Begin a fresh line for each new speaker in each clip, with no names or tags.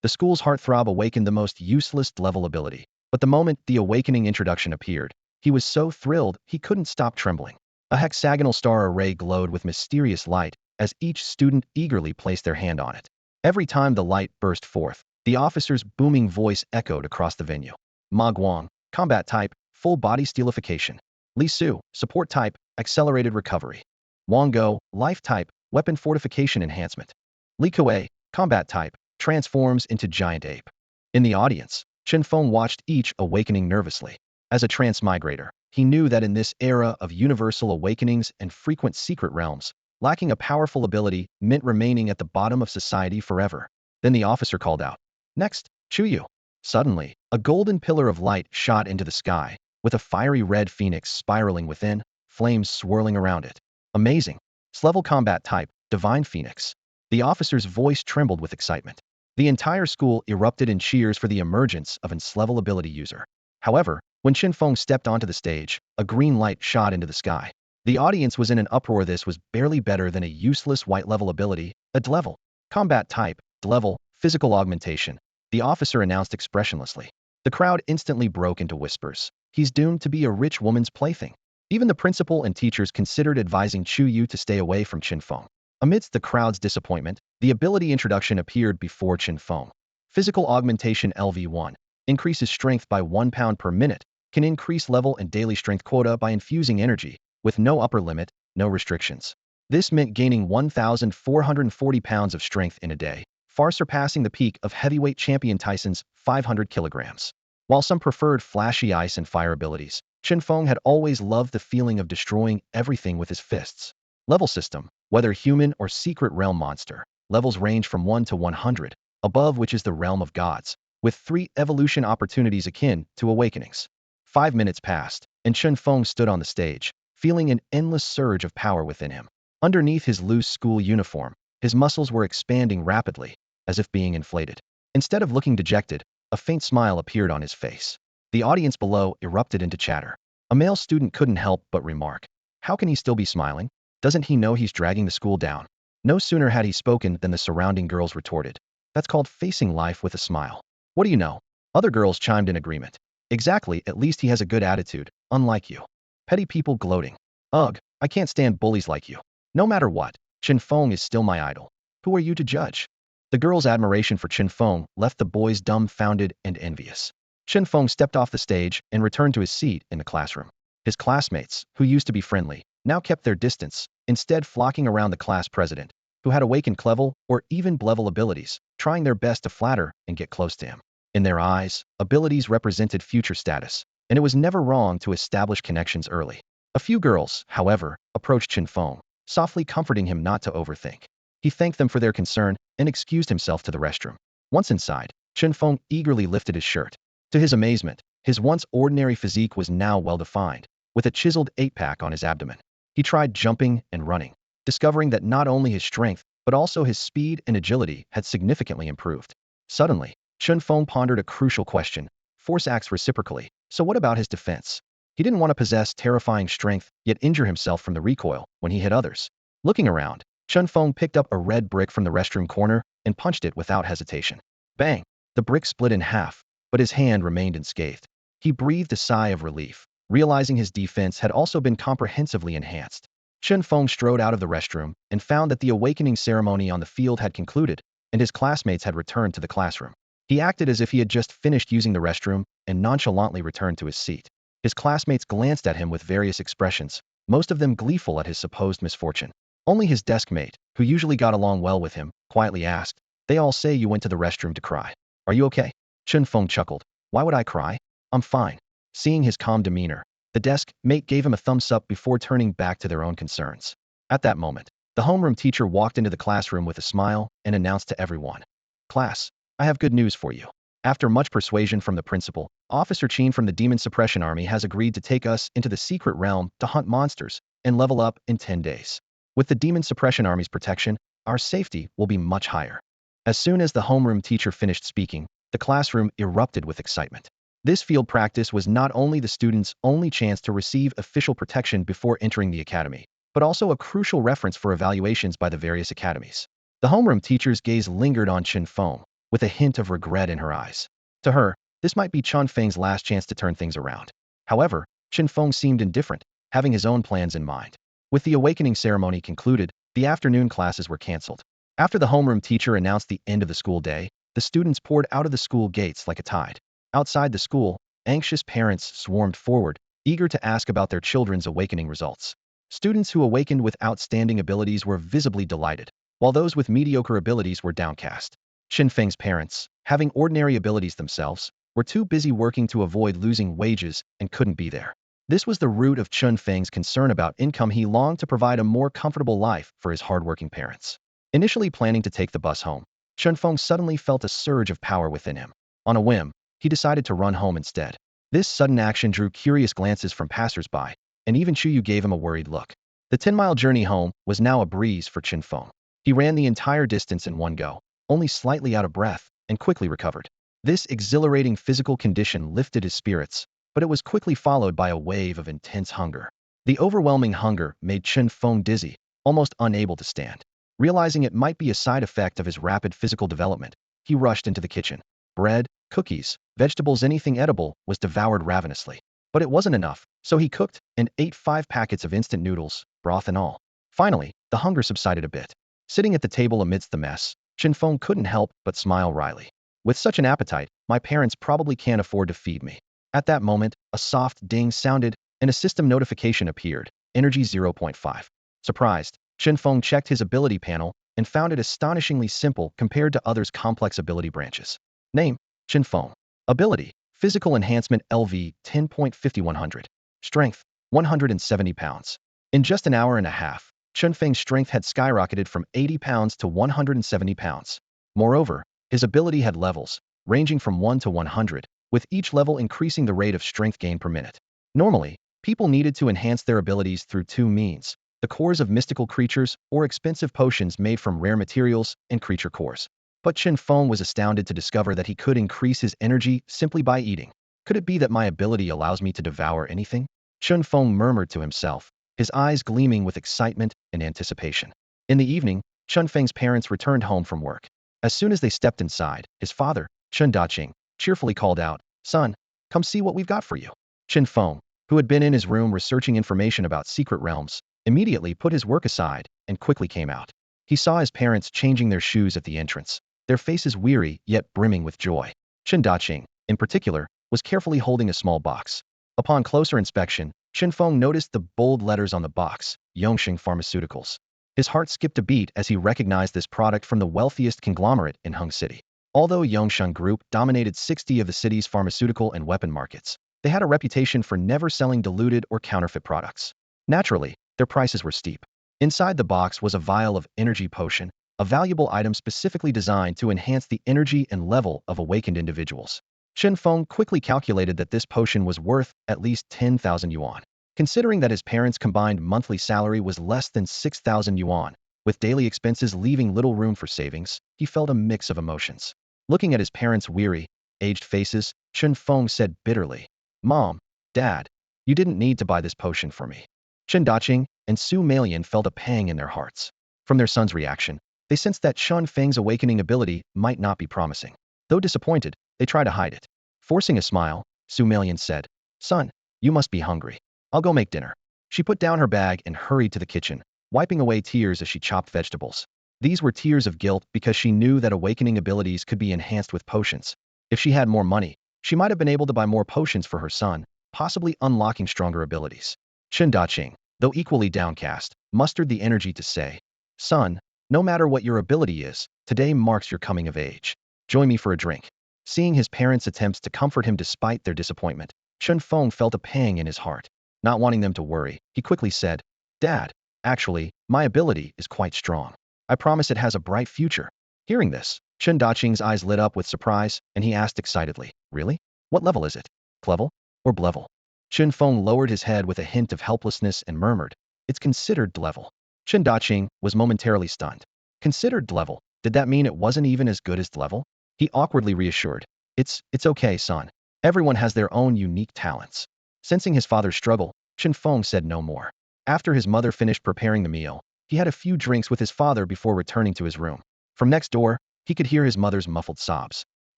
The school's heartthrob awakened the most useless level ability. But the moment the awakening introduction appeared, he was so thrilled he couldn't stop trembling. A hexagonal star array glowed with mysterious light as each student eagerly placed their hand on it. Every time the light burst forth, the officer's booming voice echoed across the venue. Ma Guang, combat type, full body steelification. Li Su, support type, accelerated recovery. Wang Go, life type, weapon fortification enhancement. Li Kuei, combat type, transforms into giant ape. In the audience, Chen Feng watched each awakening nervously. As a transmigrator, he knew that in this era of universal awakenings and frequent secret realms, lacking a powerful ability meant remaining at the bottom of society forever. Then the officer called out, "Next, Chuyu." Suddenly, a golden pillar of light shot into the sky, with a fiery red phoenix spiraling within, flames swirling around it. Amazing. S-level combat type, divine phoenix. The officer's voice trembled with excitement. The entire school erupted in cheers for the emergence of an S-level ability user. However, when Chen Feng stepped onto the stage, a green light shot into the sky. The audience was in an uproar. This was barely better than a useless white-level ability, a D-level. Combat type, D-level, physical augmentation. The officer announced expressionlessly. The crowd instantly broke into whispers. He's doomed to be a rich woman's plaything. Even the principal and teachers considered advising Chu Yu to stay away from Chen Feng. Amidst the crowd's disappointment, the ability introduction appeared before Chen Feng. Physical augmentation LV1. Increases strength by 1 pound per minute, can increase level and daily strength quota by infusing energy, with no upper limit, no restrictions. This meant gaining 1,440 pounds of strength in a day, far surpassing the peak of heavyweight champion Tyson's 500 kilograms. While some preferred flashy ice and fire abilities, Chen Feng had always loved the feeling of destroying everything with his fists. Level system, whether human or secret realm monster, levels range from 1 to 100, above which is the realm of gods, with 3 evolution opportunities akin to awakenings. 5 minutes passed, and Chen Feng stood on the stage, feeling an endless surge of power within him. Underneath his loose school uniform, his muscles were expanding rapidly, as if being inflated. Instead of looking dejected, a faint smile appeared on his face. The audience below erupted into chatter. A male student couldn't help but remark, "How can he still be smiling? Doesn't he know he's dragging the school down?" No sooner had he spoken than the surrounding girls retorted, "That's called facing life with a smile." "What do you know?" Other girls chimed in agreement. "Exactly, at least he has a good attitude, unlike you." Petty people gloating. "Ugh, I can't stand bullies like you." "No matter what, Chen Feng is still my idol. Who are you to judge?" The girls' admiration for Chen Feng left the boys dumbfounded and envious. Chen Feng stepped off the stage and returned to his seat in the classroom. His classmates, who used to be friendly, now kept their distance, instead flocking around the class president, who had awakened clevel or even blevel abilities, trying their best to flatter and get close to him. In their eyes, abilities represented future status, and it was never wrong to establish connections early. A few girls, however, approached Chen Feng, softly comforting him not to overthink. He thanked them for their concern and excused himself to the restroom. Once inside, Chen Feng eagerly lifted his shirt. To his amazement, his once ordinary physique was now well-defined, with a chiseled 8-pack on his abdomen. He tried jumping and running, discovering that not only his strength, but also his speed and agility had significantly improved. Suddenly, Chen Feng pondered a crucial question. Force acts reciprocally, so what about his defense? He didn't want to possess terrifying strength, yet injure himself from the recoil when he hit others. Looking around, Chen Feng picked up a red brick from the restroom corner and punched it without hesitation. Bang! The brick split in half, but his hand remained unscathed. He breathed a sigh of relief, realizing his defense had also been comprehensively enhanced. Chen Feng strode out of the restroom and found that the awakening ceremony on the field had concluded, and his classmates had returned to the classroom. He acted as if he had just finished using the restroom and nonchalantly returned to his seat. His classmates glanced at him with various expressions, most of them gleeful at his supposed misfortune. Only his desk mate, who usually got along well with him, quietly asked, "They all say you went to the restroom to cry. Are you okay?" Chen Feng chuckled. "Why would I cry? I'm fine." Seeing his calm demeanor, the desk mate gave him a thumbs up before turning back to their own concerns. At that moment, the homeroom teacher walked into the classroom with a smile and announced to everyone, "Class, I have good news for you. After much persuasion from the principal, Officer Chen from the Demon Suppression Army has agreed to take us into the secret realm to hunt monsters and level up in 10 days. With the Demon Suppression Army's protection, our safety will be much higher." As soon as the homeroom teacher finished speaking, the classroom erupted with excitement. This field practice was not only the students' only chance to receive official protection before entering the academy, but also a crucial reference for evaluations by the various academies. The homeroom teacher's gaze lingered on Chen Feng, with a hint of regret in her eyes. To her, this might be Chen Feng's last chance to turn things around. However, Chen Feng seemed indifferent, having his own plans in mind. With the awakening ceremony concluded, the afternoon classes were canceled. After the homeroom teacher announced the end of the school day, the students poured out of the school gates like a tide. Outside the school, anxious parents swarmed forward, eager to ask about their children's awakening results. Students who awakened with outstanding abilities were visibly delighted, while those with mediocre abilities were downcast. Chen Feng's parents, having ordinary abilities themselves, were too busy working to avoid losing wages and couldn't be there. This was the root of Chen Feng's concern about income. He longed to provide a more comfortable life for his hardworking parents. Initially planning to take the bus home, Chen Feng suddenly felt a surge of power within him. On a whim, he decided to run home instead. This sudden action drew curious glances from passers-by, and even Chuyu gave him a worried look. The 10-mile journey home was now a breeze for Chen Feng. He ran the entire distance in one go, only slightly out of breath, and quickly recovered. This exhilarating physical condition lifted his spirits, but it was quickly followed by a wave of intense hunger. The overwhelming hunger made Chen Feng dizzy, almost unable to stand. Realizing it might be a side effect of his rapid physical development, he rushed into the kitchen. Bread, cookies, vegetables, anything edible was devoured ravenously. But it wasn't enough, so he cooked and ate 5 packets of instant noodles, broth and all. Finally, the hunger subsided a bit. Sitting at the table amidst the mess, Chen Feng couldn't help but smile wryly. With such an appetite, my parents probably can't afford to feed me. At that moment, a soft ding sounded, and a system notification appeared, Energy 0.5. Surprised, Chen Feng checked his ability panel and found it astonishingly simple compared to others' complex ability branches. Name, Chen Feng. Ability, Physical Enhancement LV 10.5100. Strength, 170 pounds. In just an hour and a half, Chen Feng's strength had skyrocketed from 80 pounds to 170 pounds. Moreover, his ability had levels, ranging from 1 to 100, with each level increasing the rate of strength gain per minute. Normally, people needed to enhance their abilities through 2 means: the cores of mystical creatures or expensive potions made from rare materials and creature cores. But Chen Feng was astounded to discover that he could increase his energy simply by eating. Could it be that my ability allows me to devour anything? Chen Feng murmured to himself, his eyes gleaming with excitement and anticipation. In the evening, Chen Feng's parents returned home from work. As soon as they stepped inside, his father, Chen Daqing, cheerfully called out, "Son, come see what we've got for you." Chen Feng, who had been in his room researching information about secret realms, immediately put his work aside and quickly came out. He saw his parents changing their shoes at the entrance, their faces weary yet brimming with joy. Chen Daqing, in particular, was carefully holding a small box. Upon closer inspection, Chen Feng noticed the bold letters on the box, Yongxing Pharmaceuticals. His heart skipped a beat as he recognized this product from the wealthiest conglomerate in Hung City. Although Yongxing Group dominated 60 of the city's pharmaceutical and weapon markets, they had a reputation for never selling diluted or counterfeit products. Naturally, their prices were steep. Inside the box was a vial of energy potion, a valuable item specifically designed to enhance the energy and level of awakened individuals. Chen Feng quickly calculated that this potion was worth at least 10,000 yuan. Considering that his parents' combined monthly salary was less than 6,000 yuan, with daily expenses leaving little room for savings, he felt a mix of emotions. Looking at his parents' weary, aged faces, Chen Feng said bitterly, "Mom, Dad, you didn't need to buy this potion for me." Chen Daqing and Su Malian felt a pang in their hearts. From their son's reaction, they sensed that Chen Feng's awakening ability might not be promising. Though disappointed, they tried to hide it. Forcing a smile, Su Malian said, "Son, you must be hungry. I'll go make dinner." She put down her bag and hurried to the kitchen, wiping away tears as she chopped vegetables. These were tears of guilt because she knew that awakening abilities could be enhanced with potions. If she had more money, she might have been able to buy more potions for her son, possibly unlocking stronger abilities. Chen Daqing, though equally downcast, mustered the energy to say, "Son, no matter what your ability is, today marks your coming of age. Join me for a drink." Seeing his parents' attempts to comfort him despite their disappointment, Chen Feng felt a pang in his heart. Not wanting them to worry, he quickly said, "Dad, actually, my ability is quite strong. I promise it has a bright future." Hearing this, Chen Daqing's eyes lit up with surprise, and he asked excitedly, "Really? What level is it? Clevel or Blevel?" Chen Feng lowered his head with a hint of helplessness and murmured, "It's considered level." Chen Daqing was momentarily stunned. Considered level? Did that mean it wasn't even as good as level? He awkwardly reassured, It's okay, son. Everyone has their own unique talents." Sensing his father's struggle, Chen Feng said no more. After his mother finished preparing the meal, he had a few drinks with his father before returning to his room. From next door, He could hear his mother's muffled sobs.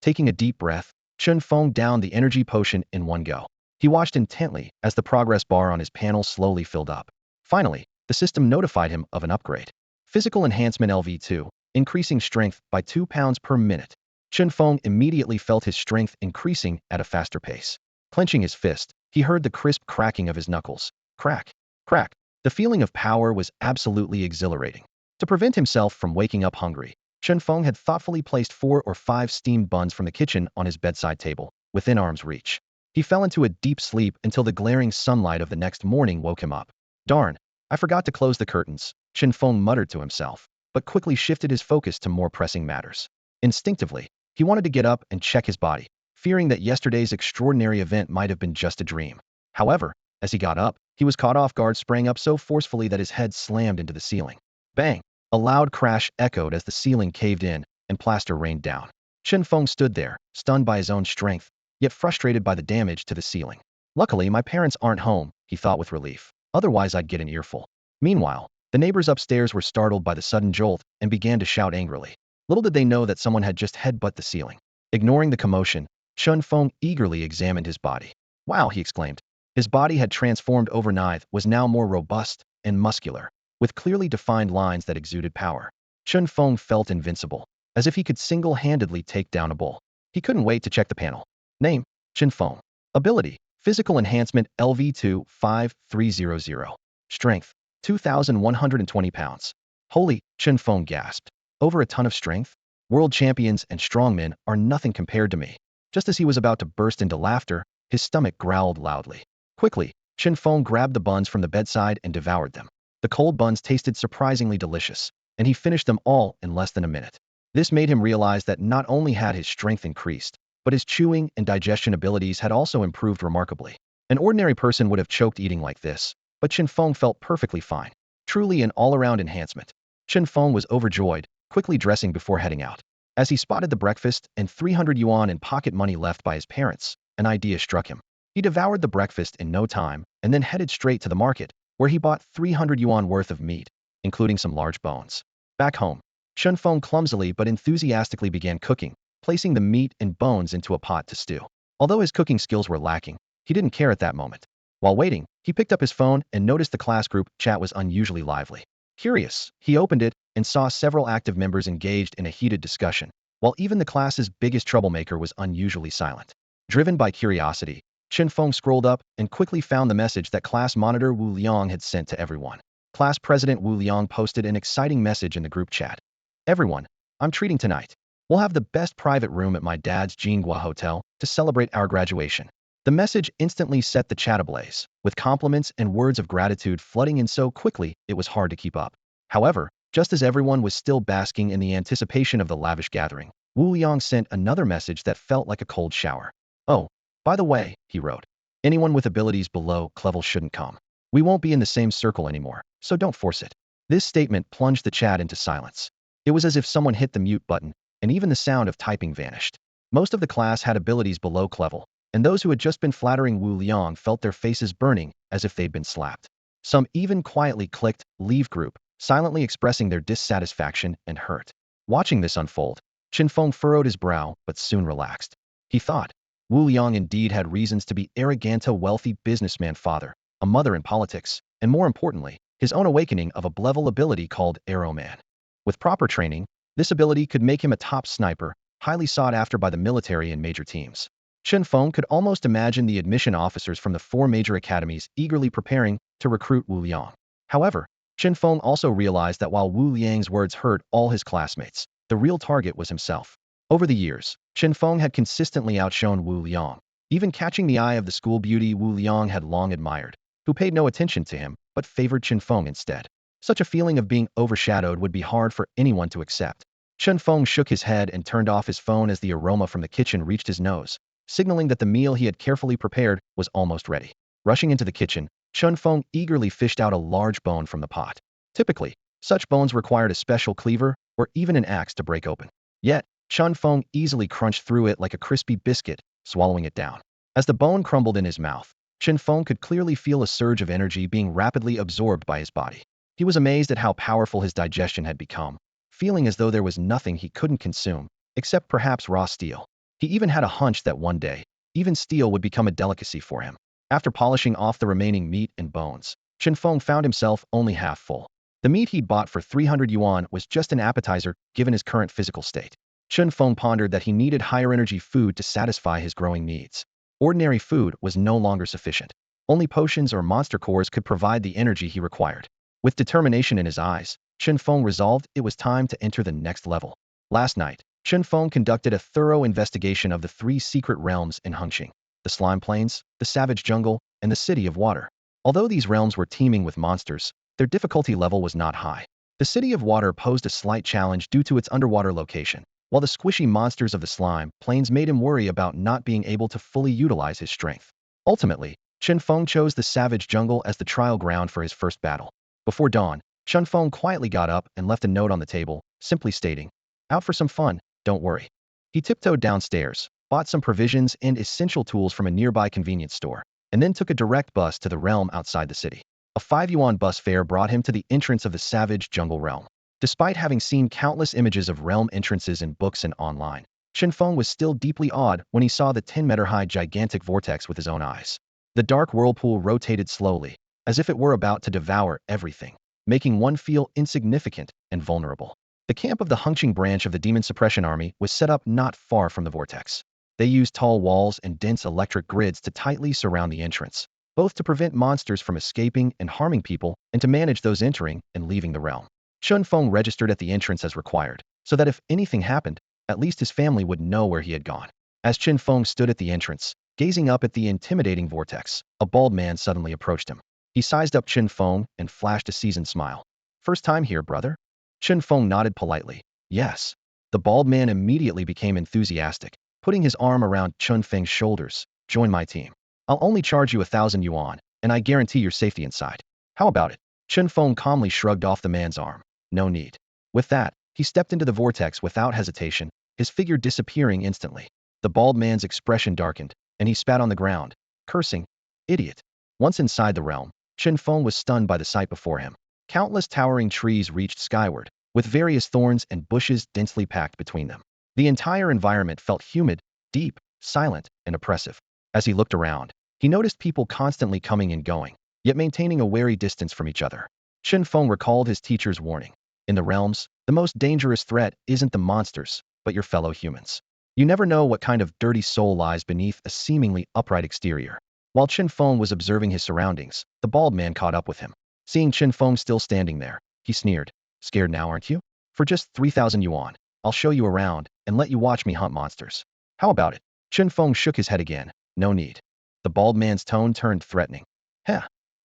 Taking a deep breath, Chen Feng downed the energy potion in one go. He watched intently as the progress bar on his panel slowly filled up. Finally, the system notified him of an upgrade. Physical enhancement LV2, increasing strength by 2 pounds per minute. Chen Feng immediately felt his strength increasing at a faster pace. Clenching his fist, he heard the crisp cracking of his knuckles. Crack, crack. The feeling of power was absolutely exhilarating. To prevent himself from waking up hungry, Chen Feng had thoughtfully placed 4 or 5 steamed buns from the kitchen on his bedside table, within arm's reach. He fell into a deep sleep until the glaring sunlight of the next morning woke him up. Darn, I forgot to close the curtains, Chen Feng muttered to himself, but quickly shifted his focus to more pressing matters. Instinctively, he wanted to get up and check his body, fearing that yesterday's extraordinary event might have been just a dream. However, as he got up, he was caught off guard, sprang up so forcefully that his head slammed into the ceiling. Bang! A loud crash echoed as the ceiling caved in and plaster rained down. Chen Feng stood there, stunned by his own strength, yet frustrated by the damage to the ceiling. Luckily, my parents aren't home, he thought with relief. Otherwise, I'd get an earful. Meanwhile, the neighbors upstairs were startled by the sudden jolt and began to shout angrily. Little did they know that someone had just headbutted the ceiling. Ignoring the commotion, Chen Feng eagerly examined his body. Wow, he exclaimed. His body had transformed overnight, was now more robust and muscular, with clearly defined lines that exuded power. Chen Feng felt invincible, as if he could single-handedly take down a bull. He couldn't wait to check the panel. Name, Chen Feng. Ability, Physical Enhancement LV2 5300. Strength, 2,120 pounds. Holy, Chen Feng gasped. Over a ton of strength? World champions and strongmen are nothing compared to me. Just as he was about to burst into laughter, his stomach growled loudly. Quickly, Chen Feng grabbed the buns from the bedside and devoured them. The cold buns tasted surprisingly delicious, and he finished them all in less than a minute. This made him realize that not only had his strength increased, but his chewing and digestion abilities had also improved remarkably. An ordinary person would have choked eating like this, but Chen Feng felt perfectly fine. Truly an all-around enhancement. Chen Feng was overjoyed, quickly dressing before heading out. As he spotted the breakfast and 300 yuan in pocket money left by his parents, an idea struck him. He devoured the breakfast in no time and then headed straight to the market, where he bought 300 yuan worth of meat, including some large bones. Back home, Chen Feng clumsily but enthusiastically began cooking, placing the meat and bones into a pot to stew. Although his cooking skills were lacking, he didn't care at that moment. While waiting, he picked up his phone and noticed the class group chat was unusually lively. Curious, he opened it and saw several active members engaged in a heated discussion, while even the class's biggest troublemaker was unusually silent. Driven by curiosity, Chen Feng scrolled up and quickly found the message that class monitor Wu Liang had sent to everyone. Class president Wu Liang posted an exciting message in the group chat. Everyone, I'm treating tonight. We'll have the best private room at my dad's Jinghua hotel to celebrate our graduation. The message instantly set the chat ablaze, with compliments and words of gratitude flooding in so quickly it was hard to keep up. However, just as everyone was still basking in the anticipation of the lavish gathering, Wu Liang sent another message that felt like a cold shower. Oh, by the way, he wrote, anyone with abilities below level shouldn't come. We won't be in the same circle anymore, so don't force it. This statement plunged the chat into silence. It was as if someone hit the mute button, and even the sound of typing vanished. Most of the class had abilities below level, and those who had just been flattering Wu Liang felt their faces burning as if they'd been slapped. Some even quietly clicked leave group, silently expressing their dissatisfaction and hurt. Watching this unfold, Chen Feng furrowed his brow but soon relaxed. He thought, Wu Liang indeed had reasons to be arrogant, a wealthy businessman father, a mother in politics, and more importantly, his own awakening of a level ability called Arrow-Man. With proper training, this ability could make him a top sniper, highly sought after by the military and major teams. Chen Feng could almost imagine the admission officers from the 4 major academies eagerly preparing to recruit Wu Liang. However, Chen Feng also realized that while Wu Liang's words hurt all his classmates, the real target was himself. Over the years, Chen Feng had consistently outshone Wu Liang, even catching the eye of the school beauty Wu Liang had long admired, who paid no attention to him but favored Chen Feng instead. Such a feeling of being overshadowed would be hard for anyone to accept. Chen Feng shook his head and turned off his phone as the aroma from the kitchen reached his nose, signaling that the meal he had carefully prepared was almost ready. Rushing into the kitchen, Chen Feng eagerly fished out a large bone from the pot. Typically, such bones required a special cleaver or even an axe to break open. Yet, Chen Feng easily crunched through it like a crispy biscuit, swallowing it down. As the bone crumbled in his mouth, Chen Feng could clearly feel a surge of energy being rapidly absorbed by his body. He was amazed at how powerful his digestion had become, feeling as though there was nothing he couldn't consume, except perhaps raw steel. He even had a hunch that one day, even steel would become a delicacy for him. After polishing off the remaining meat and bones, Chen Feng found himself only half full. The meat he'd bought for 300 yuan was just an appetizer given his current physical state. Chen Feng pondered that he needed higher energy food to satisfy his growing needs. Ordinary food was no longer sufficient. Only potions or monster cores could provide the energy he required. With determination in his eyes, Chen Feng resolved it was time to enter the next level. Last night, Chen Feng conducted a thorough investigation of the 3 secret realms in Hengqing: the Slime Plains, the Savage Jungle, and the City of Water. Although these realms were teeming with monsters, their difficulty level was not high. The City of Water posed a slight challenge due to its underwater location, while the squishy monsters of the Slime Plains made him worry about not being able to fully utilize his strength. Ultimately, Chen Feng chose the Savage Jungle as the trial ground for his first battle. Before dawn, Chen Feng quietly got up and left a note on the table, simply stating, "Out for some fun, don't worry." He tiptoed downstairs, bought some provisions and essential tools from a nearby convenience store, and then took a direct bus to the realm outside the city. A 5 yuan bus fare brought him to the entrance of the Savage Jungle realm. Despite having seen countless images of realm entrances in books and online, Chen Feng was still deeply awed when he saw the 10-meter-high gigantic vortex with his own eyes. The dark whirlpool rotated slowly, as if it were about to devour everything, making one feel insignificant and vulnerable. The camp of the Hengqing branch of the Demon Suppression Army was set up not far from the vortex. They used tall walls and dense electric grids to tightly surround the entrance, both to prevent monsters from escaping and harming people and to manage those entering and leaving the realm. Chen Feng registered at the entrance as required, so that if anything happened, at least his family would know where he had gone. As Chen Feng stood at the entrance, gazing up at the intimidating vortex, a bald man suddenly approached him. He sized up Chen Feng and flashed a seasoned smile. "First time here, brother?" Chen Feng nodded politely. "Yes." The bald man immediately became enthusiastic, putting his arm around Chen Feng's shoulders. "Join my team. I'll only charge you 1,000 yuan, and I guarantee your safety inside. How about it?" Chen Feng calmly shrugged off the man's arm. "No need." With that, he stepped into the vortex without hesitation, his figure disappearing instantly. The bald man's expression darkened, and he spat on the ground, cursing, "Idiot." Once inside the realm, Chen Feng was stunned by the sight before him. Countless towering trees reached skyward, with various thorns and bushes densely packed between them. The entire environment felt humid, deep, silent, and oppressive. As he looked around, he noticed people constantly coming and going, yet maintaining a wary distance from each other. Chen Feng recalled his teacher's warning. In the realms, the most dangerous threat isn't the monsters, but your fellow humans. You never know what kind of dirty soul lies beneath a seemingly upright exterior. While Chen Feng was observing his surroundings, the bald man caught up with him. Seeing Chen Feng still standing there, he sneered. "Scared now, aren't you? For just 3,000 yuan, I'll show you around and let you watch me hunt monsters. How about it?" Chen Feng shook his head again. "No need." The bald man's tone turned threatening. "Heh.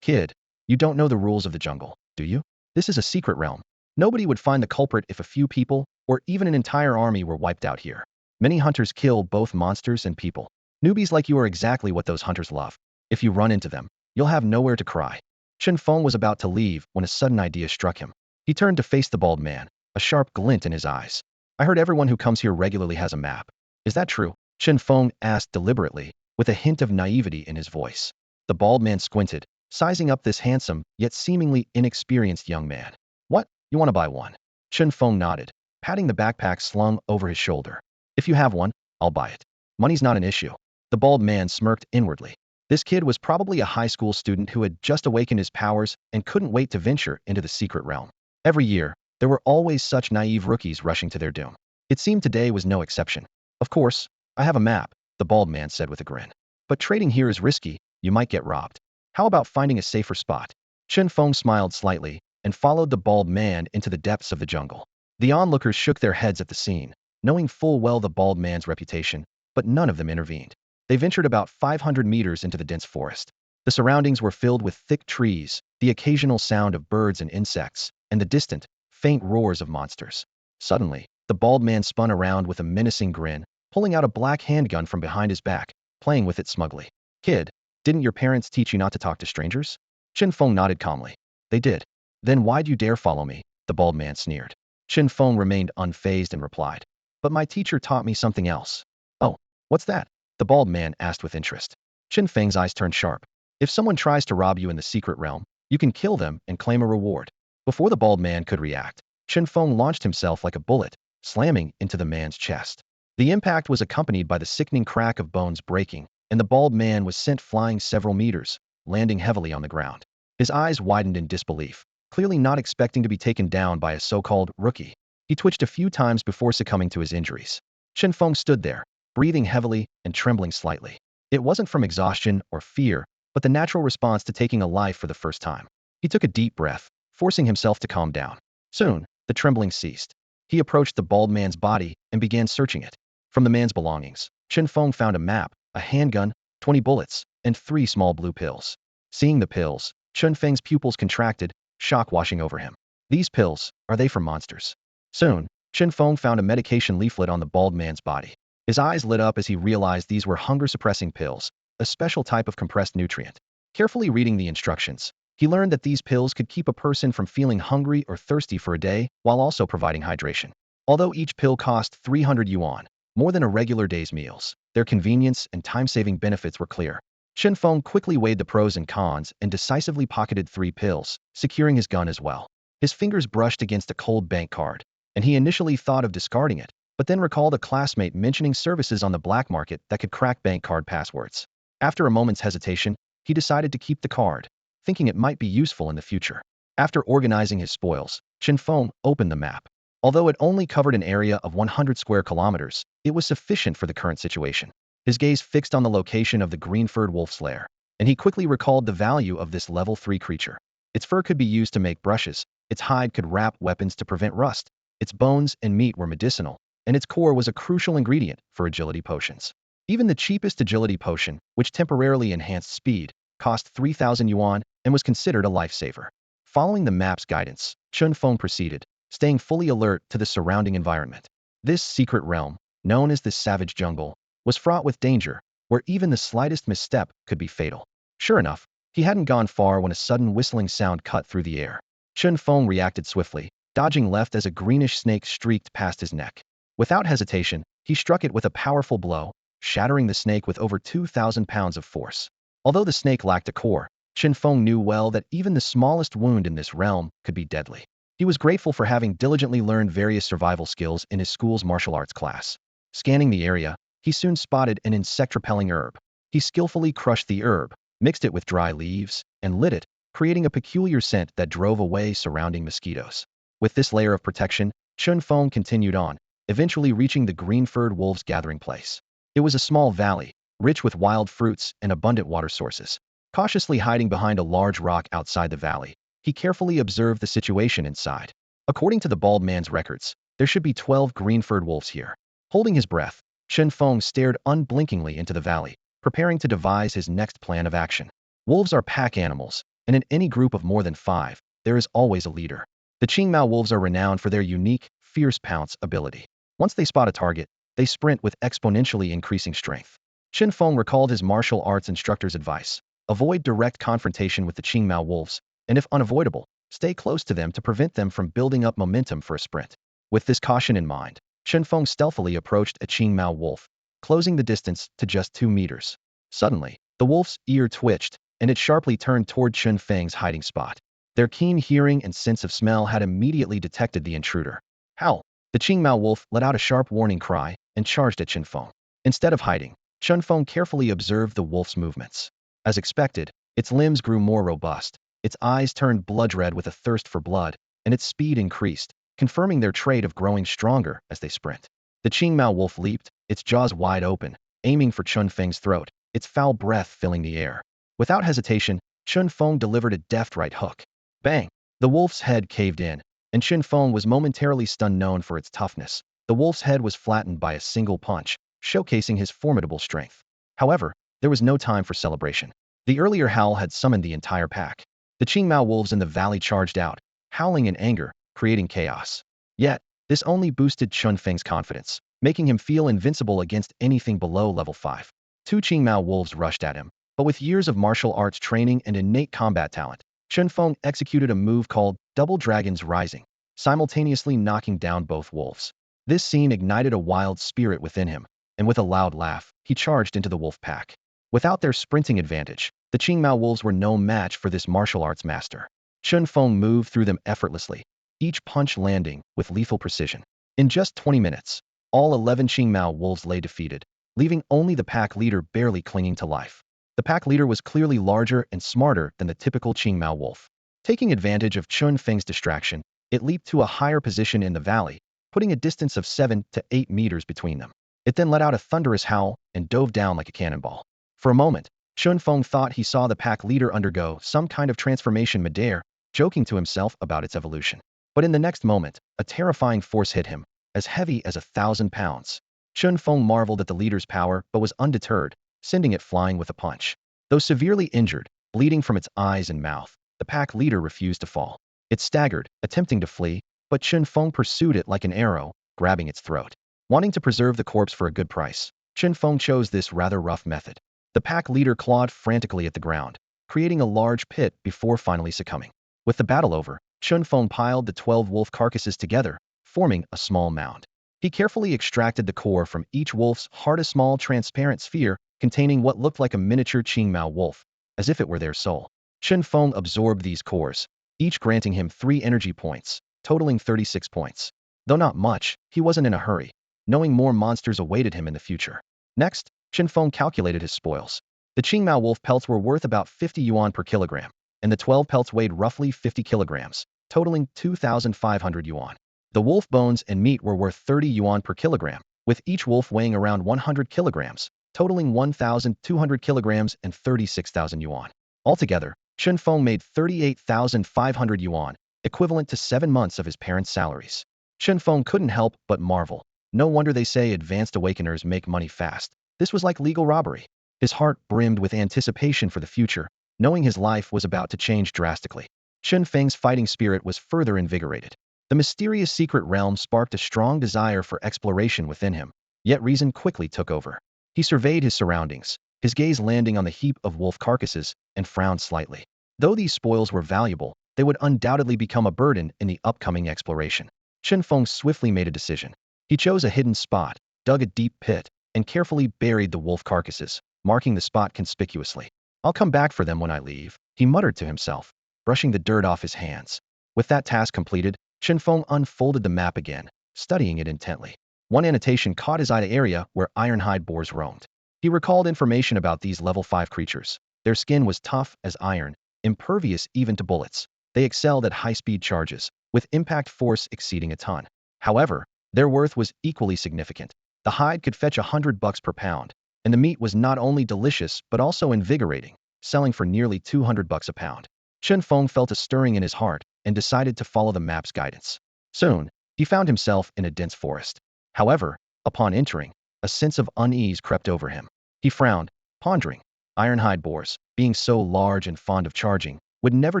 Kid, you don't know the rules of the jungle, do you? This is a secret realm. Nobody would find the culprit if a few people, or even an entire army, were wiped out here. Many hunters kill both monsters and people. Newbies like you are exactly what those hunters love. If you run into them, you'll have nowhere to cry." Chen Feng was about to leave when a sudden idea struck him. He turned to face the bald man, a sharp glint in his eyes. "I heard everyone who comes here regularly has a map. Is that true?" Chen Feng asked deliberately, with a hint of naivety in his voice. The bald man squinted, sizing up this handsome, yet seemingly inexperienced young man. "What? You want to buy one?" Chen Feng nodded, patting the backpack slung over his shoulder. "If you have one, I'll buy it. Money's not an issue." The bald man smirked inwardly. This kid was probably a high school student who had just awakened his powers and couldn't wait to venture into the secret realm. Every year, there were always such naive rookies rushing to their doom. It seemed today was no exception. "Of course, I have a map," the bald man said with a grin. "But trading here is risky, you might get robbed. How about finding a safer spot?" Chen Feng smiled slightly and followed the bald man into the depths of the jungle. The onlookers shook their heads at the scene, knowing full well the bald man's reputation, but none of them intervened. They ventured about 500 meters into the dense forest. The surroundings were filled with thick trees, the occasional sound of birds and insects, and the distant, faint roars of monsters. Suddenly, the bald man spun around with a menacing grin, pulling out a black handgun from behind his back, playing with it smugly. "Kid, didn't your parents teach you not to talk to strangers?" Chen Feng nodded calmly. "They did." "Then why'd you dare follow me?" the bald man sneered. Chen Feng remained unfazed and replied, "But my teacher taught me something else." "Oh, what's that?" the bald man asked with interest. Chen Feng's eyes turned sharp. "If someone tries to rob you in the secret realm, you can kill them and claim a reward." Before the bald man could react, Chen Feng launched himself like a bullet, slamming into the man's chest. The impact was accompanied by the sickening crack of bones breaking, and the bald man was sent flying several meters, landing heavily on the ground. His eyes widened in disbelief, clearly not expecting to be taken down by a so-called rookie. He twitched a few times before succumbing to his injuries. Chen Feng stood there, breathing heavily and trembling slightly. It wasn't from exhaustion or fear, but the natural response to taking a life for the first time. He took a deep breath, forcing himself to calm down. Soon, the trembling ceased. He approached the bald man's body and began searching it. From the man's belongings, Chen Feng found a map, a handgun, 20 bullets, and 3 small blue pills. Seeing the pills, Chen Feng's pupils contracted, shock washing over him. These pills, are they for monsters? Soon, Chen Feng found a medication leaflet on the bald man's body. His eyes lit up as he realized these were hunger-suppressing pills, a special type of compressed nutrient. Carefully reading the instructions, he learned that these pills could keep a person from feeling hungry or thirsty for a day while also providing hydration. Although each pill cost 300 yuan, more than a regular day's meals, their convenience and time-saving benefits were clear. Chen Feng quickly weighed the pros and cons and decisively pocketed 3 pills, securing his gun as well. His fingers brushed against a cold bank card, and he initially thought of discarding it, but then recalled a classmate mentioning services on the black market that could crack bank card passwords. After a moment's hesitation, he decided to keep the card, thinking it might be useful in the future. After organizing his spoils, Chen Feng opened the map. Although it only covered an area of 100 square kilometers, it was sufficient for the current situation. His gaze fixed on the location of the green-furred wolf's lair, and he quickly recalled the value of this level 3 creature. Its fur could be used to make brushes, its hide could wrap weapons to prevent rust, its bones and meat were medicinal, and its core was a crucial ingredient for agility potions. Even the cheapest agility potion, which temporarily enhanced speed, cost 3,000 yuan and was considered a lifesaver. Following the map's guidance, Chen Feng proceeded, staying fully alert to the surrounding environment. This secret realm, known as the savage jungle, was fraught with danger, where even the slightest misstep could be fatal. Sure enough, he hadn't gone far when a sudden whistling sound cut through the air. Chen Feng reacted swiftly, dodging left as a greenish snake streaked past his neck. Without hesitation, he struck it with a powerful blow, shattering the snake with over 2,000 pounds of force. Although the snake lacked a core, Chen Feng knew well that even the smallest wound in this realm could be deadly. He was grateful for having diligently learned various survival skills in his school's martial arts class. Scanning the area, he soon spotted an insect-repelling herb. He skillfully crushed the herb, mixed it with dry leaves, and lit it, creating a peculiar scent that drove away surrounding mosquitoes. With this layer of protection, Chen Feng continued on, eventually reaching the green-furred wolves' gathering place. It was a small valley, rich with wild fruits and abundant water sources. Cautiously hiding behind a large rock outside the valley, he carefully observed the situation inside. According to the bald man's records, there should be 12 green-furred wolves here. Holding his breath, Chen Feng stared unblinkingly into the valley, preparing to devise his next plan of action. Wolves are pack animals, and in any group of more than 5, there is always a leader. The Qingmao wolves are renowned for their unique, fierce pounce ability. Once they spot a target, they sprint with exponentially increasing strength. Chen Feng recalled his martial arts instructor's advice. Avoid direct confrontation with the Qingmao wolves, and if unavoidable, stay close to them to prevent them from building up momentum for a sprint. With this caution in mind, Chen Feng stealthily approached a Qingmao wolf, closing the distance to just 2 meters. Suddenly, the wolf's ear twitched, and it sharply turned toward Chen Feng's hiding spot. Their keen hearing and sense of smell had immediately detected the intruder. Howl! The Qingmao wolf let out a sharp warning cry and charged at Chen Feng. Instead of hiding, Chen Feng carefully observed the wolf's movements. As expected, its limbs grew more robust, its eyes turned blood-red with a thirst for blood, and its speed increased, confirming their trait of growing stronger as they sprint. The Qingmao wolf leaped, its jaws wide open, aiming for Chen Feng's throat, its foul breath filling the air. Without hesitation, Chen Feng delivered a deft right hook. Bang! The wolf's head caved in, and Chen Feng was momentarily stunned. Known for its toughness, the wolf's head was flattened by a single punch, showcasing his formidable strength. However, there was no time for celebration. The earlier howl had summoned the entire pack. The Qingmao wolves in the valley charged out, howling in anger, creating chaos. Yet, this only boosted Chen Feng's confidence, making him feel invincible against anything below level 5. 2 Qingmao wolves rushed at him, but with years of martial arts training and innate combat talent, Chen Feng executed a move called Double Dragon's Rising, simultaneously knocking down both wolves. This scene ignited a wild spirit within him, and with a loud laugh, he charged into the wolf pack. Without their sprinting advantage, the Qingmao wolves were no match for this martial arts master. Chen Feng moved through them effortlessly, each punch landing with lethal precision. In just 20 minutes, all 11 Qingmao wolves lay defeated, leaving only the pack leader barely clinging to life. The pack leader was clearly larger and smarter than the typical Qingmao wolf. Taking advantage of Chen Feng's distraction, it leaped to a higher position in the valley, putting a distance of 7 to 8 meters between them. It then let out a thunderous howl and dove down like a cannonball. For a moment, Chen Feng thought he saw the pack leader undergo some kind of transformation midair, joking to himself about its evolution. But in the next moment, a terrifying force hit him, as heavy as 1,000 pounds. Chen Feng marveled at the leader's power but was undeterred, sending it flying with a punch. Though severely injured, bleeding from its eyes and mouth, the pack leader refused to fall. It staggered, attempting to flee, but Chen Feng pursued it like an arrow, grabbing its throat. Wanting to preserve the corpse for a good price, Chen Feng chose this rather rough method. The pack leader clawed frantically at the ground, creating a large pit before finally succumbing. With the battle over, Chen Feng piled the 12 wolf carcasses together, forming a small mound. He carefully extracted the core from each wolf's heart, a small transparent sphere containing what looked like a miniature Qingmao wolf, as if it were their soul. Chen Feng absorbed these cores, each granting him 3 energy points, totaling 36 points. Though not much, he wasn't in a hurry, knowing more monsters awaited him in the future. Next, Chen Feng calculated his spoils. The Qingmao wolf pelts were worth about 50 yuan per kilogram, and the 12 pelts weighed roughly 50 kilograms, totaling 2,500 yuan. The wolf bones and meat were worth 30 yuan per kilogram, with each wolf weighing around 100 kilograms, totaling 1,200 kilograms and 36,000 yuan. Altogether, Chen Feng made 38,500 yuan, equivalent to 7 months of his parents' salaries. Chen Feng couldn't help but marvel. No wonder they say advanced awakeners make money fast. This was like legal robbery. His heart brimmed with anticipation for the future, knowing his life was about to change drastically. Chen Feng's fighting spirit was further invigorated. The mysterious secret realm sparked a strong desire for exploration within him, yet reason quickly took over. He surveyed his surroundings, his gaze landing on the heap of wolf carcasses, and frowned slightly. Though these spoils were valuable, they would undoubtedly become a burden in the upcoming exploration. Chen Feng swiftly made a decision. He chose a hidden spot, dug a deep pit, and carefully buried the wolf carcasses, marking the spot conspicuously. "I'll come back for them when I leave," he muttered to himself, brushing the dirt off his hands. With that task completed, Chen Feng unfolded the map again, studying it intently. One annotation caught his eye: the area where Iron-Hide boars roamed. He recalled information about these level 5 creatures. Their skin was tough as iron, impervious even to bullets. They excelled at high-speed charges, with impact force exceeding a ton. However, their worth was equally significant. The hide could fetch $100 per pound, and the meat was not only delicious but also invigorating, selling for nearly $200 a pound. Chen Feng felt a stirring in his heart and decided to follow the map's guidance. Soon, he found himself in a dense forest. However, upon entering, a sense of unease crept over him. He frowned, pondering. Iron-Hide boars, being so large and fond of charging, would never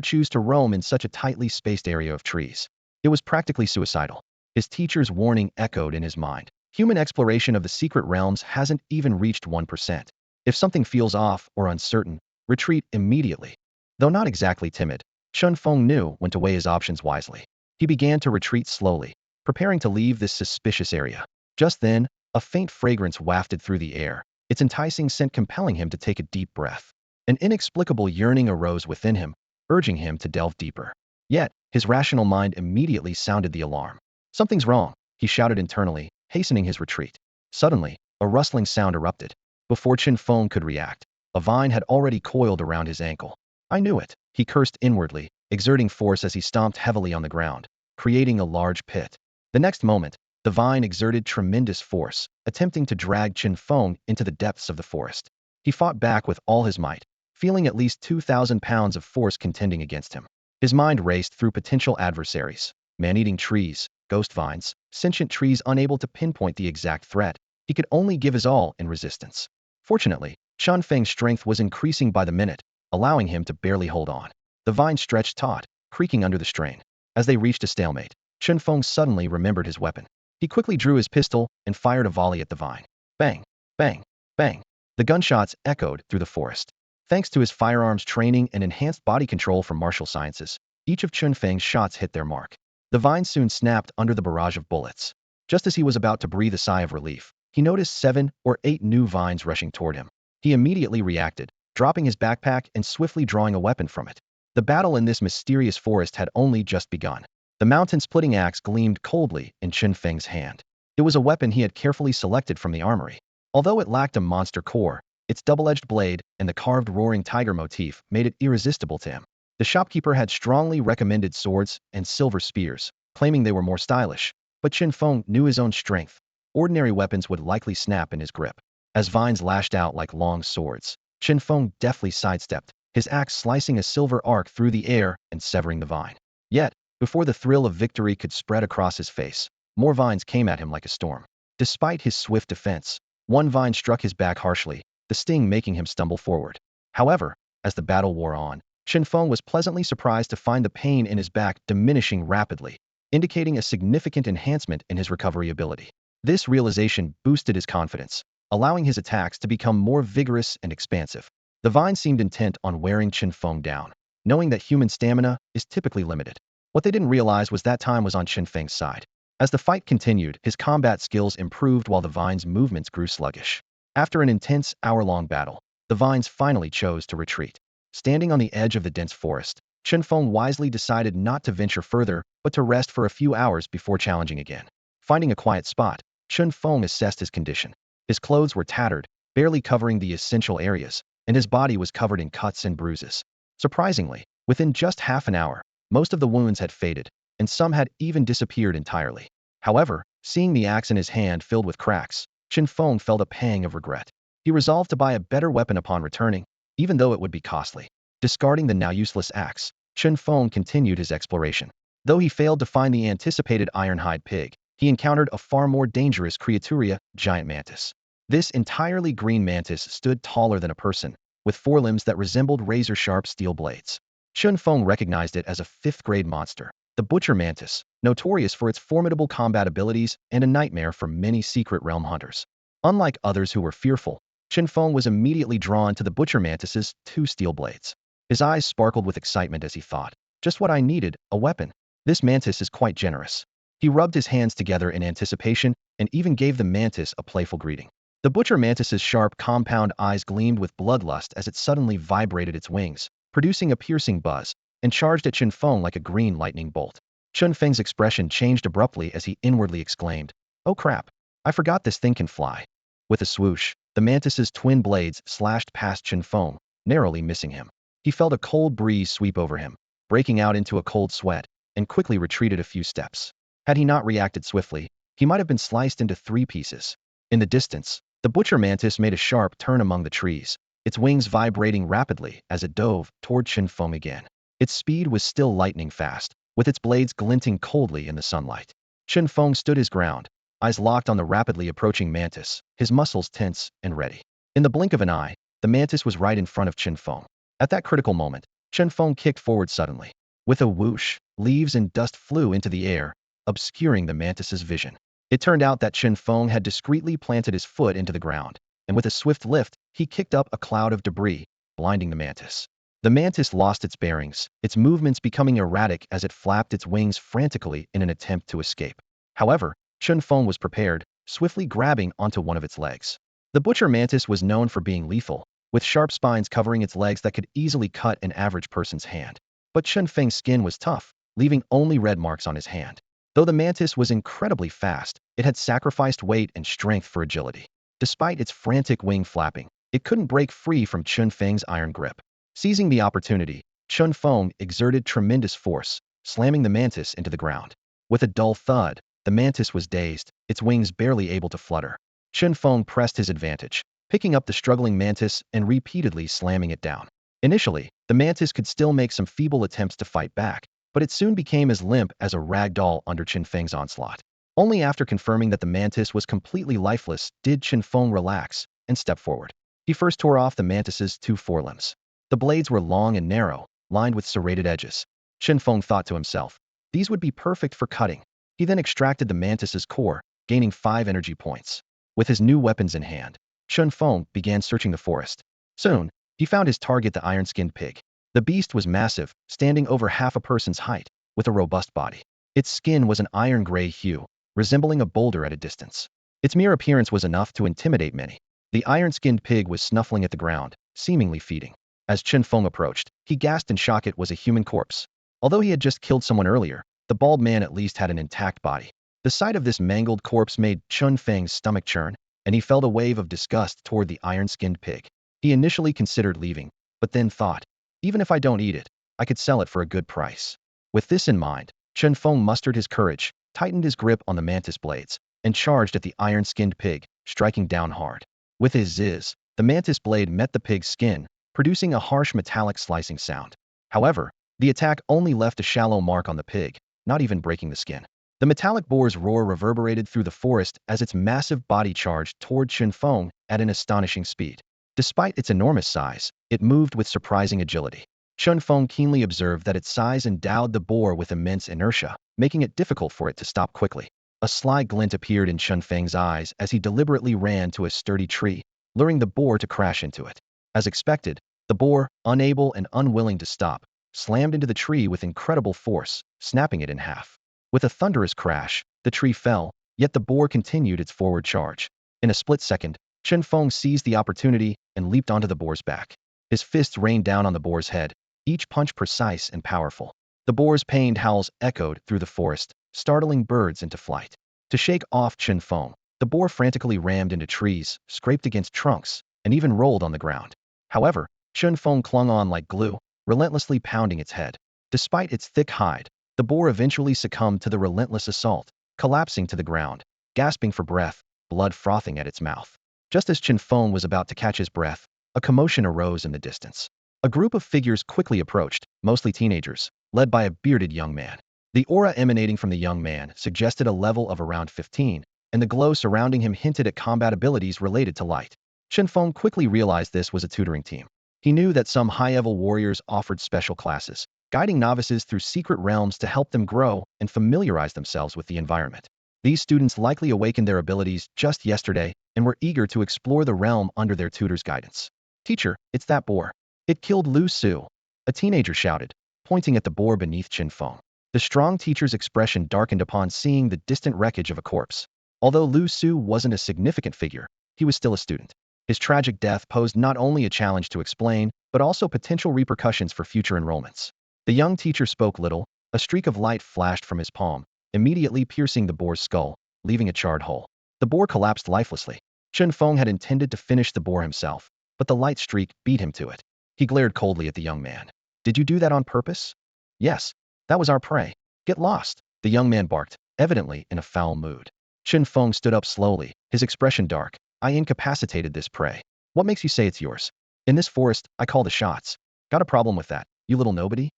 choose to roam in such a tightly spaced area of trees. It was practically suicidal. His teacher's warning echoed in his mind. Human exploration of the secret realms hasn't even reached 1%. If something feels off or uncertain, retreat immediately. Though not exactly timid, Chen Feng knew when to weigh his options wisely. He began to retreat slowly, preparing to leave this suspicious area. Just then, a faint fragrance wafted through the air, its enticing scent compelling him to take a deep breath. An inexplicable yearning arose within him, urging him to delve deeper. Yet, his rational mind immediately sounded the alarm. "Something's wrong," he shouted internally, hastening his retreat. Suddenly, a rustling sound erupted. Before Chen Feng could react, a vine had already coiled around his ankle. "I knew it," he cursed inwardly, exerting force as he stomped heavily on the ground, creating a large pit. The next moment, the vine exerted tremendous force, attempting to drag Chen Feng into the depths of the forest. He fought back with all his might, feeling at least 2,000 pounds of force contending against him. His mind raced through potential adversaries: man-eating trees, ghost vines, sentient trees unable to pinpoint the exact threat. He could only give his all in resistance. Fortunately, Chen Feng's strength was increasing by the minute, allowing him to barely hold on. The vine stretched taut, creaking under the strain. As they reached a stalemate, Chen Feng suddenly remembered his weapon. He quickly drew his pistol and fired a volley at the vine. Bang! Bang! Bang! The gunshots echoed through the forest. Thanks to his firearms training and enhanced body control from martial sciences, each of Chen Feng's shots hit their mark. The vine soon snapped under the barrage of bullets. Just as he was about to breathe a sigh of relief, he noticed 7 or 8 new vines rushing toward him. He immediately reacted, dropping his backpack and swiftly drawing a weapon from it. The battle in this mysterious forest had only just begun. The mountain-splitting axe gleamed coldly in Chen Feng's hand. It was a weapon he had carefully selected from the armory. Although it lacked a monster core, its double-edged blade and the carved roaring tiger motif made it irresistible to him. The shopkeeper had strongly recommended swords and silver spears, claiming they were more stylish, but Chen Feng knew his own strength. Ordinary weapons would likely snap in his grip. As vines lashed out like long swords, Chen Feng deftly sidestepped, his axe slicing a silver arc through the air and severing the vine. Yet, before the thrill of victory could spread across his face, more vines came at him like a storm. Despite his swift defense, one vine struck his back harshly, the sting making him stumble forward. However, as the battle wore on, Chen Feng was pleasantly surprised to find the pain in his back diminishing rapidly, indicating a significant enhancement in his recovery ability. This realization boosted his confidence, allowing his attacks to become more vigorous and expansive. The vine seemed intent on wearing Chen Feng down, knowing that human stamina is typically limited. What they didn't realize was that time was on Chen Feng's side. As the fight continued, his combat skills improved while the vine's movements grew sluggish. After an intense, hour-long battle, the vines finally chose to retreat. Standing on the edge of the dense forest, Chen Feng wisely decided not to venture further, but to rest for a few hours before challenging again. Finding a quiet spot, Chen Feng assessed his condition. His clothes were tattered, barely covering the essential areas, and his body was covered in cuts and bruises. Surprisingly, within just half an hour, most of the wounds had faded, and some had even disappeared entirely. However, seeing the axe in his hand filled with cracks, Chen Feng felt a pang of regret. He resolved to buy a better weapon upon returning, even though it would be costly. Discarding the now useless axe, Chen Feng continued his exploration. Though he failed to find the anticipated iron-hide pig, he encountered a far more dangerous creatura, giant mantis. This entirely green mantis stood taller than a person, with forelimbs that resembled razor-sharp steel blades. Chen Feng recognized it as a fifth-grade monster, the butcher mantis, notorious for its formidable combat abilities and a nightmare for many secret realm hunters. Unlike others who were fearful, Chen Feng was immediately drawn to the butcher mantis's two steel blades. His eyes sparkled with excitement as he thought, just what I needed, a weapon. This mantis is quite generous. He rubbed his hands together in anticipation and even gave the mantis a playful greeting. The butcher mantis's sharp, compound eyes gleamed with bloodlust as it suddenly vibrated its wings, producing a piercing buzz, and charged at Chen Feng like a green lightning bolt. Chen Feng's expression changed abruptly as he inwardly exclaimed, "Oh crap, I forgot this thing can fly." With a swoosh, the mantis's twin blades slashed past Chen Feng, narrowly missing him. He felt a cold breeze sweep over him, breaking out into a cold sweat, and quickly retreated a few steps. Had he not reacted swiftly, he might have been sliced into 3 pieces. In the distance, the butcher mantis made a sharp turn among the trees, its wings vibrating rapidly as it dove toward Chen Feng again. Its speed was still lightning fast, with its blades glinting coldly in the sunlight. Chen Feng stood his ground, eyes locked on the rapidly approaching mantis, his muscles tense and ready. In the blink of an eye, the mantis was right in front of Chen Feng. At that critical moment, Chen Feng kicked forward suddenly. With a whoosh, leaves and dust flew into the air, obscuring the mantis's vision. It turned out that Chen Feng had discreetly planted his foot into the ground, and with a swift lift, he kicked up a cloud of debris, blinding the mantis. The mantis lost its bearings, its movements becoming erratic as it flapped its wings frantically in an attempt to escape. However, Chen Feng was prepared, swiftly grabbing onto one of its legs. The butcher mantis was known for being lethal, with sharp spines covering its legs that could easily cut an average person's hand. But Chen Feng's skin was tough, leaving only red marks on his hand. Though the mantis was incredibly fast, it had sacrificed weight and strength for agility. Despite its frantic wing flapping, it couldn't break free from Chen Feng's iron grip. Seizing the opportunity, Chen Feng exerted tremendous force, slamming the mantis into the ground. With a dull thud, the mantis was dazed, its wings barely able to flutter. Chen Feng pressed his advantage, picking up the struggling mantis and repeatedly slamming it down. Initially, the mantis could still make some feeble attempts to fight back, but it soon became as limp as a rag doll under Chen Feng's onslaught. Only after confirming that the mantis was completely lifeless did Chen Feng relax and step forward. He first tore off the mantis's 2 forelimbs. The blades were long and narrow, lined with serrated edges. Chen Feng thought to himself, these would be perfect for cutting. He then extracted the mantis's core, gaining 5 energy points. With his new weapons in hand, Chen Feng began searching the forest. Soon, he found his target, the iron-skinned pig. The beast was massive, standing over half a person's height, with a robust body. Its skin was an iron-gray hue, resembling a boulder at a distance. Its mere appearance was enough to intimidate many. The iron-skinned pig was snuffling at the ground, seemingly feeding. As Chen Feng approached, he gasped in shock. It was a human corpse. Although he had just killed someone earlier, The bald man at least had an intact body. The sight of this mangled corpse made Chen Feng's stomach churn, and he felt a wave of disgust toward the iron-skinned pig. He initially considered leaving, but then thought, even if I don't eat it, I could sell it for a good price. With this in mind, Chen Feng mustered his courage, tightened his grip on the mantis blades, and charged at the iron-skinned pig, striking down hard. With his ziz, the mantis blade met the pig's skin, producing a harsh metallic slicing sound. However, the attack only left a shallow mark on the pig, not even breaking the skin. The metallic boar's roar reverberated through the forest as its massive body charged toward Chen Feng at an astonishing speed. Despite its enormous size, it moved with surprising agility. Chen Feng keenly observed that its size endowed the boar with immense inertia, making it difficult for it to stop quickly. A sly glint appeared in Chen Feng's eyes as he deliberately ran to a sturdy tree, luring the boar to crash into it. As expected, the boar, unable and unwilling to stop, slammed into the tree with incredible force, snapping it in half. With a thunderous crash, the tree fell, yet the boar continued its forward charge. In a split second, Chen Feng seized the opportunity and leaped onto the boar's back. His fists rained down on the boar's head, each punch precise and powerful. The boar's pained howls echoed through the forest, startling birds into flight. To shake off Chen Feng, the boar frantically rammed into trees, scraped against trunks, and even rolled on the ground. However, Chen Feng clung on like glue, relentlessly pounding its head. Despite its thick hide, the boar eventually succumbed to the relentless assault, collapsing to the ground, gasping for breath, blood frothing at its mouth. Just as Chen Feng was about to catch his breath, a commotion arose in the distance. A group of figures quickly approached, mostly teenagers, led by a bearded young man. The aura emanating from the young man suggested a level of around 15, and the glow surrounding him hinted at combat abilities related to light. Chen Feng quickly realized this was a tutoring team. He knew that some high-level warriors offered special classes, guiding novices through secret realms to help them grow and familiarize themselves with the environment. These students likely awakened their abilities just yesterday and were eager to explore the realm under their tutor's guidance. Teacher, it's that boar. It killed Lu Su, a teenager shouted, pointing at the boar beneath Chen Feng. The strong teacher's expression darkened upon seeing the distant wreckage of a corpse. Although Lu Su wasn't a significant figure, he was still a student. His tragic death posed not only a challenge to explain, but also potential repercussions for future enrollments. The young teacher spoke little. A streak of light flashed from his palm, immediately piercing the boar's skull, leaving a charred hole. The boar collapsed lifelessly. Chen Feng had intended to finish the boar himself, but the light streak beat him to it. He glared coldly at the young man. Did you do that on purpose? Yes, that was our prey. Get lost, the young man barked, evidently in a foul mood. Chen Feng stood up slowly, his expression dark. I incapacitated this prey. What makes you say it's yours? In this forest, I call the shots. Got a problem with that, you little nobody?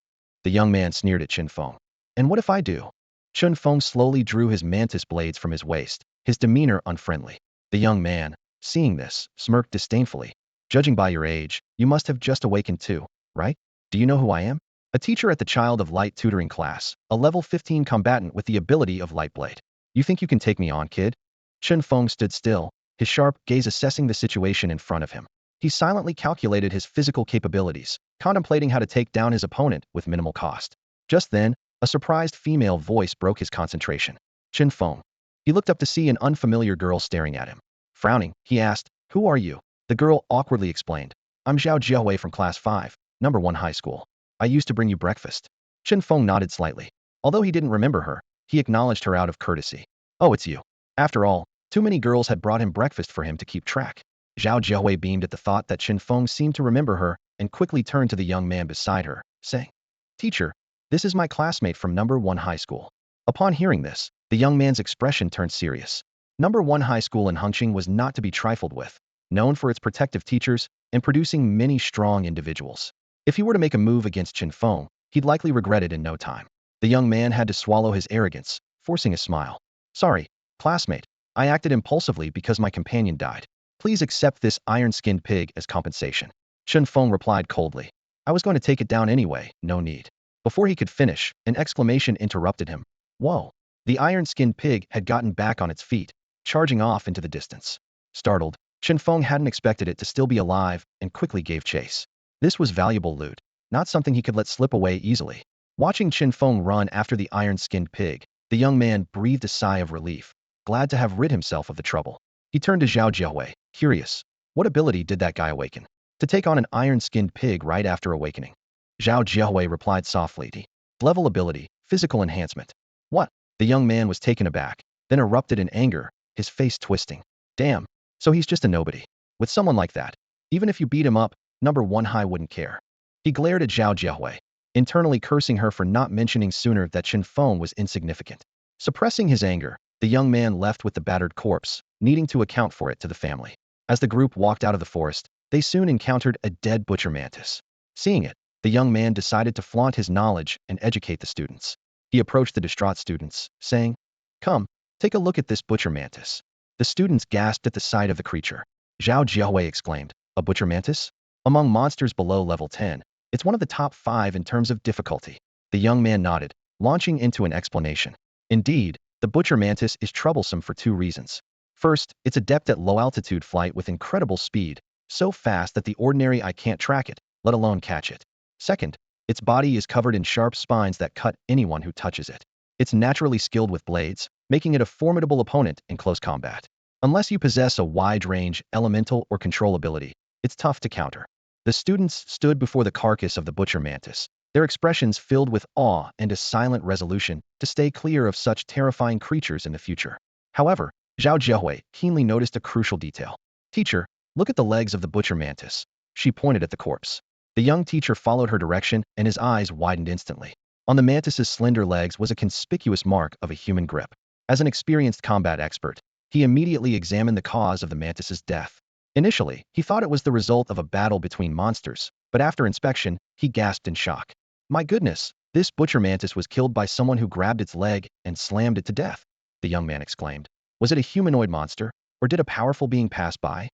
The young man sneered at Chen Feng. And what if I do? Chen Feng slowly drew his mantis blades from his waist, his demeanor unfriendly. The young man, seeing this, smirked disdainfully. Judging by your age, you must have just awakened too, right? Do you know who I am? A teacher at the Child of Light tutoring class, a level 15 combatant with the ability of Lightblade. You think you can take me on, kid? Chen Feng stood still, his sharp gaze assessing the situation in front of him. He silently calculated his physical capabilities, contemplating how to take down his opponent with minimal cost. Just then, a surprised female voice broke his concentration. Chen Feng. He looked up to see an unfamiliar girl staring at him. Frowning, he asked, Who are you? The girl awkwardly explained. I'm Zhao Jiahui from Class 5, Number 1 High School. I used to bring you breakfast. Chen Feng nodded slightly. Although he didn't remember her, he acknowledged her out of courtesy. Oh, it's you. After all, too many girls had brought him breakfast for him to keep track. Zhao Jiahui beamed at the thought that Chen Feng seemed to remember her and quickly turned to the young man beside her, saying, Teacher, this is my classmate from Number 1 High School. Upon hearing this, the young man's expression turned serious. Number 1 High School in Hengqin was not to be trifled with, known for its protective teachers and producing many strong individuals. If he were to make a move against Chen Feng, he'd likely regret it in no time. The young man had to swallow his arrogance, forcing a smile. Sorry, classmate. I acted impulsively because my companion died. Please accept this iron-skinned pig as compensation. Chen Feng replied coldly. I was going to take it down anyway, no need. Before he could finish, an exclamation interrupted him. Whoa! The iron-skinned pig had gotten back on its feet, charging off into the distance. Startled, Chen Feng hadn't expected it to still be alive and quickly gave chase. This was valuable loot, not something he could let slip away easily. Watching Chen Feng run after the iron-skinned pig, the young man breathed a sigh of relief, glad to have rid himself of the trouble. He turned to Zhao Jiahui, curious. What ability did that guy awaken? To take on an iron-skinned pig right after awakening. Zhao Jiahui replied softly. Level ability, physical enhancement. What? The young man was taken aback, then erupted in anger, his face twisting. Damn, so he's just a nobody. With someone like that, even if you beat him up, number one high wouldn't care. He glared at Zhao Jiehui, internally cursing her for not mentioning sooner that Chen Feng was insignificant. Suppressing his anger, the young man left with the battered corpse, needing to account for it to the family. As the group walked out of the forest, they soon encountered a dead butcher mantis. Seeing it, the young man decided to flaunt his knowledge and educate the students. He approached the distraught students, saying, "Come, take a look at this butcher mantis." The students gasped at the sight of the creature. Zhao Jiahui exclaimed, "A butcher mantis? Among monsters below level 10, it's one of the top 5 in terms of difficulty." The young man nodded, launching into an explanation. Indeed, the butcher mantis is troublesome for 2 reasons. First, it's adept at low-altitude flight with incredible speed, so fast that the ordinary eye can't track it, let alone catch it. Second, its body is covered in sharp spines that cut anyone who touches it. It's naturally skilled with blades, making it a formidable opponent in close combat. Unless you possess a wide-range, elemental, or control ability, it's tough to counter. The students stood before the carcass of the butcher mantis, their expressions filled with awe and a silent resolution to stay clear of such terrifying creatures in the future. However, Zhao Jiehui keenly noticed a crucial detail. "Teacher, look at the legs of the butcher mantis." She pointed at the corpse. The young teacher followed her direction, and his eyes widened instantly. On the mantis's slender legs was a conspicuous mark of a human grip. As an experienced combat expert, he immediately examined the cause of the mantis's death. Initially, he thought it was the result of a battle between monsters, but after inspection, he gasped in shock. "My goodness, this butcher mantis was killed by someone who grabbed its leg and slammed it to death," the young man exclaimed. "Was it a humanoid monster, or did a powerful being pass by?"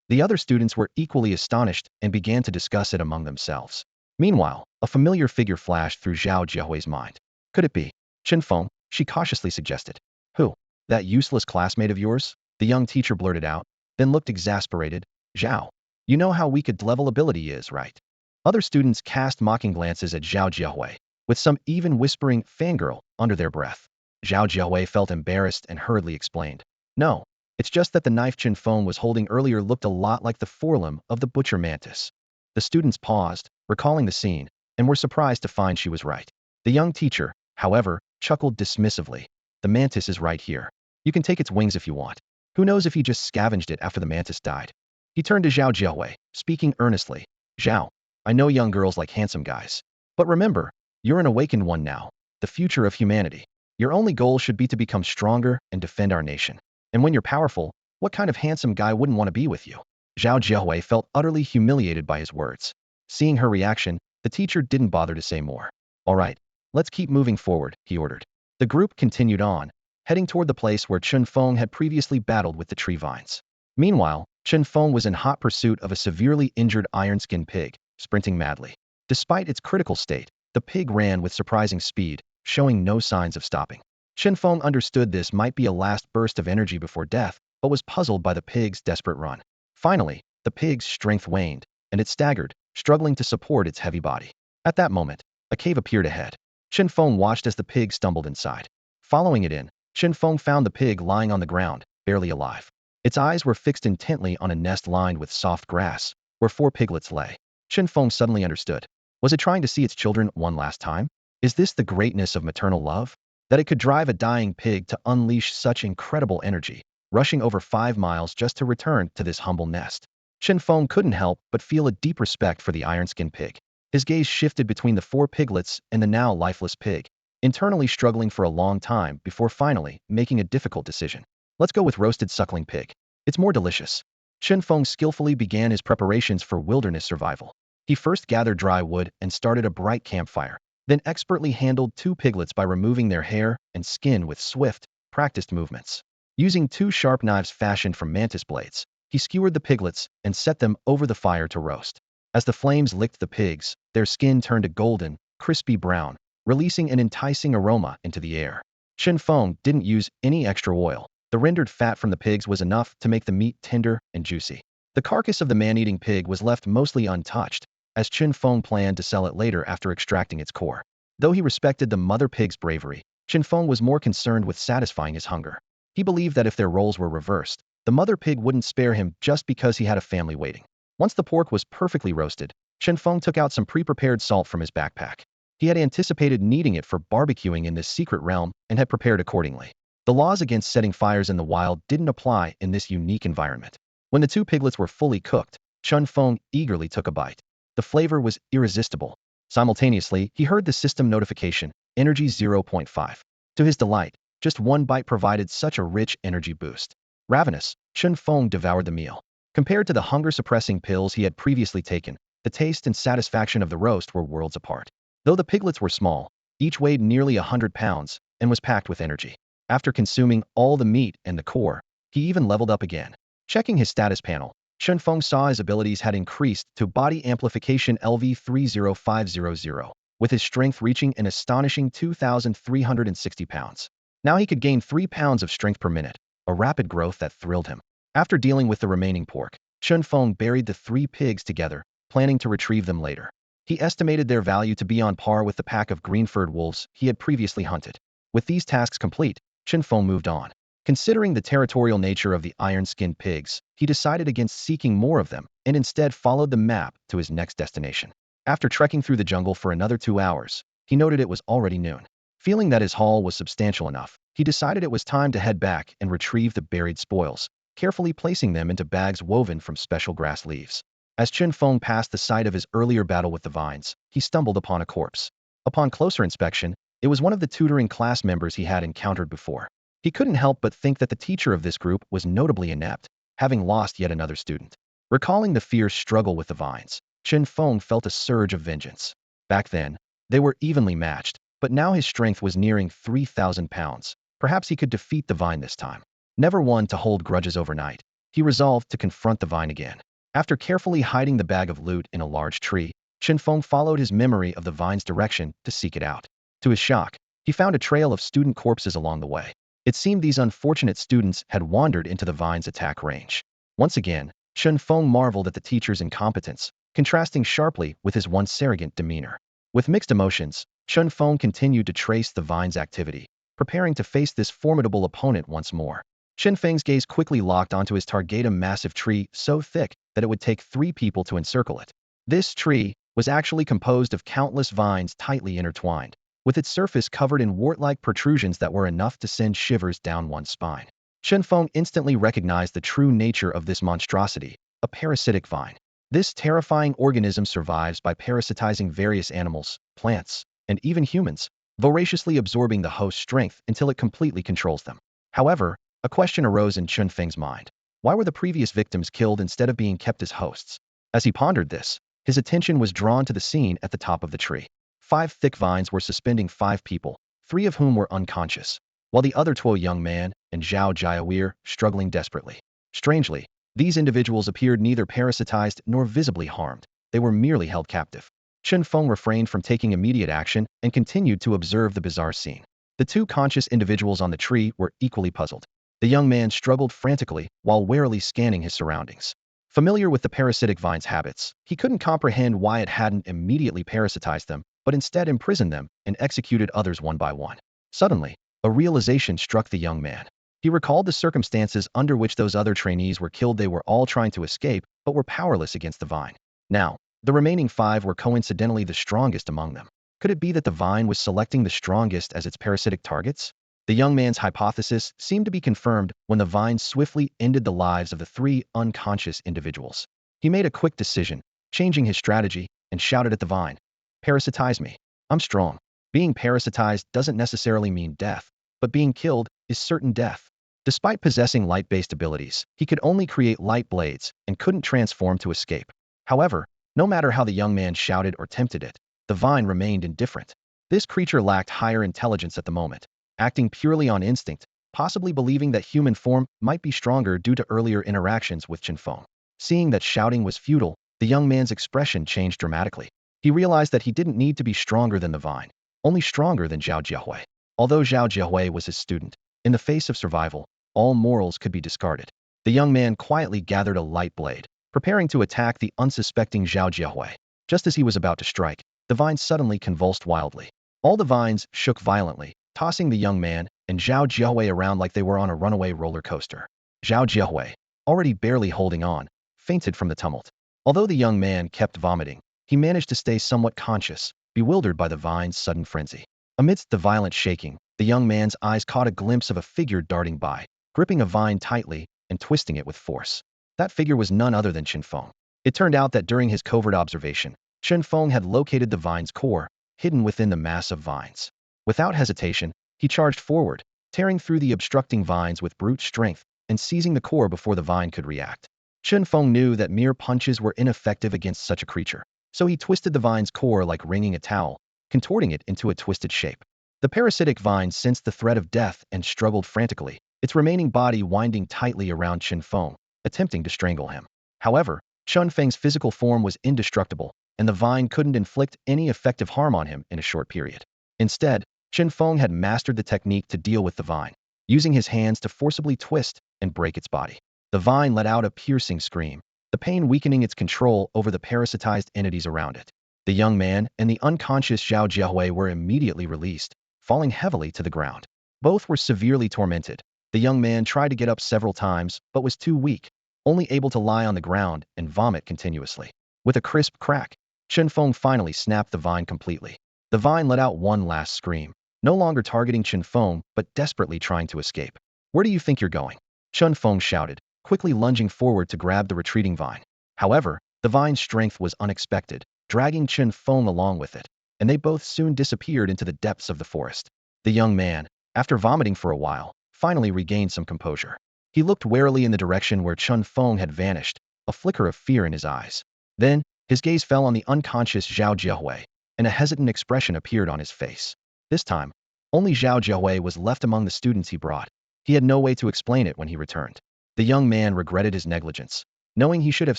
The other students were equally astonished and began to discuss it among themselves. Meanwhile, a familiar figure flashed through Zhao Jiehui's mind. "Could it be Chen Feng?" she cautiously suggested. "Who? That useless classmate of yours?" the young teacher blurted out, then looked exasperated. "Zhao, you know how weak a level ability is, right?" Other students cast mocking glances at Zhao Jiehui, with some even whispering "fangirl" under their breath. Zhao Jiehui felt embarrassed and hurriedly explained, "No, it's just that the knife Chen Feng was holding earlier looked a lot like the forelimb of the butcher mantis." The students paused, recalling the scene, and were surprised to find she was right. The young teacher, however, chuckled dismissively. "The mantis is right here. You can take its wings if you want. Who knows if he just scavenged it after the mantis died?" He turned to Zhao Jiehui, speaking earnestly. "Zhao, I know young girls like handsome guys. But remember, you're an awakened one now, the future of humanity. Your only goal should be to become stronger and defend our nation. And when you're powerful, what kind of handsome guy wouldn't want to be with you?" Zhao Jiehui felt utterly humiliated by his words. Seeing her reaction, the teacher didn't bother to say more. "All right, let's keep moving forward," he ordered. The group continued on, heading toward the place where Chen Feng had previously battled with the tree vines. Meanwhile, Chen Feng was in hot pursuit of a severely injured iron-skinned pig, sprinting madly. Despite its critical state, the pig ran with surprising speed, showing no signs of stopping. Chen Feng understood this might be a last burst of energy before death, but was puzzled by the pig's desperate run. Finally, the pig's strength waned, and it staggered, struggling to support its heavy body. At that moment, a cave appeared ahead. Chen Feng watched as the pig stumbled inside. Following it in, Chen Feng found the pig lying on the ground, barely alive. Its eyes were fixed intently on a nest lined with soft grass, where 4 piglets lay. Chen Feng suddenly understood. Was it trying to see its children one last time? Is this the greatness of maternal love? That it could drive a dying pig to unleash such incredible energy, rushing over 5 miles just to return to this humble nest. Chen Feng couldn't help but feel a deep respect for the iron-skinned pig. His gaze shifted between the 4 piglets and the now lifeless pig, internally struggling for a long time before finally making a difficult decision. "Let's go with roasted suckling pig. It's more delicious." Chen Feng skillfully began his preparations for wilderness survival. He first gathered dry wood and started a bright campfire, then expertly handled 2 piglets by removing their hair and skin with swift, practiced movements. Using 2 sharp knives fashioned from mantis blades, he skewered the piglets and set them over the fire to roast. As the flames licked the pigs, their skin turned a golden, crispy brown, releasing an enticing aroma into the air. Chen Feng didn't use any extra oil. The rendered fat from the pigs was enough to make the meat tender and juicy. The carcass of the man-eating pig was left mostly untouched, as Chen Feng planned to sell it later after extracting its core. Though he respected the mother pig's bravery, Chen Feng was more concerned with satisfying his hunger. He believed that if their roles were reversed, the mother pig wouldn't spare him just because he had a family waiting. Once the pork was perfectly roasted, Chen Feng took out some pre-prepared salt from his backpack. He had anticipated needing it for barbecuing in this secret realm and had prepared accordingly. The laws against setting fires in the wild didn't apply in this unique environment. When the two piglets were fully cooked, Chen Feng eagerly took a bite. The flavor was irresistible. Simultaneously, he heard the system notification, energy 0.5. To his delight, just one bite provided such a rich energy boost. Ravenous, Chen Feng devoured the meal. Compared to the hunger-suppressing pills he had previously taken, the taste and satisfaction of the roast were worlds apart. Though the piglets were small, each weighed nearly 100 pounds and was packed with energy. After consuming all the meat and the core, he even leveled up again. Checking his status panel, Chen Feng saw his abilities had increased to body amplification LV 30500, with his strength reaching an astonishing 2,360 pounds. Now he could gain 3 pounds of strength per minute, a rapid growth that thrilled him. After dealing with the remaining pork, Chen Feng buried the 3 pigs together, planning to retrieve them later. He estimated their value to be on par with the pack of green-furred wolves he had previously hunted. With these tasks complete, Chen Feng moved on. Considering the territorial nature of the iron-skinned pigs, he decided against seeking more of them and instead followed the map to his next destination. After trekking through the jungle for another 2 hours, he noted it was already noon. Feeling that his haul was substantial enough, he decided it was time to head back and retrieve the buried spoils, carefully placing them into bags woven from special grass leaves. As Chen Feng passed the site of his earlier battle with the vines, he stumbled upon a corpse. Upon closer inspection, it was one of the tutoring class members he had encountered before. He couldn't help but think that the teacher of this group was notably inept, having lost yet another student. Recalling the fierce struggle with the vines, Chen Feng felt a surge of vengeance. Back then, they were evenly matched, but now his strength was nearing 3,000 pounds. Perhaps he could defeat the vine this time. Never one to hold grudges overnight, he resolved to confront the vine again. After carefully hiding the bag of loot in a large tree, Chen Feng followed his memory of the vine's direction to seek it out. To his shock, he found a trail of student corpses along the way. It seemed these unfortunate students had wandered into the vine's attack range. Once again, Chen Feng marveled at the teacher's incompetence, contrasting sharply with his once arrogant demeanor. With mixed emotions, Chen Feng continued to trace the vine's activity, preparing to face this formidable opponent once more. Chen Feng's gaze quickly locked onto his target, a massive tree so thick that it would take 3 people to encircle it. This tree was actually composed of countless vines tightly intertwined, with its surface covered in wart-like protrusions that were enough to send shivers down one's spine. Chen Feng instantly recognized the true nature of this monstrosity, a parasitic vine. This terrifying organism survives by parasitizing various animals, plants, and even humans, voraciously absorbing the host's strength until it completely controls them. However, a question arose in Chen Feng's mind. Why were the previous victims killed instead of being kept as hosts? As he pondered this, his attention was drawn to the scene at the top of the tree. 5 thick vines were suspending 5 people, 3 of whom were unconscious, while the other 2 young man and Zhao Jia were struggling desperately. Strangely, these individuals appeared neither parasitized nor visibly harmed. They were merely held captive. Chen Feng refrained from taking immediate action and continued to observe the bizarre scene. The 2 conscious individuals on the tree were equally puzzled. The young man struggled frantically while warily scanning his surroundings. Familiar with the parasitic vine's habits, he couldn't comprehend why it hadn't immediately parasitized them, but instead imprisoned them and executed others one by one. Suddenly, a realization struck the young man. He recalled the circumstances under which those other trainees were killed. They were all trying to escape, but were powerless against the vine. Now, the remaining 5 were coincidentally the strongest among them. Could it be that the vine was selecting the strongest as its parasitic targets? The young man's hypothesis seemed to be confirmed when the vine swiftly ended the lives of the 3 unconscious individuals. He made a quick decision, changing his strategy, and shouted at the vine, "Parasitize me. I'm strong." Being parasitized doesn't necessarily mean death, but being killed is certain death. Despite possessing light-based abilities, he could only create light blades and couldn't transform to escape. However, no matter how the young man shouted or tempted it, the vine remained indifferent. This creature lacked higher intelligence at the moment, acting purely on instinct, possibly believing that human form might be stronger due to earlier interactions with Chen Feng. Seeing that shouting was futile, the young man's expression changed dramatically. He realized that he didn't need to be stronger than the vine, only stronger than Zhao Jiahui. Although Zhao Jiahui was his student, in the face of survival, all morals could be discarded. The young man quietly gathered a light blade, preparing to attack the unsuspecting Zhao Jiahui. Just as he was about to strike, the vine suddenly convulsed wildly. All the vines shook violently, tossing the young man and Zhao Jiahui around like they were on a runaway roller coaster. Zhao Jiahui, already barely holding on, fainted from the tumult. Although the young man kept vomiting, he managed to stay somewhat conscious, bewildered by the vine's sudden frenzy. Amidst the violent shaking, the young man's eyes caught a glimpse of a figure darting by, gripping a vine tightly and twisting it with force. That figure was none other than Chen Feng. It turned out that during his covert observation, Chen Feng had located the vine's core, hidden within the mass of vines. Without hesitation, he charged forward, tearing through the obstructing vines with brute strength and seizing the core before the vine could react. Chen Feng knew that mere punches were ineffective against such a creature, so he twisted the vine's core like wringing a towel, contorting it into a twisted shape. The parasitic vine sensed the threat of death and struggled frantically, its remaining body winding tightly around Chen Feng, attempting to strangle him. However, Chen Feng's physical form was indestructible, and the vine couldn't inflict any effective harm on him in a short period. Instead, Chen Feng had mastered the technique to deal with the vine, using his hands to forcibly twist and break its body. The vine let out a piercing scream, the pain weakening its control over the parasitized entities around it. The young man and the unconscious Zhao Jiahui were immediately released, falling heavily to the ground. Both were severely tormented. The young man tried to get up several times, but was too weak, only able to lie on the ground and vomit continuously. With a crisp crack, Chen Feng finally snapped the vine completely. The vine let out one last scream, no longer targeting Chen Feng, but desperately trying to escape. "Where do you think you're going?" Chen Feng shouted, quickly lunging forward to grab the retreating vine. However, the vine's strength was unexpected, dragging Chen Feng along with it, and they both soon disappeared into the depths of the forest. The young man, after vomiting for a while, finally regained some composure. He looked warily in the direction where Chen Feng had vanished, a flicker of fear in his eyes. Then, his gaze fell on the unconscious Zhao Jiahui, and a hesitant expression appeared on his face. This time, only Zhao Jiahui was left among the students he brought. He had no way to explain it when he returned. The young man regretted his negligence, knowing he should have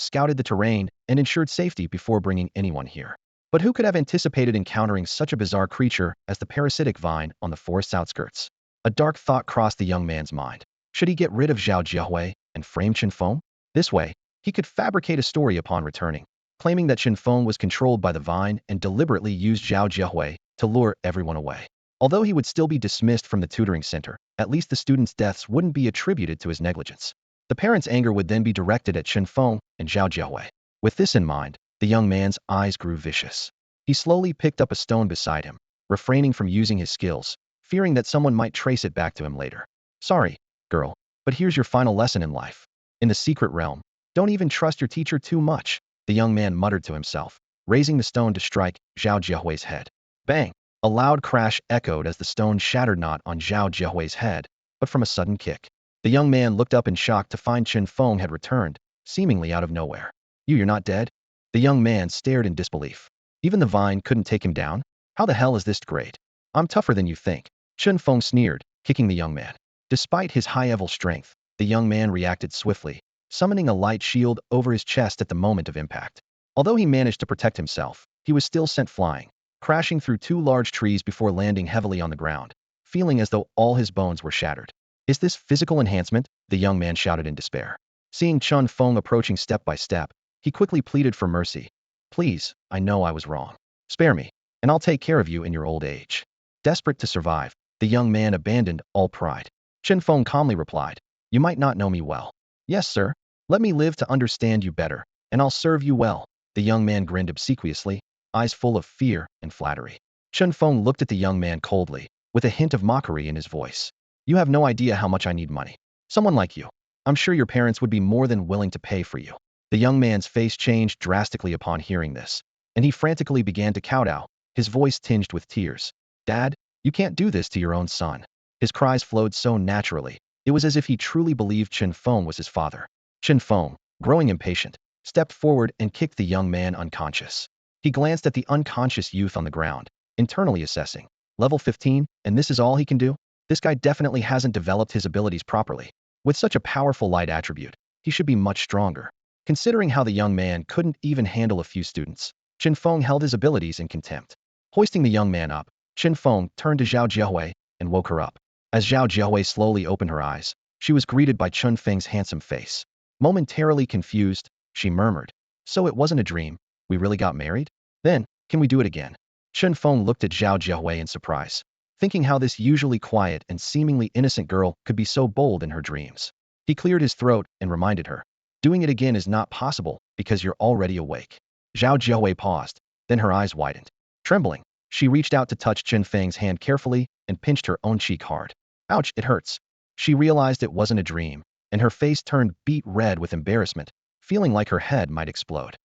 scouted the terrain and ensured safety before bringing anyone here. But who could have anticipated encountering such a bizarre creature as the parasitic vine on the forest's outskirts? A dark thought crossed the young man's mind. Should he get rid of Zhao Jiahui and frame Chen Feng? This way, he could fabricate a story upon returning, claiming that Chen Feng was controlled by the vine and deliberately used Zhao Jiahui to lure everyone away. Although he would still be dismissed from the tutoring center, at least the students' deaths wouldn't be attributed to his negligence. The parents' anger would then be directed at Chen Feng and Zhao Jiahui. With this in mind, the young man's eyes grew vicious. He slowly picked up a stone beside him, refraining from using his skills, fearing that someone might trace it back to him later. "Sorry, girl, but here's your final lesson in life. In the secret realm, don't even trust your teacher too much," the young man muttered to himself, raising the stone to strike Zhao Jiahui's head. Bang! A loud crash echoed as the stone shattered not on Zhao Jiahui's head, but from a sudden kick. The young man looked up in shock to find Chen Feng had returned, seemingly out of nowhere. You're not dead?" The young man stared in disbelief. "Even the vine couldn't take him down? How the hell is this great? I'm tougher than you think." Chen Feng sneered, kicking the young man. Despite his high-level strength, the young man reacted swiftly, summoning a light shield over his chest at the moment of impact. Although he managed to protect himself, he was still sent flying, crashing through two large trees before landing heavily on the ground, feeling as though all his bones were shattered. "Is this physical enhancement?" the young man shouted in despair. Seeing Chen Feng approaching step by step, he quickly pleaded for mercy. "Please, I know I was wrong. Spare me, and I'll take care of you in your old age." Desperate to survive, the young man abandoned all pride. Chen Feng calmly replied, "You might not know me well. Yes, sir. Let me live to understand you better, and I'll serve you well." The young man grinned obsequiously, eyes full of fear and flattery. Chen Feng looked at the young man coldly, with a hint of mockery in his voice. "You have no idea how much I need money. Someone like you. I'm sure your parents would be more than willing to pay for you." The young man's face changed drastically upon hearing this, and he frantically began to kowtow, his voice tinged with tears. "Dad, you can't do this to your own son." His cries flowed so naturally, it was as if he truly believed Chen Feng was his father. Chen Feng, growing impatient, stepped forward and kicked the young man unconscious. He glanced at the unconscious youth on the ground, internally assessing. Level 15, and this is all he can do? This guy definitely hasn't developed his abilities properly. With such a powerful light attribute, he should be much stronger. Considering how the young man couldn't even handle a few students, Chen Feng held his abilities in contempt. Hoisting the young man up, Chen Feng turned to Zhao Jiahui and woke her up. As Zhao Jiahui slowly opened her eyes, she was greeted by Chen Feng's handsome face. Momentarily confused, she murmured, "So it wasn't a dream, we really got married? Then, can we do it again?" Chen Feng looked at Zhao Jiahui in surprise, thinking how this usually quiet and seemingly innocent girl could be so bold in her dreams. He cleared his throat and reminded her, "Doing it again is not possible because you're already awake." Zhao Jiahui paused, then her eyes widened. Trembling, she reached out to touch Chen Feng's hand carefully and pinched her own cheek hard. Ouch, it hurts. She realized it wasn't a dream, and her face turned beet red with embarrassment, feeling like her head might explode.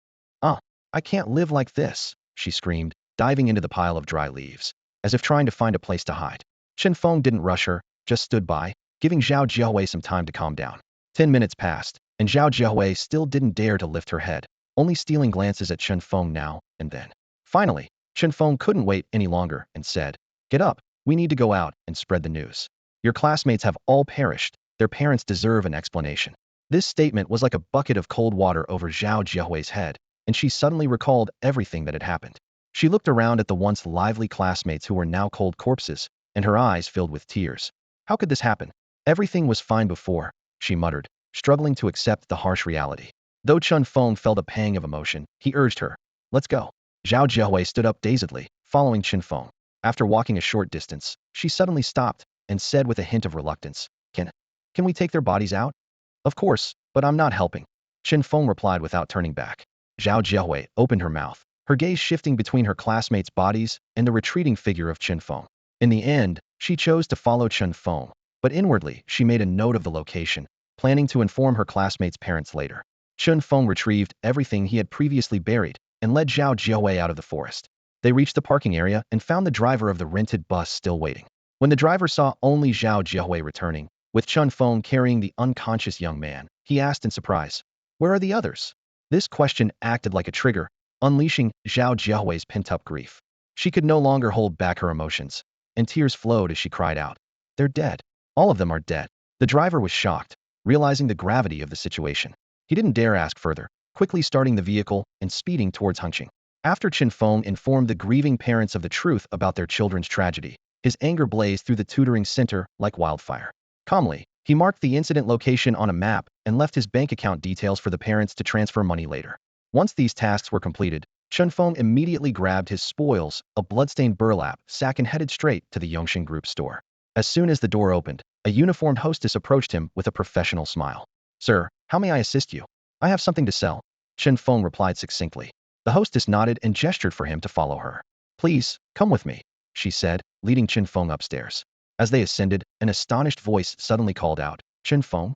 Ah, I can't live like this, she screamed, diving into the pile of dry leaves, as if trying to find a place to hide. Chen Feng didn't rush her, just stood by, giving Zhao Jiahui some time to calm down. 10 minutes passed, and Zhao Jiahui still didn't dare to lift her head, only stealing glances at Chen Feng now and then. Finally, Chen Feng couldn't wait any longer and said, "Get up, we need to go out and spread the news. Your classmates have all perished, their parents deserve an explanation." This statement was like a bucket of cold water over Zhao Jiahui's head, and she suddenly recalled everything that had happened. She looked around at the once lively classmates who were now cold corpses, and her eyes filled with tears. How could this happen? Everything was fine before, she muttered, struggling to accept the harsh reality. Though Chen Feng felt a pang of emotion, he urged her, "Let's go." Zhao Jiahui stood up dazedly, following Chen Feng. After walking a short distance, she suddenly stopped and said with a hint of reluctance, Can we take their bodies out?" "Of course, but I'm not helping," Chen Feng replied without turning back. Zhao Jiahui opened her mouth, her gaze shifting between her classmates' bodies and the retreating figure of Chen Feng. In the end, she chose to follow Chen Feng, but inwardly she made a note of the location, planning to inform her classmates' parents later. Chen Feng retrieved everything he had previously buried and led Zhao Jiahui out of the forest. They reached the parking area and found the driver of the rented bus still waiting. When the driver saw only Zhao Jiahui returning, with Chen Feng carrying the unconscious young man, he asked in surprise, "Where are the others?" This question acted like a trigger, unleashing Zhao Jiahui's pent-up grief. She could no longer hold back her emotions, and tears flowed as she cried out, "They're dead. All of them are dead." The driver was shocked, realizing the gravity of the situation. He didn't dare ask further, quickly starting the vehicle and speeding towards Hengqin. After Chen Feng informed the grieving parents of the truth about their children's tragedy, his anger blazed through the tutoring center like wildfire. Calmly, he marked the incident location on a map and left his bank account details for the parents to transfer money later. Once these tasks were completed, Chen Feng immediately grabbed his spoils, a bloodstained burlap sack, and headed straight to the Yongxin Group store. As soon as the door opened, a uniformed hostess approached him with a professional smile. "Sir, how may I assist you?" "I have something to sell," Chen Feng replied succinctly. The hostess nodded and gestured for him to follow her. "Please, come with me," she said, leading Chen Feng upstairs. As they ascended, an astonished voice suddenly called out, "Chen Feng?"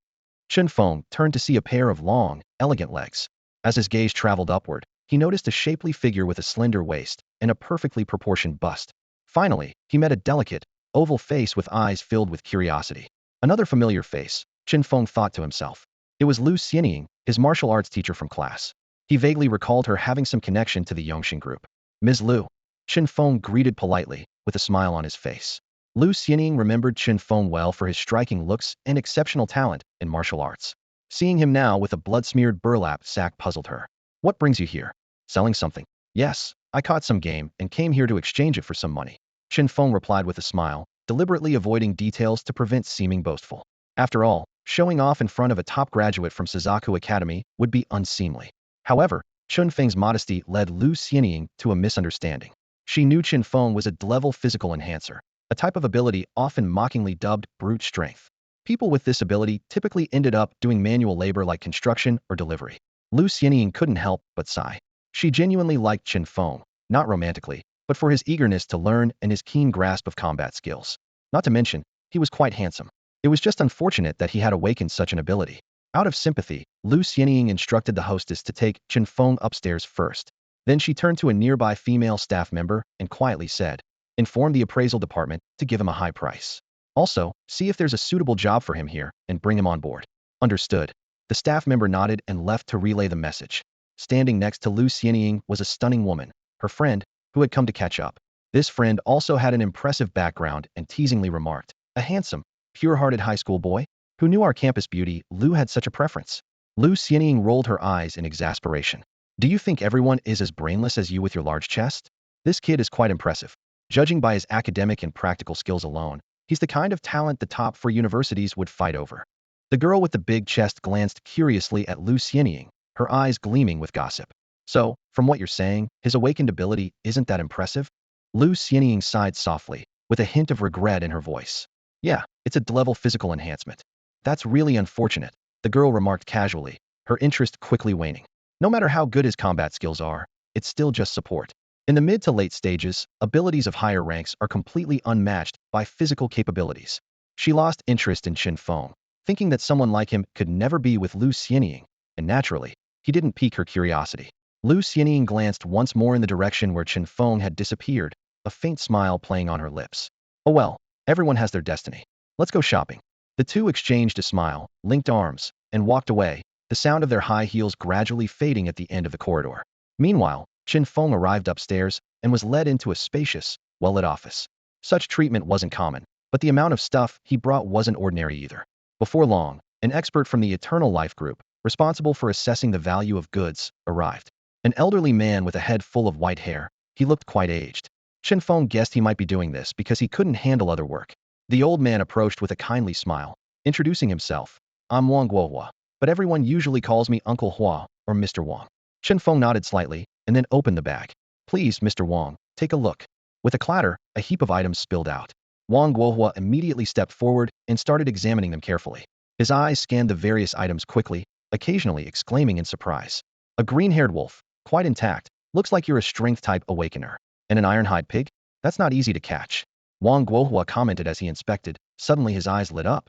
Chen Feng turned to see a pair of long, elegant legs. As his gaze traveled upward, he noticed a shapely figure with a slender waist and a perfectly proportioned bust. Finally, he met a delicate, oval face with eyes filled with curiosity. Another familiar face, Chen Feng thought to himself. It was Lu Xianying, his martial arts teacher from class. He vaguely recalled her having some connection to the Yongxin Group. "Ms. Lu," Chen Feng greeted politely, with a smile on his face. Lu Xianying remembered Chen Feng well for his striking looks and exceptional talent in martial arts. Seeing him now with a blood-smeared burlap sack puzzled her. "What brings you here?" "Selling something." "Yes, I caught some game and came here to exchange it for some money," Chen Feng replied with a smile, deliberately avoiding details to prevent seeming boastful. After all, showing off in front of a top graduate from Suzaku Academy would be unseemly. However, Chen Feng's modesty led Lu Xianying to a misunderstanding. She knew Chen Feng was a level physical enhancer, a type of ability often mockingly dubbed brute strength. People with this ability typically ended up doing manual labor like construction or delivery. Lu Xianying couldn't help but sigh. She genuinely liked Chen Feng, not romantically, but for his eagerness to learn and his keen grasp of combat skills. Not to mention, he was quite handsome. It was just unfortunate that he had awakened such an ability. Out of sympathy, Lu Xianying instructed the hostess to take Chen Feng upstairs first. Then she turned to a nearby female staff member and quietly said, "Inform the appraisal department to give him a high price. Also, see if there's a suitable job for him here and bring him on board." "Understood." The staff member nodded and left to relay the message. Standing next to Lu Xianying was a stunning woman, her friend, who had come to catch up. This friend also had an impressive background and teasingly remarked, "A handsome, pure-hearted high school boy? Who knew our campus beauty Lu had such a preference?" Lu Xianying rolled her eyes in exasperation. "Do you think everyone is as brainless as you with your large chest? This kid is quite impressive. Judging by his academic and practical skills alone, he's the kind of talent the top 4 universities would fight over." The girl with the big chest glanced curiously at Lu Xianying, her eyes gleaming with gossip. "So, from what you're saying, his awakened ability isn't that impressive?" Lu Xianying sighed softly, with a hint of regret in her voice. "Yeah, it's a D-level physical enhancement." "That's really unfortunate," the girl remarked casually, her interest quickly waning. "No matter how good his combat skills are, it's still just support. In the mid to late stages, abilities of higher ranks are completely unmatched by physical capabilities. She lost interest in Chen Feng, thinking that someone like him could never be with Lu Xianying, and naturally, he didn't pique her curiosity. Lu Xianying glanced once more in the direction where Chen Feng had disappeared, a faint smile playing on her lips. Oh well, everyone has their destiny. Let's go shopping. The two exchanged a smile, linked arms, and walked away, the sound of their high heels gradually fading at the end of the corridor. Meanwhile, Chen Feng arrived upstairs and was led into a spacious, well-lit office. Such treatment wasn't common, but the amount of stuff he brought wasn't ordinary either. Before long, an expert from the Eternal Life Group, responsible for assessing the value of goods, arrived. An elderly man with a head full of white hair, he looked quite aged. Chen Feng guessed he might be doing this because he couldn't handle other work. The old man approached with a kindly smile, introducing himself. I'm Wang Guohua, but everyone usually calls me Uncle Hua or Mr. Wang. Chen Feng nodded slightly and then opened the bag. Please, Mr. Wang, take a look. With a clatter, a heap of items spilled out. Wang Guohua immediately stepped forward and started examining them carefully. His eyes scanned the various items quickly, occasionally exclaiming in surprise. A green-haired wolf, quite intact, looks like you're a strength-type awakener. And an iron-hide pig? That's not easy to catch. Wang Guohua commented as he inspected. Suddenly his eyes lit up.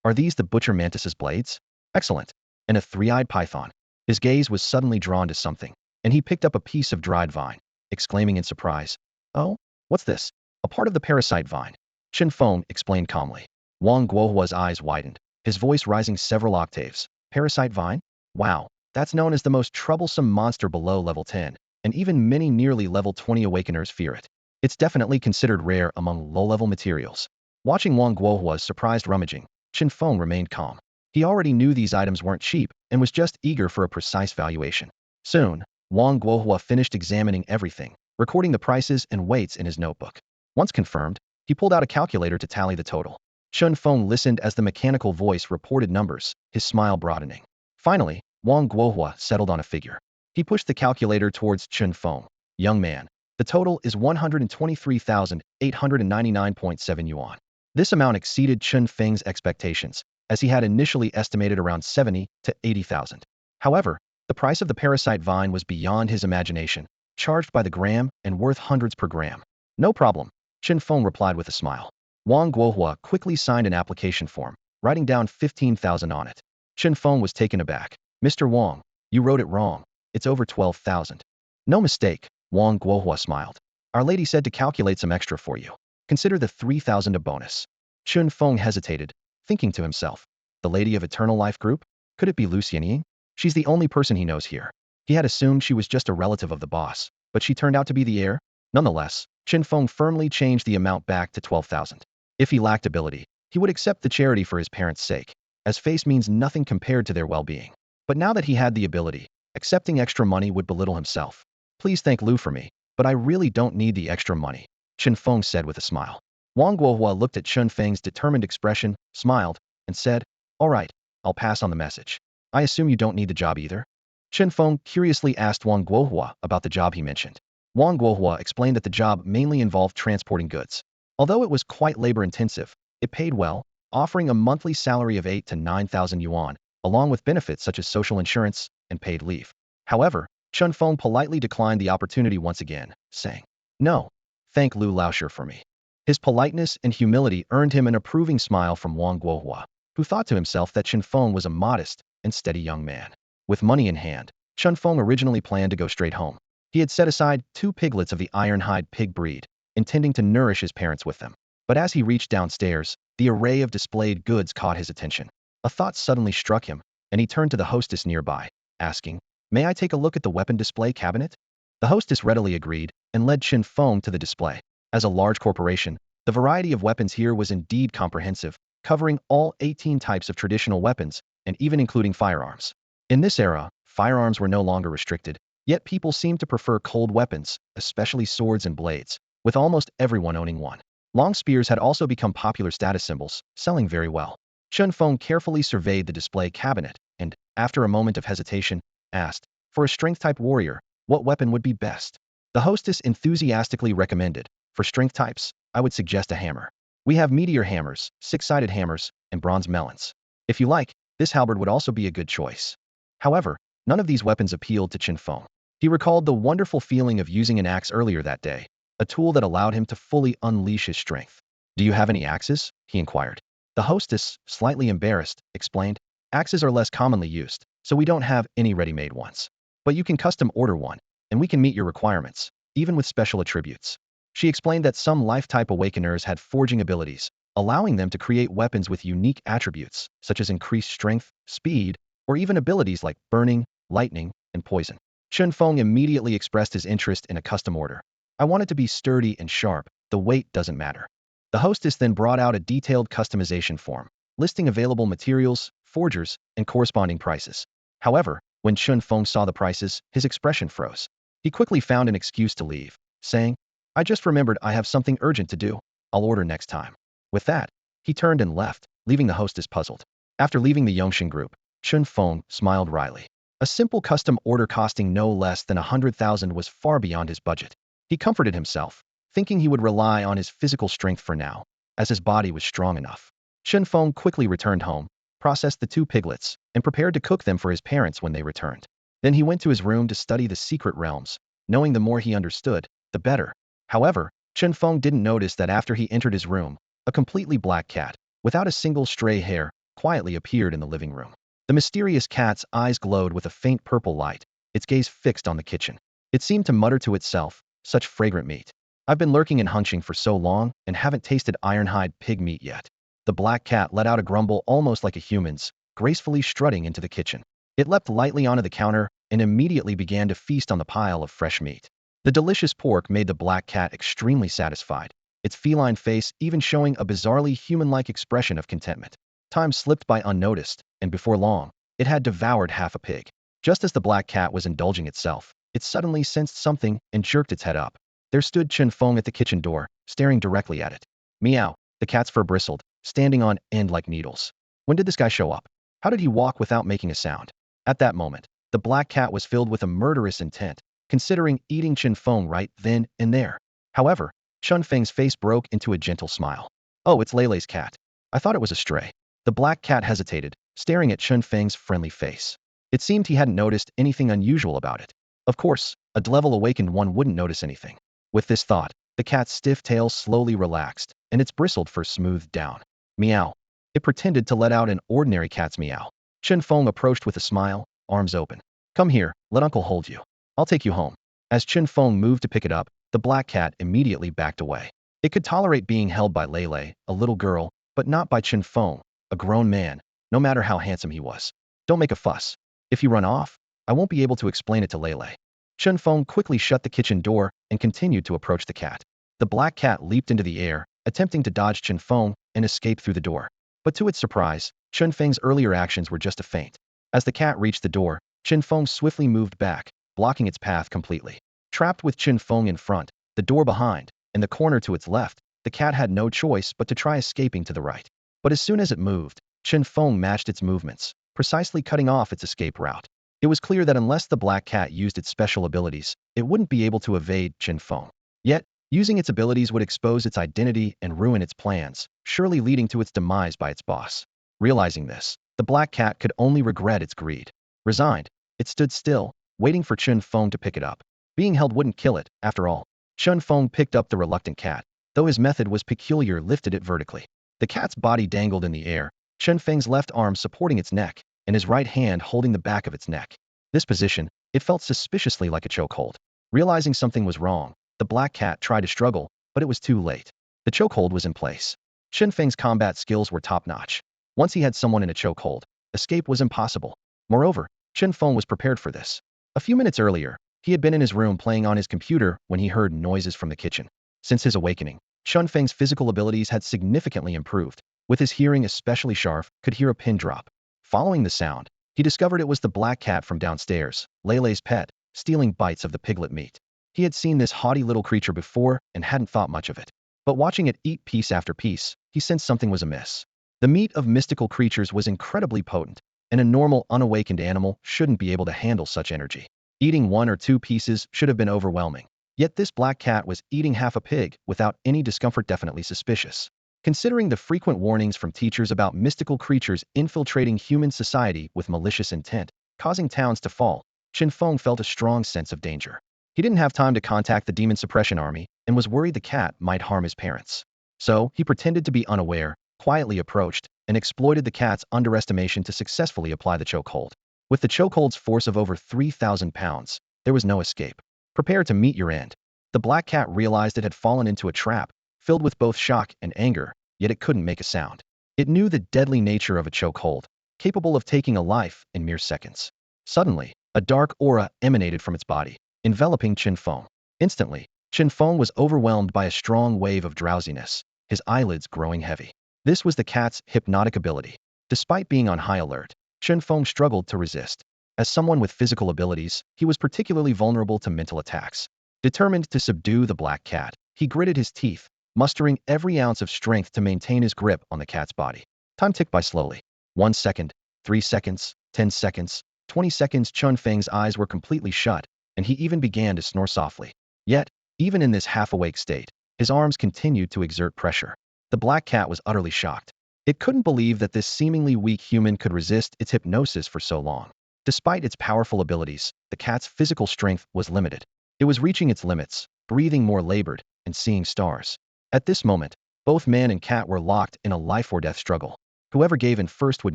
Are these the butcher mantis's blades? Excellent. And a three-eyed python. His gaze was suddenly drawn to something, and he picked up a piece of dried vine, exclaiming in surprise. Oh, what's this? A part of the parasite vine. Chen Feng explained calmly. Wang Guohua's eyes widened, his voice rising several octaves. Parasite vine? Wow, that's known as the most troublesome monster below level 10, and even many nearly level 20 awakeners fear it. It's definitely considered rare among low-level materials. Watching Wang Guohua's surprised rummaging, Chen Feng remained calm. He already knew these items weren't cheap and was just eager for a precise valuation. Soon, Wang Guohua finished examining everything, recording the prices and weights in his notebook. Once confirmed, he pulled out a calculator to tally the total. Chen Feng listened as the mechanical voice reported numbers, his smile broadening. Finally, Wang Guohua settled on a figure. He pushed the calculator towards Chen Feng. Young man, the total is 123,899.7 yuan. This amount exceeded Chen Feng's expectations, as he had initially estimated around 70 to 80,000. However, the price of the parasite vine was beyond his imagination, charged by the gram and worth hundreds per gram. No problem, Chen Feng replied with a smile. Wang Guohua quickly signed an application form, writing down 15,000 on it. Chen Feng was taken aback. Mr. Wang, you wrote it wrong. It's over 12,000. No mistake, Wang Guohua smiled. Our lady said to calculate some extra for you. Consider the 3,000 a bonus. Chen Feng hesitated, thinking to himself. The lady of Eternal Life Group? Could it be Lu Xianying? She's the only person he knows here. He had assumed she was just a relative of the boss, but she turned out to be the heir? Nonetheless, Chen Feng firmly changed the amount back to 12,000. If he lacked ability, he would accept the charity for his parents' sake, as face means nothing compared to their well-being. But now that he had the ability, accepting extra money would belittle himself. Please thank Lu for me, but I really don't need the extra money, Chen Feng said with a smile. Wang Guohua looked at Chen Feng's determined expression, smiled, and said, all right, I'll pass on the message. I assume you don't need the job either? Chen Feng curiously asked Wang Guohua about the job he mentioned. Wang Guohua explained that the job mainly involved transporting goods. Although it was quite labor-intensive, it paid well, offering a monthly salary of 8 to 9,000 yuan, along with benefits such as social insurance and paid leave. However, Chen Feng politely declined the opportunity once again, saying, no, thank Lu Laoshi for me. His politeness and humility earned him an approving smile from Wang Guohua, who thought to himself that Chen Feng was a modest and steady young man. With money in hand, Chen Feng originally planned to go straight home. He had set aside 2 piglets of the iron-hide pig breed, intending to nourish his parents with them. But as he reached downstairs, the array of displayed goods caught his attention. A thought suddenly struck him, and he turned to the hostess nearby, asking, may I take a look at the weapon display cabinet? The hostess readily agreed and led Chen Feng to the display. As a large corporation, the variety of weapons here was indeed comprehensive, covering all 18 types of traditional weapons, and even including firearms. In this era, firearms were no longer restricted, yet people seemed to prefer cold weapons, especially swords and blades, with almost everyone owning one. Long spears had also become popular status symbols, selling very well. Chen Feng carefully surveyed the display cabinet, and, after a moment of hesitation, asked, for a strength-type warrior, what weapon would be best? The hostess enthusiastically recommended, for strength types, I would suggest a hammer. We have meteor hammers, 6-sided hammers, and bronze melons. If you like, this halberd would also be a good choice. However, none of these weapons appealed to Chen Feng. He recalled the wonderful feeling of using an axe earlier that day, a tool that allowed him to fully unleash his strength. Do you have any axes? He inquired. The hostess, slightly embarrassed, explained, axes are less commonly used, so we don't have any ready-made ones. But you can custom order one, and we can meet your requirements, even with special attributes. She explained that some life-type awakeners had forging abilities, allowing them to create weapons with unique attributes, such as increased strength, speed, or even abilities like burning, lightning, and poison. Chen Feng immediately expressed his interest in a custom order. I want it to be sturdy and sharp, the weight doesn't matter. The hostess then brought out a detailed customization form, listing available materials, forgers, and corresponding prices. However, when Chen Feng saw the prices, his expression froze. He quickly found an excuse to leave, saying, I just remembered I have something urgent to do. I'll order next time. With that, he turned and left, leaving the hostess puzzled. After leaving the Yongxin group, Chen Feng smiled wryly. A simple custom order costing no less than 100,000 was far beyond his budget. He comforted himself, thinking he would rely on his physical strength for now, as his body was strong enough. Chen Feng quickly returned home, processed the 2 piglets, and prepared to cook them for his parents when they returned. Then he went to his room to study the secret realms, knowing the more he understood, the better. However, Chen Feng didn't notice that after he entered his room, a completely black cat, without a single stray hair, quietly appeared in the living room. The mysterious cat's eyes glowed with a faint purple light, its gaze fixed on the kitchen. It seemed to mutter to itself, such fragrant meat. I've been lurking and hunching for so long and haven't tasted iron-hide pig meat yet. The black cat let out a grumble almost like a human's, gracefully strutting into the kitchen. It leapt lightly onto the counter and immediately began to feast on the pile of fresh meat. The delicious pork made the black cat extremely satisfied, its feline face even showing a bizarrely human-like expression of contentment. Time slipped by unnoticed, and before long, it had devoured half a pig. Just as the black cat was indulging itself, it suddenly sensed something and jerked its head up. There stood Chen Feng at the kitchen door, staring directly at it. Meow, the cat's fur bristled, standing on end like needles. When did this guy show up? How did he walk without making a sound? At that moment, the black cat was filled with a murderous intent, considering eating Chen Feng right then and there. However, Chen Feng's face broke into a gentle smile. Oh, it's Leilei's cat. I thought it was a stray. The black cat hesitated, staring at Chen Feng's friendly face. It seemed he hadn't noticed anything unusual about it. Of course, a level awakened one wouldn't notice anything. With this thought, the cat's stiff tail slowly relaxed, and its bristled fur smoothed down. Meow. It pretended to let out an ordinary cat's meow. Chen Feng approached with a smile, arms open. Come here, let uncle hold you. I'll take you home. As Chen Feng moved to pick it up, the black cat immediately backed away. It could tolerate being held by Leilei, a little girl, but not by Chen Feng, a grown man, no matter how handsome he was. Don't make a fuss. If you run off, I won't be able to explain it to Leilei. Chen Feng quickly shut the kitchen door and continued to approach the cat. The black cat leaped into the air, attempting to dodge Chen Feng and escape through the door. But to its surprise, Chen Feng's earlier actions were just a feint. As the cat reached the door, Chen Feng swiftly moved back, blocking its path completely. Trapped with Chen Feng in front, the door behind, and the corner to its left, the cat had no choice but to try escaping to the right. But as soon as it moved, Chen Feng matched its movements, precisely cutting off its escape route. It was clear that unless the black cat used its special abilities, it wouldn't be able to evade Chen Feng. Yet, using its abilities would expose its identity and ruin its plans, surely leading to its demise by its boss. Realizing this, the black cat could only regret its greed. Resigned, it stood still, waiting for Chen Feng to pick it up. Being held wouldn't kill it, after all. Chen Feng picked up the reluctant cat. Though his method was peculiar, lifted it vertically. The cat's body dangled in the air, Chen Feng's left arm supporting its neck, and his right hand holding the back of its neck. This position, it felt suspiciously like a chokehold. Realizing something was wrong, the black cat tried to struggle, but it was too late. The chokehold was in place. Chen Feng's combat skills were top-notch. Once he had someone in a chokehold, escape was impossible. Moreover, Chen Feng was prepared for this. A few minutes earlier, he had been in his room playing on his computer when he heard noises from the kitchen. Since his awakening, Chen Feng's physical abilities had significantly improved. With his hearing especially sharp, could hear a pin drop. Following the sound, he discovered it was the black cat from downstairs, Leilei's pet, stealing bites of the piglet meat. He had seen this haughty little creature before and hadn't thought much of it. But watching it eat piece after piece, he sensed something was amiss. The meat of mystical creatures was incredibly potent, and a normal unawakened animal shouldn't be able to handle such energy. Eating 1 or 2 pieces should have been overwhelming. Yet this black cat was eating half a pig without any discomfort, definitely suspicious. Considering the frequent warnings from teachers about mystical creatures infiltrating human society with malicious intent, causing towns to fall, Chen Feng felt a strong sense of danger. He didn't have time to contact the demon suppression army and was worried the cat might harm his parents. So, he pretended to be unaware, quietly approached, and exploited the cat's underestimation to successfully apply the chokehold. With the chokehold's force of over 3,000 pounds, there was no escape. Prepare to meet your end. The black cat realized it had fallen into a trap, filled with both shock and anger, yet it couldn't make a sound. It knew the deadly nature of a chokehold, capable of taking a life in mere seconds. Suddenly, a dark aura emanated from its body, enveloping Chen Feng. Instantly, Chen Feng was overwhelmed by a strong wave of drowsiness, his eyelids growing heavy. This was the cat's hypnotic ability. Despite being on high alert, Chen Feng struggled to resist. As someone with physical abilities, he was particularly vulnerable to mental attacks. Determined to subdue the black cat, he gritted his teeth, mustering every ounce of strength to maintain his grip on the cat's body. Time ticked by slowly. 1 second, 3 seconds, 10 seconds, 20 seconds. Chen Feng's eyes were completely shut, and he even began to snore softly. Yet, even in this half-awake state, his arms continued to exert pressure. The black cat was utterly shocked. It couldn't believe that this seemingly weak human could resist its hypnosis for so long. Despite its powerful abilities, the cat's physical strength was limited. It was reaching its limits, breathing more labored, and seeing stars. At this moment, both man and cat were locked in a life-or-death struggle. Whoever gave in first would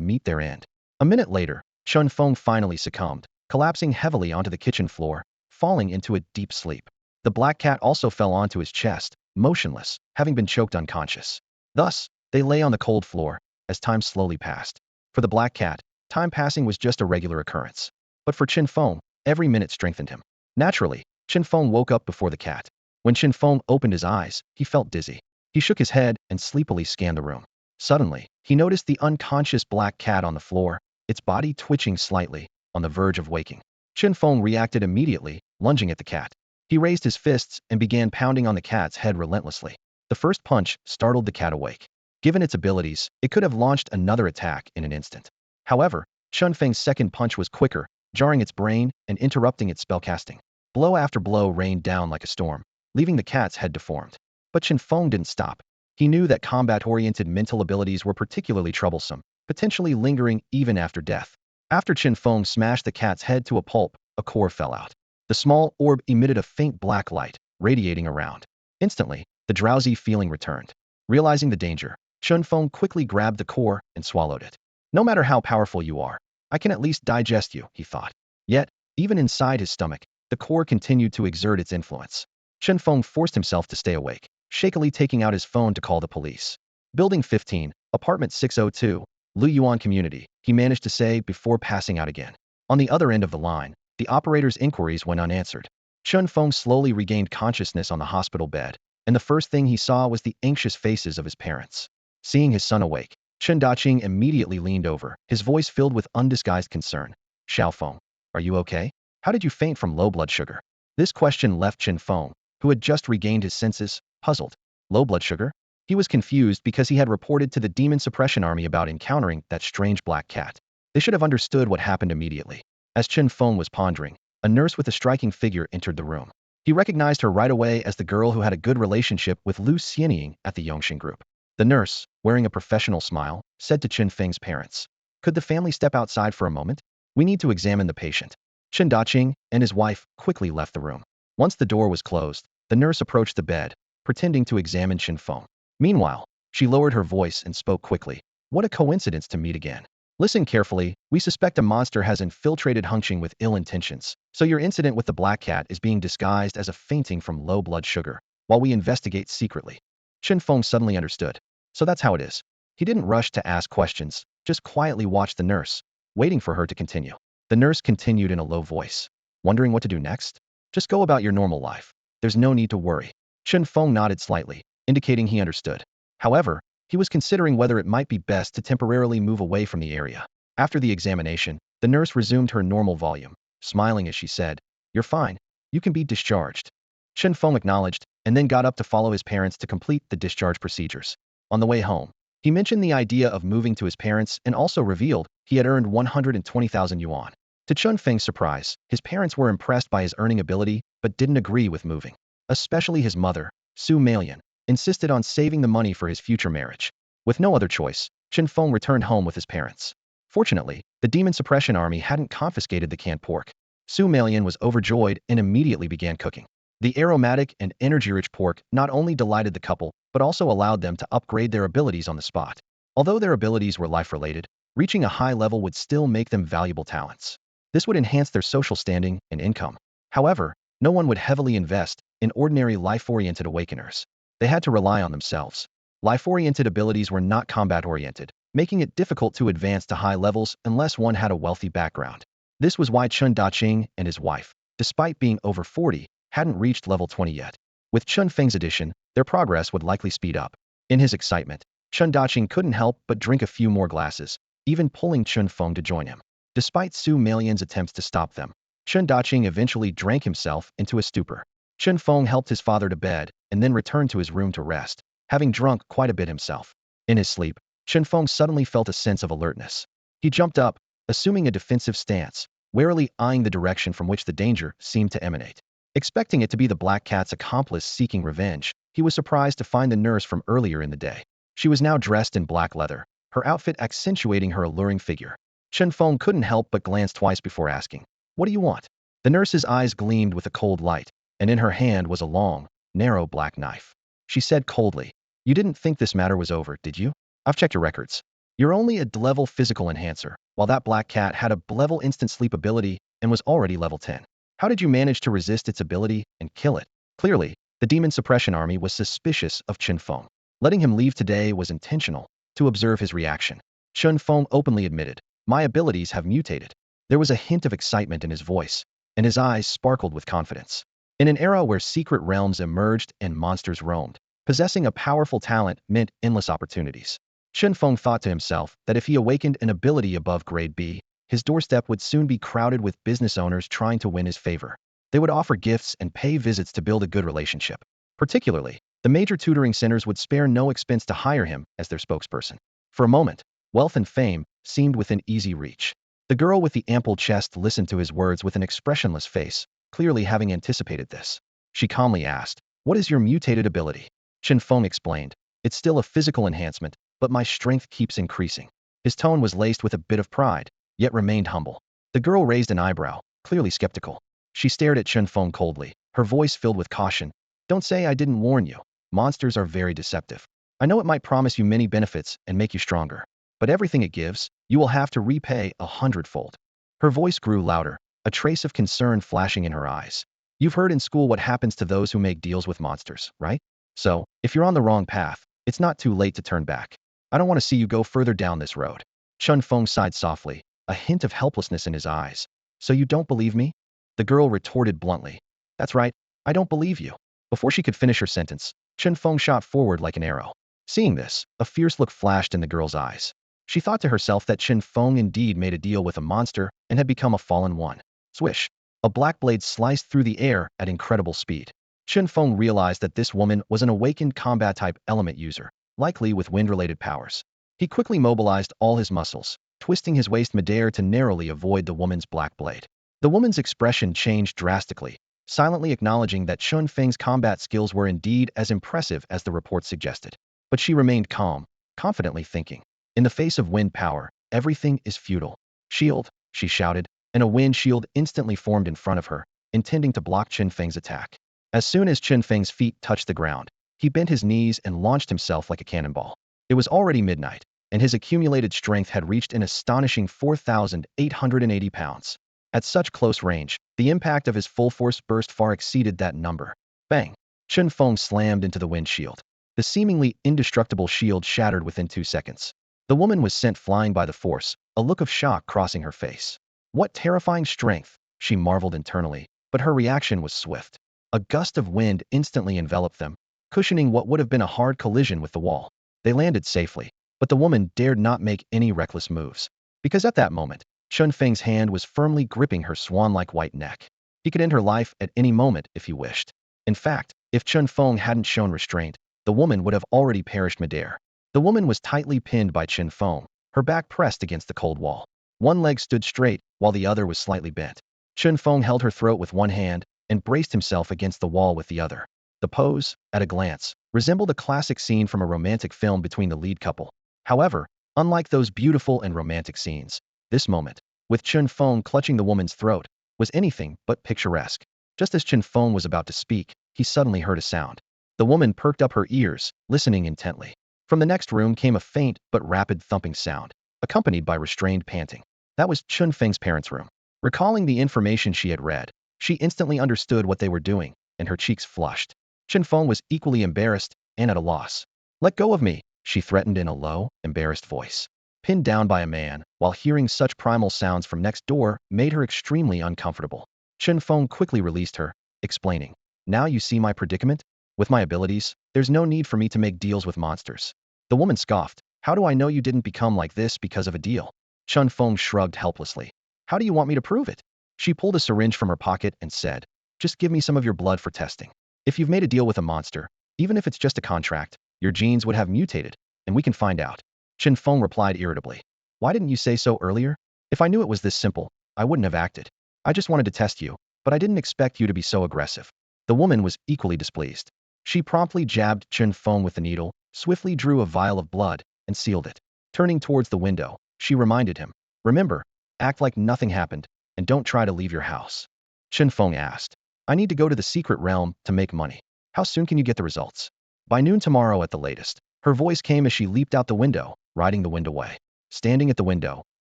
meet their end. A minute later, Chen Feng finally succumbed, collapsing heavily onto the kitchen floor, falling into a deep sleep. The black cat also fell onto his chest, motionless, having been choked unconscious. Thus, they lay on the cold floor, as time slowly passed. For the black cat, time passing was just a regular occurrence. But for Chen Feng, every minute strengthened him. Naturally, Chen Feng woke up before the cat. When Chen Feng opened his eyes, he felt dizzy. He shook his head and sleepily scanned the room. Suddenly, he noticed the unconscious black cat on the floor, its body twitching slightly, on the verge of waking. Chen Feng reacted immediately, lunging at the cat. He raised his fists and began pounding on the cat's head relentlessly. The first punch startled the cat awake. Given its abilities, it could have launched another attack in an instant. However, Chen Feng's second punch was quicker, jarring its brain and interrupting its spellcasting. Blow after blow rained down like a storm, leaving the cat's head deformed. But Chen Feng didn't stop. He knew that combat-oriented mental abilities were particularly troublesome, potentially lingering even after death. After Chen Feng smashed the cat's head to a pulp, a core fell out. The small orb emitted a faint black light, radiating around. Instantly, the drowsy feeling returned. Realizing the danger, Chen Feng quickly grabbed the core and swallowed it. No matter how powerful you are, I can at least digest you, he thought. Yet, even inside his stomach, the core continued to exert its influence. Chen Feng forced himself to stay awake, shakily taking out his phone to call the police. Building 15, Apartment 602, Lu Yuan Community, he managed to say before passing out again. On the other end of the line, the operator's inquiries went unanswered. Chen Feng slowly regained consciousness on the hospital bed, and the first thing he saw was the anxious faces of his parents. Seeing his son awake, Chen Daqing immediately leaned over, his voice filled with undisguised concern. Xiao Feng, are you okay? How did you faint from low blood sugar? This question left Chen Feng, who had just regained his senses, puzzled. Low blood sugar? He was confused because he had reported to the demon suppression army about encountering that strange black cat. They should have understood what happened immediately. As Chen Feng was pondering, a nurse with a striking figure entered the room. He recognized her right away as the girl who had a good relationship with Lu Xianying at the Yongxin group. The nurse, wearing a professional smile, said to Chen Feng's parents, "Could the family step outside for a moment? We need to examine the patient." Chen Daqing and his wife quickly left the room. Once the door was closed, the nurse approached the bed, pretending to examine Chen Feng. Meanwhile, she lowered her voice and spoke quickly. "What a coincidence to meet again. Listen carefully, we suspect a monster has infiltrated Hengqin with ill intentions, so your incident with the black cat is being disguised as a fainting from low blood sugar, while we investigate secretly." Chen Feng suddenly understood. So that's how it is. He didn't rush to ask questions, just quietly watched the nurse, waiting for her to continue. The nurse continued in a low voice. "Wondering what to do next? Just go about your normal life. There's no need to worry." Chen Feng nodded slightly, indicating he understood. However, he was considering whether it might be best to temporarily move away from the area. After the examination, the nurse resumed her normal volume, smiling as she said, "You're fine. You can be discharged." Chen Feng acknowledged, and then got up to follow his parents to complete the discharge procedures. On the way home, he mentioned the idea of moving to his parents and also revealed he had earned 120,000 yuan. To Chen Feng's surprise, his parents were impressed by his earning ability but didn't agree with moving. Especially his mother, Su Meilan, insisted on saving the money for his future marriage. With no other choice, Chen Feng returned home with his parents. Fortunately, the demon suppression army hadn't confiscated the canned pork. Su Malian was overjoyed and immediately began cooking. The aromatic and energy-rich pork not only delighted the couple, but also allowed them to upgrade their abilities on the spot. Although their abilities were life-related, reaching a high level would still make them valuable talents. This would enhance their social standing and income. However, no one would heavily invest in ordinary life-oriented awakeners. They had to rely on themselves. Life-oriented abilities were not combat-oriented, making it difficult to advance to high levels unless one had a wealthy background. This was why Chen Daqing and his wife, despite being over 40, hadn't reached level 20 yet. With Chen Feng's addition, their progress would likely speed up. In his excitement, Chen Daqing couldn't help but drink a few more glasses, even pulling Chen Feng to join him. Despite Su Malian's attempts to stop them, Chen Daqing eventually drank himself into a stupor. Chen Feng helped his father to bed and then returned to his room to rest, having drunk quite a bit himself. In his sleep, Chen Feng suddenly felt a sense of alertness. He jumped up, assuming a defensive stance, warily eyeing the direction from which the danger seemed to emanate. Expecting it to be the black cat's accomplice seeking revenge, he was surprised to find the nurse from earlier in the day. She was now dressed in black leather, her outfit accentuating her alluring figure. Chen Feng couldn't help but glance twice before asking, "What do you want?" The nurse's eyes gleamed with a cold light, and in her hand was a long, narrow black knife. She said coldly, "You didn't think this matter was over, did you? I've checked your records. You're only a D-level physical enhancer, while that black cat had a B-level instant sleep ability and was already level 10. How did you manage to resist its ability and kill it?" Clearly, the demon suppression army was suspicious of Chen Feng. Letting him leave today was intentional, to observe his reaction. Chen Feng openly admitted, "My abilities have mutated." There was a hint of excitement in his voice, and his eyes sparkled with confidence. In an era where secret realms emerged and monsters roamed, possessing a powerful talent meant endless opportunities. Chen Feng thought to himself that if he awakened an ability above grade B, his doorstep would soon be crowded with business owners trying to win his favor. They would offer gifts and pay visits to build a good relationship. Particularly, the major tutoring centers would spare no expense to hire him as their spokesperson. For a moment, wealth and fame seemed within easy reach. The girl with the ample chest listened to his words with an expressionless face, clearly having anticipated this. She calmly asked, "What is your mutated ability?" Chen Feng explained, "It's still a physical enhancement, but my strength keeps increasing." His tone was laced with a bit of pride, yet remained humble. The girl raised an eyebrow, clearly skeptical. She stared at Chen Feng coldly, her voice filled with caution. "Don't say I didn't warn you. Monsters are very deceptive. I know it might promise you many benefits and make you stronger, but everything it gives, you will have to repay 100-fold. Her voice grew louder, a trace of concern flashing in her eyes. "You've heard in school what happens to those who make deals with monsters, right? So, if you're on the wrong path, it's not too late to turn back. I don't want to see you go further down this road." Chen Feng sighed softly, a hint of helplessness in his eyes. "So you don't believe me?" The girl retorted bluntly. "That's right, I don't believe you." Before she could finish her sentence, Chen Feng shot forward like an arrow. Seeing this, a fierce look flashed in the girl's eyes. She thought to herself that Chen Feng indeed made a deal with a monster and had become a fallen one. Swish! A black blade sliced through the air at incredible speed. Chen Feng realized that this woman was an awakened combat-type element user, likely with wind-related powers. He quickly mobilized all his muscles, twisting his waist midair to narrowly avoid the woman's black blade. The woman's expression changed drastically, silently acknowledging that Chen Feng's combat skills were indeed as impressive as the report suggested. But she remained calm, confidently thinking, "In the face of wind power, everything is futile." "Shield," she shouted, and a wind shield instantly formed in front of her, intending to block Chen Feng's attack. As soon as Chen Feng's feet touched the ground, he bent his knees and launched himself like a cannonball. It was already midnight, and his accumulated strength had reached an astonishing 4,880 pounds. At such close range, the impact of his full force burst far exceeded that number. Bang! Chen Feng slammed into the wind shield. The seemingly indestructible shield shattered within 2 seconds. The woman was sent flying by the force, a look of shock crossing her face. What terrifying strength, she marveled internally, but her reaction was swift. A gust of wind instantly enveloped them, cushioning what would have been a hard collision with the wall. They landed safely, but the woman dared not make any reckless moves. Because at that moment, Chen Feng's hand was firmly gripping her swan-like white neck. He could end her life at any moment if he wished. In fact, if Chen Feng hadn't shown restraint, the woman would have already perished midair. The woman was tightly pinned by Chen Feng, her back pressed against the cold wall. One leg stood straight, while the other was slightly bent. Chen Feng held her throat with one hand and braced himself against the wall with the other. The pose, at a glance, resembled a classic scene from a romantic film between the lead couple. However, unlike those beautiful and romantic scenes, this moment, with Chen Feng clutching the woman's throat, was anything but picturesque. Just as Chen Feng was about to speak, he suddenly heard a sound. The woman perked up her ears, listening intently. From the next room came a faint but rapid thumping sound, accompanied by restrained panting. That was Chen Feng's parents' room. Recalling the information she had read, she instantly understood what they were doing, and her cheeks flushed. Chen Feng was equally embarrassed and at a loss. "Let go of me," she threatened in a low, embarrassed voice. Pinned down by a man, while hearing such primal sounds from next door made her extremely uncomfortable. Chen Feng quickly released her, explaining, "Now you see my predicament? With my abilities, there's no need for me to make deals with monsters." The woman scoffed. "How do I know you didn't become like this because of a deal?" Chen Feng shrugged helplessly. "How do you want me to prove it?" She pulled a syringe from her pocket and said, "Just give me some of your blood for testing. If you've made a deal with a monster, even if it's just a contract, your genes would have mutated, and we can find out." Chen Feng replied irritably. "Why didn't you say so earlier? If I knew it was this simple, I wouldn't have acted. I just wanted to test you, but I didn't expect you to be so aggressive." The woman was equally displeased. She promptly jabbed Chen Feng with the needle, swiftly drew a vial of blood, and sealed it. Turning towards the window, she reminded him, "Remember, act like nothing happened, and don't try to leave your house." Chen Feng asked, "I need to go to the secret realm to make money. How soon can you get the results?" "By noon tomorrow at the latest." Her voice came as she leaped out the window, riding the wind away. Standing at the window,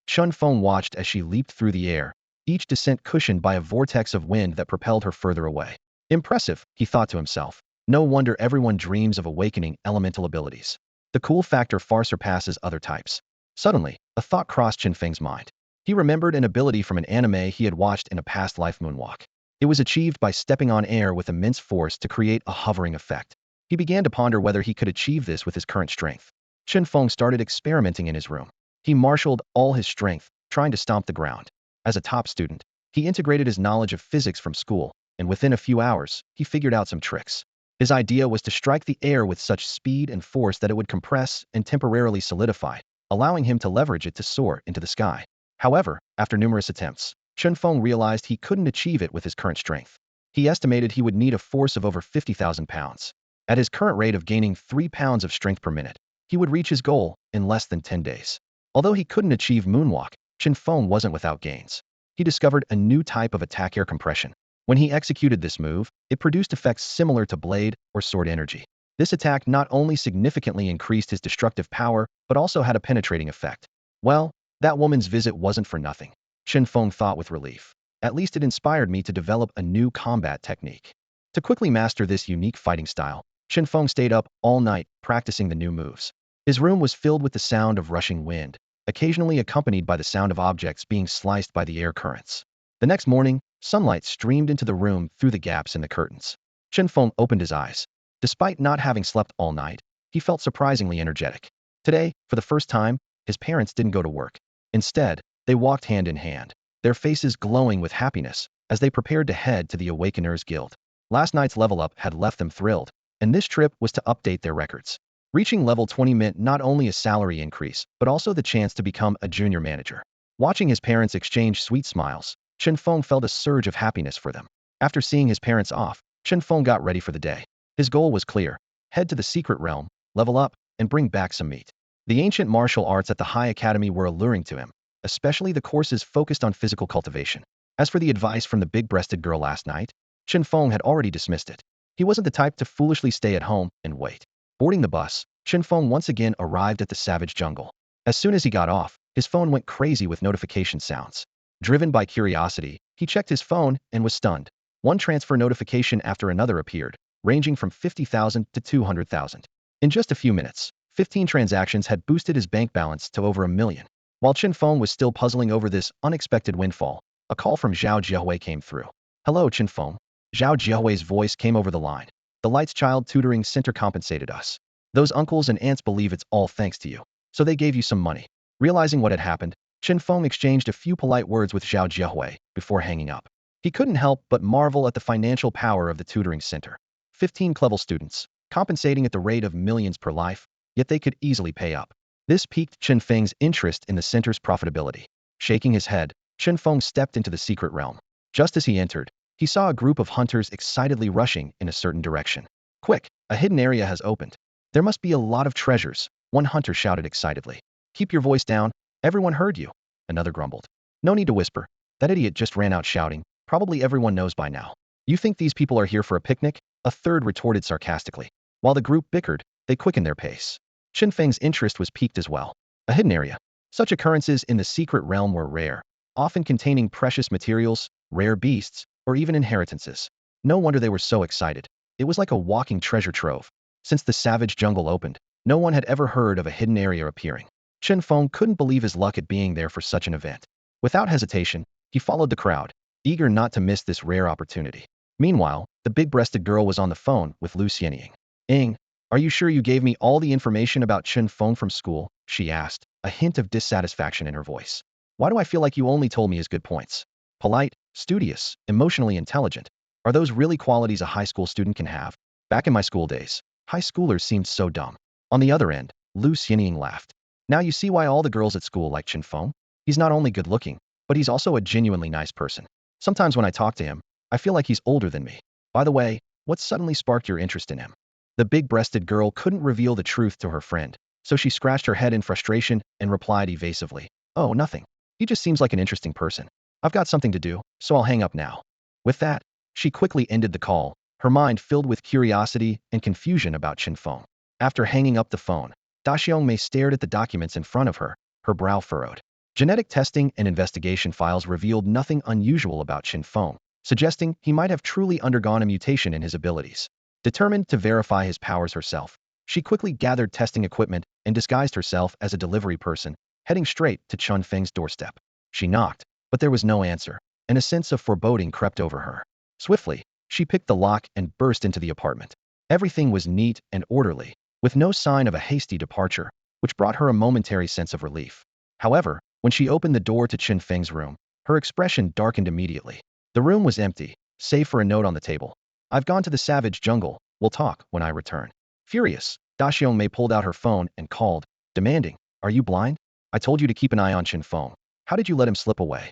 Chen Feng watched as she leaped through the air, each descent cushioned by a vortex of wind that propelled her further away. Impressive, he thought to himself. No wonder everyone dreams of awakening elemental abilities. The cool factor far surpasses other types. Suddenly, a thought crossed Chen Feng's mind. He remembered an ability from an anime he had watched in a past life, moonwalk. It was achieved by stepping on air with immense force to create a hovering effect. He began to ponder whether he could achieve this with his current strength. Chen Feng started experimenting in his room. He marshaled all his strength, trying to stomp the ground. As a top student, he integrated his knowledge of physics from school, and within a few hours, he figured out some tricks. His idea was to strike the air with such speed and force that it would compress and temporarily solidify, allowing him to leverage it to soar into the sky. However, after numerous attempts, Chen Feng realized he couldn't achieve it with his current strength. He estimated he would need a force of over 50,000 pounds. At his current rate of gaining 3 pounds of strength per minute, he would reach his goal in less than 10 days. Although he couldn't achieve moonwalk, Chen Feng wasn't without gains. He discovered a new type of attack, air compression. When he executed this move, it produced effects similar to blade or sword energy. This attack not only significantly increased his destructive power, but also had a penetrating effect. Well, that woman's visit wasn't for nothing, Chen Feng thought with relief. At least it inspired me to develop a new combat technique. To quickly master this unique fighting style, Chen Feng stayed up all night practicing the new moves. His room was filled with the sound of rushing wind, occasionally accompanied by the sound of objects being sliced by the air currents. The next morning, sunlight streamed into the room through the gaps in the curtains. Chen Feng opened his eyes. Despite not having slept all night, he felt surprisingly energetic. Today, for the first time, his parents didn't go to work. Instead, they walked hand in hand, their faces glowing with happiness as they prepared to head to the Awakeners Guild. Last night's level up had left them thrilled, and this trip was to update their records. Reaching level 20 meant not only a salary increase, but also the chance to become a junior manager. Watching his parents exchange sweet smiles, Chen Feng felt a surge of happiness for them. After seeing his parents off, Chen Feng got ready for the day. His goal was clear: head to the secret realm, level up, and bring back some meat. The ancient martial arts at the High Academy were alluring to him, especially the courses focused on physical cultivation. As for the advice from the big-breasted girl last night, Chen Feng had already dismissed it. He wasn't the type to foolishly stay at home and wait. Boarding the bus, Chen Feng once again arrived at the savage jungle. As soon as he got off, his phone went crazy with notification sounds. Driven by curiosity, he checked his phone and was stunned. One transfer notification after another appeared, ranging from 50,000 to 200,000. In just a few minutes, 15 transactions had boosted his bank balance to over 1 million. While Chen Feng was still puzzling over this unexpected windfall, a call from Zhao Jiahui came through. "Hello, Chen Feng." Zhao Jiahui's voice came over the line. "The Light's Child Tutoring Center compensated us. Those uncles and aunts believe it's all thanks to you, so they gave you some money." Realizing what had happened, Chen Feng exchanged a few polite words with Zhao Jiahui before hanging up. He couldn't help but marvel at the financial power of the tutoring center. 15 clever students, compensating at the rate of millions per life, yet they could easily pay up. This piqued Chen Feng's interest in the center's profitability. Shaking his head, Chen Feng stepped into the secret realm. Just as he entered, he saw a group of hunters excitedly rushing in a certain direction. "Quick, a hidden area has opened. There must be a lot of treasures," one hunter shouted excitedly. "Keep your voice down, everyone heard you," another grumbled. "No need to whisper, that idiot just ran out shouting, Probably everyone knows by now. You think these people are here for a picnic? A third retorted sarcastically. While the group bickered, they quickened their pace. Chen Feng's interest was piqued as well. A hidden area. Such occurrences in the secret realm were rare, often containing precious materials, rare beasts, or even inheritances. No wonder they were so excited. It was like a walking treasure trove. Since the savage jungle opened, no one had ever heard of a hidden area appearing. Chen Feng couldn't believe his luck at being there for such an event. Without hesitation, he followed the crowd, eager not to miss this rare opportunity. Meanwhile, the big-breasted girl was on the phone with Lu Xianying. "Ing, are you sure you gave me all the information about Chen Feng from school?" she asked, a hint of dissatisfaction in her voice. "Why do I feel like you only told me his good points? Polite, studious, emotionally intelligent. Are those really qualities a high school student can have? Back in my school days, high schoolers seemed so dumb." On the other end, Lu Xianying laughed. "Now you see why all the girls at school like Chen Feng? He's not only good-looking, but he's also a genuinely nice person. Sometimes when I talk to him, I feel like he's older than me. By the way, what suddenly sparked your interest in him?" The big-breasted girl couldn't reveal the truth to her friend, so she scratched her head in frustration and replied evasively, "Oh, nothing. He just seems like an interesting person. I've got something to do, so I'll hang up now." With that, she quickly ended the call, her mind filled with curiosity and confusion about Chen Feng. After hanging up the phone, Da Xiongmei stared at the documents in front of her, her brow furrowed. Genetic testing and investigation files revealed nothing unusual about Chen Feng, suggesting he might have truly undergone a mutation in his abilities. Determined to verify his powers herself, she quickly gathered testing equipment and disguised herself as a delivery person, heading straight to Chen Feng's doorstep. She knocked, but there was no answer, and a sense of foreboding crept over her. Swiftly, she picked the lock and burst into the apartment. Everything was neat and orderly, with no sign of a hasty departure, which brought her a momentary sense of relief. However, when she opened the door to Chen Feng's room, her expression darkened immediately. The room was empty, save for a note on the table. "I've gone to the savage jungle. We'll talk when I return." Furious, Da Xiongmei pulled out her phone and called, demanding, "Are you blind? I told you to keep an eye on Chen Feng. How did you let him slip away?"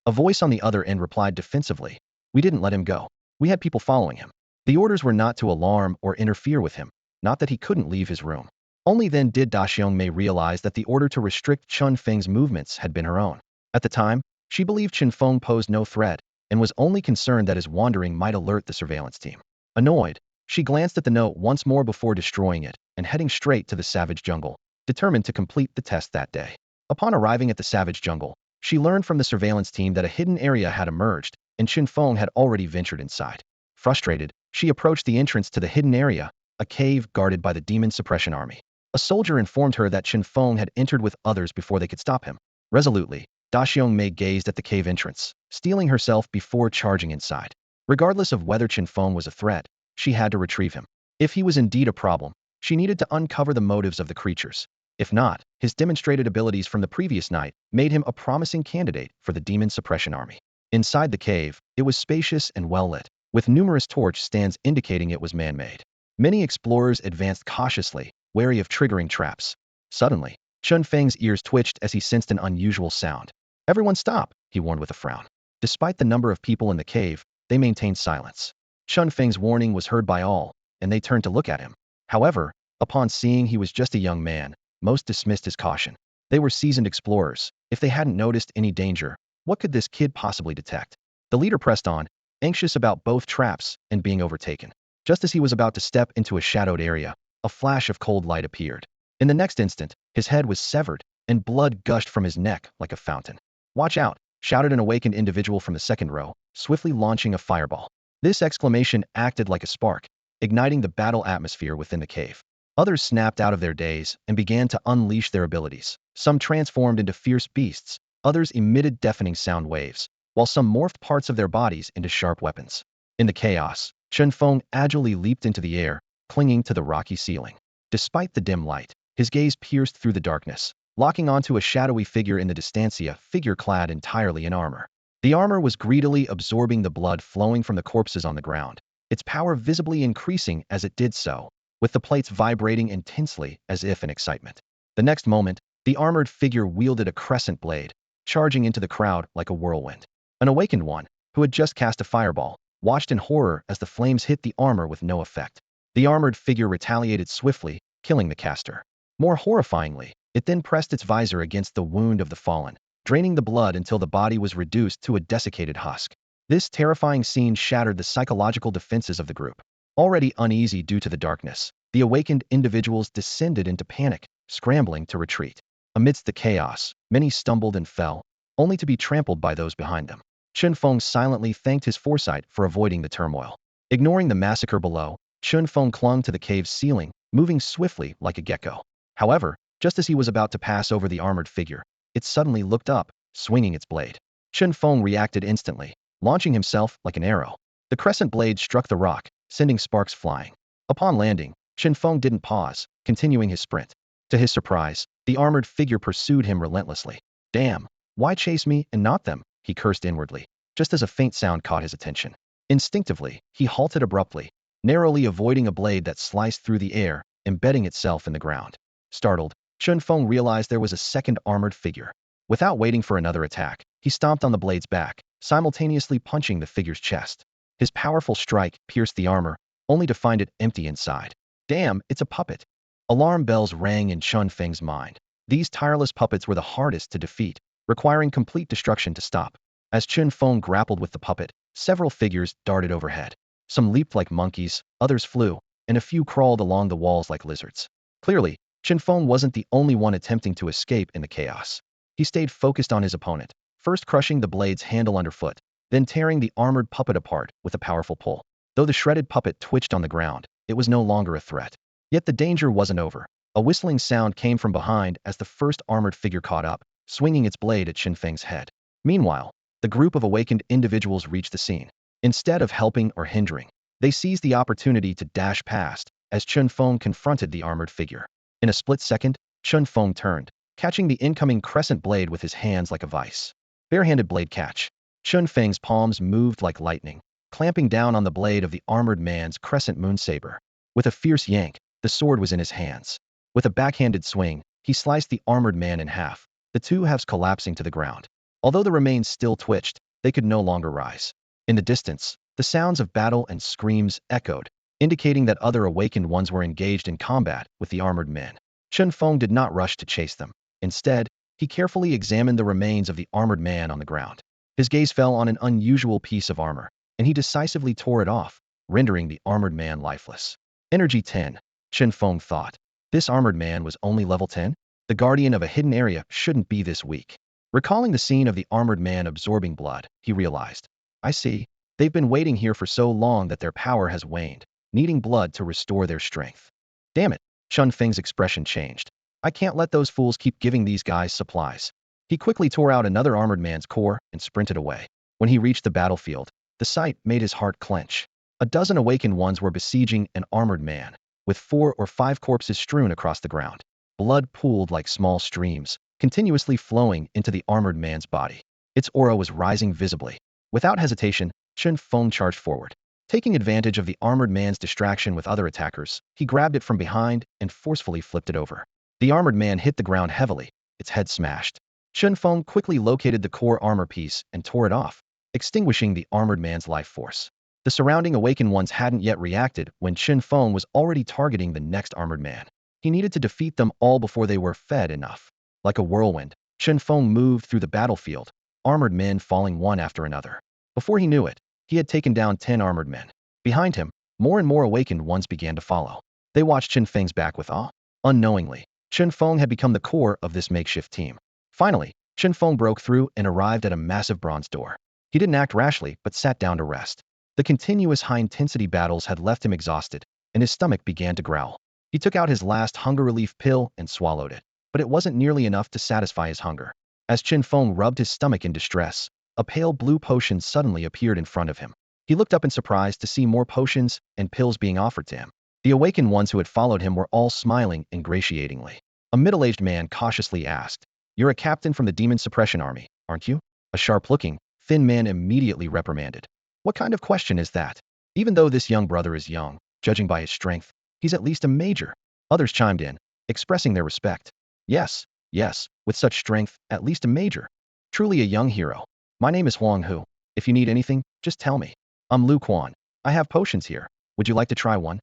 A voice on the other end replied defensively, "We didn't let him go. We had people following him. The orders were not to alarm or interfere with him, not that he couldn't leave his room." Only then did Da Xiongmei realize that the order to restrict Chen Feng's movements had been her own. At the time, she believed Chen Feng posed no threat and was only concerned that his wandering might alert the surveillance team. Annoyed, she glanced at the note once more before destroying it and heading straight to the savage jungle, determined to complete the test that day. Upon arriving at the savage jungle, she learned from the surveillance team that a hidden area had emerged and Chen Feng had already ventured inside. Frustrated, she approached the entrance to the hidden area, a cave guarded by the demon suppression army. A soldier informed her that Chen Feng had entered with others before they could stop him. Resolutely, Da Xiongmei gazed at the cave entrance, steeling herself before charging inside. Regardless of whether Chen Feng was a threat, she had to retrieve him. If he was indeed a problem, she needed to uncover the motives of the creatures. If not, his demonstrated abilities from the previous night made him a promising candidate for the demon suppression army. Inside the cave, it was spacious and well-lit, with numerous torch stands indicating it was man-made. Many explorers advanced cautiously, wary of triggering traps. Suddenly, Chen Feng's ears twitched as he sensed an unusual sound. "Everyone stop," he warned with a frown. Despite the number of people in the cave, they maintained silence. Chen Feng's warning was heard by all, and they turned to look at him. However, upon seeing he was just a young man, most dismissed his caution. They were seasoned explorers. If they hadn't noticed any danger, what could this kid possibly detect? The leader pressed on, anxious about both traps and being overtaken. Just as he was about to step into a shadowed area, a flash of cold light appeared. In the next instant, his head was severed, and blood gushed from his neck like a fountain. "Watch out!" shouted an awakened individual from the second row, swiftly launching a fireball. This exclamation acted like a spark, igniting the battle atmosphere within the cave. Others snapped out of their daze and began to unleash their abilities. Some transformed into fierce beasts, others emitted deafening sound waves, while some morphed parts of their bodies into sharp weapons. In the chaos, Chen Feng agilely leaped into the air, clinging to the rocky ceiling. Despite the dim light, his gaze pierced through the darkness, locking onto a shadowy figure in the distancia, figure clad entirely in armor. The armor was greedily absorbing the blood flowing from the corpses on the ground, its power visibly increasing as it did so, with the plates vibrating intensely as if in excitement. The next moment, the armored figure wielded a crescent blade, charging into the crowd like a whirlwind. An awakened one, who had just cast a fireball, watched in horror as the flames hit the armor with no effect. The armored figure retaliated swiftly, killing the caster. More horrifyingly, it then pressed its visor against the wound of the fallen, draining the blood until the body was reduced to a desiccated husk. This terrifying scene shattered the psychological defenses of the group. Already uneasy due to the darkness, the awakened individuals descended into panic, scrambling to retreat. Amidst the chaos, many stumbled and fell, only to be trampled by those behind them. Chen Feng silently thanked his foresight for avoiding the turmoil. Ignoring the massacre below, Chen Feng clung to the cave's ceiling, moving swiftly like a gecko. However, just as he was about to pass over the armored figure, it suddenly looked up, swinging its blade. Chen Feng reacted instantly, launching himself like an arrow. The crescent blade struck the rock, sending sparks flying. Upon landing, Chen Feng didn't pause, continuing his sprint. To his surprise, the armored figure pursued him relentlessly. Damn, why chase me and not them? He cursed inwardly, just as a faint sound caught his attention. Instinctively, he halted abruptly, narrowly avoiding a blade that sliced through the air, embedding itself in the ground. Startled, Chen Feng realized there was a second armored figure. Without waiting for another attack, he stomped on the blade's back, simultaneously punching the figure's chest. His powerful strike pierced the armor, only to find it empty inside. Damn, it's a puppet. Alarm bells rang in Chen Feng's mind. These tireless puppets were the hardest to defeat, requiring complete destruction to stop. As Chen Feng grappled with the puppet, several figures darted overhead. Some leaped like monkeys, others flew, and a few crawled along the walls like lizards. Clearly, Chen Feng wasn't the only one attempting to escape in the chaos. He stayed focused on his opponent, first crushing the blade's handle underfoot, then tearing the armored puppet apart with a powerful pull. Though the shredded puppet twitched on the ground, it was no longer a threat. Yet the danger wasn't over. A whistling sound came from behind as the first armored figure caught up, swinging its blade at Chen Feng's head. Meanwhile, the group of awakened individuals reached the scene. Instead of helping or hindering, they seized the opportunity to dash past as Chen Feng confronted the armored figure. In a split second, Chen Feng turned, catching the incoming crescent blade with his hands like a vice. Barehanded blade catch. Chen Feng's palms moved like lightning, clamping down on the blade of the armored man's crescent moon saber. With a fierce yank, the sword was in his hands. With a backhanded swing, he sliced the armored man in half, the two halves collapsing to the ground. Although the remains still twitched, they could no longer rise. In the distance, the sounds of battle and screams echoed, indicating that other awakened ones were engaged in combat with the armored men. Chen Feng did not rush to chase them. Instead, he carefully examined the remains of the armored man on the ground. His gaze fell on an unusual piece of armor, and he decisively tore it off, rendering the armored man lifeless. Energy 10, Chen Feng thought. This armored man was only level 10? The guardian of a hidden area shouldn't be this weak. Recalling the scene of the armored man absorbing blood, he realized. I see. They've been waiting here for so long that their power has waned, needing blood to restore their strength. Damn it, Chen Feng's expression changed. I can't let those fools keep giving these guys supplies. He quickly tore out another armored man's core and sprinted away. When he reached the battlefield, the sight made his heart clench. A dozen awakened ones were besieging an armored man, with 4 or 5 corpses strewn across the ground. Blood pooled like small streams, continuously flowing into the armored man's body. Its aura was rising visibly. Without hesitation, Chen Feng charged forward. Taking advantage of the armored man's distraction with other attackers, he grabbed it from behind and forcefully flipped it over. The armored man hit the ground heavily, its head smashed. Chen Feng quickly located the core armor piece and tore it off, extinguishing the armored man's life force. The surrounding awakened ones hadn't yet reacted when Chen Feng was already targeting the next armored man. He needed to defeat them all before they were fed enough. Like a whirlwind, Chen Feng moved through the battlefield, armored men falling one after another. Before he knew it, he had taken down 10 armored men. Behind him, more and more awakened ones began to follow. They watched Chen Feng's back with awe. Unknowingly, Chen Feng had become the core of this makeshift team. Finally, Chen Feng broke through and arrived at a massive bronze door. He didn't act rashly, but sat down to rest. The continuous high-intensity battles had left him exhausted, and his stomach began to growl. He took out his last hunger relief pill and swallowed it, but it wasn't nearly enough to satisfy his hunger. As Chen Feng rubbed his stomach in distress, a pale blue potion suddenly appeared in front of him. He looked up in surprise to see more potions and pills being offered to him. The awakened ones who had followed him were all smiling ingratiatingly. A middle-aged man cautiously asked, "You're a captain from the Demon Suppression Army, aren't you?" A sharp-looking, thin man immediately reprimanded. "What kind of question is that? Even though this young brother is young, judging by his strength, he's at least a major." Others chimed in, expressing their respect. Yes, yes, with such strength, at least a major. Truly a young hero. My name is Huang Hu. If you need anything, just tell me. I'm Lu Quan. I have potions here. Would you like to try one?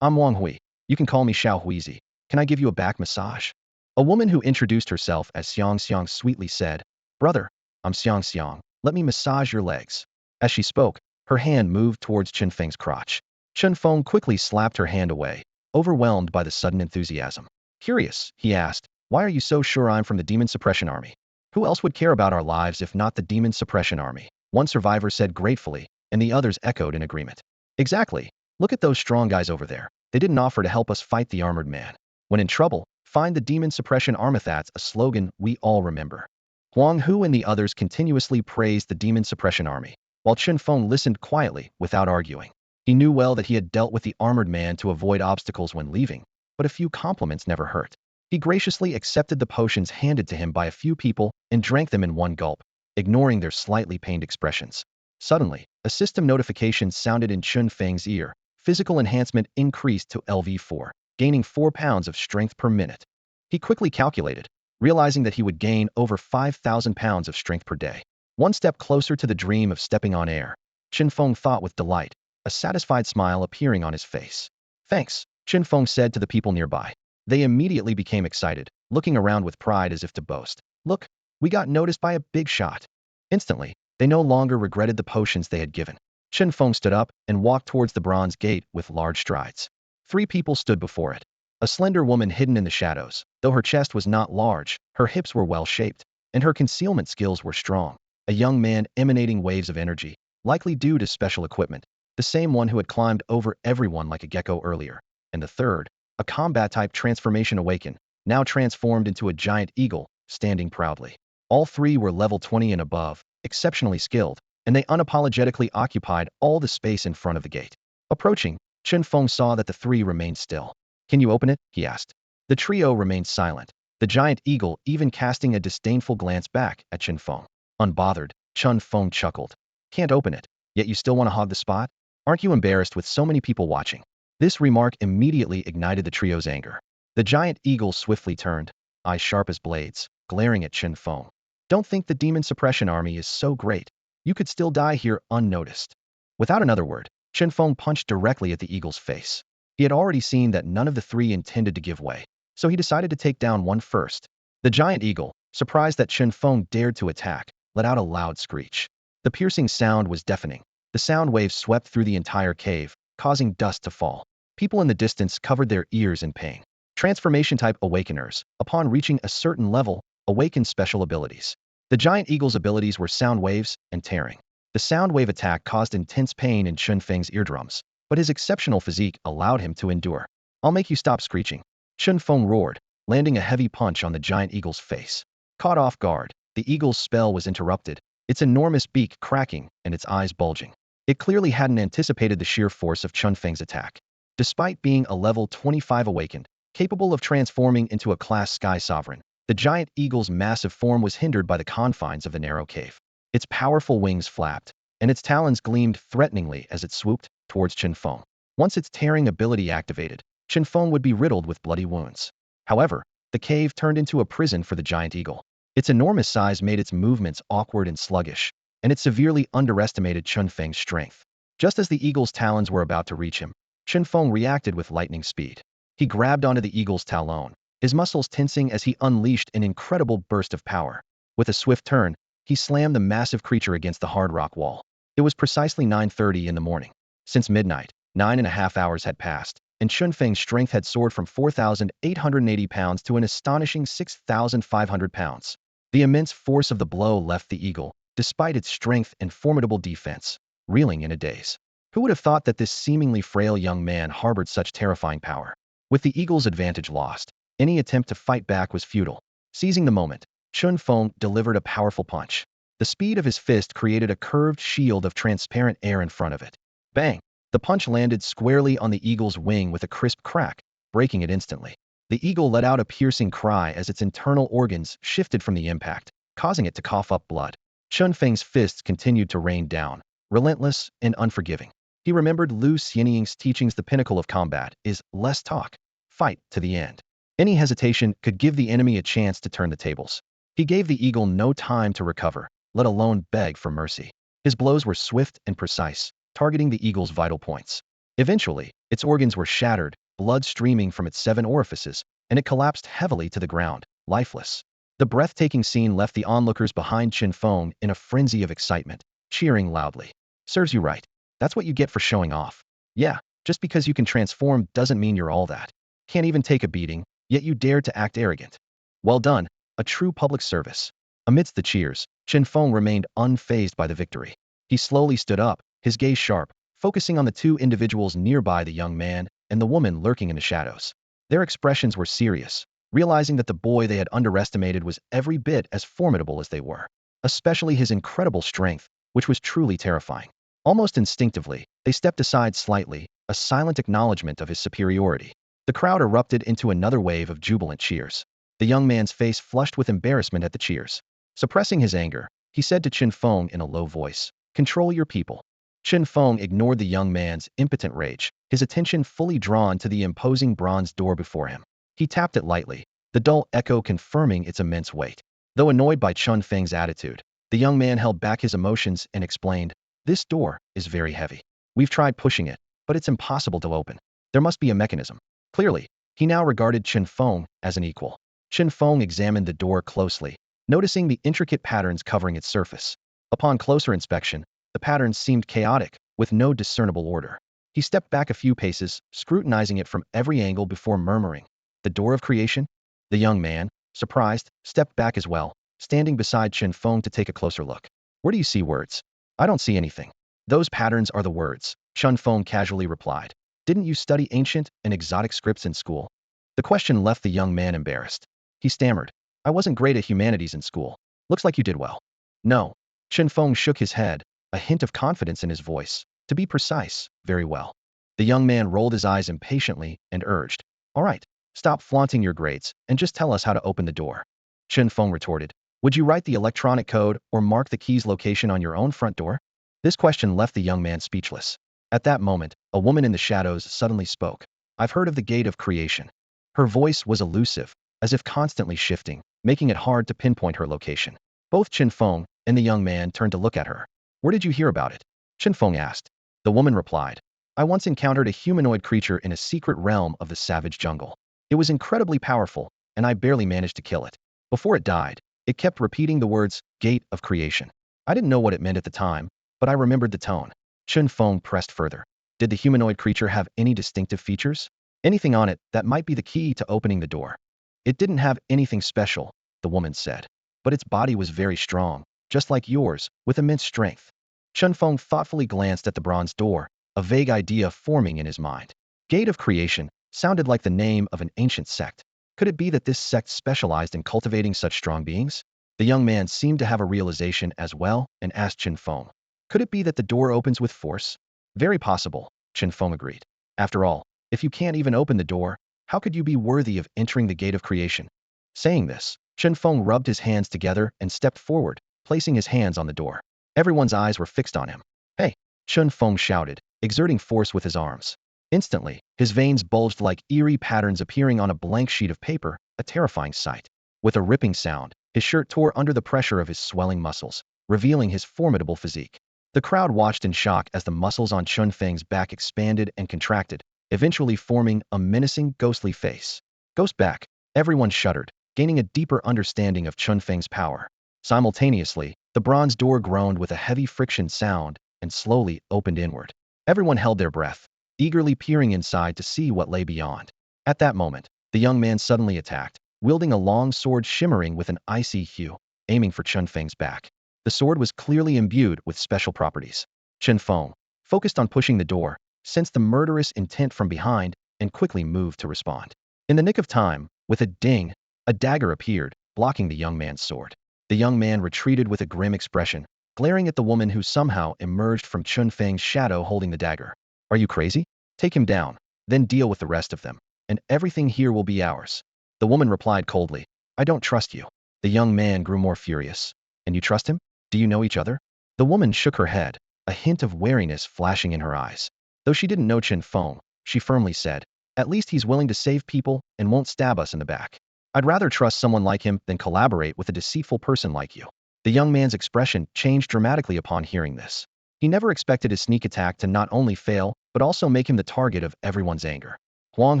I'm Wang Hui. You can call me Xiao Huizi. Can I give you a back massage? A woman who introduced herself as Xiang Xiang sweetly said, "Brother, I'm Xiang Xiang. Let me massage your legs." As she spoke, her hand moved towards Chen Feng's crotch. Chen Feng quickly slapped her hand away, overwhelmed by the sudden enthusiasm. Curious, he asked, why are you so sure I'm from the Demon Suppression Army? Who else would care about our lives if not the Demon Suppression Army? One survivor said gratefully, and the others echoed in agreement. Exactly. Look at those strong guys over there. They didn't offer to help us fight the armored man. When in trouble, find the Demon Suppression Army. That's a slogan we all remember. Huang Hu and the others continuously praised the Demon Suppression Army, while Chen Feng listened quietly, without arguing. He knew well that he had dealt with the armored man to avoid obstacles when leaving, but a few compliments never hurt. He graciously accepted the potions handed to him by a few people and drank them in one gulp, ignoring their slightly pained expressions. Suddenly, a system notification sounded in Chen Feng's ear. Physical enhancement increased to LV4, gaining 4 pounds of strength per minute. He quickly calculated, realizing that he would gain over 5,000 pounds of strength per day. One step closer to the dream of stepping on air, Chen Feng thought with delight, a satisfied smile appearing on his face. Thanks, Chen Feng said to the people nearby. They immediately became excited, looking around with pride as if to boast. Look, we got noticed by a big shot. Instantly, they no longer regretted the potions they had given. Chen Feng stood up and walked towards the bronze gate with large strides. 3 people stood before it. A slender woman hidden in the shadows. Though her chest was not large, her hips were well-shaped, and her concealment skills were strong. A young man emanating waves of energy, likely due to special equipment, the same one who had climbed over everyone like a gecko earlier. And the third, a combat-type transformation awakened, now transformed into a giant eagle, standing proudly. All 3 were level 20 and above, exceptionally skilled, and they unapologetically occupied all the space in front of the gate. Approaching, Chen Feng saw that the 3 remained still. Can you open it? He asked. The trio remained silent, the giant eagle even casting a disdainful glance back at Chen Feng. Unbothered, Chen Feng chuckled. Can't open it, yet you still want to hog the spot? Aren't you embarrassed with so many people watching? This remark immediately ignited the trio's anger. The giant eagle swiftly turned, eyes sharp as blades, glaring at Chen Feng. Don't think the Demon Suppression Army is so great. You could still die here unnoticed. Without another word, Chen Feng punched directly at the eagle's face. He had already seen that none of the 3 intended to give way, so he decided to take down one first. The giant eagle, surprised that Chen Feng dared to attack, let out a loud screech. The piercing sound was deafening. The sound waves swept through the entire cave, causing dust to fall. People in the distance covered their ears in pain. Transformation-type awakeners, upon reaching a certain level, awakened special abilities. The giant eagle's abilities were sound waves and tearing. The sound wave attack caused intense pain in Chen Feng's eardrums, but his exceptional physique allowed him to endure. I'll make you stop screeching. Chen Feng roared, landing a heavy punch on the giant eagle's face. Caught off guard, the eagle's spell was interrupted, its enormous beak cracking and its eyes bulging. It clearly hadn't anticipated the sheer force of Chen Feng's attack. Despite being a level 25 awakened, capable of transforming into a class sky sovereign, the giant eagle's massive form was hindered by the confines of the narrow cave. Its powerful wings flapped, and its talons gleamed threateningly as it swooped towards Chen Feng. Once its tearing ability activated, Chen Feng would be riddled with bloody wounds. However, the cave turned into a prison for the giant eagle. Its enormous size made its movements awkward and sluggish, and it severely underestimated Chen Feng's strength. Just as the eagle's talons were about to reach him, Chen Feng reacted with lightning speed. He grabbed onto the eagle's talon, his muscles tensing as he unleashed an incredible burst of power. With a swift turn, he slammed the massive creature against the hard rock wall. It was precisely 9:30 in the morning. Since midnight, 9.5 hours had passed, and Chen Feng's strength had soared from 4,880 pounds to an astonishing 6,500 pounds. The immense force of the blow left the eagle, despite its strength and formidable defense, reeling in a daze. Who would have thought that this seemingly frail young man harbored such terrifying power? With the eagle's advantage lost, any attempt to fight back was futile. Seizing the moment, Chen Feng delivered a powerful punch. The speed of his fist created a curved shield of transparent air in front of it. Bang! The punch landed squarely on the eagle's wing with a crisp crack, breaking it instantly. The eagle let out a piercing cry as its internal organs shifted from the impact, causing it to cough up blood. Chen Feng's fists continued to rain down, relentless and unforgiving. He remembered Lu Xianying's teachings. The pinnacle of combat is less talk, fight to the end. Any hesitation could give the enemy a chance to turn the tables. He gave the eagle no time to recover, let alone beg for mercy. His blows were swift and precise, targeting the eagle's vital points. Eventually, its organs were shattered, blood streaming from its 7 orifices, and it collapsed heavily to the ground, lifeless. The breathtaking scene left the onlookers behind Chen Feng in a frenzy of excitement, cheering loudly. Serves you right. That's what you get for showing off. Yeah, just because you can transform doesn't mean you're all that. Can't even take a beating, yet you dare to act arrogant. Well done, a true public service. Amidst the cheers, Chen Feng remained unfazed by the victory. He slowly stood up, his gaze sharp, focusing on the two individuals nearby, the young man and the woman lurking in the shadows. Their expressions were serious, realizing that the boy they had underestimated was every bit as formidable as they were, especially his incredible strength, which was truly terrifying. Almost instinctively, they stepped aside slightly, a silent acknowledgement of his superiority. The crowd erupted into another wave of jubilant cheers. The young man's face flushed with embarrassment at the cheers. Suppressing his anger, he said to Chen Feng in a low voice, "Control your people." Chen Feng ignored the young man's impotent rage, his attention fully drawn to the imposing bronze door before him. He tapped it lightly, the dull echo confirming its immense weight. Though annoyed by Chen Feng's attitude, the young man held back his emotions and explained, "This door is very heavy. We've tried pushing it, but it's impossible to open. There must be a mechanism." Clearly, he now regarded Chen Feng as an equal. Chen Feng examined the door closely, noticing the intricate patterns covering its surface. Upon closer inspection, the patterns seemed chaotic, with no discernible order. He stepped back a few paces, scrutinizing it from every angle before murmuring, "The door of creation?" The young man, surprised, stepped back as well, standing beside Chen Feng to take a closer look. "Where do you see words?" "I don't see anything." "Those patterns are the words," Chen Feng casually replied. "Didn't you study ancient and exotic scripts in school?" The question left the young man embarrassed. He stammered, "I wasn't great at humanities in school. Looks like you did well." "No." Chen Feng shook his head, a hint of confidence in his voice. "To be precise, very well." The young man rolled his eyes impatiently and urged, "All right, stop flaunting your grades and just tell us how to open the door." Chen Feng retorted, "Would you write the electronic code or mark the key's location on your own front door?" This question left the young man speechless. At that moment, a woman in the shadows suddenly spoke. "I've heard of the gate of creation." Her voice was elusive, as if constantly shifting, making it hard to pinpoint her location. Both Chen Feng and the young man turned to look at her. "Where did you hear about it?" Chen Feng asked. The woman replied, "I once encountered a humanoid creature in a secret realm of the savage jungle. It was incredibly powerful, and I barely managed to kill it. Before it died, it kept repeating the words, 'Gate of Creation.' I didn't know what it meant at the time, but I remembered the tone." Chen Feng pressed further. "Did the humanoid creature have any distinctive features? Anything on it that might be the key to opening the door?" "It didn't have anything special," the woman said. "But its body was very strong, just like yours, with immense strength." Chen Feng thoughtfully glanced at the bronze door, a vague idea forming in his mind. Gate of Creation sounded like the name of an ancient sect. Could it be that this sect specialized in cultivating such strong beings? The young man seemed to have a realization as well and asked Chen Feng, "Could it be that the door opens with force?" "Very possible," Chen Feng agreed. "After all, if you can't even open the door, how could you be worthy of entering the Gate of Creation?" Saying this, Chen Feng rubbed his hands together and stepped forward, placing his hands on the door. Everyone's eyes were fixed on him. "Hey!" Chen Feng shouted, exerting force with his arms. Instantly, his veins bulged like eerie patterns appearing on a blank sheet of paper, a terrifying sight. With a ripping sound, his shirt tore under the pressure of his swelling muscles, revealing his formidable physique. The crowd watched in shock as the muscles on Chen Feng's back expanded and contracted, eventually forming a menacing, ghostly face. Ghost back. Everyone shuddered, gaining a deeper understanding of Chen Feng's power. Simultaneously, the bronze door groaned with a heavy friction sound and slowly opened inward. Everyone held their breath, eagerly peering inside to see what lay beyond. At that moment, the young man suddenly attacked, wielding a long sword shimmering with an icy hue, aiming for Chen Feng's back. The sword was clearly imbued with special properties. Chen Feng, focused on pushing the door, sensed the murderous intent from behind and quickly moved to respond. In the nick of time, with a ding, a dagger appeared, blocking the young man's sword. The young man retreated with a grim expression, glaring at the woman who somehow emerged from Chen Feng's shadow holding the dagger. "Are you crazy? Take him down, then deal with the rest of them, and everything here will be ours." The woman replied coldly, "I don't trust you." The young man grew more furious. "And you trust him? Do you know each other?" The woman shook her head, a hint of wariness flashing in her eyes. Though she didn't know Chen Feng, she firmly said, "At least he's willing to save people and won't stab us in the back. I'd rather trust someone like him than collaborate with a deceitful person like you." The young man's expression changed dramatically upon hearing this. He never expected his sneak attack to not only fail, but also make him the target of everyone's anger. Huang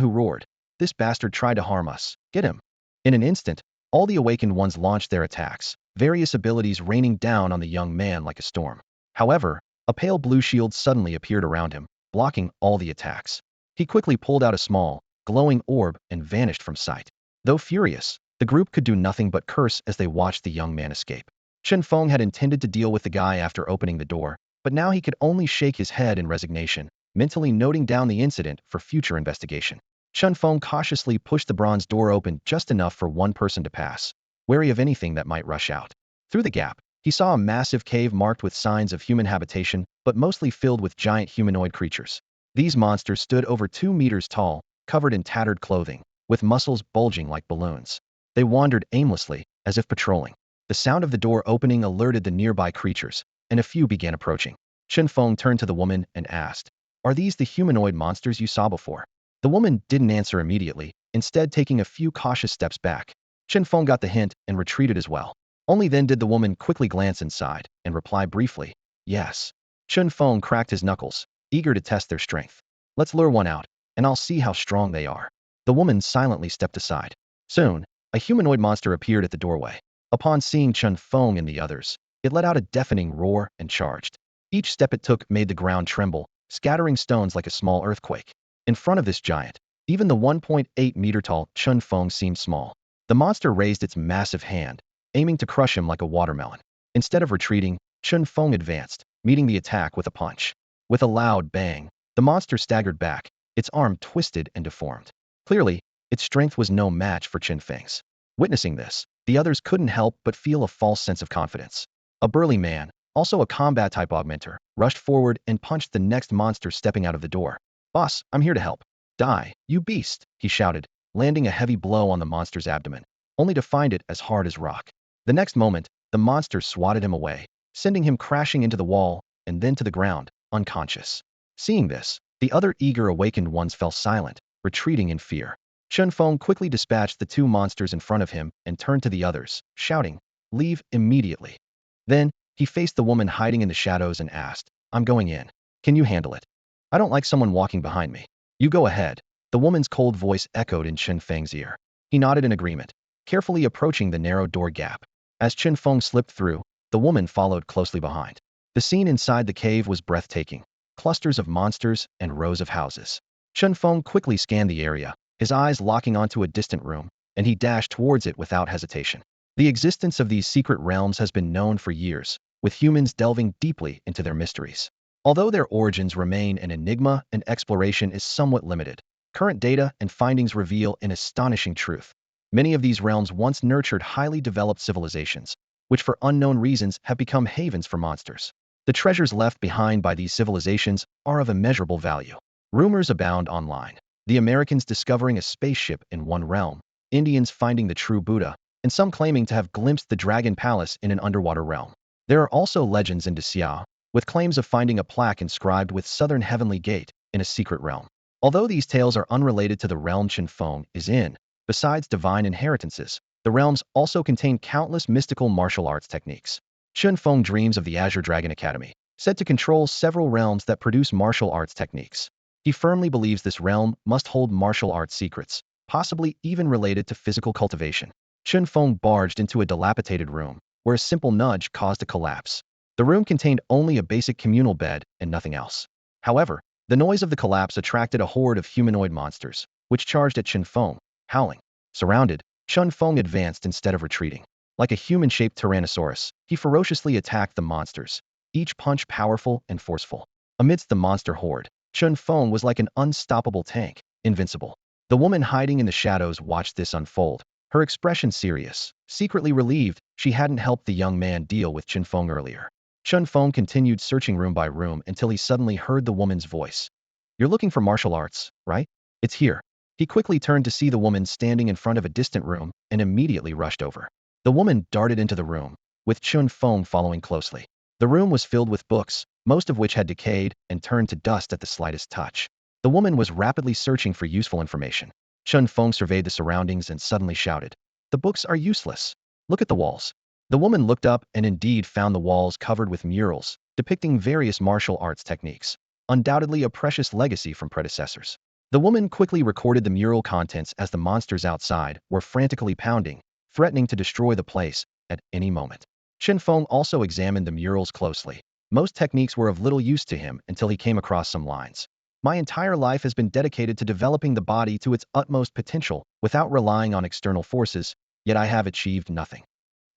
Hu roared, "This bastard tried to harm us. Get him." In an instant, all the awakened ones launched their attacks, various abilities raining down on the young man like a storm. However, A pale blue shield suddenly appeared around him, blocking all the attacks. He quickly pulled out a small, glowing orb and vanished from sight. Though furious, the group could do nothing but curse as they watched the young man escape. Chen Feng had intended to deal with the guy after opening the door, but now he could only shake his head in resignation, mentally noting down the incident for future investigation. Chen Feng cautiously pushed the bronze door open just enough for one person to pass, wary of anything that might rush out. Through the gap, he saw a massive cave marked with signs of human habitation, but mostly filled with giant humanoid creatures. These monsters stood over 2 meters tall, covered in tattered clothing, with muscles bulging like balloons. They wandered aimlessly, as if patrolling. The sound of the door opening alerted the nearby creatures, and a few began approaching. Chen Feng turned to the woman and asked, "Are these the humanoid monsters you saw before?" The woman didn't answer immediately, instead taking a few cautious steps back. Chen Feng got the hint and retreated as well. Only then did the woman quickly glance inside and reply briefly, "Yes." Chen Feng cracked his knuckles, eager to test their strength. "Let's lure one out, and I'll see how strong they are." The woman silently stepped aside. Soon, a humanoid monster appeared at the doorway. Upon seeing Chen Feng and the others, it let out a deafening roar and charged. Each step it took made the ground tremble, scattering stones like a small earthquake. In front of this giant, even the 1.8-meter-tall Chen Feng seemed small. The monster raised its massive hand, aiming to crush him like a watermelon. Instead of retreating, Chen Feng advanced, meeting the attack with a punch. With a loud bang, the monster staggered back, its arm twisted and deformed. Clearly, its strength was no match for Chen Feng's. Witnessing this, the others couldn't help but feel a false sense of confidence. A burly man, also a combat-type augmenter, rushed forward and punched the next monster stepping out of the door. "Boss, I'm here to help." "Die, you beast," he shouted, landing a heavy blow on the monster's abdomen, only to find it as hard as rock. The next moment, the monster swatted him away, sending him crashing into the wall and then to the ground, unconscious. Seeing this, the other eager awakened ones fell silent, retreating in fear. Chen Feng quickly dispatched the 2 monsters in front of him and turned to the others, shouting, "Leave immediately." Then, he faced the woman hiding in the shadows and asked, "I'm going in. Can you handle it? I don't like someone walking behind me." "You go ahead." The woman's cold voice echoed in Chen Feng's ear. He nodded in agreement, carefully approaching the narrow door gap. As Chen Feng slipped through, the woman followed closely behind. The scene inside the cave was breathtaking. Clusters of monsters and rows of houses. Chen Feng quickly scanned the area, his eyes locking onto a distant room, and he dashed towards it without hesitation. The existence of these secret realms has been known for years, with humans delving deeply into their mysteries. Although their origins remain an enigma and exploration is somewhat limited, current data and findings reveal an astonishing truth. Many of these realms once nurtured highly developed civilizations, which for unknown reasons have become havens for monsters. The treasures left behind by these civilizations are of immeasurable value. Rumors abound online. The Americans discovering a spaceship in one realm, Indians finding the true Buddha, and some claiming to have glimpsed the Dragon Palace in an underwater realm. There are also legends in Xia, with claims of finding a plaque inscribed with Southern Heavenly Gate in a secret realm. Although these tales are unrelated to the realm Chen Feng is in, besides divine inheritances, the realms also contain countless mystical martial arts techniques. Chen Feng dreams of the Azure Dragon Academy, said to control several realms that produce martial arts techniques. He firmly believes this realm must hold martial arts secrets, possibly even related to physical cultivation. Chen Feng barged into a dilapidated room, where a simple nudge caused a collapse. The room contained only a basic communal bed and nothing else. However, the noise of the collapse attracted a horde of humanoid monsters, which charged at Chen Feng, howling. Surrounded, Chen Feng advanced instead of retreating. Like a human-shaped tyrannosaurus, he ferociously attacked the monsters, each punch powerful and forceful. Amidst the monster horde, Chen Feng was like an unstoppable tank, invincible. The woman hiding in the shadows watched this unfold, her expression serious, secretly relieved she hadn't helped the young man deal with Chen Feng earlier. Chen Feng continued searching room by room until he suddenly heard the woman's voice. "You're looking for martial arts, right? It's here." He quickly turned to see the woman standing in front of a distant room and immediately rushed over. The woman darted into the room, with Chen Feng following closely. The room was filled with books, most of which had decayed and turned to dust at the slightest touch. The woman was rapidly searching for useful information. Chen Feng surveyed the surroundings and suddenly shouted, "The books are useless. Look at the walls." The woman looked up and indeed found the walls covered with murals, depicting various martial arts techniques, undoubtedly a precious legacy from predecessors. The woman quickly recorded the mural contents as the monsters outside were frantically pounding, threatening to destroy the place at any moment. Chen Feng also examined the murals closely. Most techniques were of little use to him until he came across some lines. My entire life has been dedicated to developing the body to its utmost potential without relying on external forces, yet I have achieved nothing.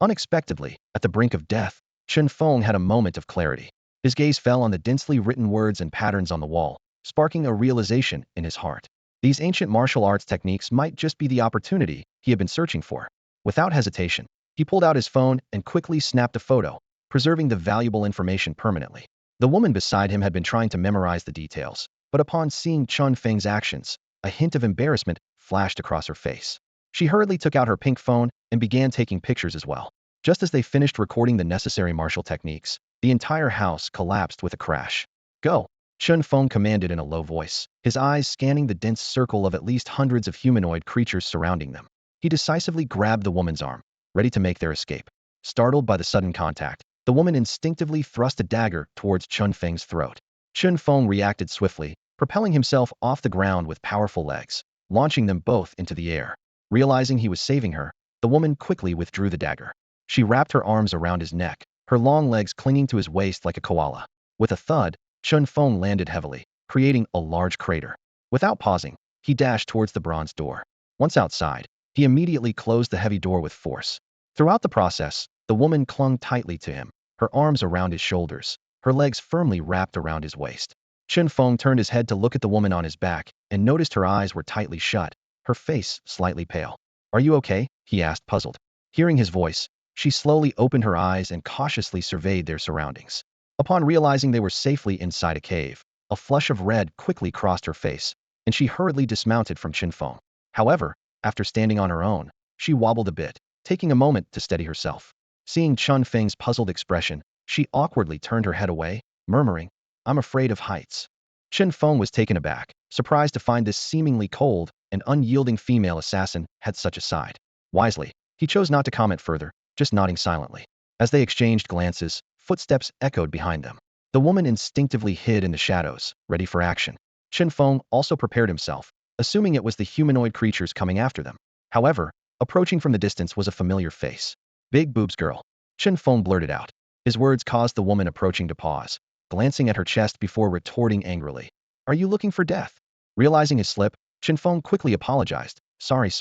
Unexpectedly, at the brink of death, Chen Feng had a moment of clarity. His gaze fell on the densely written words and patterns on the wall, sparking a realization in his heart. These ancient martial arts techniques might just be the opportunity he had been searching for. Without hesitation, he pulled out his phone and quickly snapped a photo, preserving the valuable information permanently. The woman beside him had been trying to memorize the details, but upon seeing Chen Feng's actions, a hint of embarrassment flashed across her face. She hurriedly took out her pink phone and began taking pictures as well. Just as they finished recording the necessary martial techniques, the entire house collapsed with a crash. Go! Chen Feng commanded in a low voice, his eyes scanning the dense circle of at least hundreds of humanoid creatures surrounding them. He decisively grabbed the woman's arm, ready to make their escape. Startled by the sudden contact, the woman instinctively thrust a dagger towards Chen Feng's throat. Chen Feng reacted swiftly, propelling himself off the ground with powerful legs, launching them both into the air. Realizing he was saving her, the woman quickly withdrew the dagger. She wrapped her arms around his neck, her long legs clinging to his waist like a koala. With a thud, Chen Feng landed heavily, creating a large crater. Without pausing, he dashed towards the bronze door. Once outside, he immediately closed the heavy door with force. Throughout the process, the woman clung tightly to him, her arms around his shoulders, her legs firmly wrapped around his waist. Chen Feng turned his head to look at the woman on his back and noticed her eyes were tightly shut, her face slightly pale. "Are you okay?" he asked, puzzled. Hearing his voice, she slowly opened her eyes and cautiously surveyed their surroundings. Upon realizing they were safely inside a cave, a flush of red quickly crossed her face, and she hurriedly dismounted from Chen Feng. However, after standing on her own, she wobbled a bit, taking a moment to steady herself. Seeing Chen Feng's puzzled expression, she awkwardly turned her head away, murmuring, "I'm afraid of heights." Chen Feng was taken aback, surprised to find this seemingly cold and unyielding female assassin had such a side. Wisely, he chose not to comment further, just nodding silently. As they exchanged glances, footsteps echoed behind them. The woman instinctively hid in the shadows, ready for action. Chen Feng also prepared himself, assuming it was the humanoid creatures coming after them. However, approaching from the distance was a familiar face. "Big boobs girl," Chen Feng blurted out. His words caused the woman approaching to pause, glancing at her chest before retorting angrily, "Are you looking for death?" Realizing his slip, Chen Feng quickly apologized. Sorry,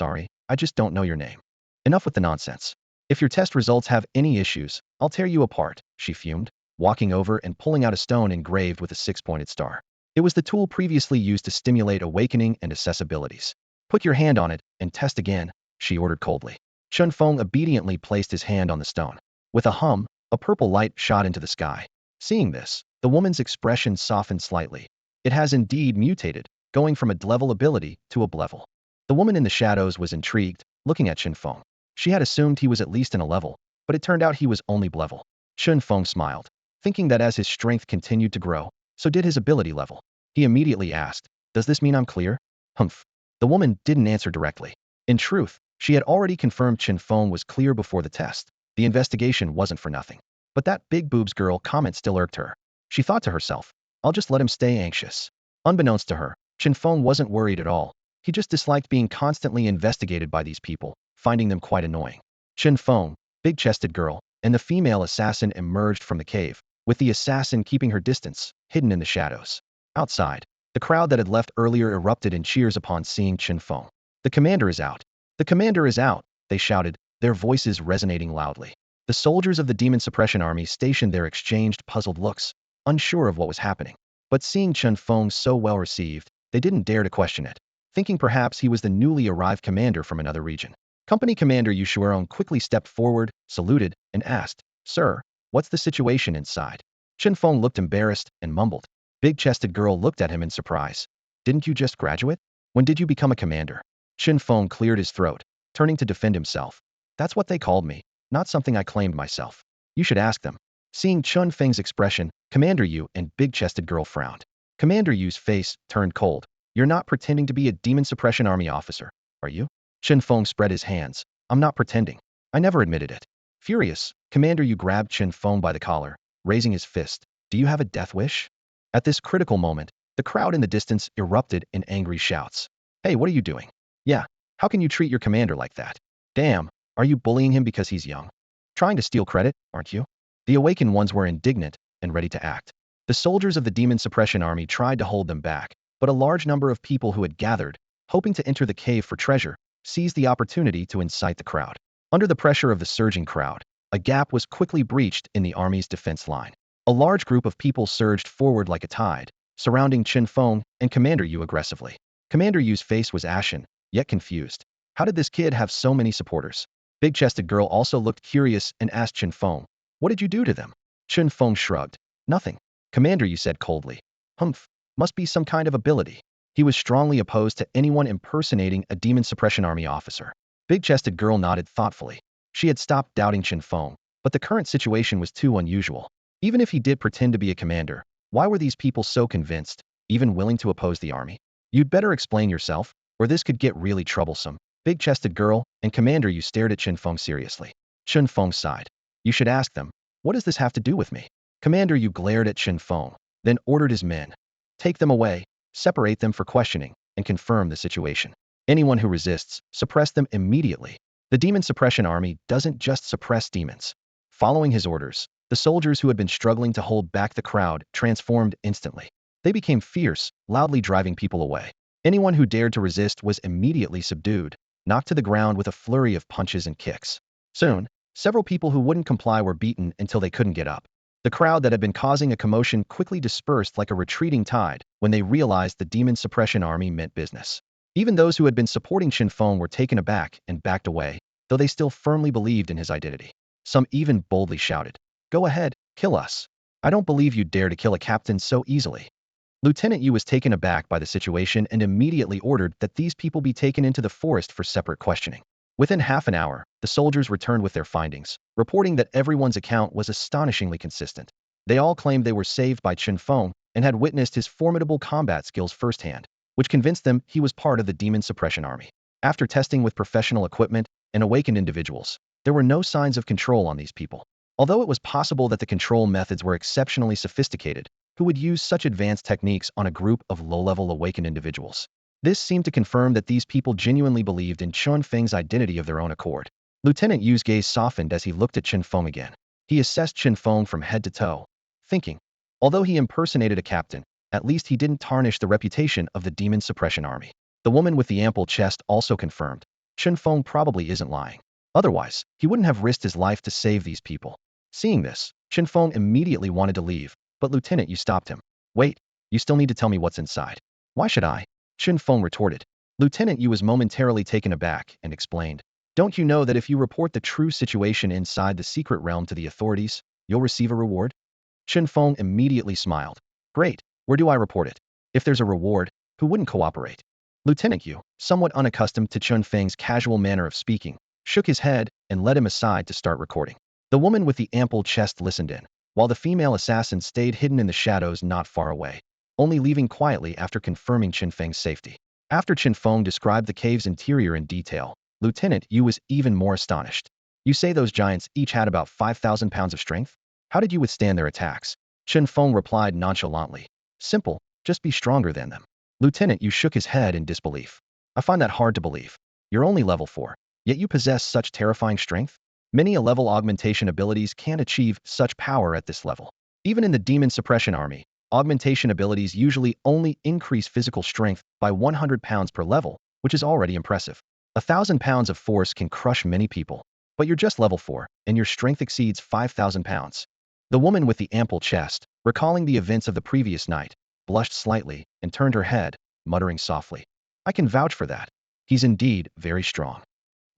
I just don't know your name." "Enough with the nonsense. If your test results have any issues, I'll tear you apart," she fumed, walking over and pulling out a stone engraved with a six-pointed star. It was the tool previously used to stimulate awakening and assess abilities. "Put your hand on it and test again," she ordered coldly. Chen Feng obediently placed his hand on the stone. With a hum, a purple light shot into the sky. Seeing this, the woman's expression softened slightly. It has indeed mutated, going from a level ability to a level. The woman in the shadows was intrigued, looking at Chen Feng. She had assumed he was at least in a level, but it turned out he was only level. Chen Feng smiled, thinking that as his strength continued to grow, so did his ability level. He immediately asked, "Does this mean I'm clear?" "Humph." The woman didn't answer directly. In truth, she had already confirmed Chen Feng was clear before the test. The investigation wasn't for nothing. But that big boobs girl comment still irked her. She thought to herself, "I'll just let him stay anxious." Unbeknownst to her, Chen Feng wasn't worried at all. He just disliked being constantly investigated by these people, finding them quite annoying. Chen Feng, big-chested girl, and the female assassin emerged from the cave, with the assassin keeping her distance, hidden in the shadows. Outside, the crowd that had left earlier erupted in cheers upon seeing Chen Feng. "The commander is out! The commander is out!" they shouted, their voices resonating loudly. The soldiers of the demon suppression army stationed there exchanged puzzled looks, unsure of what was happening. But seeing Chen Feng so well received, they didn't dare to question it, thinking perhaps he was the newly arrived commander from another region. Company Commander Yu Shuerong quickly stepped forward, saluted, and asked, "Sir, what's the situation inside?" Chen Feng looked embarrassed and mumbled. Big-chested girl looked at him in surprise. "Didn't you just graduate? When did you become a commander?" Chen Feng cleared his throat, turning to defend himself. "That's what they called me, not something I claimed myself. You should ask them." Seeing Chen Feng's expression, Commander Yu and big-chested girl frowned. Commander Yu's face turned cold. "You're not pretending to be a demon suppression army officer, are you?" Chen Feng spread his hands. "I'm not pretending. I never admitted it." Furious, Commander Yu grabbed Chen Feng by the collar, raising his fist. "Do you have a death wish?" At this critical moment, the crowd in the distance erupted in angry shouts. "Hey, what are you doing? Yeah, how can you treat your commander like that? Damn, are you bullying him because he's young? Trying to steal credit, aren't you?" The awakened ones were indignant, and ready to act. The soldiers of the demon suppression army tried to hold them back, but a large number of people who had gathered, hoping to enter the cave for treasure, seized the opportunity to incite the crowd. Under the pressure of the surging crowd, a gap was quickly breached in the army's defense line. A large group of people surged forward like a tide, surrounding Chen Feng and Commander Yu aggressively. Commander Yu's face was ashen, yet confused. How did this kid have so many supporters? Big-chested girl also looked curious and asked Chen Feng, "What did you do to them?" Chen Feng shrugged. "Nothing." Commander Yu said coldly. "Humph, must be some kind of ability." He was strongly opposed to anyone impersonating a demon suppression army officer. Big-chested girl nodded thoughtfully. She had stopped doubting Chen Feng, but the current situation was too unusual. Even if he did pretend to be a commander, why were these people so convinced, even willing to oppose the army? "You'd better explain yourself, or this could get really troublesome." Big-chested girl and Commander Yu stared at Chen Feng seriously. Chen Feng sighed. "You should ask them. What does this have to do with me?" Commander Yu glared at Chen Feng, then ordered his men. "Take them away, separate them for questioning, and confirm the situation. Anyone who resists, suppress them immediately." The demon suppression army doesn't just suppress demons. Following his orders, the soldiers who had been struggling to hold back the crowd transformed instantly. They became fierce, loudly driving people away. Anyone who dared to resist was immediately subdued, knocked to the ground with a flurry of punches and kicks. Soon, several people who wouldn't comply were beaten until they couldn't get up. The crowd that had been causing a commotion quickly dispersed like a retreating tide when they realized the demon suppression army meant business. Even those who had been supporting Chen Feng were taken aback and backed away, though they still firmly believed in his identity. Some even boldly shouted, "Go ahead, kill us. I don't believe you'd dare to kill a captain so easily." Lieutenant Yu was taken aback by the situation and immediately ordered that these people be taken into the forest for separate questioning. Within half an hour, the soldiers returned with their findings, reporting that everyone's account was astonishingly consistent. They all claimed they were saved by Chen Feng and had witnessed his formidable combat skills firsthand, which convinced them he was part of the demon suppression army. After testing with professional equipment and awakened individuals, there were no signs of control on these people. Although it was possible that the control methods were exceptionally sophisticated, who would use such advanced techniques on a group of low-level awakened individuals? This seemed to confirm that these people genuinely believed in Chen Feng's identity of their own accord. Lieutenant Yu's gaze softened as he looked at Chen Feng again. He assessed Chen Feng from head to toe, thinking, although he impersonated a captain, at least he didn't tarnish the reputation of the demon suppression army. The woman with the ample chest also confirmed, Chen Feng probably isn't lying. Otherwise, he wouldn't have risked his life to save these people. Seeing this, Chen Feng immediately wanted to leave, but Lieutenant Yu stopped him. "Wait, you still need to tell me what's inside." "Why should I?" Chen Feng retorted. Lieutenant Yu was momentarily taken aback and explained, "Don't you know that if you report the true situation inside the secret realm to the authorities, you'll receive a reward?" Chen Feng immediately smiled. "Great, where do I report it? If there's a reward, who wouldn't cooperate?" Lieutenant Yu, somewhat unaccustomed to Chen Feng's casual manner of speaking, shook his head and led him aside to start recording. The woman with the ample chest listened in, while the female assassin stayed hidden in the shadows not far away, only leaving quietly after confirming Chen Feng's safety. After Chen Feng described the cave's interior in detail, Lieutenant Yu was even more astonished. "You say those giants each had about 5,000 pounds of strength? How did you withstand their attacks?" Chen Feng replied nonchalantly. "Simple, just be stronger than them." Lieutenant Yu shook his head in disbelief. "I find that hard to believe. You're only level 4, yet you possess such terrifying strength? Many a level augmentation abilities can't achieve such power at this level. Even in the demon suppression army, augmentation abilities usually only increase physical strength by 100 pounds per level, which is already impressive. 1,000 pounds of force can crush many people, but you're just level 4, and your strength exceeds 5,000 pounds. The woman with the ample chest, recalling the events of the previous night, blushed slightly and turned her head, muttering softly, "I can vouch for that. He's indeed very strong."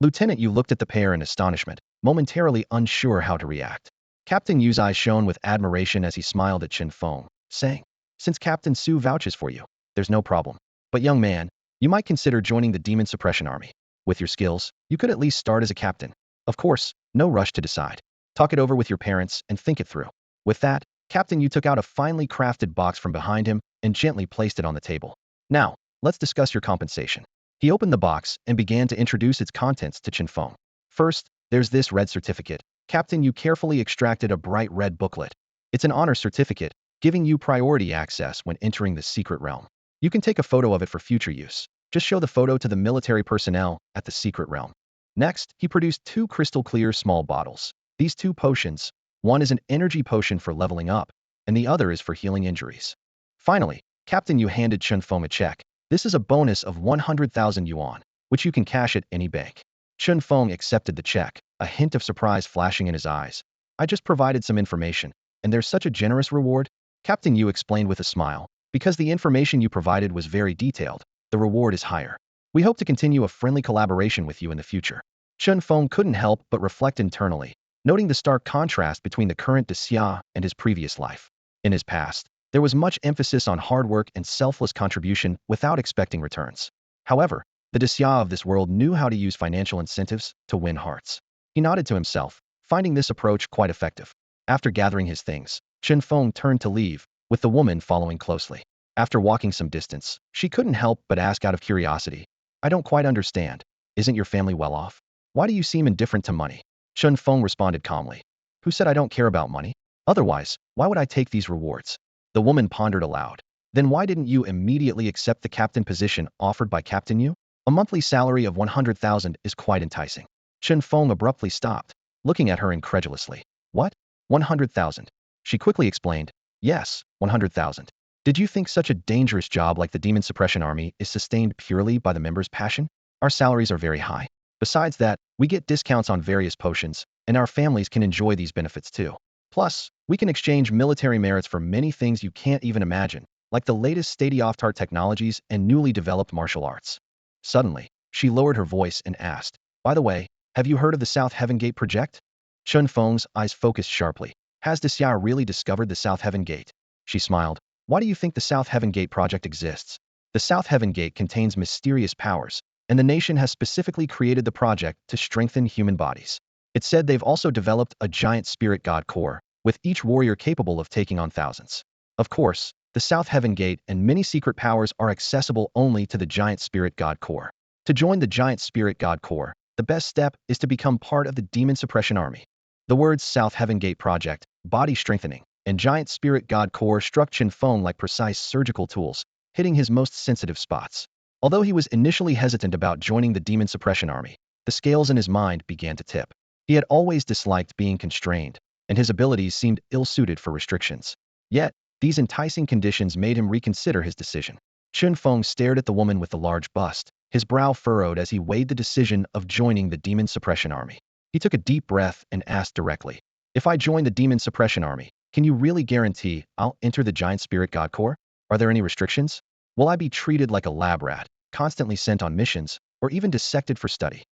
Lieutenant Yu looked at the pair in astonishment, momentarily unsure how to react. Captain Yu's eyes shone with admiration as he smiled at Chen Feng, saying, "Since Captain Su vouches for you, there's no problem. But young man, you might consider joining the demon suppression army. With your skills, you could at least start as a captain. Of course, no rush to decide. Talk it over with your parents and think it through." With that, Captain Yu took out a finely crafted box from behind him and gently placed it on the table. "Now, let's discuss your compensation." He opened the box and began to introduce its contents to Chen Feng. "First, there's this red certificate." Captain Yu carefully extracted a bright red booklet. "It's an honor certificate, giving you priority access when entering the secret realm. You can take a photo of it for future use. Just show the photo to the military personnel at the secret realm." Next, he produced 2 crystal clear small bottles. These 2 potions, one is an energy potion for leveling up, and the other is for healing injuries. Finally, Captain Yu handed Chen Feng a check. This is a bonus of 100,000 yuan, which you can cash at any bank. Chen Feng accepted the check, a hint of surprise flashing in his eyes. I just provided some information, and there's such a generous reward? Captain Yu explained with a smile. Because the information you provided was very detailed, the reward is higher. We hope to continue a friendly collaboration with you in the future. Chen Feng couldn't help but reflect internally, noting the stark contrast between the current Xia and his previous life. In his past, there was much emphasis on hard work and selfless contribution without expecting returns. However, the Xia of this world knew how to use financial incentives to win hearts. He nodded to himself, finding this approach quite effective. After gathering his things, Chen Feng turned to leave, with the woman following closely. After walking some distance, she couldn't help but ask out of curiosity, I don't quite understand. Isn't your family well off? Why do you seem indifferent to money? Chen Feng responded calmly. Who said I don't care about money? Otherwise, why would I take these rewards? The woman pondered aloud. Then why didn't you immediately accept the captain position offered by Captain Yu? A monthly salary of 100,000 is quite enticing. Chen Feng abruptly stopped, looking at her incredulously. What? 100,000? She quickly explained. Yes, 100,000. Did you think such a dangerous job like the Demon Suppression Army is sustained purely by the members' passion? Our salaries are very high. Besides that, we get discounts on various potions, and our families can enjoy these benefits too. Plus, we can exchange military merits for many things you can't even imagine, like the latest state-of-the-art technologies and newly developed martial arts. Suddenly, she lowered her voice and asked, By the way, have you heard of the South Heaven Gate project? Chen Feng's eyes focused sharply. Has Xia really discovered the South Heaven Gate? She smiled. Why do you think the South Heaven Gate project exists? The South Heaven Gate contains mysterious powers, and the nation has specifically created the project to strengthen human bodies. It said they've also developed a giant spirit god core, with each warrior capable of taking on thousands. Of course, the South Heaven Gate and many secret powers are accessible only to the giant spirit god core. To join the giant spirit god core, the best step is to become part of the Demon Suppression Army. The words South Heaven Gate Project, Body Strengthening, and Giant Spirit God Core struck Chen Feng like precise surgical tools, hitting his most sensitive spots. Although he was initially hesitant about joining the Demon Suppression Army, the scales in his mind began to tip. He had always disliked being constrained, and his abilities seemed ill-suited for restrictions. Yet, these enticing conditions made him reconsider his decision. Chen Feng stared at the woman with the large bust, his brow furrowed as he weighed the decision of joining the Demon Suppression Army. He took a deep breath and asked directly, If I join the Demon Suppression Army, can you really guarantee I'll enter the Giant Spirit God Core? Are there any restrictions? Will I be treated like a lab rat, constantly sent on missions, or even dissected for study?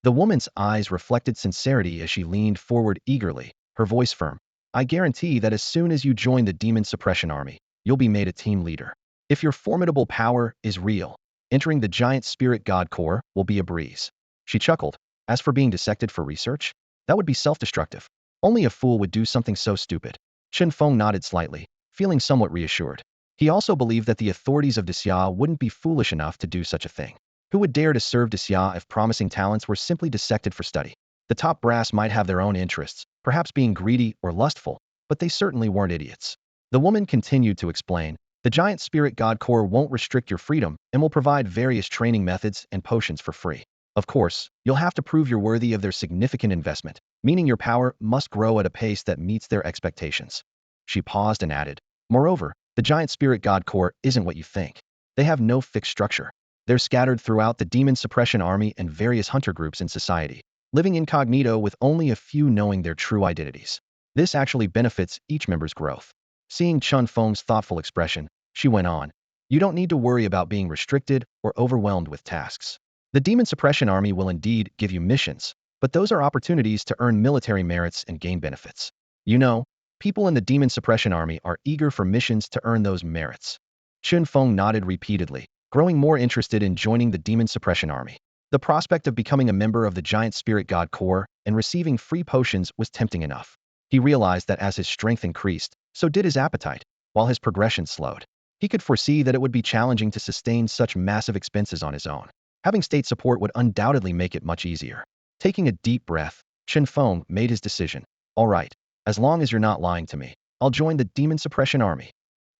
The woman's eyes reflected sincerity as she leaned forward eagerly, her voice firm. I guarantee that as soon as you join the Demon Suppression Army, you'll be made a team leader. If your formidable power is real, entering the Giant Spirit God Core will be a breeze. She chuckled. As for being dissected for research, that would be self-destructive. Only a fool would do something so stupid. Chen Feng nodded slightly, feeling somewhat reassured. He also believed that the authorities of Xia wouldn't be foolish enough to do such a thing. Who would dare to serve Xia if promising talents were simply dissected for study? The top brass might have their own interests, perhaps being greedy or lustful, but they certainly weren't idiots. The woman continued to explain, the Giant Spirit God Core won't restrict your freedom and will provide various training methods and potions for free. Of course, you'll have to prove you're worthy of their significant investment, meaning your power must grow at a pace that meets their expectations. She paused and added, Moreover, the Giant Spirit God Core isn't what you think. They have no fixed structure. They're scattered throughout the Demon Suppression Army and various hunter groups in society, living incognito with only a few knowing their true identities. This actually benefits each member's growth. Seeing Chen Feng's thoughtful expression, she went on, You don't need to worry about being restricted or overwhelmed with tasks. The Demon Suppression Army will indeed give you missions, but those are opportunities to earn military merits and gain benefits. You know, people in the Demon Suppression Army are eager for missions to earn those merits. Chen Feng nodded repeatedly, growing more interested in joining the Demon Suppression Army. The prospect of becoming a member of the Giant Spirit God Core and receiving free potions was tempting enough. He realized that as his strength increased, so did his appetite, while his progression slowed. He could foresee that it would be challenging to sustain such massive expenses on his own. Having state support would undoubtedly make it much easier. Taking a deep breath, Chen Feng made his decision. All right, as long as you're not lying to me, I'll join the Demon Suppression Army.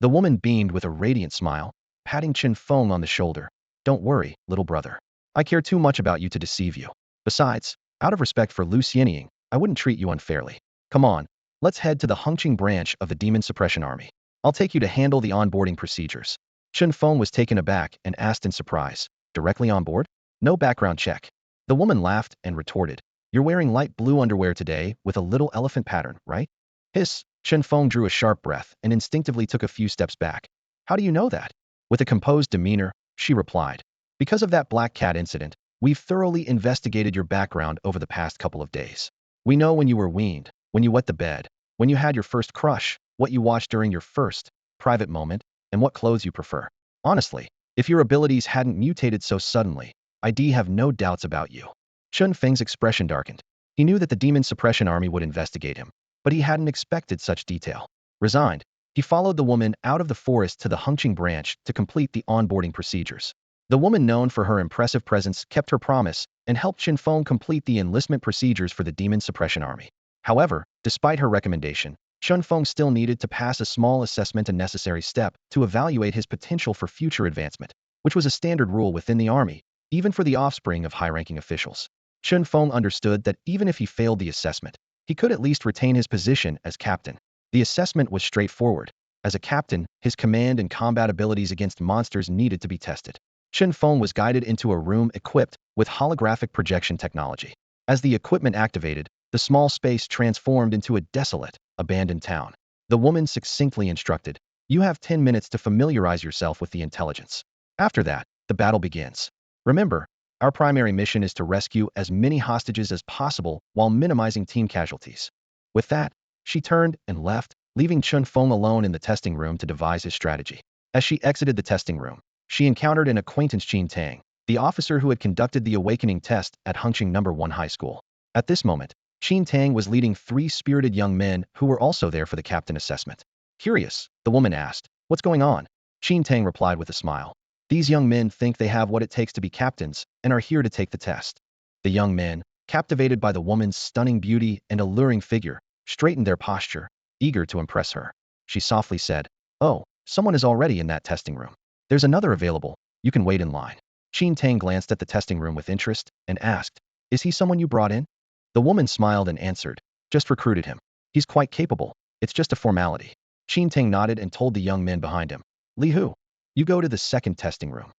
The woman beamed with a radiant smile, patting Chen Feng on the shoulder. Don't worry, little brother. I care too much about you to deceive you. Besides, out of respect for Lu Xianying, I wouldn't treat you unfairly. Come on, Let's head to the Hengqin branch of the Demon Suppression Army. I'll take you to handle the onboarding procedures. Chen Feng was taken aback and asked in surprise, directly on board? No background check. The woman laughed and retorted, you're wearing light blue underwear today with a little elephant pattern, right? Hiss, Chen Feng drew a sharp breath and instinctively took a few steps back. How do you know that? With a composed demeanor, she replied, because of that black cat incident, we've thoroughly investigated your background over the past couple of days. We know when you were weaned, when you wet the bed, when you had your first crush, what you watched during your first private moment, and what clothes you prefer. Honestly, if your abilities hadn't mutated so suddenly, I'd have no doubts about you. Chen Feng's expression darkened. He knew that the Demon Suppression Army would investigate him, but he hadn't expected such detail. Resigned, he followed the woman out of the forest to the Hengqin branch to complete the onboarding procedures. The woman, known for her impressive presence, kept her promise and helped Chen Feng complete the enlistment procedures for the Demon Suppression Army. However, despite her recommendation, Chen Feng still needed to pass a small assessment, a necessary step to evaluate his potential for future advancement, which was a standard rule within the army, even for the offspring of high-ranking officials. Chen Feng understood that even if he failed the assessment, he could at least retain his position as captain. The assessment was straightforward. As a captain, his command and combat abilities against monsters needed to be tested. Chen Feng was guided into a room equipped with holographic projection technology. As the equipment activated, the small space transformed into a desolate, abandoned town. The woman succinctly instructed, you have 10 minutes to familiarize yourself with the intelligence. After that, the battle begins. Remember, our primary mission is to rescue as many hostages as possible while minimizing team casualties. With that, she turned and left, leaving Chen Feng alone in the testing room to devise his strategy. As she exited the testing room, she encountered an acquaintance, Chen Tang, the officer who had conducted the awakening test at Hengqin No. 1 High School. At this moment, Chen Tang was leading 3 spirited young men who were also there for the captain assessment. Curious, the woman asked, what's going on? Chen Tang replied with a smile. These young men think they have what it takes to be captains and are here to take the test. The young men, captivated by the woman's stunning beauty and alluring figure, straightened their posture, eager to impress her. She softly said, oh, someone is already in that testing room. There's another available. You can wait in line. Chen Tang glanced at the testing room with interest and asked, is he someone you brought in? The woman smiled and answered, just recruited him. He's quite capable. It's just a formality. Chen Tang nodded and told the young men behind him, Li Hu, you go to the second testing room.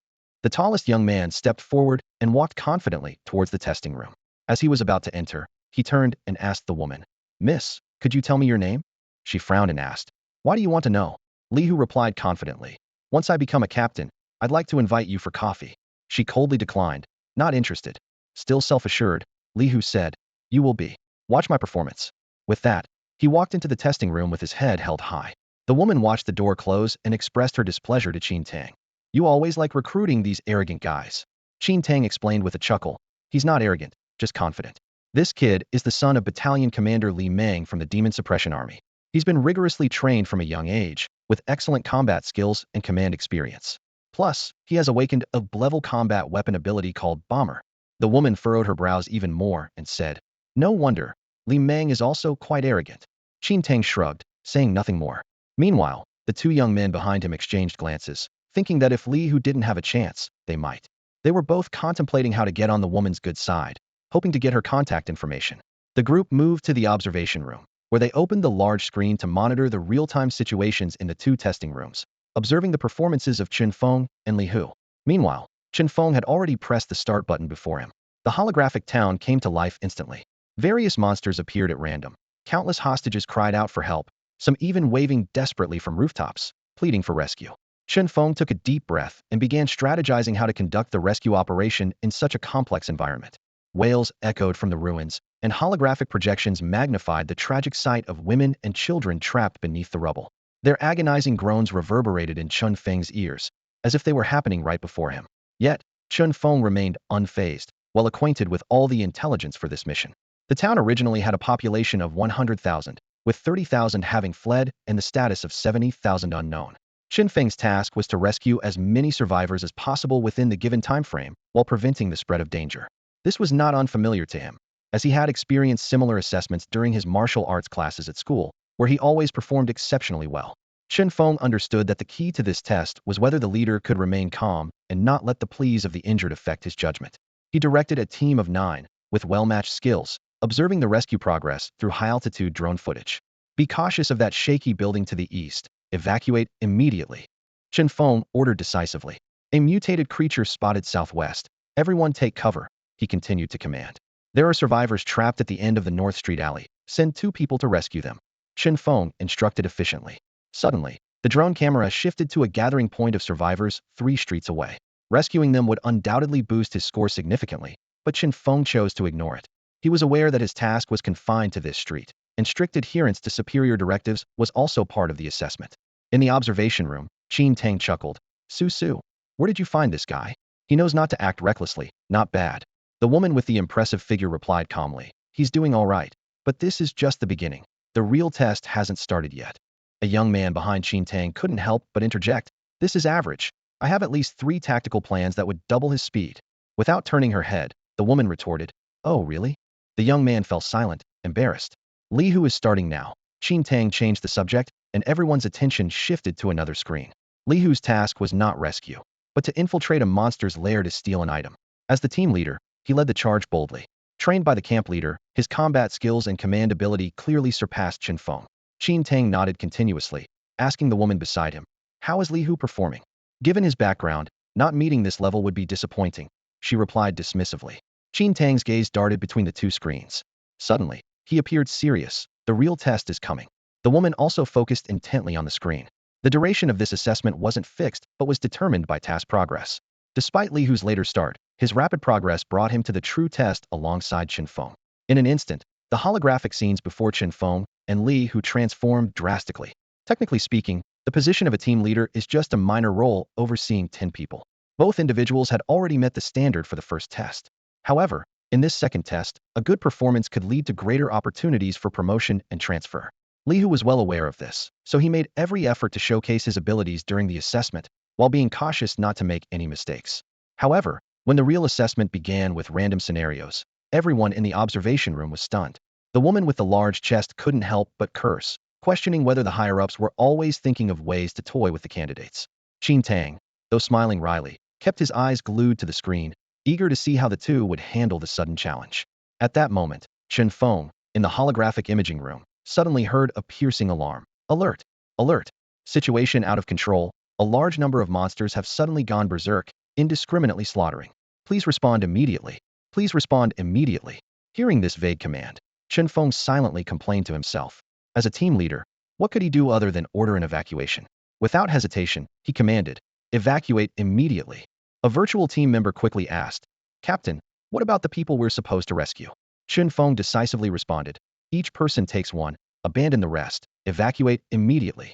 The tallest young man stepped forward and walked confidently towards the testing room. As he was about to enter, he turned and asked the woman, Miss, could you tell me your name? She frowned and asked, why do you want to know? Li Hu replied confidently, once I become a captain, I'd like to invite you for coffee. She coldly declined, not interested. Still self-assured, Li Hu said, you will be. Watch my performance. With that, he walked into the testing room with his head held high. The woman watched the door close and expressed her displeasure to Chen Tang. You always like recruiting these arrogant guys. Chen Tang explained with a chuckle. He's not arrogant, just confident. This kid is the son of Battalion Commander Li Meng from the Demon Suppression Army. He's been rigorously trained from a young age, with excellent combat skills and command experience. Plus, he has awakened a level combat weapon ability called Bomber. The woman furrowed her brows even more and said, no wonder, Li Meng is also quite arrogant. Chen Tang shrugged, saying nothing more. Meanwhile, the 2 young men behind him exchanged glances, thinking that if Li Hu didn't have a chance, they might. They were both contemplating how to get on the woman's good side, hoping to get her contact information. The group moved to the observation room, where they opened the large screen to monitor the real-time situations in the 2 testing rooms, observing the performances of Chen Feng and Li Hu. Meanwhile, Chen Feng had already pressed the start button before him. The holographic town came to life instantly. Various monsters appeared at random. Countless hostages cried out for help, some even waving desperately from rooftops, pleading for rescue. Chen Feng took a deep breath and began strategizing how to conduct the rescue operation in such a complex environment. Wails echoed from the ruins, and holographic projections magnified the tragic sight of women and children trapped beneath the rubble. Their agonizing groans reverberated in Chen Feng's ears, as if they were happening right before him. Yet, Chen Feng remained unfazed, well acquainted with all the intelligence for this mission. The town originally had a population of 100,000, with 30,000 having fled and the status of 70,000 unknown. Chen Feng's task was to rescue as many survivors as possible within the given time frame while preventing the spread of danger. This was not unfamiliar to him, as he had experienced similar assessments during his martial arts classes at school, where he always performed exceptionally well. Chen Feng understood that the key to this test was whether the leader could remain calm and not let the pleas of the injured affect his judgment. He directed a team of 9, with well-matched skills, observing the rescue progress through high-altitude drone footage. Be cautious of that shaky building to the east. Evacuate immediately. Chen Feng ordered decisively. A mutated creature spotted southwest. Everyone take cover, he continued to command. There are survivors trapped at the end of the North Street alley. Send 2 people to rescue them. Chen Feng instructed efficiently. Suddenly, the drone camera shifted to a gathering point of survivors 3 streets away. Rescuing them would undoubtedly boost his score significantly, but Chen Feng chose to ignore it. He was aware that his task was confined to this street, and strict adherence to superior directives was also part of the assessment. In the observation room, Chen Tang chuckled. Su, where did you find this guy? He knows not to act recklessly. Not bad. The woman with the impressive figure replied calmly. He's doing all right. But this is just the beginning. The real test hasn't started yet. A young man behind Chen Tang couldn't help but interject. This is average. I have at least 3 tactical plans that would double his speed. Without turning her head, the woman retorted. Oh, really? The young man fell silent, embarrassed. Li Hu is starting now. Chen Tang changed the subject, and everyone's attention shifted to another screen. Li Hu's task was not rescue, but to infiltrate a monster's lair to steal an item. As the team leader, he led the charge boldly. Trained by the camp leader, his combat skills and command ability clearly surpassed Chen Feng. Chen Tang nodded continuously, asking the woman beside him, how is Li Hu performing? Given his background, not meeting this level would be disappointing, she replied dismissively. Chen Tang's gaze darted between the 2 screens. Suddenly, he appeared serious. The real test is coming. The woman also focused intently on the screen. The duration of this assessment wasn't fixed, but was determined by task progress. Despite Li Hu's later start, his rapid progress brought him to the true test alongside Chen Feng. In an instant, the holographic scenes before Chen Feng and Li Hu transformed drastically. Technically speaking, the position of a team leader is just a minor role overseeing 10 people. Both individuals had already met the standard for the first test. However, in this second test, a good performance could lead to greater opportunities for promotion and transfer. Li Hu was well aware of this, so he made every effort to showcase his abilities during the assessment, while being cautious not to make any mistakes. However, when the real assessment began with random scenarios, everyone in the observation room was stunned. The woman with the large chest couldn't help but curse, questioning whether the higher-ups were always thinking of ways to toy with the candidates. Chen Tang, though smiling wryly, kept his eyes glued to the screen, eager to see how the 2 would handle the sudden challenge. At that moment, Chen Feng, in the holographic imaging room, suddenly heard a piercing alarm. Alert! Alert! Situation out of control. A large number of monsters have suddenly gone berserk, indiscriminately slaughtering. Please respond immediately. Please respond immediately. Hearing this vague command, Chen Feng silently complained to himself. As a team leader, what could he do other than order an evacuation? Without hesitation, he commanded, evacuate immediately. A virtual team member quickly asked, Captain, what about the people we're supposed to rescue? Chen Feng decisively responded, each person takes 1, abandon the rest, evacuate immediately.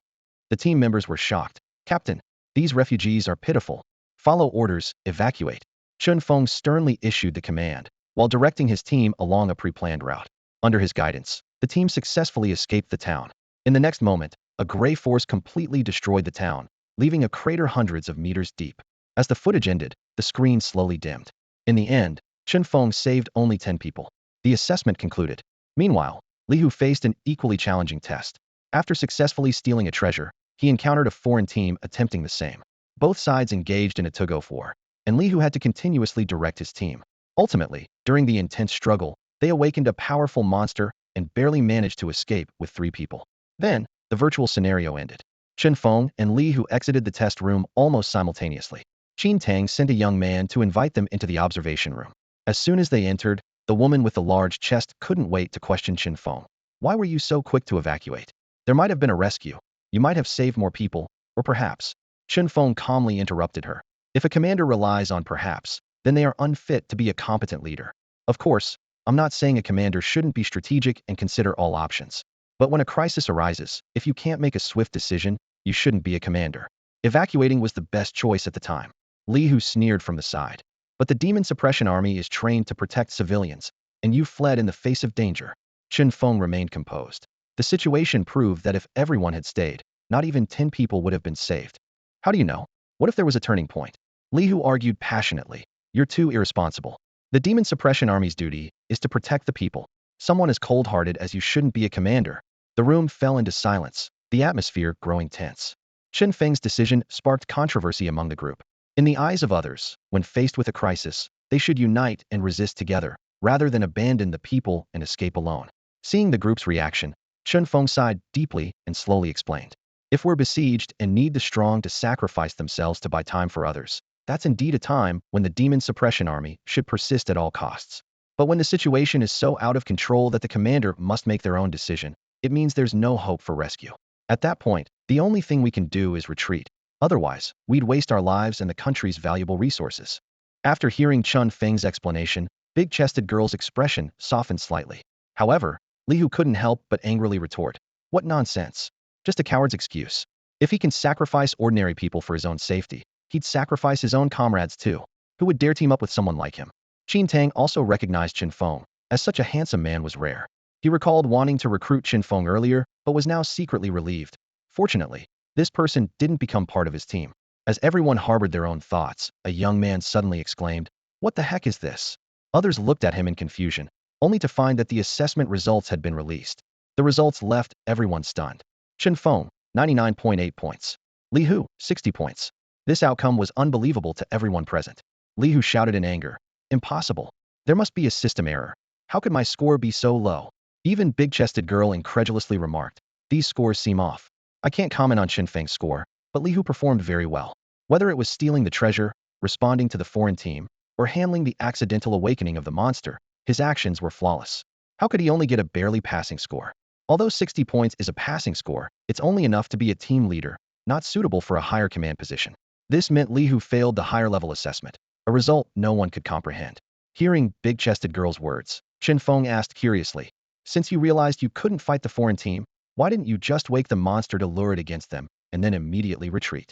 The team members were shocked. Captain, these refugees are pitiful. Follow orders, evacuate. Chen Feng sternly issued the command, while directing his team along a pre-planned route. Under his guidance, the team successfully escaped the town. In the next moment, a gray force completely destroyed the town, leaving a crater hundreds of meters deep. As the footage ended, the screen slowly dimmed. In the end, Chen Feng saved only 10 people. The assessment concluded. Meanwhile, Li Hu faced an equally challenging test. After successfully stealing a treasure, he encountered a foreign team attempting the same. Both sides engaged in a tug-of-war, and Li Hu had to continuously direct his team. Ultimately, during the intense struggle, they awakened a powerful monster and barely managed to escape with 3 people. Then, the virtual scenario ended. Chen Feng and Li Hu exited the test room almost simultaneously. Chen Tang sent a young man to invite them into the observation room. As soon as they entered, the woman with the large chest couldn't wait to question Chen Feng. Why were you so quick to evacuate? There might have been a rescue. You might have saved more people, or perhaps. Chen Feng calmly interrupted her. If a commander relies on perhaps, then they are unfit to be a competent leader. Of course, I'm not saying a commander shouldn't be strategic and consider all options. But when a crisis arises, if you can't make a swift decision, you shouldn't be a commander. Evacuating was the best choice at the time. Li Hu sneered from the side. But the demon suppression army is trained to protect civilians, and you fled in the face of danger. Chen Feng remained composed. The situation proved that if everyone had stayed, not even 10 people would have been saved. How do you know? What if there was a turning point? Li Hu argued passionately. You're too irresponsible. The demon suppression army's duty is to protect the people. Someone as cold-hearted as you shouldn't be a commander. The room fell into silence, the atmosphere growing tense. Chen Feng's decision sparked controversy among the group. In the eyes of others, when faced with a crisis, they should unite and resist together, rather than abandon the people and escape alone. Seeing the group's reaction, Chen Feng sighed deeply and slowly explained. If we're besieged and need the strong to sacrifice themselves to buy time for others, that's indeed a time when the demon suppression army should persist at all costs. But when the situation is so out of control that the commander must make their own decision, it means there's no hope for rescue. At that point, the only thing we can do is retreat. Otherwise, we'd waste our lives and the country's valuable resources. After hearing Chen Feng's explanation, big-chested girl's expression softened slightly. However, Li Hu couldn't help but angrily retort. What nonsense. Just a coward's excuse. If he can sacrifice ordinary people for his own safety, he'd sacrifice his own comrades too. Who would dare team up with someone like him? Qin Tang also recognized Chen Feng, as such a handsome man was rare. He recalled wanting to recruit Chen Feng earlier, but was now secretly relieved. Fortunately, this person didn't become part of his team. As everyone harbored their own thoughts, a young man suddenly exclaimed, "What the heck is this?" Others looked at him in confusion, only to find that the assessment results had been released. The results left everyone stunned. Chen Feng, 99.8 points. Li Hu, 60 points. This outcome was unbelievable to everyone present. Li Hu shouted in anger, "Impossible. There must be a system error. How could my score be so low?" Even big-chested girl incredulously remarked, "These scores seem off." I can't comment on Chen Feng's score, but Li Hu performed very well. Whether it was stealing the treasure, responding to the foreign team, or handling the accidental awakening of the monster, his actions were flawless. How could he only get a barely passing score? Although 60 points is a passing score, it's only enough to be a team leader, not suitable for a higher command position. This meant Li Hu failed the higher level assessment, a result no one could comprehend. Hearing big-chested girl's words, Chen Feng asked curiously, "Since you realized you couldn't fight the foreign team, why didn't you just wake the monster to lure it against them, and then immediately retreat?"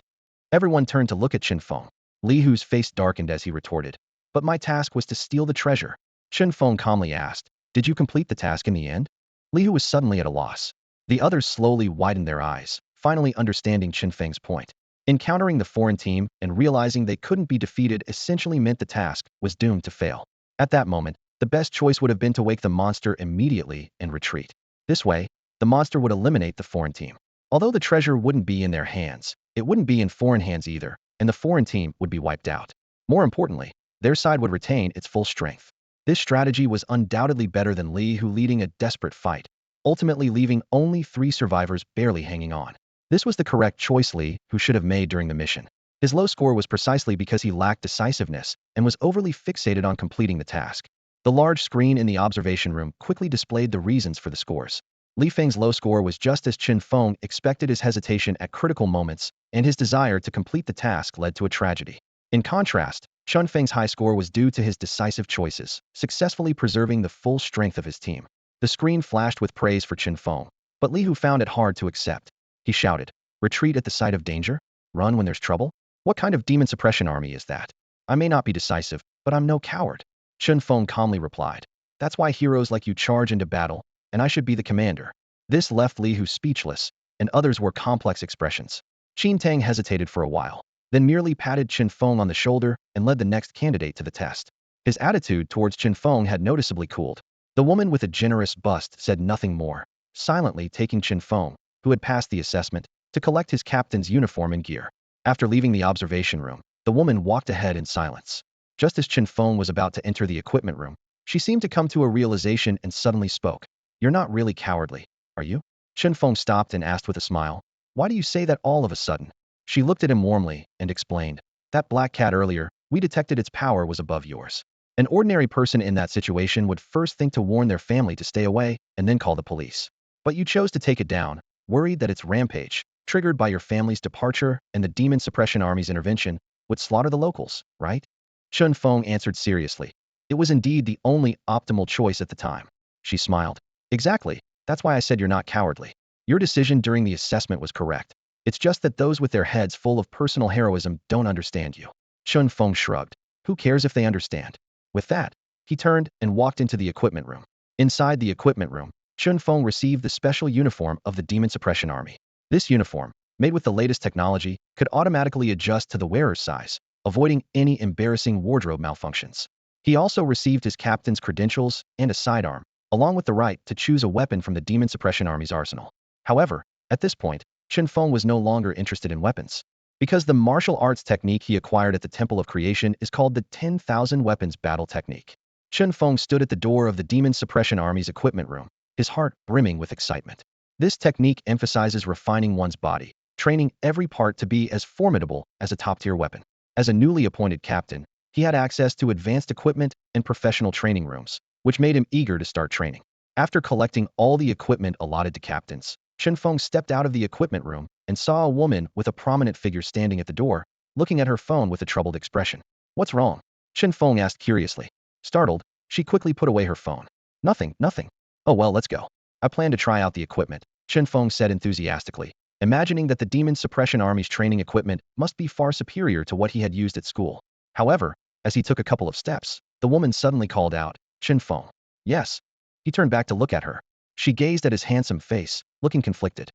Everyone turned to look at Chen Feng. Li Hu's face darkened as he retorted, "But my task was to steal the treasure." Chen Feng calmly asked, "Did you complete the task in the end?" Li Hu was suddenly at a loss. The others slowly widened their eyes, finally understanding Chen Feng's point. Encountering the foreign team and realizing they couldn't be defeated essentially meant the task was doomed to fail. At that moment, the best choice would have been to wake the monster immediately and retreat. This way, the monster would eliminate the foreign team. Although the treasure wouldn't be in their hands, it wouldn't be in foreign hands either, and the foreign team would be wiped out. More importantly, their side would retain its full strength. This strategy was undoubtedly better than Li Hu leading a desperate fight, ultimately leaving only 3 survivors barely hanging on. This was the correct choice Li Hu should have made during the mission. His low score was precisely because he lacked decisiveness and was overly fixated on completing the task. The large screen in the observation room quickly displayed the reasons for the scores. Li Feng's low score was just as Chen Feng expected. His hesitation at critical moments and his desire to complete the task led to a tragedy. In contrast, Chen Feng's high score was due to his decisive choices, successfully preserving the full strength of his team. The screen flashed with praise for Chen Feng, but Li Hu found it hard to accept. He shouted, "Retreat at the sight of danger? Run when there's trouble? What kind of demon suppression army is that? I may not be decisive, but I'm no coward." Chen Feng calmly replied, "That's why heroes like you charge into battle, and I should be the commander." This left Li Hu speechless, and others were complex expressions. Qin Tang hesitated for a while, then merely patted Chen Feng on the shoulder and led the next candidate to the test. His attitude towards Chen Feng had noticeably cooled. The woman with a generous bust said nothing more, silently taking Chen Feng, who had passed the assessment, to collect his captain's uniform and gear. After leaving the observation room, the woman walked ahead in silence. Just as Chen Feng was about to enter the equipment room, she seemed to come to a realization and suddenly spoke. "You're not really cowardly, are you?" Chen Feng stopped and asked with a smile, "Why do you say that all of a sudden?" She looked at him warmly and explained, "That black cat earlier, we detected its power was above yours. An ordinary person in that situation would first think to warn their family to stay away and then call the police. But you chose to take it down, worried that its rampage, triggered by your family's departure and the demon suppression army's intervention, would slaughter the locals, right?" Chen Feng answered seriously. "It was indeed the only optimal choice at the time." She smiled. "Exactly. That's why I said you're not cowardly. Your decision during the assessment was correct. It's just that those with their heads full of personal heroism don't understand you." Chen Feng shrugged. "Who cares if they understand?" With that, he turned and walked into the equipment room. Inside the equipment room, Chen Feng received the special uniform of the Demon Suppression Army. This uniform, made with the latest technology, could automatically adjust to the wearer's size, avoiding any embarrassing wardrobe malfunctions. He also received his captain's credentials and a sidearm, along with the right to choose a weapon from the Demon Suppression Army's arsenal. However, at this point, Chen Feng was no longer interested in weapons. Because the martial arts technique he acquired at the Temple of Creation is called the 10,000 Weapons Battle Technique. Chen Feng stood at the door of the Demon Suppression Army's equipment room, his heart brimming with excitement. This technique emphasizes refining one's body, training every part to be as formidable as a top-tier weapon. As a newly appointed captain, he had access to advanced equipment and professional training rooms, which made him eager to start training. After collecting all the equipment allotted to captains, Chen Feng stepped out of the equipment room and saw a woman with a prominent figure standing at the door, looking at her phone with a troubled expression. "What's wrong?" Chen Feng asked curiously. Startled, she quickly put away her phone. "Nothing, nothing." "Oh well, let's go. I plan to try out the equipment," Chen Feng said enthusiastically, imagining that the Demon Suppression Army's training equipment must be far superior to what he had used at school. However, as he took a couple of steps, the woman suddenly called out, "Chen Feng." "Yes." He turned back to look at her. She gazed at his handsome face, looking conflicted.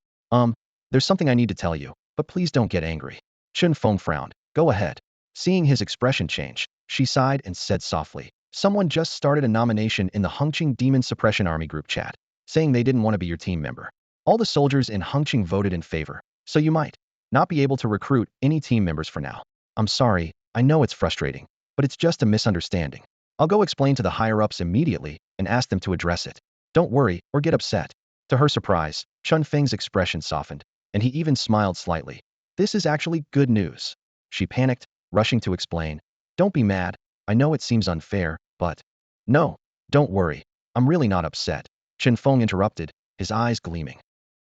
There's something I need to tell you, but please don't get angry." Chen Feng frowned. "Go ahead." Seeing his expression change, she sighed and said softly, "Someone just started a nomination in the Hengqing Demon Suppression Army group chat, saying they didn't want to be your team member. All the soldiers in Hengqing voted in favor, so you might not be able to recruit any team members for now. I'm sorry, I know it's frustrating, but it's just a misunderstanding. I'll go explain to the higher-ups immediately and ask them to address it. Don't worry or get upset." To her surprise, Chen Feng's expression softened, and he even smiled slightly. "This is actually good news." She panicked, rushing to explain. "Don't be mad. I know it seems unfair, but—" "No, don't worry. I'm really not upset," Chen Feng interrupted, his eyes gleaming.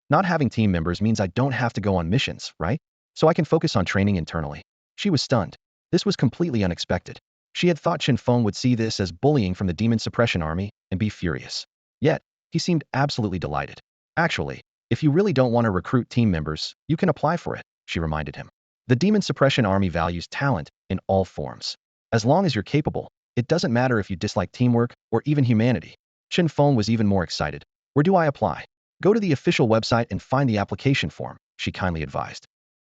"Not having team members means I don't have to go on missions, right? So I can focus on training internally." She was stunned. This was completely unexpected. She had thought Chen Feng would see this as bullying from the Demon Suppression Army and be furious. Yet, he seemed absolutely delighted. "Actually, if you really don't want to recruit team members, you can apply for it," she reminded him. "The Demon Suppression Army values talent in all forms. As long as you're capable, it doesn't matter if you dislike teamwork or even humanity." Chen Feng was even more excited. "Where do I apply?" "Go to the official website and find the application form," she kindly advised.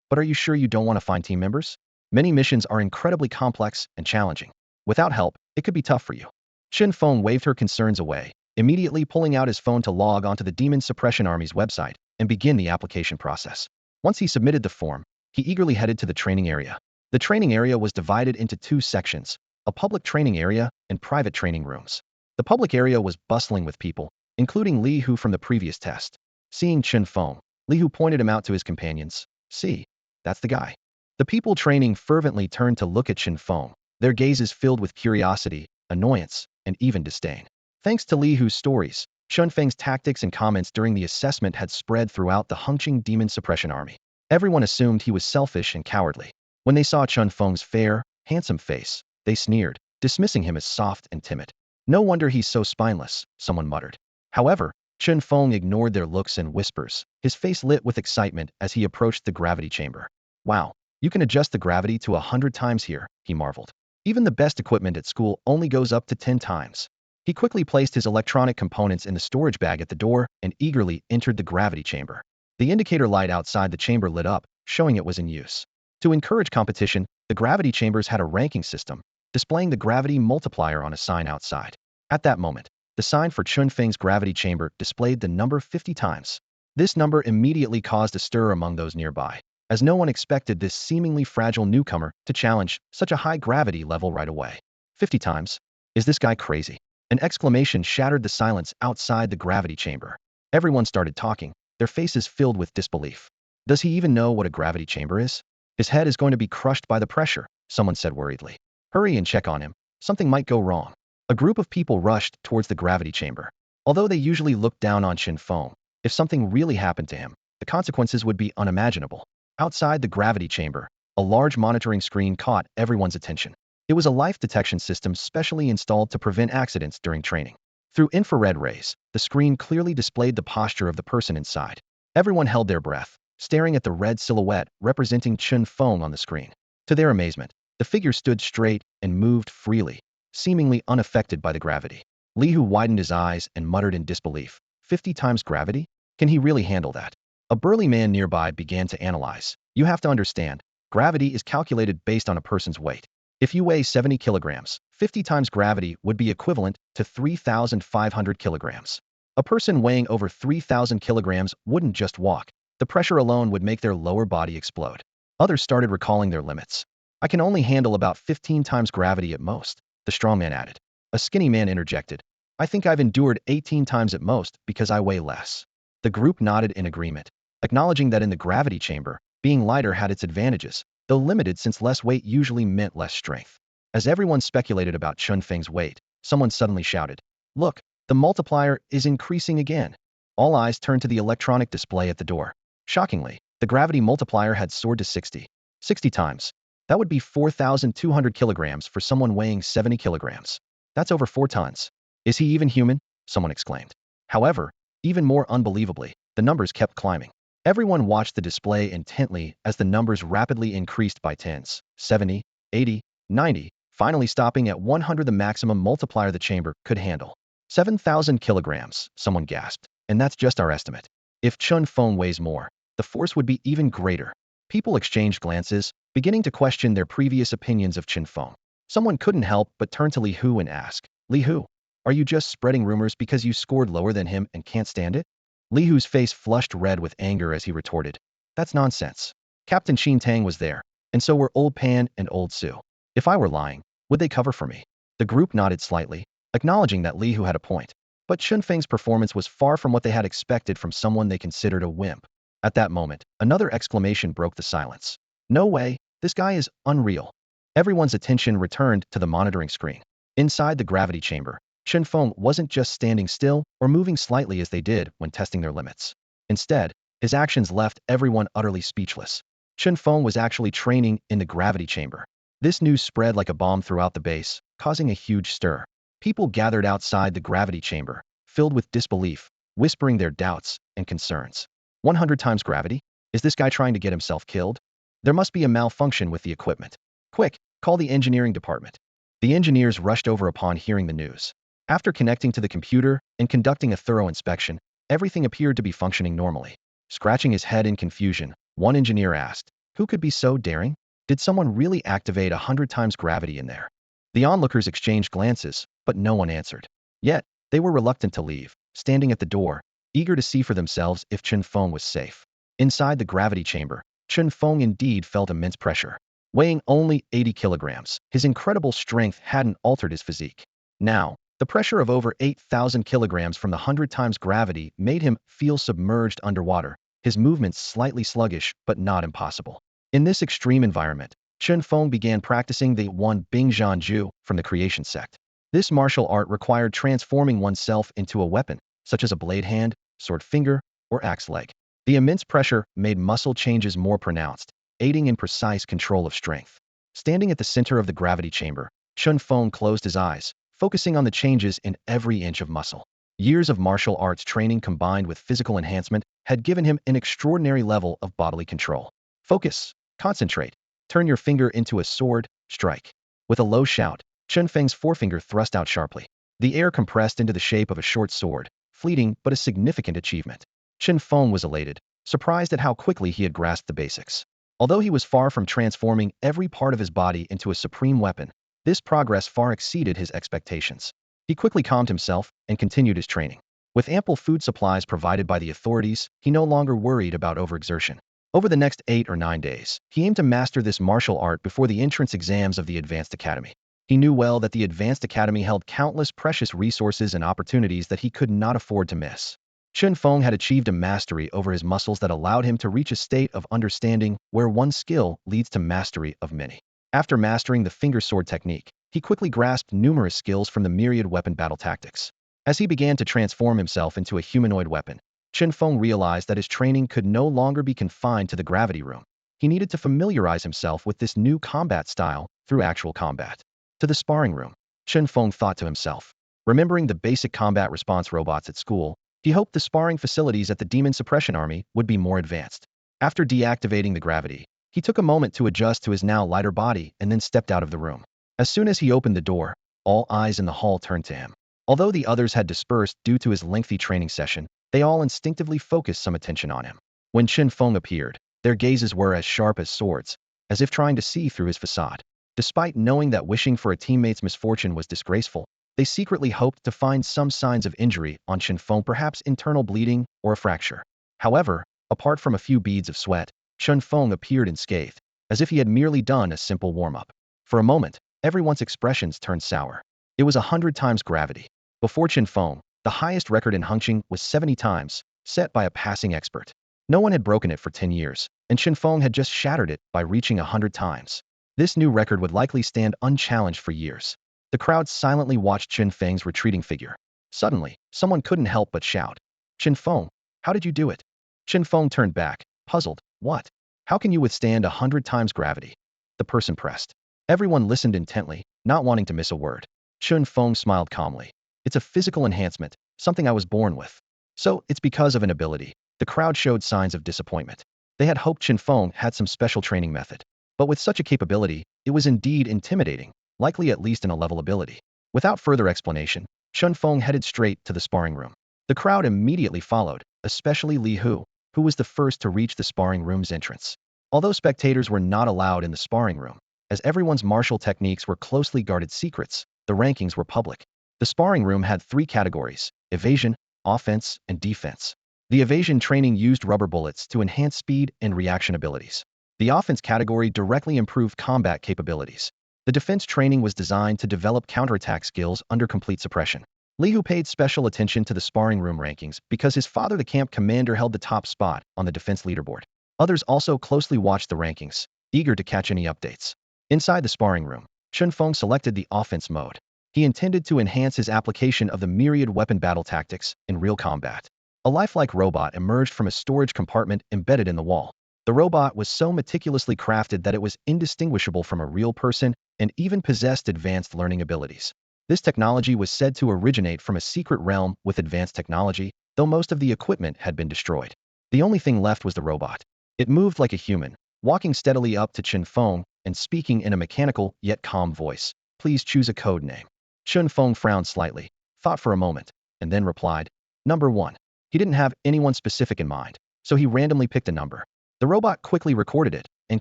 "But are you sure you don't want to find team members? Many missions are incredibly complex and challenging. Without help, it could be tough for you." Chen Feng waved her concerns away, immediately pulling out his phone to log onto the Demon Suppression Army's website and begin the application process. Once he submitted the form, he eagerly headed to the training area. The training area was divided into two sections, a public training area and private training rooms. The public area was bustling with people, including Li Hu from the previous test. Seeing Chen Feng, Li Hu pointed him out to his companions. "See, that's the guy." The people training fervently turned to look at Chen Feng, their gazes filled with curiosity, annoyance, and even disdain. Thanks to Li Hu's stories, Chen Feng's tactics and comments during the assessment had spread throughout the Hengqing Demon Suppression Army. Everyone assumed he was selfish and cowardly. When they saw Chen Feng's fair, handsome face, they sneered, dismissing him as soft and timid. "No wonder he's so spineless," someone muttered. However, Chen Feng ignored their looks and whispers, his face lit with excitement as he approached the gravity chamber. "Wow, you can adjust the gravity to 100 times here," he marveled. "Even the best equipment at school only goes up to 10 times. He quickly placed his electronic components in the storage bag at the door and eagerly entered the gravity chamber. The indicator light outside the chamber lit up, showing it was in use. To encourage competition, the gravity chambers had a ranking system, displaying the gravity multiplier on a sign outside. At that moment, the sign for Chen Feng's gravity chamber displayed the number 50 times. This number immediately caused a stir among those nearby, as no one expected this seemingly fragile newcomer to challenge such a high gravity level right away. 50 times? Is this guy crazy? An exclamation shattered the silence outside the gravity chamber. Everyone started talking, their faces filled with disbelief. "Does he even know what a gravity chamber is? His head is going to be crushed by the pressure," someone said worriedly. "Hurry and check on him. Something might go wrong." A group of people rushed towards the gravity chamber. Although they usually looked down on Chen Feng, if something really happened to him, the consequences would be unimaginable. Outside the gravity chamber, a large monitoring screen caught everyone's attention. It was a life detection system specially installed to prevent accidents during training. Through infrared rays, the screen clearly displayed the posture of the person inside. Everyone held their breath, staring at the red silhouette representing Chen Feng on the screen. To their amazement, the figure stood straight and moved freely, seemingly unaffected by the gravity. Li Hu widened his eyes and muttered in disbelief. 50 times gravity? Can he really handle that? A burly man nearby began to analyze. "You have to understand, gravity is calculated based on a person's weight. If you weigh 70 kilograms, 50 times gravity would be equivalent to 3,500 kilograms. A person weighing over 3,000 kilograms wouldn't just walk. The pressure alone would make their lower body explode." Others started recalling their limits. "I can only handle about 15 times gravity at most," the strong man added. A skinny man interjected. "I think I've endured 18 times at most because I weigh less." The group nodded in agreement, acknowledging that in the gravity chamber, being lighter had its advantages, though limited since less weight usually meant less strength. As everyone speculated about Chen Feng's weight, someone suddenly shouted, "Look, the multiplier is increasing again." All eyes turned to the electronic display at the door. Shockingly, the gravity multiplier had soared to 60. 60 times. That would be 4,200 kilograms for someone weighing 70 kilograms. That's over 4 tons. Is he even human? Someone exclaimed. However, even more unbelievably, the numbers kept climbing. Everyone watched the display intently as the numbers rapidly increased by tens, 70, 80, 90, finally stopping at 100, the maximum multiplier the chamber could handle. 7,000 kilograms, someone gasped. And that's just our estimate. If Chen Feng weighs more, the force would be even greater. People exchanged glances, beginning to question their previous opinions of Chen Feng. Someone couldn't help but turn to Li Hu and ask, "Li Hu, are you just spreading rumors because you scored lower than him and can't stand it?" Li Hu's face flushed red with anger as he retorted, "That's nonsense. Captain Qin Tang was there, and so were Old Pan and Old Su. If I were lying, would they cover for me?" The group nodded slightly, acknowledging that Li Hu had a point. But Chen Feng's performance was far from what they had expected from someone they considered a wimp. At that moment, another exclamation broke the silence. "No way, this guy is unreal." Everyone's attention returned to the monitoring screen. Inside the gravity chamber, Chen Feng wasn't just standing still or moving slightly as they did when testing their limits. Instead, his actions left everyone utterly speechless. Chen Feng was actually training in the gravity chamber. This news spread like a bomb throughout the base, causing a huge stir. People gathered outside the gravity chamber, filled with disbelief, whispering their doubts and concerns. 100 times gravity? Is this guy trying to get himself killed? There must be a malfunction with the equipment. Quick, call the engineering department. The engineers rushed over upon hearing the news. After connecting to the computer and conducting a thorough inspection, everything appeared to be functioning normally. Scratching his head in confusion, one engineer asked, "Who could be so daring? Did someone really activate 100 times gravity in there?" The onlookers exchanged glances, but no one answered. Yet, they were reluctant to leave, standing at the door, eager to see for themselves if Chen Feng was safe. Inside the gravity chamber, Chen Feng indeed felt immense pressure. Weighing only 80 kilograms, his incredible strength hadn't altered his physique. Now, the pressure of over 8,000 kilograms from the 100 times gravity made him feel submerged underwater, his movements slightly sluggish but not impossible. In this extreme environment, Chen Feng began practicing the One Bing Ju from the creation sect. This martial art required transforming oneself into a weapon, such as a blade hand, sword finger, or axe leg. The immense pressure made muscle changes more pronounced, aiding in precise control of strength. Standing at the center of the gravity chamber, Chen Feng closed his eyes, focusing on the changes in every inch of muscle. Years of martial arts training combined with physical enhancement had given him an extraordinary level of bodily control. Focus, concentrate. Turn your finger into a sword, strike. With a low shout, Chen Feng's forefinger thrust out sharply. The air compressed into the shape of a short sword, fleeting but a significant achievement. Chen Feng was elated, surprised at how quickly he had grasped the basics. Although he was far from transforming every part of his body into a supreme weapon, this progress far exceeded his expectations. He quickly calmed himself and continued his training. With ample food supplies provided by the authorities, he no longer worried about overexertion. Over the next 8 or 9 days, he aimed to master this martial art before the entrance exams of the Advanced Academy. He knew well that the Advanced Academy held countless precious resources and opportunities that he could not afford to miss. Chen Feng had achieved a mastery over his muscles that allowed him to reach a state of understanding where one skill leads to mastery of many. After mastering the finger sword technique, he quickly grasped numerous skills from the myriad weapon battle tactics. As he began to transform himself into a humanoid weapon, Chen Feng realized that his training could no longer be confined to the gravity room. He needed to familiarize himself with this new combat style through actual combat. To the sparring room, Chen Feng thought to himself. Remembering the basic combat response robots at school, he hoped the sparring facilities at the Demon Suppression Army would be more advanced. After deactivating the gravity, he took a moment to adjust to his now lighter body and then stepped out of the room. As soon as he opened the door, all eyes in the hall turned to him. Although the others had dispersed due to his lengthy training session, they all instinctively focused some attention on him. When Chen Feng appeared, their gazes were as sharp as swords, as if trying to see through his facade. Despite knowing that wishing for a teammate's misfortune was disgraceful, they secretly hoped to find some signs of injury on Chen Feng, perhaps internal bleeding or a fracture. However, apart from a few beads of sweat, Chen Feng appeared unscathed, as if he had merely done a simple warm-up. For a moment, everyone's expressions turned sour. It was 100 times gravity. Before Chen Feng, the highest record in Hengqin was 70 times, set by a passing expert. No one had broken it for 10 years, and Chen Feng had just shattered it by reaching 100 times. This new record would likely stand unchallenged for years. The crowd silently watched Chen Feng's retreating figure. Suddenly, someone couldn't help but shout, "Chen Feng, how did you do it?" Chen Feng turned back, puzzled. "What? How can you withstand 100 times gravity?" The person pressed. Everyone listened intently, not wanting to miss a word. Chen Feng smiled calmly. "It's a physical enhancement, something I was born with." "So, it's because of an ability." The crowd showed signs of disappointment. They had hoped Chen Feng had some special training method. But with such a capability, it was indeed intimidating, likely at least in a level ability. Without further explanation, Chen Feng headed straight to the sparring room. The crowd immediately followed, especially Li Hu, who was the first to reach the sparring room's entrance. Although spectators were not allowed in the sparring room, as everyone's martial techniques were closely guarded secrets, the rankings were public. The sparring room had 3 categories: evasion, offense, and defense. The evasion training used rubber bullets to enhance speed and reaction abilities. The offense category directly improved combat capabilities. The defense training was designed to develop counterattack skills under complete suppression. Li Hu paid special attention to the sparring room rankings because his father, the camp commander, held the top spot on the defense leaderboard. Others also closely watched the rankings, eager to catch any updates. Inside the sparring room, Chen Feng selected the offense mode. He intended to enhance his application of the myriad weapon battle tactics in real combat. A lifelike robot emerged from a storage compartment embedded in the wall. The robot was so meticulously crafted that it was indistinguishable from a real person and even possessed advanced learning abilities. This technology was said to originate from a secret realm with advanced technology, though most of the equipment had been destroyed. The only thing left was the robot. It moved like a human, walking steadily up to Chen Feng and speaking in a mechanical yet calm voice. "Please choose a code name." Chen Feng frowned slightly, thought for a moment, and then replied, "Number 1. He didn't have anyone specific in mind, so he randomly picked a number. The robot quickly recorded it and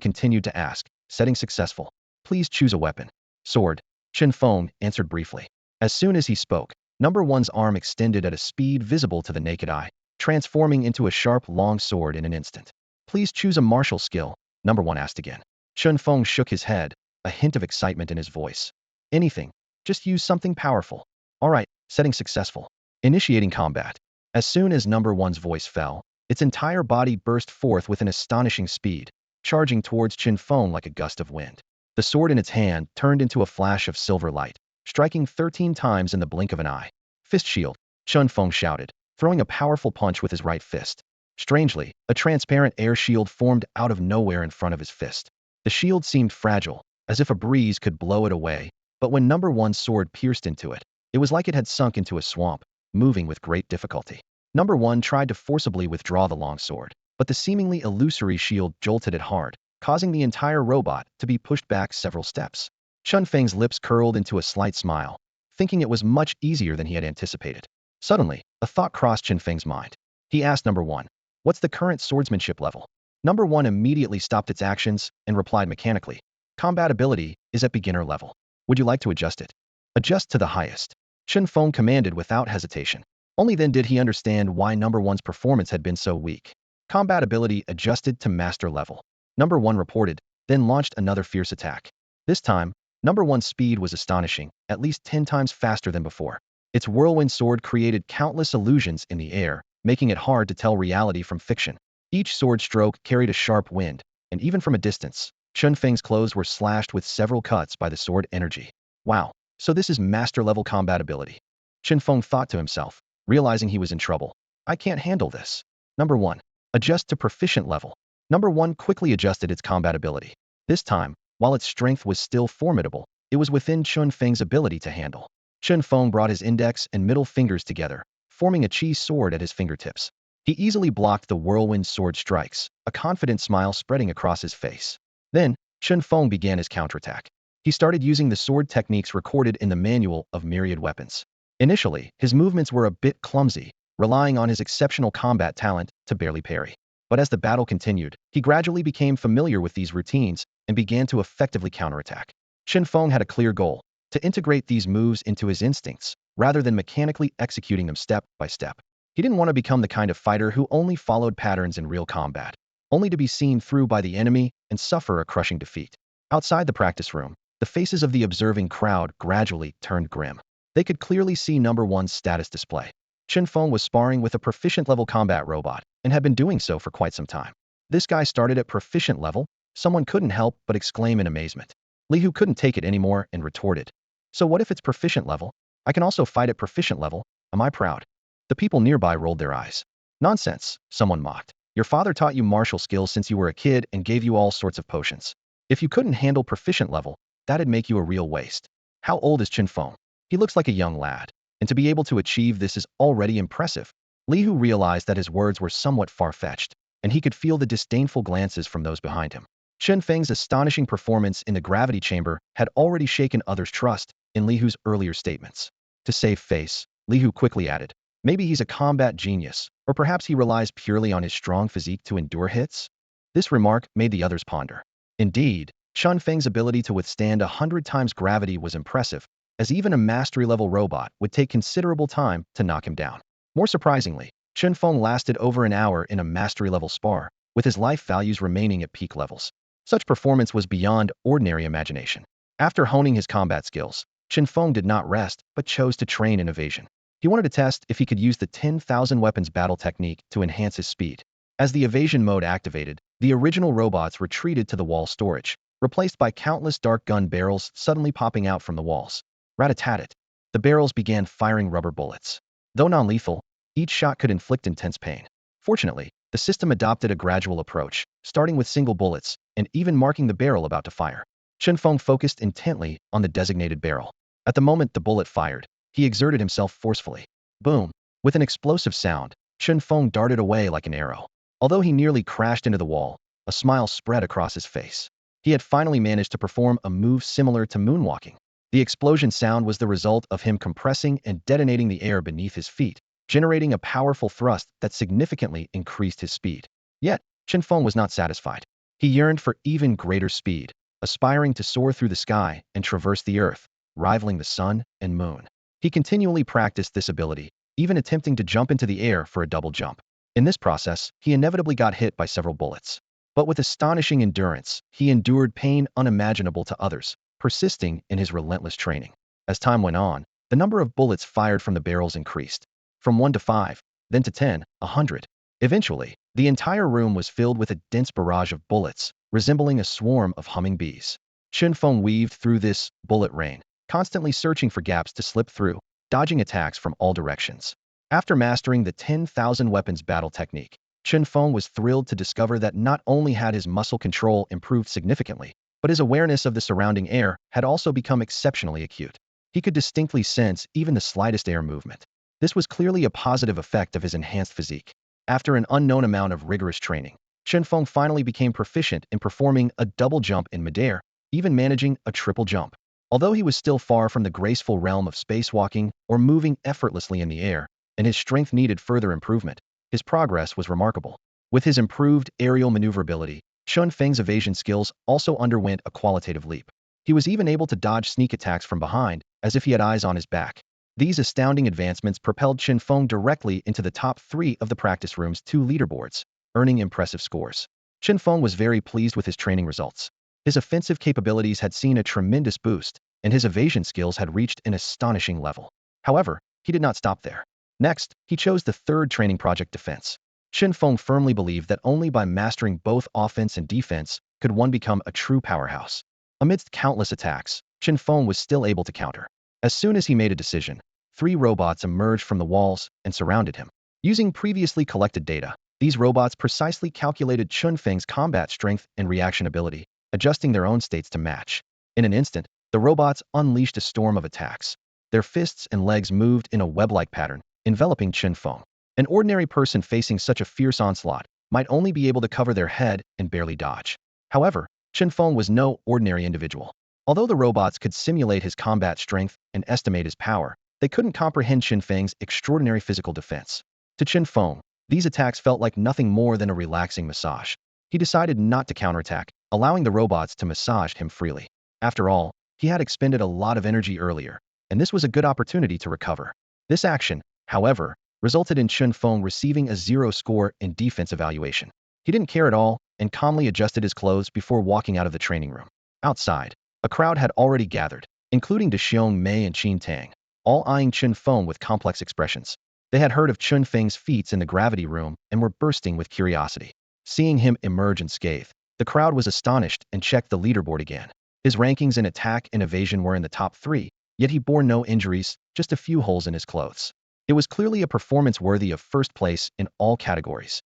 continued to ask, "Setting successful. Please choose a weapon." "Sword." Chen Feng answered briefly. As soon as he spoke, number 1's arm extended at a speed visible to the naked eye, transforming into a sharp, long sword in an instant. "Please choose a martial skill," number 1 asked again. Chen Feng shook his head, a hint of excitement in his voice. "Anything. Just use something powerful." "All right, setting successful. Initiating combat." As soon as number 1's voice fell, its entire body burst forth with an astonishing speed, charging towards Chen Feng like a gust of wind. The sword in its hand turned into a flash of silver light, striking 13 times in the blink of an eye. "Fist shield," Chen Feng shouted, throwing a powerful punch with his right fist. Strangely, a transparent air shield formed out of nowhere in front of his fist. The shield seemed fragile, as if a breeze could blow it away, but when number 1's sword pierced into it, it was like it had sunk into a swamp, moving with great difficulty. Number 1 tried to forcibly withdraw the long sword, but the seemingly illusory shield jolted it hard, causing the entire robot to be pushed back several steps. Chen Feng's lips curled into a slight smile, thinking it was much easier than he had anticipated. Suddenly, a thought crossed Chen Feng's mind. He asked number 1, "What's the current swordsmanship level?" Number 1 immediately stopped its actions and replied mechanically, "Combat ability is at beginner level. Would you like to adjust it?" "Adjust to the highest," Chen Feng commanded without hesitation. Only then did he understand why number 1's performance had been so weak. Combat ability adjusted to master level. Number 1 reported, then launched another fierce attack. This time, number 1's speed was astonishing, at least 10 times faster than before. Its whirlwind sword created countless illusions in the air, making it hard to tell reality from fiction. Each sword stroke carried a sharp wind, and even from a distance, Chen Feng's clothes were slashed with several cuts by the sword energy. Wow, so this is master-level combat ability. Chen Feng thought to himself, realizing he was in trouble. "I can't handle this." Number 1. Adjust to proficient level. Number 1 quickly adjusted its combat ability. This time, while its strength was still formidable, it was within Chen Feng's ability to handle. Chen Feng brought his index and middle fingers together, forming a chi sword at his fingertips. He easily blocked the whirlwind sword strikes, a confident smile spreading across his face. Then, Chen Feng began his counterattack. He started using the sword techniques recorded in the manual of myriad weapons. Initially, his movements were a bit clumsy, relying on his exceptional combat talent to barely parry. But as the battle continued, he gradually became familiar with these routines and began to effectively counterattack. Chen Feng had a clear goal: to integrate these moves into his instincts, rather than mechanically executing them step by step. He didn't want to become the kind of fighter who only followed patterns in real combat, only to be seen through by the enemy and suffer a crushing defeat. Outside the practice room, the faces of the observing crowd gradually turned grim. They could clearly see number 1's status display. Chen Feng was sparring with a proficient-level combat robot and had been doing so for quite some time. This guy started at proficient level. Someone couldn't help but exclaim in amazement. Li Hu couldn't take it anymore and retorted. So what if it's proficient level? I can also fight at proficient level. Am I proud? The people nearby rolled their eyes. Nonsense, someone mocked. Your father taught you martial skills since you were a kid and gave you all sorts of potions. If you couldn't handle proficient level, that'd make you a real waste. How old is Chen Feng? He looks like a young lad, and to be able to achieve this is already impressive. Li Hu realized that his words were somewhat far-fetched, and he could feel the disdainful glances from those behind him. Chen Feng's astonishing performance in the gravity chamber had already shaken others' trust in Li Hu's earlier statements. To save face, Li Hu quickly added, maybe he's a combat genius, or perhaps he relies purely on his strong physique to endure hits? This remark made the others ponder. Indeed, Chen Feng's ability to withstand 100 times gravity was impressive, as even a mastery-level robot would take considerable time to knock him down. More surprisingly, Chen Feng lasted over an hour in a mastery-level spar, with his life values remaining at peak levels. Such performance was beyond ordinary imagination. After honing his combat skills, Chen Feng did not rest, but chose to train in evasion. He wanted to test if he could use the 10,000 weapons battle technique to enhance his speed. As the evasion mode activated, the original robots retreated to the wall storage, replaced by countless dark gun barrels suddenly popping out from the walls. Rat-a-tat-tat. The barrels began firing rubber bullets. Though non-lethal, each shot could inflict intense pain. Fortunately, the system adopted a gradual approach, starting with single bullets, and even marking the barrel about to fire. Chen Feng focused intently on the designated barrel. At the moment the bullet fired, he exerted himself forcefully. Boom! With an explosive sound, Chen Feng darted away like an arrow. Although he nearly crashed into the wall, a smile spread across his face. He had finally managed to perform a move similar to moonwalking. The explosion sound was the result of him compressing and detonating the air beneath his feet, generating a powerful thrust that significantly increased his speed. Yet, Chen Feng was not satisfied. He yearned for even greater speed, aspiring to soar through the sky and traverse the earth, rivaling the sun and moon. He continually practiced this ability, even attempting to jump into the air for a double jump. In this process, he inevitably got hit by several bullets. But with astonishing endurance, he endured pain unimaginable to others, persisting in his relentless training. As time went on, the number of bullets fired from the barrels increased. From 1 to 5, then to 10, 100. Eventually, the entire room was filled with a dense barrage of bullets, resembling a swarm of humming bees. Chen Feng weaved through this bullet rain, constantly searching for gaps to slip through, dodging attacks from all directions. After mastering the 10,000 weapons battle technique, Chen Feng was thrilled to discover that not only had his muscle control improved significantly, but his awareness of the surrounding air had also become exceptionally acute. He could distinctly sense even the slightest air movement. This was clearly a positive effect of his enhanced physique. After an unknown amount of rigorous training, Chen Feng finally became proficient in performing a double jump in midair, even managing a triple jump. Although he was still far from the graceful realm of spacewalking or moving effortlessly in the air, and his strength needed further improvement, his progress was remarkable. With his improved aerial maneuverability, Chen Feng's evasion skills also underwent a qualitative leap. He was even able to dodge sneak attacks from behind, as if he had eyes on his back. These astounding advancements propelled Chen Feng directly into the top 3 of the practice room's 2 leaderboards, earning impressive scores. Chen Feng was very pleased with his training results. His offensive capabilities had seen a tremendous boost, and his evasion skills had reached an astonishing level. However, he did not stop there. Next, he chose the 3rd training project, defense. Chen Feng firmly believed that only by mastering both offense and defense could one become a true powerhouse. Amidst countless attacks, Chen Feng was still able to counter. As soon as he made a decision, 3 robots emerged from the walls and surrounded him. Using previously collected data, these robots precisely calculated Chen Feng's combat strength and reaction ability, adjusting their own states to match. In an instant, the robots unleashed a storm of attacks. Their fists and legs moved in a web-like pattern, enveloping Chen Feng. An ordinary person facing such a fierce onslaught might only be able to cover their head and barely dodge. However, Chen Feng was no ordinary individual. Although the robots could simulate his combat strength and estimate his power, they couldn't comprehend Chen Feng's extraordinary physical defense. To Chen Feng, these attacks felt like nothing more than a relaxing massage. He decided not to counterattack, allowing the robots to massage him freely. After all, he had expended a lot of energy earlier, and this was a good opportunity to recover. This action, however, resulted in Chen Feng receiving a 0 score in defense evaluation. He didn't care at all and calmly adjusted his clothes before walking out of the training room. Outside, a crowd had already gathered, including De Xiong Mei and Qin Tang, all eyeing Chen Feng with complex expressions. They had heard of Chen Feng's feats in the gravity room and were bursting with curiosity. Seeing him emerge unscathed, the crowd was astonished and checked the leaderboard again. His rankings in attack and evasion were in the top 3, yet he bore no injuries, just a few holes in his clothes. It was clearly a performance worthy of first place in all categories.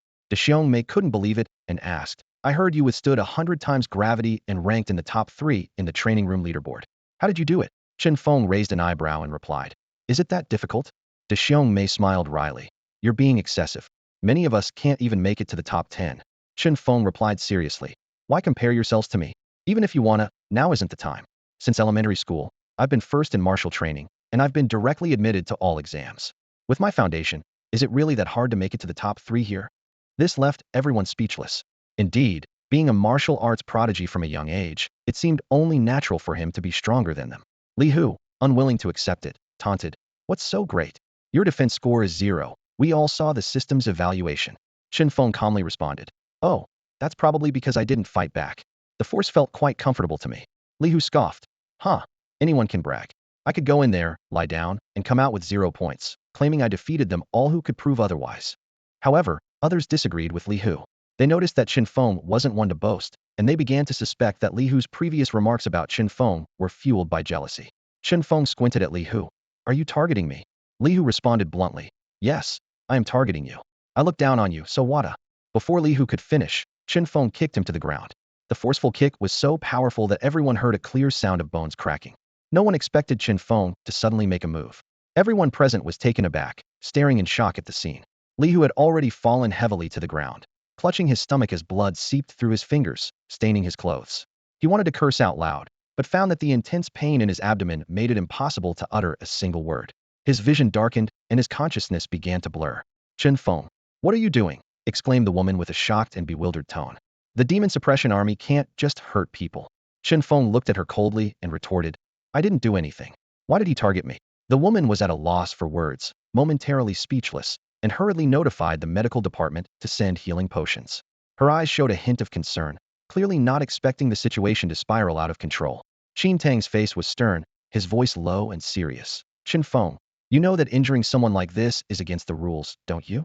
Mei couldn't believe it and asked, I heard you withstood 100 times gravity and ranked in the top 3 in the training room leaderboard. How did you do it? Chen Feng raised an eyebrow and replied, Is it that difficult? Mei smiled wryly. You're being excessive. Many of us can't even make it to the top 10. Chen Feng replied seriously. Why compare yourselves to me? Even if you wanna, now isn't the time. Since elementary school, I've been first in martial training, and I've been directly admitted to all exams. With my foundation, is it really that hard to make it to the top 3 here? This left everyone speechless. Indeed, being a martial arts prodigy from a young age, it seemed only natural for him to be stronger than them. Li Hu, unwilling to accept it, taunted, What's so great? Your defense score is 0. We all saw the system's evaluation. Chen Feng calmly responded, Oh, that's probably because I didn't fight back. The force felt quite comfortable to me. Li Hu scoffed, Huh, anyone can brag. I could go in there, lie down, and come out with 0 points, claiming I defeated them all who could prove otherwise. However, others disagreed with Li Hu. They noticed that Chen Feng wasn't one to boast, and they began to suspect that Li Hu's previous remarks about Chen Feng were fueled by jealousy. Chen Feng squinted at Li Hu. Are you targeting me? Li Hu responded bluntly. Yes, I am targeting you. I look down on you, so whata? Before Li Hu could finish, Chen Feng kicked him to the ground. The forceful kick was so powerful that everyone heard a clear sound of bones cracking. No one expected Chen Feng to suddenly make a move. Everyone present was taken aback, staring in shock at the scene. Li Hu had already fallen heavily to the ground, clutching his stomach as blood seeped through his fingers, staining his clothes. He wanted to curse out loud, but found that the intense pain in his abdomen made it impossible to utter a single word. His vision darkened, and his consciousness began to blur. Chen Feng, what are you doing? Exclaimed the woman with a shocked and bewildered tone. The demon suppression army can't just hurt people. Chen Feng looked at her coldly and retorted, I didn't do anything. Why did he target me? The woman was at a loss for words, momentarily speechless, and hurriedly notified the medical department to send healing potions. Her eyes showed a hint of concern, clearly not expecting the situation to spiral out of control. Qin Tang's face was stern, his voice low and serious. Chen Feng, you know that injuring someone like this is against the rules, don't you?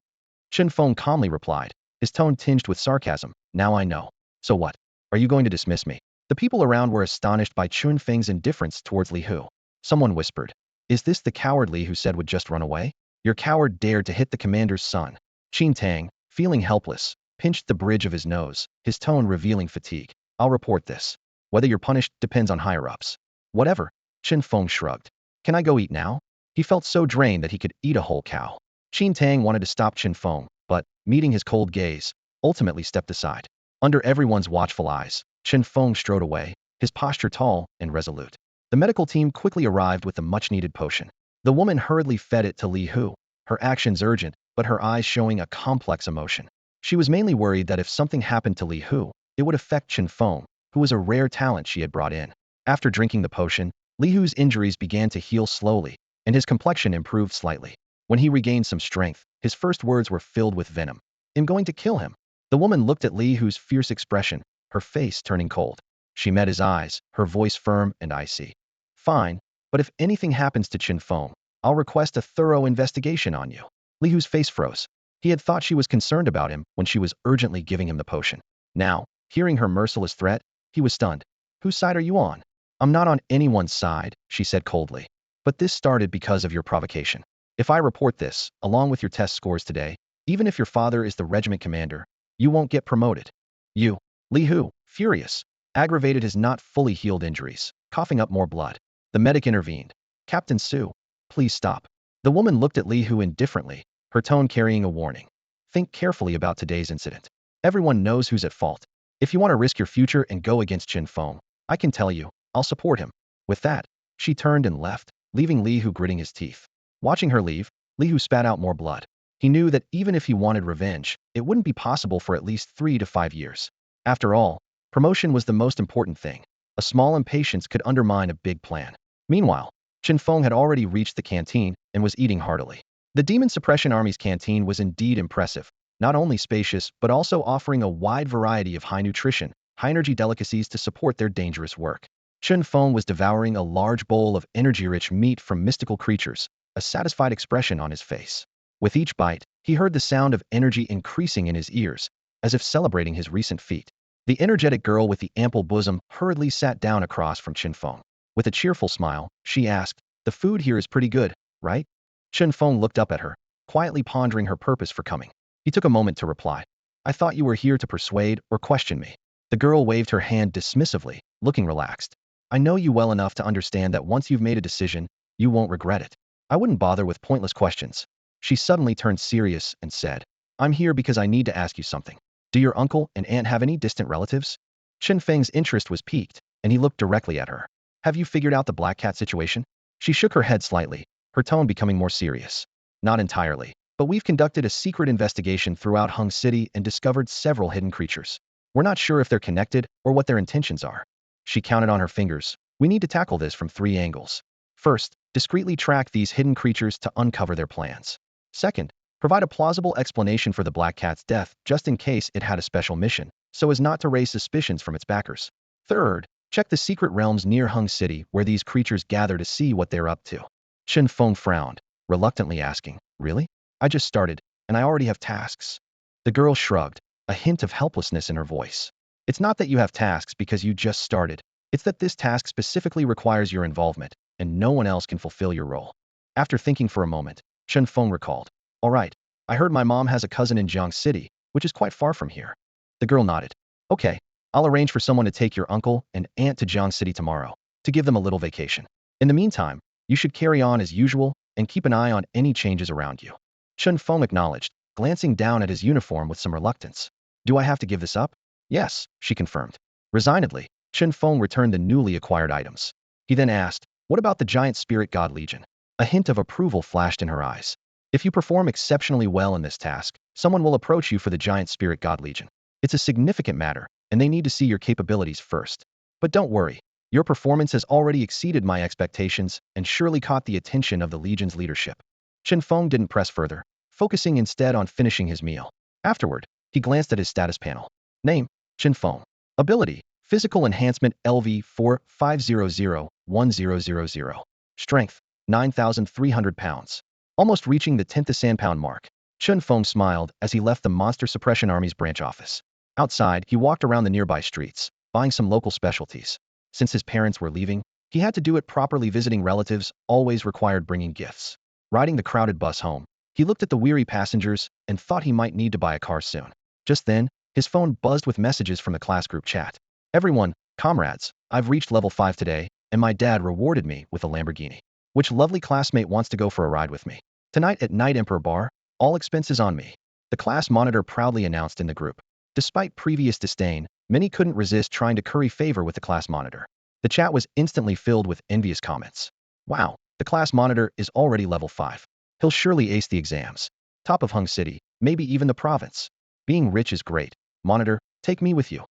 Chen Feng calmly replied, his tone tinged with sarcasm, Now I know. So what? Are you going to dismiss me? The people around were astonished by Chen Feng's indifference towards Li Hu. Someone whispered, Is this the coward Li Hu said would just run away? Your coward dared to hit the commander's son. Qin Tang, feeling helpless, pinched the bridge of his nose, his tone revealing fatigue. I'll report this. Whether you're punished depends on higher-ups. Whatever. Chen Feng shrugged. Can I go eat now? He felt so drained that he could eat a whole cow. Qin Tang wanted to stop Chen Feng, but, meeting his cold gaze, ultimately stepped aside. Under everyone's watchful eyes, Chen Feng strode away, his posture tall and resolute. The medical team quickly arrived with the much-needed potion. The woman hurriedly fed it to Li Hu, her actions urgent, but her eyes showing a complex emotion. She was mainly worried that if something happened to Li Hu, it would affect Chen Feng, who was a rare talent she had brought in. After drinking the potion, Li Hu's injuries began to heal slowly, and his complexion improved slightly. When he regained some strength, his first words were filled with venom. I'm going to kill him. The woman looked at Li Hu's fierce expression, her face turning cold. She met his eyes, her voice firm and icy. Fine, but if anything happens to Chen Feng, I'll request a thorough investigation on you. Li Hu's face froze. He had thought she was concerned about him when she was urgently giving him the potion. Now, hearing her merciless threat, he was stunned. Whose side are you on? I'm not on anyone's side, she said coldly. But this started because of your provocation. If I report this, along with your test scores today, even if your father is the regiment commander, you won't get promoted. You, Li Hu, furious, aggravated his not fully healed injuries, coughing up more blood. The medic intervened. Captain Su, please stop. The woman looked at Li Hu indifferently, her tone carrying a warning. Think carefully about today's incident. Everyone knows who's at fault. If you want to risk your future and go against Chen Feng, I can tell you, I'll support him. With that, she turned and left, leaving Li Hu gritting his teeth. Watching her leave, Li Hu spat out more blood. He knew that even if he wanted revenge, it wouldn't be possible for at least 3 to 5 years. After all, promotion was the most important thing. A small impatience could undermine a big plan. Meanwhile, Chen Feng had already reached the canteen and was eating heartily. The Demon Suppression Army's canteen was indeed impressive, not only spacious but also offering a wide variety of high nutrition, high-energy delicacies to support their dangerous work. Chen Feng was devouring a large bowl of energy-rich meat from mystical creatures, a satisfied expression on his face. With each bite, he heard the sound of energy increasing in his ears, as if celebrating his recent feat. The energetic girl with the ample bosom hurriedly sat down across from Chen Feng. With a cheerful smile, she asked, "The food here is pretty good, right?" Chen Feng looked up at her, quietly pondering her purpose for coming. He took a moment to reply, "I thought you were here to persuade or question me." The girl waved her hand dismissively, looking relaxed. "I know you well enough to understand that once you've made a decision, you won't regret it. I wouldn't bother with pointless questions." She suddenly turned serious and said, "I'm here because I need to ask you something. Do your uncle and aunt have any distant relatives?" Chen Feng's interest was piqued, and he looked directly at her. "Have you figured out the black cat situation?" She shook her head slightly, her tone becoming more serious. "Not entirely, but we've conducted a secret investigation throughout Hung City and discovered several hidden creatures. We're not sure if they're connected or what their intentions are." She counted on her fingers. "We need to tackle this from 3 angles. First, discreetly track these hidden creatures to uncover their plans. Second, provide a plausible explanation for the black cat's death just in case it had a special mission, so as not to raise suspicions from its backers. Third, check the secret realms near Hung City where these creatures gather to see what they're up to." Chen Feng frowned, reluctantly asking, "Really? I just started, and I already have tasks." The girl shrugged, a hint of helplessness in her voice. "It's not that you have tasks because you just started. It's that this task specifically requires your involvement, and no one else can fulfill your role." After thinking for a moment, Chen Feng recalled, "All right, I heard my mom has a cousin in Jiang City, which is quite far from here." The girl nodded. "Okay, I'll arrange for someone to take your uncle and aunt to Jiang City tomorrow, to give them a little vacation. In the meantime, you should carry on as usual and keep an eye on any changes around you." Chen Feng acknowledged, glancing down at his uniform with some reluctance. "Do I have to give this up?" "Yes," she confirmed. Resignedly, Chen Feng returned the newly acquired items. He then asked, "What about the giant spirit god legion?" A hint of approval flashed in her eyes. "If you perform exceptionally well in this task, someone will approach you for the giant spirit god legion. It's a significant matter, and they need to see your capabilities first. But don't worry, your performance has already exceeded my expectations and surely caught the attention of the legion's leadership." Chen Feng didn't press further, focusing instead on finishing his meal. Afterward, he glanced at his status panel. Name, Chen Feng. Ability, Physical Enhancement LV 45001000. Strength, 9,300 pounds. Almost reaching the 10,000 pound mark, Chen Feng smiled as he left the Monster Suppression Army's branch office. Outside, he walked around the nearby streets, buying some local specialties. Since his parents were leaving, he had to do it properly. Visiting relatives always required bringing gifts. Riding the crowded bus home, he looked at the weary passengers and thought he might need to buy a car soon. Just then, his phone buzzed with messages from the class group chat. "Everyone, comrades, I've reached level 5 today, and my dad rewarded me with a Lamborghini. Which lovely classmate wants to go for a ride with me? Tonight at Night Emperor Bar, all expenses on me." The class monitor proudly announced in the group. Despite previous disdain, many couldn't resist trying to curry favor with the class monitor. The chat was instantly filled with envious comments. "Wow, the class monitor is already level 5. He'll surely ace the exams. Top of Hung City, maybe even the province. Being rich is great. Monitor, take me with you.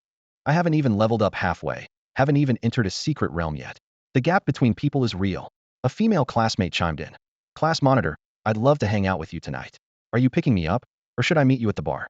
I haven't even leveled up halfway, haven't even entered a secret realm yet. The gap between people is real." A female classmate chimed in. "Class monitor, I'd love to hang out with you tonight. Are you picking me up, or should I meet you at the bar?"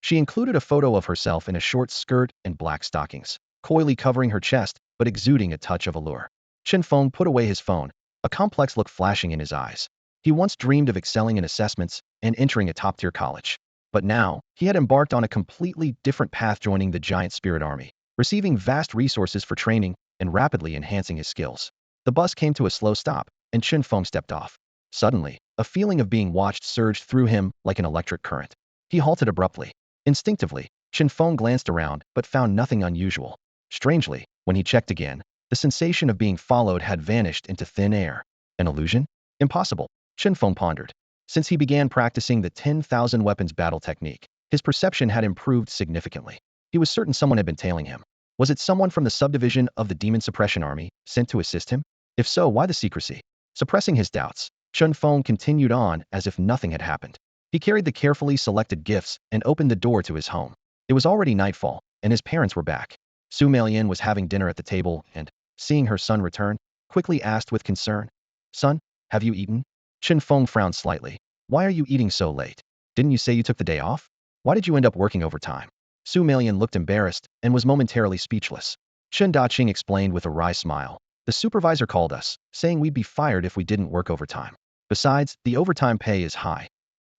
She included a photo of herself in a short skirt and black stockings, coyly covering her chest but exuding a touch of allure. Chen Feng put away his phone, a complex look flashing in his eyes. He once dreamed of excelling in assessments and entering a top-tier college. But now, he had embarked on a completely different path, joining the giant spirit army, receiving vast resources for training and rapidly enhancing his skills. The bus came to a slow stop, and Chen Feng stepped off. Suddenly, a feeling of being watched surged through him like an electric current. He halted abruptly. Instinctively, Chen Feng glanced around but found nothing unusual. Strangely, when he checked again, the sensation of being followed had vanished into thin air. An illusion? Impossible, Chen Feng pondered. Since he began practicing the 10,000 weapons battle technique, his perception had improved significantly. He was certain someone had been tailing him. Was it someone from the subdivision of the Demon Suppression Army, sent to assist him? If so, why the secrecy? Suppressing his doubts, Chen Feng continued on as if nothing had happened. He carried the carefully selected gifts and opened the door to his home. It was already nightfall, and his parents were back. Su Melian was having dinner at the table and, seeing her son return, quickly asked with concern, "Son, have you eaten?" Chen Feng frowned slightly. "Why are you eating so late? Didn't you say you took the day off? Why did you end up working overtime?" Su Melian looked embarrassed and was momentarily speechless. Chen Daqing explained with a wry smile. "The supervisor called us, saying we'd be fired if we didn't work overtime. Besides, the overtime pay is high."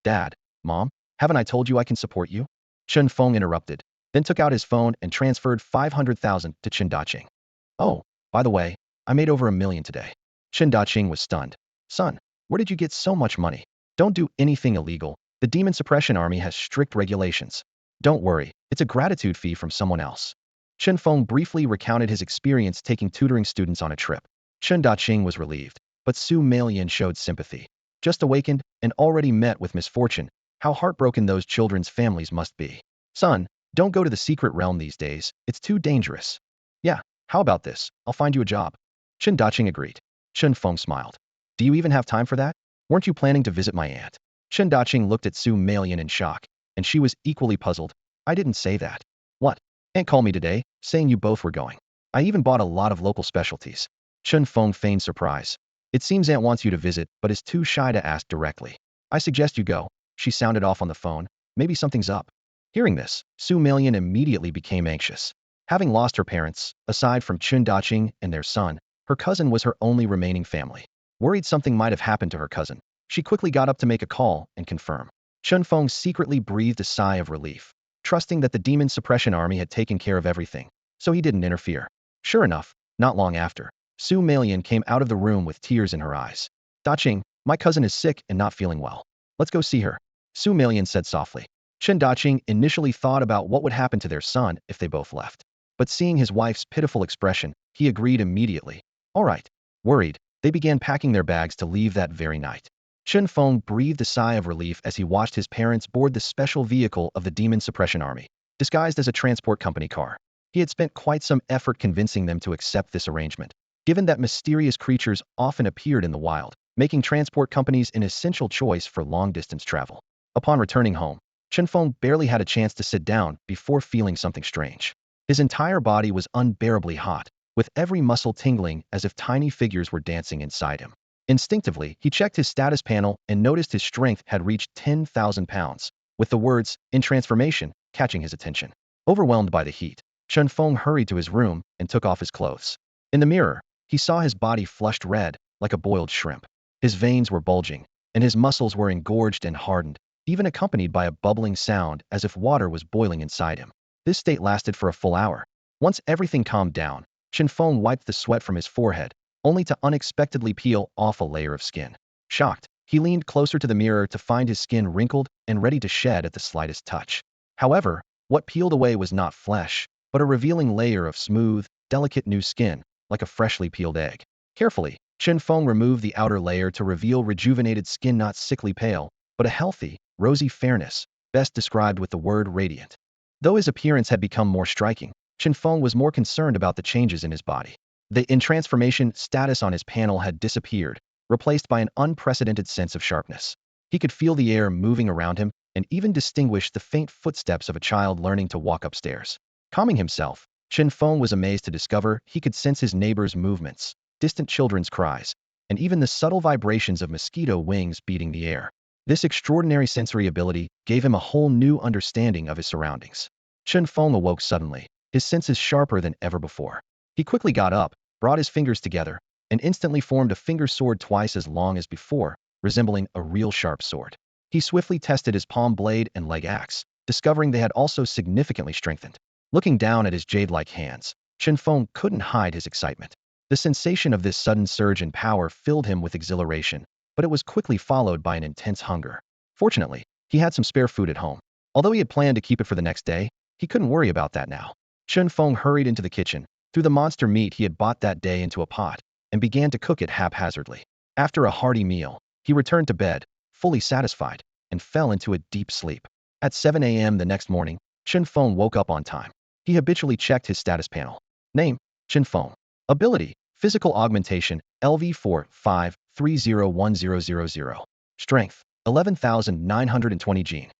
Dad, Mom, haven't I told you I can support you? Chen Feng interrupted, then took out his phone and transferred 500,000 to Chen Daqing. Oh, by the way, I made over 1 million today. Chen Daqing was stunned. Son, where did you get so much money? Don't do anything illegal. The Demon Suppression Army has strict regulations. Don't worry, it's a gratitude fee from someone else. Chen Feng briefly recounted his experience taking tutoring students on a trip. Chen Daqing was relieved, but Su Melian showed sympathy. Just awakened and already met with misfortune, how heartbroken those children's families must be. Son, don't go to the secret realm these days, it's too dangerous. Yeah, how about this? I'll find you a job. Chen Daqing agreed. Chen Feng smiled. Do you even have time for that? Weren't you planning to visit my aunt? Chen Daqing looked at Su Melian in shock, and she was equally puzzled. I didn't say that. What? Aunt called me today, saying you both were going. I even bought a lot of local specialties. Chen Feng feigned surprise. It seems Aunt wants you to visit, but is too shy to ask directly. I suggest you go. She sounded off on the phone. Maybe something's up. Hearing this, Su Melian immediately became anxious. Having lost her parents, aside from Chen Daqing and their son, her cousin was her only remaining family. Worried something might have happened to her cousin, she quickly got up to make a call and confirm. Chen Feng secretly breathed a sigh of relief, trusting that the Demon Suppression Army had taken care of everything, so he didn't interfere. Sure enough, not long after, Su Melian came out of the room with tears in her eyes. Daqing, my cousin is sick and not feeling well. Let's go see her. Su Melian said softly. Chen Daqing initially thought about what would happen to their son if they both left. But seeing his wife's pitiful expression, he agreed immediately. All right. Worried, they began packing their bags to leave that very night. Chen Feng breathed a sigh of relief as he watched his parents board the special vehicle of the Demon Suppression Army, disguised as a transport company car. He had spent quite some effort convincing them to accept this arrangement, given that mysterious creatures often appeared in the wild, making transport companies an essential choice for long-distance travel. Upon returning home, Chen Feng barely had a chance to sit down before feeling something strange. His entire body was unbearably hot, with every muscle tingling as if tiny figures were dancing inside him. Instinctively, he checked his status panel and noticed his strength had reached 10,000 pounds, with the words, "in transformation," catching his attention. Overwhelmed by the heat, Chen Feng hurried to his room and took off his clothes. In the mirror, he saw his body flushed red, like a boiled shrimp. His veins were bulging, and his muscles were engorged and hardened, even accompanied by a bubbling sound as if water was boiling inside him. This state lasted for a full hour. Once everything calmed down, Chen Feng wiped the sweat from his forehead, only to unexpectedly peel off a layer of skin. Shocked, he leaned closer to the mirror to find his skin wrinkled and ready to shed at the slightest touch. However, what peeled away was not flesh, but a revealing layer of smooth, delicate new skin, like a freshly peeled egg. Carefully, Chen Feng removed the outer layer to reveal rejuvenated skin, not sickly pale, but a healthy, rosy fairness, best described with the word radiant. Though his appearance had become more striking, Chen Feng was more concerned about the changes in his body. The in-transformation status on his panel had disappeared, replaced by an unprecedented sense of sharpness. He could feel the air moving around him and even distinguish the faint footsteps of a child learning to walk upstairs. Calming himself, Chen Feng was amazed to discover he could sense his neighbors' movements, distant children's cries, and even the subtle vibrations of mosquito wings beating the air. This extraordinary sensory ability gave him a whole new understanding of his surroundings. Chen Feng awoke suddenly, his senses sharper than ever before. He quickly got up, brought his fingers together, and instantly formed a finger sword twice as long as before, resembling a real sharp sword. He swiftly tested his palm blade and leg axe, discovering they had also significantly strengthened. Looking down at his jade-like hands, Chen Feng couldn't hide his excitement. The sensation of this sudden surge in power filled him with exhilaration, but it was quickly followed by an intense hunger. Fortunately, he had some spare food at home. Although he had planned to keep it for the next day, he couldn't worry about that now. Chen Feng hurried into the kitchen, threw the monster meat he had bought that day into a pot, and began to cook it haphazardly. After a hearty meal, he returned to bed, fully satisfied, and fell into a deep sleep. At 7 a.m. the next morning, Chen Feng woke up on time. He habitually checked his status panel. Name, Chen Feng. Ability, Physical Augmentation, LV4-5-301000. Strength, 11,920 gene.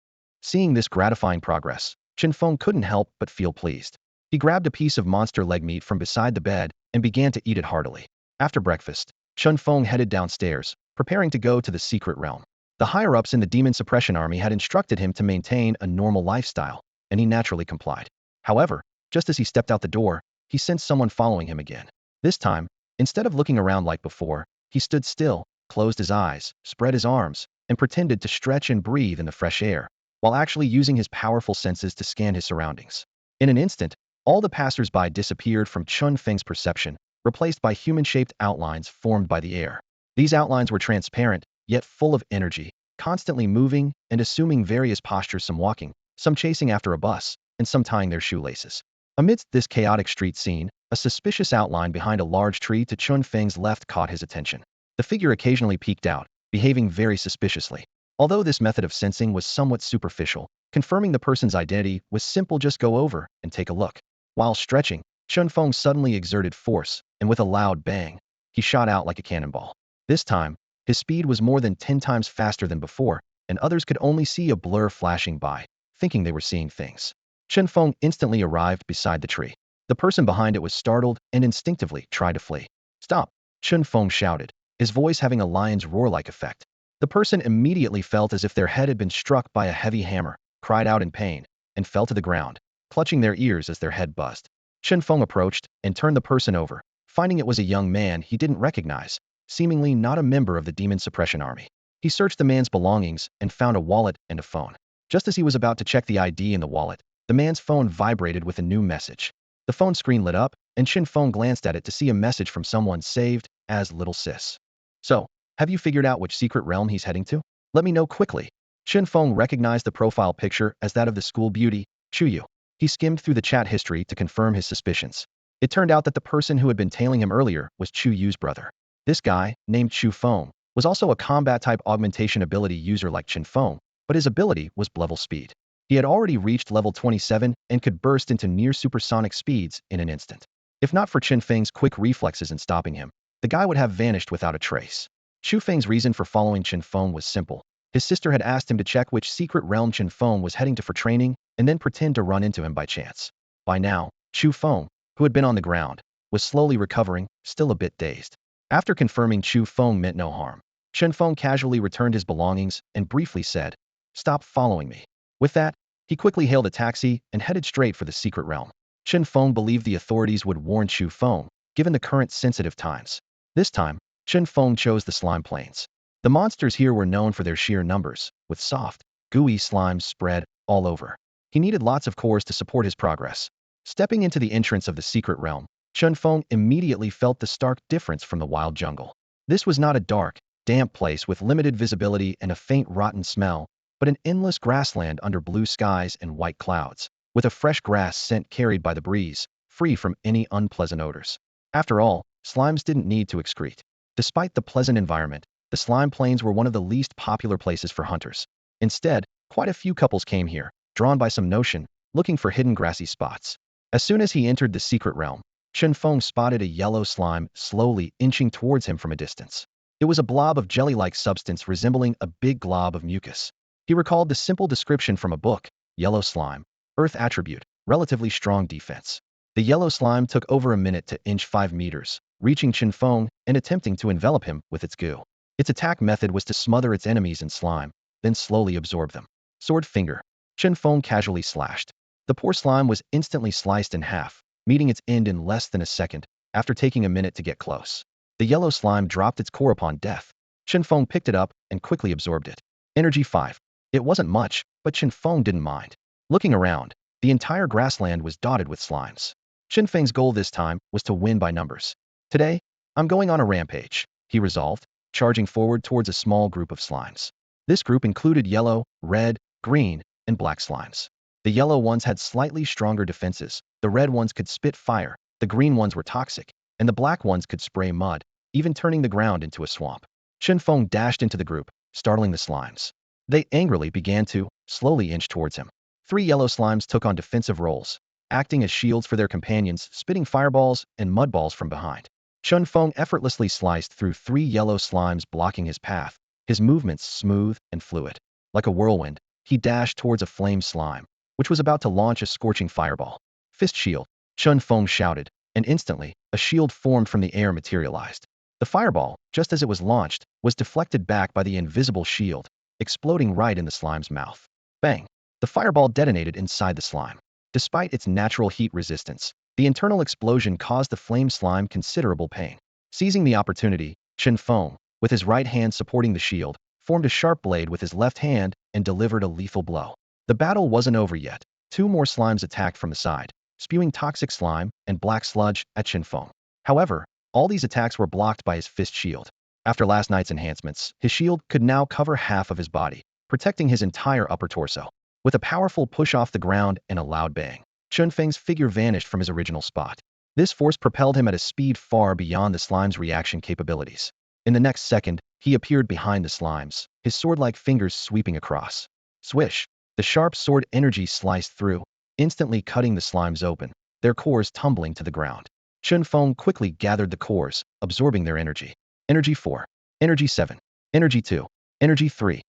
Seeing this gratifying progress, Chen Feng couldn't help but feel pleased. He grabbed a piece of monster leg meat from beside the bed and began to eat it heartily. After breakfast, Chen Feng headed downstairs, preparing to go to the secret realm. The higher-ups in the Demon Suppression Army had instructed him to maintain a normal lifestyle, and he naturally complied. However, just as he stepped out the door, he sensed someone following him again. This time, instead of looking around like before, he stood still, closed his eyes, spread his arms, and and pretended to stretch and breathe in the fresh air, while actually using his powerful senses to scan his surroundings. In an instant, all the passers-by disappeared from Chen Feng's perception, replaced by human-shaped outlines formed by the air. These outlines were transparent, yet full of energy, constantly moving and assuming various postures, some walking, some chasing after a bus, and some tying their shoelaces. Amidst this chaotic street scene, a suspicious outline behind a large tree to Chen Feng's left caught his attention. The figure occasionally peeked out, behaving very suspiciously. Although this method of sensing was somewhat superficial, confirming the person's identity was simple: just go over and take a look. While stretching, Chen Feng suddenly exerted force, and with a loud bang, he shot out like a cannonball. This time, his speed was more than 10 times faster than before, and others could only see a blur flashing by, thinking they were seeing things. Chen Feng instantly arrived beside the tree. The person behind it was startled and instinctively tried to flee. "Stop!" Chen Feng shouted, his voice having a lion's roar-like effect. The person immediately felt as if their head had been struck by a heavy hammer, cried out in pain, and fell to the ground, clutching their ears as their head buzzed. Chen Feng approached and turned the person over, finding it was a young man he didn't recognize, seemingly not a member of the demon suppression army. He searched the man's belongings and found a wallet and a phone. Just as he was about to check the ID in the wallet, the man's phone vibrated with a new message. The phone screen lit up, and Chen Feng glanced at it to see a message from someone saved as Little Sis. "So, have you figured out which secret realm he's heading to? Let me know quickly." Chen Feng recognized the profile picture as that of the school beauty, Chu Yu. He skimmed through the chat history to confirm his suspicions. It turned out that the person who had been tailing him earlier was Chu Yu's brother. This guy, named Chu Feng, was also a combat-type augmentation ability user like Chen Feng, but his ability was level speed. He had already reached level 27 and could burst into near supersonic speeds in an instant. If not for Chen Feng's quick reflexes in stopping him, the guy would have vanished without a trace. Chu Feng's reason for following Chen Feng was simple. His sister had asked him to check which secret realm Chen Feng was heading to for training, and then pretend to run into him by chance. By now, Chu Feng, who had been on the ground, was slowly recovering, still a bit dazed. After confirming Chu Feng meant no harm, Chen Feng casually returned his belongings and briefly said, "Stop following me." With that, he quickly hailed a taxi and headed straight for the secret realm. Chen Feng believed the authorities would warn Chu Feng, given the current sensitive times. This time, Chen Feng chose the slime plains. The monsters here were known for their sheer numbers, with soft, gooey slimes spread all over. He needed lots of cores to support his progress. Stepping into the entrance of the secret realm, Chen Feng immediately felt the stark difference from the wild jungle. This was not a dark, damp place with limited visibility and a faint rotten smell, but an endless grassland under blue skies and white clouds, with a fresh grass scent carried by the breeze, free from any unpleasant odors. After all, slimes didn't need to excrete. Despite the pleasant environment, the slime plains were one of the least popular places for hunters. Instead, quite a few couples came here, drawn by some notion, looking for hidden grassy spots. As soon as he entered the secret realm, Chen Feng spotted a yellow slime slowly inching towards him from a distance. It was a blob of jelly-like substance resembling a big glob of mucus. He recalled the simple description from a book: yellow slime, earth attribute, relatively strong defense. The yellow slime took over a minute to inch 5 meters, reaching Chen Feng and attempting to envelop him with its goo. Its attack method was to smother its enemies in slime, then slowly absorb them. Sword finger. Chen Feng casually slashed. The poor slime was instantly sliced in half, meeting its end in less than a second, after taking a minute to get close. The yellow slime dropped its core upon death. Chen Feng picked it up and quickly absorbed it. Energy 5. It wasn't much, but Chen Feng didn't mind. Looking around, the entire grassland was dotted with slimes. Chen Feng's goal this time was to win by numbers. "Today, I'm going on a rampage," he resolved, charging forward towards a small group of slimes. This group included yellow, red, green, and black slimes. The yellow ones had slightly stronger defenses, the red ones could spit fire, the green ones were toxic, and the black ones could spray mud, even turning the ground into a swamp. Chen Feng dashed into the group, startling the slimes. They angrily began to slowly inch towards him. 3 yellow slimes took on defensive roles, acting as shields for their companions, spitting fireballs and mud balls from behind. Chen Feng effortlessly sliced through 3 yellow slimes blocking his path, his movements smooth and fluid. Like a whirlwind, he dashed towards a flame slime, which was about to launch a scorching fireball. "Fist shield," Chen Feng shouted, and instantly, a shield formed from the air materialized. The fireball, just as it was launched, was deflected back by the invisible shield, exploding right in the slime's mouth. Bang! The fireball detonated inside the slime. Despite its natural heat resistance, the internal explosion caused the flame slime considerable pain. Seizing the opportunity, Chen Feng, with his right hand supporting the shield, formed a sharp blade with his left hand and delivered a lethal blow. The battle wasn't over yet. Two more slimes attacked from the side, spewing toxic slime and black sludge at Chen Feng. However, all these attacks were blocked by his fist shield. After last night's enhancements, his shield could now cover half of his body, protecting his entire upper torso. With a powerful push off the ground and a loud bang, Chen Feng's figure vanished from his original spot. This force propelled him at a speed far beyond the slime's reaction capabilities. In the next second, he appeared behind the slimes, his sword-like fingers sweeping across. Swish! The sharp sword energy sliced through, instantly cutting the slimes open, their cores tumbling to the ground. Chen Feng quickly gathered the cores, absorbing their energy. Energy 4. Energy 7. Energy 2. Energy 3.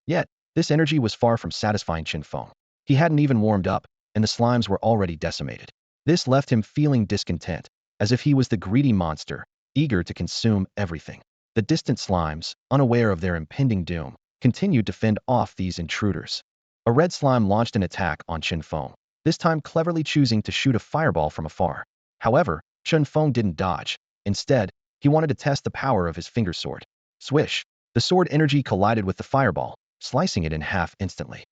Yet, this energy was far from satisfying Chen Feng. He hadn't even warmed up, and the slimes were already decimated. This left him feeling discontent, as if he was the greedy monster, eager to consume everything. The distant slimes, unaware of their impending doom, continued to fend off these intruders. A red slime launched an attack on Chen Feng, this time cleverly choosing to shoot a fireball from afar. However, Chen Feng didn't dodge. Instead, he wanted to test the power of his finger sword. Swish! The sword energy collided with the fireball, slicing it in half instantly.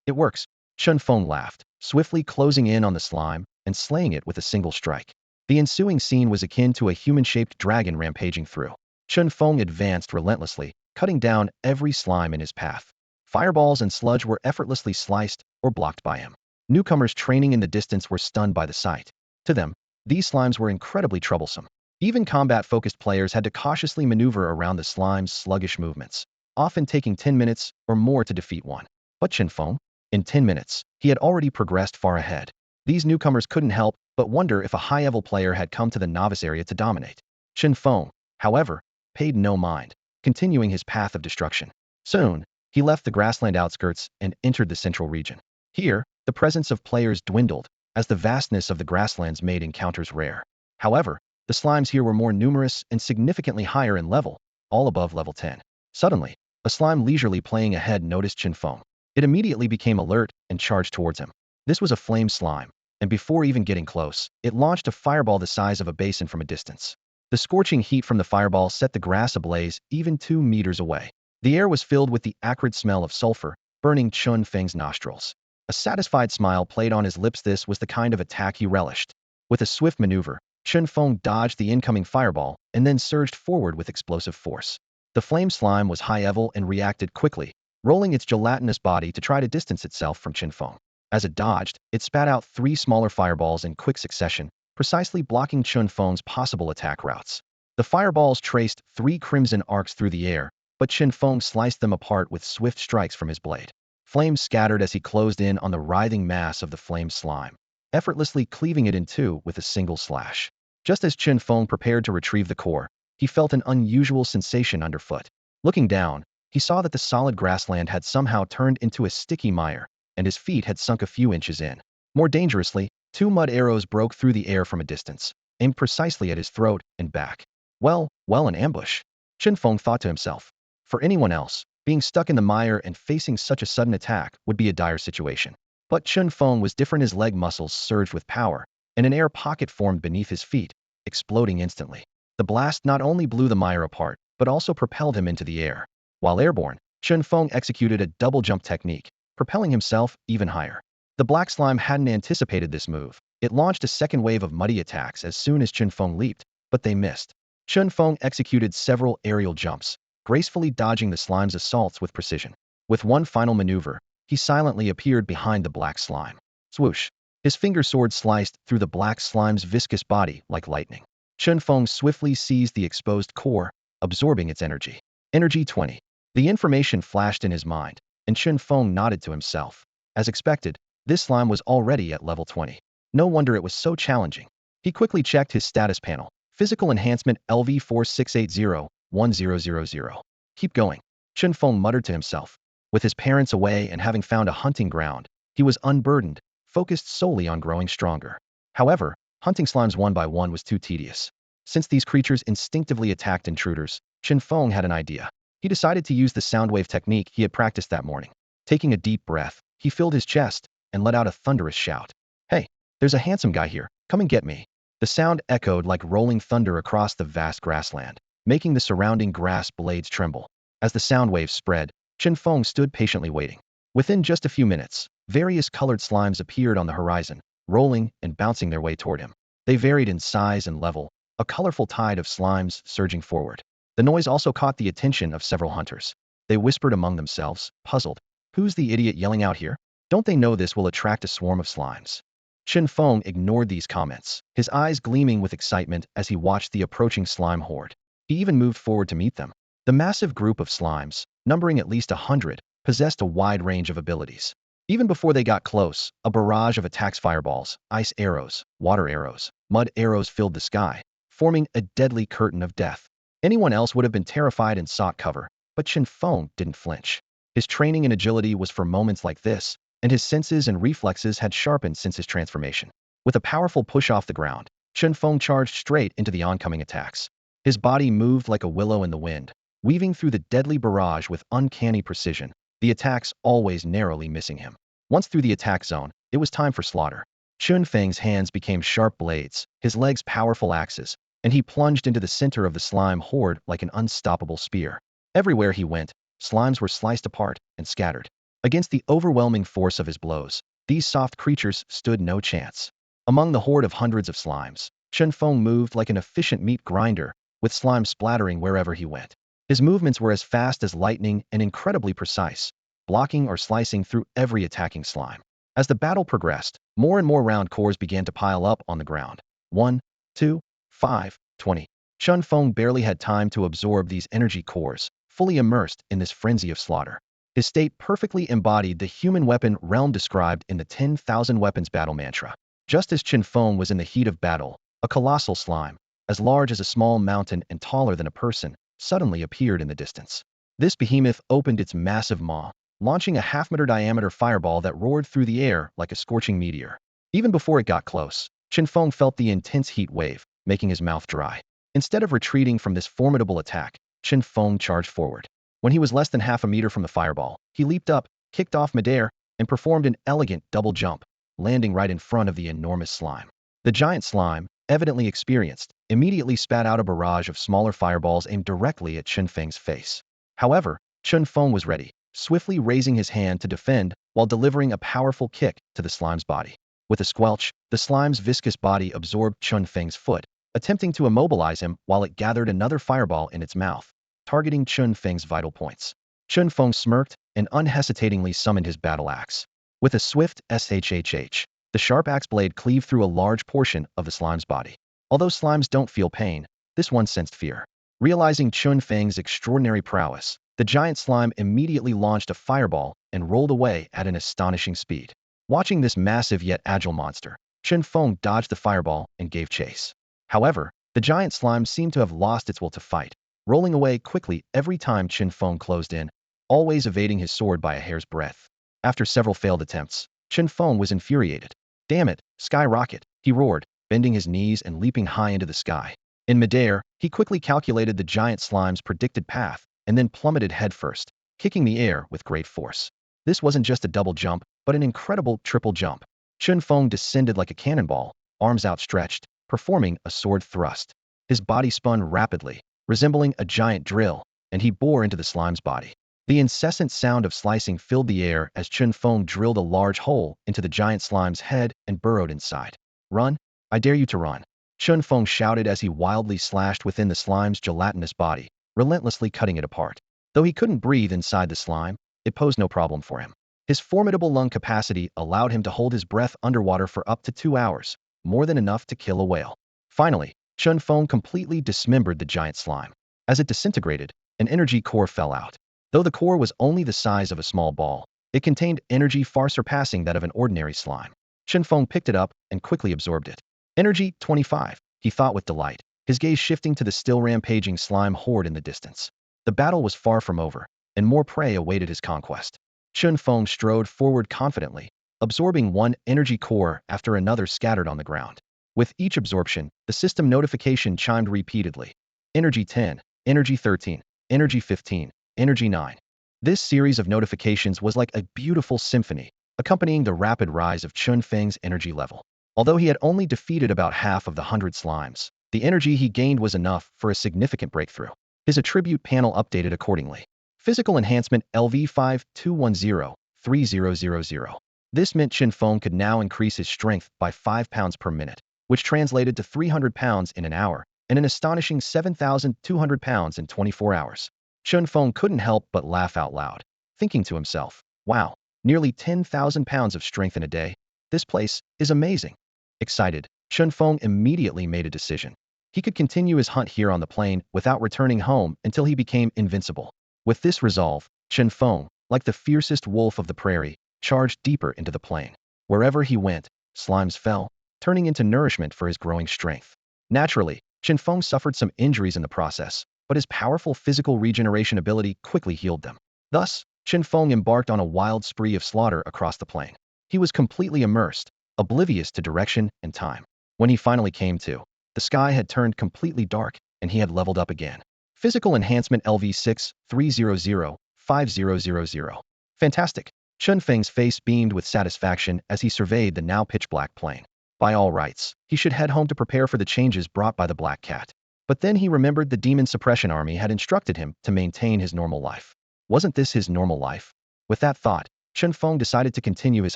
It works. Chen Feng laughed, swiftly closing in on the slime and slaying it with a single strike. The ensuing scene was akin to a human-shaped dragon rampaging through. Chen Feng advanced relentlessly, cutting down every slime in his path. Fireballs and sludge were effortlessly sliced or blocked by him. Newcomers training in the distance were stunned by the sight. To them, these slimes were incredibly troublesome. Even combat-focused players had to cautiously maneuver around the slime's sluggish movements, often taking 10 minutes or more to defeat one. But Chen Feng? In 10 minutes, he had already progressed far ahead. These newcomers couldn't help but wonder if a high-level player had come to the novice area to dominate. Chen Feng, however, paid no mind, continuing his path of destruction. Soon, he left the grassland outskirts and entered the central region. Here, the presence of players dwindled, as the vastness of the grasslands made encounters rare. However, the slimes here were more numerous and significantly higher in level, all above level 10. Suddenly, a slime leisurely playing ahead noticed Chen Feng. It immediately became alert and charged towards him. This was a flame slime, and before even getting close, it launched a fireball the size of a basin from a distance. The scorching heat from the fireball set the grass ablaze even 2 meters away. The air was filled with the acrid smell of sulfur, burning Chen Feng's nostrils. A satisfied smile played on his lips. This was the kind of attack he relished. With a swift maneuver, Chen Feng dodged the incoming fireball and then surged forward with explosive force. The flame slime was high-level and reacted quickly, rolling its gelatinous body to try to distance itself from Chen Feng. As it dodged, it spat out 3 smaller fireballs in quick succession, precisely blocking Chen Feng's possible attack routes. The fireballs traced 3 crimson arcs through the air, but Chen Feng sliced them apart with swift strikes from his blade. Flames scattered as he closed in on the writhing mass of the flame slime, effortlessly cleaving it in two with a single slash. Just as Chen Feng prepared to retrieve the core, he felt an unusual sensation underfoot. Looking down, he saw that the solid grassland had somehow turned into a sticky mire, and his feet had sunk a few inches in. More dangerously, 2 mud arrows broke through the air from a distance, aimed precisely at his throat and back. Well, an ambush. Chen Feng thought to himself. For anyone else, being stuck in the mire and facing such a sudden attack would be a dire situation. But Chen Feng was different. His leg muscles surged with power, and an air pocket formed beneath his feet, exploding instantly. The blast not only blew the mire apart, but also propelled him into the air. While airborne, Chen Feng executed a double jump technique, propelling himself even higher. The black slime hadn't anticipated this move. It launched a second wave of muddy attacks as soon as Chen Feng leaped, but they missed. Chen Feng executed several aerial jumps, gracefully dodging the slime's assaults with precision. With one final maneuver, he silently appeared behind the black slime. Swoosh! His finger sword sliced through the black slime's viscous body like lightning. Chen Feng swiftly seized the exposed core, absorbing its energy. Energy 20. The information flashed in his mind, and Chen Feng nodded to himself. As expected, this slime was already at level 20. No wonder it was so challenging. He quickly checked his status panel. Physical enhancement LV4680-1000. Keep going. Chen Feng muttered to himself. With his parents away and having found a hunting ground, he was unburdened, focused solely on growing stronger. However, hunting slimes one by one was too tedious. Since these creatures instinctively attacked intruders, Chen Feng had an idea. He decided to use the soundwave technique he had practiced that morning. Taking a deep breath, he filled his chest and let out a thunderous shout. Hey, there's a handsome guy here. Come and get me. The sound echoed like rolling thunder across the vast grassland, making the surrounding grass blades tremble. As the sound waves spread, Chen Feng stood patiently waiting. Within just a few minutes, various colored slimes appeared on the horizon, rolling and bouncing their way toward him. They varied in size and level, a colorful tide of slimes surging forward. The noise also caught the attention of several hunters. They whispered among themselves, puzzled. Who's the idiot yelling out here? Don't they know this will attract a swarm of slimes? Chen Feng ignored these comments, his eyes gleaming with excitement as he watched the approaching slime horde. He even moved forward to meet them. The massive group of slimes, numbering at least 100, possessed a wide range of abilities. Even before they got close, a barrage of attacks, fireballs, ice arrows, water arrows, mud arrows filled the sky, forming a deadly curtain of death. Anyone else would have been terrified and sought cover, but Chen Feng didn't flinch. His training in agility was for moments like this, and his senses and reflexes had sharpened since his transformation. With a powerful push off the ground, Chen Feng charged straight into the oncoming attacks. His body moved like a willow in the wind, weaving through the deadly barrage with uncanny precision, the attacks always narrowly missing him. Once through the attack zone, it was time for slaughter. Chen Feng's hands became sharp blades, his legs powerful axes, and he plunged into the center of the slime horde like an unstoppable spear. Everywhere he went, slimes were sliced apart and scattered. Against the overwhelming force of his blows, these soft creatures stood no chance. Among the horde of hundreds of slimes, Chen Feng moved like an efficient meat grinder, with slime splattering wherever he went. His movements were as fast as lightning and incredibly precise, blocking or slicing through every attacking slime. As the battle progressed, more and more round cores began to pile up on the ground. 1, 2, 5, 20. Chen Feng barely had time to absorb these energy cores, fully immersed in this frenzy of slaughter. His state perfectly embodied the human weapon realm described in the 10,000 weapons battle mantra. Just as Chen Feng was in the heat of battle, a colossal slime, as large as a small mountain and taller than a person, suddenly appeared in the distance. This behemoth opened its massive maw, launching a half-meter diameter fireball that roared through the air like a scorching meteor. Even before it got close, Chen Feng felt the intense heat wave, making his mouth dry. Instead of retreating from this formidable attack, Chen Feng charged forward. When he was less than half a meter from the fireball, he leaped up, kicked off midair, and performed an elegant double jump, landing right in front of the enormous slime. The giant slime, evidently experienced, immediately spat out a barrage of smaller fireballs aimed directly at Chen Feng's face. However, Chen Feng was ready, swiftly raising his hand to defend while delivering a powerful kick to the slime's body. With a squelch, the slime's viscous body absorbed Chen Feng's foot, attempting to immobilize him while it gathered another fireball in its mouth, targeting Chen Feng's vital points. Chen Feng smirked and unhesitatingly summoned his battle axe. With a swift shhh, the sharp axe blade cleaved through a large portion of the slime's body. Although slimes don't feel pain, this one sensed fear. Realizing Chen Feng's extraordinary prowess, the giant slime immediately launched a fireball and rolled away at an astonishing speed. Watching this massive yet agile monster, Chen Feng dodged the fireball and gave chase. However, the giant slime seemed to have lost its will to fight, rolling away quickly every time Chen Feng closed in, always evading his sword by a hair's breadth. After several failed attempts, Chen Feng was infuriated. "Damn it, skyrocket," he roared, bending his knees and leaping high into the sky. In midair, he quickly calculated the giant slime's predicted path and then plummeted headfirst, kicking the air with great force. This wasn't just a double jump, but an incredible triple jump. Chen Feng descended like a cannonball, arms outstretched, performing a sword thrust. His body spun rapidly, resembling a giant drill, and he bore into the slime's body. The incessant sound of slicing filled the air as Chen Feng drilled a large hole into the giant slime's head and burrowed inside. "Run! I dare you to run!" Chen Feng shouted as he wildly slashed within the slime's gelatinous body, relentlessly cutting it apart. Though he couldn't breathe inside the slime, it posed no problem for him. His formidable lung capacity allowed him to hold his breath underwater for up to 2 hours, more than enough to kill a whale. Finally, Chen Feng completely dismembered the giant slime. As it disintegrated, an energy core fell out. Though the core was only the size of a small ball, it contained energy far surpassing that of an ordinary slime. Chen Feng picked it up and quickly absorbed it. "Energy 25, he thought with delight, his gaze shifting to the still rampaging slime horde in the distance. The battle was far from over, and more prey awaited his conquest. Chen Feng strode forward confidently, absorbing one energy core after another scattered on the ground. With each absorption, the system notification chimed repeatedly. Energy 10, Energy 13, Energy 15, Energy 9. This series of notifications was like a beautiful symphony, accompanying the rapid rise of Chen Feng's energy level. Although he had only defeated about half of the 100 slimes, the energy he gained was enough for a significant breakthrough. His attribute panel updated accordingly. Physical enhancement LV5210-3000. This meant Chen Feng could now increase his strength by 5 pounds per minute, which translated to 300 pounds in an hour, and an astonishing 7,200 pounds in 24 hours. Chen Feng couldn't help but laugh out loud, thinking to himself, wow, nearly 10,000 pounds of strength in a day. This place is amazing. Excited, Chen Feng immediately made a decision. He could continue his hunt here on the plain without returning home until he became invincible. With this resolve, Chen Feng, like the fiercest wolf of the prairie, charged deeper into the plain. Wherever he went, slimes fell, turning into nourishment for his growing strength. Naturally, Chen Feng suffered some injuries in the process, but his powerful physical regeneration ability quickly healed them. Thus, Chen Feng embarked on a wild spree of slaughter across the plain. He was completely immersed, oblivious to direction and time. When he finally came to, the sky had turned completely dark, and he had leveled up again. Physical enhancement LV6-300-5000. Fantastic. Chen Feng's face beamed with satisfaction as he surveyed the now pitch-black plain. By all rights, he should head home to prepare for the changes brought by the Black Cat. But then he remembered the Demon Suppression Army had instructed him to maintain his normal life. Wasn't this his normal life? With that thought, Chen Feng decided to continue his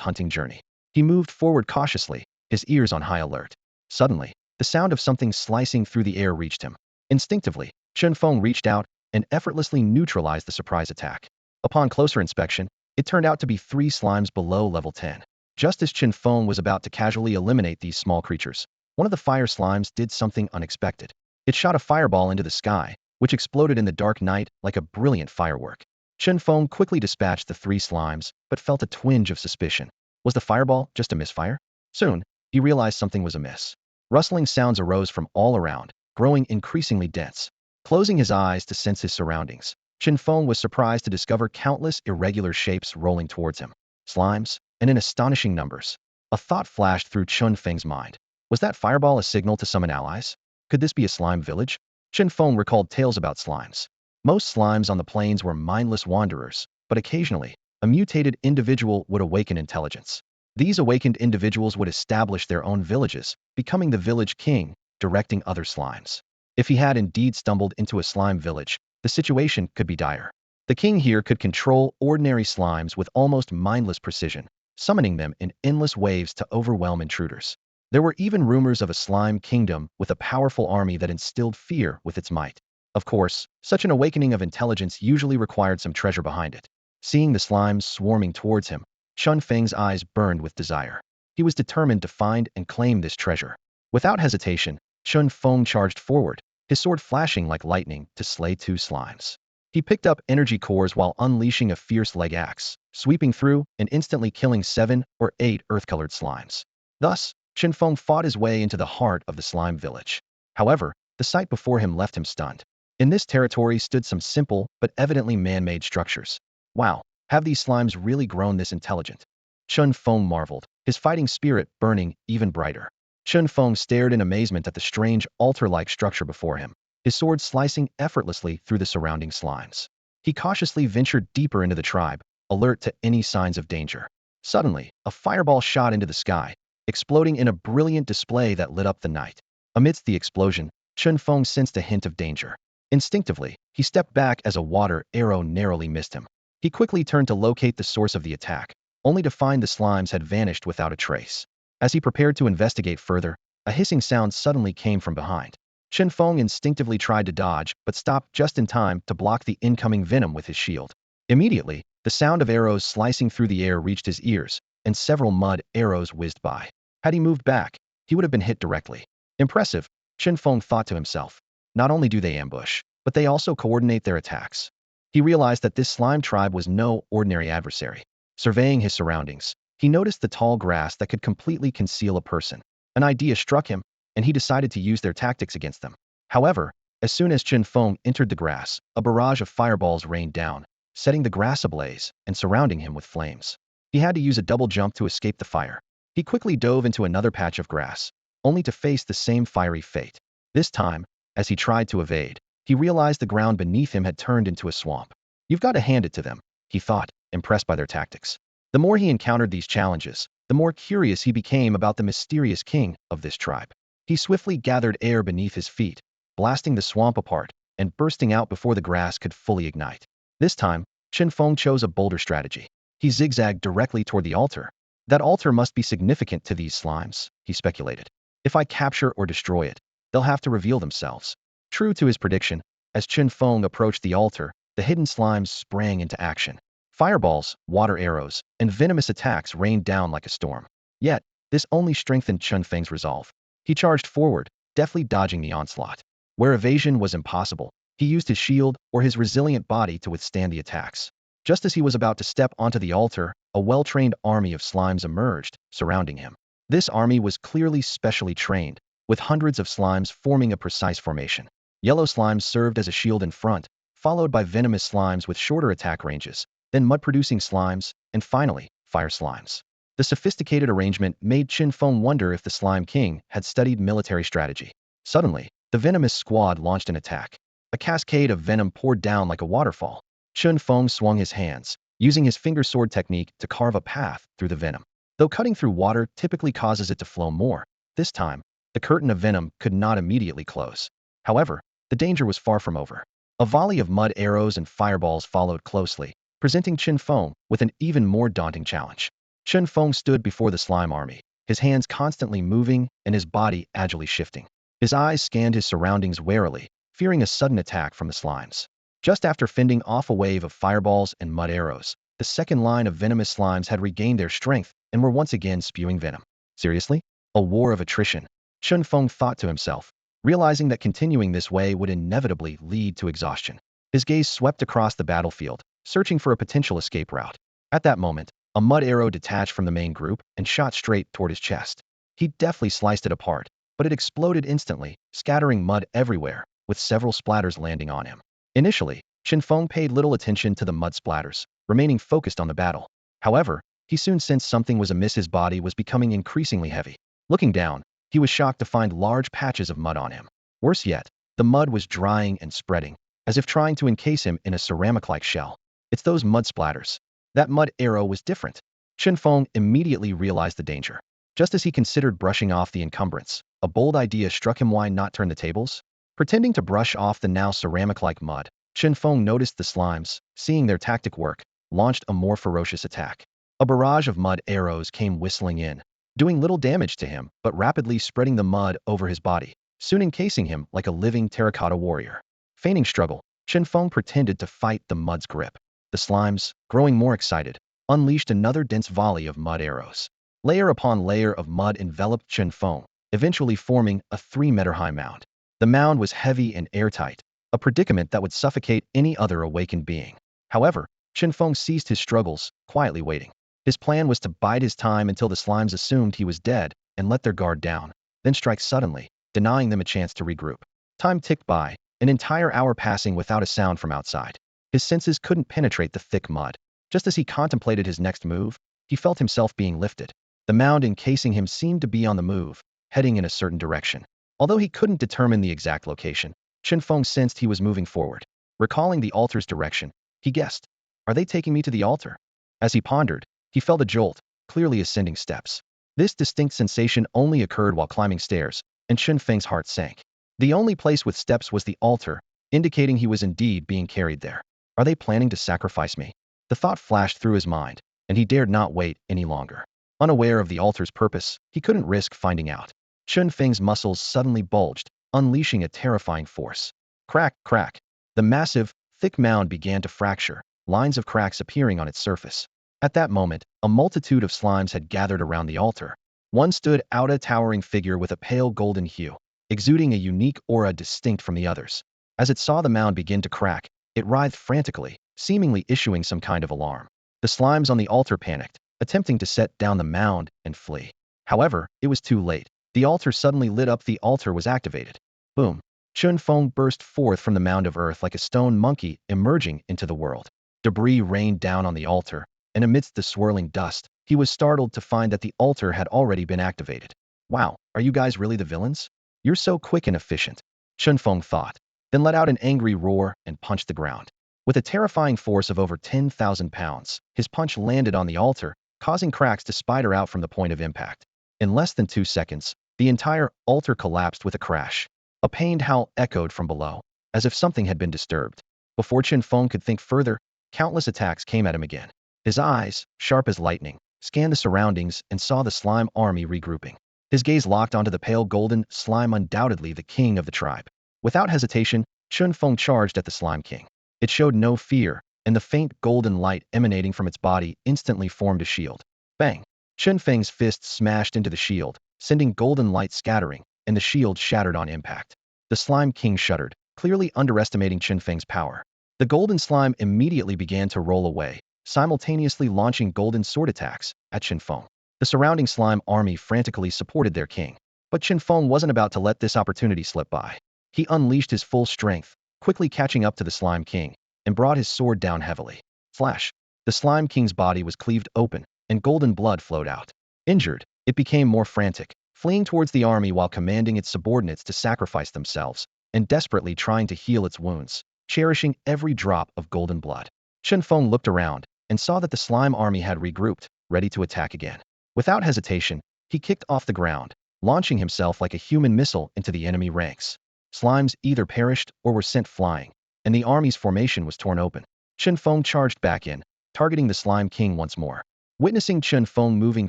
hunting journey. He moved forward cautiously, his ears on high alert. Suddenly, the sound of something slicing through the air reached him. Instinctively, Chen Feng reached out and effortlessly neutralized the surprise attack. Upon closer inspection, it turned out to be 3 slimes below level 10. Just as Chen Feng was about to casually eliminate these small creatures, one of the fire slimes did something unexpected. It shot a fireball into the sky, which exploded in the dark night like a brilliant firework. Chen Feng quickly dispatched the 3 slimes, but felt a twinge of suspicion. Was the fireball just a misfire? Soon, he realized something was amiss. Rustling sounds arose from all around, growing increasingly dense. Closing his eyes to sense his surroundings, Chen Feng was surprised to discover countless irregular shapes rolling towards him. Slimes, and in astonishing numbers. A thought flashed through Chen Feng's mind. Was that fireball a signal to summon allies? Could this be a slime village? Chen Feng recalled tales about slimes. Most slimes on the plains were mindless wanderers, but occasionally, a mutated individual would awaken intelligence. These awakened individuals would establish their own villages, becoming the village king, directing other slimes. If he had indeed stumbled into a slime village, the situation could be dire. The king here could control ordinary slimes with almost mindless precision, summoning them in endless waves to overwhelm intruders. There were even rumors of a slime kingdom with a powerful army that instilled fear with its might. Of course, such an awakening of intelligence usually required some treasure behind it. Seeing the slimes swarming towards him, Chen Feng's eyes burned with desire. He was determined to find and claim this treasure. Without hesitation, Chen Feng charged forward, his sword flashing like lightning to slay 2 slimes. He picked up energy cores while unleashing a fierce leg axe, sweeping through and instantly killing 7 or 8 earth-colored slimes. Thus, Chen Feng fought his way into the heart of the slime village. However, the sight before him left him stunned. In this territory stood some simple but evidently man-made structures. Wow, have these slimes really grown this intelligent? Chen Feng marveled, his fighting spirit burning even brighter. Chen Feng stared in amazement at the strange altar-like structure before him, his sword slicing effortlessly through the surrounding slimes. He cautiously ventured deeper into the tribe, alert to any signs of danger. Suddenly, a fireball shot into the sky, exploding in a brilliant display that lit up the night. Amidst the explosion, Chen Feng sensed a hint of danger. Instinctively, he stepped back as a water arrow narrowly missed him. He quickly turned to locate the source of the attack, only to find the slimes had vanished without a trace. As he prepared to investigate further, a hissing sound suddenly came from behind. Chen Feng instinctively tried to dodge, but stopped just in time to block the incoming venom with his shield. Immediately, the sound of arrows slicing through the air reached his ears, and several mud arrows whizzed by. Had he moved back, he would have been hit directly. Impressive, Chen Feng thought to himself. Not only do they ambush, but they also coordinate their attacks. He realized that this slime tribe was no ordinary adversary. Surveying his surroundings, he noticed the tall grass that could completely conceal a person. An idea struck him, and he decided to use their tactics against them. However, as soon as Chen Feng entered the grass, a barrage of fireballs rained down, setting the grass ablaze and surrounding him with flames. He had to use a double jump to escape the fire. He quickly dove into another patch of grass, only to face the same fiery fate. This time, as he tried to evade, he realized the ground beneath him had turned into a swamp. You've got to hand it to them, he thought, impressed by their tactics. The more he encountered these challenges, the more curious he became about the mysterious king of this tribe. He swiftly gathered air beneath his feet, blasting the swamp apart and bursting out before the grass could fully ignite. This time, Chen Feng chose a bolder strategy. He zigzagged directly toward the altar. That altar must be significant to these slimes, he speculated. If I capture or destroy it, they'll have to reveal themselves. True to his prediction, as Chen Feng approached the altar, the hidden slimes sprang into action. Fireballs, water arrows, and venomous attacks rained down like a storm. Yet, this only strengthened Chen Feng's resolve. He charged forward, deftly dodging the onslaught. Where evasion was impossible, he used his shield or his resilient body to withstand the attacks. Just as he was about to step onto the altar, a well-trained army of slimes emerged, surrounding him. This army was clearly specially trained, with hundreds of slimes forming a precise formation. Yellow slimes served as a shield in front, followed by venomous slimes with shorter attack ranges, then mud-producing slimes, and finally, fire slimes. The sophisticated arrangement made Chen Feng wonder if the Slime King had studied military strategy. Suddenly, the venomous squad launched an attack. A cascade of venom poured down like a waterfall. Chen Feng swung his hands, using his finger sword technique to carve a path through the venom. Though cutting through water typically causes it to flow more, this time, the curtain of venom could not immediately close. However, the danger was far from over. A volley of mud arrows and fireballs followed closely, presenting Chen Feng with an even more daunting challenge. Chen Feng stood before the slime army, his hands constantly moving and his body agilely shifting. His eyes scanned his surroundings warily, fearing a sudden attack from the slimes. Just after fending off a wave of fireballs and mud arrows, the second line of venomous slimes had regained their strength and were once again spewing venom. Seriously? A war of attrition? Chen Feng thought to himself, realizing that continuing this way would inevitably lead to exhaustion. His gaze swept across the battlefield, searching for a potential escape route. At that moment, a mud arrow detached from the main group and shot straight toward his chest. He deftly sliced it apart, but it exploded instantly, scattering mud everywhere, with several splatters landing on him. Initially, Chen Feng paid little attention to the mud splatters, remaining focused on the battle. However, he soon sensed something was amiss. His body was becoming increasingly heavy. Looking down, he was shocked to find large patches of mud on him. Worse yet, the mud was drying and spreading, as if trying to encase him in a ceramic-like shell. It's those mud splatters. That mud arrow was different. Chen Feng immediately realized the danger. Just as he considered brushing off the encumbrance, a bold idea struck him. Why not turn the tables? Pretending to brush off the now ceramic-like mud, Chen Feng noticed the slimes, seeing their tactic work, launched a more ferocious attack. A barrage of mud arrows came whistling in, doing little damage to him but rapidly spreading the mud over his body, soon encasing him like a living terracotta warrior. Feigning struggle, Chen Feng pretended to fight the mud's grip. The slimes, growing more excited, unleashed another dense volley of mud arrows. Layer upon layer of mud enveloped Chen Feng, eventually forming a 3-meter-high mound. The mound was heavy and airtight, a predicament that would suffocate any other awakened being. However, Chen Feng ceased his struggles, quietly waiting. His plan was to bide his time until the slimes assumed he was dead and let their guard down, then strike suddenly, denying them a chance to regroup. Time ticked by, an entire hour passing without a sound from outside. His senses couldn't penetrate the thick mud. Just as he contemplated his next move, he felt himself being lifted. The mound encasing him seemed to be on the move, heading in a certain direction. Although he couldn't determine the exact location, Chen Feng sensed he was moving forward. Recalling the altar's direction, he guessed, "Are they taking me to the altar?" As he pondered, he felt a jolt, clearly ascending steps. This distinct sensation only occurred while climbing stairs, and Chen Feng's heart sank. The only place with steps was the altar, indicating he was indeed being carried there. Are they planning to sacrifice me? The thought flashed through his mind, and he dared not wait any longer. Unaware of the altar's purpose, he couldn't risk finding out. Chen Feng's muscles suddenly bulged, unleashing a terrifying force. Crack, crack. The massive, thick mound began to fracture, lines of cracks appearing on its surface. At that moment, a multitude of slimes had gathered around the altar. One stood out, a towering figure with a pale golden hue, exuding a unique aura distinct from the others. As it saw the mound begin to crack, it writhed frantically, seemingly issuing some kind of alarm. The slimes on the altar panicked, attempting to set down the mound and flee. However, it was too late. The altar suddenly lit up. The altar was activated. Boom. Chen Feng burst forth from the mound of earth like a stone monkey emerging into the world. Debris rained down on the altar, and amidst the swirling dust, he was startled to find that the altar had already been activated. Wow, are you guys really the villains? You're so quick and efficient, Chen Feng thought, then let out an angry roar and punched the ground. With a terrifying force of over 10,000 pounds, his punch landed on the altar, causing cracks to spider out from the point of impact. In less than 2 seconds, the entire altar collapsed with a crash. A pained howl echoed from below, as if something had been disturbed. Before Chen Feng could think further, Countless attacks came at him again. His eyes, sharp as lightning, scanned the surroundings and saw the slime army regrouping. His gaze locked onto the pale golden slime, undoubtedly the king of the tribe. Without hesitation, Chen Feng charged at the slime king. It showed no fear, and the faint golden light emanating from its body instantly formed a shield. Bang! Chen Feng's fist smashed into the shield, sending golden light scattering, and the shield shattered on impact. The slime king shuddered, clearly underestimating Chen Feng's power. The golden slime immediately began to roll away, simultaneously launching golden sword attacks at Chen Feng. The surrounding slime army frantically supported their king. But Chen Feng wasn't about to let this opportunity slip by. He unleashed his full strength, quickly catching up to the slime king, and brought his sword down heavily. Flash! The slime king's body was cleaved open, and golden blood flowed out. Injured, it became more frantic, fleeing towards the army while commanding its subordinates to sacrifice themselves, and desperately trying to heal its wounds, cherishing every drop of golden blood. Chen Feng looked around, and saw that the slime army had regrouped, ready to attack again. Without hesitation, he kicked off the ground, launching himself like a human missile into the enemy ranks. Slimes either perished or were sent flying, and the army's formation was torn open. Chen Feng charged back in, targeting the Slime King once more. Witnessing Chen Feng moving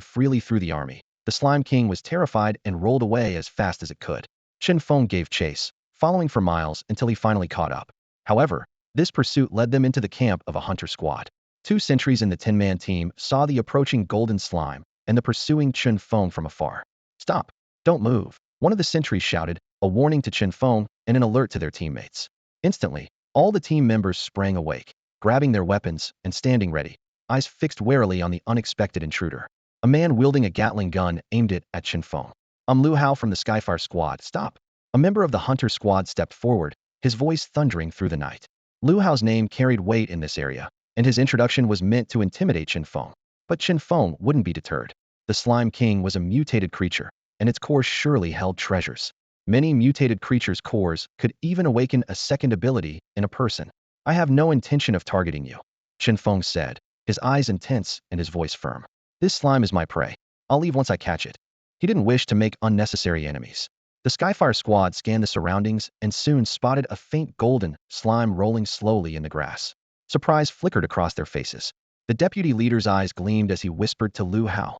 freely through the army, the Slime King was terrified and rolled away as fast as it could. Chen Feng gave chase, following for miles until he finally caught up. However, this pursuit led them into the camp of a hunter squad. 2 sentries in the 10-man team saw the approaching golden slime and the pursuing Chen Feng from afar. "Stop! Don't move!" One of the sentries shouted, a warning to Chen Feng and an alert to their teammates. Instantly, all the team members sprang awake, grabbing their weapons and standing ready, eyes fixed warily on the unexpected intruder. A man wielding a Gatling gun aimed it at Chen Feng. "I'm Lu Hao from the Skyfire squad. Stop!" A member of the hunter squad stepped forward, his voice thundering through the night. Lu Hao's name carried weight in this area, and his introduction was meant to intimidate Chen Feng. But Chen Feng wouldn't be deterred. The Slime King was a mutated creature, and its core surely held treasures. Many mutated creatures' cores could even awaken a second ability in a person. "I have no intention of targeting you," Chen Feng said, his eyes intense and his voice firm. "This slime is my prey. I'll leave once I catch it." He didn't wish to make unnecessary enemies. The Skyfire squad scanned the surroundings and soon spotted a faint golden slime rolling slowly in the grass. Surprise flickered across their faces. The deputy leader's eyes gleamed as he whispered to Lu Hao,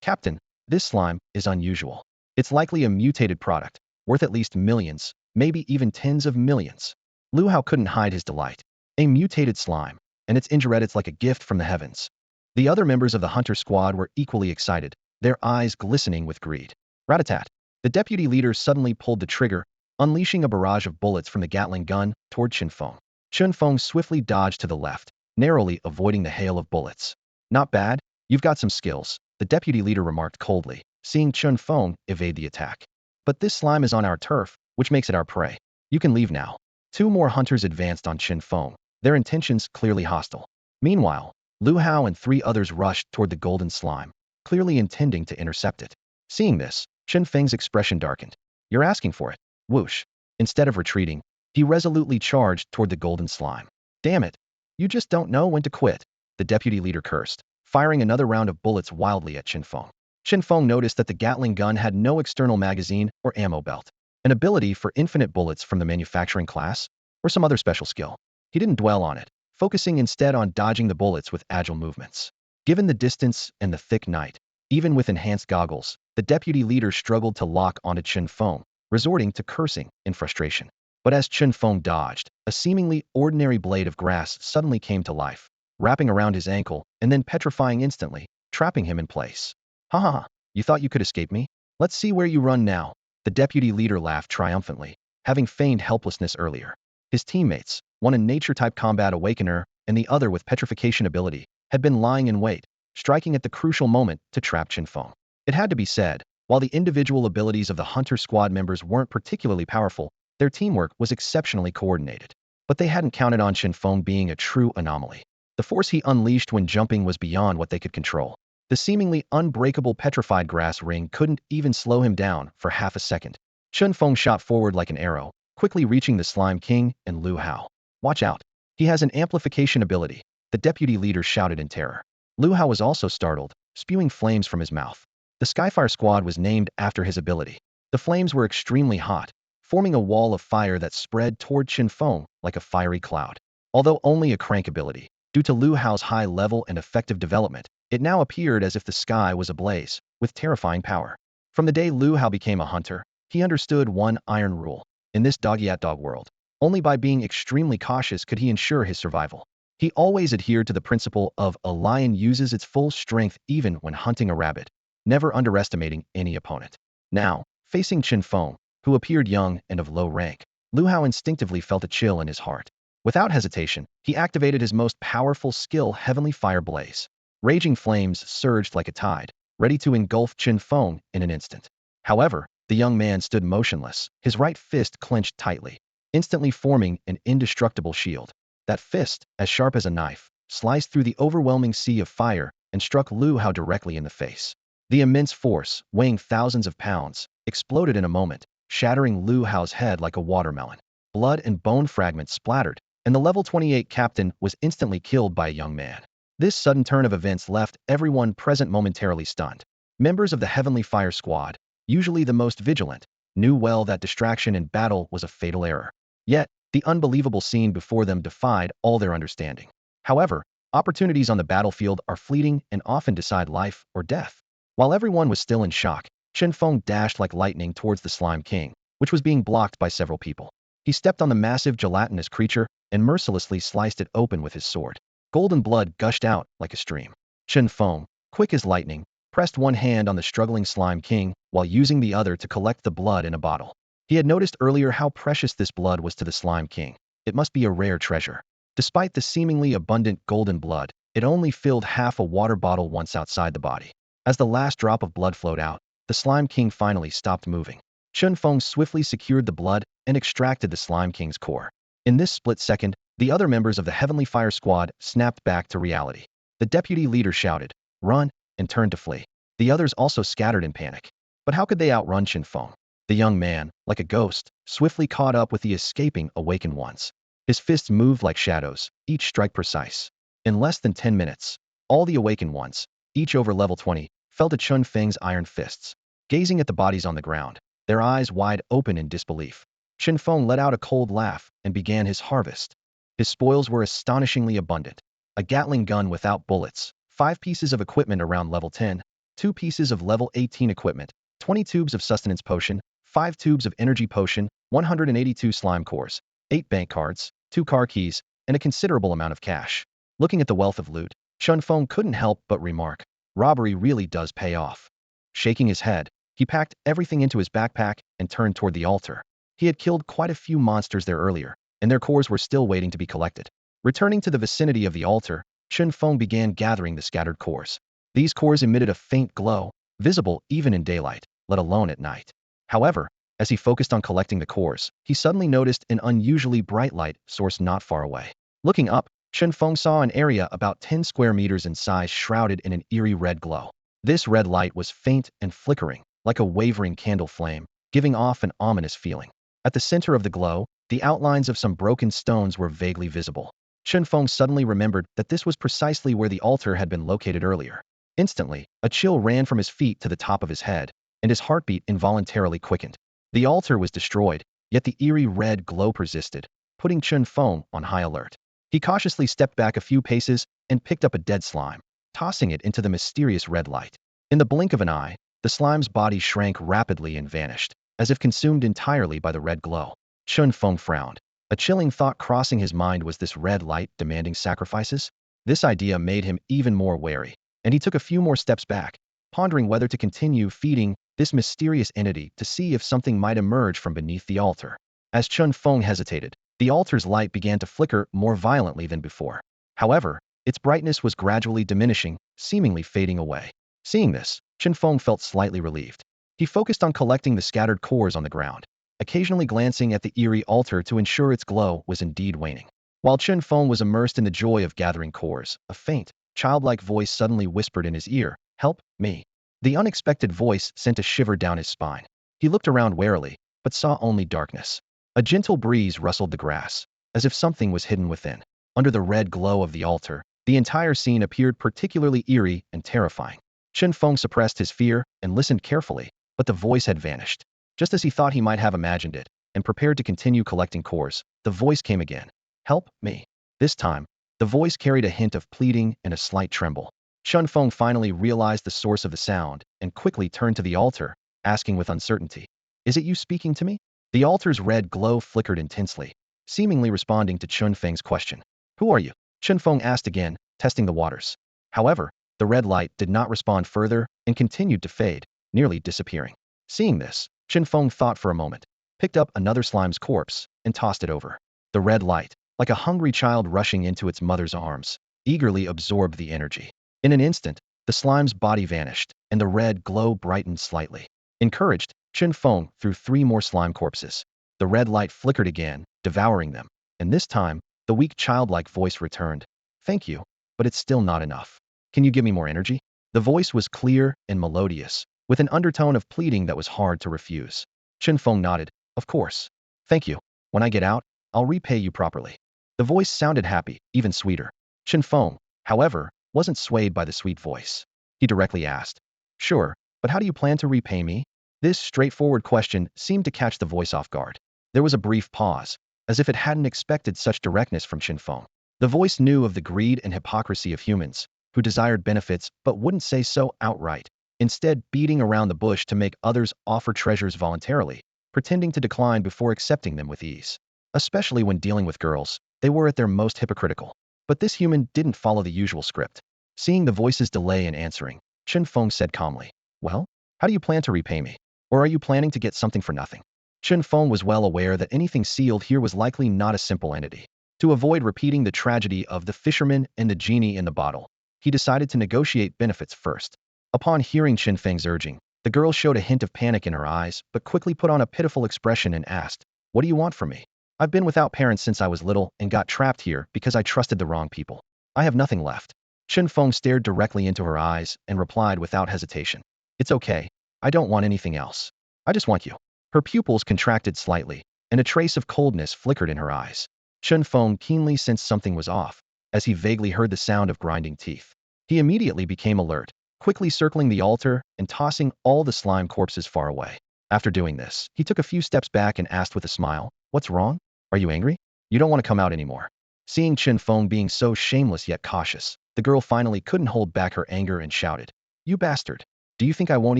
"Captain, this slime is unusual. It's likely a mutated product, worth at least millions, maybe even tens of millions." Lu Hao couldn't hide his delight. A mutated slime, and its injured like a gift from the heavens. The other members of the hunter squad were equally excited, their eyes glistening with greed. Rat-a-tat. The deputy leader suddenly pulled the trigger, unleashing a barrage of bullets from the Gatling gun toward Chen Feng. Chen Feng swiftly dodged to the left, narrowly avoiding the hail of bullets. "Not bad, you've got some skills," the deputy leader remarked coldly, seeing Chen Feng evade the attack. "But this slime is on our turf, which makes it our prey. You can leave now." 2 more hunters advanced on Chen Feng, their intentions clearly hostile. Meanwhile, Lu Hao and 3 others rushed toward the golden slime, clearly intending to intercept it. Seeing this, Chen Feng's expression darkened. "You're asking for it." Whoosh. Instead of retreating, he resolutely charged toward the golden slime. "Damn it! You just don't know when to quit," the deputy leader cursed, firing another round of bullets wildly at Chen Feng. Chen Feng noticed that the Gatling gun had no external magazine or ammo belt, an ability for infinite bullets from the manufacturing class, or some other special skill. He didn't dwell on it, focusing instead on dodging the bullets with agile movements. Given the distance and the thick night, even with enhanced goggles, the deputy leader struggled to lock onto Chen Feng, resorting to cursing in frustration. But as Chen Feng dodged, a seemingly ordinary blade of grass suddenly came to life, wrapping around his ankle and then petrifying instantly, trapping him in place. "Ha ha ha, you thought you could escape me? Let's see where you run now." The deputy leader laughed triumphantly, having feigned helplessness earlier. His teammates, one a nature-type combat awakener and the other with petrification ability, had been lying in wait, striking at the crucial moment to trap Chen Feng. It had to be said, while the individual abilities of the hunter squad members weren't particularly powerful, their teamwork was exceptionally coordinated. But they hadn't counted on Chen Feng being a true anomaly. The force he unleashed when jumping was beyond what they could control. The seemingly unbreakable petrified grass ring couldn't even slow him down for half a second. Chen Feng shot forward like an arrow, quickly reaching the Slime King and Lu Hao. "Watch out. He has an amplification ability," the deputy leader shouted in terror. Lu Hao was also startled, spewing flames from his mouth. The Skyfire squad was named after his ability. The flames were extremely hot, forming a wall of fire that spread toward Chen Feng like a fiery cloud. Although only a crank ability, Due to Lu Hao's high level and effective development, it now appeared as if the sky was ablaze with terrifying power. From the day Lu Hao became a hunter, he understood one iron rule. In this dog-eat-dog world, only by being extremely cautious could he ensure his survival. He always adhered to the principle of a lion uses its full strength even when hunting a rabbit, never underestimating any opponent. Now, facing Chen Feng, who appeared young and of low rank, Lu Hao instinctively felt a chill in his heart. Without hesitation, he activated his most powerful skill, Heavenly Fire Blaze. Raging flames surged like a tide, ready to engulf Chen Feng in an instant. However, the young man stood motionless, his right fist clenched tightly, instantly forming an indestructible shield. That fist, as sharp as a knife, sliced through the overwhelming sea of fire and struck Lu Hao directly in the face. The immense force, weighing thousands of pounds, exploded in a moment, shattering Lu Hao's head like a watermelon. Blood and bone fragments splattered, and the level 28 captain was instantly killed by a young man. This sudden turn of events left everyone present momentarily stunned. Members of the Heavenly Fire Squad, usually the most vigilant, knew well that distraction in battle was a fatal error. Yet, the unbelievable scene before them defied all their understanding. However, opportunities on the battlefield are fleeting and often decide life or death. While everyone was still in shock, Chen Feng dashed like lightning towards the Slime King, which was being blocked by several people. He stepped on the massive gelatinous creature and mercilessly sliced it open with his sword. Golden blood gushed out like a stream. Chen Feng, quick as lightning, pressed one hand on the struggling Slime King while using the other to collect the blood in a bottle. He had noticed earlier how precious this blood was to the Slime King. It must be a rare treasure. Despite the seemingly abundant golden blood, it only filled half a water bottle once outside the body. As the last drop of blood flowed out, the Slime King finally stopped moving. Chen Feng swiftly secured the blood and extracted the Slime King's core. In this split second, the other members of the Heavenly Fire Squad snapped back to reality. The deputy leader shouted, "Run!" and turned to flee. The others also scattered in panic. But how could they outrun Chen Feng? The young man, like a ghost, swiftly caught up with the escaping awakened ones. His fists moved like shadows, each strike precise. In less than 10 minutes, all the awakened ones, each over level 20, fell to Chen Feng's iron fists. Gazing at the bodies on the ground, their eyes wide open in disbelief, Chen Feng let out a cold laugh and began his harvest. His spoils were astonishingly abundant. A Gatling gun without bullets, 5 pieces of equipment around level 10, 2 pieces of level 18 equipment, 20 tubes of sustenance potion, 5 tubes of energy potion, 182 slime cores, 8 bank cards, 2 car keys, and a considerable amount of cash. Looking at the wealth of loot, Chen Feng couldn't help but remark, robbery really does pay off. Shaking his head, he packed everything into his backpack and turned toward the altar. He had killed quite a few monsters there earlier, and their cores were still waiting to be collected. Returning to the vicinity of the altar, Chen Feng began gathering the scattered cores. These cores emitted a faint glow, visible even in daylight, let alone at night. However, as he focused on collecting the cores, he suddenly noticed an unusually bright light source not far away. Looking up, Chen Feng saw an area about 10 square meters in size shrouded in an eerie red glow. This red light was faint and flickering, like a wavering candle flame, giving off an ominous feeling. At the center of the glow, the outlines of some broken stones were vaguely visible. Chen Feng suddenly remembered that this was precisely where the altar had been located earlier. Instantly, a chill ran from his feet to the top of his head, and his heartbeat involuntarily quickened. The altar was destroyed, yet the eerie red glow persisted, putting Chen Feng on high alert. He cautiously stepped back a few paces and picked up a dead slime, tossing it into the mysterious red light. In the blink of an eye, the slime's body shrank rapidly and vanished, as if consumed entirely by the red glow. Chen Feng frowned. A chilling thought crossing his mind: was this red light demanding sacrifices? This idea made him even more wary, and he took a few more steps back, pondering whether to continue feeding this mysterious entity to see if something might emerge from beneath the altar. As Chen Feng hesitated, the altar's light began to flicker more violently than before. However, its brightness was gradually diminishing, seemingly fading away. Seeing this, Chen Feng felt slightly relieved. He focused on collecting the scattered cores on the ground, occasionally glancing at the eerie altar to ensure its glow was indeed waning. While Chen Feng was immersed in the joy of gathering cores, a faint, childlike voice suddenly whispered in his ear, "Help me." The unexpected voice sent a shiver down his spine. He looked around warily, but saw only darkness. A gentle breeze rustled the grass, as if something was hidden within. Under the red glow of the altar, the entire scene appeared particularly eerie and terrifying. Chen Feng suppressed his fear and listened carefully, but the voice had vanished. Just as he thought he might have imagined it, and prepared to continue collecting cores, the voice came again. "Help me." This time, The voice carried a hint of pleading and a slight tremble. Chen Feng finally realized the source of the sound and quickly turned to the altar, asking with uncertainty, "Is it you speaking to me?" The altar's red glow flickered intensely, seemingly responding to Chen Feng's question. "Who are you?" Chen Feng asked again, testing the waters. However, the red light did not respond further and continued to fade, nearly disappearing. Seeing this, Chen Feng thought for a moment, picked up another slime's corpse, and tossed it over. The red light, like a hungry child rushing into its mother's arms, eagerly absorbed the energy. In an instant, the slime's body vanished, and the red glow brightened slightly. Encouraged, Chen Feng threw 3 more slime corpses. The red light flickered again, devouring them, and this time, the weak childlike voice returned. "Thank you, but it's still not enough. Can you give me more energy?" The voice was clear and melodious, with an undertone of pleading that was hard to refuse. Chen Feng nodded. "Of course. Thank you. When I get out, I'll repay you properly." The voice sounded happy, even sweeter. Chen Feng, however, wasn't swayed by the sweet voice. He directly asked, "Sure, but how do you plan to repay me?" This straightforward question seemed to catch the voice off guard. There was a brief pause, as if it hadn't expected such directness from Chen Feng. The voice knew of the greed and hypocrisy of humans, who desired benefits but wouldn't say so outright, instead beating around the bush to make others offer treasures voluntarily, pretending to decline before accepting them with ease. Especially when dealing with girls, they were at their most hypocritical. But this human didn't follow the usual script. Seeing the voice's delay in answering, Chen Feng said calmly, "Well, how do you plan to repay me? Or are you planning to get something for nothing?" Chen Feng was well aware that anything sealed here was likely not a simple entity. To avoid repeating the tragedy of the fisherman and the genie in the bottle, he decided to negotiate benefits first. Upon hearing Chen Feng's urging, the girl showed a hint of panic in her eyes, but quickly put on a pitiful expression and asked, "What do you want from me? I've been without parents since I was little and got trapped here because I trusted the wrong people. I have nothing left." Chen Feng stared directly into her eyes and replied without hesitation, "It's okay. I don't want anything else. I just want you." Her pupils contracted slightly, and a trace of coldness flickered in her eyes. Chen Feng keenly sensed something was off, as he vaguely heard the sound of grinding teeth. He immediately became alert, quickly circling the altar and tossing all the slime corpses far away. After doing this, he took a few steps back and asked with a smile, "What's wrong? Are you angry? You don't want to come out anymore." Seeing Chen Feng being so shameless yet cautious, the girl finally couldn't hold back her anger and shouted, "You bastard! Do you think I won't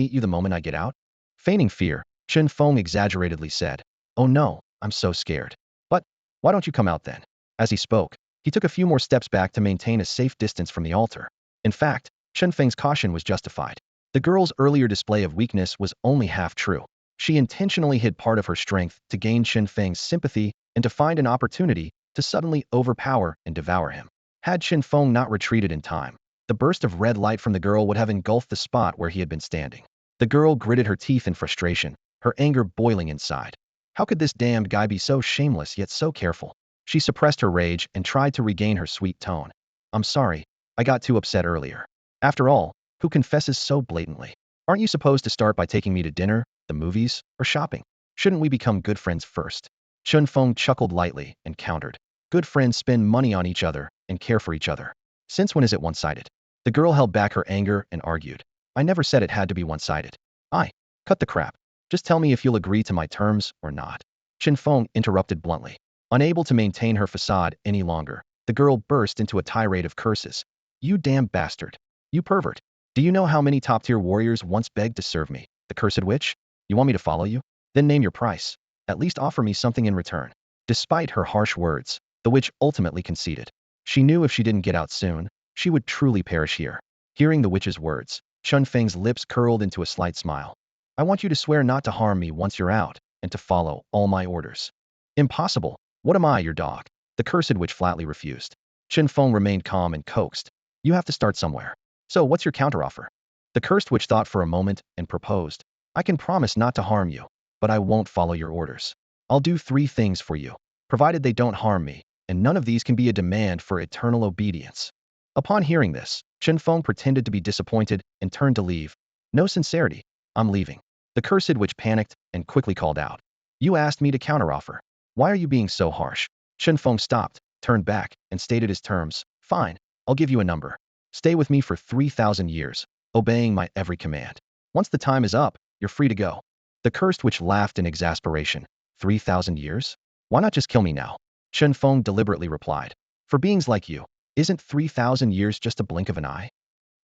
eat you the moment I get out?" Feigning fear, Chen Feng exaggeratedly said, "Oh no, I'm so scared. But why don't you come out then?" As he spoke, he took a few more steps back to maintain a safe distance from the altar. In fact, Chen Feng's caution was justified. The girl's earlier display of weakness was only half true. She intentionally hid part of her strength to gain Chen Feng's sympathy and to find an opportunity to suddenly overpower and devour him. Had Chen Feng not retreated in time, the burst of red light from the girl would have engulfed the spot where he had been standing. The girl gritted her teeth in frustration, her anger boiling inside. How could this damned guy be so shameless yet so careful? She suppressed her rage and tried to regain her sweet tone. "I'm sorry, I got too upset earlier. After all, who confesses so blatantly? Aren't you supposed to start by taking me to dinner, the movies, or shopping? Shouldn't we become good friends first?" Chen Feng chuckled lightly and countered, "Good friends spend money on each other and care for each other. Since when is it one-sided?" The girl held back her anger and argued, "I never said it had to be one-sided. Cut the crap. Just tell me if you'll agree to my terms or not." Chen Feng interrupted bluntly. Unable to maintain her facade any longer, the girl burst into a tirade of curses. "You damn bastard. You pervert. Do you know how many top-tier warriors once begged to serve me, the cursed witch? You want me to follow you? Then name your price. At least offer me something in return." Despite her harsh words, the witch ultimately conceded. She knew if she didn't get out soon, she would truly perish here. Hearing the witch's words, Chen Feng's lips curled into a slight smile. "I want you to swear not to harm me once you're out, and to follow all my orders." "Impossible. What am I, your dog?" The cursed witch flatly refused. Chen Feng remained calm and coaxed. "You have to start somewhere. So what's your counteroffer?" The cursed witch thought for a moment and proposed, "I can promise not to harm you, but I won't follow your orders. I'll do 3 things for you, provided they don't harm me, and none of these can be a demand for eternal obedience." Upon hearing this, Chen Feng pretended to be disappointed and turned to leave. "No sincerity. I'm leaving." The cursed witch panicked and quickly called out, "You asked me to counteroffer. Why are you being so harsh?" Chen Feng stopped, turned back, and stated his terms. "Fine, I'll give you a number. Stay with me for 3,000 years, obeying my every command. Once the time is up, you're free to go." The cursed witch laughed in exasperation. 3,000 years? Why not just kill me now?" Chen Feng deliberately replied. "For beings like you, Isn't 3,000 years just a blink of an eye?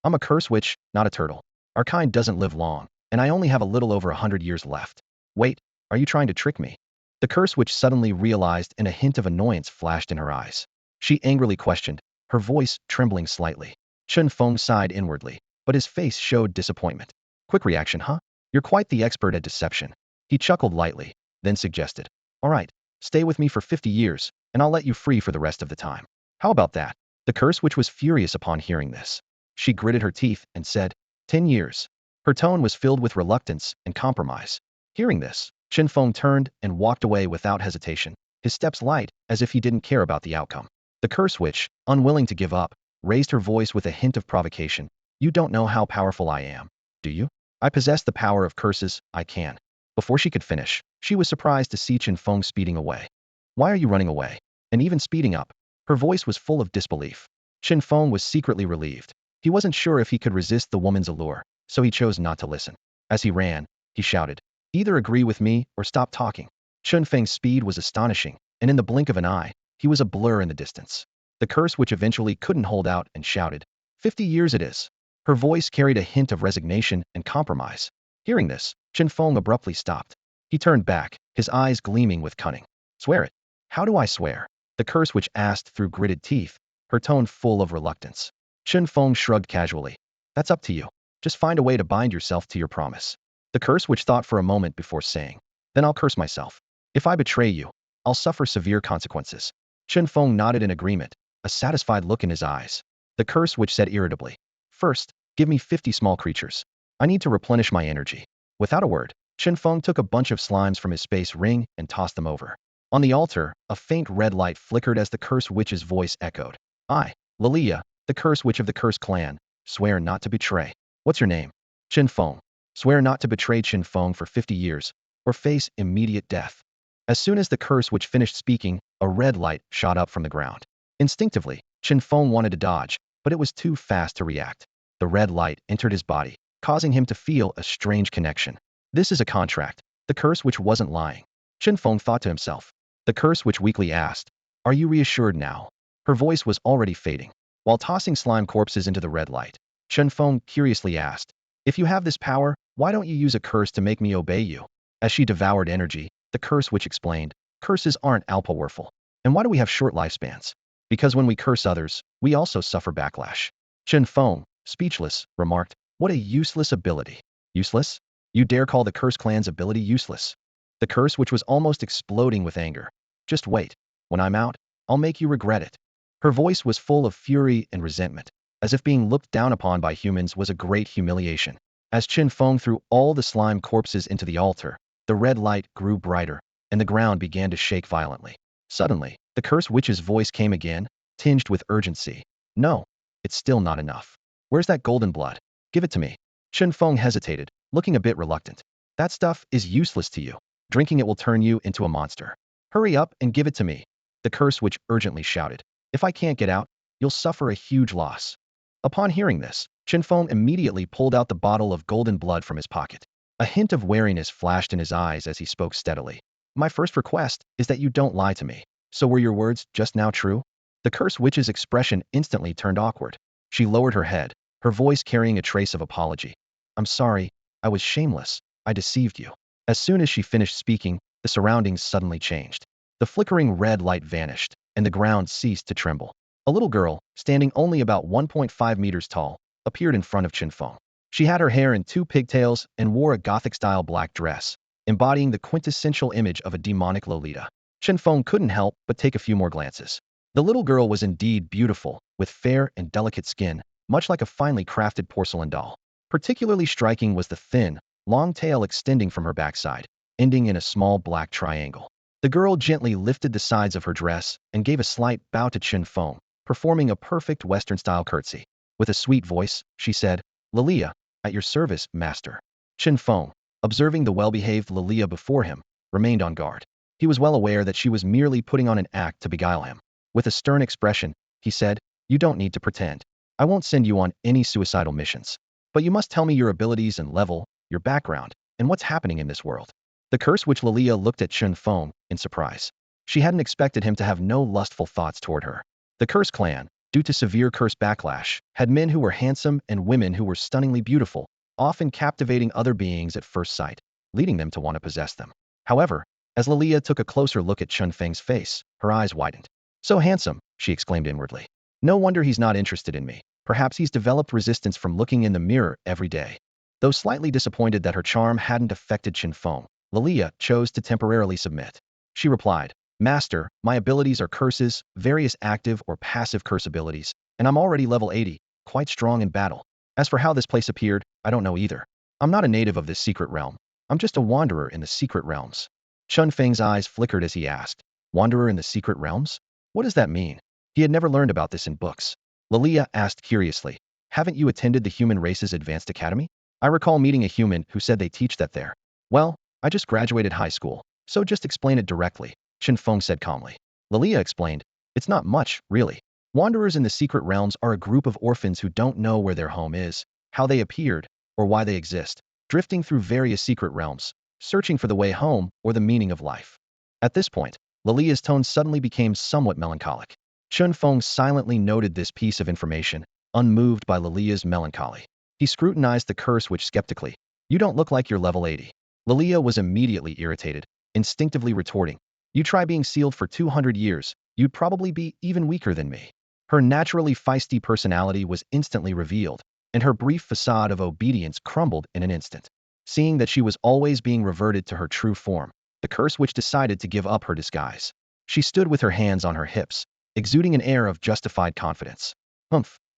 I'm a curse witch, not a turtle. Our kind doesn't live long, and I only have a little over 100 years left. Wait, are you trying to trick me? The curse witch suddenly realized, and a hint of annoyance flashed in her eyes. She angrily questioned, her voice trembling slightly. Chen Feng sighed inwardly, but his face showed disappointment. Quick reaction, huh? You're quite the expert at deception. He chuckled lightly, then suggested, all right, stay with me for 50 years, and I'll let you free for the rest of the time. How about that? The curse witch was furious upon hearing this. She gritted her teeth and said, 10 years. Her tone was filled with reluctance and compromise. Hearing this, Chen Feng turned and walked away without hesitation, his steps light, as if he didn't care about the outcome. The curse witch, unwilling to give up, raised her voice with a hint of provocation. You don't know how powerful I am, do you? I possess the power of curses, I can. Before she could finish, she was surprised to see Chen Feng speeding away. Why are you running away? And even speeding up? Her voice was full of disbelief. Chen Feng was secretly relieved. He wasn't sure if he could resist the woman's allure, so he chose not to listen. As he ran, he shouted, either agree with me or stop talking. Chen Feng's speed was astonishing, and in the blink of an eye, he was a blur in the distance. The curse witch eventually couldn't hold out and shouted, 50 years it is. Her voice carried a hint of resignation and compromise. Hearing this, Chen Feng abruptly stopped. He turned back, his eyes gleaming with cunning. Swear it. How do I swear? The curse witch asked through gritted teeth, her tone full of reluctance. Chen Feng shrugged casually. That's up to you. Just find a way to bind yourself to your promise. The curse witch thought for a moment before saying, then I'll curse myself. If I betray you, I'll suffer severe consequences. Chen Feng nodded in agreement, a satisfied look in his eyes. The curse witch said irritably, first, give me 50 small creatures. I need to replenish my energy. Without a word, Chen Feng took a bunch of slimes from his space ring and tossed them over. On the altar, a faint red light flickered as the curse witch's voice echoed. I, Lilia, the curse witch of the Curse clan, swear not to betray. What's your name? Chen Feng. Swear not to betray Chen Feng for 50 years, or face immediate death. As soon as the curse witch finished speaking, a red light shot up from the ground. Instinctively, Chen Feng wanted to dodge, but it was too fast to react. The red light entered his body, causing him to feel a strange connection. This is a contract. The curse witch wasn't lying. Chen Feng thought to himself. The curse witch weakly asked, are you reassured now? Her voice was already fading. While tossing slime corpses into the red light, Chen Feng curiously asked, if you have this power, why don't you use a curse to make me obey you? As she devoured energy, the curse witch explained, curses aren't powerful. And why do we have short lifespans? Because when we curse others, we also suffer backlash. Chen Feng, speechless, remarked, what a useless ability. Useless? You dare call the Curse clan's ability useless? The curse witch was almost exploding with anger. Just wait. When I'm out, I'll make you regret it. Her voice was full of fury and resentment, as if being looked down upon by humans was a great humiliation. As Chen Feng threw all the slime corpses into the altar, the red light grew brighter, and the ground began to shake violently. Suddenly, the curse witch's voice came again, tinged with urgency. No, it's still not enough. Where's that golden blood? Give it to me. Chen Feng hesitated, looking a bit reluctant. That stuff is useless to you. Drinking it will turn you into a monster. Hurry up and give it to me. The curse witch urgently shouted. If I can't get out, you'll suffer a huge loss. Upon hearing this, Chen Feng immediately pulled out the bottle of golden blood from his pocket. A hint of wariness flashed in his eyes as he spoke steadily. My first request is that you don't lie to me. So were your words just now true? The curse witch's expression instantly turned awkward. She lowered her head, her voice carrying a trace of apology. I'm sorry, I was shameless. I deceived you. As soon as she finished speaking, the surroundings suddenly changed. The flickering red light vanished, and the ground ceased to tremble. A little girl, standing only about 1.5 meters tall, appeared in front of Chen Feng. She had her hair in 2 pigtails and wore a Gothic-style black dress, embodying the quintessential image of a demonic Lolita. Chen Feng couldn't help but take a few more glances. The little girl was indeed beautiful, with fair and delicate skin, much like a finely crafted porcelain doll. Particularly striking was the thin, long tail extending from her backside, ending in a small black triangle. The girl gently lifted the sides of her dress and gave a slight bow to Chen Feng, performing a perfect Western-style curtsy. With a sweet voice, she said, Lilia, at your service, master. Chen Feng, observing the well-behaved Lilia before him, remained on guard. He was well aware that she was merely putting on an act to beguile him. With a stern expression, he said, you don't need to pretend. I won't send you on any suicidal missions. But you must tell me your abilities and level, your background, and what's happening in this world. The curse witch Lilia looked at Chen Feng in surprise. She hadn't expected him to have no lustful thoughts toward her. The Curse clan, due to severe curse backlash, had men who were handsome and women who were stunningly beautiful, often captivating other beings at first sight, leading them to want to possess them. However, as Lilia took a closer look at Chen Feng's face, her eyes widened. So handsome, she exclaimed inwardly. No wonder he's not interested in me. Perhaps he's developed resistance from looking in the mirror every day. Though slightly disappointed that her charm hadn't affected Chen Feng, Lilia chose to temporarily submit. She replied, Master, my abilities are curses, various active or passive curse abilities, and I'm already level 80, quite strong in battle. As for how this place appeared, I don't know either. I'm not a native of this secret realm. I'm just a wanderer in the secret realms. Chen Feng's eyes flickered as he asked, Wanderer in the secret realms? What does that mean? He had never learned about this in books. Lilia asked curiously, Haven't you attended the human race's advanced academy? I recall meeting a human who said they teach that there. Well, I just graduated high school, so just explain it directly, Chen Feng said calmly. Lilia explained, It's not much, really. Wanderers in the secret realms are a group of orphans who don't know where their home is, how they appeared, or why they exist, drifting through various secret realms, searching for the way home or the meaning of life. At this point, Lilia's tone suddenly became somewhat melancholic. Chen Feng silently noted this piece of information, unmoved by Lilia's melancholy. He scrutinized the curse witch skeptically. You don't look like you're level 80. Lilia was immediately irritated, instinctively retorting, You try being sealed for 200 years, you'd probably be even weaker than me. Her naturally feisty personality was instantly revealed, and her brief facade of obedience crumbled in an instant. Seeing that she was always being reverted to her true form, the curse witch decided to give up her disguise. She stood with her hands on her hips, exuding an air of justified confidence.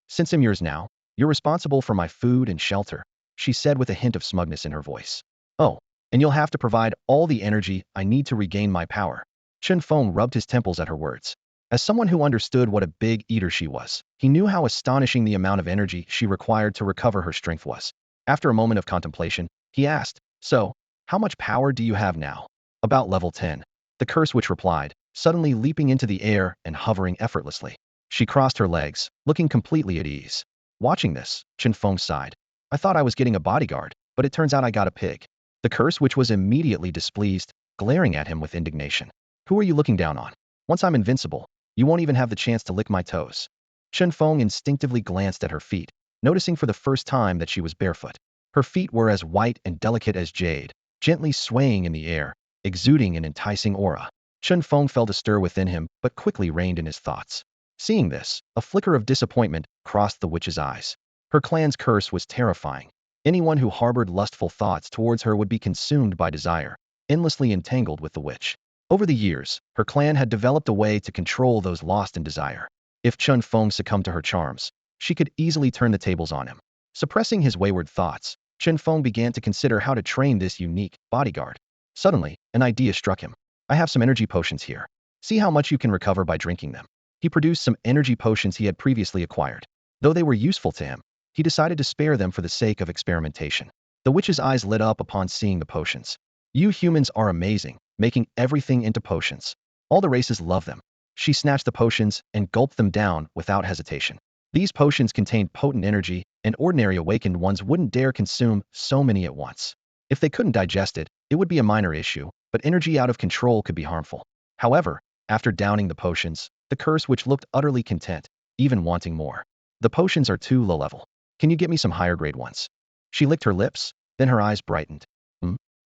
Since I'm yours now, you're responsible for my food and shelter, she said with a hint of smugness in her voice. Oh, and you'll have to provide all the energy I need to regain my power. Chen Feng rubbed his temples at her words. As someone who understood what a big eater she was, he knew how astonishing the amount of energy she required to recover her strength was. After a moment of contemplation, he asked, So, how much power do you have now? About level 10. The curse witch replied, suddenly leaping into the air and hovering effortlessly. She crossed her legs, looking completely at ease. Watching this, Chen Feng sighed. I thought I was getting a bodyguard, but it turns out I got a pig. The curse witch was immediately displeased, glaring at him with indignation. Who are you looking down on? Once I'm invincible, you won't even have the chance to lick my toes. Chen Feng instinctively glanced at her feet, noticing for the first time that she was barefoot. Her feet were as white and delicate as jade, gently swaying in the air, exuding an enticing aura. Chen Feng felt a stir within him, but quickly reined in his thoughts. Seeing this, a flicker of disappointment crossed the witch's eyes. Her clan's curse was terrifying. Anyone who harbored lustful thoughts towards her would be consumed by desire, endlessly entangled with the witch. Over the years, her clan had developed a way to control those lost in desire. If Chen Feng succumbed to her charms, she could easily turn the tables on him. Suppressing his wayward thoughts, Chen Feng began to consider how to train this unique bodyguard. Suddenly, an idea struck him. I have some energy potions here. See how much you can recover by drinking them. He produced some energy potions he had previously acquired. Though they were useful to him, he decided to spare them for the sake of experimentation. The witch's eyes lit up upon seeing the potions. You humans are amazing, making everything into potions. All the races love them. She snatched the potions and gulped them down without hesitation. These potions contained potent energy, and ordinary awakened ones wouldn't dare consume so many at once. If they couldn't digest it, it would be a minor issue, but energy out of control could be harmful. However, after downing the potions, the curse witch looked utterly content, even wanting more. The potions are too low level. Can you get me some higher grade ones? She licked her lips, then her eyes brightened.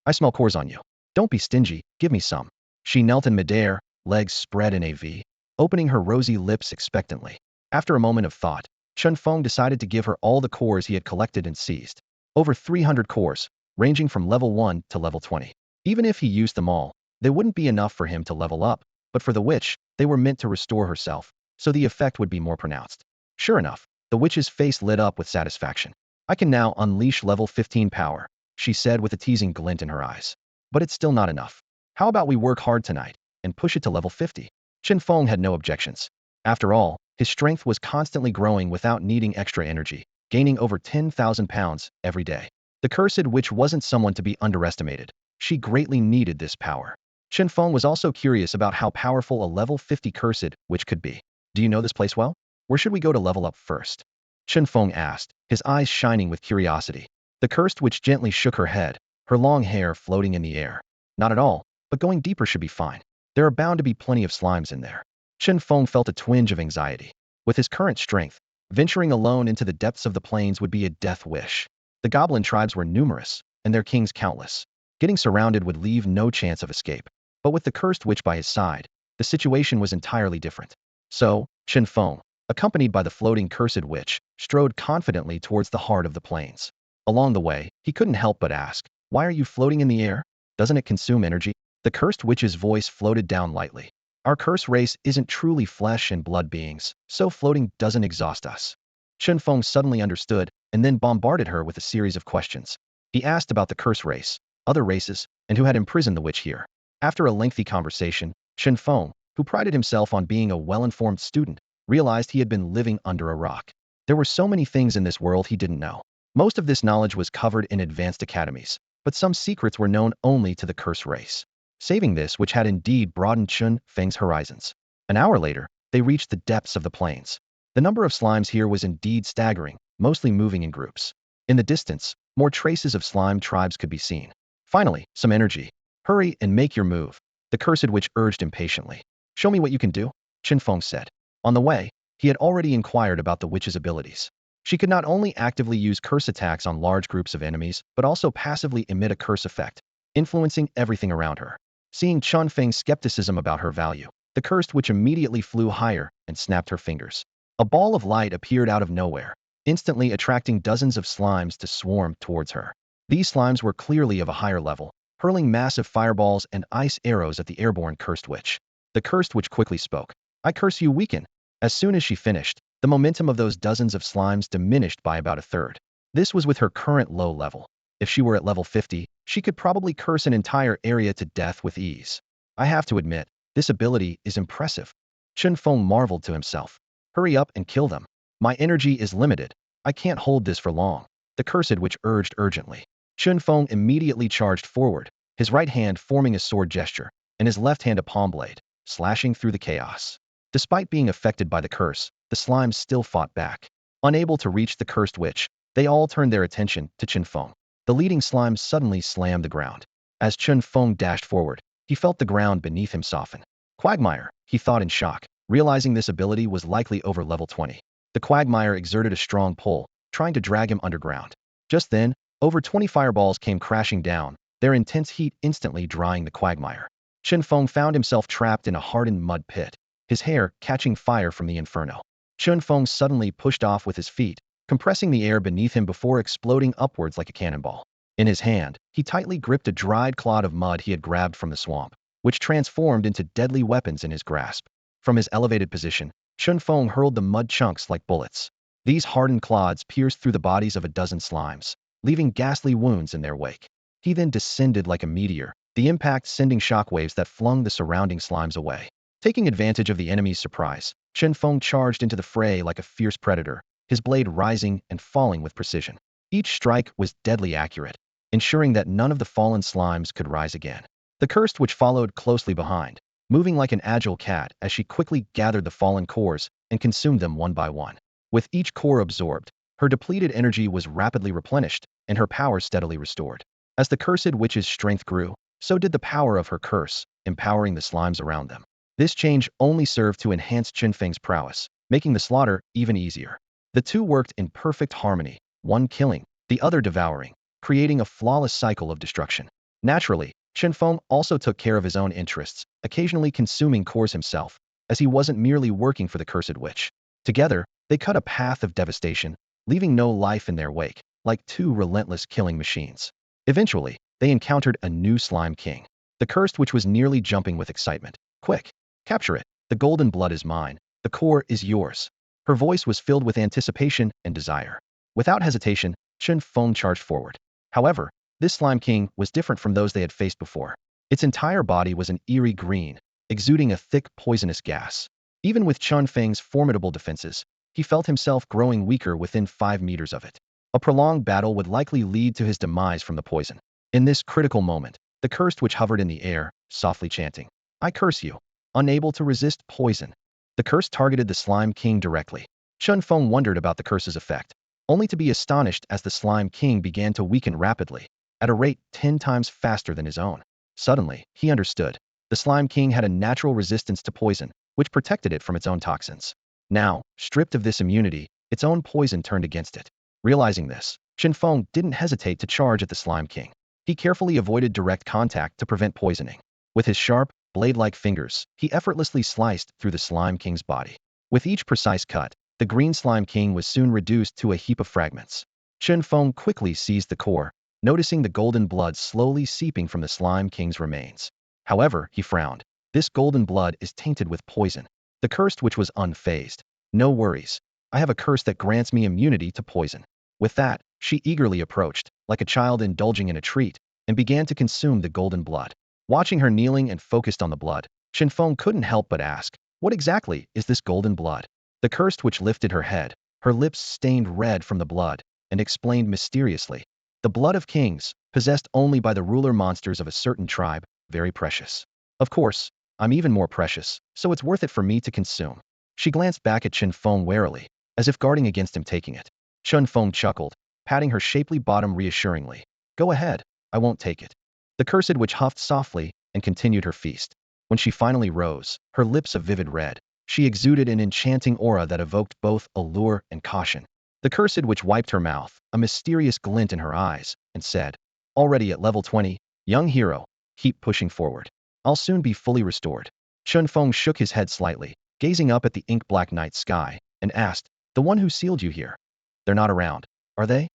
I smell cores on you. Don't be stingy, give me some. She knelt in midair, legs spread in a V, opening her rosy lips expectantly. After a moment of thought, Chen Feng decided to give her all the cores he had collected and seized. Over 300 cores, ranging from level 1 to level 20. Even if he used them all, they wouldn't be enough for him to level up, but for the witch, they were meant to restore herself, so the effect would be more pronounced. Sure enough, the witch's face lit up with satisfaction. I can now unleash level 15 power, she said with a teasing glint in her eyes. But it's still not enough. How about we work hard tonight and push it to level 50? Chen Feng had no objections. After all, his strength was constantly growing without needing extra energy, gaining over 10,000 pounds every day. The cursed witch wasn't someone to be underestimated. She greatly needed this power. Chen Feng was also curious about how powerful a level 50 cursed witch could be. Do you know this place well? Where should we go to level up first? Chen Feng asked, his eyes shining with curiosity. The cursed witch gently shook her head, her long hair floating in the air. Not at all, but going deeper should be fine. There are bound to be plenty of slimes in there. Chen Feng felt a twinge of anxiety. With his current strength, venturing alone into the depths of the plains would be a death wish. The goblin tribes were numerous, and their kings countless. Getting surrounded would leave no chance of escape. But with the cursed witch by his side, the situation was entirely different. So, Chen Feng, accompanied by the floating cursed witch, strode confidently towards the heart of the plains. Along the way, he couldn't help but ask, "Why are you floating in the air? Doesn't it consume energy?" The cursed witch's voice floated down lightly. "Our cursed race isn't truly flesh and blood beings, so floating doesn't exhaust us." Chen Feng suddenly understood, and then bombarded her with a series of questions. He asked about the cursed race, other races, and who had imprisoned the witch here. After a lengthy conversation, Chen Feng, who prided himself on being a well-informed student, realized he had been living under a rock. There were so many things in this world he didn't know. Most of this knowledge was covered in advanced academies, but some secrets were known only to the cursed race. Saving this, which had indeed broadened Chen Feng's horizons. An hour later, they reached the depths of the plains. The number of slimes here was indeed staggering, mostly moving in groups. In the distance, more traces of slime tribes could be seen. Finally, some energy. "Hurry and make your move," the cursed witch urged impatiently. "Show me what you can do," Chen Feng said. On the way, he had already inquired about the witch's abilities. She could not only actively use curse attacks on large groups of enemies, but also passively emit a curse effect, influencing everything around her. Seeing Chen Feng's skepticism about her value, the cursed witch immediately flew higher and snapped her fingers. A ball of light appeared out of nowhere, instantly attracting dozens of slimes to swarm towards her. These slimes were clearly of a higher level, hurling massive fireballs and ice arrows at the airborne cursed witch. The cursed witch quickly spoke. "I curse you, weaken." As soon as she finished, the momentum of those dozens of slimes diminished by about a third. This was with her current low level. If she were at level 50, she could probably curse an entire area to death with ease. "I have to admit, this ability is impressive." Chen Feng marveled to himself. "Hurry up and kill them. My energy is limited. I can't hold this for long," the cursed witch urged urgently. Chen Feng immediately charged forward, his right hand forming a sword gesture, and his left hand a palm blade, slashing through the chaos. Despite being affected by the curse, the slimes still fought back. Unable to reach the cursed witch, they all turned their attention to Chen Feng. The leading slime suddenly slammed the ground. As Chen Feng dashed forward, he felt the ground beneath him soften. "Quagmire," he thought in shock, realizing this ability was likely over level 20. The quagmire exerted a strong pull, trying to drag him underground. Just then, over 20 fireballs came crashing down, their intense heat instantly drying the quagmire. Chen Feng found himself trapped in a hardened mud pit, his hair catching fire from the inferno. Chen Feng suddenly pushed off with his feet, compressing the air beneath him before exploding upwards like a cannonball. In his hand, he tightly gripped a dried clod of mud he had grabbed from the swamp, which transformed into deadly weapons in his grasp. From his elevated position, Chen Feng hurled the mud chunks like bullets. These hardened clods pierced through the bodies of a dozen slimes, leaving ghastly wounds in their wake. He then descended like a meteor, the impact sending shockwaves that flung the surrounding slimes away. Taking advantage of the enemy's surprise, Chen Feng charged into the fray like a fierce predator, his blade rising and falling with precision. Each strike was deadly accurate, ensuring that none of the fallen slimes could rise again. The cursed witch followed closely behind, moving like an agile cat as she quickly gathered the fallen cores and consumed them one by one. With each core absorbed, her depleted energy was rapidly replenished and her power steadily restored. As the cursed witch's strength grew, so did the power of her curse, empowering the slimes around them. This change only served to enhance Chen Feng's prowess, making the slaughter even easier. The two worked in perfect harmony, one killing, the other devouring, creating a flawless cycle of destruction. Naturally, Chen Feng also took care of his own interests, occasionally consuming cores himself, as he wasn't merely working for the cursed witch. Together, they cut a path of devastation, leaving no life in their wake, like two relentless killing machines. Eventually, they encountered a new slime king. The cursed witch was nearly jumping with excitement. "Quick! Capture it! The golden blood is mine. The core is yours." Her voice was filled with anticipation and desire. Without hesitation, Chen Feng charged forward. However, this slime king was different from those they had faced before. Its entire body was an eerie green, exuding a thick, poisonous gas. Even with Chen Feng's formidable defenses, he felt himself growing weaker within 5 meters of it. A prolonged battle would likely lead to his demise from the poison. In this critical moment, the cursed witch hovered in the air, softly chanting, "I curse you." Unable to resist poison, the curse targeted the Slime King directly. Chen Feng wondered about the curse's effect, only to be astonished as the Slime King began to weaken rapidly, at a rate 10 times faster than his own. Suddenly, he understood. The Slime King had a natural resistance to poison, which protected it from its own toxins. Now, stripped of this immunity, its own poison turned against it. Realizing this, Chen Feng didn't hesitate to charge at the Slime King. He carefully avoided direct contact to prevent poisoning. With his sharp, blade-like fingers, he effortlessly sliced through the Slime King's body. With each precise cut, the green Slime King was soon reduced to a heap of fragments. Chen Feng quickly seized the core, noticing the golden blood slowly seeping from the Slime King's remains. However, he frowned. This golden blood is tainted with poison. The cursed witch was unfazed. No worries. I have a curse that grants me immunity to poison. With that, she eagerly approached, like a child indulging in a treat, and began to consume the golden blood. Watching her kneeling and focused on the blood, Chen Feng couldn't help but ask, what exactly is this golden blood? The cursed witch lifted her head, her lips stained red from the blood, and explained mysteriously, the blood of kings, possessed only by the ruler monsters of a certain tribe, very precious. Of course, I'm even more precious, so it's worth it for me to consume. She glanced back at Chen Feng warily, as if guarding against him taking it. Chen Feng chuckled, patting her shapely bottom reassuringly. Go ahead, I won't take it. The cursed witch huffed softly and continued her feast. When she finally rose, her lips a vivid red, she exuded an enchanting aura that evoked both allure and caution. The cursed witch wiped her mouth, a mysterious glint in her eyes, and said, already at level 20, young hero, keep pushing forward. I'll soon be fully restored. Chen Feng shook his head slightly, gazing up at the ink-black night sky, and asked, the one who sealed you here? They're not around, are they?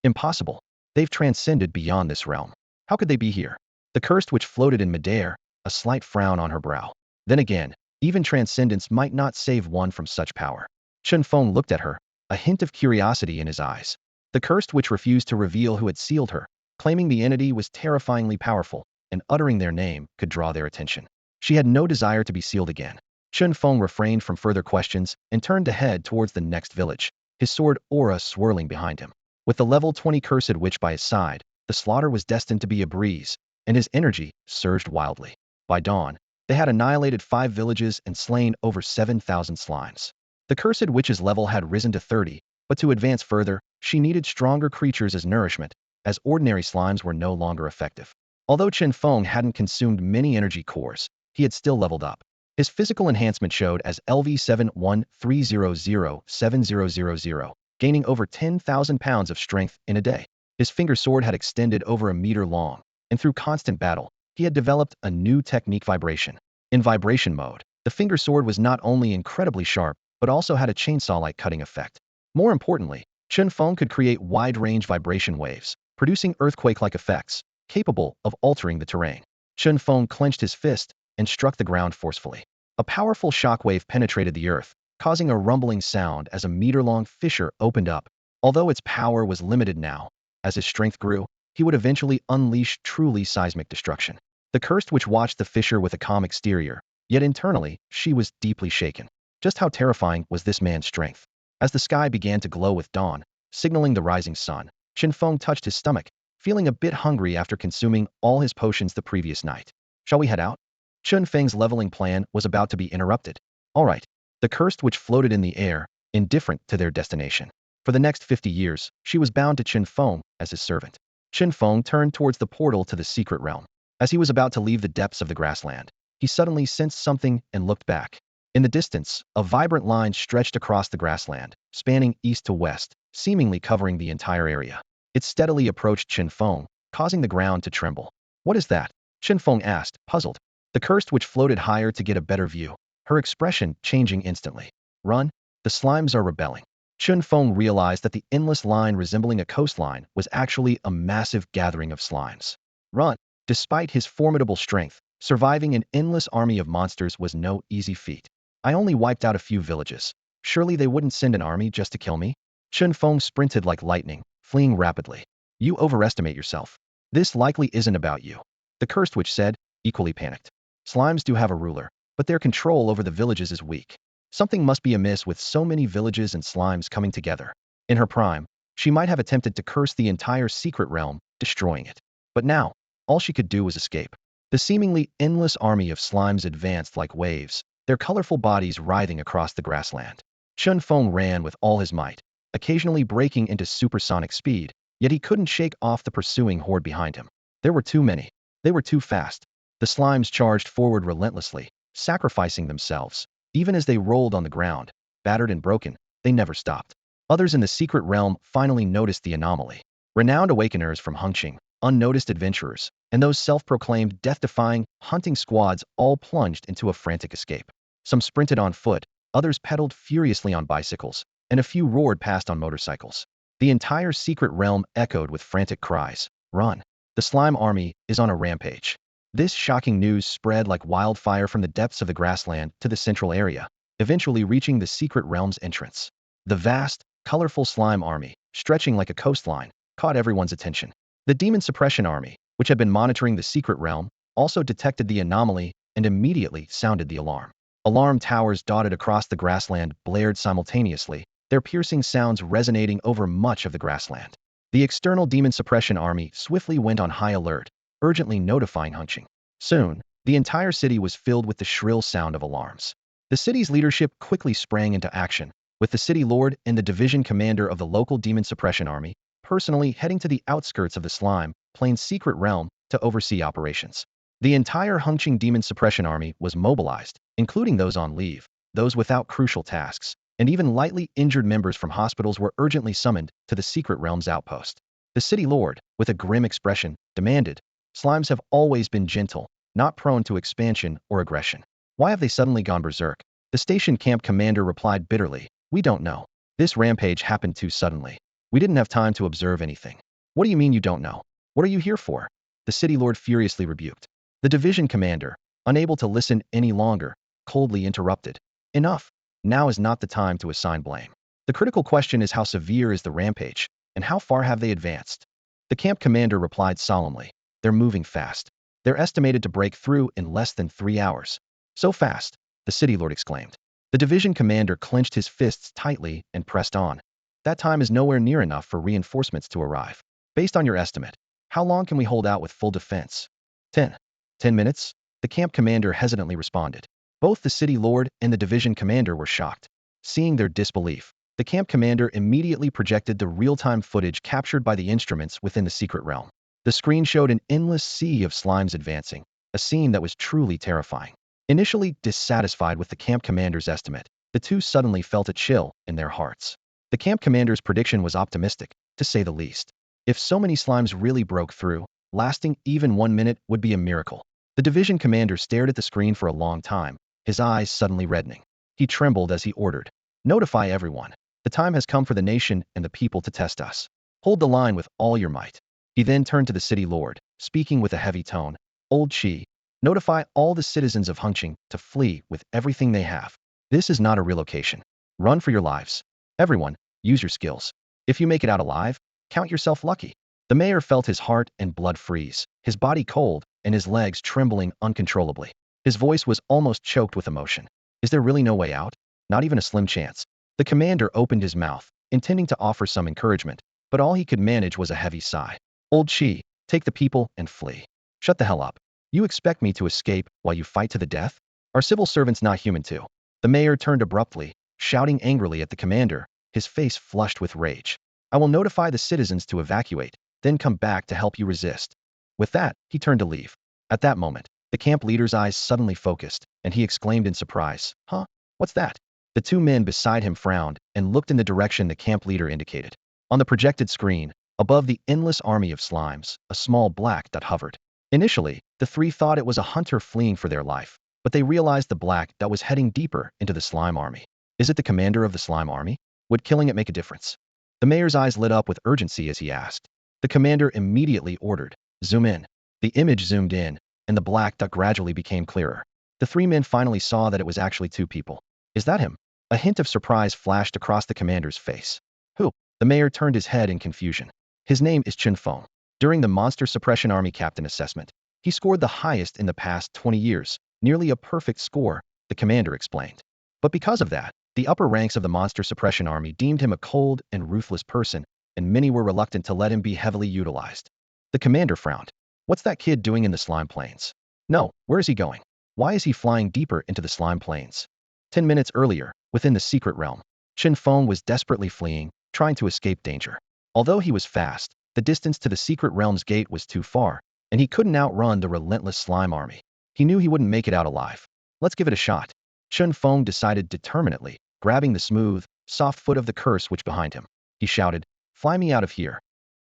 Impossible. They've transcended beyond this realm. How could they be here? The cursed witch floated in midair, a slight frown on her brow. Then again, even transcendence might not save one from such power. Chen Feng looked at her, a hint of curiosity in his eyes. The cursed witch refused to reveal who had sealed her, claiming the entity was terrifyingly powerful, and uttering their name could draw their attention. She had no desire to be sealed again. Chen Feng refrained from further questions and turned to head towards the next village, his sword aura swirling behind him. With the level 20 cursed witch by his side, the slaughter was destined to be a breeze, and his energy surged wildly. By dawn, they had annihilated 5 villages and slain over 7,000 slimes. The cursed witch's level had risen to 30, but to advance further, she needed stronger creatures as nourishment, as ordinary slimes were no longer effective. Although Chen Feng hadn't consumed many energy cores, he had still leveled up. His physical enhancement showed as LV71300700, gaining over 10,000 pounds of strength in a day. His finger sword had extended over a meter long, and through constant battle, he had developed a new technique vibration. In vibration mode, the finger sword was not only incredibly sharp, but also had a chainsaw-like cutting effect. More importantly, Chen Feng could create wide-range vibration waves, producing earthquake-like effects, capable of altering the terrain. Chen Feng clenched his fist and struck the ground forcefully. A powerful shockwave penetrated the earth, causing a rumbling sound as a meter-long fissure opened up. Although its power was limited now, as his strength grew, he would eventually unleash truly seismic destruction. The cursed witch watched the fissure with a calm exterior, yet internally, she was deeply shaken. Just how terrifying was this man's strength? As the sky began to glow with dawn, signaling the rising sun, Chen Feng touched his stomach, feeling a bit hungry after consuming all his potions the previous night. Shall we head out? Chen Feng's leveling plan was about to be interrupted. All right. The cursed witch floated in the air, indifferent to their destination. For the next 50 years, she was bound to Chen Feng as his servant. Chen Feng turned towards the portal to the secret realm. As he was about to leave the depths of the grassland, he suddenly sensed something and looked back. In the distance, a vibrant line stretched across the grassland, spanning east to west, seemingly covering the entire area. It steadily approached Chen Feng, causing the ground to tremble. What is that? Chen Feng asked, puzzled. The cursed witch floated higher to get a better view, her expression changing instantly. Run, the slimes are rebelling. Chen Feng realized that the endless line resembling a coastline was actually a massive gathering of slimes. Run. Despite his formidable strength, surviving an endless army of monsters was no easy feat. I only wiped out a few villages. Surely they wouldn't send an army just to kill me? Chen Feng sprinted like lightning, fleeing rapidly. You overestimate yourself. This likely isn't about you. The cursed witch said, equally panicked. Slimes do have a ruler, but their control over the villages is weak. Something must be amiss with so many villages and slimes coming together. In her prime, she might have attempted to curse the entire secret realm, destroying it. But now, all she could do was escape. The seemingly endless army of slimes advanced like waves, their colorful bodies writhing across the grassland. Chen Feng ran with all his might, occasionally breaking into supersonic speed, yet he couldn't shake off the pursuing horde behind him. There were too many. They were too fast. The slimes charged forward relentlessly, sacrificing themselves. Even as they rolled on the ground, battered and broken, they never stopped. Others in the secret realm finally noticed the anomaly. Renowned awakeners from Hengqing, unnoticed adventurers, and those self-proclaimed death-defying hunting squads all plunged into a frantic escape. Some sprinted on foot, others pedaled furiously on bicycles, and a few roared past on motorcycles. The entire secret realm echoed with frantic cries, "Run! The slime army is on a rampage." This shocking news spread like wildfire from the depths of the grassland to the central area, eventually reaching the secret realm's entrance. The vast, colorful slime army, stretching like a coastline, caught everyone's attention. The demon suppression army, which had been monitoring the secret realm, also detected the anomaly and immediately sounded the alarm. Alarm towers dotted across the grassland blared simultaneously, their piercing sounds resonating over much of the grassland. The external demon suppression army swiftly went on high alert, urgently notifying Hengqing. Soon, the entire city was filled with the shrill sound of alarms. The city's leadership quickly sprang into action, with the city lord and the division commander of the local demon suppression army personally heading to the outskirts of the slime plane's secret realm to oversee operations. The entire Hengqing demon suppression army was mobilized, including those on leave, those without crucial tasks, and even lightly injured members from hospitals were urgently summoned to the secret realm's outpost. The city lord, with a grim expression, demanded, "Slimes have always been gentle, not prone to expansion or aggression. Why have they suddenly gone berserk?" The station camp commander replied bitterly, "We don't know. This rampage happened too suddenly. We didn't have time to observe anything." "What do you mean you don't know? What are you here for?" the city lord furiously rebuked. The division commander, unable to listen any longer, coldly interrupted, "Enough. Now is not the time to assign blame. The critical question is how severe is the rampage, and how far have they advanced?" The camp commander replied solemnly, "They're moving fast. They're estimated to break through in less than 3 hours." "So fast?" the city lord exclaimed. The division commander clenched his fists tightly and pressed on. "That time is nowhere near enough for reinforcements to arrive. Based on your estimate, how long can we hold out with full defense?" 10. 10 minutes? The camp commander hesitantly responded. Both the city lord and the division commander were shocked. Seeing their disbelief, the camp commander immediately projected the real-time footage captured by the instruments within the secret realm. The screen showed an endless sea of slimes advancing, a scene that was truly terrifying. Initially dissatisfied with the camp commander's estimate, the two suddenly felt a chill in their hearts. The camp commander's prediction was optimistic, to say the least. If so many slimes really broke through, lasting even 1 minute would be a miracle. The division commander stared at the screen for a long time, his eyes suddenly reddening. He trembled as he ordered, "Notify everyone. The time has come for the nation and the people to test us. Hold the line with all your might." He then turned to the city lord, speaking with a heavy tone, "Old Qi, notify all the citizens of Hengqing to flee with everything they have. This is not a relocation. Run for your lives. Everyone, use your skills. If you make it out alive, count yourself lucky." The mayor felt his heart and blood freeze, his body cold, and his legs trembling uncontrollably. His voice was almost choked with emotion. "Is there really no way out? Not even a slim chance?" The commander opened his mouth, intending to offer some encouragement, but all he could manage was a heavy sigh. "Old Qi, take the people and flee. Shut the hell up. You expect me to escape while you fight to the death? Are civil servants not human too?" The mayor turned abruptly, shouting angrily at the commander, his face flushed with rage. "I will notify the citizens to evacuate, then come back to help you resist." With that, he turned to leave. At that moment, the camp leader's eyes suddenly focused, and he exclaimed in surprise, "Huh? What's that?" The two men beside him frowned and looked in the direction the camp leader indicated. On the projected screen, above the endless army of slimes, a small black dot hovered. Initially, the three thought it was a hunter fleeing for their life, but they realized the black dot was heading deeper into the slime army. Is it the commander of the slime army? Would killing it make a difference? The mayor's eyes lit up with urgency as he asked. The commander immediately ordered, "Zoom in." The image zoomed in, and the black dot gradually became clearer. The three men finally saw that it was actually two people. "Is that him?" A hint of surprise flashed across the commander's face. "Who?" The mayor turned his head in confusion. "His name is Chen Feng. During the Monster Suppression Army Captain Assessment, he scored the highest in the past 20 years, nearly a perfect score," the commander explained. "But because of that, the upper ranks of the Monster Suppression Army deemed him a cold and ruthless person, and many were reluctant to let him be heavily utilized." The commander frowned. "What's that kid doing in the slime plains? No, where is he going? Why is he flying deeper into the slime plains?" 10 minutes earlier, within the secret realm, Chen Feng was desperately fleeing, trying to escape danger. Although he was fast, the distance to the secret realm's gate was too far, and he couldn't outrun the relentless slime army. He knew he wouldn't make it out alive. "Let's give it a shot." Chen Feng decided determinedly, grabbing the smooth, soft foot of the curse witch behind him. He shouted, "Fly me out of here."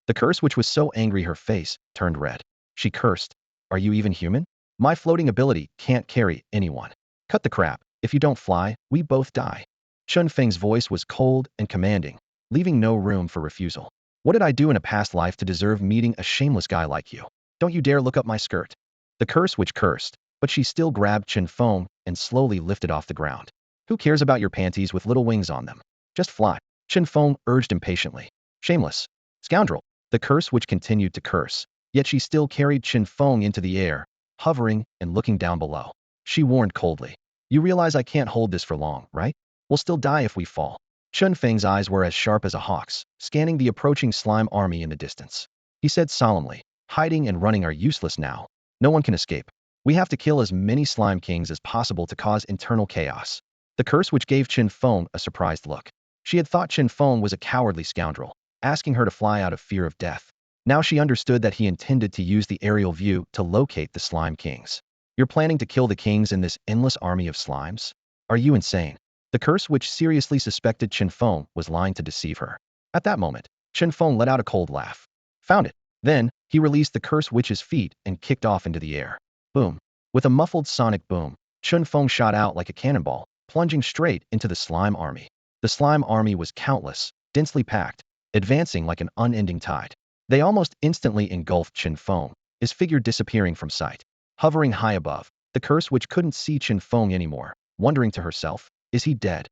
The curse witch was so angry her face turned red. She cursed, "Are you even human? My floating ability can't carry anyone. Cut the crap. If you don't fly, we both die." Chen Feng's voice was cold and commanding, leaving no room for refusal. "What did I do in a past life to deserve meeting a shameless guy like you? Don't you dare look up my skirt." The curse witch cursed, but she still grabbed Chen Feng and slowly lifted off the ground. "Who cares about your panties with little wings on them? Just fly," Chen Feng urged impatiently. "Shameless scoundrel." The curse witch continued to curse, yet she still carried Chen Feng into the air, hovering and looking down below. She warned coldly, "You realize I can't hold this for long, right? We'll still die if we fall." Chen Feng's eyes were as sharp as a hawk's, scanning the approaching slime army in the distance. He said solemnly, "Hiding and running are useless now. No one can escape. We have to kill as many slime kings as possible to cause internal chaos." The curse witch gave Chen Feng a surprised look. She had thought Chen Feng was a cowardly scoundrel, asking her to fly out of fear of death. Now she understood that he intended to use the aerial view to locate the slime kings. "You're planning to kill the kings in this endless army of slimes? Are you insane?" The curse witch seriously suspected Chen Feng was lying to deceive her. At that moment, Chen Feng let out a cold laugh. "Found it." Then, he released the curse witch's feet and kicked off into the air. Boom. With a muffled sonic boom, Chen Feng shot out like a cannonball, plunging straight into the slime army. The slime army was countless, densely packed, advancing like an unending tide. They almost instantly engulfed Chen Feng, his figure disappearing from sight. Hovering high above, the curse witch couldn't see Chen Feng anymore, wondering to herself, "Is he dead?"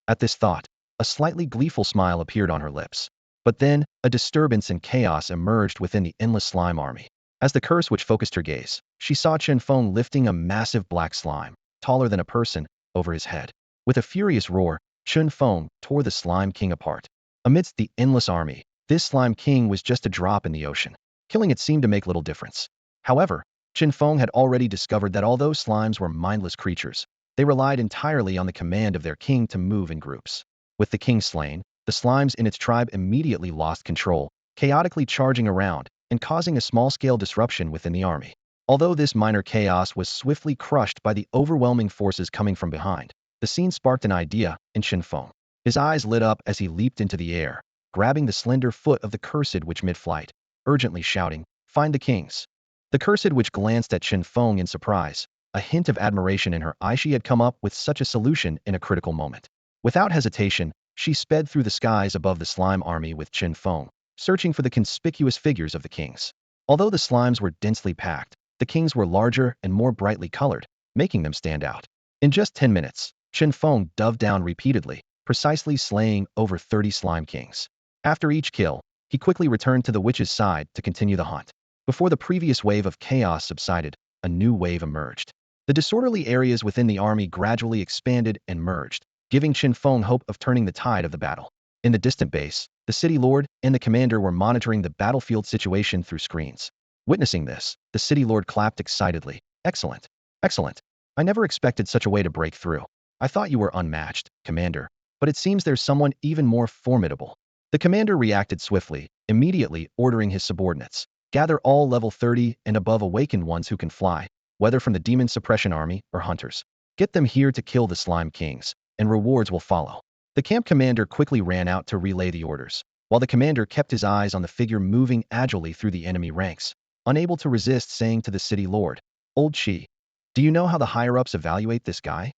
At this thought, a slightly gleeful smile appeared on her lips. But then, a disturbance and chaos emerged within the endless slime army. As the curse witch focused her gaze, she saw Chen Feng lifting a massive black slime, taller than a person, over his head. With a furious roar, Chen Feng tore the slime king apart. Amidst the endless army, this slime king was just a drop in the ocean. Killing it seemed to make little difference. However, Chen Feng had already discovered that although slimes were mindless creatures, they relied entirely on the command of their king to move in groups. With the king slain, the slimes in its tribe immediately lost control, chaotically charging around and causing a small-scale disruption within the army. Although this minor chaos was swiftly crushed by the overwhelming forces coming from behind, the scene sparked an idea in Chen Feng. His eyes lit up as he leaped into the air, grabbing the slender foot of the cursed witch mid-flight, urgently shouting, "Find the kings." The cursed witch glanced at Chen Feng in surprise, a hint of admiration in her eye. She had come up with such a solution in a critical moment. Without hesitation, she sped through the skies above the slime army with Chen Feng, searching for the conspicuous figures of the kings. Although the slimes were densely packed, the kings were larger and more brightly colored, making them stand out. In just 10 minutes, Chen Feng dove down repeatedly, precisely slaying over 30 slime kings. After each kill, he quickly returned to the witch's side to continue the hunt. Before the previous wave of chaos subsided, a new wave emerged. The disorderly areas within the army gradually expanded and merged, giving Chen Feng hope of turning the tide of the battle. In the distant base, the city lord and the commander were monitoring the battlefield situation through screens. Witnessing this, the city lord clapped excitedly. "Excellent. Excellent. I never expected such a way to break through. I thought you were unmatched, commander, but it seems there's someone even more formidable." The commander reacted swiftly, immediately ordering his subordinates, "Gather all level 30 and above awakened ones who can fly, whether from the demon suppression army or hunters. Get them here to kill the slime kings, and rewards will follow." The camp commander quickly ran out to relay the orders, while the commander kept his eyes on the figure moving agilely through the enemy ranks, unable to resist saying to the city lord, "Old Chi, do you know how the higher-ups evaluate this guy?"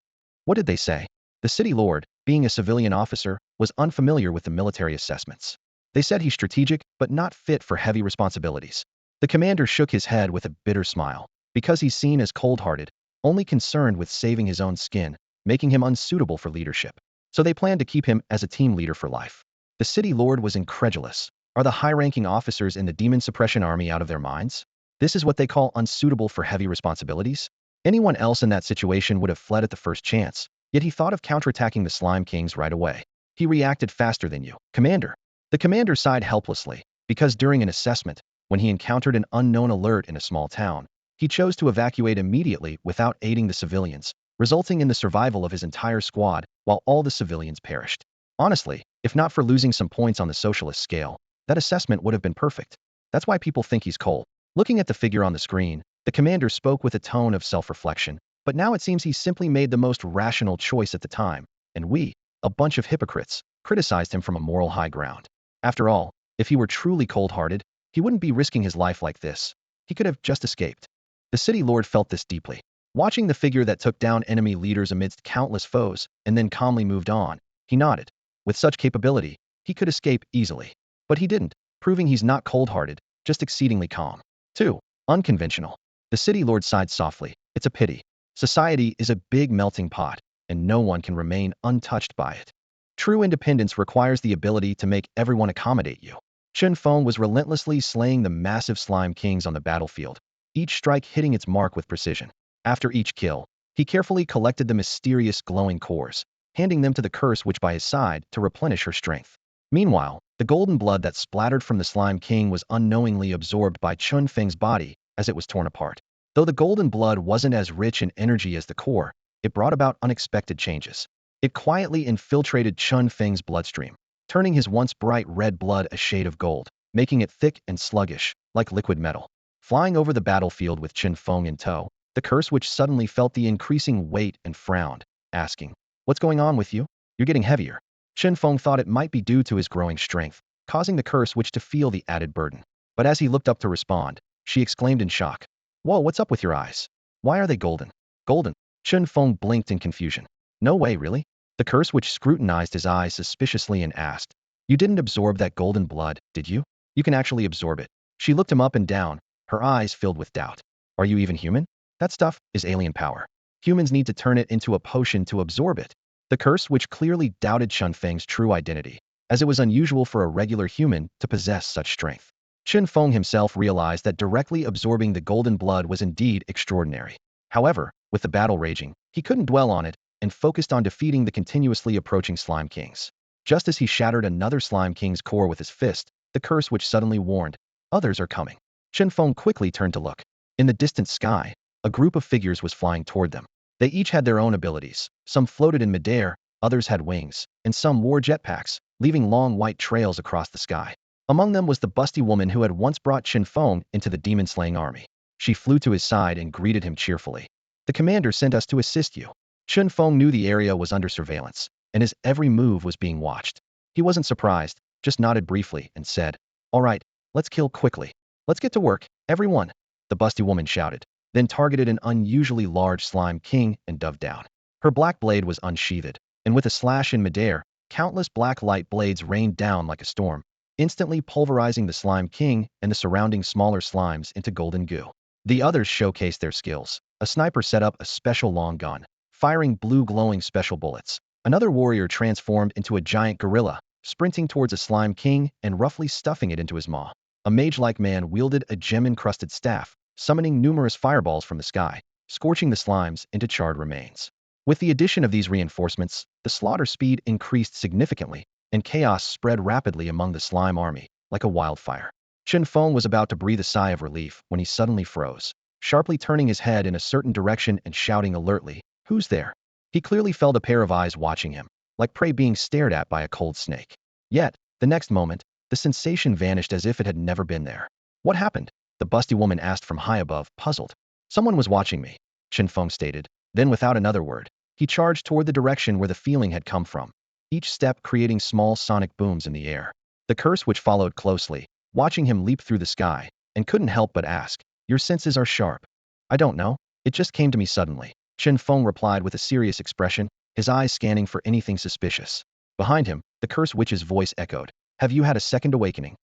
What did they say? The city lord, being a civilian officer, was unfamiliar with the military assessments. They said he's strategic, but not fit for heavy responsibilities. The commander shook his head with a bitter smile, because he's seen as cold-hearted, only concerned with saving his own skin, making him unsuitable for leadership. So they planned to keep him as a team leader for life. The city lord was incredulous. Are the high-ranking officers in the demon suppression army out of their minds? This is what they call unsuitable for heavy responsibilities? Anyone else in that situation would have fled at the first chance, yet he thought of counterattacking the slime kings right away. He reacted faster than you, commander. The commander sighed helplessly, because during an assessment, when he encountered an unknown alert in a small town, he chose to evacuate immediately without aiding the civilians, resulting in the survival of his entire squad while all the civilians perished. Honestly, if not for losing some points on the socialist scale, that assessment would have been perfect. That's why people think he's cold. Looking at the figure on the screen, the commander spoke with a tone of self-reflection, but now it seems he simply made the most rational choice at the time, and we, a bunch of hypocrites, criticized him from a moral high ground. After all, if he were truly cold-hearted, he wouldn't be risking his life like this. He could have just escaped. The city lord felt this deeply. Watching the figure that took down enemy leaders amidst countless foes and then calmly moved on, he nodded. With such capability, he could escape easily. But he didn't, proving he's not cold-hearted, just exceedingly calm. 2. Unconventional. The city lord sighed softly. It's a pity. Society is a big melting pot, and no one can remain untouched by it. True independence requires the ability to make everyone accommodate you. Chen Feng was relentlessly slaying the massive slime kings on the battlefield, each strike hitting its mark with precision. After each kill, he carefully collected the mysterious glowing cores, handing them to the curse witch by his side to replenish her strength. Meanwhile, the golden blood that splattered from the slime king was unknowingly absorbed by Chen Feng's body as it was torn apart. Though the golden blood wasn't as rich in energy as the core, it brought about unexpected changes. It quietly infiltrated Chen Feng's bloodstream, turning his once bright red blood a shade of gold, making it thick and sluggish, like liquid metal. Flying over the battlefield with Chen Feng in tow, the curse witch suddenly felt the increasing weight and frowned, asking, "What's going on with you? You're getting heavier." Chen Feng thought it might be due to his growing strength, causing the curse witch to feel the added burden. But as he looked up to respond, she exclaimed in shock, "Whoa, what's up with your eyes? Why are they golden?" "Golden?" Chen Feng blinked in confusion. "No way, really?" The curse witch scrutinized his eyes suspiciously and asked, "You didn't absorb that golden blood, did you? You can actually absorb it." She looked him up and down, her eyes filled with doubt. "Are you even human? That stuff is alien power. Humans need to turn it into a potion to absorb it." The curse witch clearly doubted Chen Feng's true identity, as it was unusual for a regular human to possess such strength. Chen Feng himself realized that directly absorbing the golden blood was indeed extraordinary. However, with the battle raging, he couldn't dwell on it and focused on defeating the continuously approaching slime kings. Just as he shattered another slime king's core with his fist, the curse witch suddenly warned, "Others are coming." Chen Feng quickly turned to look. In the distant sky, a group of figures was flying toward them. They each had their own abilities. Some floated in midair, others had wings, and some wore jetpacks, leaving long white trails across the sky. Among them was the busty woman who had once brought Chen Feng into the demon-slaying army. She flew to his side and greeted him cheerfully. "The commander sent us to assist you." Chen Feng knew the area was under surveillance, and his every move was being watched. He wasn't surprised, just nodded briefly and said, "All right, let's kill quickly. Let's get to work, everyone," the busty woman shouted, then targeted an unusually large slime king and dove down. Her black blade was unsheathed, and with a slash in midair, countless black light blades rained down like a storm, instantly pulverizing the slime king and the surrounding smaller slimes into golden goo. The others showcased their skills. A sniper set up a special long gun, firing blue glowing special bullets. Another warrior transformed into a giant gorilla, sprinting towards a slime king and roughly stuffing it into his maw. A mage-like man wielded a gem-encrusted staff, summoning numerous fireballs from the sky, scorching the slimes into charred remains. With the addition of these reinforcements, the slaughter speed increased significantly, and chaos spread rapidly among the slime army, like a wildfire. Chen Feng was about to breathe a sigh of relief when he suddenly froze, sharply turning his head in a certain direction and shouting alertly, "Who's there?" He clearly felt a pair of eyes watching him, like prey being stared at by a cold snake. Yet, the next moment, the sensation vanished as if it had never been there. "What happened?" the busty woman asked from high above, puzzled. "Someone was watching me," Chen Feng stated. Then without another word, he charged toward the direction where the feeling had come from, each step creating small sonic booms in the air. The curse witch followed closely, watching him leap through the sky, and couldn't help but ask, "Your senses are sharp." "I don't know. It just came to me suddenly," Chen Feng replied with a serious expression, his eyes scanning for anything suspicious. Behind him, the curse witch's voice echoed, "Have you had a second awakening?"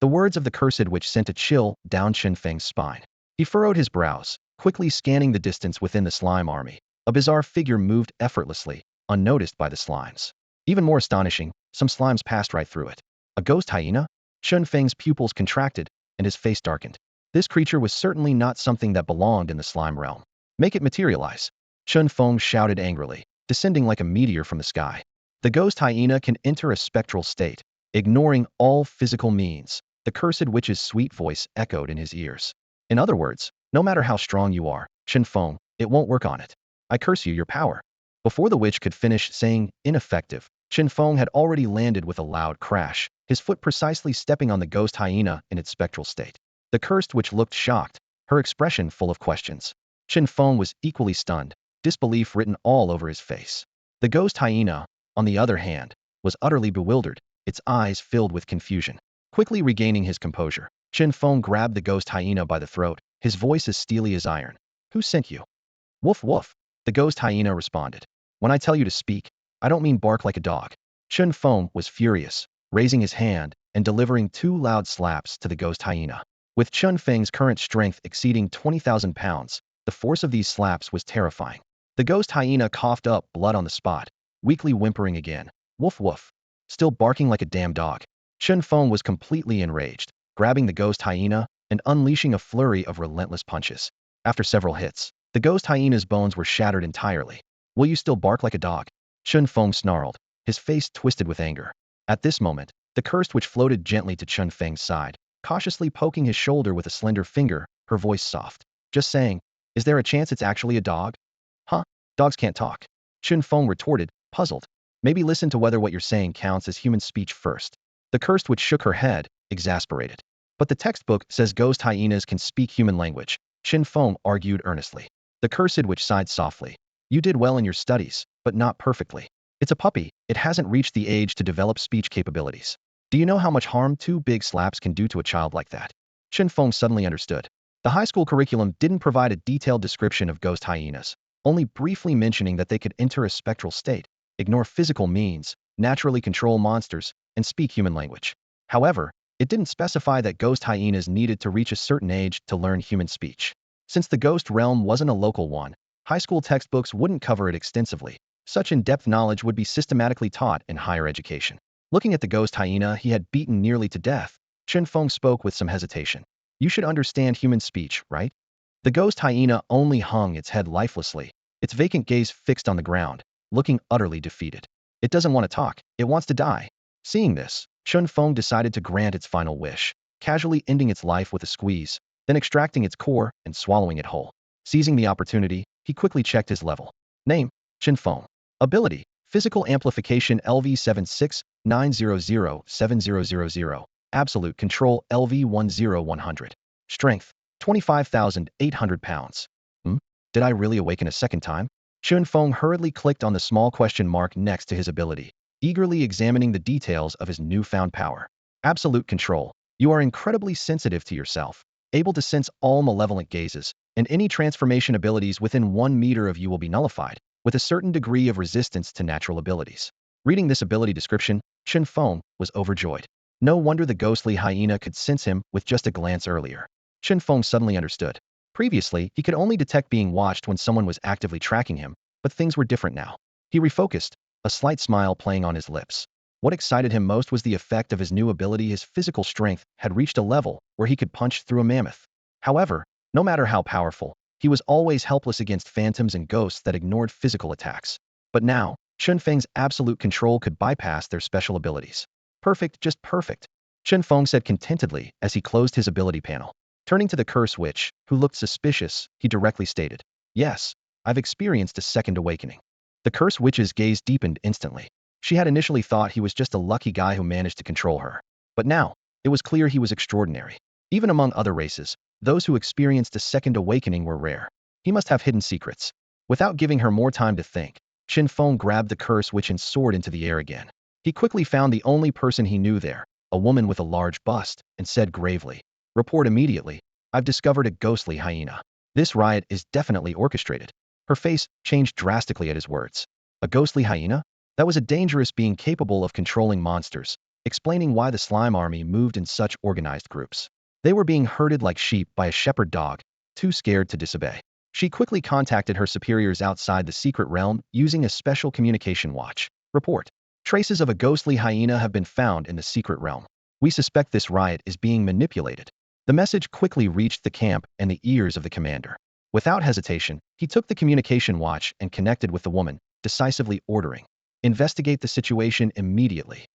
The words of the cursed witch sent a chill down Chen Feng's spine. He furrowed his brows, quickly scanning the distance within the slime army. A bizarre figure moved effortlessly, unnoticed by the slimes. Even more astonishing, some slimes passed right through it. A ghost hyena? Chen Feng's pupils contracted, and his face darkened. This creature was certainly not something that belonged in the slime realm. "Make it materialize," Chen Feng shouted angrily, descending like a meteor from the sky. The ghost hyena can enter a spectral state, ignoring all physical means. The cursed witch's sweet voice echoed in his ears. "In other words, no matter how strong you are, Chen Feng, it won't work on it. I curse you, your power." Before the witch could finish saying ineffective, Chen Feng had already landed with a loud crash, his foot precisely stepping on the ghost hyena in its spectral state. The cursed witch looked shocked, her expression full of questions. Chen Feng was equally stunned, disbelief written all over his face. The ghost hyena, on the other hand, was utterly bewildered, its eyes filled with confusion. Quickly regaining his composure, Chen Feng grabbed the ghost hyena by the throat, his voice as steely as iron. Who sent you? Woof woof, the ghost hyena responded. When I tell you to speak, I don't mean bark like a dog. Chen Feng was furious, raising his hand and delivering 2 loud slaps to the ghost hyena. With Chen Feng's current strength exceeding 20,000 pounds, the force of these slaps was terrifying. The ghost hyena coughed up blood on the spot, weakly whimpering again. Woof woof. Still barking like a damn dog. Chen Feng was completely enraged, grabbing the ghost hyena and unleashing a flurry of relentless punches. After several hits, the ghost hyena's bones were shattered entirely. Will you still bark like a dog? Chen Feng snarled, his face twisted with anger. At this moment, the cursed witch floated gently to Chen Feng's side, cautiously poking his shoulder with a slender finger, her voice soft. Just saying, is there a chance it's actually a dog? Huh? Dogs can't talk. Chen Feng retorted, puzzled. Maybe listen to whether what you're saying counts as human speech first. The cursed witch shook her head, exasperated. But the textbook says ghost hyenas can speak human language, Chen Feng argued earnestly. The cursed witch sighed softly. You did well in your studies, but not perfectly. It's a puppy, it hasn't reached the age to develop speech capabilities. Do you know how much harm 2 big slaps can do to a child like that? Chen Feng suddenly understood. The high school curriculum didn't provide a detailed description of ghost hyenas, only briefly mentioning that they could enter a spectral state, ignore physical means, naturally control monsters, and speak human language. However, it didn't specify that ghost hyenas needed to reach a certain age to learn human speech. Since the ghost realm wasn't a local one, high school textbooks wouldn't cover it extensively. Such in-depth knowledge would be systematically taught in higher education. Looking at the ghost hyena he had beaten nearly to death, Chen Feng spoke with some hesitation. You should understand human speech, right? The ghost hyena only hung its head lifelessly, its vacant gaze fixed on the ground, looking utterly defeated. It doesn't want to talk, it wants to die. Seeing this, Chen Feng decided to grant its final wish, casually ending its life with a squeeze, then extracting its core and swallowing it whole. Seizing the opportunity, he quickly checked his level. Name, Chen Feng. Ability, Physical Amplification LV769007000. Absolute Control LV10100. Strength, 25,800 pounds. Did I really awaken a second time? Chen Feng hurriedly clicked on the small question mark next to his ability, eagerly examining the details of his newfound power. Absolute Control. You are incredibly sensitive to yourself, able to sense all malevolent gazes, and any transformation abilities within 1 meter of you will be nullified, with a certain degree of resistance to natural abilities. Reading this ability description, Chen Feng was overjoyed. No wonder the ghostly hyena could sense him with just a glance earlier. Chen Feng suddenly understood. Previously, he could only detect being watched when someone was actively tracking him, but things were different now. He refocused, a slight smile playing on his lips. What excited him most was the effect of his new ability. His physical strength had reached a level where he could punch through a mammoth. However, no matter how powerful, he was always helpless against phantoms and ghosts that ignored physical attacks. But now, Chen Feng's absolute control could bypass their special abilities. Perfect, just perfect, Chen Feng said contentedly as he closed his ability panel. Turning to the curse witch, who looked suspicious, he directly stated, Yes, I've experienced a second awakening. The curse witch's gaze deepened instantly. She had initially thought he was just a lucky guy who managed to control her. But now, it was clear he was extraordinary. Even among other races, those who experienced a second awakening were rare. He must have hidden secrets. Without giving her more time to think, Chen Feng grabbed the curse witch and soared into the air again. He quickly found the only person he knew there, a woman with a large bust, and said gravely, Report immediately. I've discovered a ghostly hyena. This riot is definitely orchestrated. Her face changed drastically at his words. A ghostly hyena? That was a dangerous being capable of controlling monsters, explaining why the slime army moved in such organized groups. They were being herded like sheep by a shepherd dog, too scared to disobey. She quickly contacted her superiors outside the secret realm using a special communication watch. Report. Traces of a ghostly hyena have been found in the secret realm. We suspect this riot is being manipulated. The message quickly reached the camp and the ears of the commander. Without hesitation, he took the communication watch and connected with the woman, decisively ordering, Investigate the situation immediately.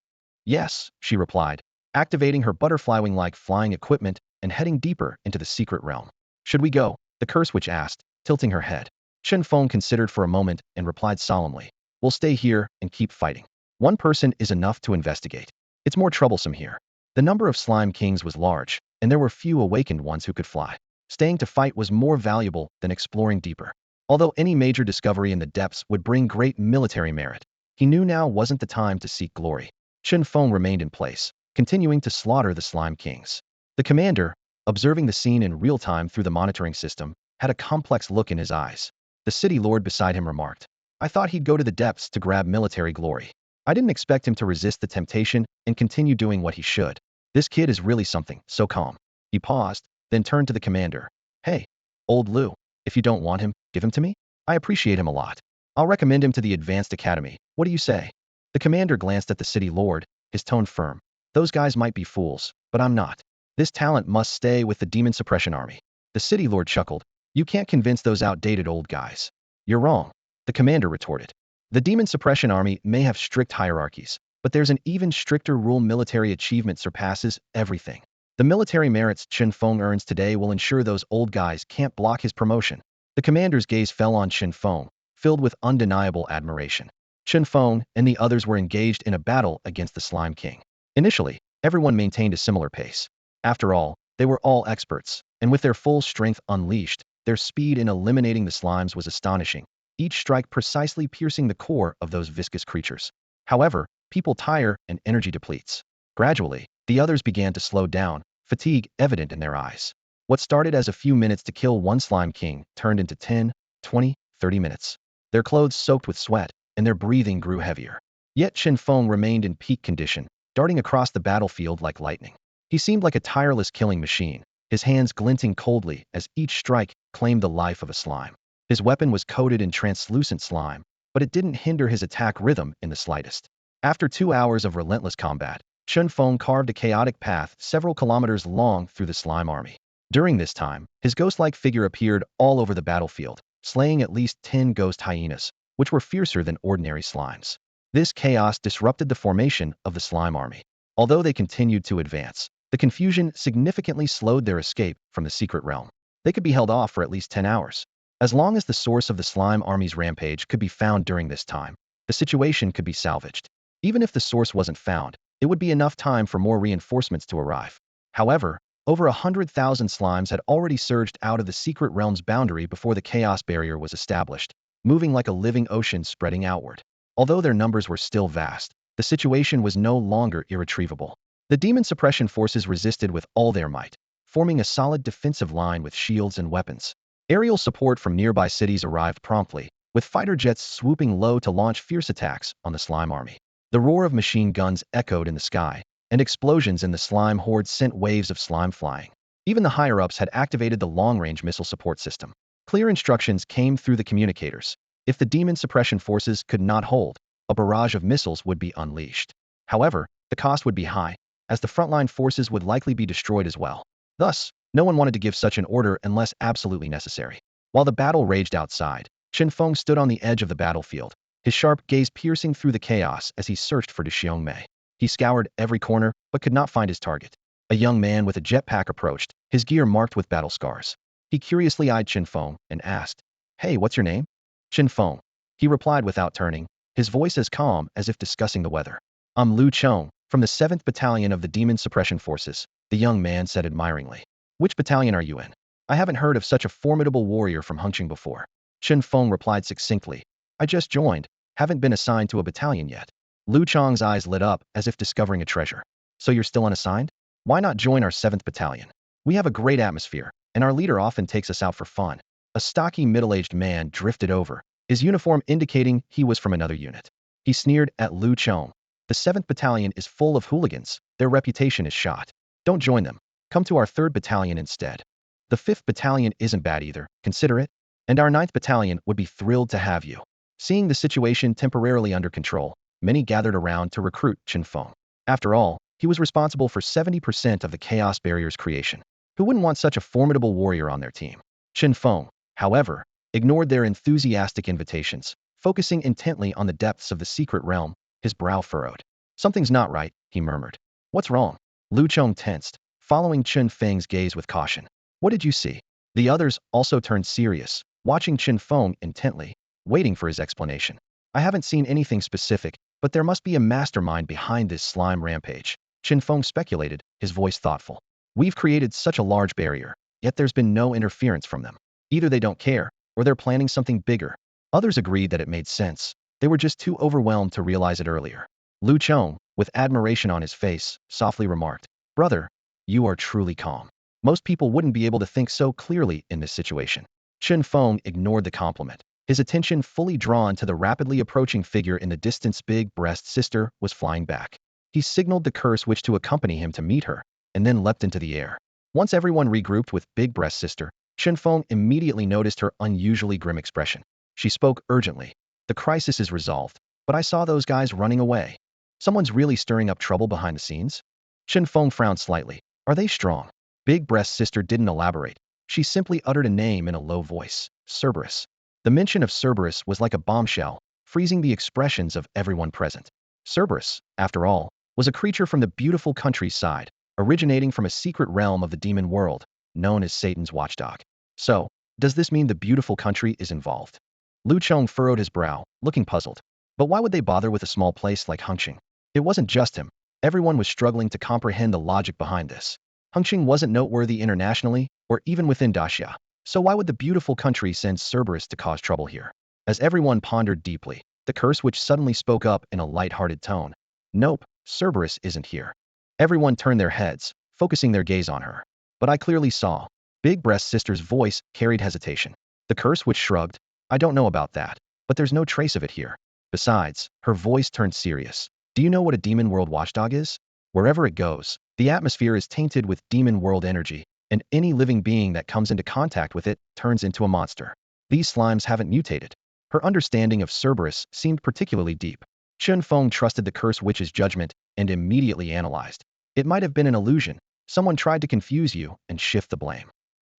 Yes, she replied, activating her butterfly wing-like flying equipment and heading deeper into the secret realm. Should we go? The curse witch asked, tilting her head. Chen Feng considered for a moment and replied solemnly, We'll stay here and keep fighting. One person is enough to investigate. It's more troublesome here. The number of slime kings was large, and there were few awakened ones who could fly. Staying to fight was more valuable than exploring deeper. Although any major discovery in the depths would bring great military merit, He knew now wasn't the time to seek glory. Chen Feng remained in place, continuing to slaughter the slime kings. The commander, observing the scene in real time through the monitoring system, had a complex look in his eyes. The city lord beside him remarked, "I thought he'd go to the depths to grab military glory. I didn't expect him to resist the temptation and continue doing what he should. This kid is really something, so calm." He paused, then turned to the commander. "Hey, old Lu, if you don't want him, give him to me. I appreciate him a lot. I'll recommend him to the Advanced Academy. What do you say?" The commander glanced at the city lord, his tone firm. "Those guys might be fools, but I'm not. This talent must stay with the Demon Suppression Army." The city lord chuckled. "You can't convince those outdated old guys." "You're wrong," the commander retorted. "The Demon Suppression Army may have strict hierarchies, but there's an even stricter rule. Military achievement surpasses everything. The military merits Chen Feng earns today will ensure those old guys can't block his promotion." The commander's gaze fell on Chen Feng, filled with undeniable admiration. Chen Feng and the others were engaged in a battle against the Slime King. Initially, everyone maintained a similar pace. After all, they were all experts, and with their full strength unleashed, their speed in eliminating the slimes was astonishing, each strike precisely piercing the core of those viscous creatures. However, people tire and energy depletes. Gradually, the others began to slow down, fatigue evident in their eyes. What started as a few minutes to kill one slime king turned into 10, 20, 30 minutes. Their clothes soaked with sweat, and their breathing grew heavier. Yet Chen Feng remained in peak condition, darting across the battlefield like lightning. He seemed like a tireless killing machine, his hands glinting coldly as each strike claimed the life of a slime. His weapon was coated in translucent slime, but it didn't hinder his attack rhythm in the slightest. After 2 hours of relentless combat, Chen Feng carved a chaotic path several kilometers long through the slime army. During this time, his ghost-like figure appeared all over the battlefield, slaying at least 10 ghost hyenas, which were fiercer than ordinary slimes. This chaos disrupted the formation of the slime army. Although they continued to advance, the confusion significantly slowed their escape from the secret realm. They could be held off for at least 10 hours. As long as the source of the slime army's rampage could be found during this time, the situation could be salvaged. Even if the source wasn't found, it would be enough time for more reinforcements to arrive. However, over 100,000 slimes had already surged out of the secret realm's boundary before the chaos barrier was established, moving like a living ocean spreading outward. Although their numbers were still vast, the situation was no longer irretrievable. The demon suppression forces resisted with all their might, forming a solid defensive line with shields and weapons. Aerial support from nearby cities arrived promptly, with fighter jets swooping low to launch fierce attacks on the slime army. The roar of machine guns echoed in the sky, and explosions in the slime horde sent waves of slime flying. Even the higher-ups had activated the long-range missile support system. Clear instructions came through the communicators. If the demon suppression forces could not hold, a barrage of missiles would be unleashed. However, the cost would be high, as the frontline forces would likely be destroyed as well. Thus, no one wanted to give such an order unless absolutely necessary. While the battle raged outside, Chen Feng stood on the edge of the battlefield, his sharp gaze piercing through the chaos as he searched for Du Xiongmei. He scoured every corner, but could not find his target. A young man with a jetpack approached, his gear marked with battle scars. He curiously eyed Chen Feng and asked, "Hey, what's your name?" "Chen Feng," he replied without turning, his voice as calm as if discussing the weather. "I'm Lu Chong, from the 7th Battalion of the Demon Suppression Forces," the young man said admiringly. "Which battalion are you in? I haven't heard of such a formidable warrior from Hengqin before." Chen Feng replied succinctly, "I just joined, haven't been assigned to a battalion yet." Lu Chong's eyes lit up as if discovering a treasure. "So you're still unassigned? Why not join our 7th Battalion? We have a great atmosphere, and our leader often takes us out for fun." A stocky middle-aged man drifted over, his uniform indicating he was from another unit. He sneered at Lu Chong. "The 7th Battalion is full of hooligans, their reputation is shot. Don't join them, come to our 3rd Battalion instead. The 5th Battalion isn't bad either, consider it, and our 9th Battalion would be thrilled to have you." Seeing the situation temporarily under control, many gathered around to recruit Chen Feng. After all, he was responsible for 70% of the Chaos Barrier's creation. Who wouldn't want such a formidable warrior on their team? Chen Feng, however, ignored their enthusiastic invitations, focusing intently on the depths of the secret realm, his brow furrowed. "Something's not right," he murmured. "What's wrong?" Lu Chong tensed, following Chen Feng's gaze with caution. "What did you see?" The others also turned serious, watching Chen Feng intently, waiting for his explanation. "I haven't seen anything specific, but there must be a mastermind behind this slime rampage," Chen Feng speculated, his voice thoughtful. "We've created such a large barrier, yet there's been no interference from them. Either they don't care, or they're planning something bigger." Others agreed that it made sense. They were just too overwhelmed to realize it earlier. Lu Chong, with admiration on his face, softly remarked, "Brother, you are truly calm. Most people wouldn't be able to think so clearly in this situation." Chen Feng ignored the compliment. His attention fully drawn to the rapidly approaching figure in the distance. Big Breast Sister was flying back. He signaled the curse witch to accompany him to meet her, and then leapt into the air. Once everyone regrouped with Big Breast Sister, Chen Feng immediately noticed her unusually grim expression. She spoke urgently. "The crisis is resolved, but I saw those guys running away. Someone's really stirring up trouble behind the scenes?" Chen Feng frowned slightly. "Are they strong?" Big Breast Sister didn't elaborate. She simply uttered a name in a low voice: Cerberus. The mention of Cerberus was like a bombshell, freezing the expressions of everyone present. Cerberus, after all, was a creature from the beautiful countryside, originating from a secret realm of the demon world, known as Satan's watchdog. So, does this mean the beautiful country is involved? Lu Chong furrowed his brow, looking puzzled. But why would they bother with a small place like Hengqing? It wasn't just him. Everyone was struggling to comprehend the logic behind this. Hengqing wasn't noteworthy internationally, or even within Daxia. So why would the beautiful country send Cerberus to cause trouble here? As everyone pondered deeply, the curse witch suddenly spoke up in a light-hearted tone. "Nope, Cerberus isn't here." Everyone turned their heads, focusing their gaze on her. "But I clearly saw." Big Breast Sister's voice carried hesitation. The curse witch shrugged. "I don't know about that, but there's no trace of it here." Besides, her voice turned serious. "Do you know what a demon world watchdog is? Wherever it goes, the atmosphere is tainted with demon world energy, and any living being that comes into contact with it turns into a monster. These slimes haven't mutated." Her understanding of Cerberus seemed particularly deep. Chen Feng trusted the curse witch's judgment and immediately analyzed. "It might have been an illusion. Someone tried to confuse you and shift the blame."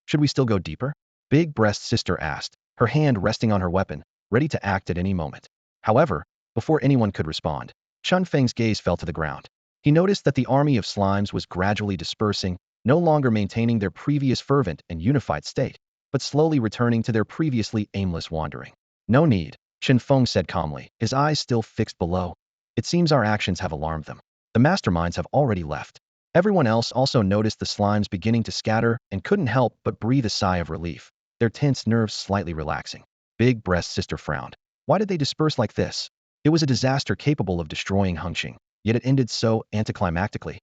"Should we still go deeper?" Big Breast Sister asked, her hand resting on her weapon, ready to act at any moment. However, before anyone could respond, Chen Feng's gaze fell to the ground. He noticed that the army of slimes was gradually dispersing, no longer maintaining their previous fervent and unified state, but slowly returning to their previously aimless wandering. "No need," Chen Feng said calmly, his eyes still fixed below. "It seems our actions have alarmed them. The masterminds have already left." Everyone else also noticed the slimes beginning to scatter and couldn't help but breathe a sigh of relief, their tense nerves slightly relaxing. Big Breast Sister frowned. Why did they disperse like this? It was a disaster capable of destroying Hengqing, yet it ended so anticlimactically.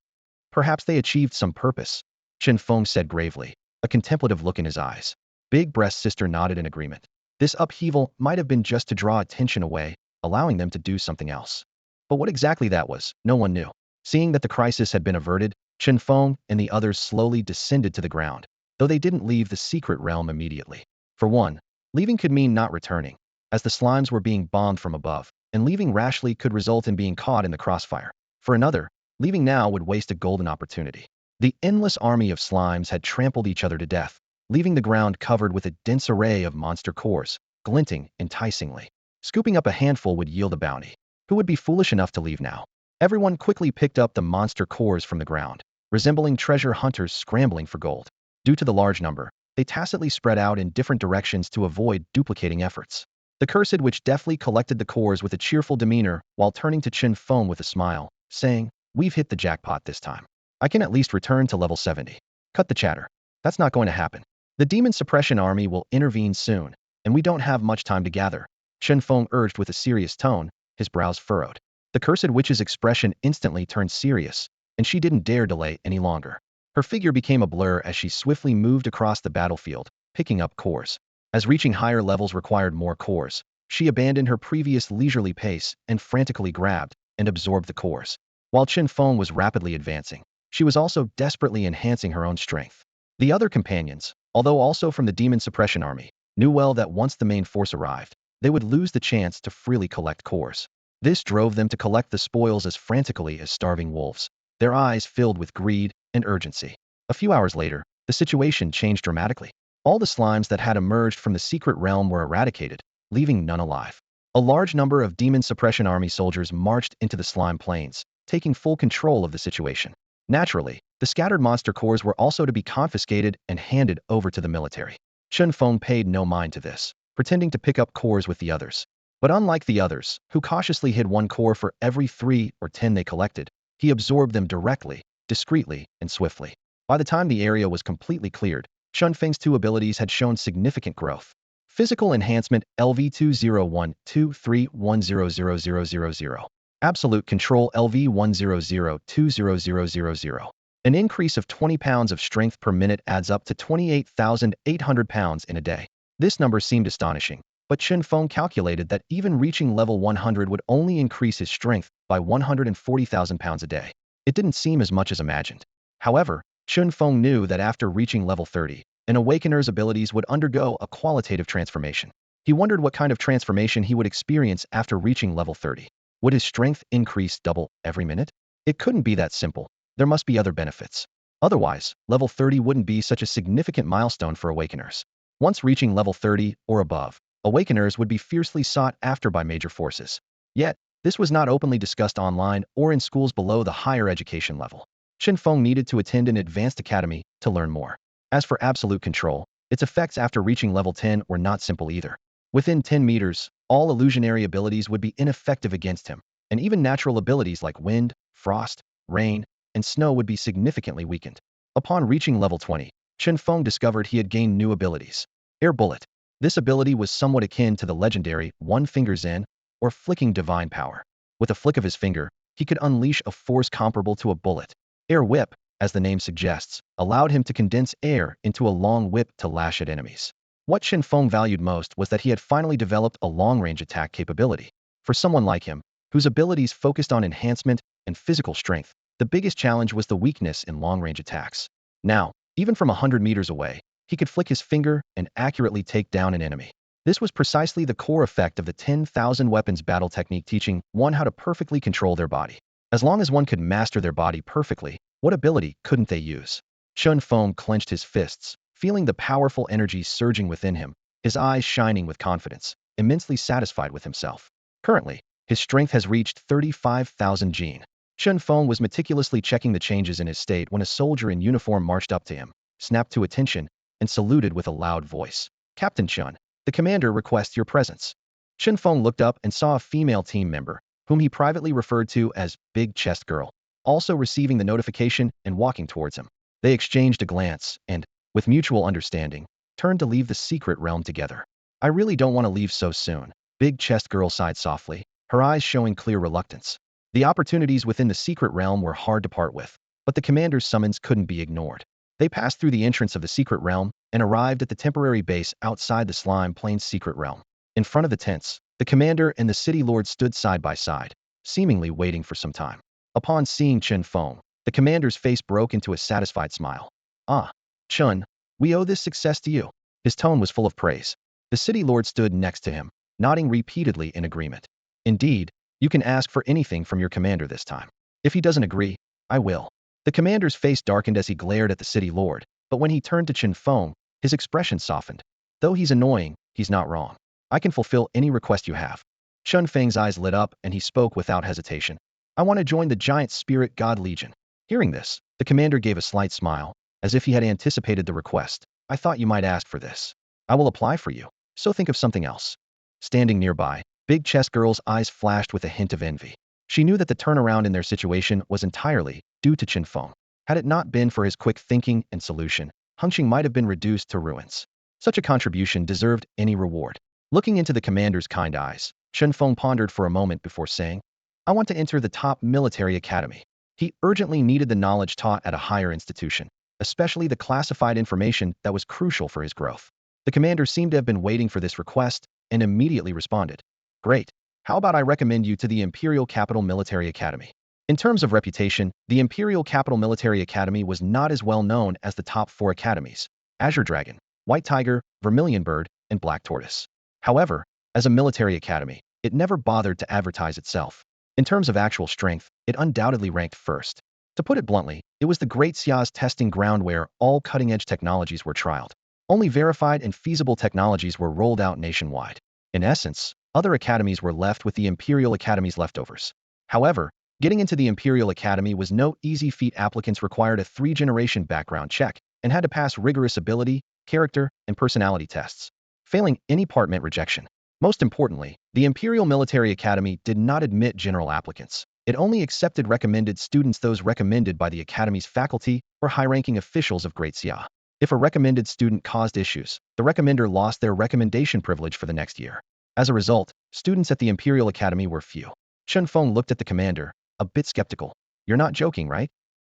"Perhaps they achieved some purpose," Chen Feng said gravely, a contemplative look in his eyes. Big Breast Sister nodded in agreement. This upheaval might have been just to draw attention away, allowing them to do something else. But what exactly that was, no one knew. Seeing that the crisis had been averted, Chen Feng and the others slowly descended to the ground, though they didn't leave the secret realm immediately. For one, leaving could mean not returning, as the slimes were being bombed from above, and leaving rashly could result in being caught in the crossfire. For another, leaving now would waste a golden opportunity. The endless army of slimes had trampled each other to death, leaving the ground covered with a dense array of monster cores, glinting enticingly. Scooping up a handful would yield a bounty. Who would be foolish enough to leave now? Everyone quickly picked up the monster cores from the ground, resembling treasure hunters scrambling for gold. Due to the large number, they tacitly spread out in different directions to avoid duplicating efforts. The cursed witch deftly collected the cores with a cheerful demeanor while turning to Chen Feng with a smile, saying, "We've hit the jackpot this time. I can at least return to level 70. Cut the chatter. That's not going to happen. The demon suppression army will intervene soon, and we don't have much time to gather," Chen Feng urged with a serious tone, his brows furrowed. The cursed witch's expression instantly turned serious, and she didn't dare delay any longer. Her figure became a blur as she swiftly moved across the battlefield, picking up cores. As reaching higher levels required more cores, she abandoned her previous leisurely pace and frantically grabbed and absorbed the cores. While Chen Feng was rapidly advancing, she was also desperately enhancing her own strength. The other companions, although also from the demon suppression army, knew well that once the main force arrived, they would lose the chance to freely collect cores. This drove them to collect the spoils as frantically as starving wolves, their eyes filled with greed and urgency. A few hours later, the situation changed dramatically. All the slimes that had emerged from the secret realm were eradicated, leaving none alive. A large number of demon suppression army soldiers marched into the slime plains, taking full control of the situation. Naturally, the scattered monster cores were also to be confiscated and handed over to the military. Chen Feng paid no mind to this, pretending to pick up cores with the others. But unlike the others, who cautiously hid one core for every 3 or 10 they collected, he absorbed them directly, discreetly, and swiftly. By the time the area was completely cleared, Chen Feng's 2 abilities had shown significant growth. Physical enhancement LV20123100000. Absolute control LV100200000. An increase of 20 pounds of strength per minute adds up to 28,800 pounds in a day. This number seemed astonishing, but Chen Feng calculated that even reaching level 100 would only increase his strength by 140,000 pounds a day. It didn't seem as much as imagined. However, Chen Feng knew that after reaching level 30, an awakener's abilities would undergo a qualitative transformation. He wondered what kind of transformation he would experience after reaching level 30. Would his strength increase double every minute? It couldn't be that simple. There must be other benefits. Otherwise, level 30 wouldn't be such a significant milestone for awakeners. Once reaching level 30 or above, awakeners would be fiercely sought after by major forces. Yet, this was not openly discussed online or in schools below the higher education level. Chen Feng needed to attend an advanced academy to learn more. As for absolute control, its effects after reaching level 10 were not simple either. Within 10 meters, all illusionary abilities would be ineffective against him, and even natural abilities like wind, frost, rain, and snow would be significantly weakened. Upon reaching level 20, Chen Feng discovered he had gained new abilities. Air Bullet. This ability was somewhat akin to the legendary One Finger Zen or flicking divine power. With a flick of his finger, he could unleash a force comparable to a bullet. Air Whip, as the name suggests, allowed him to condense air into a long whip to lash at enemies. What Chen Feng valued most was that he had finally developed a long-range attack capability. For someone like him, whose abilities focused on enhancement and physical strength, the biggest challenge was the weakness in long-range attacks. Now, even from 100 meters away, he could flick his finger and accurately take down an enemy. This was precisely the core effect of the 10,000 weapons battle technique, teaching one how to perfectly control their body. As long as one could master their body perfectly, what ability couldn't they use? Chen Feng clenched his fists, feeling the powerful energy surging within him, his eyes shining with confidence, immensely satisfied with himself. Currently, his strength has reached 35,000 Jin. Chen Feng was meticulously checking the changes in his state when a soldier in uniform marched up to him, snapped to attention, and saluted with a loud voice. "Captain Chen, the commander requests your presence." Chen Feng looked up and saw a female team member, whom he privately referred to as Big Chest Girl, also receiving the notification and walking towards him. They exchanged a glance and, with mutual understanding, turned to leave the secret realm together. "I really don't want to leave so soon," Big Chest Girl sighed softly, her eyes showing clear reluctance. The opportunities within the secret realm were hard to part with, but the commander's summons couldn't be ignored. They passed through the entrance of the secret realm and arrived at the temporary base outside the Slime Plains secret realm. In front of the tents, the commander and the city lord stood side by side, seemingly waiting for some time. Upon seeing Chen Feng, the commander's face broke into a satisfied smile. "Ah, Chen, we owe this success to you." His tone was full of praise. The city lord stood next to him, nodding repeatedly in agreement. "Indeed, you can ask for anything from your commander this time. If he doesn't agree, I will." The commander's face darkened as he glared at the city lord, but when he turned to Chen Feng, his expression softened. "Though he's annoying, he's not wrong. I can fulfill any request you have." Chen Feng's eyes lit up and he spoke without hesitation. "I want to join the giant spirit god legion." Hearing this, the commander gave a slight smile, as if he had anticipated the request. "I thought you might ask for this. I will apply for you, so think of something else." Standing nearby, Big Chest Girl's eyes flashed with a hint of envy. She knew that the turnaround in their situation was entirely due to Chen Feng. Had it not been for his quick thinking and solution, Hengqin might have been reduced to ruins. Such a contribution deserved any reward. Looking into the commander's kind eyes, Chen Feng pondered for a moment before saying, "I want to enter the top military academy." He urgently needed the knowledge taught at a higher institution, especially the classified information that was crucial for his growth. The commander seemed to have been waiting for this request and immediately responded. "Great. How about I recommend you to the Imperial Capital Military Academy?" In terms of reputation, the Imperial Capital Military Academy was not as well known as the top 4 academies: Azure Dragon, White Tiger, Vermilion Bird, and Black Tortoise. However, as a military academy, it never bothered to advertise itself. In terms of actual strength, it undoubtedly ranked first. To put it bluntly, it was the Great Xia's testing ground where all cutting-edge technologies were trialed. Only verified and feasible technologies were rolled out nationwide. In essence, other academies were left with the Imperial Academy's leftovers. However, getting into the Imperial Academy was no easy feat. Applicants required a 3-generation background check and had to pass rigorous ability, character, and personality tests. Failing any part meant rejection. Most importantly, the Imperial Military Academy did not admit general applicants. It only accepted recommended students, those recommended by the Academy's faculty or high-ranking officials of Great Xia. If a recommended student caused issues, the recommender lost their recommendation privilege for the next year. As a result, students at the Imperial Academy were few. Chen Feng looked at the commander, a bit skeptical. You're not joking, right?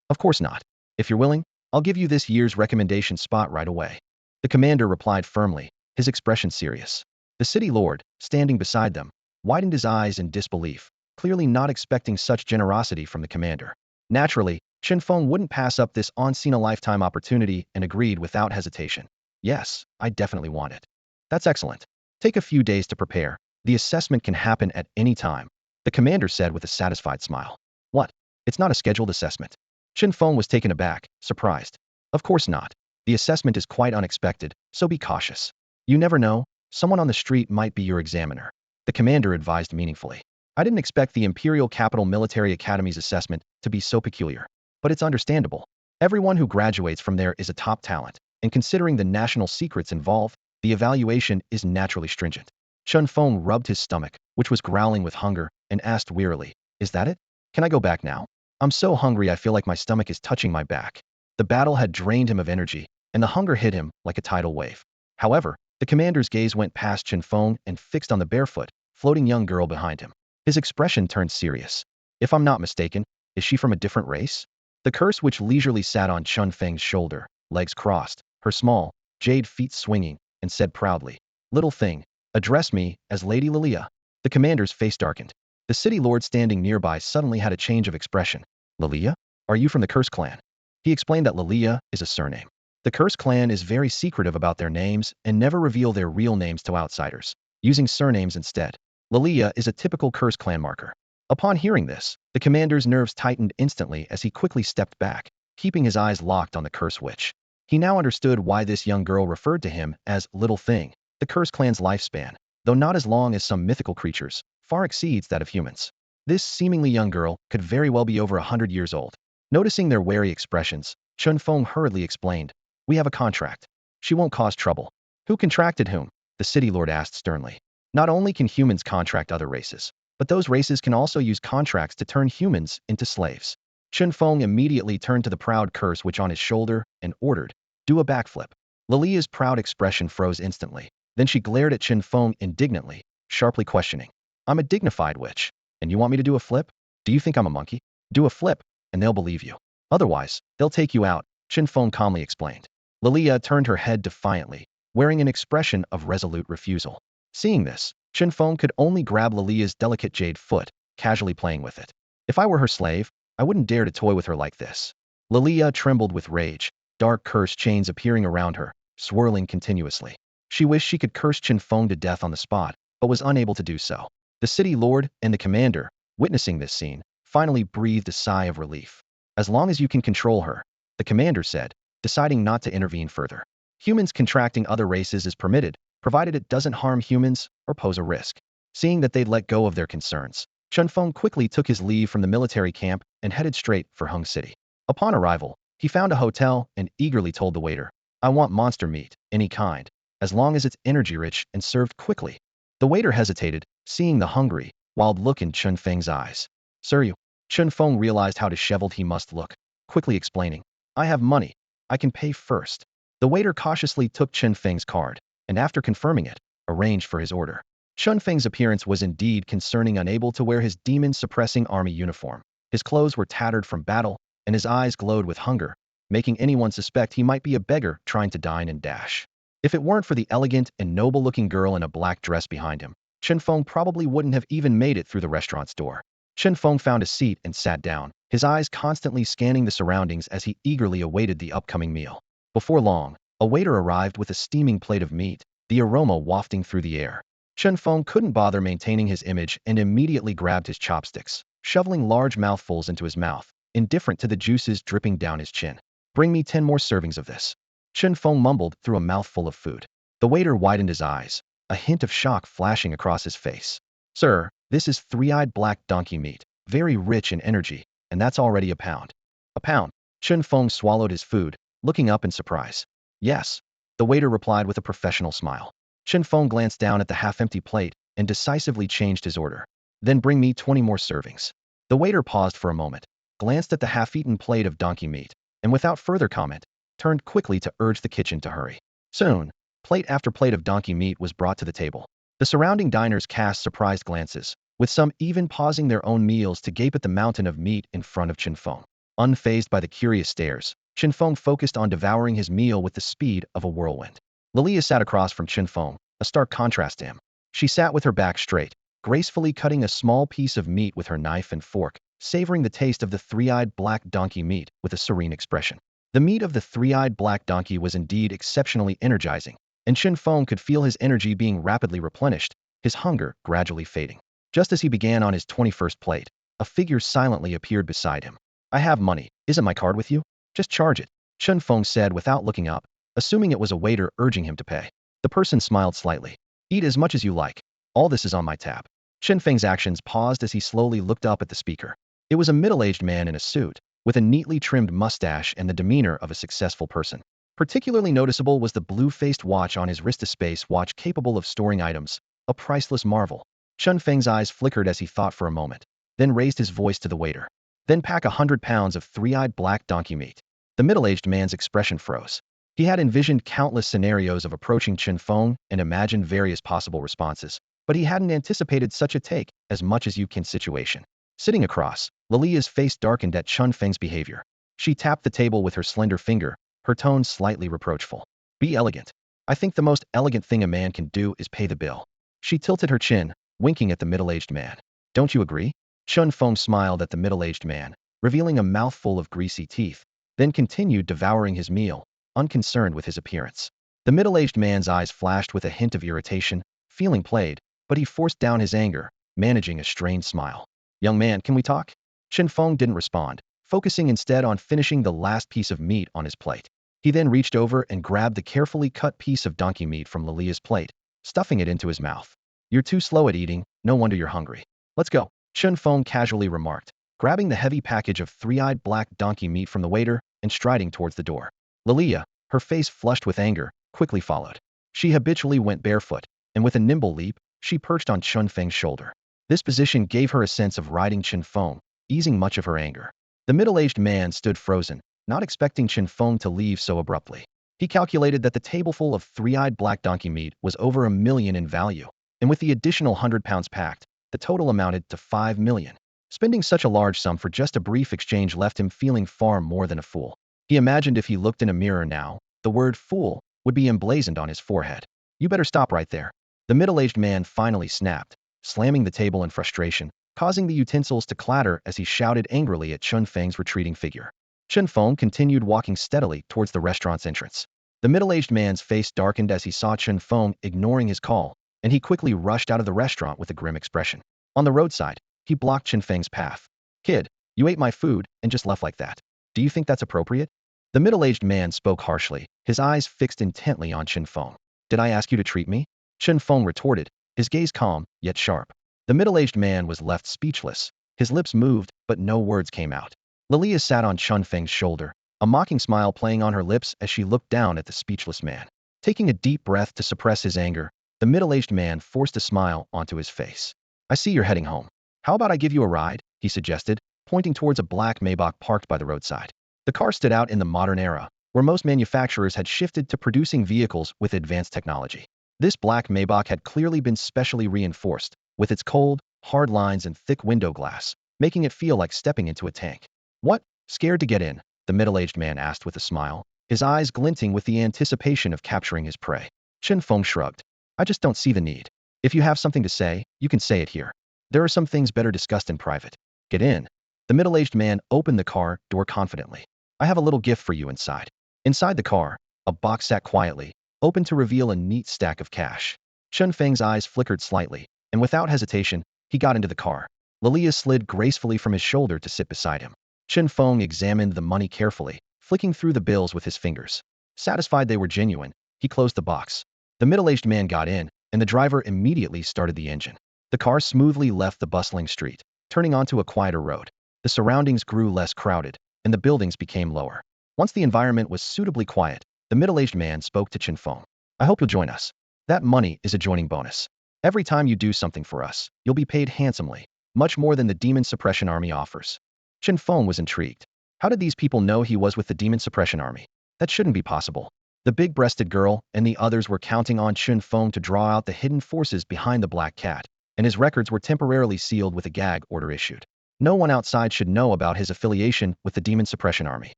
Of course not. If you're willing, I'll give you this year's recommendation spot right away. The commander replied firmly, his expression serious. The city lord, standing beside them, widened his eyes in disbelief, clearly not expecting such generosity from the commander. Naturally, Chen Feng wouldn't pass up this once-in-a-lifetime opportunity and agreed without hesitation. Yes, I definitely want it. That's excellent. Take a few days to prepare. The assessment can happen at any time, the commander said with a satisfied smile. What? It's not a scheduled assessment. Chen Feng was taken aback, surprised. Of course not. The assessment is quite unexpected, so be cautious. You never know, someone on the street might be your examiner, the commander advised meaningfully. I didn't expect the Imperial Capital Military Academy's assessment to be so peculiar. But it's understandable. Everyone who graduates from there is a top talent, and considering the national secrets involved, the evaluation is naturally stringent. Chen Feng rubbed his stomach, which was growling with hunger, and asked wearily, Is that it? Can I go back now? I'm so hungry I feel like my stomach is touching my back. The battle had drained him of energy, and the hunger hit him like a tidal wave. However, the commander's gaze went past Chen Feng and fixed on the barefoot, floating young girl behind him. His expression turned serious. If I'm not mistaken, is she from a different race? The curse which leisurely sat on Chen Feng's shoulder, legs crossed, her small, jade feet swinging, and said proudly, Little thing, address me as Lady Lilia. The commander's face darkened. The city lord standing nearby suddenly had a change of expression. Lilia? Are you from the Curse clan? He explained that Lilia is a surname. The Curse clan is very secretive about their names and never reveal their real names to outsiders, using surnames instead. Lilia is a typical Curse clan marker. Upon hearing this, the commander's nerves tightened instantly as he quickly stepped back, keeping his eyes locked on the Curse witch. He now understood why this young girl referred to him as Little Thing. The Curse clan's lifespan, though not as long as some mythical creatures, far exceeds that of humans. This seemingly young girl could very well be over 100 years old. Noticing their wary expressions, Chen Feng hurriedly explained, We have a contract. She won't cause trouble. Who contracted whom? The city lord asked sternly. Not only can humans contract other races, but those races can also use contracts to turn humans into slaves. Chen Feng immediately turned to the proud curse witch on his shoulder and ordered, Do a backflip. Lilia's proud expression froze instantly. Then she glared at Chen Feng indignantly, sharply questioning. I'm a dignified witch, and you want me to do a flip? Do you think I'm a monkey? Do a flip, and they'll believe you. Otherwise, they'll take you out, Chen Feng calmly explained. Lilia turned her head defiantly, wearing an expression of resolute refusal. Seeing this, Chen Feng could only grab Lilia's delicate jade foot, casually playing with it. If I were her slave, I wouldn't dare to toy with her like this. Lilia trembled with rage, dark curse chains appearing around her, swirling continuously. She wished she could curse Chen Feng to death on the spot, but was unable to do so. The city lord and the commander, witnessing this scene, finally breathed a sigh of relief. As long as you can control her, the commander said, deciding not to intervene further. Humans contracting other races is permitted, provided it doesn't harm humans or pose a risk. Seeing that they'd let go of their concerns, Chen Feng quickly took his leave from the military camp and headed straight for Hung City. Upon arrival, he found a hotel and eagerly told the waiter, I want monster meat, any kind, as long as it's energy-rich and served quickly. The waiter hesitated, seeing the hungry, wild look in Chen Feng's eyes. Sir, you. Chen Feng realized how disheveled he must look, quickly explaining, I have money. I can pay first. The waiter cautiously took Chen Feng's card, and after confirming it, arranged for his order. Chen Feng's appearance was indeed concerning, unable to wear his demon-suppressing army uniform. His clothes were tattered from battle, and his eyes glowed with hunger, making anyone suspect he might be a beggar trying to dine and dash. If it weren't for the elegant and noble-looking girl in a black dress behind him, Chen Feng probably wouldn't have even made it through the restaurant's door. Chen Feng found a seat and sat down, his eyes constantly scanning the surroundings as he eagerly awaited the upcoming meal. Before long, a waiter arrived with a steaming plate of meat, the aroma wafting through the air. Chen Feng couldn't bother maintaining his image and immediately grabbed his chopsticks, shoveling large mouthfuls into his mouth, indifferent to the juices dripping down his chin. Bring me 10 more servings of this. Chen Feng mumbled through a mouthful of food. The waiter widened his eyes, a hint of shock flashing across his face. Sir, this is three-eyed black donkey meat, very rich in energy, and that's already a pound. A pound? Chen Feng swallowed his food, looking up in surprise. Yes, the waiter replied with a professional smile. Chen Feng glanced down at the half-empty plate and decisively changed his order. Then bring me 20 more servings. The waiter paused for a moment, glanced at the half-eaten plate of donkey meat, and without further comment, turned quickly to urge the kitchen to hurry. Soon, plate after plate of donkey meat was brought to the table. The surrounding diners cast surprised glances, with some even pausing their own meals to gape at the mountain of meat in front of Chen Feng. Unfazed by the curious stares, Chen Feng focused on devouring his meal with the speed of a whirlwind. Lilia sat across from Chen Feng, a stark contrast to him. She sat with her back straight, gracefully cutting a small piece of meat with her knife and fork, savoring the taste of the three-eyed black donkey meat with a serene expression. The meat of the three-eyed black donkey was indeed exceptionally energizing, and Chen Feng could feel his energy being rapidly replenished, his hunger gradually fading. Just as he began on his 21st plate, a figure silently appeared beside him. "I have money. Isn't my card with you? Just charge it," Chen Feng said without looking up, assuming it was a waiter urging him to pay. The person smiled slightly. "Eat as much as you like. All this is on my tab." Chen Feng's actions paused as he slowly looked up at the speaker. It was a middle-aged man in a suit, with a neatly trimmed mustache and the demeanor of a successful person. Particularly noticeable was the blue-faced watch on his wrist, a space watch capable of storing items, a priceless marvel. Chen Feng's eyes flickered as he thought for a moment, then raised his voice to the waiter. "Then pack 100 pounds of three-eyed black donkey meat." The middle-aged man's expression froze. He had envisioned countless scenarios of approaching Chen Feng and imagined various possible responses, but he hadn't anticipated such a take as much as you can situation. Sitting across, Lilia's face darkened at Chen Feng's behavior. She tapped the table with her slender finger, her tone slightly reproachful. "Be elegant. I think the most elegant thing a man can do is pay the bill." She tilted her chin, winking at the middle-aged man. "Don't you agree?" Chen Feng smiled at the middle-aged man, revealing a mouthful of greasy teeth, then continued devouring his meal, unconcerned with his appearance. The middle-aged man's eyes flashed with a hint of irritation, feeling played, but he forced down his anger, managing a strained smile. "Young man, can we talk?" Chen Feng didn't respond, focusing instead on finishing the last piece of meat on his plate. He then reached over and grabbed the carefully cut piece of donkey meat from Lilia's plate, stuffing it into his mouth. "You're too slow at eating, no wonder you're hungry. Let's go," Chen Feng casually remarked, grabbing the heavy package of three-eyed black donkey meat from the waiter and striding towards the door. Lilia, her face flushed with anger, quickly followed. She habitually went barefoot, and with a nimble leap, she perched on Chen Feng's shoulder. This position gave her a sense of riding Chen Feng, easing much of her anger. The middle-aged man stood frozen, not expecting Chen Feng to leave so abruptly. He calculated that the tableful of three-eyed black donkey meat was over $1 million in value, and with the additional 100 pounds packed, the total amounted to $5 million. Spending such a large sum for just a brief exchange left him feeling far more than a fool. He imagined if he looked in a mirror now, the word fool would be emblazoned on his forehead. "You better stop right there." The middle-aged man finally snapped, slamming the table in frustration, causing the utensils to clatter as he shouted angrily at Chen Feng's retreating figure. Chen Feng continued walking steadily towards the restaurant's entrance. The middle-aged man's face darkened as he saw Chen Feng ignoring his call, and he quickly rushed out of the restaurant with a grim expression. On the roadside, he blocked Chen Feng's path. "Kid, you ate my food and just left like that. Do you think that's appropriate?" The middle-aged man spoke harshly, his eyes fixed intently on Chen Feng. "Did I ask you to treat me?" Chen Feng retorted, his gaze calm, yet sharp. The middle-aged man was left speechless. His lips moved, but no words came out. Lilia sat on Chen Feng's shoulder, a mocking smile playing on her lips as she looked down at the speechless man. Taking a deep breath to suppress his anger, the middle-aged man forced a smile onto his face. "I see you're heading home. How about I give you a ride?" he suggested, pointing towards a black Maybach parked by the roadside. The car stood out in the modern era, where most manufacturers had shifted to producing vehicles with advanced technology. This black Maybach had clearly been specially reinforced, with its cold, hard lines and thick window glass, making it feel like stepping into a tank. "What? Scared to get in?" the middle-aged man asked with a smile, his eyes glinting with the anticipation of capturing his prey. Chen Feng shrugged. "I just don't see the need. If you have something to say, you can say it here. There are some things better discussed in private. Get in." The middle-aged man opened the car door confidently. "I have a little gift for you inside." Inside the car, a box sat quietly, open to reveal a neat stack of cash. Chen Feng's eyes flickered slightly, and without hesitation, he got into the car. Lilia slid gracefully from his shoulder to sit beside him. Chen Feng examined the money carefully, flicking through the bills with his fingers. Satisfied they were genuine, he closed the box. The middle-aged man got in, and the driver immediately started the engine. The car smoothly left the bustling street, turning onto a quieter road. The surroundings grew less crowded, and the buildings became lower. Once the environment was suitably quiet, the middle-aged man spoke to Chen Feng. "I hope you'll join us. That money is a joining bonus. Every time you do something for us, you'll be paid handsomely, much more than the Demon Suppression Army offers." Chen Feng was intrigued. How did these people know he was with the Demon Suppression Army? That shouldn't be possible. The big-breasted girl and the others were counting on Chen Feng to draw out the hidden forces behind the black cat, and his records were temporarily sealed with a gag order issued. No one outside should know about his affiliation with the Demon Suppression Army.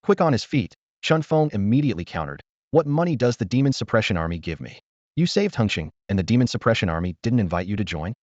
Quick on his feet, Chen Feng immediately countered. What money does the Demon Suppression Army give me? You saved Hengqing, and the Demon Suppression Army didn't invite you to join?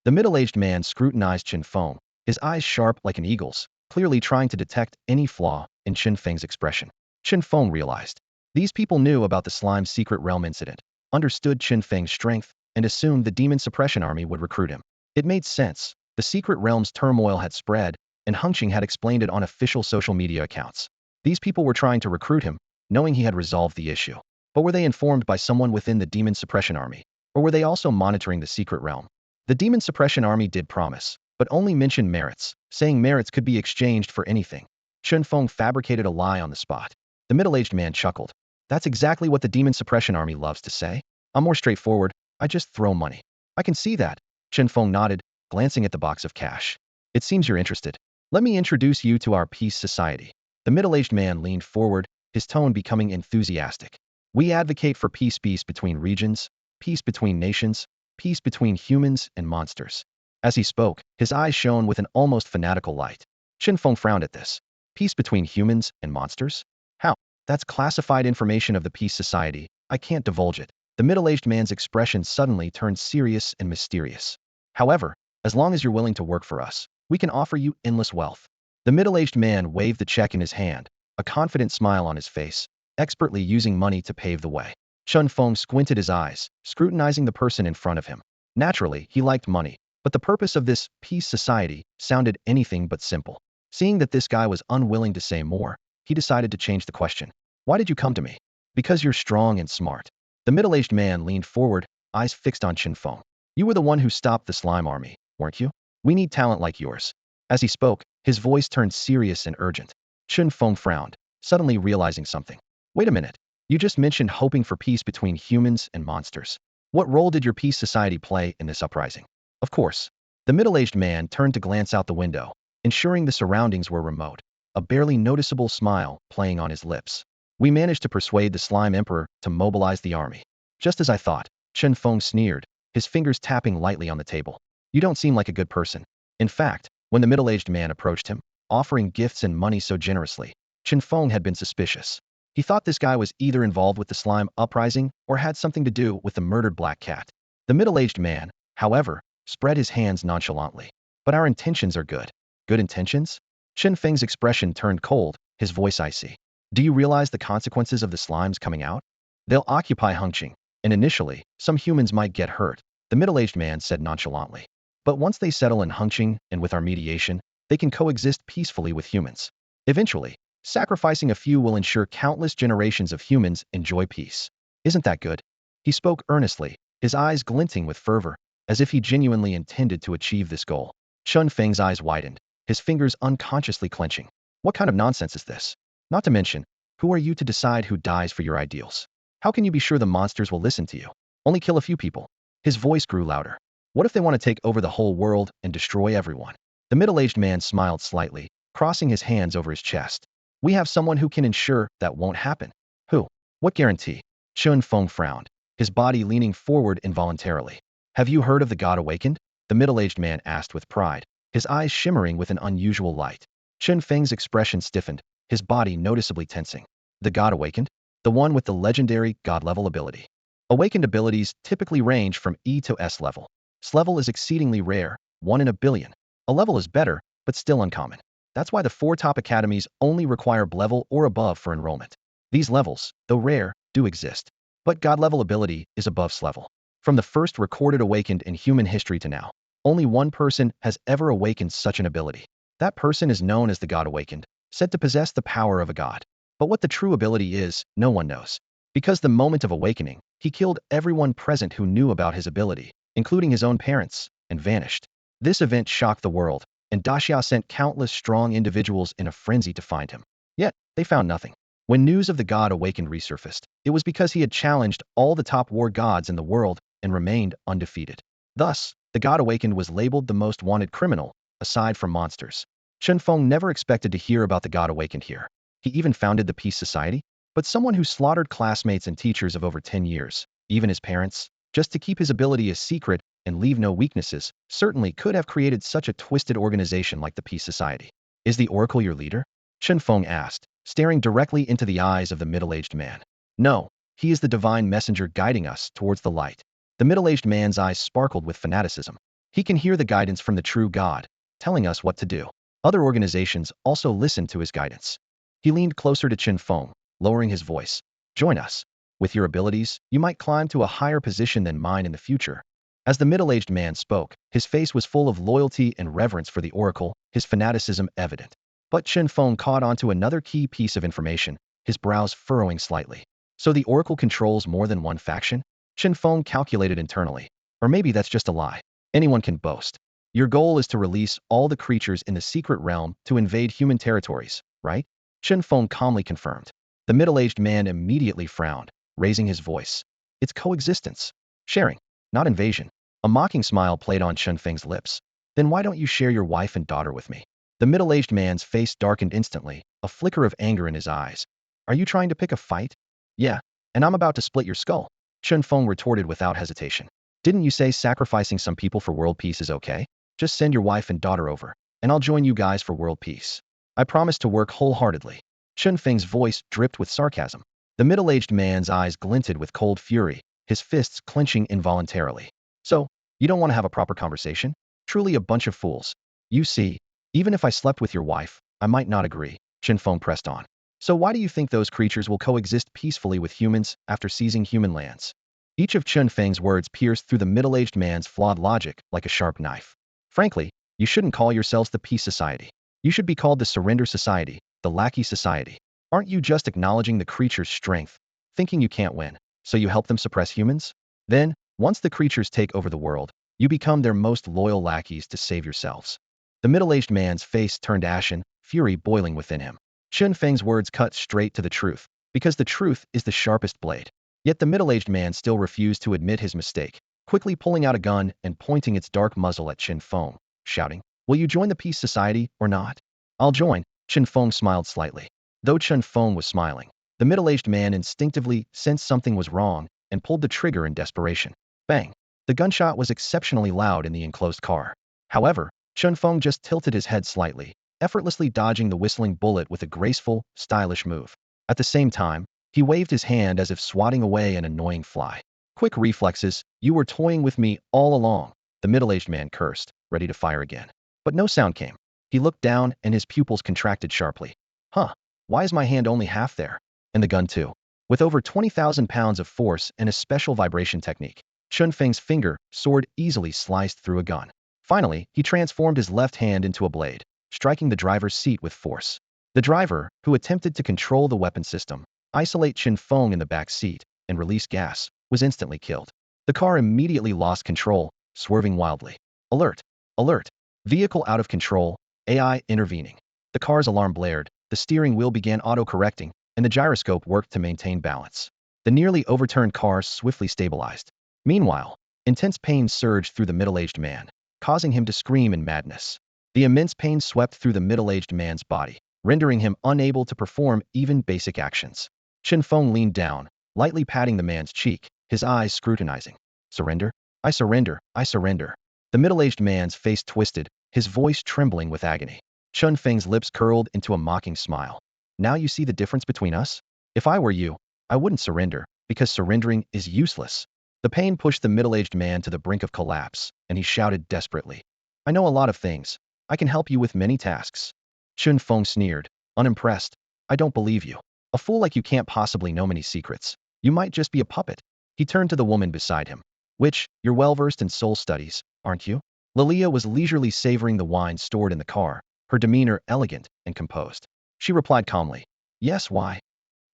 The middle-aged man scrutinized Chen Feng, his eyes sharp like an eagle's, clearly trying to detect any flaw in Chen Feng's expression. Chen Feng realized. These people knew about the slime's secret realm incident, understood Chen Feng's strength, and assumed the Demon Suppression Army would recruit him. It made sense. The secret realm's turmoil had spread, and Hengqing had explained it on official social media accounts. These people were trying to recruit him, knowing he had resolved the issue. But were they informed by someone within the Demon Suppression Army, or were they also monitoring the secret realm? The Demon Suppression Army did promise, but only mentioned merits, saying merits could be exchanged for anything. Chen Feng fabricated a lie on the spot. The middle-aged man chuckled. That's exactly what the Demon Suppression Army loves to say. I'm more straightforward. I just throw money. I can see that. Chen Feng nodded, glancing at the box of cash. It seems you're interested. Let me introduce you to our peace society. The middle-aged man leaned forward, his tone becoming enthusiastic. We advocate for peace between regions, peace between nations, peace between humans and monsters. As he spoke, his eyes shone with an almost fanatical light. Chen Feng frowned at this. Peace between humans and monsters? How? That's classified information of the Peace Society. I can't divulge it. The middle-aged man's expression suddenly turned serious and mysterious. However, as long as you're willing to work for us, we can offer you endless wealth. The middle-aged man waved the check in his hand, a confident smile on his face, expertly using money to pave the way. Chen Feng squinted his eyes, scrutinizing the person in front of him. Naturally, he liked money, but the purpose of this peace society sounded anything but simple. Seeing that this guy was unwilling to say more, he decided to change the question. Why did you come to me? Because you're strong and smart. The middle-aged man leaned forward, eyes fixed on Chen Feng. You were the one who stopped the slime army, weren't you? We need talent like yours. As he spoke, his voice turned serious and urgent. Chen Feng frowned, suddenly realizing something. Wait a minute. You just mentioned hoping for peace between humans and monsters. What role did your peace society play in this uprising? Of course. The middle-aged man turned to glance out the window, ensuring the surroundings were remote, a barely noticeable smile playing on his lips. We managed to persuade the Slime Emperor to mobilize the army. Just as I thought, Chen Feng sneered, his fingers tapping lightly on the table. You don't seem like a good person. In fact, when the middle-aged man approached him, offering gifts and money so generously, Chen Feng had been suspicious. He thought this guy was either involved with the slime uprising or had something to do with the murdered black cat. The middle-aged man, however, spread his hands nonchalantly. But our intentions are good. Good intentions? Chen Feng's expression turned cold, his voice icy. Do you realize the consequences of the slimes coming out? They'll occupy Hengqing, and initially, some humans might get hurt, the middle-aged man said nonchalantly. But once they settle in Hengqing and with our mediation, they can coexist peacefully with humans. Eventually, sacrificing a few will ensure countless generations of humans enjoy peace. Isn't that good? He spoke earnestly, his eyes glinting with fervor, as if he genuinely intended to achieve this goal. Chen Feng's eyes widened, his fingers unconsciously clenching. What kind of nonsense is this? Not to mention, who are you to decide who dies for your ideals? How can you be sure the monsters will listen to you? Only kill a few people. His voice grew louder. What if they want to take over the whole world and destroy everyone? The middle-aged man smiled slightly, crossing his hands over his chest. We have someone who can ensure that won't happen. Who? What guarantee? Chen Feng frowned, his body leaning forward involuntarily. Have you heard of the God Awakened? The middle-aged man asked with pride, his eyes shimmering with an unusual light. Chen Feng's expression stiffened, his body noticeably tensing. The God Awakened? The one with the legendary God-level ability. Awakened abilities typically range from E to S level. S level is exceedingly rare, 1 in a billion. A level is better, but still uncommon. That's why the 4 top academies only require B level or above for enrollment. These levels, though rare, do exist. But God-level ability is above S level. From the first recorded awakened in human history to now, only one person has ever awakened such an ability. That person is known as the God Awakened, said to possess the power of a god. But what the true ability is, no one knows. Because the moment of awakening, he killed everyone present who knew about his ability, including his own parents, and vanished. This event shocked the world, and Daxia sent countless strong individuals in a frenzy to find him. Yet, they found nothing. When news of the God Awakened resurfaced, it was because he had challenged all the top war gods in the world and remained undefeated. Thus, the God Awakened was labeled the most wanted criminal, aside from monsters. Chen Feng never expected to hear about the God Awakened here. He even founded the Peace Society? But someone who slaughtered classmates and teachers of over 10 years, even his parents, just to keep his ability a secret and leave no weaknesses, certainly could have created such a twisted organization like the Peace Society. Is the Oracle your leader? Chen Feng asked, staring directly into the eyes of the middle-aged man. No, he is the divine messenger guiding us towards the light. The middle-aged man's eyes sparkled with fanaticism. He can hear the guidance from the true God, telling us what to do. Other organizations also listen to his guidance. He leaned closer to Chen Feng, lowering his voice. Join us. With your abilities, you might climb to a higher position than mine in the future. As the middle-aged man spoke, his face was full of loyalty and reverence for the Oracle, his fanaticism evident. But Chen Feng caught onto another key piece of information, his brows furrowing slightly. So the Oracle controls more than one faction? Chen Feng calculated internally. Or maybe that's just a lie. Anyone can boast. Your goal is to release all the creatures in the secret realm to invade human territories, right? Chen Feng calmly confirmed. The middle-aged man immediately frowned, raising his voice. It's coexistence. Sharing, not invasion. A mocking smile played on Chen Feng's lips. Then why don't you share your wife and daughter with me? The middle-aged man's face darkened instantly, a flicker of anger in his eyes. Are you trying to pick a fight? Yeah, and I'm about to split your skull. Chen Feng retorted without hesitation. Didn't you say sacrificing some people for world peace is okay? Just send your wife and daughter over, and I'll join you guys for world peace. I promise to work wholeheartedly. Chen Feng's voice dripped with sarcasm. The middle-aged man's eyes glinted with cold fury, his fists clenching involuntarily. So, you don't want to have a proper conversation? Truly a bunch of fools. You see, even if I slept with your wife, I might not agree, Chen Feng pressed on. So why do you think those creatures will coexist peacefully with humans after seizing human lands? Each of Chen Feng's words pierced through the middle-aged man's flawed logic like a sharp knife. Frankly, you shouldn't call yourselves the Peace Society. You should be called the Surrender Society, the Lackey Society. Aren't you just acknowledging the creature's strength, thinking you can't win, so you help them suppress humans? Then, once the creatures take over the world, you become their most loyal lackeys to save yourselves. The middle-aged man's face turned ashen, fury boiling within him. Chen Feng's words cut straight to the truth, because the truth is the sharpest blade. Yet the middle-aged man still refused to admit his mistake, quickly pulling out a gun and pointing its dark muzzle at Chen Feng, shouting, "Will you join the Peace Society or not?" "I'll join," Chen Feng smiled slightly. Though Chen Feng was smiling, the middle-aged man instinctively sensed something was wrong and pulled the trigger in desperation. Bang! The gunshot was exceptionally loud in the enclosed car. However, Chen Feng just tilted his head slightly, effortlessly dodging the whistling bullet with a graceful, stylish move. At the same time, he waved his hand as if swatting away an annoying fly. Quick reflexes, you were toying with me all along, the middle-aged man cursed, ready to fire again. But no sound came. He looked down and his pupils contracted sharply. Huh, why is my hand only half there? And the gun too. With over 20,000 pounds of force and a special vibration technique, Chen Feng's finger, sword easily sliced through a gun. Finally, he transformed his left hand into a blade, striking the driver's seat with force. The driver, who attempted to control the weapon system, isolate Chen Feng in the back seat, and release gas, was instantly killed. The car immediately lost control, swerving wildly. Alert! Alert! Vehicle out of control, AI intervening. The car's alarm blared, the steering wheel began auto-correcting, and the gyroscope worked to maintain balance. The nearly overturned car swiftly stabilized. Meanwhile, intense pain surged through the middle-aged man, causing him to scream in madness. The immense pain swept through the middle-aged man's body, rendering him unable to perform even basic actions. Chen Feng leaned down, lightly patting the man's cheek, his eyes scrutinizing. Surrender? I surrender, I surrender. The middle-aged man's face twisted, his voice trembling with agony. Chen Feng's lips curled into a mocking smile. Now you see the difference between us? If I were you, I wouldn't surrender, because surrendering is useless. The pain pushed the middle-aged man to the brink of collapse, and he shouted desperately. I know a lot of things. I can help you with many tasks. Chen Feng sneered, unimpressed. I don't believe you. A fool like you can't possibly know many secrets. You might just be a puppet. He turned to the woman beside him. Which, you're well-versed in soul studies, aren't you? Lilia was leisurely savoring the wine stored in the car, her demeanor elegant and composed. She replied calmly. Yes, why?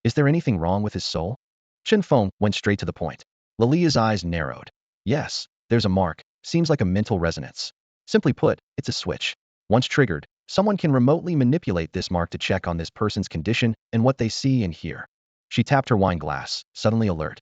Is there anything wrong with his soul? Chen Feng went straight to the point. Lilia's eyes narrowed. Yes, there's a mark, seems like a mental resonance. Simply put, it's a switch. Once triggered, someone can remotely manipulate this mark to check on this person's condition and what they see and hear. She tapped her wine glass, suddenly alert.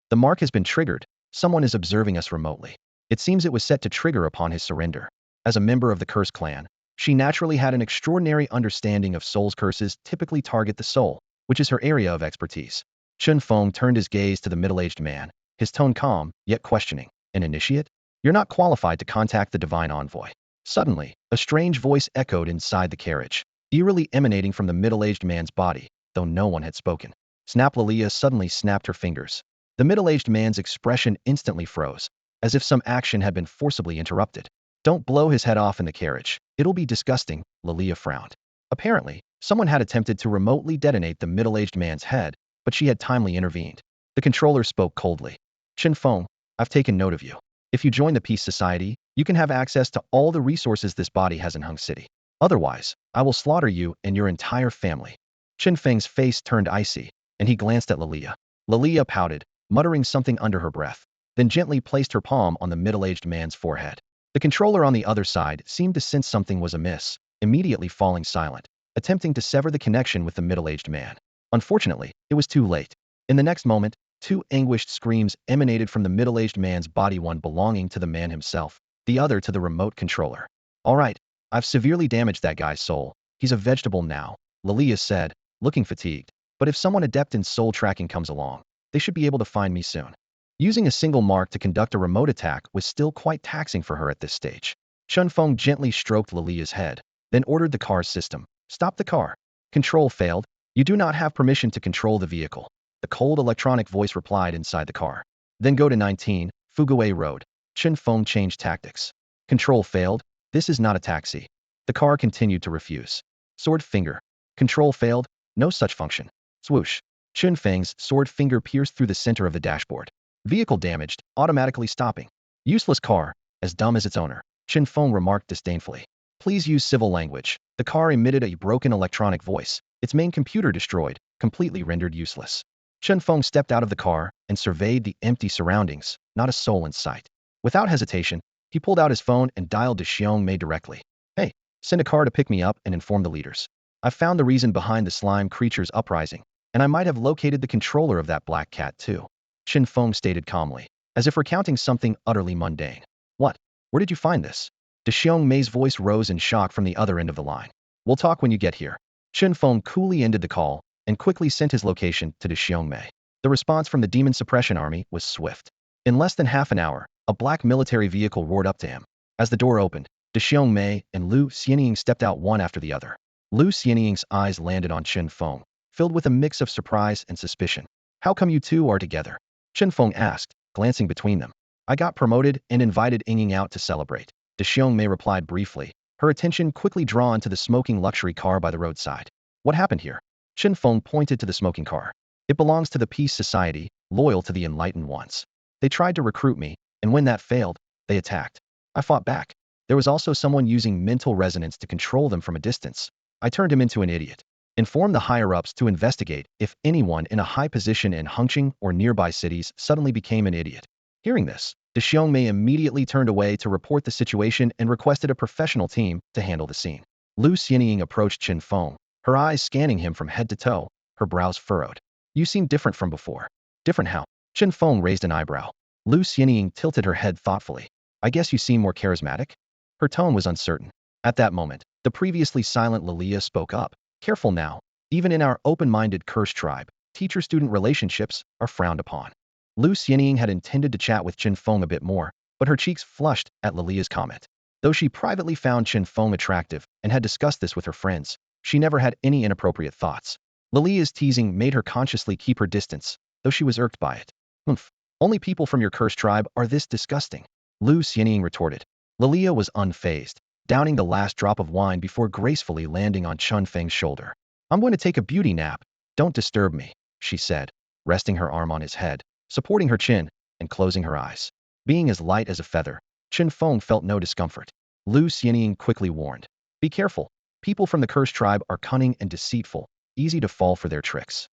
The mark has been triggered. Someone is observing us remotely. It seems it was set to trigger upon his surrender. As a member of the Curse clan, she naturally had an extraordinary understanding of souls. Curses typically target the soul, which is her area of expertise. Chen Feng turned his gaze to the middle-aged man, his tone calm, yet questioning. An initiate? You're not qualified to contact the divine envoy. Suddenly, a strange voice echoed inside the carriage, eerily emanating from the middle-aged man's body, though no one had spoken. Snap! Lilia suddenly snapped her fingers. The middle-aged man's expression instantly froze, as if some action had been forcibly interrupted. Don't blow his head off in the carriage. It'll be disgusting, Lilia frowned. Apparently, someone had attempted to remotely detonate the middle-aged man's head, but she had timely intervened. The controller spoke coldly. Chen Feng, I've taken note of you. If you join the Peace Society, you can have access to all the resources this body has in Hung City. Otherwise, I will slaughter you and your entire family. Chen Feng's face turned icy, and he glanced at Lilia. Lilia pouted, muttering something under her breath, then gently placed her palm on the middle-aged man's forehead. The controller on the other side seemed to sense something was amiss, immediately falling silent, attempting to sever the connection with the middle-aged man. Unfortunately, it was too late. In the next moment, two anguished screams emanated from the middle-aged man's body, one belonging to the man himself, the other to the remote controller. All right, I've severely damaged that guy's soul. He's a vegetable now, Lilia said, looking fatigued. But if someone adept in soul tracking comes along, they should be able to find me soon. Using a single mark to conduct a remote attack was still quite taxing for her at this stage. Chen Feng gently stroked Lilia's head, then ordered the car's system. Stop the car. Control failed. You do not have permission to control the vehicle. The cold electronic voice replied inside the car. Then go to 19, Fuguwei Road. Chen Feng changed tactics. Control failed. This is not a taxi. The car continued to refuse. Sword finger. Control failed. No such function. Swoosh. Chen Feng's sword finger pierced through the center of the dashboard. Vehicle damaged, automatically stopping. Useless car, as dumb as its owner, Chen Feng remarked disdainfully. Please use civil language. The car emitted a broken electronic voice, its main computer destroyed, completely rendered useless. Chen Feng stepped out of the car and surveyed the empty surroundings, not a soul in sight. Without hesitation, he pulled out his phone and dialed to Xiong Mei directly. Hey, send a car to pick me up and inform the leaders. I've found the reason behind the slime creature's uprising, and I might have located the controller of that black cat too. Chen Feng stated calmly, as if recounting something utterly mundane. What? Where did you find this? Xiong Mei's voice rose in shock from the other end of the line. We'll talk when you get here. Chen Feng coolly ended the call and quickly sent his location to Xiong Mei. The response from the Demon Suppression Army was swift. In less than half an hour, a black military vehicle roared up to him. As the door opened, Xiong Mei and Lu Xianying stepped out one after the other. Lu Xianying's eyes landed on Chen Feng, filled with a mix of surprise and suspicion. How come you two are together? Chen Feng asked, glancing between them. I got promoted and invited Yinging out to celebrate. Xiong Mei replied briefly, her attention quickly drawn to the smoking luxury car by the roadside. What happened here? Chen Feng pointed to the smoking car. It belongs to the Peace Society, loyal to the enlightened ones. They tried to recruit me, and when that failed, they attacked. I fought back. There was also someone using mental resonance to control them from a distance. I turned him into an idiot. Inform the higher-ups to investigate if anyone in a high position in Hengqin or nearby cities suddenly became an idiot. Hearing this, Xiong Mei immediately turned away to report the situation and requested a professional team to handle the scene. Lu Xianying approached Chen Feng, her eyes scanning him from head to toe, her brows furrowed. You seem different from before. Different how? Chen Feng raised an eyebrow. Lu Xianying tilted her head thoughtfully. I guess you seem more charismatic? Her tone was uncertain. At that moment, the previously silent Lilia spoke up. Careful now. Even in our open-minded Curse tribe, teacher-student relationships are frowned upon. Lu Xianying had intended to chat with Chen Feng a bit more, but her cheeks flushed at Lilia's comment. Though she privately found Chen Feng attractive and had discussed this with her friends, she never had any inappropriate thoughts. Lilia's teasing made her consciously keep her distance, though she was irked by it. Humph. Only people from your Curse tribe are this disgusting, Lu Xianying retorted. Lilia was unfazed, downing the last drop of wine before gracefully landing on Chen Feng's shoulder. I'm going to take a beauty nap. Don't disturb me, she said, resting her arm on his head, supporting her chin, and closing her eyes. Being as light as a feather, Chen Feng felt no discomfort. Lu Xianying quickly warned. Be careful. People from the Curse tribe are cunning and deceitful, easy to fall for their tricks.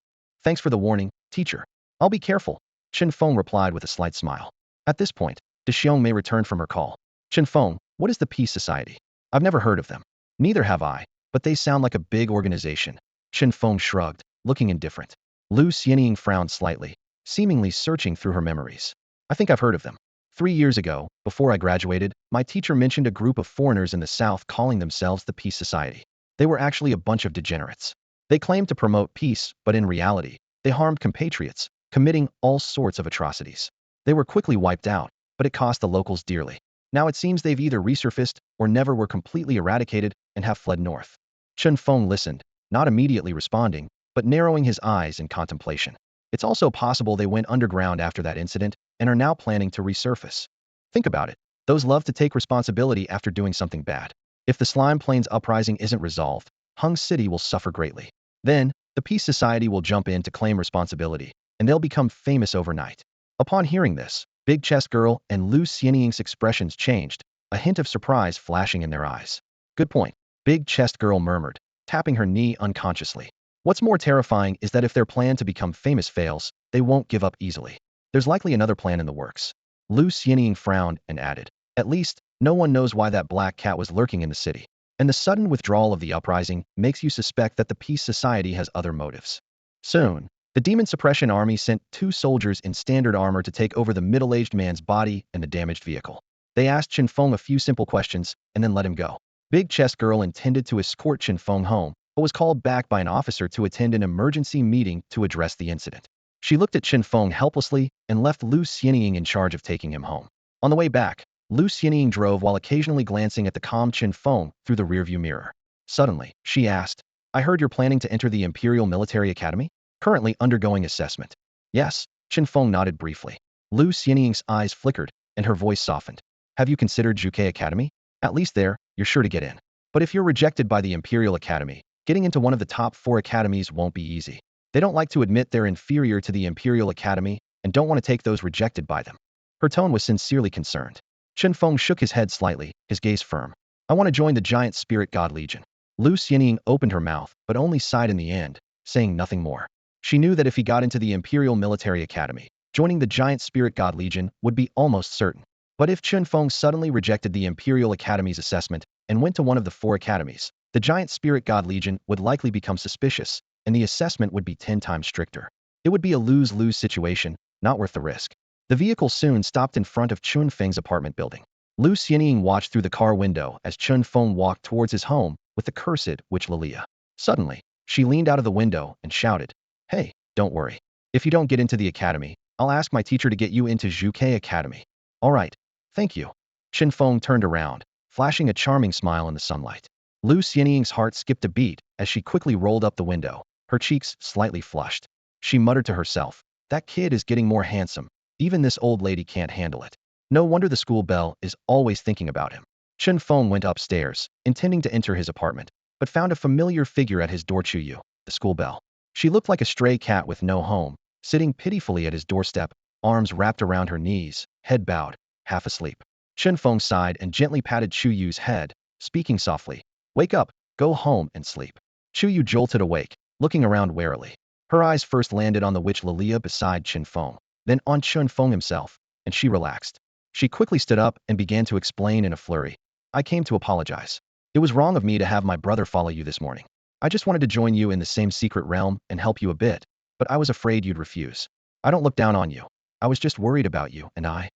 Thanks for the warning, teacher. I'll be careful, Chen Feng replied with a slight smile. At this point, Xiong Mei returned from her call. Chen Feng, what is the Peace Society? I've never heard of them. Neither have I, but they sound like a big organization. Chen Feng shrugged, looking indifferent. Lu Xianying frowned slightly, seemingly searching through her memories. I think I've heard of them. 3 years ago, before I graduated, my teacher mentioned a group of foreigners in the South calling themselves the Peace Society. They were actually a bunch of degenerates. They claimed to promote peace, but in reality, they harmed compatriots, committing all sorts of atrocities. They were quickly wiped out, but it cost the locals dearly. Now it seems they've either resurfaced or never were completely eradicated and have fled north. Chen Feng listened, not immediately responding, but narrowing his eyes in contemplation. It's also possible they went underground after that incident and are now planning to resurface. Think about it. Those love to take responsibility after doing something bad. If the Slime Plains uprising isn't resolved, Hung City will suffer greatly. Then, the Peace Society will jump in to claim responsibility, and they'll become famous overnight. Upon hearing this, Big Chest Girl and Lu Xianying's expressions changed, a hint of surprise flashing in their eyes. Good point, Big Chest Girl murmured, tapping her knee unconsciously. What's more terrifying is that if their plan to become famous fails, they won't give up easily. There's likely another plan in the works. Lu Xianying frowned and added, at least, no one knows why that black cat was lurking in the city. And the sudden withdrawal of the uprising makes you suspect that the Peace Society has other motives. Soon, the Demon Suppression Army sent 2 soldiers in standard armor to take over the middle-aged man's body and the damaged vehicle. They asked Chen Feng a few simple questions and then let him go. Big Chest Girl intended to escort Chen Feng home, but was called back by an officer to attend an emergency meeting to address the incident. She looked at Chen Feng helplessly and left Lu Xianying in charge of taking him home. On the way back, Lu Xianying drove while occasionally glancing at the calm Chen Feng through the rearview mirror. Suddenly, she asked, I heard you're planning to enter the Imperial Military Academy? Currently undergoing assessment. Yes, Chen Feng nodded briefly. Lu Xianying's eyes flickered, and her voice softened. Have you considered Juke Academy? At least there, you're sure to get in. But if you're rejected by the Imperial Academy, getting into one of the top 4 academies won't be easy. They don't like to admit they're inferior to the Imperial Academy and don't want to take those rejected by them. Her tone was sincerely concerned. Chen Feng shook his head slightly, his gaze firm. I want to join the Giant Spirit God Legion. Lu Xianying opened her mouth, but only sighed in the end, saying nothing more. She knew that if he got into the Imperial Military Academy, joining the Giant Spirit God Legion would be almost certain. But if Chen Feng suddenly rejected the Imperial Academy's assessment and went to one of the 4 academies, the Giant Spirit God Legion would likely become suspicious, and the assessment would be 10 times stricter. It would be a lose-lose situation, not worth the risk. The vehicle soon stopped in front of Chen Feng's apartment building. Lu Xianying watched through the car window as Chen Feng walked towards his home with the cursed witch Lilia. Suddenly, she leaned out of the window and shouted, Hey, don't worry. If you don't get into the academy, I'll ask my teacher to get you into Juke Academy. All right, thank you. Chen Feng turned around, flashing a charming smile in the sunlight. Lu Xianying's heart skipped a beat as she quickly rolled up the window, her cheeks slightly flushed. She muttered to herself, that kid is getting more handsome. Even this old lady can't handle it. No wonder the school belle is always thinking about him. Chen Feng went upstairs, intending to enter his apartment, but found a familiar figure at his door. Chuyu, the school belle. She looked like a stray cat with no home, sitting pitifully at his doorstep, arms wrapped around her knees, head bowed, half asleep. Chen Feng sighed and gently patted Chuyu's head, speaking softly, Wake up, go home and sleep. Chuyu jolted awake, looking around warily. Her eyes first landed on the witch Lilia beside Chen Feng, then on Chen Feng himself, and she relaxed. She quickly stood up and began to explain in a flurry. I came to apologize. It was wrong of me to have my brother follow you this morning. I just wanted to join you in the same secret realm and help you a bit, but I was afraid you'd refuse. I don't look down on you. I was just worried about you, and I.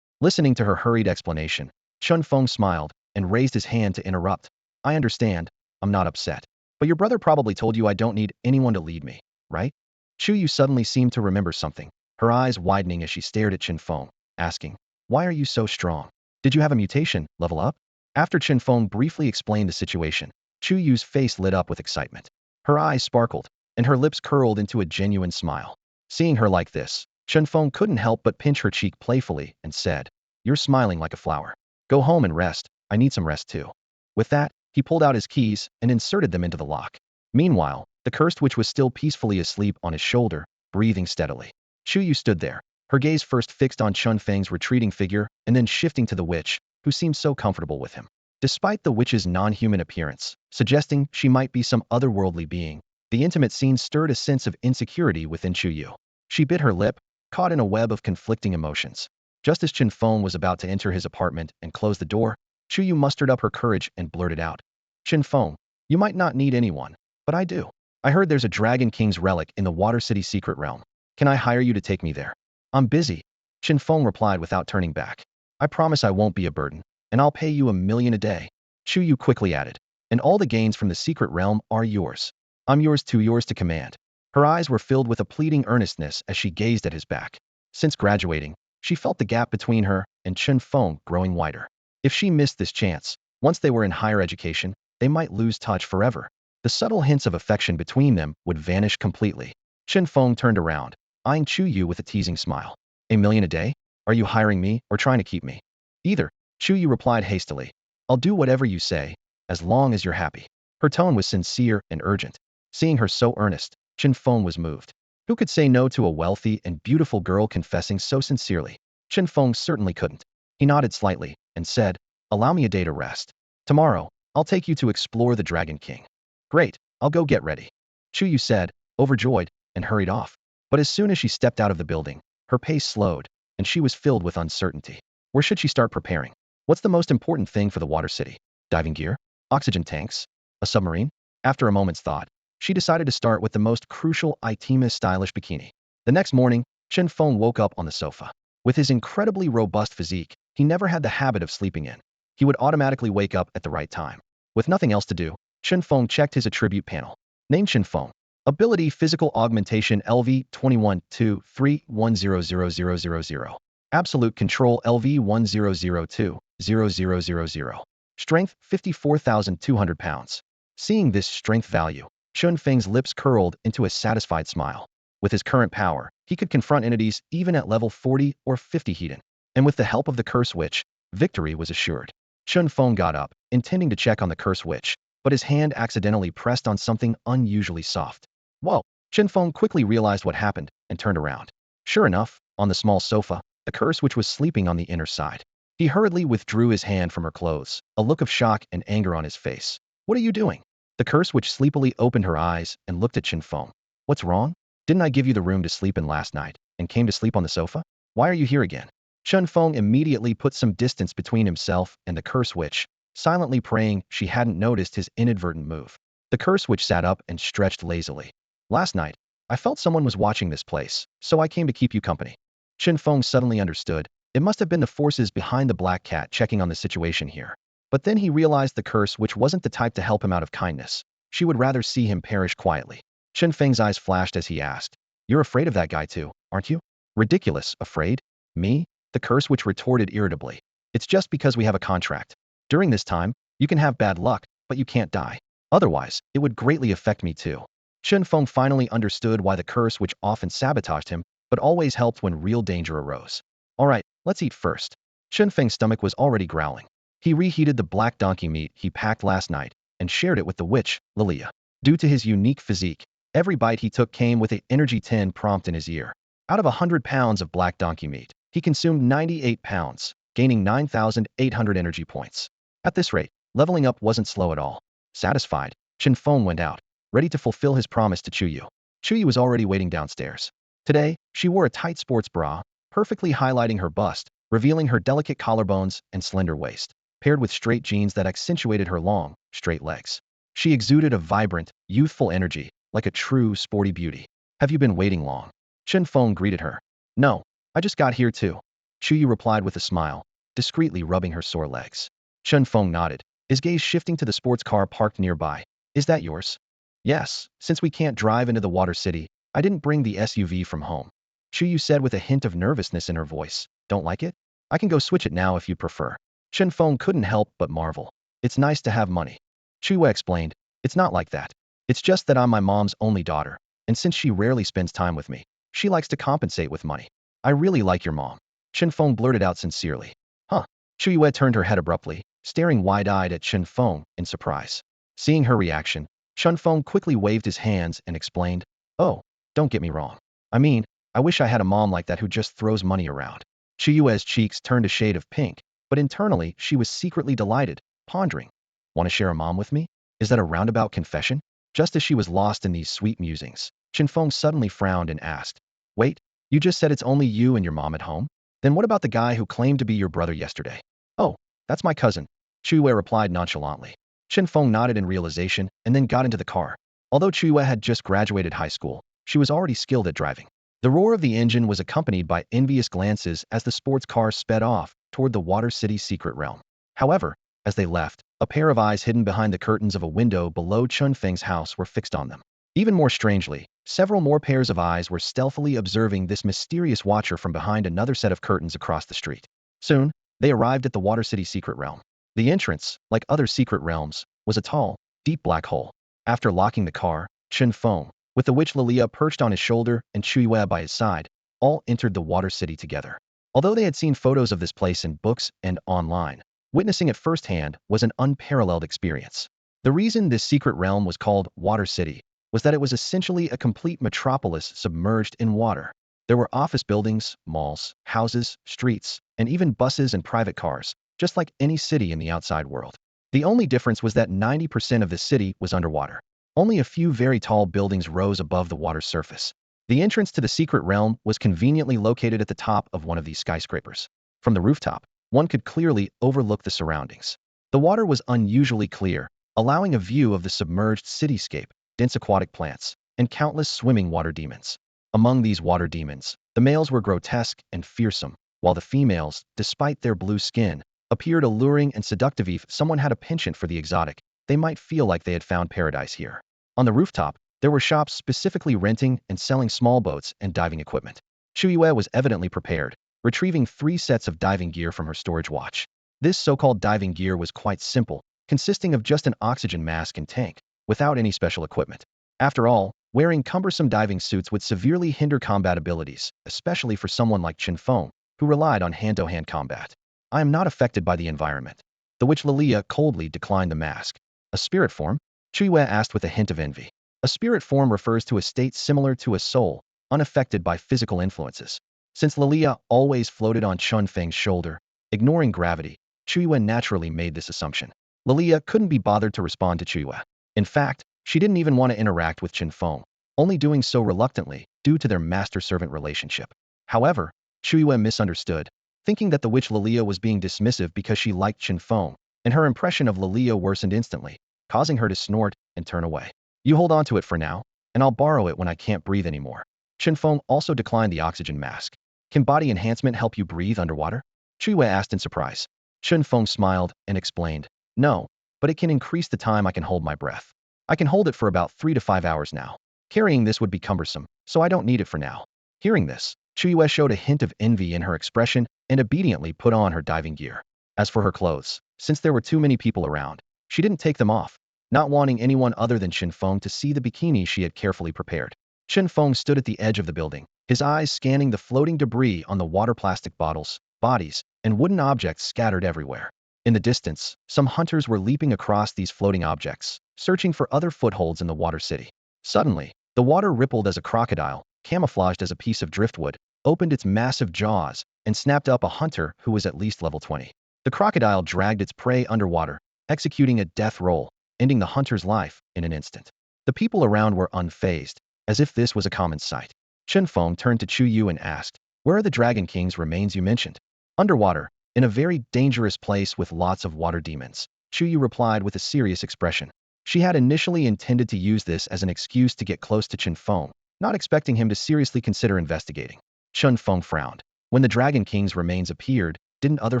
Listening to her hurried explanation, Chen Feng smiled and raised his hand to interrupt. I understand. I'm not upset. But your brother probably told you I don't need anyone to lead me, right? Chuyu suddenly seemed to remember something, her eyes widening as she stared at Chen Feng, asking, Why are you so strong? Did you have a mutation, level up? After Chen Feng briefly explained the situation, Chuyu's face lit up with excitement. Her eyes sparkled, and her lips curled into a genuine smile. Seeing her like this, Chen Feng couldn't help but pinch her cheek playfully and said, You're smiling like a flower. Go home and rest. I need some rest too. With that, he pulled out his keys and inserted them into the lock. Meanwhile, the cursed witch was still peacefully asleep on his shoulder, breathing steadily. Chuyu stood there, her gaze first fixed on Chen Feng's retreating figure and then shifting to the witch, who seemed so comfortable with him. Despite the witch's non-human appearance, suggesting she might be some otherworldly being, the intimate scene stirred a sense of insecurity within Chuyu. She bit her lip, caught in a web of conflicting emotions. Just as Chen Feng was about to enter his apartment and close the door, Chuyu mustered up her courage and blurted out, Chen Feng, you might not need anyone, but I do. I heard there's a Dragon King's relic in the Water City secret realm. Can I hire you to take me there? I'm busy. Chen Feng replied without turning back. I promise I won't be a burden, and I'll pay you 1 million a day. Chuyu quickly added, and all the gains from the secret realm are yours. I'm yours to command. Her eyes were filled with a pleading earnestness as she gazed at his back. Since graduating, she felt the gap between her and Chen Feng growing wider. If she missed this chance, once they were in higher education, they might lose touch forever. The subtle hints of affection between them would vanish completely. Chen Feng turned around, eyeing Chu Yu with a teasing smile. "A million a day? Are you hiring me or trying to keep me?" "Either," Chu Yu replied hastily. "I'll do whatever you say, as long as you're happy." Her tone was sincere and urgent. Seeing her so earnest, Chen Feng was moved. Who could say no to a wealthy and beautiful girl confessing so sincerely? Chen Feng certainly couldn't. He nodded slightly and said, "Allow me a day to rest. Tomorrow, I'll take you to explore the Dragon King." "Great, I'll go get ready," Chu Yu said, overjoyed, and hurried off. But as soon as she stepped out of the building, her pace slowed, and she was filled with uncertainty. Where should she start preparing? What's the most important thing for the water city? Diving gear? Oxygen tanks? A submarine? After a moment's thought, she decided to start with the most crucial item: stylish bikini. The next morning, Chen Feng woke up on the sofa. With his incredibly robust physique, he never had the habit of sleeping in. He would automatically wake up at the right time. With nothing else to do, Chen Feng checked his attribute panel. Name: Chen Feng. Ability: Physical Augmentation LV 21-2-3-1000000. Absolute Control LV 1002-0000. Strength: 54,200 pounds. Seeing this strength value, Chen Feng's lips curled into a satisfied smile. With his current power, he could confront entities even at level 40 or 50 hidden. And with the help of the Curse Witch, victory was assured. Chen Feng got up, intending to check on the Curse Witch, but his hand accidentally pressed on something unusually soft. Whoa! Chen Feng quickly realized what happened and turned around. Sure enough, on the small sofa, the Curse Witch was sleeping on the inner side. He hurriedly withdrew his hand from her clothes, a look of shock and anger on his face. "What are you doing?" The Curse Witch sleepily opened her eyes and looked at Chen Feng. "What's wrong? Didn't I give you the room to sleep in last night and came to sleep on the sofa? Why are you here again?" Chen Feng immediately put some distance between himself and the Curse Witch, silently praying she hadn't noticed his inadvertent move. The Curse Witch sat up and stretched lazily. "Last night, I felt someone was watching this place, so I came to keep you company." Chen Feng suddenly understood. It must have been the forces behind the Black Cat checking on the situation here. But then he realized the Curse Witch wasn't the type to help him out of kindness. She would rather see him perish quietly. Chen Feng's eyes flashed as he asked, "You're afraid of that guy too, aren't you?" "Ridiculous, afraid? Me?" The Curse Witch retorted irritably. "It's just because we have a contract. During this time, you can have bad luck, but you can't die. Otherwise, it would greatly affect me too." Chen Feng finally understood why the Curse Witch often sabotaged him, but always helped when real danger arose. "All right, let's eat first." Chen Feng's stomach was already growling. He reheated the black donkey meat he packed last night and shared it with the witch, Lilia. Due to his unique physique, every bite he took came with an energy 10 prompt in his ear. Out of 100 pounds of black donkey meat, he consumed 98 pounds, gaining 9,800 energy points. At this rate, leveling up wasn't slow at all. Satisfied, Chen Feng went out, ready to fulfill his promise to Chu Yu. Chu Yu was already waiting downstairs. Today, she wore a tight sports bra, perfectly highlighting her bust, revealing her delicate collarbones and slender waist, paired with straight jeans that accentuated her long, straight legs. She exuded a vibrant, youthful energy, like a true sporty beauty. "Have you been waiting long?" Chen Feng greeted her. "No, I just got here too." Chu Yu replied with a smile, discreetly rubbing her sore legs. Chen Feng nodded, his gaze shifting to the sports car parked nearby. "Is that yours?" "Yes, since we can't drive into the water city, I didn't bring the SUV from home." Chu Yu said with a hint of nervousness in her voice. "Don't like it? I can go switch it now if you prefer." Chen Feng couldn't help but marvel. "It's nice to have money." Chu Yu explained. "It's not like that. It's just that I'm my mom's only daughter, and since she rarely spends time with me, she likes to compensate with money." "I really like your mom," Chen Feng blurted out sincerely. "Huh?" Chu Yue turned her head abruptly, staring wide-eyed at Chen Feng in surprise. Seeing her reaction, Chen Feng quickly waved his hands and explained, "Oh, don't get me wrong. I mean, I wish I had a mom like that who just throws money around." Chu Yue's cheeks turned a shade of pink, but internally she was secretly delighted, pondering, "Want to share a mom with me? Is that a roundabout confession?" Just as she was lost in these sweet musings, Chen Feng suddenly frowned and asked, "Wait, you just said it's only you and your mom at home? Then what about the guy who claimed to be your brother yesterday?" "Oh, that's my cousin," Chu Yue replied nonchalantly. Chen Feng nodded in realization and then got into the car. Although Chu Yue had just graduated high school, she was already skilled at driving. The roar of the engine was accompanied by envious glances as the sports car sped off toward the Water City's secret realm. However, as they left, a pair of eyes hidden behind the curtains of a window below Chen Feng's house were fixed on them. Even more strangely, several more pairs of eyes were stealthily observing this mysterious watcher from behind another set of curtains across the street. Soon, they arrived at the Water City secret realm. The entrance, like other secret realms, was a tall, deep black hole. After locking the car, Chen Feng, with the witch Lilia perched on his shoulder and Yue by his side, all entered the Water City together. Although they had seen photos of this place in books and online, witnessing it firsthand was an unparalleled experience. The reason this secret realm was called Water City was that it was essentially a complete metropolis submerged in water. There were office buildings, malls, houses, streets, and even buses and private cars, just like any city in the outside world. The only difference was that 90% of the city was underwater. Only a few very tall buildings rose above the water's surface. The entrance to the secret realm was conveniently located at the top of one of these skyscrapers. From the rooftop, one could clearly overlook the surroundings. The water was unusually clear, allowing a view of the submerged cityscape, dense aquatic plants, and countless swimming water demons. Among these water demons, the males were grotesque and fearsome, while the females, despite their blue skin, appeared alluring and seductive. If someone had a penchant for the exotic, they might feel like they had found paradise here. On the rooftop, there were shops specifically renting and selling small boats and diving equipment. Yue was evidently prepared, retrieving 3 sets of diving gear from her storage watch. This so-called diving gear was quite simple, consisting of just an oxygen mask and tank, without any special equipment. After all, wearing cumbersome diving suits would severely hinder combat abilities, especially for someone like Chen Feng, who relied on hand-to-hand combat. I am not affected by the environment. The witch Lilia coldly declined the mask. A spirit form? Yue asked with a hint of envy. A spirit form refers to a state similar to a soul, unaffected by physical influences. Since Lilia always floated on Chen Feng's shoulder, ignoring gravity, Yue naturally made this assumption. Lilia couldn't be bothered to respond to Yue. In fact, she didn't even want to interact with Chen Feng, only doing so reluctantly due to their master-servant relationship. However, Yue misunderstood, thinking that the witch Lilia was being dismissive because she liked Chen Feng, and her impression of Lilia worsened instantly, causing her to snort and turn away. You hold on to it for now, and I'll borrow it when I can't breathe anymore. Chen Feng also declined the oxygen mask. Can body enhancement help you breathe underwater? Yue asked in surprise. Chen Feng smiled and explained, no, but it can increase the time I can hold my breath. I can hold it for about 3 to 5 hours now. Carrying this would be cumbersome, so I don't need it for now. Hearing this, Yue showed a hint of envy in her expression and obediently put on her diving gear. As for her clothes, since there were too many people around, she didn't take them off, not wanting anyone other than Chen Feng to see the bikini she had carefully prepared. Chen Feng stood at the edge of the building, his eyes scanning the floating debris on the water, plastic bottles, bodies, and wooden objects scattered everywhere. In the distance, some hunters were leaping across these floating objects, searching for other footholds in the Water City. Suddenly, the water rippled as a crocodile, camouflaged as a piece of driftwood, opened its massive jaws, and snapped up a hunter who was at least level 20. The crocodile dragged its prey underwater, executing a death roll, ending the hunter's life in an instant. The people around were unfazed, as if this was a common sight. Chen Feng turned to Yue and asked, where are the Dragon King's remains you mentioned? Underwater, in a very dangerous place with lots of water demons. Yue replied with a serious expression. She had initially intended to use this as an excuse to get close to Chen Feng, not expecting him to seriously consider investigating. Chen Feng frowned. When the Dragon King's remains appeared, didn't other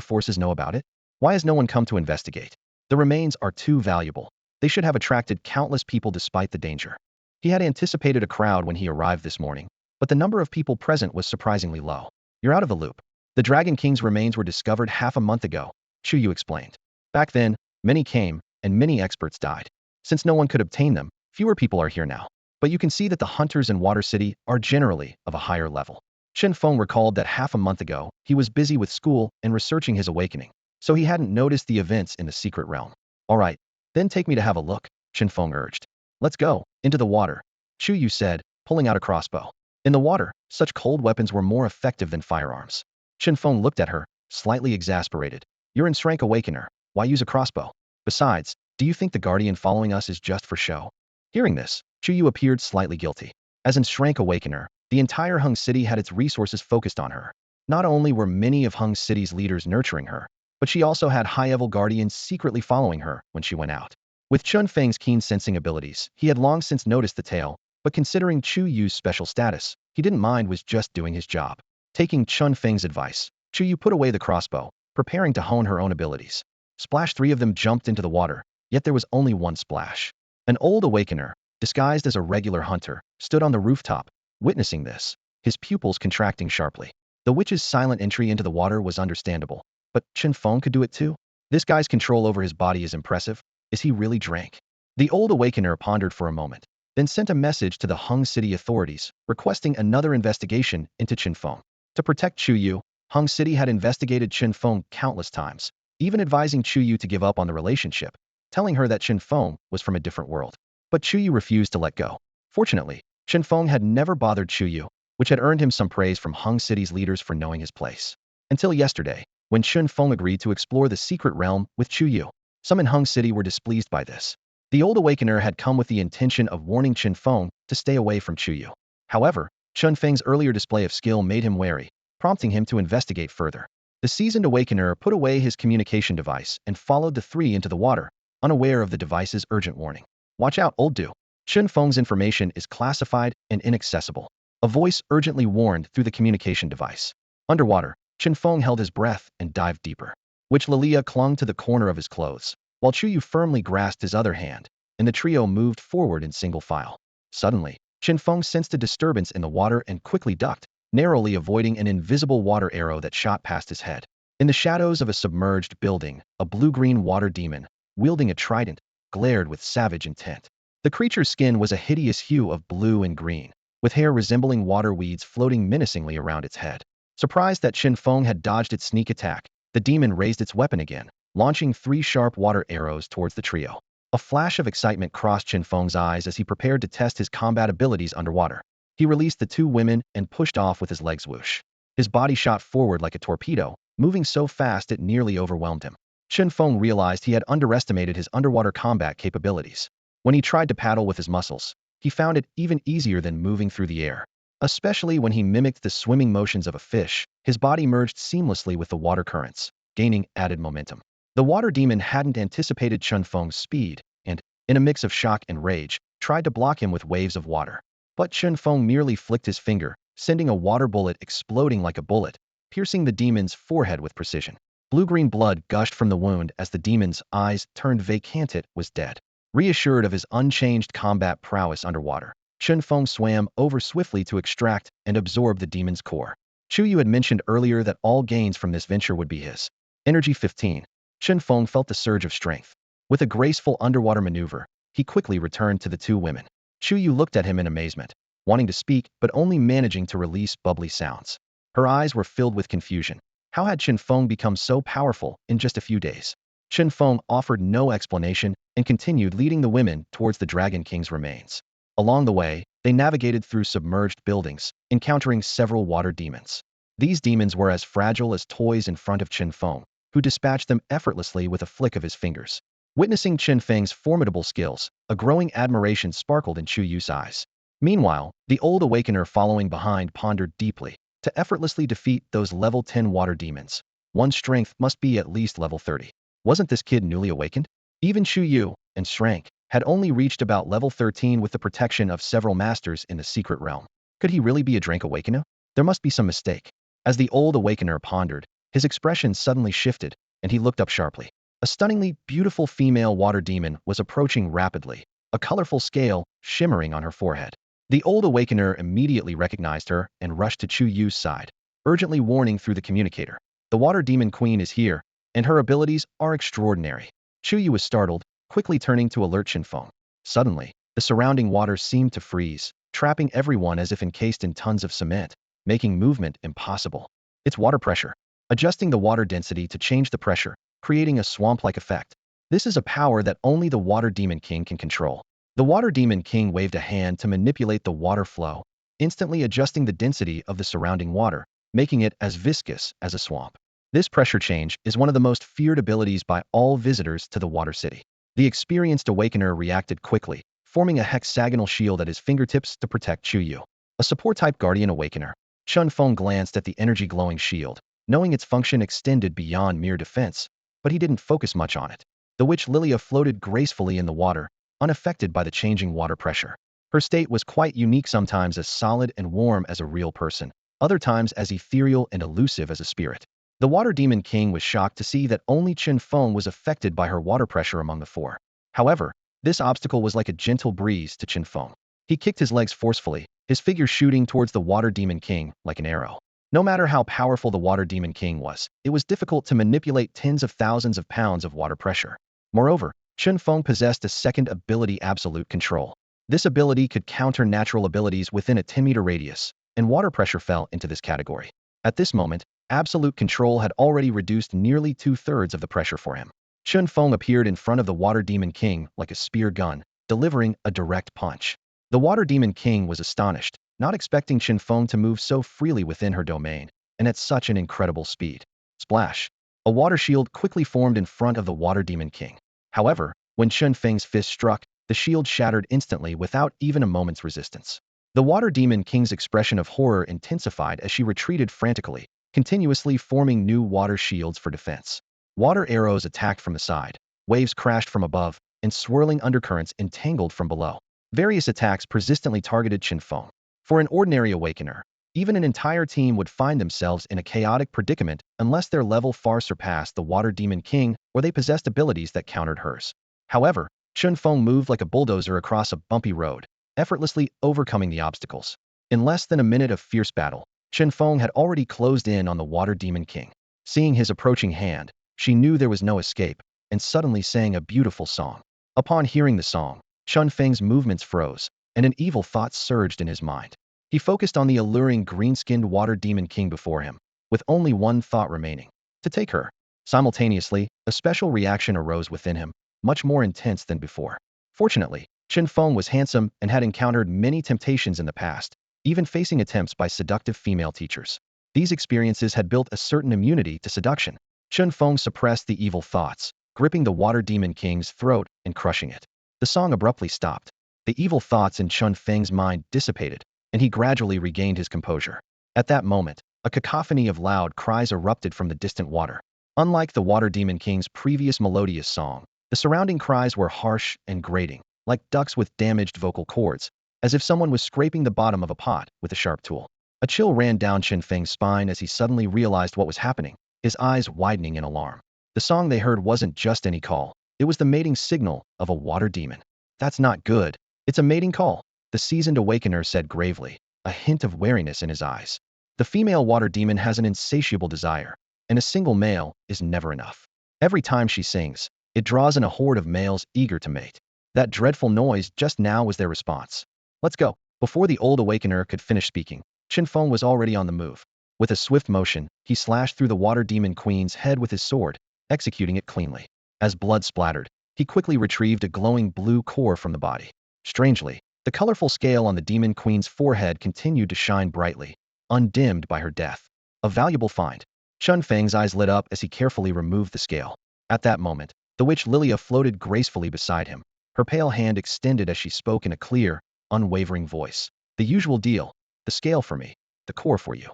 forces know about it? Why has no one come to investigate? The remains are too valuable. They should have attracted countless people despite the danger. He had anticipated a crowd when he arrived this morning, but the number of people present was surprisingly low. You're out of the loop. The Dragon King's remains were discovered half a month ago, Yue explained. Back then, many came, and many experts died. Since no one could obtain them, fewer people are here now. But you can see that the hunters in Water City are generally of a higher level. Chen Feng recalled that half a month ago, he was busy with school and researching his awakening, so he hadn't noticed the events in the secret realm. All right, then take me to have a look, Chen Feng urged. Let's go, into the water, Yue said, pulling out a crossbow. In the water, such cold weapons were more effective than firearms. Chen Feng looked at her, slightly exasperated. You're Enhanced Awakener, why use a crossbow? Besides, do you think the Guardian following us is just for show? Hearing this, Yue appeared slightly guilty. As Enhanced Awakener, the entire Hung City had its resources focused on her. Not only were many of Hung City's leaders nurturing her, but she also had high-level guardians secretly following her when she went out. With Chen Feng's keen sensing abilities, he had long since noticed the tale, but considering Yu's special status, he didn't mind, was just doing his job. Taking Chen Feng's advice, Yu put away the crossbow, preparing to hone her own abilities. Splash, 3 of them jumped into the water, yet there was only one splash. An old awakener, disguised as a regular hunter, stood on the rooftop, witnessing this, his pupils contracting sharply. The witch's silent entry into the water was understandable, but Chen Feng could do it too? This guy's control over his body is impressive. Is he really drank? The old awakener pondered for a moment, then sent a message to the Hung City authorities, requesting another investigation into Chen Feng. To protect Chu Yu, Hung City had investigated Chen Feng countless times, even advising Chu Yu to give up on the relationship, telling her that Chen Feng was from a different world. But Chu Yu refused to let go. Fortunately, Chen Feng had never bothered Chu Yu, which had earned him some praise from Hung City's leaders for knowing his place. Until yesterday, when Chen Feng agreed to explore the secret realm with Chu Yu. Some in Hung City were displeased by this. The old awakener had come with the intention of warning Chen Feng to stay away from Chu Yu. However, Chen Feng's earlier display of skill made him wary, prompting him to investigate further. The seasoned awakener put away his communication device and followed the three into the water, unaware of the device's urgent warning. Watch out, old dude. Chen Feng's information is classified and inaccessible. A voice urgently warned through the communication device. Underwater, Chen Feng held his breath and dived deeper. Witch Lilia clung to the corner of his clothes, while Chu Yu firmly grasped his other hand, and the trio moved forward in single file. Suddenly, Chen Feng sensed a disturbance in the water and quickly ducked, narrowly avoiding an invisible water arrow that shot past his head. In the shadows of a submerged building, a blue-green water demon, wielding a trident, glared with savage intent. The creature's skin was a hideous hue of blue and green, with hair resembling water weeds floating menacingly around its head. Surprised that Chen Feng had dodged its sneak attack, the demon raised its weapon again, launching 3 sharp water arrows towards the trio. A flash of excitement crossed Chen Feng's eyes as he prepared to test his combat abilities underwater. He released the 2 women and pushed off with his legs whoosh. His body shot forward like a torpedo, moving so fast it nearly overwhelmed him. Chen Feng realized he had underestimated his underwater combat capabilities. When he tried to paddle with his muscles, he found it even easier than moving through the air. Especially when he mimicked the swimming motions of a fish, his body merged seamlessly with the water currents, gaining added momentum. The water demon hadn't anticipated Chen Feng's speed, and, in a mix of shock and rage, tried to block him with waves of water. But Chen Feng merely flicked his finger, sending a water bullet exploding like a bullet, piercing the demon's forehead with precision. Blue-green blood gushed from the wound as the demon's eyes turned vacant. It was dead. Reassured of his unchanged combat prowess underwater, Chen Feng swam over swiftly to extract and absorb the demon's core. Chu Yu had mentioned earlier that all gains from this venture would be his. Energy 15. Chen Feng felt the surge of strength. With a graceful underwater maneuver, he quickly returned to the 2 women. Chu Yu looked at him in amazement, wanting to speak but only managing to release bubbly sounds. Her eyes were filled with confusion. How had Chen Feng become so powerful in just a few days? Chen Feng offered no explanation and continued leading the women towards the Dragon King's remains. Along the way, they navigated through submerged buildings, encountering several water demons. These demons were as fragile as toys in front of Chen Feng, who dispatched them effortlessly with a flick of his fingers. Witnessing Chen Feng's formidable skills, a growing admiration sparkled in Chu Yu's eyes. Meanwhile, the old awakener following behind pondered deeply. To effortlessly defeat those level 10 water demons, one's strength must be at least level 30. Wasn't this kid newly awakened? Even Chu Yu and Shrank had only reached about level 13 with the protection of several masters in the secret realm. Could he really be a Drank Awakener? There must be some mistake. As the old awakener pondered, his expression suddenly shifted, and he looked up sharply. A stunningly beautiful female water demon was approaching rapidly, a colorful scale shimmering on her forehead. The old awakener immediately recognized her and rushed to Chu Yu's side, urgently warning through the communicator. The water demon queen is here, and her abilities are extraordinary. Chu Yu was startled, quickly turning to alert Chen Feng. Suddenly, the surrounding water seemed to freeze, trapping everyone as if encased in tons of cement, making movement impossible. It's water pressure. Adjusting the water density to change the pressure, creating a swamp-like effect. This is a power that only the Water Demon King can control. The Water Demon King waved a hand to manipulate the water flow, instantly adjusting the density of the surrounding water, making it as viscous as a swamp. This pressure change is one of the most feared abilities by all visitors to the Water City. The experienced Awakener reacted quickly, forming a hexagonal shield at his fingertips to protect Chu Yu. A support-type Guardian Awakener, Chen Feng glanced at the energy-glowing shield, knowing its function extended beyond mere defense, but he didn't focus much on it. The witch Lilia floated gracefully in the water, unaffected by the changing water pressure. Her state was quite unique, sometimes as solid and warm as a real person, other times as ethereal and elusive as a spirit. The Water Demon King was shocked to see that only Chen Feng was affected by her water pressure among the 4. However, This obstacle was like a gentle breeze to Chen Feng. He kicked his legs forcefully, his figure shooting towards the Water Demon King like an arrow. No matter how powerful the Water Demon King was, it was difficult to manipulate tens of thousands of pounds of water pressure. Moreover, Chen Feng possessed a second ability, absolute control. This ability could counter natural abilities within a 10-meter radius, and water pressure fell into this category. At this moment, absolute control had already reduced nearly 2/3 of the pressure for him. Chen Feng appeared in front of the Water Demon King like a spear gun, delivering a direct punch. The Water Demon King was astonished, not expecting Chen Feng to move so freely within her domain, and at such an incredible speed. Splash! A water shield quickly formed in front of the Water Demon King. However, when Chen Feng's fist struck, the shield shattered instantly without even a moment's resistance. The Water Demon King's expression of horror intensified as she retreated frantically, continuously forming new water shields for defense. Water arrows attacked from the side, waves crashed from above, and swirling undercurrents entangled from below. Various attacks persistently targeted Chen Feng. For an ordinary awakener, even an entire team would find themselves in a chaotic predicament unless their level far surpassed the Water Demon King or they possessed abilities that countered hers. However, Chen Feng moved like a bulldozer across a bumpy road, effortlessly overcoming the obstacles. In less than a minute of fierce battle, Chen Feng had already closed in on the Water Demon King. Seeing his approaching hand, she knew there was no escape, and suddenly sang a beautiful song. Upon hearing the song, Chen Feng's movements froze, and an evil thought surged in his mind. He focused on the alluring green-skinned Water Demon King before him, with only one thought remaining: to take her. Simultaneously, a special reaction arose within him, much more intense than before. Fortunately, Chen Feng was handsome and had encountered many temptations in the past, even facing attempts by seductive female teachers. These experiences had built a certain immunity to seduction. Chen Feng suppressed the evil thoughts, gripping the Water Demon King's throat and crushing it. The song abruptly stopped. The evil thoughts in Chen Feng's mind dissipated, and he gradually regained his composure. At that moment, a cacophony of loud cries erupted from the distant water. Unlike the Water Demon King's previous melodious song, the surrounding cries were harsh and grating, like ducks with damaged vocal cords, as if someone was scraping the bottom of a pot with a sharp tool. A chill ran down Chen Feng's spine as he suddenly realized what was happening, his eyes widening in alarm. The song they heard wasn't just any call, it was the mating signal of a water demon. That's not good. It's a mating call, the seasoned awakener said gravely, a hint of wariness in his eyes. The female water demon has an insatiable desire, and a single male is never enough. Every time she sings, it draws in a horde of males eager to mate. That dreadful noise just now was their response. Let's go. Before the old awakener could finish speaking, Chen Feng was already on the move. With a swift motion, he slashed through the Water Demon Queen's head with his sword, executing it cleanly. As blood splattered, he quickly retrieved a glowing blue core from the body. Strangely, the colorful scale on the Demon Queen's forehead continued to shine brightly, undimmed by her death. A valuable find. Chen Feng's eyes lit up as he carefully removed the scale. At that moment, the witch Lilia floated gracefully beside him, her pale hand extended as she spoke in a clear, unwavering voice. The usual deal. The scale for me, the core for you.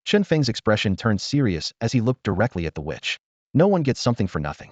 Chen Feng's expression turned serious as he looked directly at the witch. No one gets something for nothing.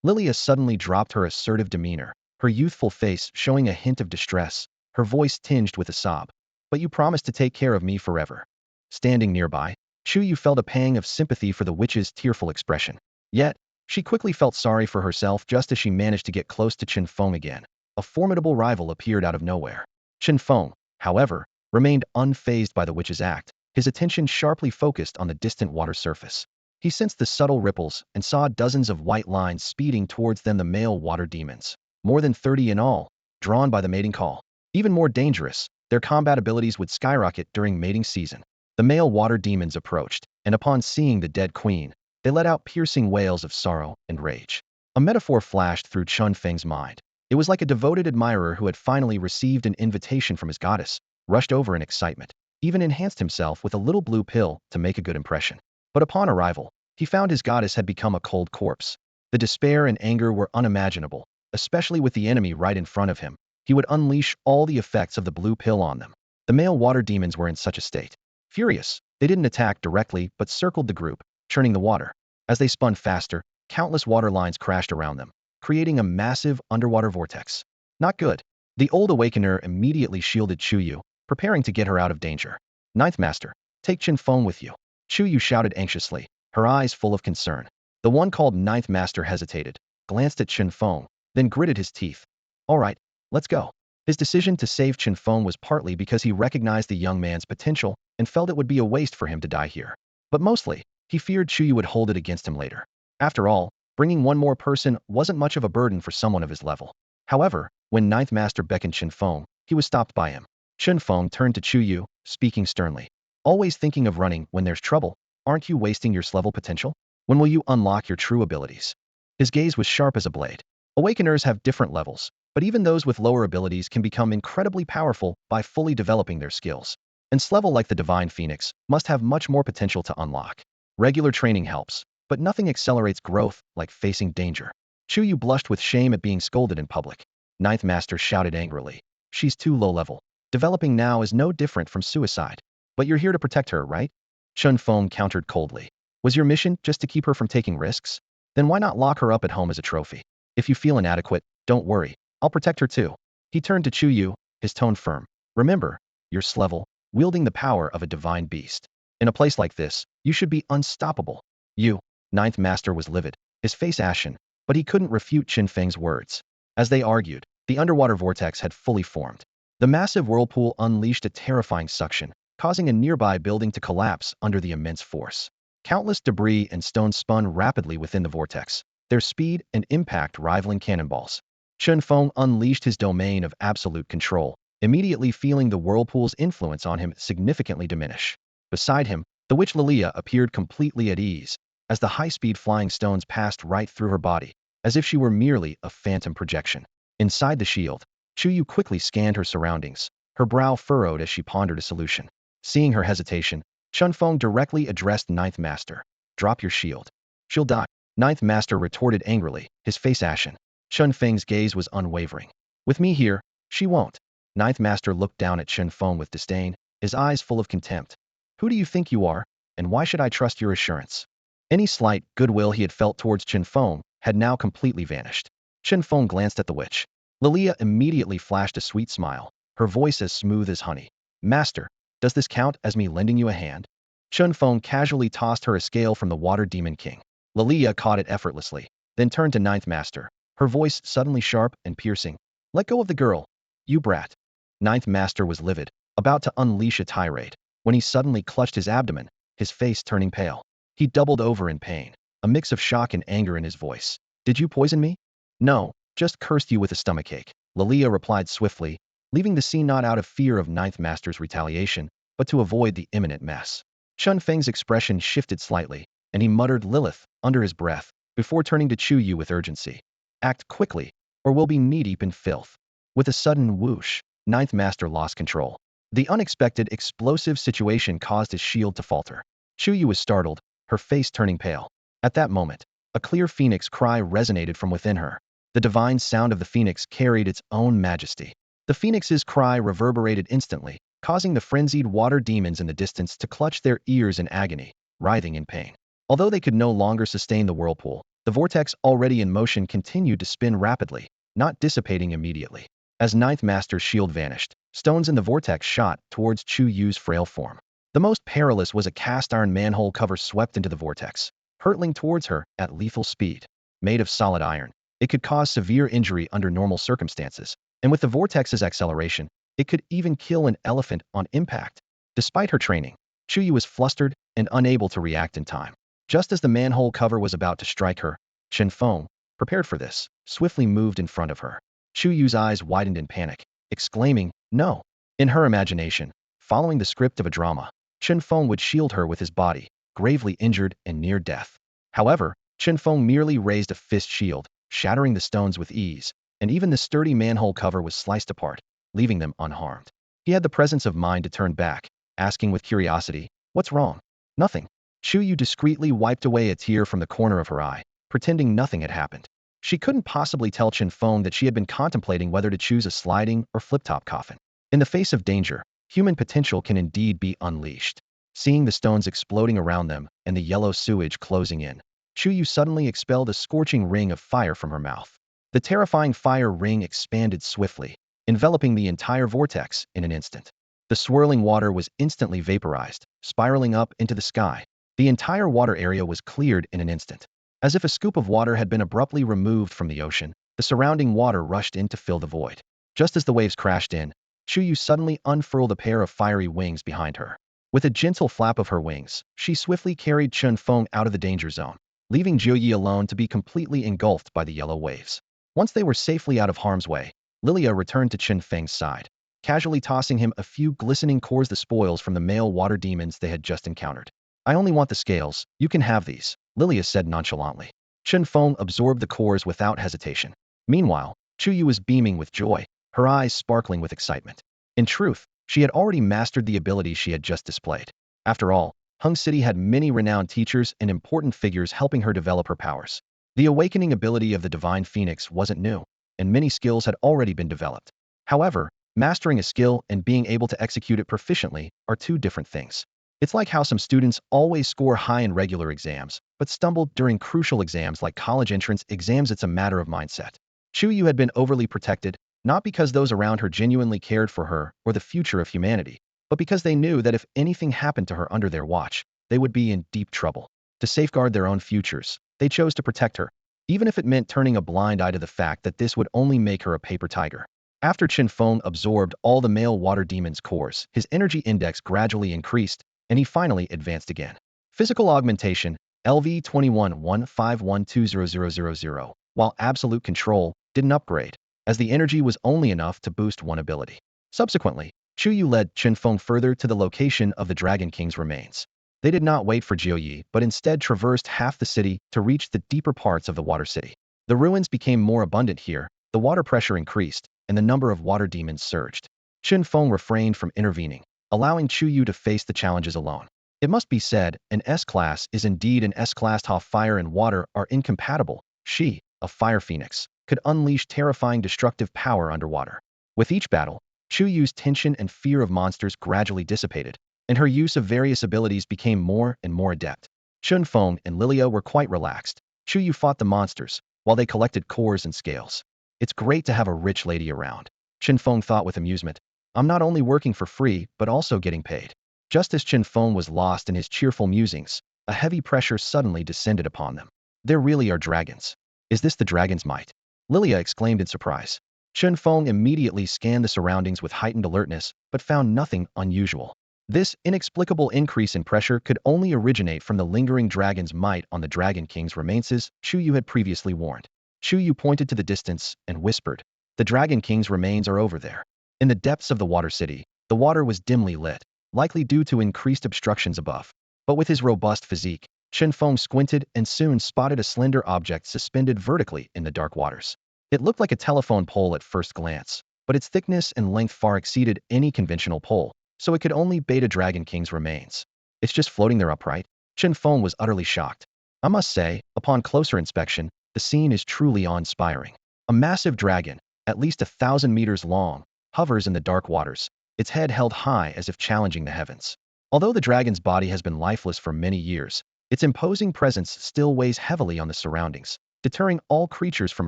Lilia suddenly dropped her assertive demeanor, her youthful face showing a hint of distress, her voice tinged with a sob. But you promised to take care of me forever. Standing nearby, Yu felt a pang of sympathy for the witch's tearful expression. Yet, she quickly felt sorry for herself just as she managed to get close to Chen Feng again. A formidable rival appeared out of nowhere. Chen Feng, however, remained unfazed by the witch's act, his attention sharply focused on the distant water surface. He sensed the subtle ripples and saw dozens of white lines speeding towards them, the male water demons. More than 30 in all, drawn by the mating call. Even more dangerous, their combat abilities would skyrocket during mating season. The male water demons approached, and upon seeing the dead queen, they let out piercing wails of sorrow and rage. A metaphor flashed through Chen Feng's mind. It was like a devoted admirer who had finally received an invitation from his goddess, rushed over in excitement, even enhanced himself with a little blue pill to make a good impression. But upon arrival, he found his goddess had become a cold corpse. The despair and anger were unimaginable, especially with the enemy right in front of him. He would unleash all the effects of the blue pill on them. The male water demons were in such a state. Furious, they didn't attack directly but circled the group, churning the water. As they spun faster, countless water lines crashed around them, creating a massive underwater vortex. Not good. The old awakener immediately shielded Yu, preparing to get her out of danger. Ninth Master, take Chen Feng with you. Yu shouted anxiously, her eyes full of concern. The one called Ninth Master hesitated, glanced at Chen Feng, then gritted his teeth. Alright, let's go. His decision to save Chen Feng was partly because he recognized the young man's potential and felt it would be a waste for him to die here. But mostly, he feared Chuyu would hold it against him later. After all, bringing one more person wasn't much of a burden for someone of his level. However, when Ninth Master beckoned Chen Feng, he was stopped by him. Chen Feng turned to Chuyu, speaking sternly. Always thinking of running when there's trouble, aren't you wasting your level potential? When will you unlock your true abilities? His gaze was sharp as a blade. Awakeners have different levels, but even those with lower abilities can become incredibly powerful by fully developing their skills. And level like the Divine Phoenix must have much more potential to unlock. Regular training helps, but nothing accelerates growth like facing danger. Chuyu blushed with shame at being scolded in public. Ninth Master shouted angrily. She's too low level. Developing now is no different from suicide. But you're here to protect her, right? Chen Feng countered coldly. Was your mission just to keep her from taking risks? Then why not lock her up at home as a trophy? If you feel inadequate, don't worry. I'll protect her too. He turned to Chuyu, his tone firm. Remember, you're level, wielding the power of a divine beast. In a place like this, you should be unstoppable. You, Ninth Master was livid, his face ashen, but he couldn't refute Chen Feng's words. As they argued, the underwater vortex had fully formed. The massive whirlpool unleashed a terrifying suction, causing a nearby building to collapse under the immense force. Countless debris and stones spun rapidly within the vortex, their speed and impact rivaling cannonballs. Chen Feng unleashed his domain of absolute control, immediately feeling the whirlpool's influence on him significantly diminish. Beside him, the witch Lilia appeared completely at ease, as the high-speed flying stones passed right through her body, as if she were merely a phantom projection. Inside the shield, Chuyu quickly scanned her surroundings, her brow furrowed as she pondered a solution. Seeing her hesitation, Chen Feng directly addressed Ninth Master. Drop your shield. She'll die. Ninth Master retorted angrily, his face ashen. Chen Feng's gaze was unwavering. With me here, she won't. Ninth Master looked down at Chen Feng with disdain, his eyes full of contempt. Who do you think you are, and why should I trust your assurance? Any slight goodwill he had felt towards Chen Feng had now completely vanished. Chen Feng glanced at the witch. Lilia immediately flashed a sweet smile, her voice as smooth as honey. Master, does this count as me lending you a hand? Chen Feng casually tossed her a scale from the Water Demon King. Lilia caught it effortlessly, then turned to Ninth Master, her voice suddenly sharp and piercing. Let go of the girl, you brat. Ninth Master was livid, about to unleash a tirade, when he suddenly clutched his abdomen, his face turning pale. He doubled over in pain, a mix of shock and anger in his voice. Did you poison me? No, just cursed you with a stomachache, Lilia replied swiftly, leaving the scene not out of fear of Ninth Master's retaliation, but to avoid the imminent mess. Chen Feng's expression shifted slightly, and he muttered Lilith under his breath, before turning to Chuyu with urgency. Act quickly, or we'll be knee-deep in filth. With a sudden whoosh, Ninth Master lost control. The unexpected, explosive situation caused his shield to falter. Chuyu was startled, her face turning pale. At that moment, a clear phoenix cry resonated from within her. The divine sound of the phoenix carried its own majesty. The phoenix's cry reverberated instantly, causing the frenzied water demons in the distance to clutch their ears in agony, writhing in pain. Although they could no longer sustain the whirlpool, the vortex already in motion continued to spin rapidly, not dissipating immediately. As Ninth Master's shield vanished, stones in the vortex shot towards Chu-Yu's frail form. The most perilous was a cast-iron manhole cover swept into the vortex, hurtling towards her at lethal speed. Made of solid iron, it could cause severe injury under normal circumstances, and with the vortex's acceleration, it could even kill an elephant on impact. Despite her training, Chuyu was flustered and unable to react in time. Just as the manhole cover was about to strike her, Chen Feng, prepared for this, swiftly moved in front of her. Chuyu's eyes widened in panic, exclaiming, "No!" In her imagination, following the script of a drama, Chen Feng would shield her with his body, gravely injured and near death. However, Chen Feng merely raised a fist shield, shattering the stones with ease, and even the sturdy manhole cover was sliced apart, leaving them unharmed. He had the presence of mind to turn back, asking with curiosity, "What's wrong?" "Nothing." Chuyu discreetly wiped away a tear from the corner of her eye, pretending nothing had happened. She couldn't possibly tell Chen Feng that she had been contemplating whether to choose a sliding or flip-top coffin. In the face of danger, human potential can indeed be unleashed. Seeing the stones exploding around them and the yellow sewage closing in, Chuyu suddenly expelled a scorching ring of fire from her mouth. The terrifying fire ring expanded swiftly, enveloping the entire vortex in an instant. The swirling water was instantly vaporized, spiraling up into the sky. The entire water area was cleared in an instant. As if a scoop of water had been abruptly removed from the ocean, The surrounding water rushed in to fill the void. Just as the waves crashed in, Chuyu suddenly unfurled a pair of fiery wings behind her. With a gentle flap of her wings, she swiftly carried Chen Feng out of the danger zone, leaving Jiuyi alone to be completely engulfed by the yellow waves. Once they were safely out of harm's way, Lilia returned to Chen Feng's side, casually tossing him a few glistening cores, the spoils from the male water demons they had just encountered. I only want the scales, you can have these, Lilia said nonchalantly. Chen Feng absorbed the cores without hesitation. Meanwhile, Chuyu was beaming with joy, her eyes sparkling with excitement. In truth, she had already mastered the ability she had just displayed. After all, Hung City had many renowned teachers and important figures helping her develop her powers. The awakening ability of the Divine Phoenix wasn't new, and many skills had already been developed. However, mastering a skill and being able to execute it proficiently are two different things. It's like how some students always score high in regular exams, but stumble during crucial exams like college entrance exams. It's a matter of mindset. Chuyu had been overly protected, not because those around her genuinely cared for her or the future of humanity, but because they knew that if anything happened to her under their watch, they would be in deep trouble. To safeguard their own futures, they chose to protect her, even if it meant turning a blind eye to the fact that this would only make her a paper tiger. After Chen Feng absorbed all the male water demon's cores, his energy index gradually increased, and he finally advanced again. Physical augmentation, LV 21-1512000, while absolute control didn't upgrade, as the energy was only enough to boost one ability. Subsequently, Chuyu led Chen Feng further to the location of the Dragon King's remains. They did not wait for Jiuyi, but instead traversed half the city to reach the deeper parts of the water city. The ruins became more abundant here, the water pressure increased, and the number of water demons surged. Chen Feng refrained from intervening, allowing Chuyu to face the challenges alone. It must be said, an S-class is indeed an S-class. How fire and water are incompatible. She, a fire phoenix, could unleash terrifying destructive power underwater. With each battle, Chuyu's tension and fear of monsters gradually dissipated, and her use of various abilities became more and more adept. Chen Feng and Lilia were quite relaxed. Chuyu fought the monsters, while they collected cores and scales. It's great to have a rich lady around, Chen Feng thought with amusement. I'm not only working for free, but also getting paid. Just as Chen Feng was lost in his cheerful musings, a heavy pressure suddenly descended upon them. There really are dragons. Is this the dragon's might? Lilia exclaimed in surprise. Chen Feng immediately scanned the surroundings with heightened alertness, but found nothing unusual. This inexplicable increase in pressure could only originate from the lingering dragon's might on the Dragon King's remains, Chuyu had previously warned. Chuyu pointed to the distance and whispered, "The Dragon King's remains are over there." In the depths of the water city, the water was dimly lit, likely due to increased obstructions above. But with his robust physique, Chen Feng squinted and soon spotted a slender object suspended vertically in the dark waters. It looked like a telephone pole at first glance, but its thickness and length far exceeded any conventional pole, so it could only bait a Dragon King's remains. It's just floating there upright? Chen Feng was utterly shocked. I must say, upon closer inspection, the scene is truly awe-inspiring. A massive dragon, at least 1,000 meters long, hovers in the dark waters, its head held high as if challenging the heavens. Although the dragon's body has been lifeless for many years, its imposing presence still weighs heavily on the surroundings, deterring all creatures from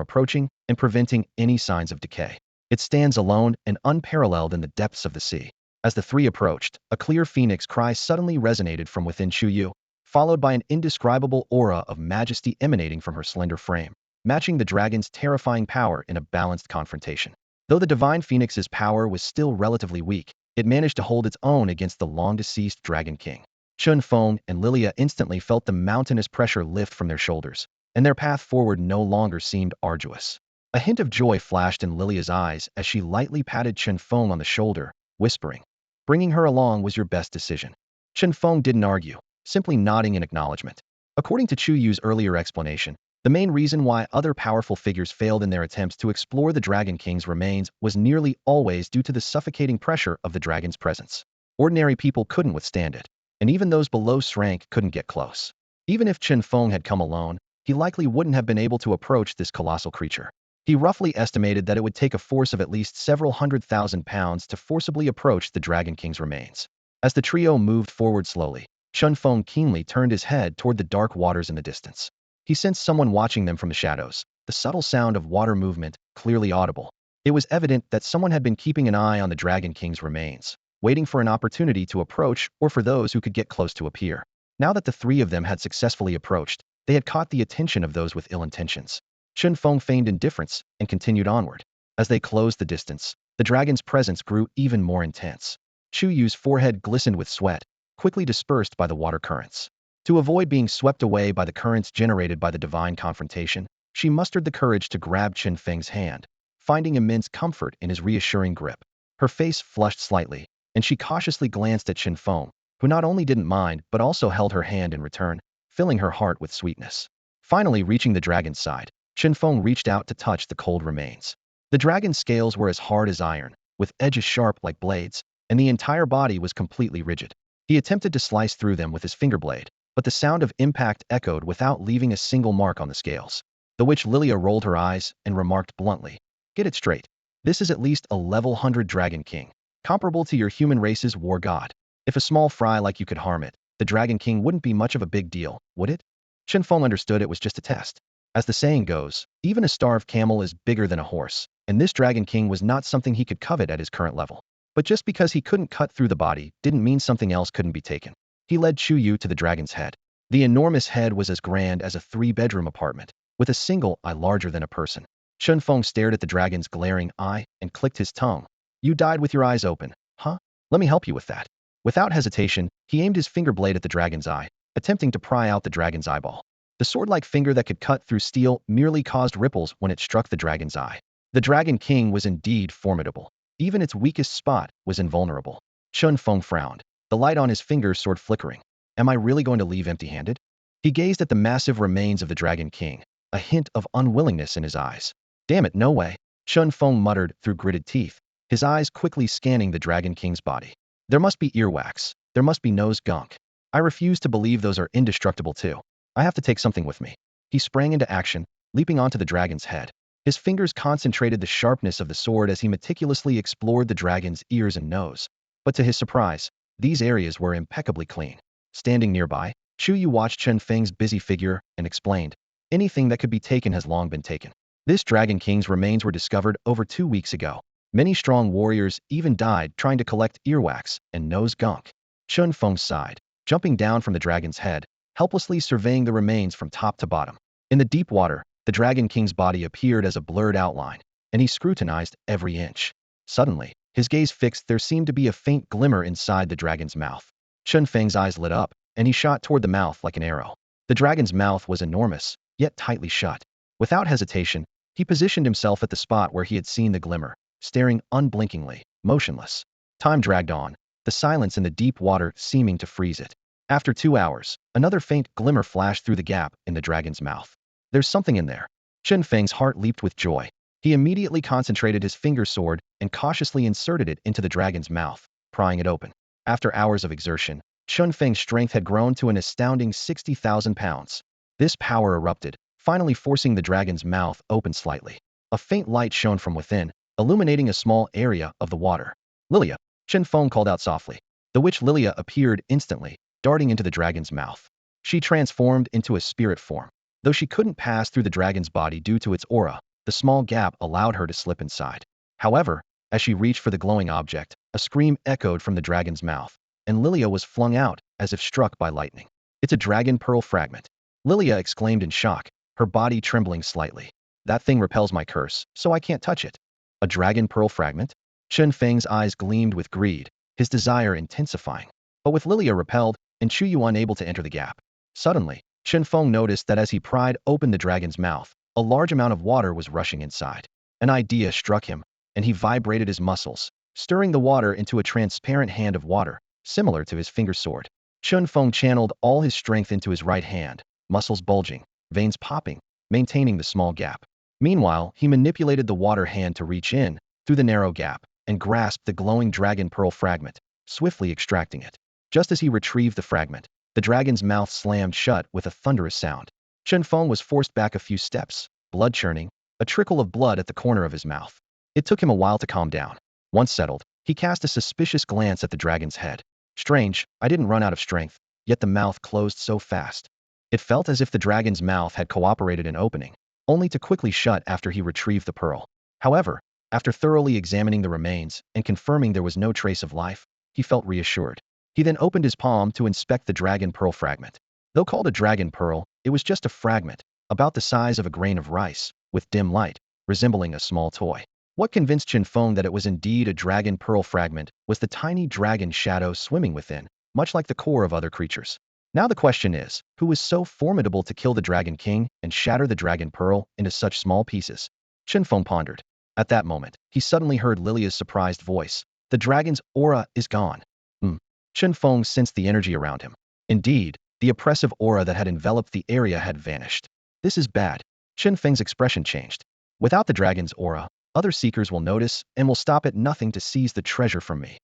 approaching and preventing any signs of decay. It stands alone and unparalleled in the depths of the sea. As the three approached, a clear phoenix cry suddenly resonated from within Chuyu, followed by an indescribable aura of majesty emanating from her slender frame, matching the dragon's terrifying power in a balanced confrontation. Though the Divine Phoenix's power was still relatively weak, it managed to hold its own against the long-deceased Dragon King. Chen Feng and Lilia instantly felt the mountainous pressure lift from their shoulders, and their path forward no longer seemed arduous. A hint of joy flashed in Lilia's eyes as she lightly patted Chen Feng on the shoulder, whispering, "Bringing her along was your best decision." Chen Feng didn't argue, simply nodding in acknowledgement. According to Chuyu's earlier explanation, the main reason why other powerful figures failed in their attempts to explore the Dragon King's remains was nearly always due to the suffocating pressure of the dragon's presence. Ordinary people couldn't withstand it, and even those below rank couldn't get close. Even if Chen Feng had come alone, he likely wouldn't have been able to approach this colossal creature. He roughly estimated that it would take a force of at least several 100,000 pounds to forcibly approach the Dragon King's remains. As the trio moved forward slowly, Chen Feng keenly turned his head toward the dark waters in the distance. He sensed someone watching them from the shadows, the subtle sound of water movement clearly audible. It was evident that someone had been keeping an eye on the Dragon King's remains, waiting for an opportunity to approach or for those who could get close to appear. Now that the three of them had successfully approached, they had caught the attention of those with ill intentions. Chen Feng feigned indifference and continued onward. As they closed the distance, the dragon's presence grew even more intense. Chu Yu's forehead glistened with sweat, quickly dispersed by the water currents. To avoid being swept away by the currents generated by the divine confrontation, she mustered the courage to grab Chen Feng's hand, finding immense comfort in his reassuring grip. Her face flushed slightly, and she cautiously glanced at Chen Feng, who not only didn't mind but also held her hand in return, filling her heart with sweetness. Finally reaching the dragon's side, Chen Feng reached out to touch the cold remains. The dragon's scales were as hard as iron, with edges sharp like blades, and the entire body was completely rigid. He attempted to slice through them with his finger blade, but the sound of impact echoed without leaving a single mark on the scales. The witch Lilia rolled her eyes and remarked bluntly, "Get it straight. This is at least a level 100 dragon king, comparable to your human race's war god. If a small fry like you could harm it, the dragon king wouldn't be much of a big deal, would it?" Chen Feng understood it was just a test. As the saying goes, even a starved camel is bigger than a horse, and this dragon king was not something he could covet at his current level. But just because he couldn't cut through the body didn't mean something else couldn't be taken. He led Chu Yu to the dragon's head. The enormous head was as grand as a 3-bedroom apartment, with a single eye larger than a person. Chen Feng stared at the dragon's glaring eye and clicked his tongue. "You died with your eyes open, huh? Let me help you with that." Without hesitation, he aimed his finger blade at the dragon's eye, attempting to pry out the dragon's eyeball. The sword-like finger that could cut through steel merely caused ripples when it struck the dragon's eye. The Dragon King was indeed formidable. Even its weakest spot was invulnerable. Chen Feng frowned, the light on his fingers sword flickering. Am I really going to leave empty-handed? He gazed at the massive remains of the Dragon King, a hint of unwillingness in his eyes. Damn it, no way, Chen Feng muttered through gritted teeth, his eyes quickly scanning the Dragon King's body. There must be earwax. There must be nose gunk. I refuse to believe those are indestructible too. I have to take something with me. He sprang into action, leaping onto the dragon's head. His fingers concentrated the sharpness of the sword as he meticulously explored the dragon's ears and nose. But to his surprise, these areas were impeccably clean. Standing nearby, Chu Yu watched Chen Feng's busy figure and explained, "Anything that could be taken has long been taken. This Dragon King's remains were discovered over 2 weeks ago. Many strong warriors even died trying to collect earwax and nose gunk." Chen Feng sighed, jumping down from the dragon's head, helplessly surveying the remains from top to bottom. In the deep water, the Dragon King's body appeared as a blurred outline, and he scrutinized every inch. Suddenly, his gaze fixed. There seemed to be a faint glimmer inside the dragon's mouth. Chen Feng's eyes lit up, and he shot toward the mouth like an arrow. The dragon's mouth was enormous, yet tightly shut. Without hesitation, he positioned himself at the spot where he had seen the glimmer, staring unblinkingly, motionless. Time dragged on, the silence in the deep water seeming to freeze it. After 2 hours, another faint glimmer flashed through the gap in the dragon's mouth. There's something in there. Chen Feng's heart leaped with joy. He immediately concentrated his finger sword and cautiously inserted it into the dragon's mouth, prying it open. After hours of exertion, Chen Feng's strength had grown to an astounding 60,000 pounds. This power erupted, finally forcing the dragon's mouth open slightly. A faint light shone from within, illuminating a small area of the water. "Lilia!" Chen Feng called out softly. The witch Lilia appeared instantly, darting into the dragon's mouth. She transformed into a spirit form. Though she couldn't pass through the dragon's body due to its aura, the small gap allowed her to slip inside. However, as she reached for the glowing object, a scream echoed from the dragon's mouth, and Lilia was flung out, as if struck by lightning. "It's a dragon pearl fragment!" Lilia exclaimed in shock, her body trembling slightly. "That thing repels my curse, so I can't touch it." A dragon pearl fragment? Chen Feng's eyes gleamed with greed, his desire intensifying. But with Lilia repelled, and Chu Yu unable to enter the gap. Suddenly, Chen Feng noticed that as he pried open the dragon's mouth, a large amount of water was rushing inside. An idea struck him, and he vibrated his muscles, stirring the water into a transparent hand of water, similar to his finger sword. Chen Feng channeled all his strength into his right hand, muscles bulging, veins popping, maintaining the small gap. Meanwhile, he manipulated the water hand to reach in, through the narrow gap, and grasped the glowing dragon pearl fragment, swiftly extracting it. Just as he retrieved the fragment, the dragon's mouth slammed shut with a thunderous sound. Chen Feng was forced back a few steps, blood churning, a trickle of blood at the corner of his mouth. It took him a while to calm down. Once settled, he cast a suspicious glance at the dragon's head. Strange, I didn't run out of strength, yet the mouth closed so fast. It felt as if the dragon's mouth had cooperated in opening, only to quickly shut after he retrieved the pearl. However, after thoroughly examining the remains and confirming there was no trace of life, he felt reassured. He then opened his palm to inspect the dragon pearl fragment. Though called a dragon pearl, it was just a fragment, about the size of a grain of rice, with dim light, resembling a small toy. What convinced Chen Feng that it was indeed a dragon pearl fragment was the tiny dragon shadow swimming within, much like the core of other creatures. Now the question is, who was so formidable to kill the Dragon King and shatter the dragon pearl into such small pieces? Chen Feng pondered. At that moment, he suddenly heard Lilia's surprised voice. The dragon's aura is gone. Chen Feng sensed the energy around him. Indeed, the oppressive aura that had enveloped the area had vanished. This is bad. Chen Feng's expression changed. Without the dragon's aura, other seekers will notice and will stop at nothing to seize the treasure from me.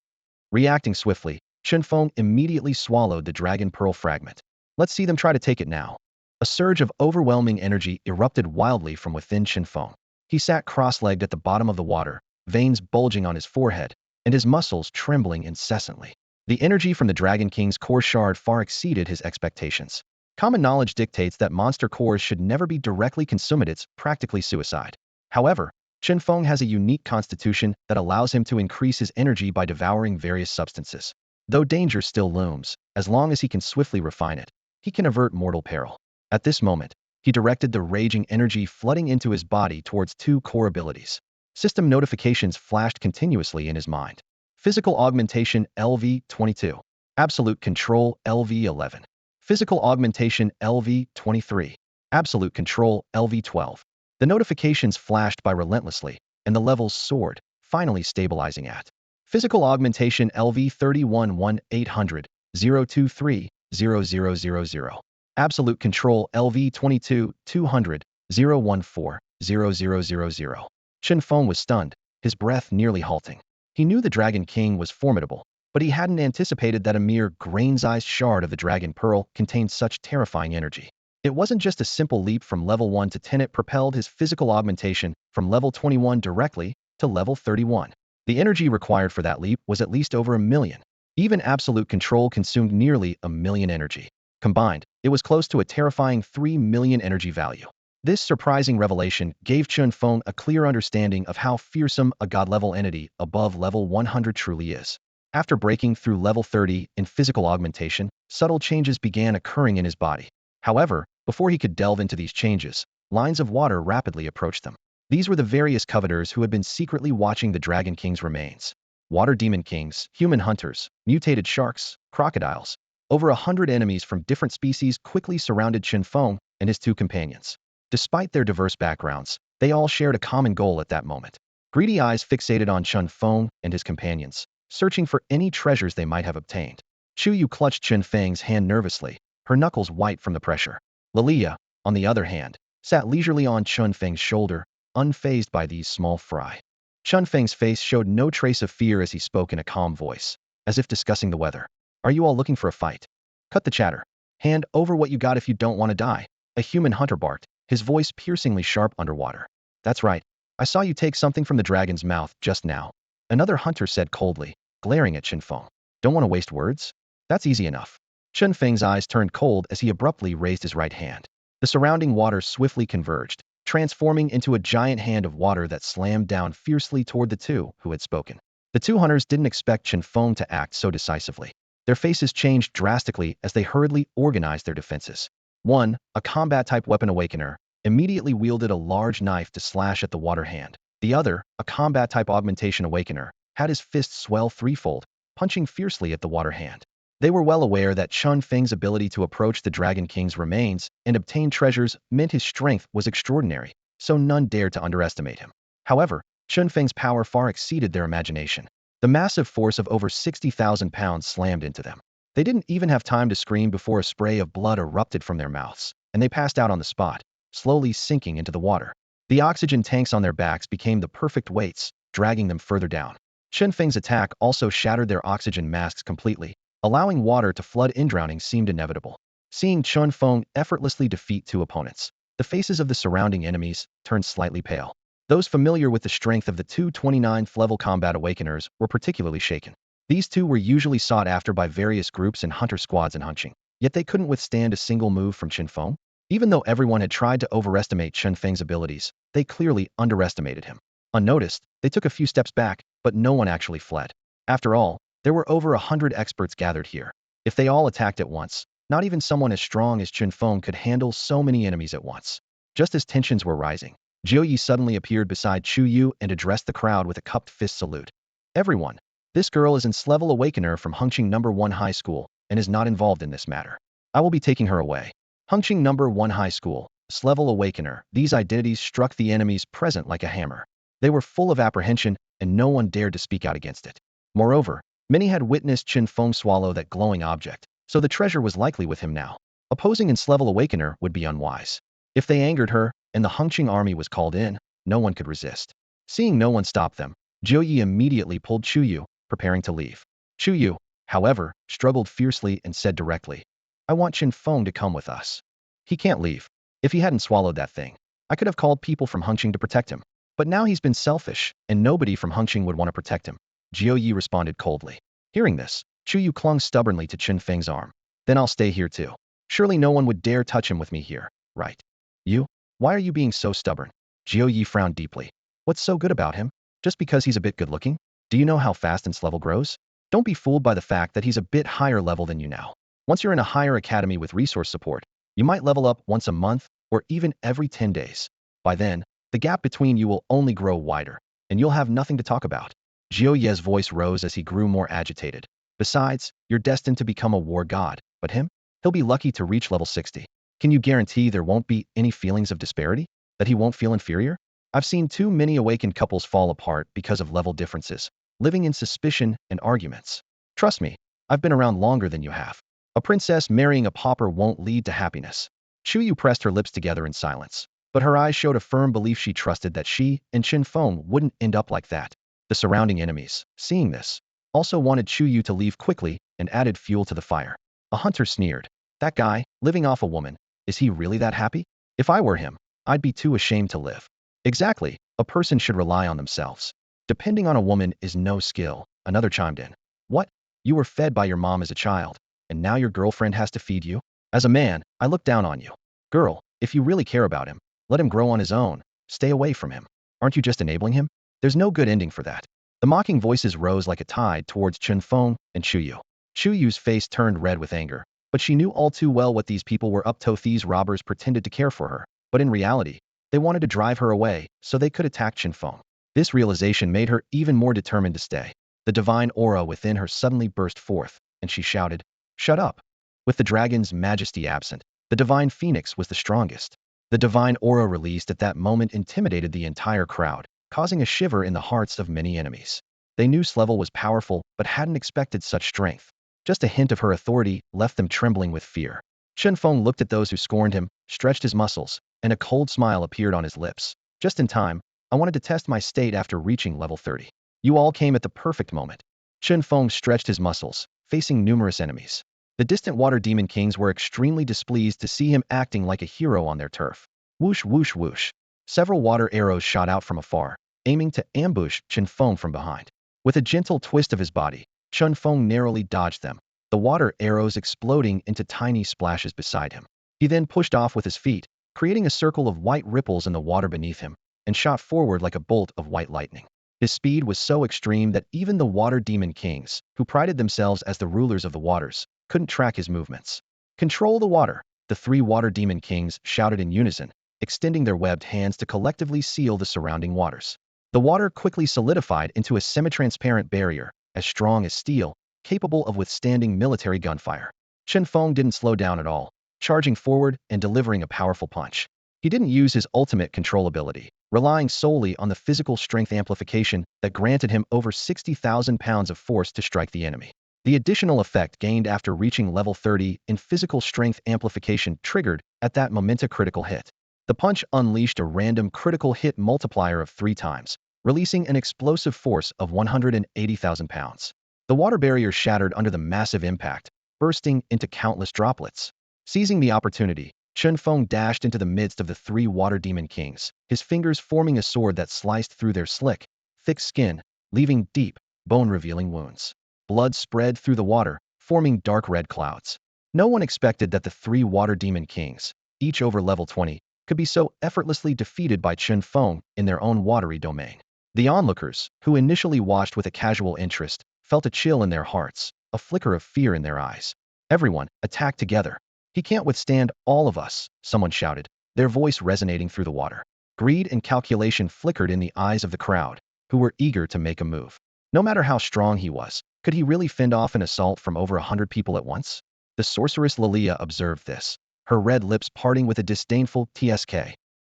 Reacting swiftly, Chen Feng immediately swallowed the dragon pearl fragment. Let's see them try to take it now. A surge of overwhelming energy erupted wildly from within Chen Feng. He sat cross-legged at the bottom of the water, veins bulging on his forehead, and his muscles trembling incessantly. The energy from the Dragon King's core shard far exceeded his expectations. Common knowledge dictates that monster cores should never be directly consumed. It's practically suicide. However, Chen Feng has a unique constitution that allows him to increase his energy by devouring various substances. Though danger still looms, as long as he can swiftly refine it, he can avert mortal peril. At this moment, he directed the raging energy flooding into his body towards two core abilities. System notifications flashed continuously in his mind. Physical augmentation LV-22. Absolute control LV-11. Physical augmentation LV-23. Absolute control LV-12. The notifications flashed by relentlessly, and the levels soared, finally stabilizing at physical augmentation LV-31 1-800 023 0000. Absolute control LV-22 200 014 0000. Chen Feng was stunned, his breath nearly halting. He knew the Dragon King was formidable, but he hadn't anticipated that a mere grain-sized shard of the Dragon Pearl contained such terrifying energy. It wasn't just a simple leap from level 1 to 10, it propelled his physical augmentation from level 21 directly to level 31. The energy required for that leap was at least over 1,000,000. Even absolute control consumed nearly 1,000,000 energy. Combined, it was close to a terrifying 3,000,000 energy value. This surprising revelation gave Chen Feng a clear understanding of how fearsome a god-level entity above level 100 truly is. After breaking through level 30 in physical augmentation, subtle changes began occurring in his body. However, before he could delve into these changes, lines of water rapidly approached them. These were the various covetors who had been secretly watching the Dragon King's remains. Water demon kings, human hunters, mutated sharks, crocodiles. Over 100 enemies from different species quickly surrounded Chen Feng and his two companions. Despite their diverse backgrounds, they all shared a common goal at that moment. Greedy eyes fixated on Chen Feng and his companions, searching for any treasures they might have obtained. Chu Yu clutched Chen Feng's hand nervously, her knuckles white from the pressure. Lilia, on the other hand, sat leisurely on Chen Feng's shoulder, unfazed by these small fry. Chen Feng's face showed no trace of fear as he spoke in a calm voice, as if discussing the weather. Are you all looking for a fight? Cut the chatter. Hand over what you got if you don't want to die. A human hunter barked, his voice piercingly sharp underwater. That's right. I saw you take something from the dragon's mouth just now. Another hunter said coldly, glaring at Chen Feng. Don't want to waste words? That's easy enough. Chen Feng's eyes turned cold as he abruptly raised his right hand. The surrounding water swiftly converged, transforming into a giant hand of water that slammed down fiercely toward the two who had spoken. The two hunters didn't expect Chen Feng to act so decisively. Their faces changed drastically as they hurriedly organized their defenses. One, a combat-type weapon awakener, immediately wielded a large knife to slash at the water hand. The other, a combat-type augmentation awakener, had his fists swell threefold, punching fiercely at the water hand. They were well aware that Chen Feng's ability to approach the Dragon King's remains and obtain treasures meant his strength was extraordinary, so none dared to underestimate him. However, Chen Feng's power far exceeded their imagination. The massive force of over 60,000 pounds slammed into them. They didn't even have time to scream before a spray of blood erupted from their mouths, and they passed out on the spot, slowly sinking into the water. The oxygen tanks on their backs became the perfect weights, dragging them further down. Chen Feng's attack also shattered their oxygen masks completely, allowing water to flood in. Drowning seemed inevitable. Seeing Chen Feng effortlessly defeat two opponents, the faces of the surrounding enemies turned slightly pale. Those familiar with the strength of the two 29th level combat awakeners were particularly shaken. These two were usually sought after by various groups and hunter squads in hunting, yet they couldn't withstand a single move from Chen Feng. Even though everyone had tried to overestimate Chen Feng's abilities, they clearly underestimated him. Unnoticed, they took a few steps back, but no one actually fled. After all, there were over 100 experts gathered here. If they all attacked at once, not even someone as strong as Chen Feng could handle so many enemies at once. Just as tensions were rising, Jiu suddenly appeared beside Chu Yu and addressed the crowd with a cupped fist salute. Everyone, this girl is an S-level awakener from Hengqing No. 1 High School and is not involved in this matter. I will be taking her away. Hengqing No. 1 High School, S-level awakener. These identities struck the enemies present like a hammer. They were full of apprehension, and no one dared to speak out against it. Moreover, many had witnessed Chen Feng swallow that glowing object, so the treasure was likely with him now. Opposing an S-level awakener would be unwise. If they angered her, and the Hengqing army was called in, no one could resist. Seeing no one stop them, Jiu immediately pulled Chu Yu, preparing to leave. Chu Yu, however, struggled fiercely and said directly, I want Chen Feng to come with us. He can't leave. If he hadn't swallowed that thing, I could have called people from Hengqing to protect him. But now he's been selfish, and nobody from Hengqing would want to protect him. Jiu Yi responded coldly. Hearing this, Chu Yu clung stubbornly to Chen Feng's arm. Then I'll stay here too. Surely no one would dare touch him with me here, right? You? Why are you being so stubborn? Jiu Yi frowned deeply. What's so good about him? Just because he's a bit good looking? Do you know how fast his level grows? Don't be fooled by the fact that he's a bit higher level than you now. Once you're in a higher academy with resource support, you might level up once a month or even every 10 days. By then, the gap between you will only grow wider, and you'll have nothing to talk about. Jiu Ye's voice rose as he grew more agitated. Besides, you're destined to become a war god, but him? He'll be lucky to reach level 60. Can you guarantee there won't be any feelings of disparity? That he won't feel inferior? I've seen too many awakened couples fall apart because of level differences, living in suspicion and arguments. Trust me, I've been around longer than you have. A princess marrying a pauper won't lead to happiness. Chu Yu pressed her lips together in silence, but her eyes showed a firm belief she trusted that she and Chen Feng wouldn't end up like that. The surrounding enemies, seeing this, also wanted Chu Yu to leave quickly and added fuel to the fire. A hunter sneered. That guy, living off a woman, is he really that happy? If I were him, I'd be too ashamed to live. Exactly, a person should rely on themselves. Depending on a woman is no skill, another chimed in. What? You were fed by your mom as a child, and now your girlfriend has to feed you? As a man, I look down on you. Girl, if you really care about him, let him grow on his own. Stay away from him. Aren't you just enabling him? There's no good ending for that. The mocking voices rose like a tide towards Chen Feng and Chu Yu. Chu Yu's face turned red with anger, but she knew all too well what these people were up to. These robbers pretended to care for her, but in reality, they wanted to drive her away so they could attack Chen Feng. This realization made her even more determined to stay. The divine aura within her suddenly burst forth, and she shouted, Shut up! With the dragon's majesty absent, the divine phoenix was the strongest. The divine aura released at that moment intimidated the entire crowd, causing a shiver in the hearts of many enemies. They knew Slevel was powerful, but hadn't expected such strength. Just a hint of her authority left them trembling with fear. Chen Feng looked at those who scorned him, stretched his muscles, and a cold smile appeared on his lips. Just in time, I wanted to test my state after reaching level 30. You all came at the perfect moment. Chen Feng stretched his muscles, facing numerous enemies. The distant water demon kings were extremely displeased to see him acting like a hero on their turf. Whoosh whoosh whoosh. Several water arrows shot out from afar, aiming to ambush Chen Feng from behind. With a gentle twist of his body, Chen Feng narrowly dodged them, the water arrows exploding into tiny splashes beside him. He then pushed off with his feet, creating a circle of white ripples in the water beneath him, and shot forward like a bolt of white lightning. His speed was so extreme that even the water demon kings, who prided themselves as the rulers of the waters, couldn't track his movements. Control the water, the three water demon kings shouted in unison, extending their webbed hands to collectively seal the surrounding waters. The water quickly solidified into a semi-transparent barrier, as strong as steel, capable of withstanding military gunfire. Chen Feng didn't slow down at all, charging forward and delivering a powerful punch. He didn't use his ultimate control ability, relying solely on the physical strength amplification that granted him over 60,000 pounds of force to strike the enemy. The additional effect gained after reaching level 30 in physical strength amplification triggered at that moment a critical hit. The punch unleashed a random critical hit multiplier of 3 times, releasing an explosive force of 180,000 pounds. The water barrier shattered under the massive impact, bursting into countless droplets. Seizing the opportunity, Chen Feng dashed into the midst of the 3 water demon kings, his fingers forming a sword that sliced through their slick, thick skin, leaving deep, bone-revealing wounds. Blood spread through the water, forming dark red clouds. No one expected that the 3 water demon kings, each over level 20, could be so effortlessly defeated by Chen Feng in their own watery domain. The onlookers, who initially watched with a casual interest, felt a chill in their hearts, a flicker of fear in their eyes. Everyone, attack together. He can't withstand all of us, someone shouted. their voice resonating through the water. Greed and calculation flickered in the eyes of the crowd, who were eager to make a move. No matter how strong he was, could he really fend off an assault from over 100 people at once? The sorceress Lilia observed this, her red lips parting with a disdainful tsk.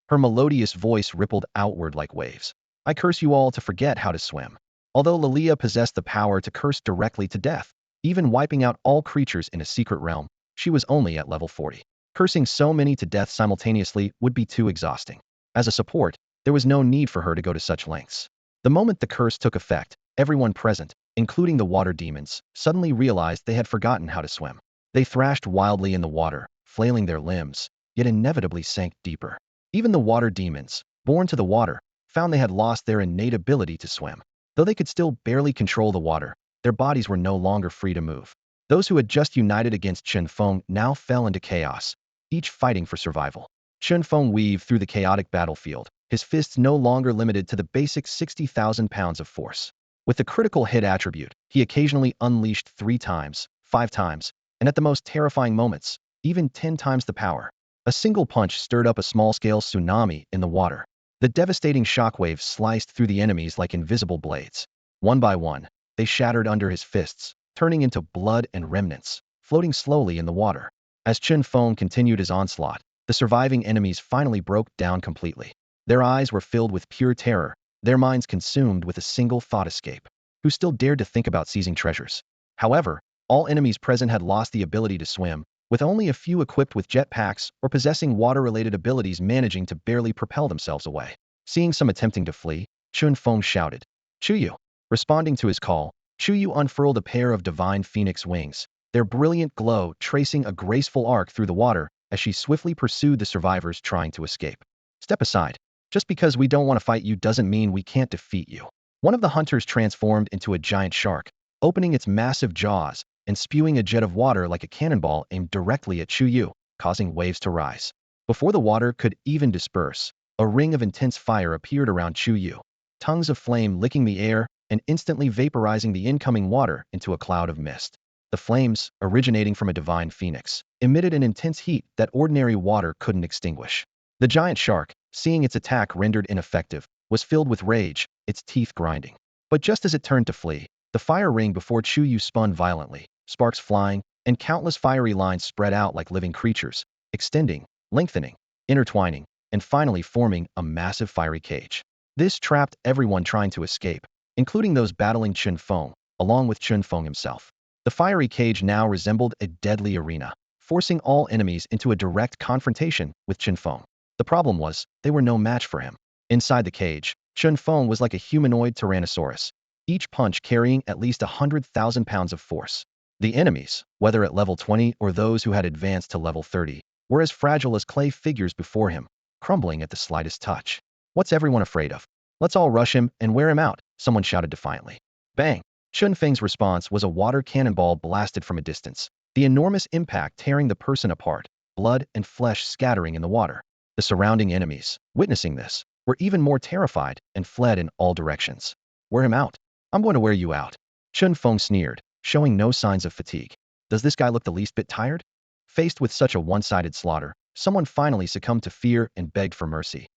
Her melodious voice rippled outward like waves. I curse you all to forget how to swim. Although Lilia possessed the power to curse directly to death, even wiping out all creatures in a secret realm, she was only at level 40. Cursing so many to death simultaneously would be too exhausting. As a support, there was no need for her to go to such lengths. The moment the curse took effect, everyone present, including the water demons, suddenly realized they had forgotten how to swim. They thrashed wildly in the water, flailing their limbs, yet inevitably sank deeper. Even the water demons, born to the water, found they had lost their innate ability to swim. Though they could still barely control the water, their bodies were no longer free to move. Those who had just united against Chen Feng now fell into chaos, each fighting for survival. Chen Feng weaved through the chaotic battlefield, his fists no longer limited to the basic 60,000 pounds of force. With the critical hit attribute, he occasionally unleashed 3 times, 5 times, and at the most terrifying moments, even 10 times the power. A single punch stirred up a small-scale tsunami in the water. The devastating shockwaves sliced through the enemies like invisible blades. One by one, they shattered under his fists, turning into blood and remnants, floating slowly in the water. As Chen Feng continued his onslaught, the surviving enemies finally broke down completely. Their eyes were filled with pure terror, their minds consumed with a single thought: escape. Who still dared to think about seizing treasures? However, all enemies present had lost the ability to swim, with only a few equipped with jetpacks or possessing water-related abilities managing to barely propel themselves away. Seeing some attempting to flee, Chen Feng shouted, "Chuyu!" Responding to his call, Chuyu unfurled a pair of divine phoenix wings, their brilliant glow tracing a graceful arc through the water as she swiftly pursued the survivors trying to escape. Step aside. Just because we don't want to fight you doesn't mean we can't defeat you. One of the hunters transformed into a giant shark, opening its massive jaws and spewing a jet of water like a cannonball aimed directly at Chuyu, causing waves to rise. Before the water could even disperse, a ring of intense fire appeared around Chuyu, tongues of flame licking the air and instantly vaporizing the incoming water into a cloud of mist. The flames, originating from a divine phoenix, emitted an intense heat that ordinary water couldn't extinguish. The giant shark, seeing its attack rendered ineffective, was filled with rage, its teeth grinding. But just as it turned to flee, the fire ring before Chuyu spun violently, sparks flying, and countless fiery lines spread out like living creatures, extending, lengthening, intertwining, and finally forming a massive fiery cage. This trapped everyone trying to escape, including those battling Chen Feng, along with Chen Feng himself. The fiery cage now resembled a deadly arena, forcing all enemies into a direct confrontation with Chen Feng. The problem was, they were no match for him. Inside the cage, Chen Feng was like a humanoid tyrannosaurus, each punch carrying at least 100,000 pounds of force. The enemies, whether at level 20 or those who had advanced to level 30, were as fragile as clay figures before him, crumbling at the slightest touch. What's everyone afraid of? Let's all rush him and wear him out, someone shouted defiantly. Bang! Chen Feng's response was a water cannonball blasted from a distance, the enormous impact tearing the person apart, blood and flesh scattering in the water. The surrounding enemies, witnessing this, were even more terrified and fled in all directions. Wear him out. I'm going to wear you out. Chen Feng sneered, showing no signs of fatigue. Does this guy look the least bit tired? Faced with such a one-sided slaughter, someone finally succumbed to fear and begged for mercy.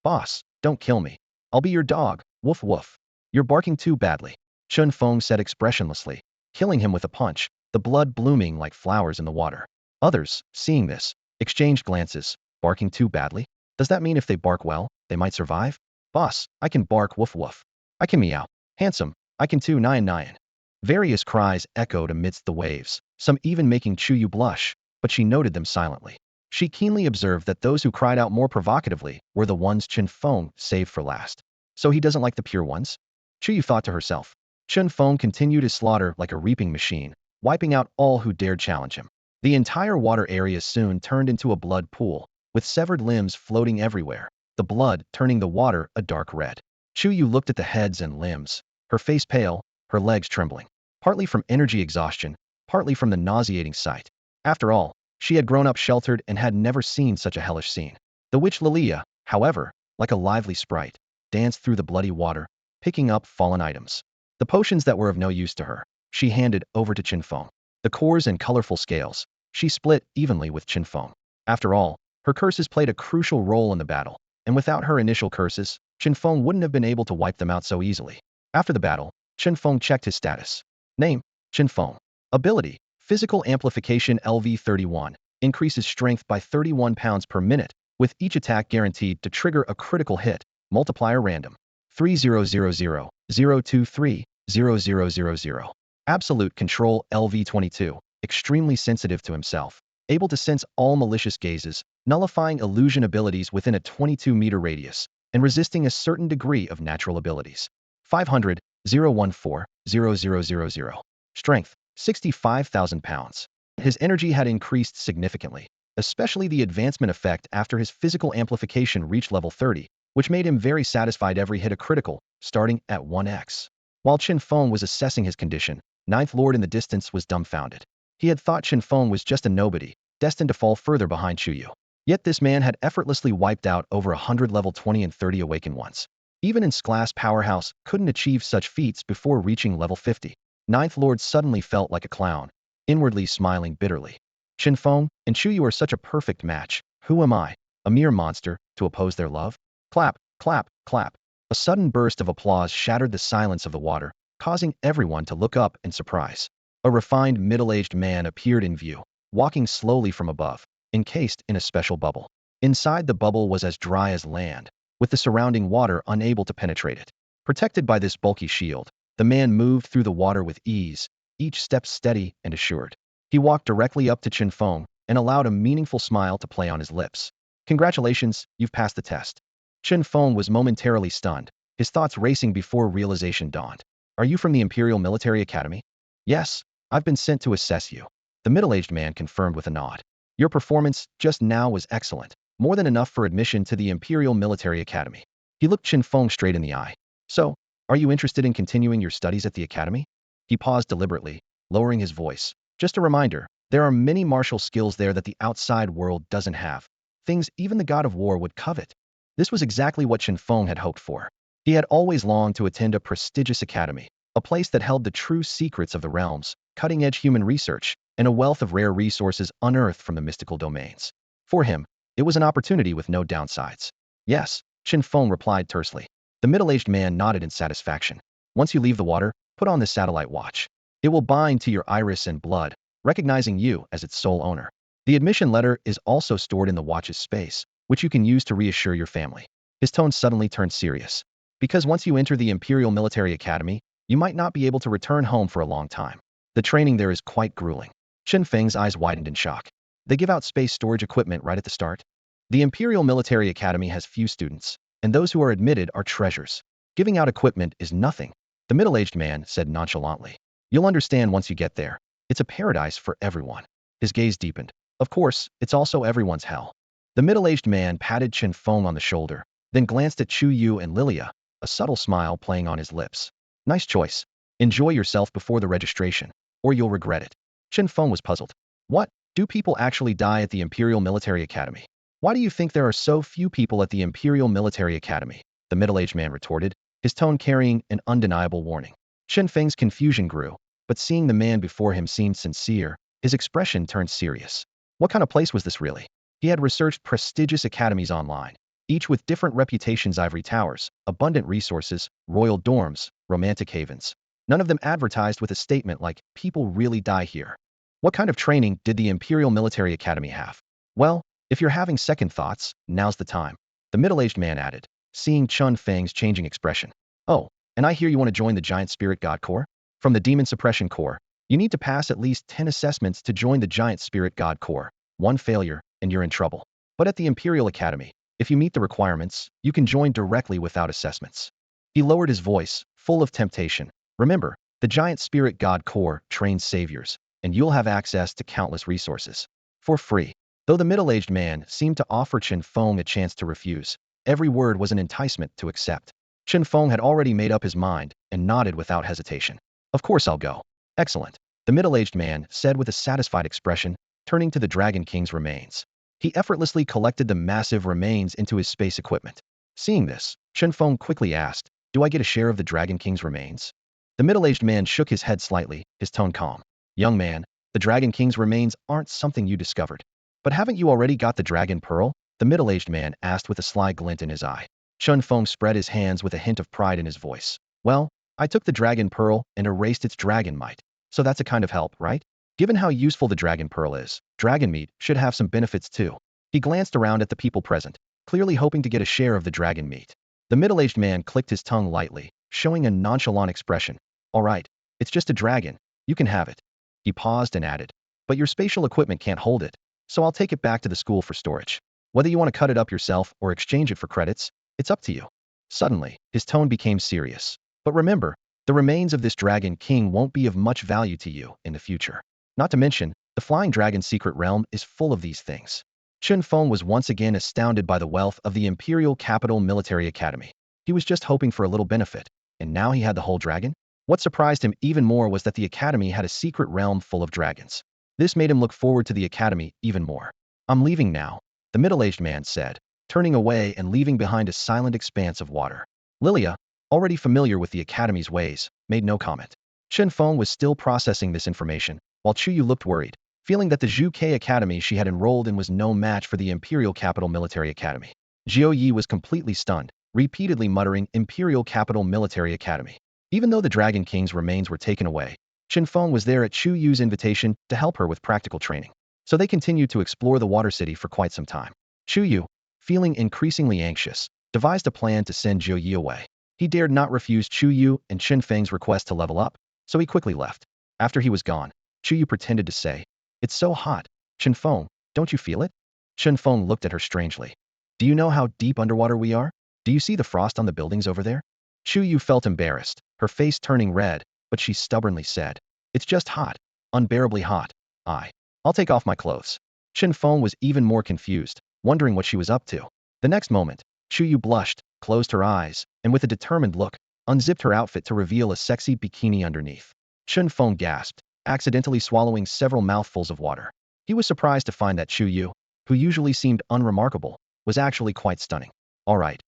Boss, don't kill me. I'll be your dog, woof woof. You're barking too badly. Chen Feng said expressionlessly, killing him with a punch, the blood blooming like flowers in the water. Others, seeing this, exchanged glances. Barking too badly? Does that mean if they bark well, they might survive? Boss, I can bark woof woof. I can meow. Handsome, I can too nyan nyan. Various cries echoed amidst the waves, some even making Chuyu blush, but she noted them silently. She keenly observed that those who cried out more provocatively were the ones Chen Feng saved for last. So he doesn't like the pure ones? Chuyu thought to herself. Chen Feng continued his slaughter like a reaping machine, wiping out all who dared challenge him. The entire water area soon turned into a blood pool, with severed limbs floating everywhere, the blood turning the water a dark red. Chuyu looked at the heads and limbs, her face pale, her legs trembling, partly from energy exhaustion, partly from the nauseating sight. After all, she had grown up sheltered and had never seen such a hellish scene. The witch Lilia, however, like a lively sprite, danced through the bloody water, picking up fallen items. The potions that were of no use to her, she handed over to Chen Feng. The cores and colorful scales, she split evenly with Chen Feng. After all, Her curses played a crucial role in the battle, and without her initial curses, Chen Feng wouldn't have been able to wipe them out so easily. After the battle, Chen Feng checked his status. Name: Chen Feng. Ability: Physical Amplification LV31. Increases strength by 31 pounds per minute, with each attack guaranteed to trigger a critical hit. Multiplier random. 3000-023-0000. Absolute Control LV22. Extremely sensitive to himself. Able to sense all malicious gazes, nullifying illusion abilities within a 22-meter radius, and resisting a certain degree of natural abilities. 500-014-0000. Strength: 65,000 pounds. His energy had increased significantly, especially the advancement effect after his physical amplification reached level 30, which made him very satisfied every hit a critical, starting at 1x. While Chen Feng was assessing his condition, Ninth Lord in the distance was dumbfounded. He had thought Chen Feng was just a nobody, destined to fall further behind Chuyu. Yet this man had effortlessly wiped out over 100 level 20 and 30 awakened ones. Even in class powerhouse couldn't achieve such feats before reaching level 50. Ninth Lord suddenly felt like a clown, inwardly smiling bitterly. Chen Feng and Chuyu are such a perfect match. Who am I, a mere monster, to oppose their love? Clap, clap, clap. A sudden burst of applause shattered the silence of the water, causing everyone to look up in surprise. A refined middle-aged man appeared in view, walking slowly from above, encased in a special bubble. Inside the bubble was as dry as land, with the surrounding water unable to penetrate it. Protected by this bulky shield, the man moved through the water with ease, each step steady and assured. He walked directly up to Chen Feng and allowed a meaningful smile to play on his lips. Congratulations, you've passed the test. Chen Feng was momentarily stunned, his thoughts racing before realization dawned. Are you from the Imperial Military Academy? Yes, I've been sent to assess you. The middle-aged man confirmed with a nod. Your performance just now was excellent, more than enough for admission to the Imperial Military Academy. He looked Chen Feng straight in the eye. So, are you interested in continuing your studies at the academy? He paused deliberately, lowering his voice. Just a reminder, there are many martial skills there that the outside world doesn't have. Things even the god of war would covet. This was exactly what Chen Feng had hoped for. He had always longed to attend a prestigious academy, a place that held the true secrets of the realms, cutting-edge human research, and a wealth of rare resources unearthed from the mystical domains. For him, it was an opportunity with no downsides. Yes, Chen Feng replied tersely. The middle-aged man nodded in satisfaction. Once you leave the water, put on this satellite watch. It will bind to your iris and blood, recognizing you as its sole owner. The admission letter is also stored in the watch's space, which you can use to reassure your family. His tone suddenly turned serious. Because once you enter the Imperial Military Academy, you might not be able to return home for a long time. The training there is quite grueling. Chen Feng's eyes widened in shock. They give out space storage equipment right at the start. The Imperial Military Academy has few students, and those who are admitted are treasures. Giving out equipment is nothing. The middle-aged man said nonchalantly. You'll understand once you get there. It's a paradise for everyone. His gaze deepened. Of course, it's also everyone's hell. The middle-aged man patted Chen Feng on the shoulder, then glanced at Chu Yu and Lilia, a subtle smile playing on his lips. Nice choice. Enjoy yourself before the registration, or you'll regret it. Chen Feng was puzzled. What? Do people actually die at the Imperial Military Academy? Why do you think there are so few people at the Imperial Military Academy? The middle-aged man retorted, his tone carrying an undeniable warning. Chen Feng's confusion grew, but seeing the man before him seemed sincere, his expression turned serious. What kind of place was this really? He had researched prestigious academies online, each with different reputations: ivory towers, abundant resources, royal dorms, romantic havens. None of them advertised with a statement like, people really die here. What kind of training did the Imperial Military Academy have? Well, if you're having second thoughts, now's the time. The middle-aged man added, seeing Chen Feng's changing expression. Oh, and I hear you want to join the Giant Spirit God Corps? From the Demon Suppression Corps, you need to pass at least 10 assessments to join the Giant Spirit God Corps. One failure, and you're in trouble. But at the Imperial Academy, if you meet the requirements, you can join directly without assessments. He lowered his voice, full of temptation. Remember, the Giant Spirit God Corps trains saviors, and you'll have access to countless resources. For free. Though the middle-aged man seemed to offer Chen Feng a chance to refuse, every word was an enticement to accept. Chen Feng had already made up his mind and nodded without hesitation. Of course I'll go. Excellent. The middle-aged man said with a satisfied expression, turning to the Dragon King's remains. He effortlessly collected the massive remains into his space equipment. Seeing this, Chen Feng quickly asked, do I get a share of the Dragon King's remains? The middle-aged man shook his head slightly, his tone calm. Young man, the Dragon King's remains aren't something you discovered. But haven't you already got the dragon pearl? The middle-aged man asked with a sly glint in his eye. Chen Feng spread his hands with a hint of pride in his voice. Well, I took the dragon pearl and erased its dragon might. So that's a kind of help, right? Given how useful the dragon pearl is, dragon meat should have some benefits too. He glanced around at the people present, clearly hoping to get a share of the dragon meat. The middle-aged man clicked his tongue lightly, showing a nonchalant expression. All right, it's just a dragon. You can have it. He paused and added. But your spatial equipment can't hold it, so I'll take it back to the school for storage. Whether you want to cut it up yourself or exchange it for credits, it's up to you. Suddenly, his tone became serious. But remember, the remains of this dragon king won't be of much value to you in the future. Not to mention, the flying dragon's secret realm is full of these things. Chen Feng was once again astounded by the wealth of the Imperial Capital Military Academy. He was just hoping for a little benefit, and now he had the whole dragon? What surprised him even more was that the academy had a secret realm full of dragons. This made him look forward to the academy even more. I'm leaving now, the middle-aged man said, turning away and leaving behind a silent expanse of water. Lilia, already familiar with the academy's ways, made no comment. Chen Feng was still processing this information, while Chuyu looked worried, feeling that the Zhu Ke Academy she had enrolled in was no match for the Imperial Capital Military Academy. Jiao Yi was completely stunned, repeatedly muttering Imperial Capital Military Academy. Even though the Dragon King's remains were taken away, Chen Feng was there at Chu Yu's invitation to help her with practical training. So they continued to explore the Water City for quite some time. Chu Yu, feeling increasingly anxious, devised a plan to send Jiao Yi away. He dared not refuse Chu Yu and Chen Feng's request to level up, so he quickly left. After he was gone, Chu Yu pretended to say, "It's so hot. Chen Feng, don't you feel it?" Chen Feng looked at her strangely. "Do you know how deep underwater we are? Do you see the frost on the buildings over there?" Chu Yu felt embarrassed, her face turning red, but she stubbornly said, "It's just hot. Unbearably hot. I'll take off my clothes." Chen Feng was even more confused, wondering what she was up to. The next moment, Chu Yu blushed, closed her eyes, and with a determined look, unzipped her outfit to reveal a sexy bikini underneath. Chen Feng gasped, accidentally swallowing several mouthfuls of water. He was surprised to find that Chu Yu, who usually seemed unremarkable, was actually quite stunning. All right,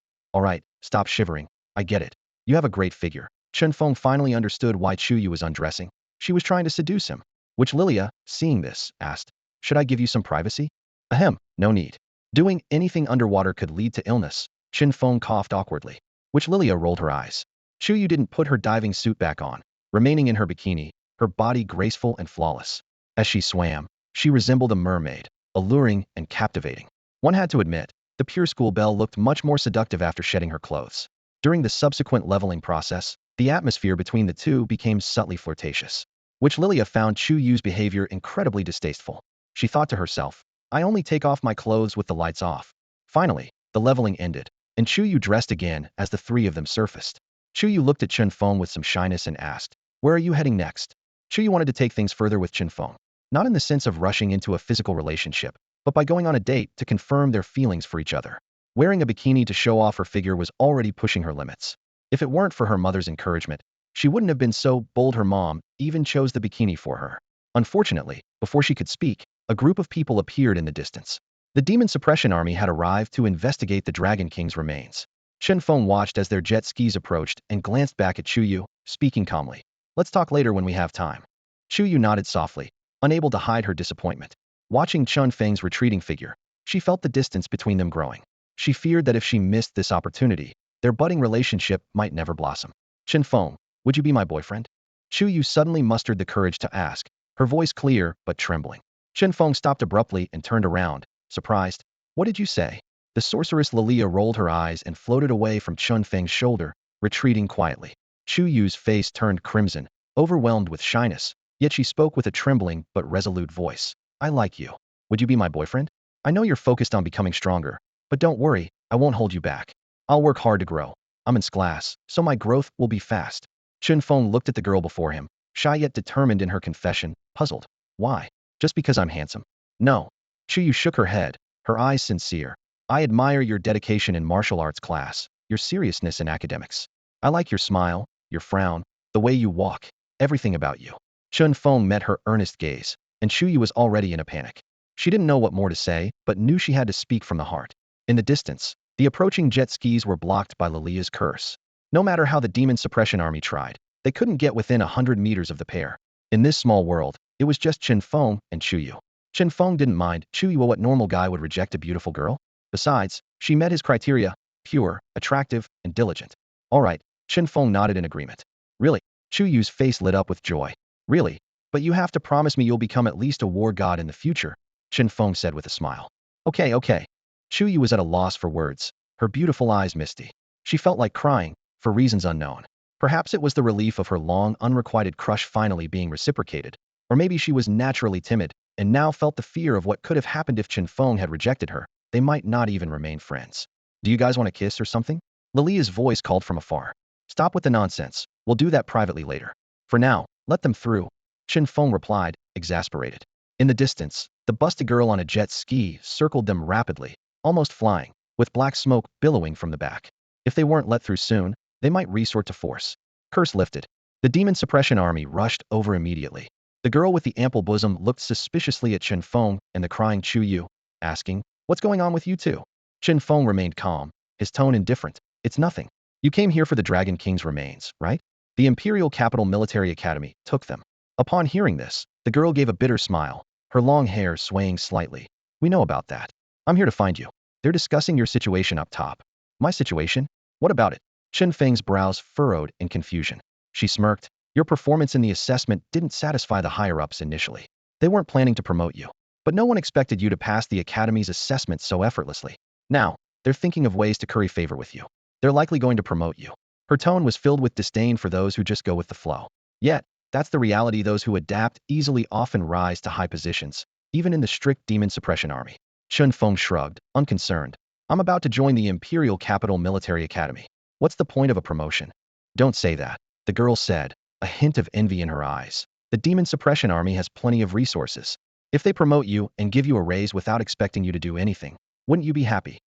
stop shivering. I get it. You have a great figure." Chen Feng finally understood why Chu Yu was undressing. She was trying to seduce him. Which Lilia, seeing this, asked, "Should I give you some privacy?" "Ahem, no need. Doing anything underwater could lead to illness." Chen Feng coughed awkwardly. Which Lilia rolled her eyes. Chu Yu didn't put her diving suit back on, remaining in her bikini, her body graceful and flawless. As she swam, she resembled a mermaid, alluring and captivating. One had to admit, the pure school belle looked much more seductive after shedding her clothes. During the subsequent leveling process, the atmosphere between the two became subtly flirtatious. Which Lilia found Chu Yu's behavior incredibly distasteful. She thought to herself, "I only take off my clothes with the lights off." Finally, the leveling ended, and Chu Yu dressed again as the three of them surfaced. Chu Yu looked at Chen Feng with some shyness and asked, "Where are you heading next?" Chu Yu wanted to take things further with Chen Feng, not in the sense of rushing into a physical relationship, but by going on a date to confirm their feelings for each other. Wearing a bikini to show off her figure was already pushing her limits. If it weren't for her mother's encouragement, she wouldn't have been so bold. Her mom even chose the bikini for her. Unfortunately, before she could speak, a group of people appeared in the distance. The demon suppression army had arrived to investigate the Dragon King's remains. Chen Feng watched as their jet skis approached and glanced back at Chu Yu, speaking calmly. "Let's talk later when we have time." Chu Yu nodded softly, unable to hide her disappointment. Watching Chen Feng's retreating figure, she felt the distance between them growing. She feared that if she missed this opportunity, their budding relationship might never blossom. "Chen Feng, would you be my boyfriend?" Chu Yu suddenly mustered the courage to ask, her voice clear but trembling. Chen Feng stopped abruptly and turned around, surprised. "What did you say?" The sorceress Lilia rolled her eyes and floated away from Chen Feng's shoulder, retreating quietly. Chu Yu's face turned crimson, overwhelmed with shyness, yet she spoke with a trembling but resolute voice. "I like you. Would you be my boyfriend? I know you're focused on becoming stronger, but don't worry, I won't hold you back. I'll work hard to grow. I'm in class, so my growth will be fast." Chen Feng looked at the girl before him, shy yet determined in her confession, puzzled. "Why? Just because I'm handsome?" "No." Chu Yu shook her head, her eyes sincere. "I admire your dedication in martial arts class, your seriousness in academics. I like your smile, your frown, the way you walk, everything about you." Chen Feng met her earnest gaze, and Chu Yu was already in a panic. She didn't know what more to say, but knew she had to speak from the heart. In the distance, the approaching jet skis were blocked by Lilia's curse. No matter how the demon suppression army tried, they couldn't get within 100 meters of the pair. In this small world, it was just Chen Feng and Chu Yu. Chen Feng didn't mind. Chu, what normal guy would reject a beautiful girl? Besides, she met his criteria: pure, attractive, and diligent. All right, Chen Feng nodded in agreement. Really? Chu Yu's face lit up with joy. Really? But you have to promise me you'll become at least a war god in the future, Chen Feng said with a smile. Okay. Chu Yu was at a loss for words, her beautiful eyes misty. She felt like crying, for reasons unknown. Perhaps it was the relief of her long, unrequited crush finally being reciprocated, or maybe she was naturally timid, and now felt the fear of what could have happened if Chen Feng had rejected her. They might not even remain friends. Do you guys want to kiss or something? Lilia's voice called from afar. Stop with the nonsense. We'll do that privately later. For now, let them through, Chen Feng replied, exasperated. In the distance, the busted girl on a jet ski circled them rapidly, almost flying, with black smoke billowing from the back. If they weren't let through soon, they might resort to force. Curse lifted. The demon suppression army rushed over immediately. The girl with the ample bosom looked suspiciously at Chen Feng and the crying Chu Yu, asking, "What's going on with you two?" Chen Feng remained calm, his tone indifferent. "It's nothing. You came here for the Dragon King's remains, right?" The Imperial Capital Military Academy took them. Upon hearing this, the girl gave a bitter smile, her long hair swaying slightly. "We know about that. I'm here to find you. They're discussing your situation up top." "My situation? What about it?" Chen Feng's brows furrowed in confusion. She smirked. "Your performance in the assessment didn't satisfy the higher-ups initially. They weren't planning to promote you. But no one expected you to pass the Academy's assessment so effortlessly. Now, they're thinking of ways to curry favor with you. They're likely going to promote you." Her tone was filled with disdain for those who just go with the flow. Yet, that's the reality: those who adapt easily often rise to high positions, even in the strict demon suppression army. Chen Feng shrugged, unconcerned. "I'm about to join the Imperial Capital Military Academy. What's the point of a promotion?" "Don't say that," the girl said, a hint of envy in her eyes. "The demon suppression army has plenty of resources. If they promote you and give you a raise without expecting you to do anything, wouldn't you be happy?"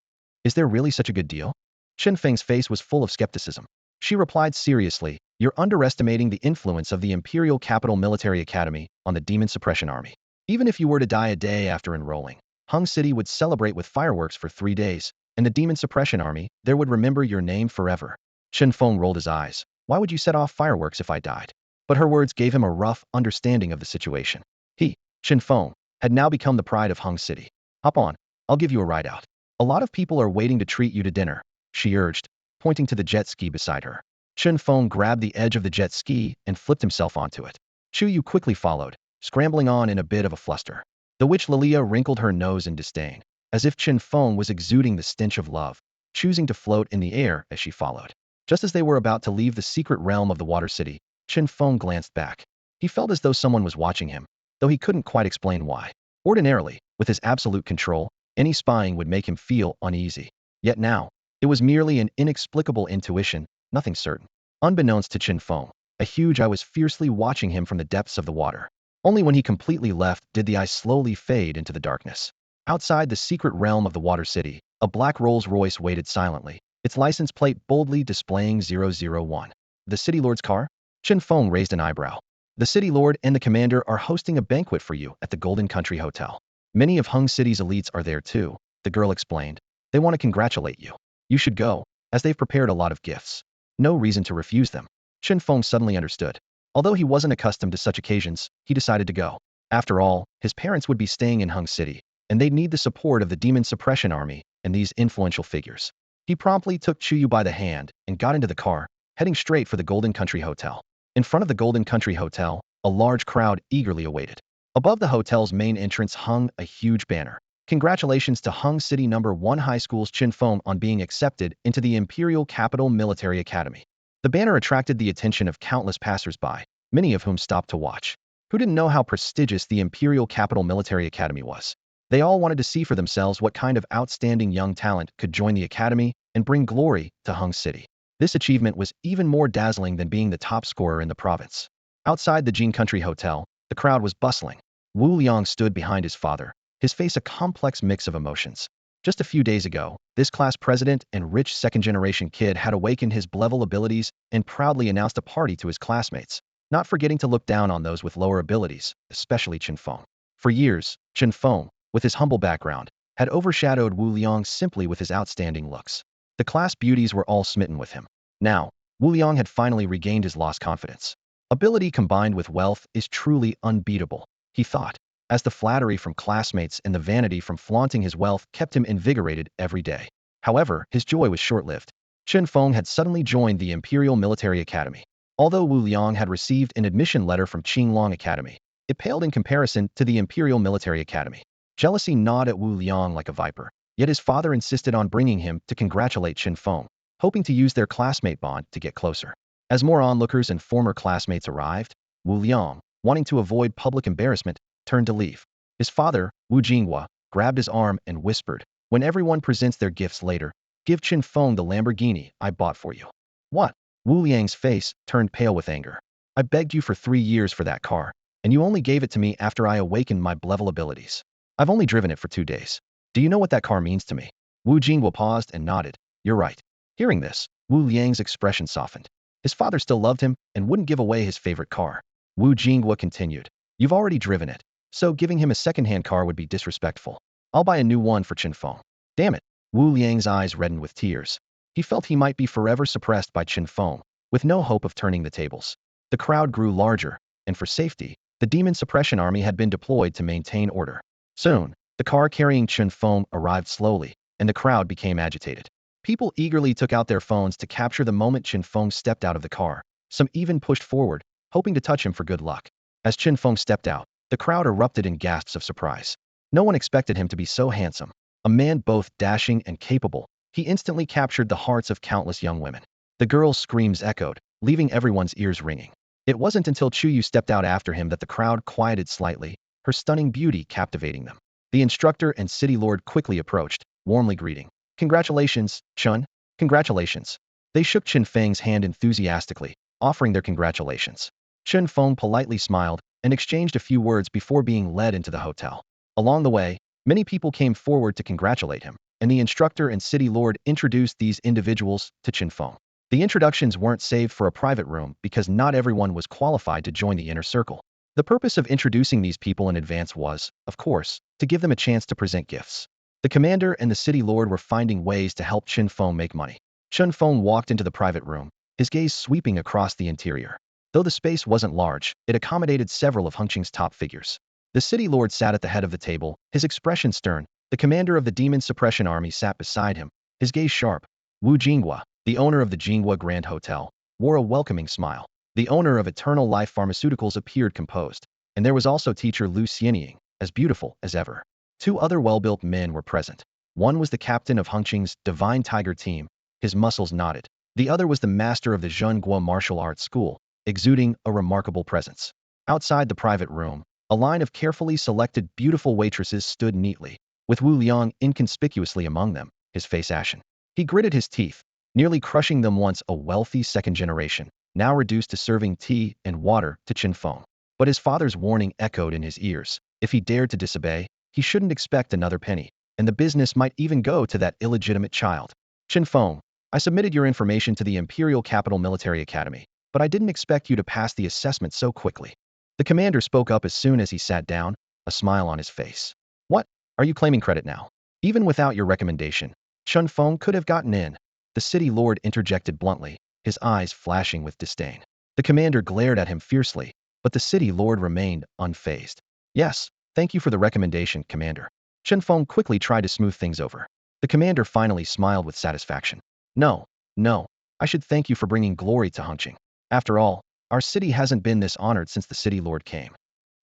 "Is there really such a good deal?" Chen Feng's face was full of skepticism. She replied seriously, "You're underestimating the influence of the Imperial Capital Military Academy on the demon suppression army. Even if you were to die a day after enrolling, Hung City would celebrate with fireworks for 3 days, and the demon suppression army there would remember your name forever." Chen Feng rolled his eyes. "Why would you set off fireworks if I died?" But her words gave him a rough understanding of the situation. He, Chen Feng, had now become the pride of Hung City. "Hop on, I'll give you a ride out. A lot of people are waiting to treat you to dinner," she urged, pointing to the jet ski beside her. Chen Feng grabbed the edge of the jet ski and flipped himself onto it. Chu Yu quickly followed, scrambling on in a bit of a fluster. The witch Lilia wrinkled her nose in disdain, as if Chen Feng was exuding the stench of love, choosing to float in the air as she followed. Just as they were about to leave the secret realm of the Water City, Chen Feng glanced back. He felt as though someone was watching him, though he couldn't quite explain why. Ordinarily, with his absolute control, any spying would make him feel uneasy. Yet now, it was merely an inexplicable intuition, nothing certain. Unbeknownst to Chen Feng, a huge eye was fiercely watching him from the depths of the water. Only when he completely left did the eye slowly fade into the darkness. Outside the secret realm of the Water City, a black Rolls-Royce waited silently, its license plate boldly displaying 001. "The City Lord's car?" Chen Feng raised an eyebrow. "The City Lord and the Commander are hosting a banquet for you at the Golden Country Hotel. Many of Hung City's elites are there too," the girl explained. "They want to congratulate you. You should go, as they've prepared a lot of gifts." No reason to refuse them. Chen Feng suddenly understood. Although he wasn't accustomed to such occasions, he decided to go. After all, his parents would be staying in Hung City, and they'd need the support of the demon suppression army and these influential figures. He promptly took Chuyu by the hand and got into the car, heading straight for the Golden Country Hotel. In front of the Golden Country Hotel, a large crowd eagerly awaited. Above the hotel's main entrance hung a huge banner. "Congratulations to Hung City No. 1 High School's Chen Feng on being accepted into the Imperial Capital Military Academy." The banner attracted the attention of countless passers-by, many of whom stopped to watch. Who didn't know how prestigious the Imperial Capital Military Academy was? They all wanted to see for themselves what kind of outstanding young talent could join the academy and bring glory to Hung City. This achievement was even more dazzling than being the top scorer in the province. Outside the Jin Country Hotel, the crowd was bustling. Wu Liang stood behind his father, his face a complex mix of emotions. Just a few days ago, this class president and rich second-generation kid had awakened his level abilities and proudly announced a party to his classmates, not forgetting to look down on those with lower abilities, especially Chen Feng. For years, Chen Feng, with his humble background, had overshadowed Wu Liang simply with his outstanding looks. The class beauties were all smitten with him. Now, Wu Liang had finally regained his lost confidence. Ability combined with wealth is truly unbeatable, he thought. as the flattery from classmates and the vanity from flaunting his wealth kept him invigorated every day. However, his joy was short-lived. Chen Feng had suddenly joined the Imperial Military Academy. Although Wu Liang had received an admission letter from Qinglong Academy, it paled in comparison to the Imperial Military Academy. Jealousy gnawed at Wu Liang like a viper, yet his father insisted on bringing him to congratulate Chen Feng, hoping to use their classmate bond to get closer. As more onlookers and former classmates arrived, Wu Liang, wanting to avoid public embarrassment, turned to leave. His father, Wu Jinghua, grabbed his arm and whispered, "When everyone presents their gifts later, give Chen Feng the Lamborghini I bought for you." "What?" Wu Liang's face turned pale with anger. "I begged you for 3 years for that car, and you only gave it to me after I awakened my Blevel abilities. I've only driven it for 2 days. Do you know what that car means to me?" Wu Jinghua paused and nodded. "You're right." Hearing this, Wu Liang's expression softened. His father still loved him and wouldn't give away his favorite car. Wu Jinghua continued, "You've already driven it, so giving him a second-hand car would be disrespectful. I'll buy a new one for Chen Feng." "Damn it." Wu Liang's eyes reddened with tears. He felt he might be forever suppressed by Chen Feng, with no hope of turning the tables. The crowd grew larger, and for safety, the demon suppression army had been deployed to maintain order. Soon, the car carrying Chen Feng arrived slowly, and the crowd became agitated. People eagerly took out their phones to capture the moment Chen Feng stepped out of the car. Some even pushed forward, hoping to touch him for good luck. As Chen Feng stepped out, the crowd erupted in gasps of surprise. No one expected him to be so handsome. A man both dashing and capable, he instantly captured the hearts of countless young women. The girls' screams echoed, leaving everyone's ears ringing. It wasn't until Chuyu stepped out after him that the crowd quieted slightly, her stunning beauty captivating them. The instructor and city lord quickly approached, warmly greeting. "Congratulations, Chun. Congratulations." They shook Chen Feng's hand enthusiastically, offering their congratulations. Chen Feng politely smiled and exchanged a few words before being led into the hotel. Along the way, many people came forward to congratulate him, and the instructor and city lord introduced these individuals to Chen Feng. The introductions weren't saved for a private room because not everyone was qualified to join the inner circle. The purpose of introducing these people in advance was, of course, to give them a chance to present gifts. The commander and the city lord were finding ways to help Chen Feng make money. Chen Feng walked into the private room, his gaze sweeping across the interior. Though the space wasn't large, it accommodated several of Hengqing's top figures. The city lord sat at the head of the table, his expression stern. The commander of the demon suppression army sat beside him, his gaze sharp. Wu Jinghua, the owner of the Jinghua Grand Hotel, wore a welcoming smile. The owner of Eternal Life Pharmaceuticals appeared composed, and there was also teacher Lu Xianying, as beautiful as ever. 2 other well-built men were present. One was the captain of Hengqing's Divine Tiger team, his muscles knotted. The other was the master of the Zhenghua Martial Arts School, exuding a remarkable presence. Outside the private room, a line of carefully selected beautiful waitresses stood neatly, with Wu Liang inconspicuously among them, his face ashen. He gritted his teeth, nearly crushing them once a wealthy second generation, now reduced to serving tea and water to Chen Feng. But his father's warning echoed in his ears. If he dared to disobey, he shouldn't expect another penny, and the business might even go to that illegitimate child. "Chen Feng, I submitted your information to the Imperial Capital Military Academy, but I didn't expect you to pass the assessment so quickly." The commander spoke up as soon as he sat down, a smile on his face. "What? Are you claiming credit now? Even without your recommendation, Chen Feng could have gotten in." The city lord interjected bluntly, his eyes flashing with disdain. The commander glared at him fiercely, but the city lord remained unfazed. "Yes, thank you for the recommendation, Commander." Chen Feng quickly tried to smooth things over. The commander finally smiled with satisfaction. "No, no, I should thank you for bringing glory to Hengqing. After all, our city hasn't been this honored since the city lord came."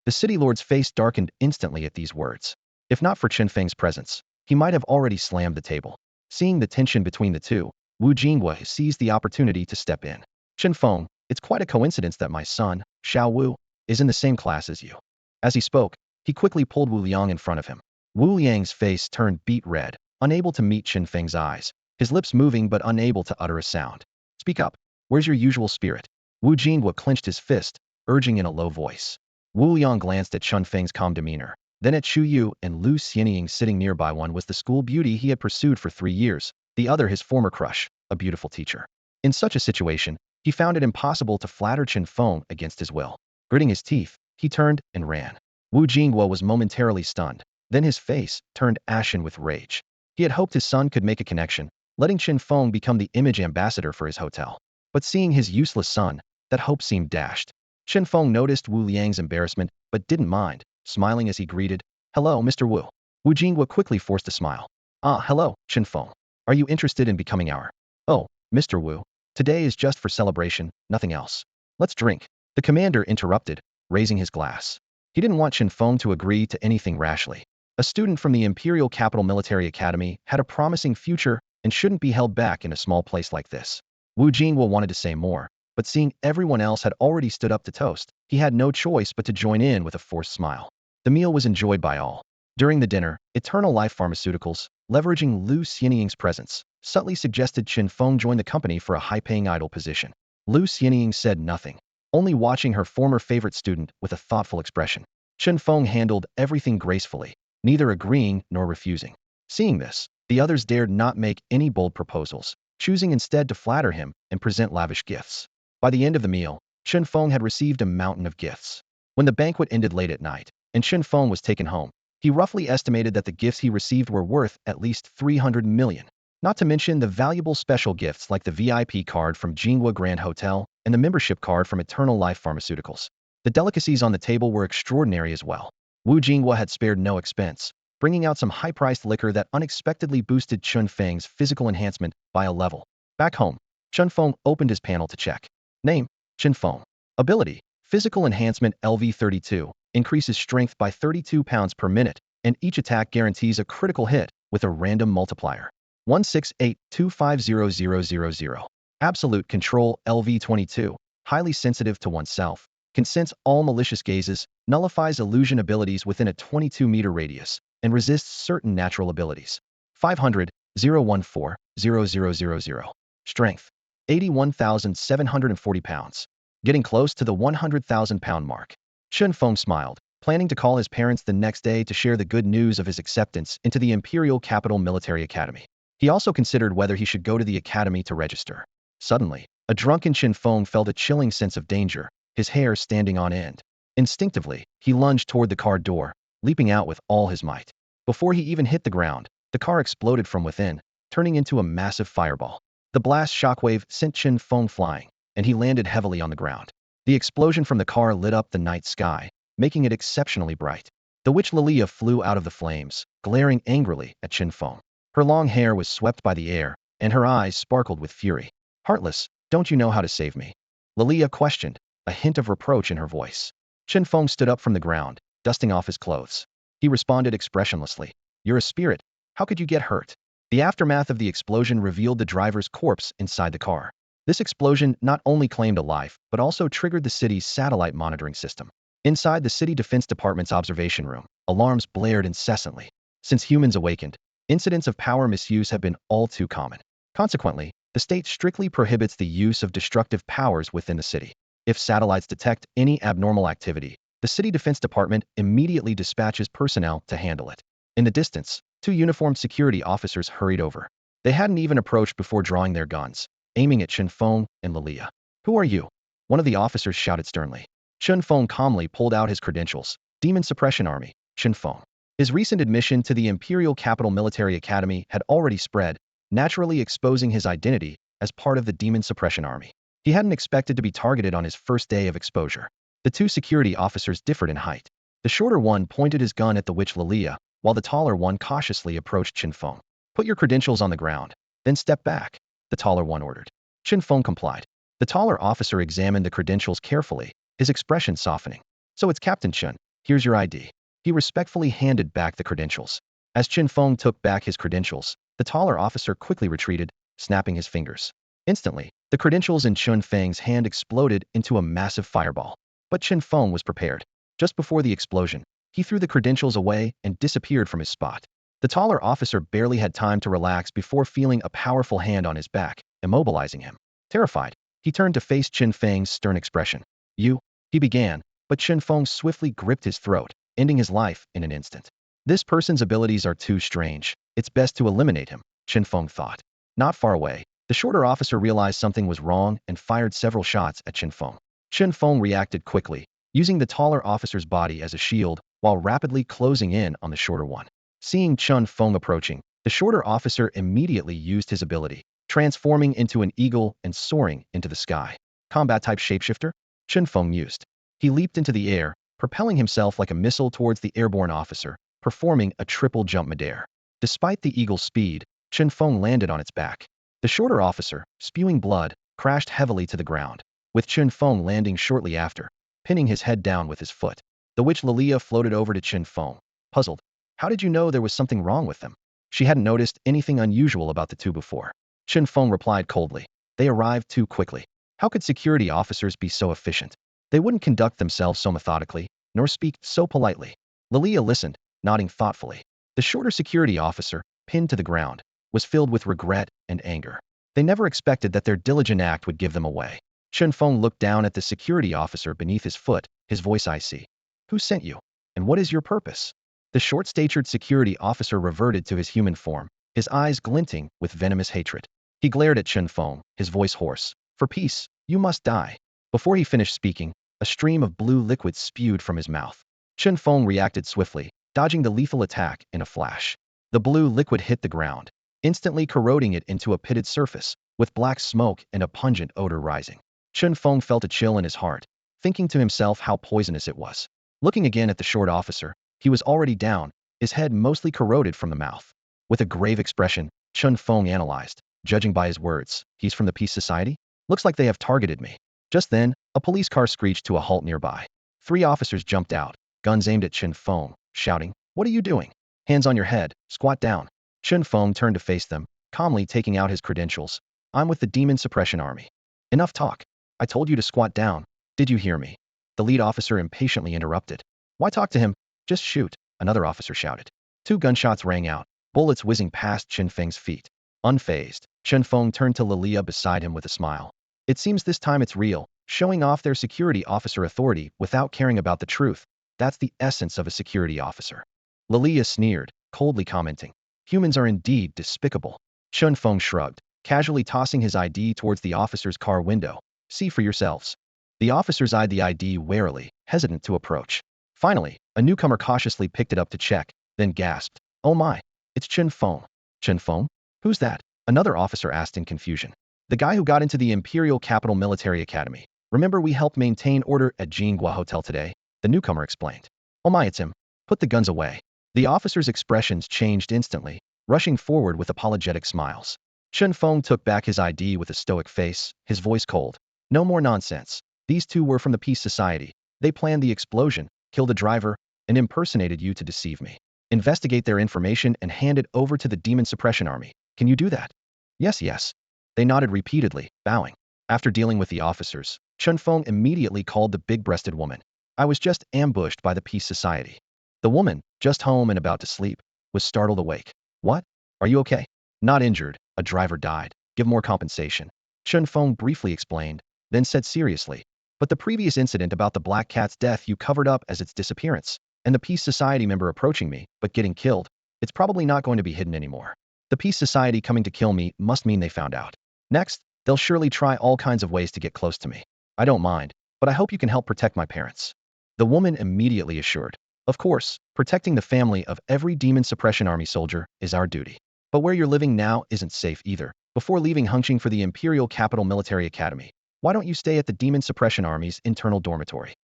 The city lord's face darkened instantly at these words. If not for Chen Feng's presence, he might have already slammed the table. Seeing the tension between the two, Wu Jinghua seized the opportunity to step in. "Chen Feng, it's quite a coincidence that my son, Xiao Wu, is in the same class as you." As he spoke, he quickly pulled Wu Liang in front of him. Wu Liang's face turned beet red, unable to meet Chen Feng's eyes, his lips moving but unable to utter a sound. "Speak up. Where's your usual spirit?" Wu Jinghua clenched his fist, urging in a low voice. Wu Liang glanced at Chen Feng's calm demeanor, then at Chu Yu and Lu Xianying sitting nearby. One was the school beauty he had pursued for 3 years, the other his former crush, a beautiful teacher. In such a situation, he found it impossible to flatter Chen Feng against his will. Gritting his teeth, he turned and ran. Wu Jinghua was momentarily stunned, then his face turned ashen with rage. He had hoped his son could make a connection, letting Chen Feng become the image ambassador for his hotel. But seeing his useless son, that hope seemed dashed. Chen Feng noticed Wu Liang's embarrassment, but didn't mind, smiling as he greeted, "Hello, Mr. Wu." Wu Jingwa quickly forced a smile. "Ah, hello, Chen Feng. Are you interested in becoming our—" "Oh, Mr. Wu. Today is just for celebration, nothing else. Let's drink." The commander interrupted, raising his glass. He didn't want Chen Feng to agree to anything rashly. A student from the Imperial Capital Military Academy had a promising future and shouldn't be held back in a small place like this. Wu Jingwa wanted to say more, but seeing everyone else had already stood up to toast, he had no choice but to join in with a forced smile. The meal was enjoyed by all. During the dinner, Eternal Life Pharmaceuticals, leveraging Lu Xianying's presence, subtly suggested Chen Feng join the company for a high-paying idol position. Lu Xianying said nothing, only watching her former favorite student with a thoughtful expression. Chen Feng handled everything gracefully, neither agreeing nor refusing. Seeing this, the others dared not make any bold proposals, choosing instead to flatter him and present lavish gifts. By the end of the meal, Chen Feng had received a mountain of gifts. When the banquet ended late at night, and Chen Feng was taken home, he roughly estimated that the gifts he received were worth at least 300 million. Not to mention the valuable special gifts like the VIP card from Jinghua Grand Hotel and the membership card from Eternal Life Pharmaceuticals. The delicacies on the table were extraordinary as well. Wu Jinghua had spared no expense, bringing out some high-priced liquor that unexpectedly boosted Chen Feng's physical enhancement by a level. Back home, Chen Feng opened his panel to check. Name: Chen Feng. Ability: Physical Enhancement LV32, increases strength by 32 pounds per minute, and each attack guarantees a critical hit with a random multiplier. 168250000. Absolute Control LV22, highly sensitive to oneself, can sense all malicious gazes, nullifies illusion abilities within a 22-meter radius, and resists certain natural abilities. 500, 014, 0000. Strength: 81,740 pounds. Getting close to the 100,000-pound mark. Chen Feng smiled, planning to call his parents the next day to share the good news of his acceptance into the Imperial Capital Military Academy. He also considered whether he should go to the academy to register. Suddenly, a drunken Chen Feng felt a chilling sense of danger, his hair standing on end. Instinctively, he lunged toward the car door, leaping out with all his might. Before he even hit the ground, the car exploded from within, turning into a massive fireball. The blast shockwave sent Chen Feng flying, and he landed heavily on the ground. The explosion from the car lit up the night sky, making it exceptionally bright. The witch Lilia flew out of the flames, glaring angrily at Chen Feng. Her long hair was swept by the air, and her eyes sparkled with fury. "Heartless, don't you know how to save me?" Lilia questioned, a hint of reproach in her voice. Chen Feng stood up from the ground, dusting off his clothes. He responded expressionlessly, "You're a spirit. How could you get hurt?" The aftermath of the explosion revealed the driver's corpse inside the car. This explosion not only claimed a life, but also triggered the city's satellite monitoring system. Inside the city defense department's observation room, alarms blared incessantly. Since humans awakened, incidents of power misuse have been all too common. Consequently, the state strictly prohibits the use of destructive powers within the city. If satellites detect any abnormal activity, the city defense department immediately dispatches personnel to handle it. In the distance, two uniformed security officers hurried over. They hadn't even approached before drawing their guns, aiming at Chen Feng and Lilia. "Who are you?" one of the officers shouted sternly. Chen Feng calmly pulled out his credentials. Demon Suppression Army, Chen Feng. His recent admission to the Imperial Capital Military Academy had already spread, naturally exposing his identity as part of the Demon Suppression Army. He hadn't expected to be targeted on his first day of exposure. The two security officers differed in height. The shorter one pointed his gun at the witch Lilia, while the taller one cautiously approached Chen Feng. "Put your credentials on the ground, then step back," the taller one ordered. Chen Feng complied. The taller officer examined the credentials carefully, his expression softening. "So it's Captain Chen. Here's your ID." He respectfully handed back the credentials. As Chen Feng took back his credentials, the taller officer quickly retreated, snapping his fingers. Instantly, the credentials in Chen Feng's hand exploded into a massive fireball. But Chen Feng was prepared. Just before the explosion, he threw the credentials away and disappeared from his spot. The taller officer barely had time to relax before feeling a powerful hand on his back, immobilizing him. Terrified, he turned to face Chen Feng's stern expression. "You," he began, but Chen Feng swiftly gripped his throat, ending his life in an instant. "This person's abilities are too strange. It's best to eliminate him," Chen Feng thought. Not far away, the shorter officer realized something was wrong and fired several shots at Chen Feng. Chen Feng reacted quickly, using the taller officer's body as a shield while rapidly closing in on the shorter one. Seeing Chen Feng approaching, the shorter officer immediately used his ability, transforming into an eagle and soaring into the sky. "Combat-type shapeshifter?" Chen Feng mused. He leaped into the air, propelling himself like a missile towards the airborne officer, performing a triple jump midair. Despite the eagle's speed, Chen Feng landed on its back. The shorter officer, spewing blood, crashed heavily to the ground, with Chen Feng landing shortly after, pinning his head down with his foot. The witch Lilia floated over to Chen Feng, puzzled. How did you know there was something wrong with them? She hadn't noticed anything unusual about the two before. Chen Feng replied coldly. They arrived too quickly. How could security officers be so efficient? They wouldn't conduct themselves so methodically, nor speak so politely. Lilia listened, nodding thoughtfully. The shorter security officer, pinned to the ground, was filled with regret and anger. They never expected that their diligent act would give them away. Chen Feng looked down at the security officer beneath his foot, his voice icy. Who sent you? And what is your purpose? The short-statured security officer reverted to his human form, his eyes glinting with venomous hatred. He glared at Chen Feng, his voice hoarse. For peace, you must die. Before he finished speaking, a stream of blue liquid spewed from his mouth. Chen Feng reacted swiftly, dodging the lethal attack in a flash. The blue liquid hit the ground, instantly corroding it into a pitted surface, with black smoke and a pungent odor rising. Chen Feng felt a chill in his heart, thinking to himself how poisonous it was. Looking again at the short officer, he was already down, his head mostly corroded from the mouth. With a grave expression, Chen Feng analyzed. Judging by his words, he's from the Peace Society? Looks like they have targeted me. Just then, a police car screeched to a halt nearby. 3 officers jumped out, guns aimed at Chen Feng, shouting, "What are you doing? Hands on your head, squat down." Chen Feng turned to face them, calmly taking out his credentials. "I'm with the Demon Suppression Army." "Enough talk. I told you to squat down. Did you hear me?" The lead officer impatiently interrupted. "Why talk to him? Just shoot," another officer shouted. 2 gunshots rang out, bullets whizzing past Chen Feng's feet. Unfazed, Chen Feng turned to Lilia beside him with a smile. "It seems this time it's real, showing off their security officer authority without caring about the truth. That's the essence of a security officer." Lilia sneered, coldly commenting, "Humans are indeed despicable." Chen Feng shrugged, casually tossing his ID towards the officer's car window. "See for yourselves." The officers eyed the ID warily, hesitant to approach. Finally, a newcomer cautiously picked it up to check, then gasped, "Oh my, it's Chen Feng." "Chen Feng? Who's that?" another officer asked in confusion. "The guy who got into the Imperial Capital Military Academy. Remember we helped maintain order at Jinghua Hotel today?" the newcomer explained. "Oh my, it's him. Put the guns away." The officers' expressions changed instantly, rushing forward with apologetic smiles. Chen Feng took back his ID with a stoic face, his voice cold. "No more nonsense. These 2 were from the Peace Society. They planned the explosion, killed the driver, and impersonated you to deceive me. Investigate their information and hand it over to the Demon Suppression Army. Can you do that?" "Yes, yes." They nodded repeatedly, bowing. After dealing with the officers, Chen Feng immediately called the big-breasted woman. "I was just ambushed by the Peace Society." The woman, just home and about to sleep, was startled awake. "What? Are you okay?" "Not injured. A driver died. Give more compensation." Chen Feng briefly explained, then said seriously, "But the previous incident about the black cat's death you covered up as its disappearance, and the Peace Society member approaching me, but getting killed, it's probably not going to be hidden anymore. The Peace Society coming to kill me must mean they found out. Next, they'll surely try all kinds of ways to get close to me. I don't mind, but I hope you can help protect my parents." The woman immediately assured, "Of course, protecting the family of every Demon Suppression Army soldier is our duty. But where you're living now isn't safe either. Before leaving Hengqin for the Imperial Capital Military Academy, why don't you stay at the Demon Suppression Army's internal dormitory?"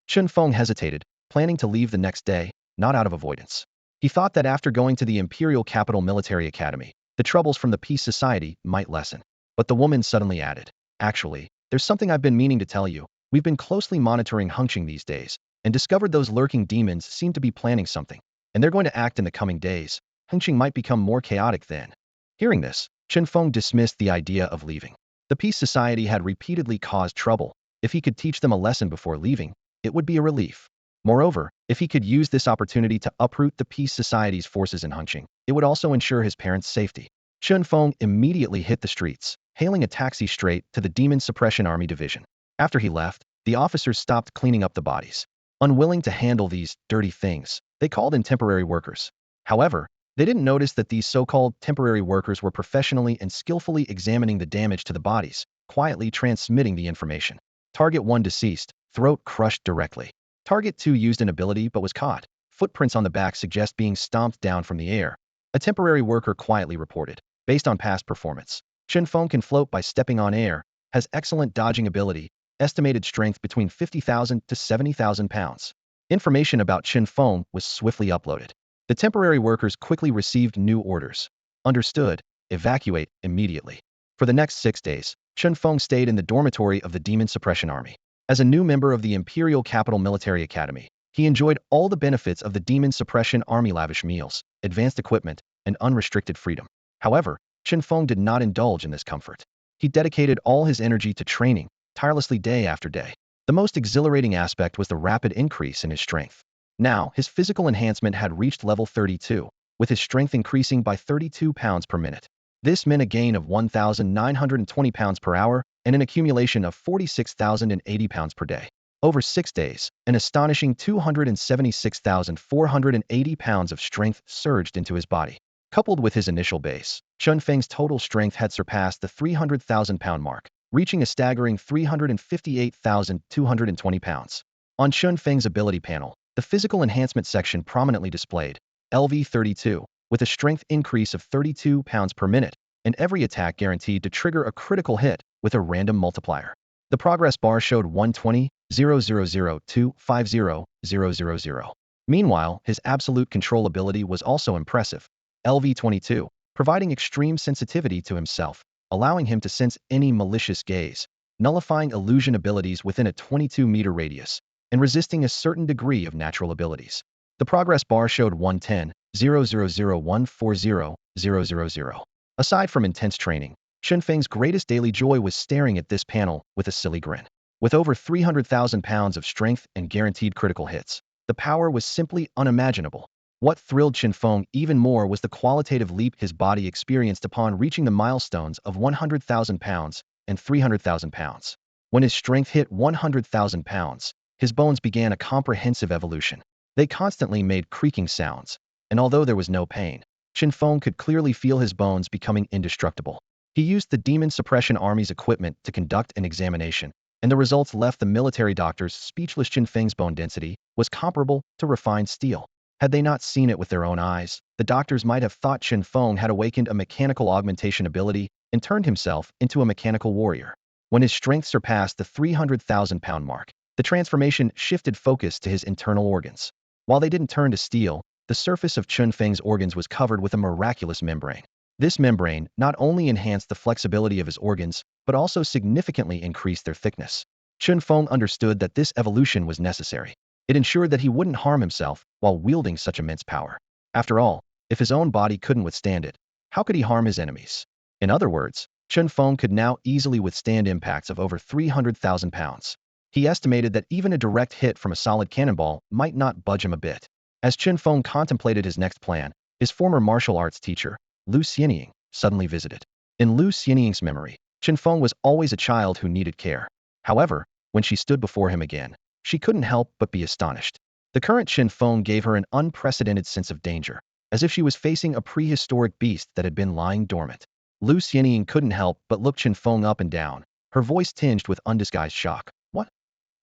Chen Feng hesitated, planning to leave the next day, not out of avoidance. He thought that after going to the Imperial Capital Military Academy, the troubles from the Peace Society might lessen. But the woman suddenly added, "Actually, there's something I've been meaning to tell you. We've been closely monitoring Hengqin these days, and discovered those lurking demons seem to be planning something, and they're going to act in the coming days. Hengqin might become more chaotic then." Hearing this, Chen Feng dismissed the idea of leaving. The Peace Society had repeatedly caused trouble. If he could teach them a lesson before leaving, it would be a relief. Moreover, if he could use this opportunity to uproot the Peace Society's forces in Hengqin, it would also ensure his parents' safety. Chen Feng immediately hit the streets, hailing a taxi straight to the Demon Suppression Army division. After he left, the officers stopped cleaning up the bodies. Unwilling to handle these dirty things, they called in temporary workers. However, they didn't notice that these so-called temporary workers were professionally and skillfully examining the damage to the bodies, quietly transmitting the information. Target 1 deceased, throat crushed directly. Target 2 used an ability but was caught. Footprints on the back suggest being stomped down from the air. A temporary worker quietly reported. Based on past performance, Chen Feng can float by stepping on air, has excellent dodging ability, estimated strength between 50,000 to 70,000 pounds. Information about Chen Feng was swiftly uploaded. The temporary workers quickly received new orders. Understood. Evacuate immediately. For the next 6 days, Chen Feng stayed in the dormitory of the Demon Suppression Army. As a new member of the Imperial Capital Military Academy, he enjoyed all the benefits of the Demon Suppression Army: lavish meals, advanced equipment, and unrestricted freedom. However, Chen Feng did not indulge in this comfort. He dedicated all his energy to training, tirelessly day after day. The most exhilarating aspect was the rapid increase in his strength. Now, his physical enhancement had reached level 32, with his strength increasing by 32 pounds per minute. This meant a gain of 1,920 pounds per hour and an accumulation of 46,080 pounds per day. Over 6 days, an astonishing 276,480 pounds of strength surged into his body. Coupled with his initial base, Chen Feng's total strength had surpassed the 300,000-pound mark, reaching a staggering 358,220 pounds. On Chen Feng's ability panel, the physical enhancement section prominently displayed LV32, with a strength increase of 32 pounds per minute, and every attack guaranteed to trigger a critical hit with a random multiplier. The progress bar showed 120, 000 to 50, 000. Meanwhile, his absolute control ability was also impressive. LV22, providing extreme sensitivity to himself, allowing him to sense any malicious gaze, nullifying illusion abilities within a 22-meter radius, and resisting a certain degree of natural abilities. The progress bar showed 110, 000 140, 000. Aside from intense training, Chen Feng's greatest daily joy was staring at this panel with a silly grin. With over 300,000 pounds of strength and guaranteed critical hits, the power was simply unimaginable. What thrilled Chen Feng even more was the qualitative leap his body experienced upon reaching the milestones of 100,000 pounds and 300,000 pounds. When his strength hit 100,000 pounds, his bones began a comprehensive evolution. They constantly made creaking sounds, and although there was no pain, Chen Feng could clearly feel his bones becoming indestructible. He used the Demon Suppression Army's equipment to conduct an examination, and the results left the military doctors speechless. Chen Feng's bone density was comparable to refined steel. Had they not seen it with their own eyes, the doctors might have thought Chen Feng had awakened a mechanical augmentation ability and turned himself into a mechanical warrior. When his strength surpassed the 300,000-pound mark, the transformation shifted focus to his internal organs. While they didn't turn to steel, the surface of Chen Feng's organs was covered with a miraculous membrane. This membrane not only enhanced the flexibility of his organs, but also significantly increased their thickness. Chen Feng understood that this evolution was necessary. It ensured that he wouldn't harm himself while wielding such immense power. After all, if his own body couldn't withstand it, how could he harm his enemies? In other words, Chen Feng could now easily withstand impacts of over 300,000 pounds. He estimated that even a direct hit from a solid cannonball might not budge him a bit. As Chen Feng contemplated his next plan, his former martial arts teacher, Lu Xianying, suddenly visited. In Lu Xianying's memory, Chen Feng was always a child who needed care. However, when she stood before him again, she couldn't help but be astonished. The current Chen Feng gave her an unprecedented sense of danger, as if she was facing a prehistoric beast that had been lying dormant. Lu Xianying couldn't help but look Chen Feng up and down, her voice tinged with undisguised shock. What?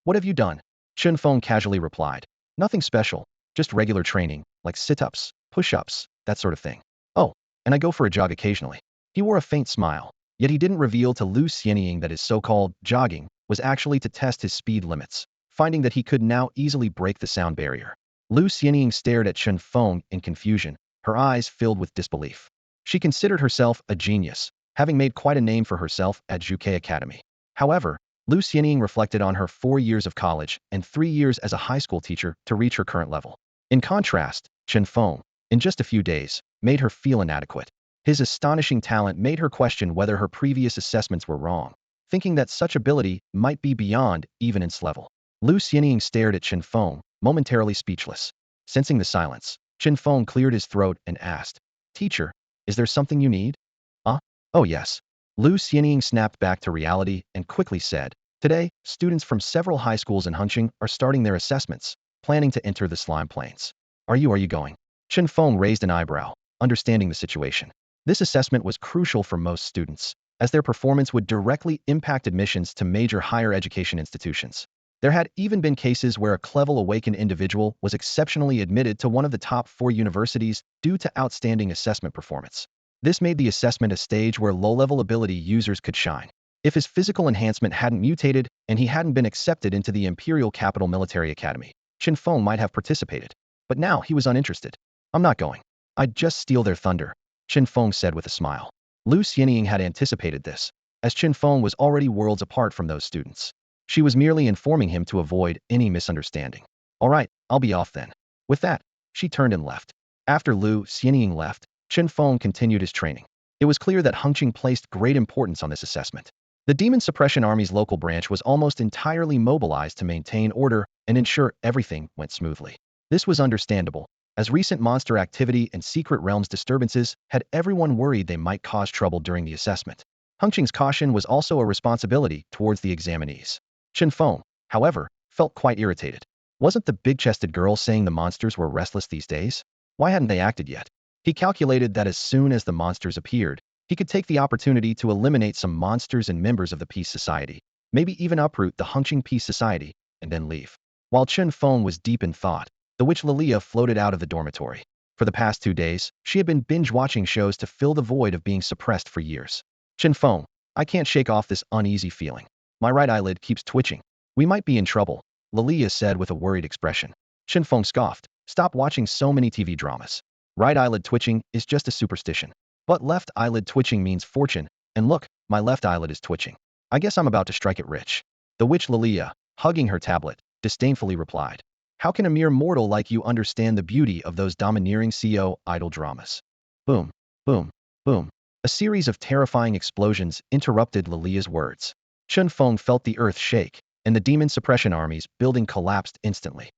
What have you done? Chen Feng casually replied. Nothing special, just regular training, like sit-ups, push-ups, that sort of thing. Oh, and I go for a jog occasionally. He wore a faint smile, yet he didn't reveal to Lu Xianying that his so-called jogging was actually to test his speed limits, finding that he could now easily break the sound barrier. Lu Xianying stared at Chen Feng in confusion, her eyes filled with disbelief. She considered herself a genius, having made quite a name for herself at Zhuke Academy. However, Lu Xianying reflected on her 4 years of college and 3 years as a high school teacher to reach her current level. In contrast, Chen Feng, in just a few days, made her feel inadequate. His astonishing talent made her question whether her previous assessments were wrong, thinking that such ability might be beyond even its level. Lu Xianying stared at Chen Feng, momentarily speechless. Sensing the silence, Chen Feng cleared his throat and asked, Teacher, is there something you need? Oh yes. Lu Xianying snapped back to reality and quickly said, Today, students from several high schools in Hengqin are starting their assessments, planning to enter the slime plains. Are you going? Chen Feng raised an eyebrow, understanding the situation. This assessment was crucial for most students, as their performance would directly impact admissions to major higher education institutions. There had even been cases where a clever awakened individual was exceptionally admitted to one of the top 4 universities due to outstanding assessment performance. This made the assessment a stage where low-level ability users could shine. If his physical enhancement hadn't mutated and he hadn't been accepted into the Imperial Capital Military Academy, Chen Feng might have participated. But now he was uninterested. I'm not going. I'd just steal their thunder, Chen Feng said with a smile. Lu Xianying had anticipated this, as Chen Feng was already worlds apart from those students. She was merely informing him to avoid any misunderstanding. All right, I'll be off then. With that, she turned and left. After Lu Xianying left, Chen Feng continued his training. It was clear that Hengqing placed great importance on this assessment. The Demon Suppression Army's local branch was almost entirely mobilized to maintain order and ensure everything went smoothly. This was understandable, as recent monster activity and Secret Realms disturbances had everyone worried they might cause trouble during the assessment. Hengqing's caution was also a responsibility towards the examinees. Chen Feng, however, felt quite irritated. Wasn't the big-chested girl saying the monsters were restless these days? Why hadn't they acted yet? He calculated that as soon as the monsters appeared, he could take the opportunity to eliminate some monsters and members of the Peace Society, maybe even uproot the Hengqing Peace Society, and then leave. While Chen Feng was deep in thought, the witch Lilia floated out of the dormitory. For the past 2 days, she had been binge-watching shows to fill the void of being suppressed for years. Chen Feng, I can't shake off this uneasy feeling. My right eyelid keeps twitching. We might be in trouble, Lilia said with a worried expression. Chen Feng scoffed. Stop watching so many TV dramas. Right eyelid twitching is just a superstition. But left eyelid twitching means fortune, and look, my left eyelid is twitching. I guess I'm about to strike it rich. The witch Lilia, hugging her tablet, disdainfully replied. How can a mere mortal like you understand the beauty of those domineering CO idol dramas? Boom, boom, boom. A series of terrifying explosions interrupted Lilia's words. Chen Feng felt the earth shake, and the Demon Suppression Army's building collapsed instantly.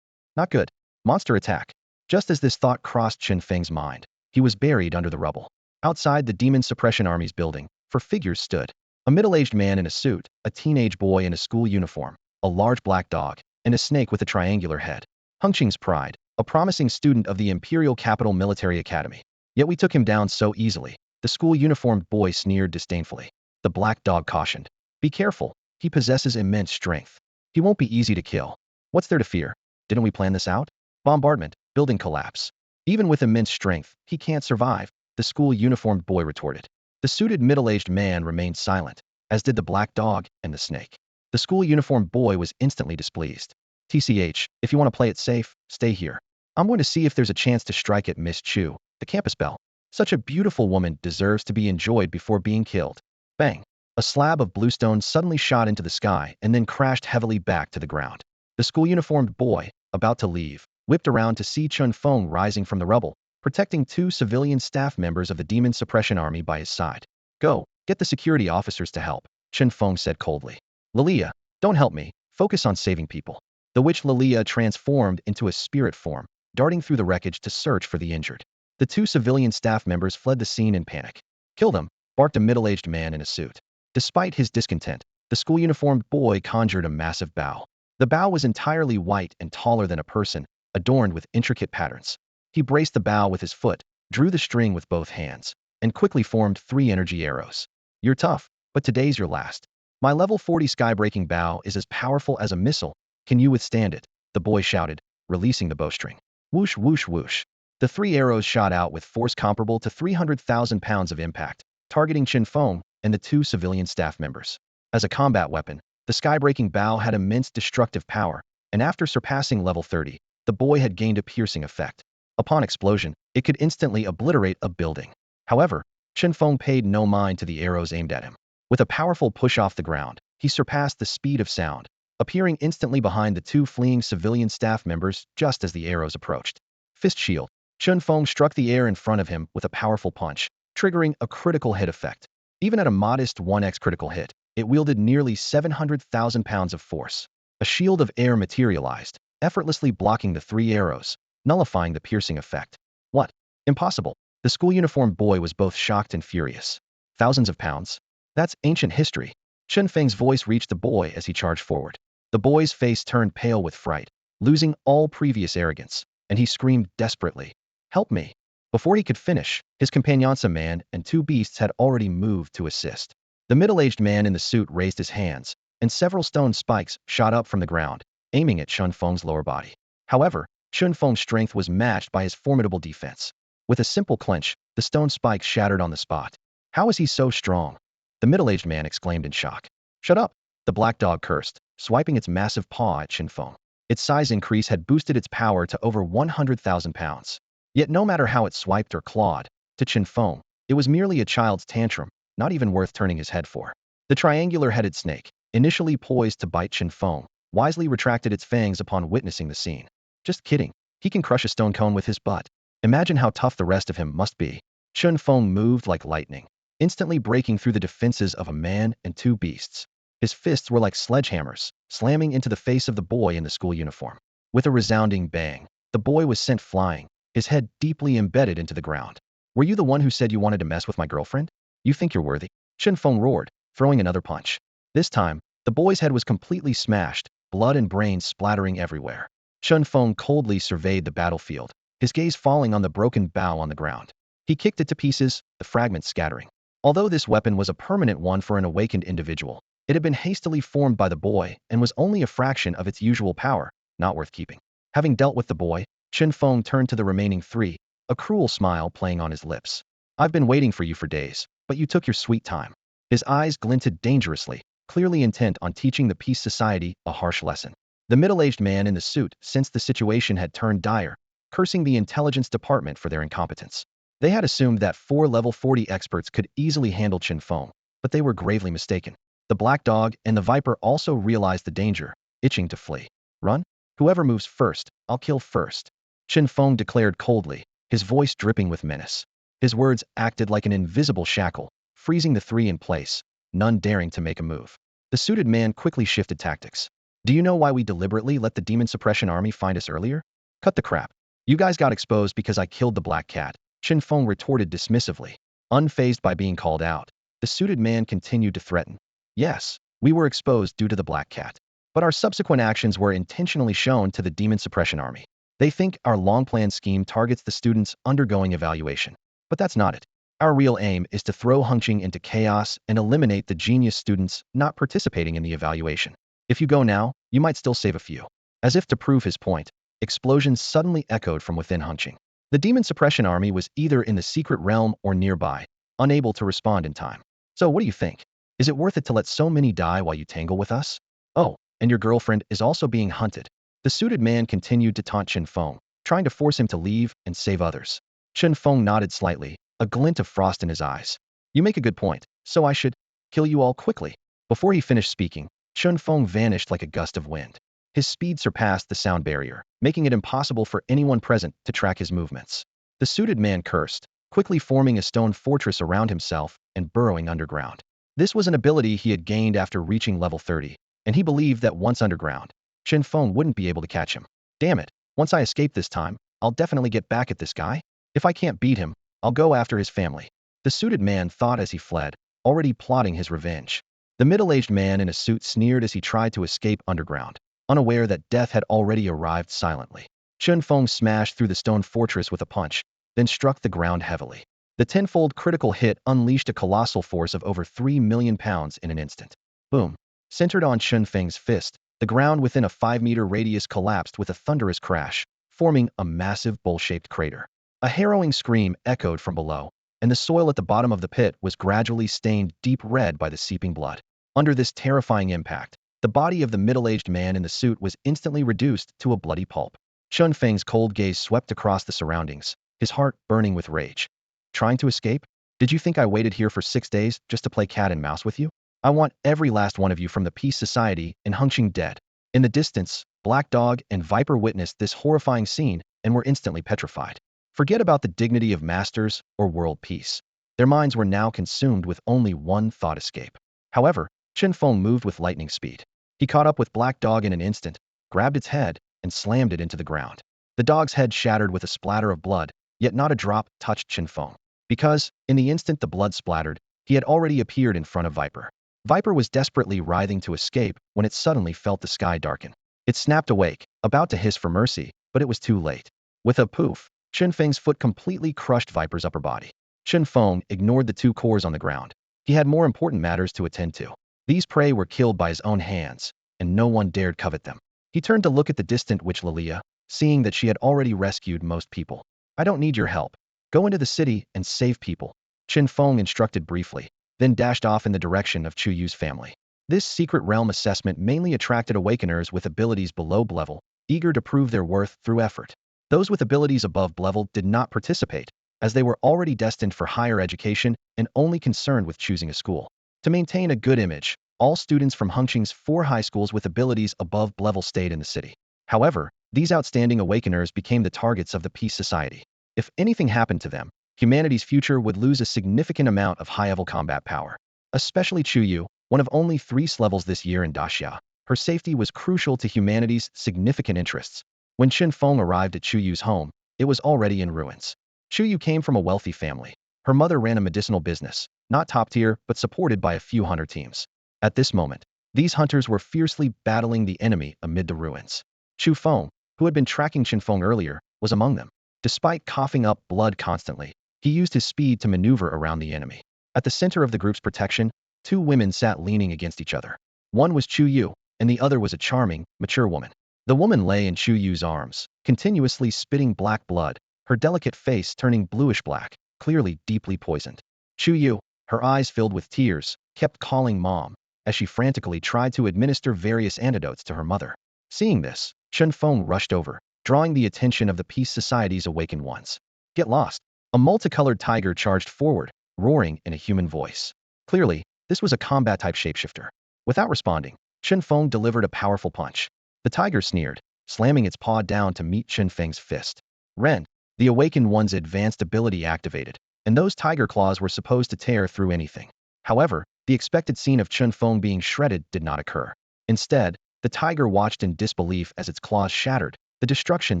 Not good. Monster attack. Just as this thought crossed Chen Feng's mind, he was buried under the rubble. Outside the Demon Suppression Army's building, 4 figures stood. A middle-aged man in a suit, a teenage boy in a school uniform, a large black dog, and a snake with a triangular head. Hengqing's pride, a promising student of the Imperial Capital Military Academy. Yet we took him down so easily, the school-uniformed boy sneered disdainfully. The black dog cautioned. Be careful, he possesses immense strength. He won't be easy to kill. What's there to fear? Didn't we plan this out? Bombardment, building collapse. Even with immense strength, he can't survive, the school-uniformed boy retorted. The suited middle-aged man remained silent, as did the black dog and the snake. The school-uniformed boy was instantly displeased. TCH, if you want to play it safe, stay here. I'm going to see if there's a chance to strike at Miss Chu, the campus belle. Such a beautiful woman deserves to be enjoyed before being killed. Bang! A slab of bluestone suddenly shot into the sky and then crashed heavily back to the ground. The school-uniformed boy, about to leave, whipped around to see Chen Feng rising from the rubble, protecting 2 civilian staff members of the Demon Suppression Army by his side. Go, get the security officers to help, Chen Feng said coldly. Lilia, don't help me, focus on saving people. The witch Lilia transformed into a spirit form, darting through the wreckage to search for the injured. The 2 civilian staff members fled the scene in panic. Kill them, barked a middle-aged man in a suit. Despite his discontent, the school-uniformed boy conjured a massive bow. The bow was entirely white and taller than a person, adorned with intricate patterns. He braced the bow with his foot, drew the string with both hands, and quickly formed 3 energy arrows. You're tough, but today's your last. My level 40 sky-breaking bow is as powerful as a missile. Can you withstand it? The boy shouted, releasing the bowstring. Whoosh, whoosh, whoosh. The 3 arrows shot out with force comparable to 300,000 pounds of impact, targeting Chen Feng and the 2 civilian staff members. As a combat weapon, the sky-breaking bow had immense destructive power, and after surpassing level 30, the boy had gained a piercing effect. Upon explosion, it could instantly obliterate a building. However, Chen Feng paid no mind to the arrows aimed at him. With a powerful push off the ground, he surpassed the speed of sound, appearing instantly behind the 2 fleeing civilian staff members just as the arrows approached. Fist shield. Chen Feng struck the air in front of him with a powerful punch, triggering a critical hit effect. Even at a modest 1x critical hit, it wielded nearly 700,000 pounds of force. A shield of air materialized, effortlessly blocking the 3 arrows, nullifying the piercing effect. What? Impossible. The school-uniformed boy was both shocked and furious. Thousands of pounds? That's ancient history. Chen Feng's voice reached the boy as he charged forward. The boy's face turned pale with fright, losing all previous arrogance, and he screamed desperately, "Help me!" Before he could finish, his companionsa man and 2 beasts had already moved to assist. The middle-aged man in the suit raised his hands, and several stone spikes shot up from the ground, aiming at Chen Feng's lower body. However, Chen Feng's strength was matched by his formidable defense. With a simple clench, the stone spikes shattered on the spot. How is he so strong? The middle-aged man exclaimed in shock. Shut up! The black dog cursed, swiping its massive paw at Chen Feng. Its size increase had boosted its power to over 100,000 pounds. Yet no matter how it swiped or clawed, to Chen Feng, it was merely a child's tantrum, not even worth turning his head for. The triangular-headed snake, initially poised to bite Chen Feng, wisely retracted its fangs upon witnessing the scene. Just kidding. He can crush a stone cone with his butt. Imagine how tough the rest of him must be. Chen Feng moved like lightning, instantly breaking through the defenses of a man and two beasts. His fists were like sledgehammers, slamming into the face of the boy in the school uniform. With a resounding bang, the boy was sent flying, his head deeply embedded into the ground. Were you the one who said you wanted to mess with my girlfriend? You think you're worthy? Chen Feng roared, throwing another punch. This time, the boy's head was completely smashed, blood and brains splattering everywhere. Chen Feng coldly surveyed the battlefield, his gaze falling on the broken bow on the ground. He kicked it to pieces, the fragments scattering. Although this weapon was a permanent one for an awakened individual, it had been hastily formed by the boy and was only a fraction of its usual power, not worth keeping. Having dealt with the boy, Chen Feng turned to the remaining three, a cruel smile playing on his lips. I've been waiting for you for days, but you took your sweet time. His eyes glinted dangerously, clearly intent on teaching the Peace Society a harsh lesson. The middle-aged man in the suit sensed the situation had turned dire, cursing the intelligence department for their incompetence. They had assumed that 4 level 40 experts could easily handle Chen Feng, but they were gravely mistaken. The black dog and the viper also realized the danger, itching to flee. Run? Whoever moves first, I'll kill first. Chen Feng declared coldly, his voice dripping with menace. His words acted like an invisible shackle, freezing the three in place, none daring to make a move. The suited man quickly shifted tactics. Do you know why we deliberately let the demon suppression army find us earlier? Cut the crap. You guys got exposed because I killed the black cat, Chen Feng retorted dismissively. Unfazed by being called out, the suited man continued to threaten. Yes, we were exposed due to the black cat. But our subsequent actions were intentionally shown to the demon suppression army. They think our long-planned scheme targets the students undergoing evaluation. But that's not it. Our real aim is to throw Hengqin into chaos and eliminate the genius students not participating in the evaluation. If you go now, you might still save a few. As if to prove his point, explosions suddenly echoed from within Hengqin. The demon suppression army was either in the secret realm or nearby, unable to respond in time. So what do you think? Is it worth it to let so many die while you tangle with us? Oh, and your girlfriend is also being hunted. The suited man continued to taunt Chen Feng, trying to force him to leave and save others. Chen Feng nodded slightly, a glint of frost in his eyes. You make a good point, so I should kill you all quickly. Before he finished speaking, Chen Feng vanished like a gust of wind. His speed surpassed the sound barrier, making it impossible for anyone present to track his movements. The suited man cursed, quickly forming a stone fortress around himself and burrowing underground. This was an ability he had gained after reaching level 30, and he believed that once underground, Chen Feng wouldn't be able to catch him. Damn it, once I escape this time, I'll definitely get back at this guy. If I can't beat him, I'll go after his family. The suited man thought as he fled, already plotting his revenge. The middle-aged man in a suit sneered as he tried to escape underground, unaware that death had already arrived silently. Chen Feng smashed through the stone fortress with a punch, then struck the ground heavily. The tenfold critical hit unleashed a colossal force of over 3 million pounds in an instant. Boom. Centered on Chen Feng's fist, the ground within a 5-meter radius collapsed with a thunderous crash, forming a massive bowl-shaped crater. A harrowing scream echoed from below, and the soil at the bottom of the pit was gradually stained deep red by the seeping blood. Under this terrifying impact, the body of the middle-aged man in the suit was instantly reduced to a bloody pulp. Chen Feng's cold gaze swept across the surroundings, his heart burning with rage. Trying to escape? Did you think I waited here for 6 days just to play cat and mouse with you? I want every last one of you from the Peace Society in Hengqin dead. In the distance, Black Dog and Viper witnessed this horrifying scene and were instantly petrified. Forget about the dignity of masters or world peace. Their minds were now consumed with only one thought escape. However, Chen Feng moved with lightning speed. He caught up with Black Dog in an instant, grabbed its head, and slammed it into the ground. The dog's head shattered with a splatter of blood, yet not a drop touched Chen Feng. Because, in the instant the blood splattered, he had already appeared in front of Viper. Viper was desperately writhing to escape when it suddenly felt the sky darken. It snapped awake, about to hiss for mercy, but it was too late. With a poof, Chen Feng's foot completely crushed Viper's upper body. Chen Feng ignored the 2 cores on the ground. He had more important matters to attend to. These prey were killed by his own hands, and no one dared covet them. He turned to look at the distant witch Lilia, seeing that she had already rescued most people. I don't need your help. Go into the city and save people, Chen Feng instructed briefly. then dashed off in the direction of Chu Yu's family. This secret realm assessment mainly attracted awakeners with abilities below level, eager to prove their worth through effort. Those with abilities above level did not participate, as they were already destined for higher education and only concerned with choosing a school. To maintain a good image, all students from Hengqing's 4 high schools with abilities above level stayed in the city. However, these outstanding awakeners became the targets of the Peace Society. If anything happened to them, humanity's future would lose a significant amount of high-level combat power. Especially Chu Yu, one of only 3 levels this year in Daxia. Her safety was crucial to humanity's significant interests. When Chen Feng arrived at Chu Yu's home, it was already in ruins. Chu Yu came from a wealthy family. Her mother ran a medicinal business, not top tier, but supported by a few hunter teams. At this moment, these hunters were fiercely battling the enemy amid the ruins. Chu Feng, who had been tracking Chen Feng earlier, was among them. Despite coughing up blood constantly, he used his speed to maneuver around the enemy. At the center of the group's protection, 2 women sat leaning against each other. One was Chu Yu, and the other was a charming, mature woman. The woman lay in Chu Yu's arms, continuously spitting black blood, her delicate face turning bluish-black, clearly deeply poisoned. Chu Yu, her eyes filled with tears, kept calling Mom, as she frantically tried to administer various antidotes to her mother. Seeing this, Chen Feng rushed over, drawing the attention of the Peace Society's awakened ones. Get lost! A multicolored tiger charged forward, roaring in a human voice. Clearly, this was a combat-type shapeshifter. Without responding, Chen Feng delivered a powerful punch. The tiger sneered, slamming its paw down to meet Chen Feng's fist. Ren, the awakened one's advanced ability activated, and those tiger claws were supposed to tear through anything. However, the expected scene of Chen Feng being shredded did not occur. Instead, the tiger watched in disbelief as its claws shattered, the destruction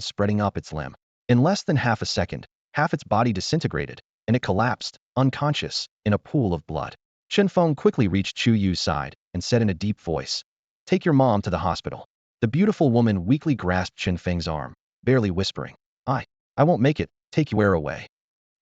spreading up its limb. In less than half a second, half its body disintegrated, and it collapsed, unconscious, in a pool of blood. Chen Feng quickly reached Chu Yu's side and said in a deep voice, "Take your mom to the hospital." The beautiful woman weakly grasped Chen Feng's arm, barely whispering, I won't make it, take your away."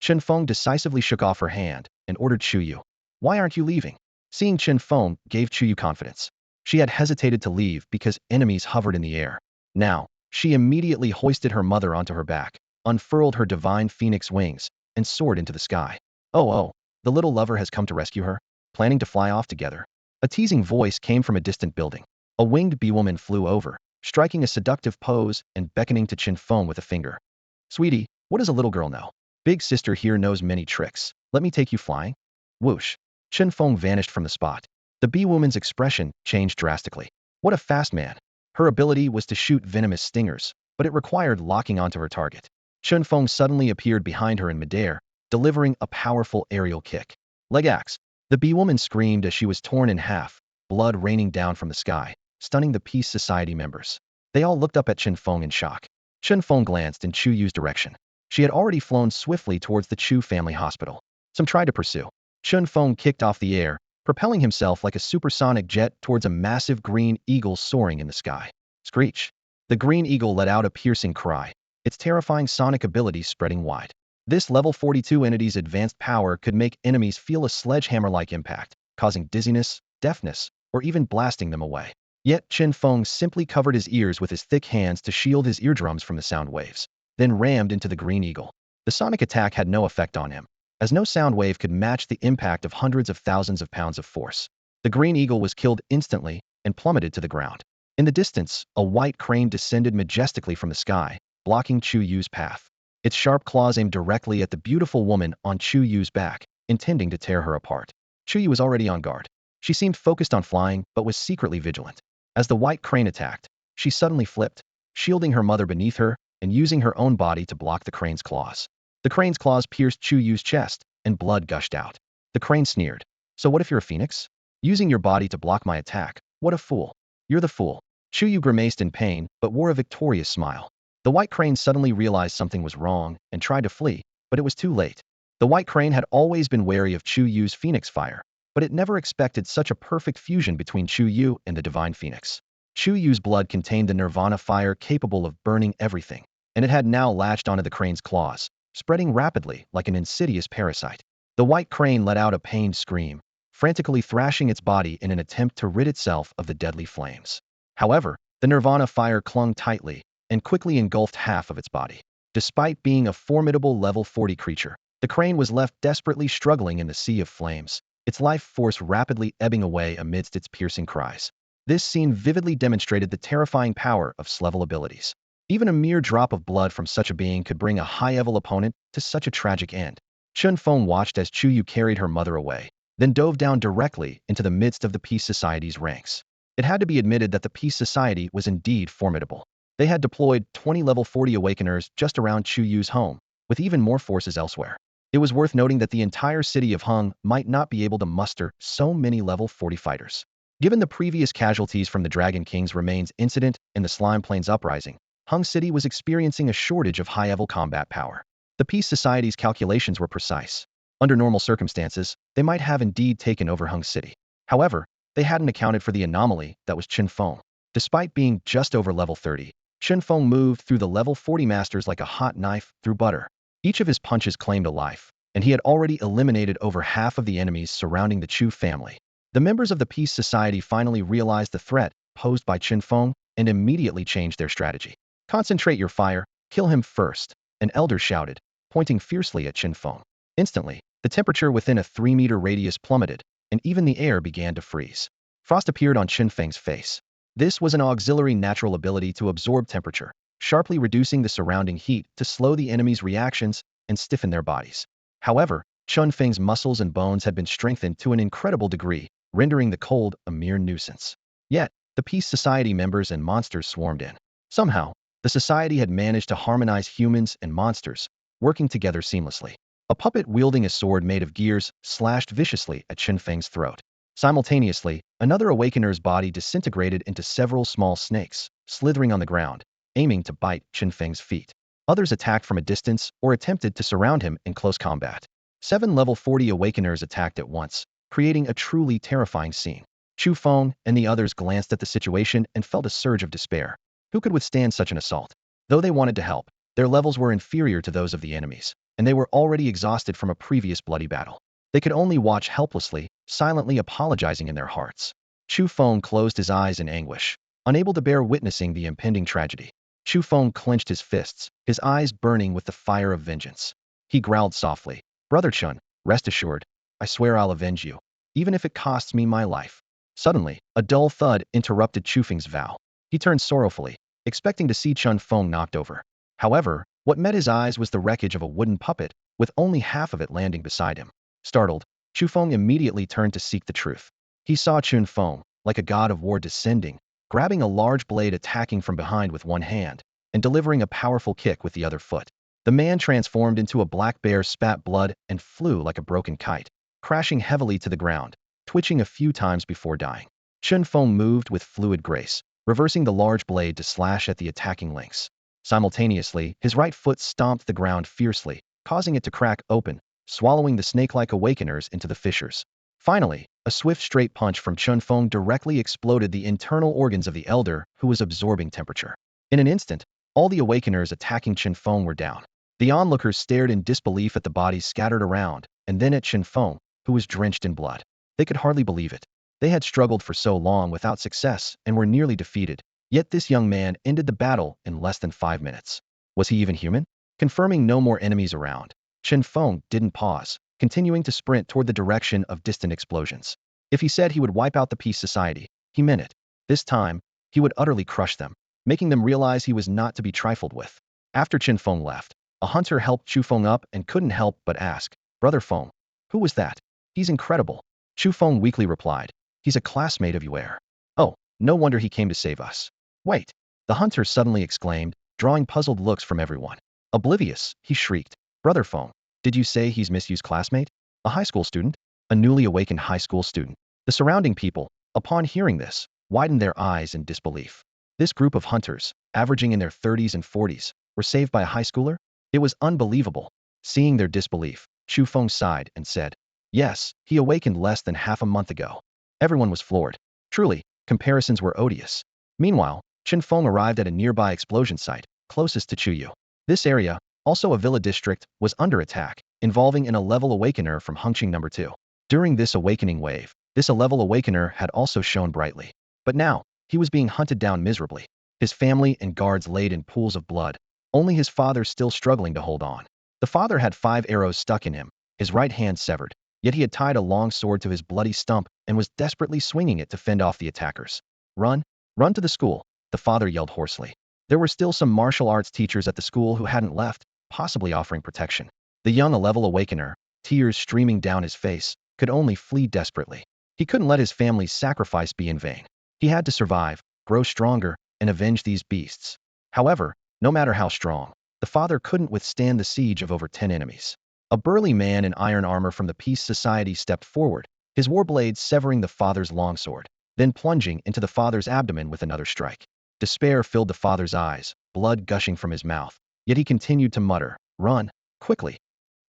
Chen Feng decisively shook off her hand and ordered Chu Yu, "Why aren't you leaving?" Seeing Chen Feng gave Chu Yu confidence. She had hesitated to leave because enemies hovered in the air. Now, she immediately hoisted her mother onto her back, unfurled her divine phoenix wings, and soared into the sky. Oh, the little lover has come to rescue her, planning to fly off together. A teasing voice came from a distant building. A winged bee-woman flew over, striking a seductive pose and beckoning to Chen Feng with a finger. "Sweetie, what does a little girl know? Big sister here knows many tricks. Let me take you flying." Whoosh! Chen Feng vanished from the spot. The bee-woman's expression changed drastically. What a fast man. Her ability was to shoot venomous stingers, but it required locking onto her target. Chen Feng suddenly appeared behind her in midair, delivering a powerful aerial kick. Leg axe! The bee-woman screamed as she was torn in half, blood raining down from the sky, stunning the Peace Society members. They all looked up at Chen Feng in shock. Chen Feng glanced in Chu Yu's direction. She had already flown swiftly towards the Chu family hospital. Some tried to pursue. Chen Feng kicked off the air, propelling himself like a supersonic jet towards a massive green eagle soaring in the sky. Screech! The green eagle let out a piercing cry, its terrifying sonic ability spreading wide. This level 42 entity's advanced power could make enemies feel a sledgehammer-like impact, causing dizziness, deafness, or even blasting them away. Yet Chen Feng simply covered his ears with his thick hands to shield his eardrums from the sound waves, then rammed into the green eagle. The sonic attack had no effect on him, as no sound wave could match the impact of hundreds of thousands of pounds of force. The green eagle was killed instantly and plummeted to the ground. In the distance, a white crane descended majestically from the sky, blocking Chu Yu's path. Its sharp claws aimed directly at the beautiful woman on Chu Yu's back, intending to tear her apart. Chu Yu was already on guard. She seemed focused on flying, but was secretly vigilant. As the white crane attacked, she suddenly flipped, shielding her mother beneath her and using her own body to block the crane's claws. The crane's claws pierced Chu Yu's chest, and blood gushed out. The crane sneered. "So what if you're a phoenix? Using your body to block my attack? What a fool." "You're the fool." Chu Yu grimaced in pain, but wore a victorious smile. The white crane suddenly realized something was wrong and tried to flee, but it was too late. The white crane had always been wary of Chu Yu's phoenix fire, but it never expected such a perfect fusion between Chu Yu and the divine phoenix. Chu Yu's blood contained the nirvana fire capable of burning everything, and it had now latched onto the crane's claws, spreading rapidly like an insidious parasite. The white crane let out a pained scream, frantically thrashing its body in an attempt to rid itself of the deadly flames. However, the nirvana fire clung tightly and quickly engulfed half of its body. Despite being a formidable level 40 creature, the crane was left desperately struggling in the sea of flames. its life force rapidly ebbing away amidst its piercing cries. This scene vividly demonstrated the terrifying power of S-level abilities. Even a mere drop of blood from such a being could bring a high-level opponent to such a tragic end. Chen Feng watched as Chu Yu carried her mother away, then dove down directly into the midst of the Peace Society's ranks. It had to be admitted that the Peace Society was indeed formidable. They had deployed 20 level 40 Awakeners just around Chu Yu's home, with even more forces elsewhere. It was worth noting that the entire city of Hung might not be able to muster so many level 40 fighters. Given the previous casualties from the Dragon King's remains incident and the Slime Plains uprising, Hung City was experiencing a shortage of high-level combat power. The Peace Society's calculations were precise. Under normal circumstances, they might have indeed taken over Hung City. However, they hadn't accounted for the anomaly that was Chen Feng. Despite being just over level 30, Chen Feng moved through the level 40 masters like a hot knife through butter. Each of his punches claimed a life, and he had already eliminated over half of the enemies surrounding the Chu family. The members of the Peace Society finally realized the threat posed by Chen Feng and immediately changed their strategy. Concentrate your fire, kill him first, an elder shouted, pointing fiercely at Chen Feng. Instantly, the temperature within a 3-meter radius plummeted, and even the air began to freeze. Frost appeared on Chen Feng's face. This was an auxiliary natural ability to absorb temperature, sharply reducing the surrounding heat to slow the enemy's reactions and stiffen their bodies. However, Chen Feng's muscles and bones had been strengthened to an incredible degree, rendering the cold a mere nuisance. Yet, the Peace Society members and monsters swarmed in. Somehow, the society had managed to harmonize humans and monsters, working together seamlessly. A puppet wielding a sword made of gears slashed viciously at Chen Feng's throat. Simultaneously, another Awakener's body disintegrated into several small snakes, slithering on the ground, aiming to bite Chen Feng's feet. Others attacked from a distance or attempted to surround him in close combat. 7 level 40 Awakeners attacked at once, creating a truly terrifying scene. Chu Feng and the others glanced at the situation and felt a surge of despair. Who could withstand such an assault? Though they wanted to help, their levels were inferior to those of the enemies, and they were already exhausted from a previous bloody battle. They could only watch helplessly, silently apologizing in their hearts. Chu Feng closed his eyes in anguish, unable to bear witnessing the impending tragedy. Chu Feng clenched his fists, his eyes burning with the fire of vengeance. He growled softly, "Brother Chun, rest assured, I swear I'll avenge you, even if it costs me my life." Suddenly, a dull thud interrupted Chu Feng's vow. He turned sorrowfully, expecting to see Chen Feng knocked over. However, what met his eyes was the wreckage of a wooden puppet, with only half of it landing beside him. Startled, Chu Feng immediately turned to seek the truth. He saw Chen Feng, like a god of war descending, grabbing a large blade attacking from behind with one hand, and delivering a powerful kick with the other foot. The man transformed into a black bear, spat blood, and flew like a broken kite, crashing heavily to the ground, twitching a few times before dying. Chen Feng moved with fluid grace, reversing the large blade to slash at the attacking lynx. Simultaneously, his right foot stomped the ground fiercely, causing it to crack open, swallowing the snake-like Awakeners into the fissures. Finally, a swift straight punch from Chen Feng directly exploded the internal organs of the elder, who was absorbing temperature. In an instant, all the Awakeners attacking Chen Feng were down. The onlookers stared in disbelief at the bodies scattered around, and then at Chen Feng, who was drenched in blood. They could hardly believe it. They had struggled for so long without success and were nearly defeated, yet this young man ended the battle in less than 5 minutes. Was he even human? Confirming no more enemies around, Chen Feng didn't pause, continuing to sprint toward the direction of distant explosions. If he said he would wipe out the Peace Society, he meant it. This time, he would utterly crush them, making them realize he was not to be trifled with. After Chen Feng left, a hunter helped Chu Feng up and couldn't help but ask, "Brother Feng, who was that? He's incredible." Chu Feng weakly replied, "He's a classmate of yours." "Oh, no wonder he came to save us." "Wait!" the hunter suddenly exclaimed, drawing puzzled looks from everyone. Oblivious, he shrieked, "Brother Feng, did you say he's Miss Yu's classmate? A high school student? A newly awakened high school student?" The surrounding people, upon hearing this, widened their eyes in disbelief. This group of hunters, averaging in their 30s and 40s, were saved by a high schooler? It was unbelievable. Seeing their disbelief, Chu Feng sighed and said, "Yes, he awakened less than half a month ago." Everyone was floored. Truly, comparisons were odious. Meanwhile, Chen Feng arrived at a nearby explosion site, closest to Chuyu. This area, also a villa district, was under attack, involving an 11 Awakener from Hengqing No. 2. During this awakening wave, this 11 Awakener had also shone brightly. But now, he was being hunted down miserably. His family and guards laid in pools of blood, only his father still struggling to hold on. The father had 5 arrows stuck in him, his right hand severed, Yet he had tied a long sword to his bloody stump and was desperately swinging it to fend off the attackers. Run! Run to the school! The father yelled hoarsely. There were still some martial arts teachers at the school who hadn't left, possibly offering protection. The young level awakener, tears streaming down his face, could only flee desperately. He couldn't let his family's sacrifice be in vain. He had to survive, grow stronger, and avenge these beasts. However, no matter how strong, the father couldn't withstand the siege of over 10 enemies. A burly man in iron armor from the Peace Society stepped forward, his war blade severing the father's longsword, then plunging into the father's abdomen with another strike. Despair filled the father's eyes, blood gushing from his mouth, yet he continued to mutter, "Run, quickly.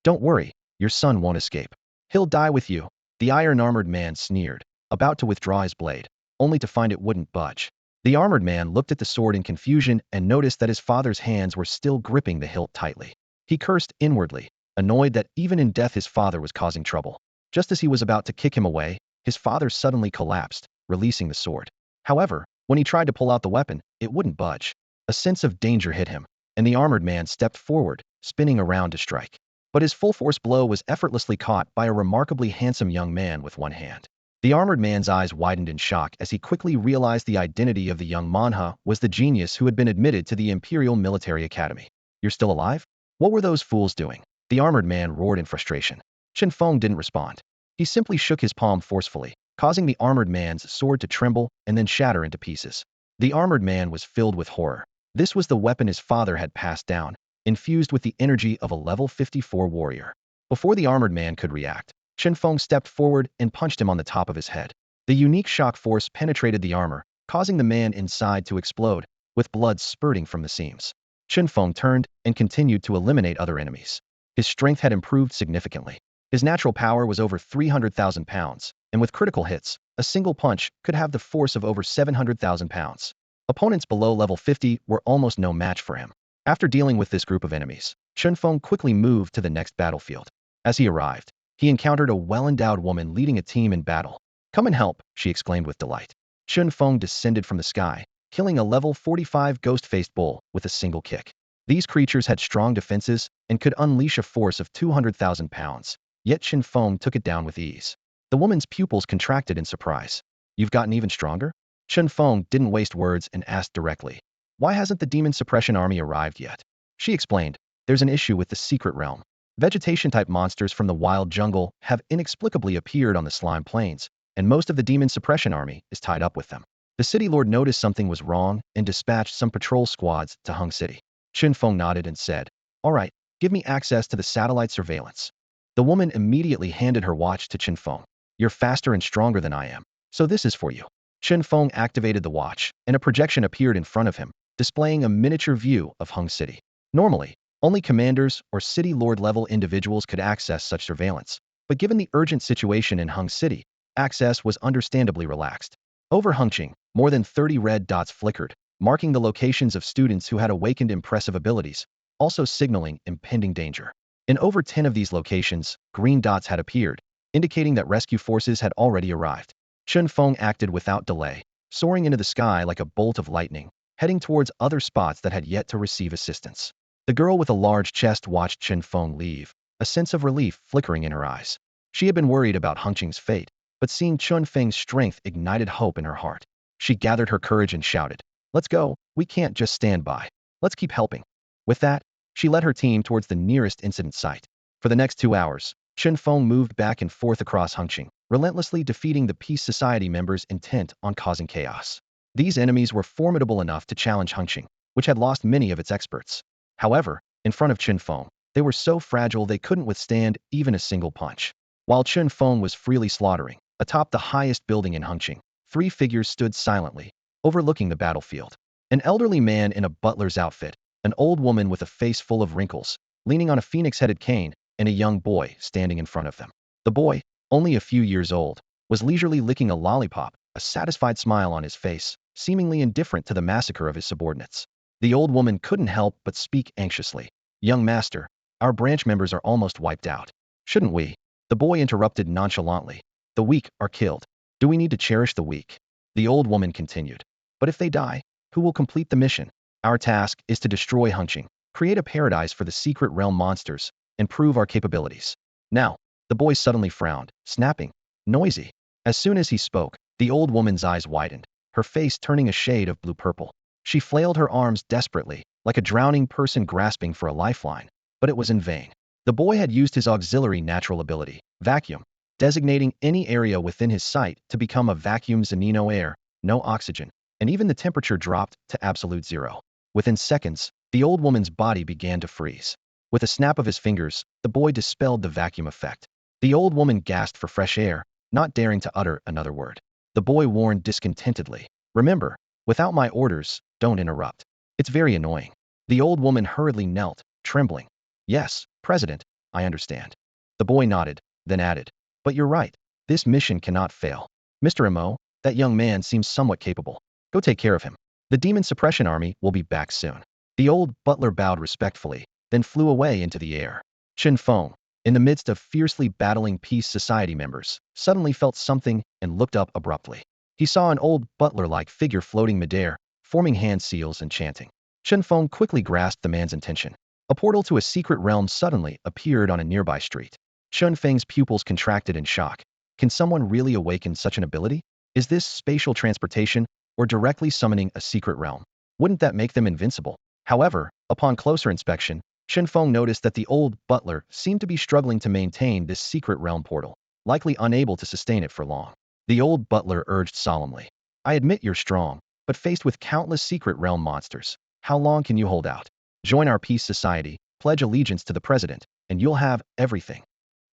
Don't worry, your son won't escape. He'll die with you." The iron-armored man sneered, about to withdraw his blade, only to find it wouldn't budge. The armored man looked at the sword in confusion and noticed that his father's hands were still gripping the hilt tightly. He cursed inwardly, annoyed that even in death his father was causing trouble. Just as he was about to kick him away, his father suddenly collapsed, releasing the sword. However, when he tried to pull out the weapon, it wouldn't budge. A sense of danger hit him, and the armored man stepped forward, spinning around to strike. But his full-force blow was effortlessly caught by a remarkably handsome young man with one hand. The armored man's eyes widened in shock as he quickly realized the identity of the young manha was the genius who had been admitted to the Imperial Military Academy. "You're still alive? What were those fools doing?" The armored man roared in frustration. Chen Feng didn't respond. He simply shook his palm forcefully, causing the armored man's sword to tremble and then shatter into pieces. The armored man was filled with horror. This was the weapon his father had passed down, infused with the energy of a level 54 warrior. Before the armored man could react, Chen Feng stepped forward and punched him on the top of his head. The unique shock force penetrated the armor, causing the man inside to explode, with blood spurting from the seams. Chen Feng turned and continued to eliminate other enemies. His strength had improved significantly. His natural power was over 300,000 pounds, and with critical hits, a single punch could have the force of over 700,000 pounds. Opponents below level 50 were almost no match for him. After dealing with this group of enemies, Chen Feng quickly moved to the next battlefield. As he arrived, he encountered a well-endowed woman leading a team in battle. "Come and help," she exclaimed with delight. Chen Feng descended from the sky, killing a level 45 ghost-faced bull with a single kick. These creatures had strong defenses and could unleash a force of 200,000 pounds, yet Chen Feng took it down with ease. The woman's pupils contracted in surprise. "You've gotten even stronger?" Chen Feng didn't waste words and asked directly. "Why hasn't the demon suppression army arrived yet?" She explained, "There's an issue with the secret realm. Vegetation-type monsters from the wild jungle have inexplicably appeared on the slime plains, and most of the demon suppression army is tied up with them. The city lord noticed something was wrong and dispatched some patrol squads to Hung City." Chen Feng nodded and said, "All right, give me access to the satellite surveillance." The woman immediately handed her watch to Chen Feng. "You're faster and stronger than I am, so this is for you." Chen Feng activated the watch, and a projection appeared in front of him, displaying a miniature view of Hung City. Normally, only commanders or city lord-level individuals could access such surveillance, but given the urgent situation in Hung City, access was understandably relaxed. Over Hungqing, more than 30 red dots flickered, marking the locations of students who had awakened impressive abilities, also signaling impending danger. In over 10 of these locations, green dots had appeared, indicating that rescue forces had already arrived. Chen Feng acted without delay, soaring into the sky like a bolt of lightning, heading towards other spots that had yet to receive assistance. The girl with a large chest watched Chen Feng leave, a sense of relief flickering in her eyes. She had been worried about Hungqing's fate, but seeing Chen Feng's strength ignited hope in her heart. She gathered her courage and shouted, "Let's go, we can't just stand by. Let's keep helping." With that, she led her team towards the nearest incident site. For the next 2 hours, Chen Feng moved back and forth across Hungqing, relentlessly defeating the Peace Society members intent on causing chaos. These enemies were formidable enough to challenge Hungqing, which had lost many of its experts. However, in front of Chen Feng, they were so fragile they couldn't withstand even a single punch. While Chen Feng was freely slaughtering, atop the highest building in Hungqing, 3 figures stood silently, overlooking the battlefield. An elderly man in a butler's outfit, an old woman with a face full of wrinkles, leaning on a phoenix-headed cane, and a young boy standing in front of them. The boy, only a few years old, was leisurely licking a lollipop, a satisfied smile on his face, seemingly indifferent to the massacre of his subordinates. The old woman couldn't help but speak anxiously. "Young master, our branch members are almost wiped out. Shouldn't we?" The boy interrupted nonchalantly. "The weak are killed. Do we need to cherish the weak?" The old woman continued. "But if they die, who will complete the mission? Our task is to destroy Hungqing, create a paradise for the secret realm monsters, and prove our capabilities. Now, The boy suddenly frowned, snapping. Noisy. As soon as he spoke, the old woman's eyes widened, her face turning a shade of blue-purple. She flailed her arms desperately, like a drowning person grasping for a lifeline, but it was in vain. The boy had used his auxiliary natural ability, vacuum, designating any area within his sight to become a vacuum zone. No air, no oxygen, and even the temperature dropped to absolute zero. Within seconds, the old woman's body began to freeze. With a snap of his fingers, the boy dispelled the vacuum effect. The old woman gasped for fresh air, not daring to utter another word. The boy warned discontentedly, "Remember, without my orders, don't interrupt. It's very annoying." The old woman hurriedly knelt, trembling. "Yes, President, I understand." The boy nodded, then added, "But you're right. This mission cannot fail. Mr. Mo, that young man seems somewhat capable. Go take care of him. The demon suppression army will be back soon." The old butler bowed respectfully, then flew away into the air. Chen Feng, in the midst of fiercely battling Peace Society members, suddenly felt something and looked up abruptly. He saw an old butler-like figure floating midair, forming hand seals and chanting. Chen Feng quickly grasped the man's intention. A portal to a secret realm suddenly appeared on a nearby street. Chen Feng's pupils contracted in shock. Can someone really awaken such an ability? Is this spatial transportation, or directly summoning a secret realm? Wouldn't that make them invincible? However, upon closer inspection, Chen Feng noticed that the old butler seemed to be struggling to maintain this secret realm portal, likely unable to sustain it for long. The old butler urged solemnly, "I admit you're strong, but faced with countless secret realm monsters, how long can you hold out? Join our peace society, pledge allegiance to the president, and you'll have everything."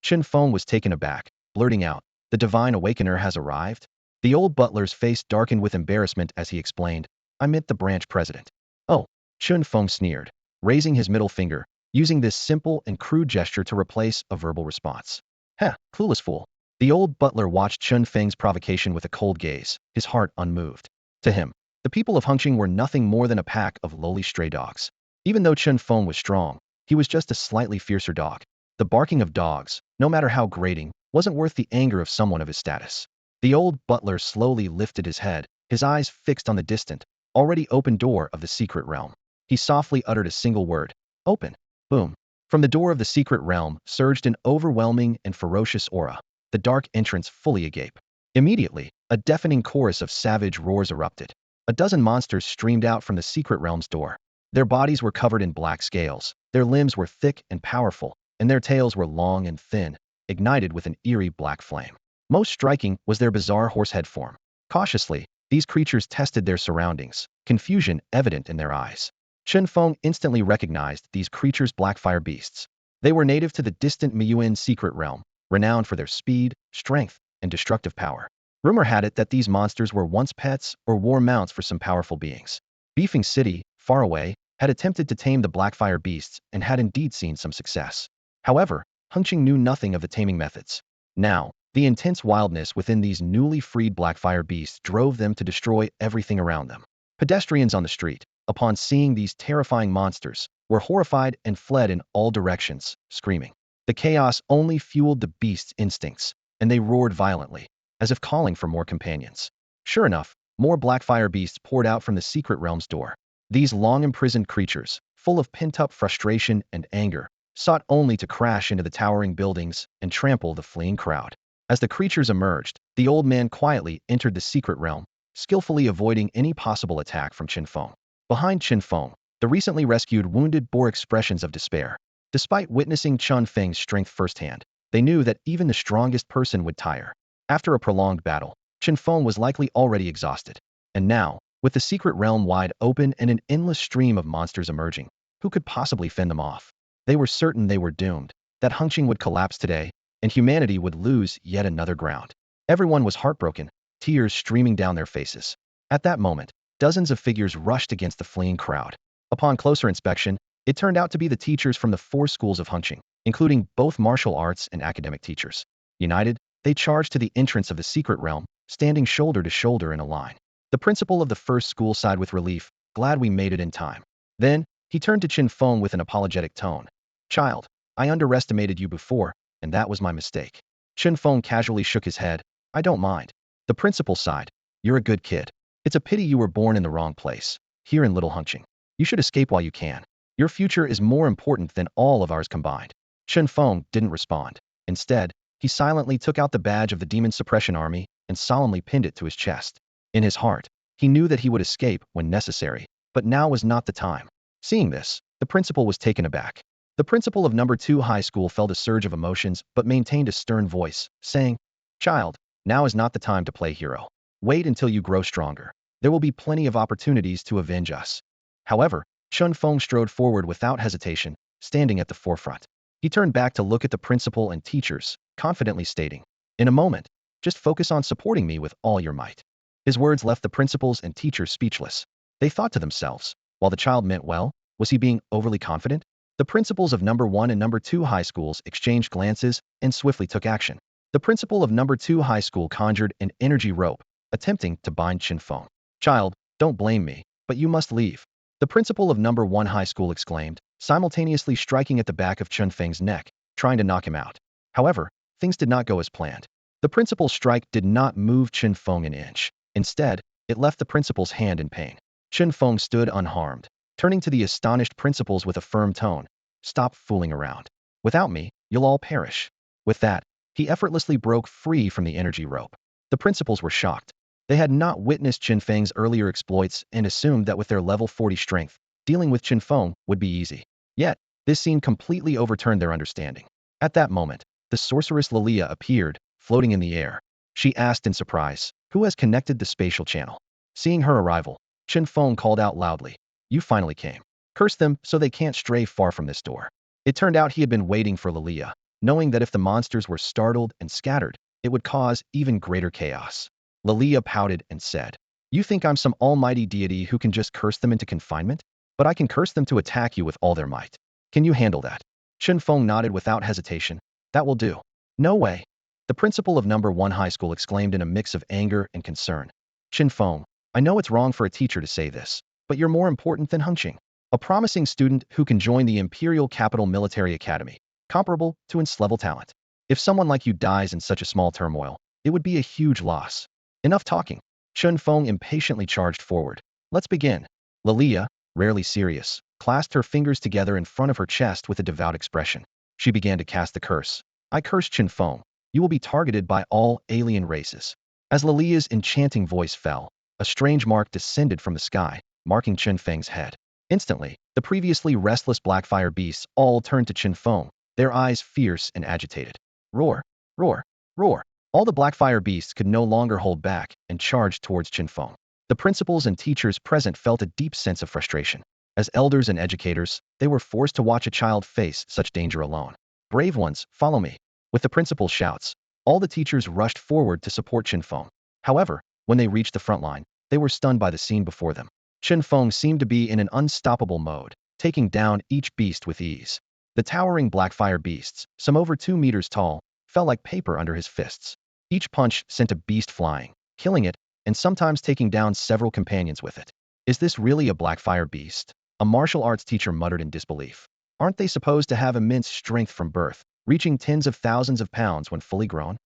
Chen Feng was taken aback, blurting out, "The divine awakener has arrived?" The old butler's face darkened with embarrassment as he explained, "I meant the branch president." "Oh," Chen Feng sneered, raising his middle finger, using this simple and crude gesture to replace a verbal response. "Heh, clueless fool." The old butler watched Chen Feng's provocation with a cold gaze, his heart unmoved. To him, the people of Hengqin were nothing more than a pack of lowly stray dogs. Even though Chen Feng was strong, he was just a slightly fiercer dog. The barking of dogs, no matter how grating, wasn't worth the anger of someone of his status. The old butler slowly lifted his head, his eyes fixed on the distant, already open door of the secret realm. He softly uttered a single word, "Open." Boom. From the door of the secret realm surged an overwhelming and ferocious aura, the dark entrance fully agape. Immediately, a deafening chorus of savage roars erupted. A dozen monsters streamed out from the secret realm's door. Their bodies were covered in black scales, their limbs were thick and powerful, and their tails were long and thin, ignited with an eerie black flame. Most striking was their bizarre horsehead form. Cautiously, these creatures tested their surroundings, confusion evident in their eyes. Chen Feng instantly recognized these creatures' blackfire beasts. They were native to the distant Miyuan secret realm, renowned for their speed, strength, and destructive power. Rumor had it that these monsters were once pets or war mounts for some powerful beings. Beefing City, far away, had attempted to tame the blackfire beasts and had indeed seen some success. However, Hengqin knew nothing of the taming methods. Now, the intense wildness within these newly freed blackfire beasts drove them to destroy everything around them. Pedestrians on the street, upon seeing these terrifying monsters, were horrified and fled in all directions, screaming. The chaos only fueled the beasts' instincts, and they roared violently, as if calling for more companions. Sure enough, more blackfire beasts poured out from the secret realm's door. These long-imprisoned creatures, full of pent-up frustration and anger, sought only to crash into the towering buildings and trample the fleeing crowd. As the creatures emerged, the old man quietly entered the secret realm, skillfully avoiding any possible attack from Chen Feng. Behind Chen Feng, the recently rescued wounded bore expressions of despair. Despite witnessing Chen Feng's strength firsthand, they knew that even the strongest person would tire. After a prolonged battle, Chen Feng was likely already exhausted. And now, with the secret realm wide open and an endless stream of monsters emerging, who could possibly fend them off? They were certain they were doomed, that Hengqin would collapse today, and humanity would lose yet another ground. Everyone was heartbroken, tears streaming down their faces. At that moment, dozens of figures rushed against the fleeing crowd. Upon closer inspection, it turned out to be the teachers from the 4 schools of Hengqin, including both martial arts and academic teachers. United, they charged to the entrance of the secret realm, standing shoulder to shoulder in a line. The principal of the first school sighed with relief, glad we made it in time. Then, he turned to Chen Feng with an apologetic tone. "Child, I underestimated you before, and that was my mistake." Chen Feng casually shook his head. "I don't mind." The principal sighed. "You're a good kid. It's a pity you were born in the wrong place, here in Little Hengqin. You should escape while you can. Your future is more important than all of ours combined." Chen Feng didn't respond. Instead, He silently took out the badge of the Demon Suppression Army and solemnly pinned it to his chest. In his heart, he knew that he would escape when necessary, but now was not the time. Seeing this, the principal was taken aback. The principal of number 2 high school felt a surge of emotions but maintained a stern voice, saying, "Child, now is not the time to play hero. Wait until you grow stronger. There will be plenty of opportunities to avenge us." However, Chen Feng strode forward without hesitation, standing at the forefront. He turned back to look at the principal and teachers, confidently stating, "In a moment, just focus on supporting me with all your might." His words left the principals and teachers speechless. They thought to themselves, while the child meant well, was he being overly confident? The principals of number 1 and number 2 high schools exchanged glances and swiftly took action. The principal of number 2 high school conjured an energy rope, attempting to bind Chen Feng. "Child, don't blame me, but you must leave." The principal of number 1 high school exclaimed, simultaneously striking at the back of Chen Feng's neck, trying to knock him out. However, things did not go as planned. The principal's strike did not move Chen Feng an inch. Instead, it left the principal's hand in pain. Chen Feng stood unharmed, turning to the astonished principals with a firm tone. "Stop fooling around. Without me, you'll all perish." With that, he effortlessly broke free from the energy rope. The principals were shocked. They had not witnessed Chen Feng's earlier exploits and assumed that with their level 40 strength, dealing with Chen Feng would be easy. Yet, this scene completely overturned their understanding. At that moment, the sorceress Lilia appeared, floating in the air. She asked in surprise, "Who has connected the spatial channel?" Seeing her arrival, Chen Feng called out loudly, "You finally came. Curse them so they can't stray far from this door." It turned out he had been waiting for Lilia, knowing that if the monsters were startled and scattered, it would cause even greater chaos. Lilia pouted and said, "You think I'm some almighty deity who can just curse them into confinement? But I can curse them to attack you with all their might. Can you handle that?" Chen Feng nodded without hesitation. "That will do." "No way." The principal of number 1 high school exclaimed in a mix of anger and concern. "Chen Feng, I know it's wrong for a teacher to say this, but you're more important than Hengqing, a promising student who can join the Imperial Capital Military Academy, comparable to its level talent. If someone like you dies in such a small turmoil, it would be a huge loss." "Enough talking." Chen Feng impatiently charged forward. "Let's begin." Lilia, rarely serious, clasped her fingers together in front of her chest with a devout expression. She began to cast the curse. "I curse Chen Feng. You will be targeted by all alien races." As Lilia's enchanting voice fell, a strange mark descended from the sky, marking Chen Feng's head. Instantly, the previously restless Blackfire beasts all turned to Chen Feng, their eyes fierce and agitated. Roar, roar, roar. All the Blackfire beasts could no longer hold back and charged towards Chen Feng. The principals and teachers present felt a deep sense of frustration. As elders and educators, they were forced to watch a child face such danger alone. "Brave ones, follow me." With the principal's shouts, all the teachers rushed forward to support Chen Feng. However, when they reached the front line, they were stunned by the scene before them. Chen Feng seemed to be in an unstoppable mode, taking down each beast with ease. The towering Blackfire beasts, some over 2 meters tall, fell like paper under his fists. Each punch sent a beast flying, killing it, and sometimes taking down several companions with it. "Is this really a Blackfire beast?" A martial arts teacher muttered in disbelief. "Aren't they supposed to have immense strength from birth, reaching tens of thousands of pounds when fully grown?"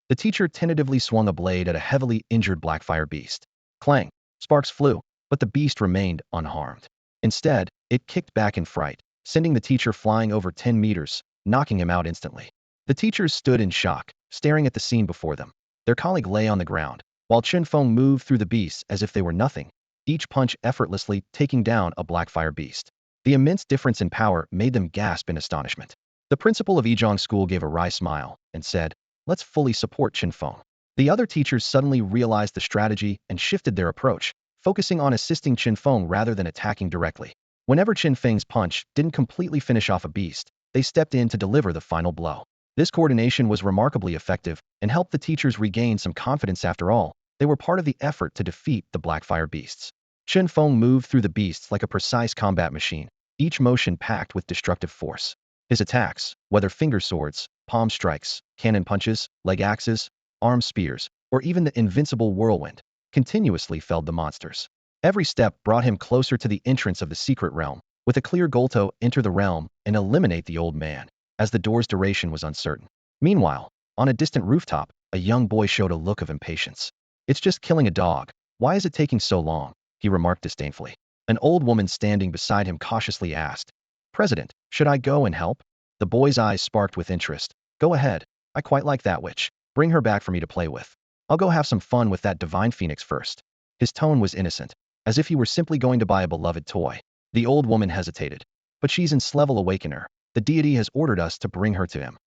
The teacher tentatively swung a blade at a heavily injured Blackfire beast. Clang! Sparks flew, but the beast remained unharmed. Instead, it kicked back in fright, sending the teacher flying over 10 meters, knocking him out instantly. The teachers stood in shock, staring at the scene before them. Their colleague lay on the ground, while Chen Feng moved through the beasts as if they were nothing, each punch effortlessly taking down a Blackfire beast. The immense difference in power made them gasp in astonishment. The principal of Yizhong School gave a wry smile and said, "Let's fully support Chen Feng." The other teachers suddenly realized the strategy and shifted their approach, focusing on assisting Chen Feng rather than attacking directly. Whenever Chen Feng's punch didn't completely finish off a beast, they stepped in to deliver the final blow. This coordination was remarkably effective and helped the teachers regain some confidence. After all, they were part of the effort to defeat the Blackfire beasts. Chen Feng moved through the beasts like a precise combat machine, each motion packed with destructive force. His attacks, whether finger swords, palm strikes, cannon punches, leg axes, arm spears, or even the invincible whirlwind, continuously felled the monsters. Every step brought him closer to the entrance of the secret realm, with a clear goal to enter the realm and eliminate the old man, as the door's duration was uncertain. Meanwhile, on a distant rooftop, a young boy showed a look of impatience. "It's just killing a dog. Why is it taking so long?" he remarked disdainfully. An old woman standing beside him cautiously asked, "President, should I go and help?" The boy's eyes sparked with interest. "Go ahead." I quite like that witch. Bring her back for me to play with. I'll go have some fun with that divine phoenix first. His tone was innocent, as if he were simply going to buy a beloved toy. The old woman hesitated. But she's in Slevel Awakener. The deity has ordered us to bring her to him.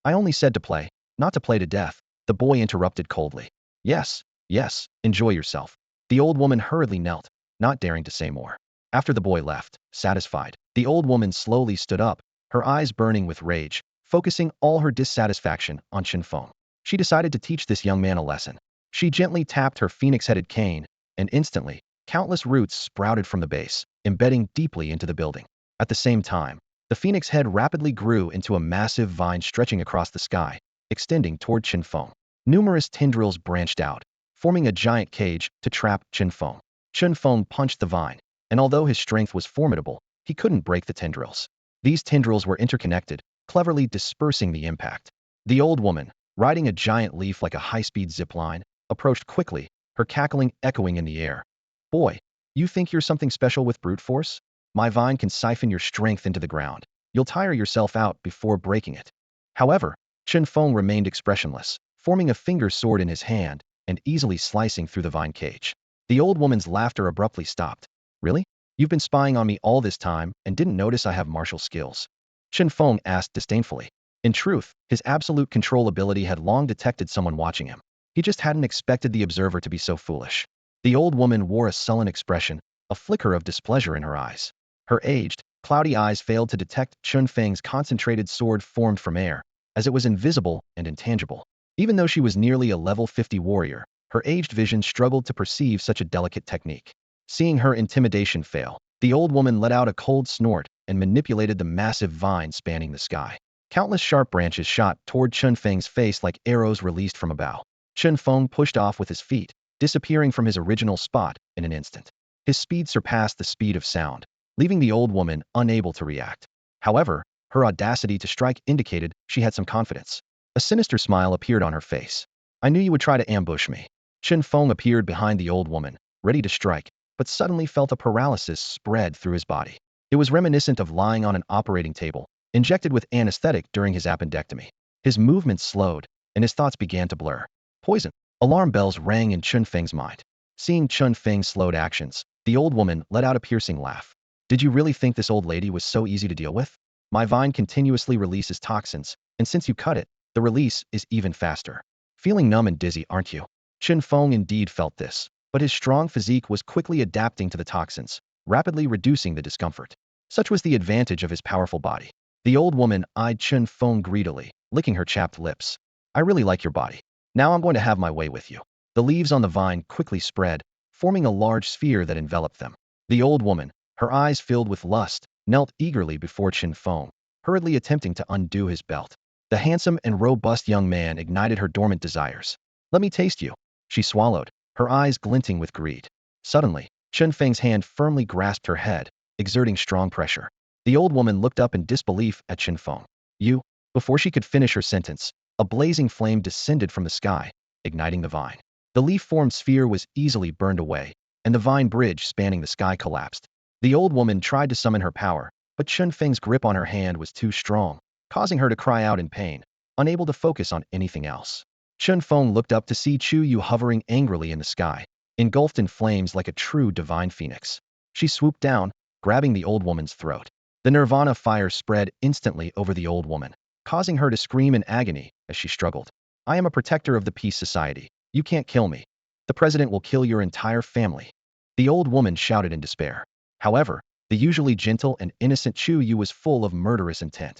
I only said to play, not to play to death, the boy interrupted coldly. Yes, yes, enjoy yourself. The old woman hurriedly knelt, not daring to say more. After the boy left, satisfied, the old woman slowly stood up, her eyes burning with rage, focusing all her dissatisfaction on Chen Feng. She decided to teach this young man a lesson. She gently tapped her phoenix-headed cane, and instantly, countless roots sprouted from the base, embedding deeply into the building. At the same time, the phoenix head rapidly grew into a massive vine stretching across the sky, extending toward Chen Feng. Numerous tendrils branched out, forming a giant cage to trap Chen Feng. Chen Feng punched the vine, and although his strength was formidable, he couldn't break the tendrils. These tendrils were interconnected, cleverly dispersing the impact. The old woman, riding a giant leaf like a high-speed zipline, approached quickly, her cackling echoing in the air. Boy, you think you're something special with brute force? My vine can siphon your strength into the ground. You'll tire yourself out before breaking it. However, Chen Feng remained expressionless, forming a finger sword in his hand and easily slicing through the vine cage. The old woman's laughter abruptly stopped. Really? You've been spying on me all this time and didn't notice I have martial skills? Chen Feng asked disdainfully. In truth, his absolute control ability had long detected someone watching him. He just hadn't expected the observer to be so foolish. The old woman wore a sullen expression, a flicker of displeasure in her eyes. Her aged, cloudy eyes failed to detect Chen Feng's concentrated sword formed from air, as it was invisible and intangible. Even though she was nearly a level 50 warrior, her aged vision struggled to perceive such a delicate technique. Seeing her intimidation fail, the old woman let out a cold snort and manipulated the massive vine spanning the sky. Countless sharp branches shot toward Chen Feng's face like arrows released from a bow. Chen Feng pushed off with his feet, disappearing from his original spot in an instant. His speed surpassed the speed of sound, leaving the old woman unable to react. However, her audacity to strike indicated she had some confidence. A sinister smile appeared on her face. I knew you would try to ambush me. Chen Feng appeared behind the old woman, ready to strike, but suddenly felt a paralysis spread through his body. It was reminiscent of lying on an operating table, injected with anesthetic during his appendectomy. His movements slowed, and his thoughts began to blur. Poison. Alarm bells rang in Chen Feng's mind. Seeing Chen Feng's slowed actions, the old woman let out a piercing laugh. Did you really think this old lady was so easy to deal with? My vine continuously releases toxins, and since you cut it, the release is even faster. Feeling numb and dizzy, aren't you? Chen Feng indeed felt this, but his strong physique was quickly adapting to the toxins, rapidly reducing the discomfort. Such was the advantage of his powerful body. The old woman eyed Chen Feng greedily, licking her chapped lips. I really like your body. Now I'm going to have my way with you. The leaves on the vine quickly spread, forming a large sphere that enveloped them. The old woman, her eyes filled with lust, knelt eagerly before Chen Feng, hurriedly attempting to undo his belt. The handsome and robust young man ignited her dormant desires. Let me taste you. She swallowed, her eyes glinting with greed. Suddenly, Chen Feng's hand firmly grasped her head, exerting strong pressure. The old woman looked up in disbelief at Chen Feng. You? Before she could finish her sentence, a blazing flame descended from the sky, igniting the vine. The leaf-formed sphere was easily burned away, and the vine bridge spanning the sky collapsed. The old woman tried to summon her power, but Chen Feng's grip on her hand was too strong, causing her to cry out in pain, unable to focus on anything else. Chen Feng looked up to see Chu Yu hovering angrily in the sky, engulfed in flames like a true divine phoenix. She swooped down, grabbing the old woman's throat. The nirvana fire spread instantly over the old woman, causing her to scream in agony as she struggled. I am a protector of the peace society. You can't kill me. The president will kill your entire family. The old woman shouted in despair. However, the usually gentle and innocent Chu Yu was full of murderous intent.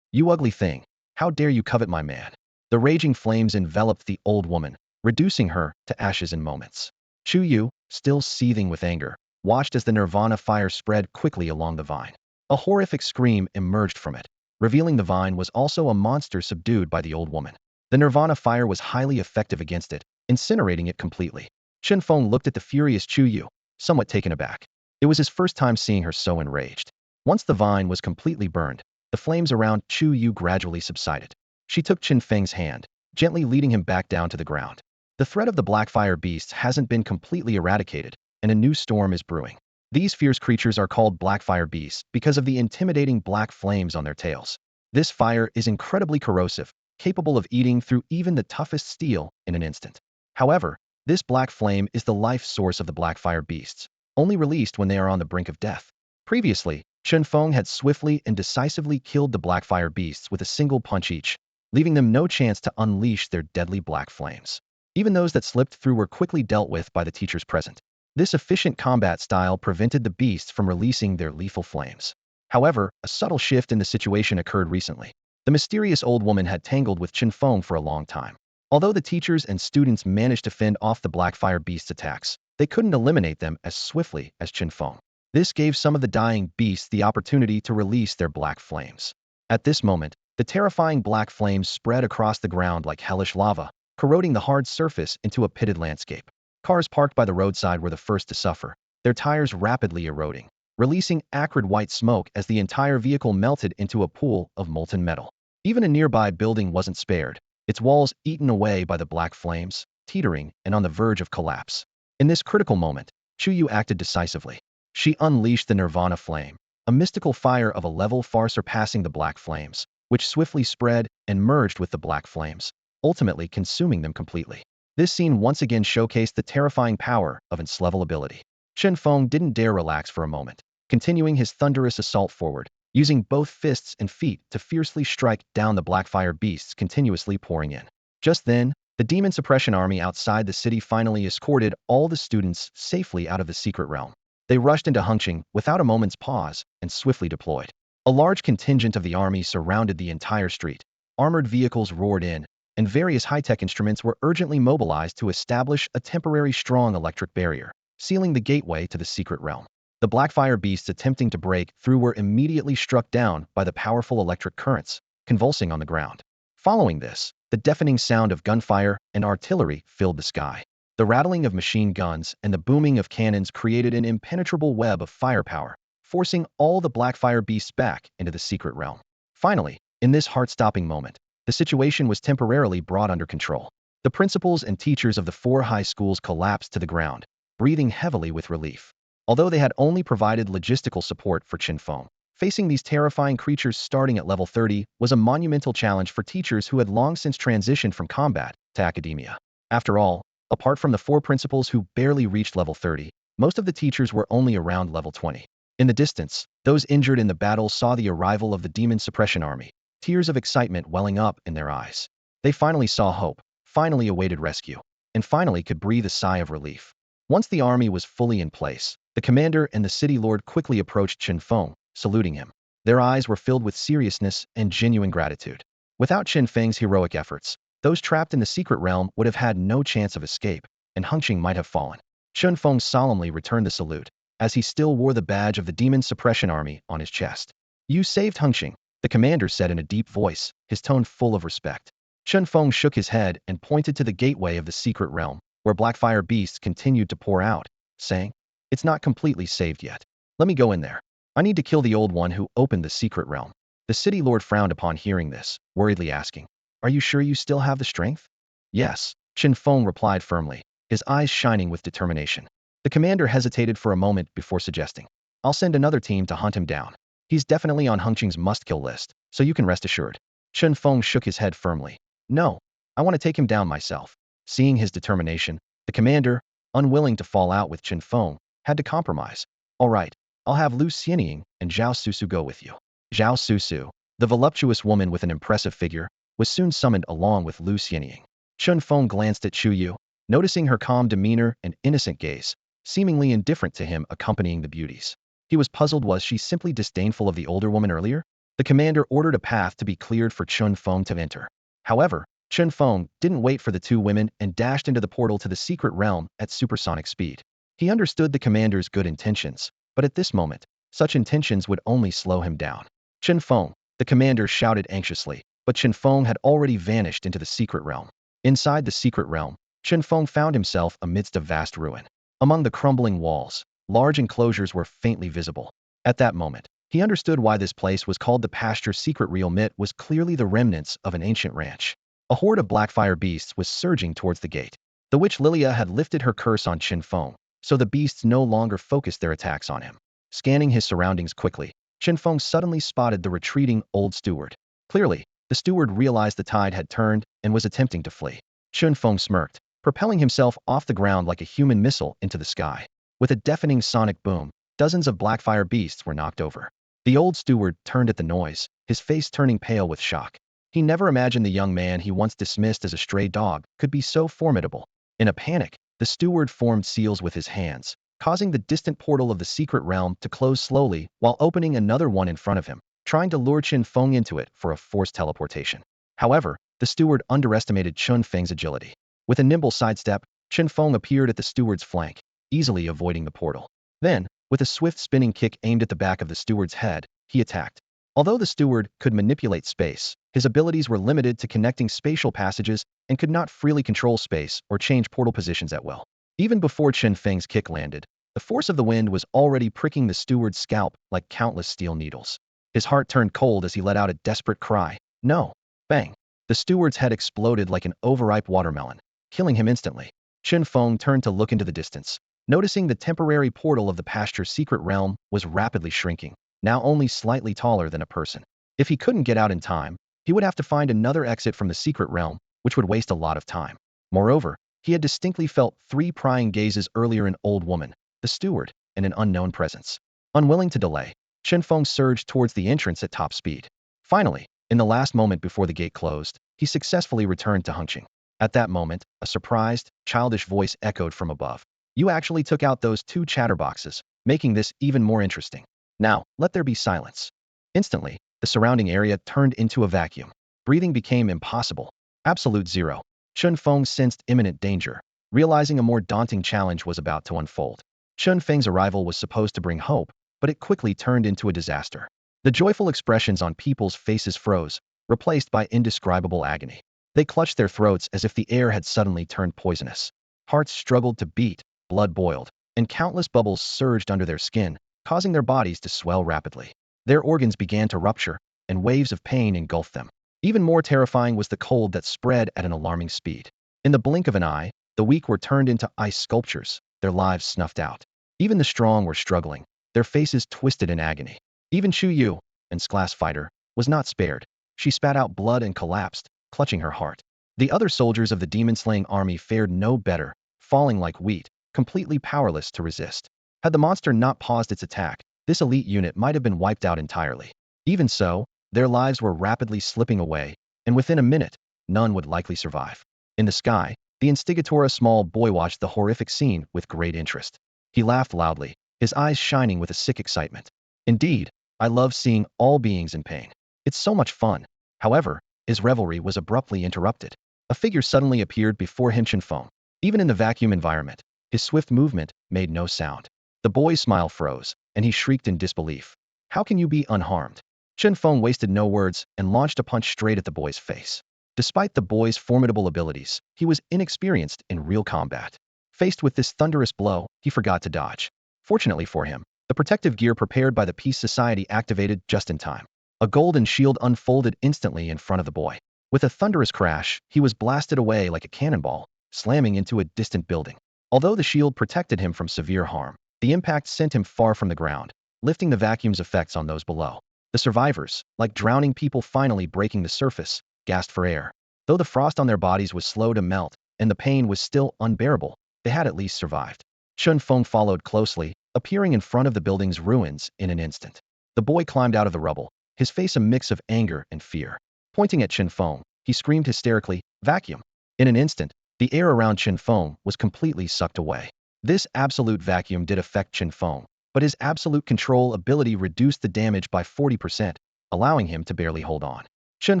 You ugly thing. How dare you covet my man? The raging flames enveloped the old woman, reducing her to ashes in moments. Chu Yu, still seething with anger, watched as the nirvana fire spread quickly along the vine. A horrific scream emerged from it, revealing the vine was also a monster subdued by the old woman. The nirvana fire was highly effective against it, incinerating it completely. Chen Feng looked at the furious Chu Yu, somewhat taken aback. It was his first time seeing her so enraged. Once the vine was completely burned, the flames around Chu Yu gradually subsided. She took Chen Feng's hand, gently leading him back down to the ground. The threat of the black fire beasts hasn't been completely eradicated, and a new storm is brewing. These fierce creatures are called black fire beasts because of the intimidating black flames on their tails. This fire is incredibly corrosive, capable of eating through even the toughest steel in an instant. However, this black flame is the life source of the Blackfire beasts, only released when they are on the brink of death. Previously, Chen Feng had swiftly and decisively killed the Blackfire beasts with a single punch each, leaving them no chance to unleash their deadly black flames. Even those that slipped through were quickly dealt with by the teachers present. This efficient combat style prevented the beasts from releasing their lethal flames. However, a subtle shift in the situation occurred recently. The mysterious old woman had tangled with Chen Feng for a long time. Although the teachers and students managed to fend off the Blackfire beasts' attacks, they couldn't eliminate them as swiftly as Chen Feng. This gave some of the dying beasts the opportunity to release their black flames. At this moment, the terrifying black flames spread across the ground like hellish lava, corroding the hard surface into a pitted landscape. Cars parked by the roadside were the first to suffer, their tires rapidly eroding, releasing acrid white smoke as the entire vehicle melted into a pool of molten metal. Even a nearby building wasn't spared, its walls eaten away by the black flames, teetering and on the verge of collapse. In this critical moment, Chuyu acted decisively. She unleashed the Nirvana flame, a mystical fire of a level far surpassing the black flames, which swiftly spread and merged with the black flames, ultimately consuming them completely. This scene once again showcased the terrifying power of its level ability. Chen Feng didn't dare relax for a moment, continuing his thunderous assault forward, using both fists and feet to fiercely strike down the Blackfire beasts continuously pouring in. Just then, the demon suppression army outside the city finally escorted all the students safely out of the secret realm. They rushed into Hengqin without a moment's pause and swiftly deployed. A large contingent of the army surrounded the entire street. Armored vehicles roared in, and various high-tech instruments were urgently mobilized to establish a temporary strong electric barrier, sealing the gateway to the secret realm. The Blackfire beasts attempting to break through were immediately struck down by the powerful electric currents, convulsing on the ground. Following this, the deafening sound of gunfire and artillery filled the sky. The rattling of machine guns and the booming of cannons created an impenetrable web of firepower, forcing all the Blackfire beasts back into the secret realm. Finally, in this heart-stopping moment, the situation was temporarily brought under control. The principals and teachers of the 4 high schools collapsed to the ground, breathing heavily with relief. Although they had only provided logistical support for Chen Feng, facing these terrifying creatures starting at level 30 was a monumental challenge for teachers who had long since transitioned from combat to academia. After all, apart from the 4 principals who barely reached level 30, most of the teachers were only around level 20. In the distance, those injured in the battle saw the arrival of the demon suppression army, tears of excitement welling up in their eyes. They finally saw hope, finally awaited rescue, and finally could breathe a sigh of relief. Once the army was fully in place, the commander and the city lord quickly approached Chen Feng, saluting him. Their eyes were filled with seriousness and genuine gratitude. Without Chen Feng's heroic efforts, those trapped in the secret realm would have had no chance of escape, and Hengqin might have fallen. Chen Feng solemnly returned the salute, as he still wore the badge of the demon suppression army on his chest. "You saved Hengqin," the commander said in a deep voice, his tone full of respect. Chen Feng shook his head and pointed to the gateway of the secret realm, where Blackfire beasts continued to pour out, saying, "It's not completely saved yet. Let me go in there. I need to kill the old one who opened the secret realm." The city lord frowned upon hearing this, worriedly asking, "Are you sure you still have the strength?" "Yes," Chen Feng replied firmly, his eyes shining with determination. The commander hesitated for a moment before suggesting, "I'll send another team to hunt him down. He's definitely on Hengqin's must-kill list, so you can rest assured." Chen Feng shook his head firmly. "No, I want to take him down myself." Seeing his determination, the commander, unwilling to fall out with Chen Feng, had to compromise. "All right, I'll have Lu Xianying and Zhao Susu go with you." Zhao Susu, the voluptuous woman with an impressive figure, was soon summoned along with Lu Xianying. Chen Feng glanced at Chu Yu, noticing her calm demeanor and innocent gaze, seemingly indifferent to him accompanying the beauties. He was puzzled. Was she simply disdainful of the older woman earlier? The commander ordered a path to be cleared for Chen Feng to enter. However, Chen Feng didn't wait for the 2 women and dashed into the portal to the secret realm at supersonic speed. He understood the commander's good intentions, but at this moment, such intentions would only slow him down. "Chen Feng," the commander shouted anxiously, but Chen Feng had already vanished into the secret realm. Inside the secret realm, Chen Feng found himself amidst a vast ruin. Among the crumbling walls, large enclosures were faintly visible. At that moment, he understood why this place was called the pasture. Secret realm. It was clearly the remnants of an ancient ranch. A horde of Blackfire beasts was surging towards the gate. The witch Lilia had lifted her curse on Chen Feng, so the beasts no longer focused their attacks on him. Scanning his surroundings quickly, Chen Feng suddenly spotted the retreating old steward. Clearly, The steward realized the tide had turned and was attempting to flee. Chen Feng smirked, propelling himself off the ground like a human missile into the sky. With a deafening sonic boom, dozens of blackfire beasts were knocked over. The old steward turned at the noise, his face turning pale with shock. He never imagined the young man he once dismissed as a stray dog could be so formidable. In a panic, the steward formed seals with his hands, causing the distant portal of the secret realm to close slowly while opening another one in front of him, trying to lure Chen Feng into it for a forced teleportation. However, the steward underestimated Chen Feng's agility. With a nimble sidestep, Chen Feng appeared at the steward's flank, easily avoiding the portal. Then, with a swift spinning kick aimed at the back of the steward's head, he attacked. Although the steward could manipulate space, his abilities were limited to connecting spatial passages and could not freely control space or change portal positions at will. Even before Chen Feng's kick landed, the force of the wind was already pricking the steward's scalp like countless steel needles. His heart turned cold as he let out a desperate cry. No! Bang! The steward's head exploded like an overripe watermelon, killing him instantly. Chen Feng turned to look into the distance, noticing the temporary portal of the pasture's secret realm was rapidly shrinking, now only slightly taller than a person. If he couldn't get out in time, he would have to find another exit from the secret realm, which would waste a lot of time. Moreover, he had distinctly felt 3 prying gazes earlier: an old woman, the steward, and an unknown presence. Unwilling to delay, Chen Feng surged towards the entrance at top speed. Finally, in the last moment before the gate closed, he successfully returned to Hengqing. At that moment, a surprised, childish voice echoed from above. You actually took out those 2 chatterboxes, making this even more interesting. Now, let there be silence. Instantly, the surrounding area turned into a vacuum. Breathing became impossible. Absolute zero. Chen Feng sensed imminent danger, realizing a more daunting challenge was about to unfold. Chen Feng's arrival was supposed to bring hope, but it quickly turned into a disaster. The joyful expressions on people's faces froze, replaced by indescribable agony. They clutched their throats as if the air had suddenly turned poisonous. Hearts struggled to beat, blood boiled, and countless bubbles surged under their skin, causing their bodies to swell rapidly. Their organs began to rupture, and waves of pain engulfed them. Even more terrifying was the cold that spread at an alarming speed. In the blink of an eye, the weak were turned into ice sculptures, their lives snuffed out. Even the strong were struggling, their faces twisted in agony. Even Xu Yu, An's class fighter, was not spared. She spat out blood and collapsed, clutching her heart. The other soldiers of the demon-slaying army fared no better, falling like wheat, completely powerless to resist. Had the monster not paused its attack, this elite unit might have been wiped out entirely. Even so, their lives were rapidly slipping away, and within a minute, none would likely survive. In the sky, the Instigatora small boy watched the horrific scene with great interest. He laughed loudly, his eyes shining with a sick excitement. Indeed, I love seeing all beings in pain. It's so much fun. However, his revelry was abruptly interrupted. A figure suddenly appeared before him. Chen Feng. Even in the vacuum environment, his swift movement made no sound. The boy's smile froze, and he shrieked in disbelief. How can you be unharmed? Chen Feng wasted no words and launched a punch straight at the boy's face. Despite the boy's formidable abilities, he was inexperienced in real combat. Faced with this thunderous blow, he forgot to dodge. Fortunately for him, the protective gear prepared by the Peace Society activated just in time. A golden shield unfolded instantly in front of the boy. With a thunderous crash, he was blasted away like a cannonball, slamming into a distant building. Although the shield protected him from severe harm, the impact sent him far from the ground, lifting the vacuum's effects on those below. The survivors, like drowning people finally breaking the surface, gasped for air. Though the frost on their bodies was slow to melt, and the pain was still unbearable, they had at least survived. Chen Feng followed closely, appearing in front of the building's ruins in an instant. The boy climbed out of the rubble, his face a mix of anger and fear. Pointing at Chen Feng, he screamed hysterically, "Vacuum!" In an instant, the air around Chen Feng was completely sucked away. This absolute vacuum did affect Chen Feng, but his absolute control ability reduced the damage by 40%, allowing him to barely hold on. Chen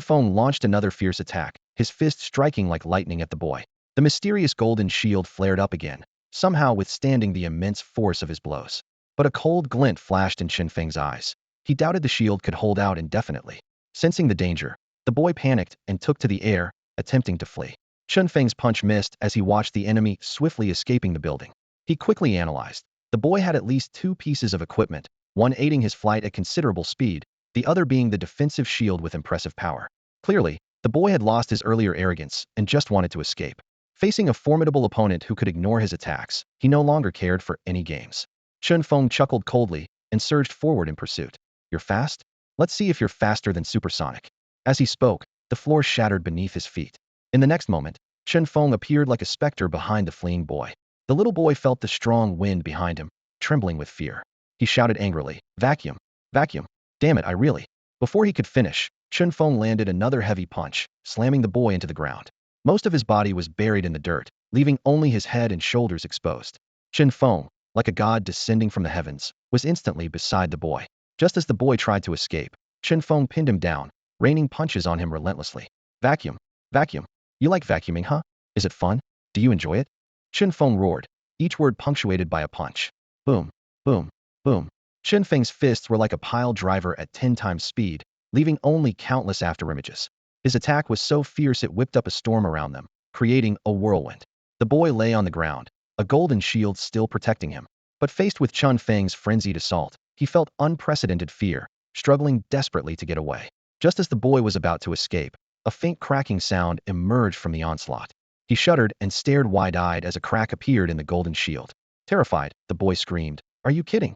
Feng launched another fierce attack, his fist striking like lightning at the boy. The mysterious golden shield flared up again, somehow withstanding the immense force of his blows. But a cold glint flashed in Chen Feng's eyes. He doubted the shield could hold out indefinitely. Sensing the danger, the boy panicked and took to the air, attempting to flee. Chen Feng's punch missed as he watched the enemy swiftly escaping the building. He quickly analyzed. The boy had at least 2 pieces of equipment, one aiding his flight at considerable speed, the other being the defensive shield with impressive power. Clearly, the boy had lost his earlier arrogance and just wanted to escape. Facing a formidable opponent who could ignore his attacks, he no longer cared for any games. Chen Feng chuckled coldly and surged forward in pursuit. You're fast? Let's see if you're faster than supersonic. As he spoke, The floor shattered beneath his feet. In the next moment, Chen Feng appeared like a specter behind the fleeing boy. The little boy felt the strong wind behind him, trembling with fear. He shouted angrily, "Vacuum! Vacuum! Damn it, I really—" Before he could finish, Chen Feng landed another heavy punch, slamming the boy into the ground. Most of his body was buried in the dirt, leaving only his head and shoulders exposed. Chen Feng, like a god descending from the heavens, was instantly beside the boy. Just as the boy tried to escape, Chen Feng pinned him down, raining punches on him relentlessly. "Vacuum! Vacuum! You like vacuuming, huh? Is it fun? Do you enjoy it?" Chen Feng roared, each word punctuated by a punch. Boom, boom, boom. Chen Feng's fists were like a pile driver at 10 times speed, leaving only countless afterimages. His attack was so fierce it whipped up a storm around them, creating a whirlwind. The boy lay on the ground, a golden shield still protecting him. But faced with Chen Feng's frenzied assault, he felt unprecedented fear, struggling desperately to get away. Just as the boy was about to escape, a faint cracking sound emerged from the onslaught. He shuddered and stared wide-eyed as a crack appeared in the golden shield. Terrified, the boy screamed, "Are you kidding?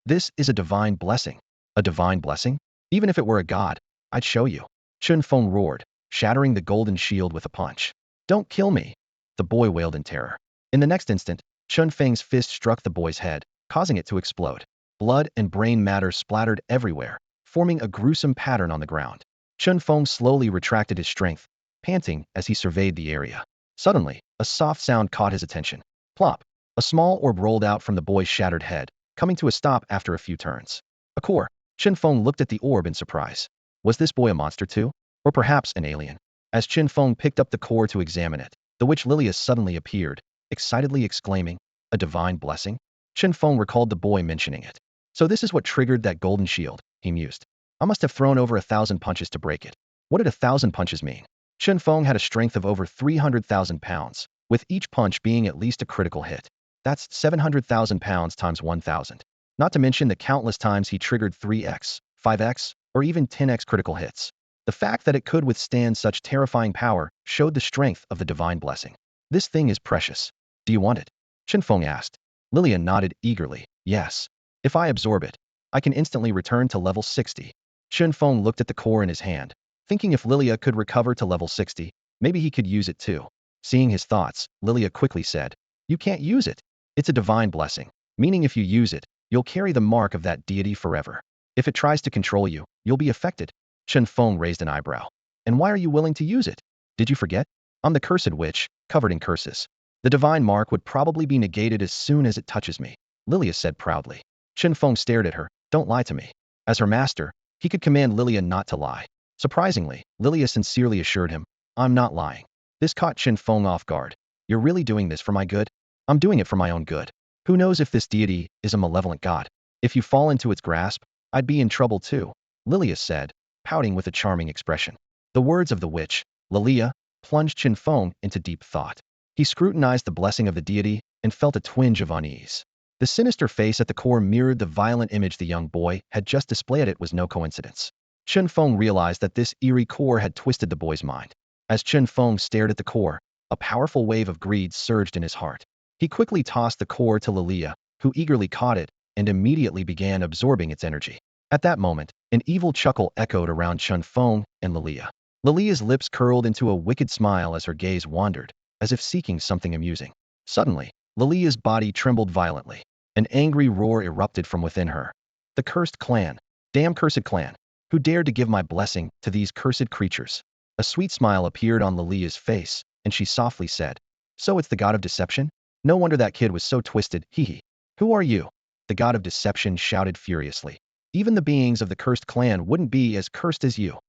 This is a divine blessing." "A divine blessing? Even if it were a god, I'd show you." Chen Feng roared, shattering the golden shield with a punch. "Don't kill me!" the boy wailed in terror. In the next instant, Chen Feng's fist struck the boy's head, causing it to explode. Blood and brain matter splattered everywhere, forming a gruesome pattern on the ground. Chen Feng slowly retracted his strength, panting as he surveyed the area. Suddenly, a soft sound caught his attention. Plop! A small orb rolled out from the boy's shattered head, coming to a stop after a few turns. A core. Chen Feng looked at the orb in surprise. Was this boy a monster too? Or perhaps an alien? As Chen Feng picked up the core to examine it, the witch Lilia suddenly appeared, excitedly exclaiming, "A divine blessing?" Chen Feng recalled the boy mentioning it. "So this is what triggered that golden shield," he mused. "I must have thrown over 1,000 punches to break it." What did 1,000 punches mean? Chen Feng had a strength of over 300,000 pounds, with each punch being at least a critical hit. That's 700,000 pounds times 1,000. Not to mention the countless times he triggered 3x, 5x, or even 10x critical hits. The fact that it could withstand such terrifying power showed the strength of the divine blessing. "This thing is precious. Do you want it?" Chen Feng asked. Lilia nodded eagerly. "Yes. If I absorb it, I can instantly return to level 60. Chen Feng looked at the core in his hand, thinking if Lilia could recover to level 60, maybe he could use it too. Seeing his thoughts, Lilia quickly said, "You can't use it. It's a divine blessing, meaning if you use it, you'll carry the mark of that deity forever. If it tries to control you, you'll be affected." Chen Feng raised an eyebrow. "And why are you willing to use it? Did you forget? I'm the cursed witch, covered in curses. The divine mark would probably be negated as soon as it touches me," Lilia said proudly. Chen Feng stared at her. "Don't lie to me." As her master, he could command Lilia not to lie. Surprisingly, Lilia sincerely assured him, "I'm not lying." This caught Chen Feng off guard. "You're really doing this for my good?" "I'm doing it for my own good. Who knows if this deity is a malevolent god? If you fall into its grasp, I'd be in trouble too," Lilia said, pouting with a charming expression. The words of the witch, Lilia, plunged Chen Feng into deep thought. He scrutinized the blessing of the deity and felt a twinge of unease. The sinister face at the core mirrored the violent image the young boy had just displayed. It was no coincidence. Chen Feng realized that this eerie core had twisted the boy's mind. As Chen Feng stared at the core, a powerful wave of greed surged in his heart. He quickly tossed the core to Lilia, who eagerly caught it and immediately began absorbing its energy. At that moment, an evil chuckle echoed around Chen Feng and Lilia. Lilia's lips curled into a wicked smile as her gaze wandered, as if seeking something amusing. Suddenly, Lilia's body trembled violently. An angry roar erupted from within her. "The cursed clan! Damn cursed clan! Who dared to give my blessing to these cursed creatures?" A sweet smile appeared on Lilia's face, and she softly said, "So it's the god of deception? No wonder that kid was so twisted, hee hee." "Who are you?" The god of deception shouted furiously. "Even the beings of the cursed clan wouldn't be as cursed as you."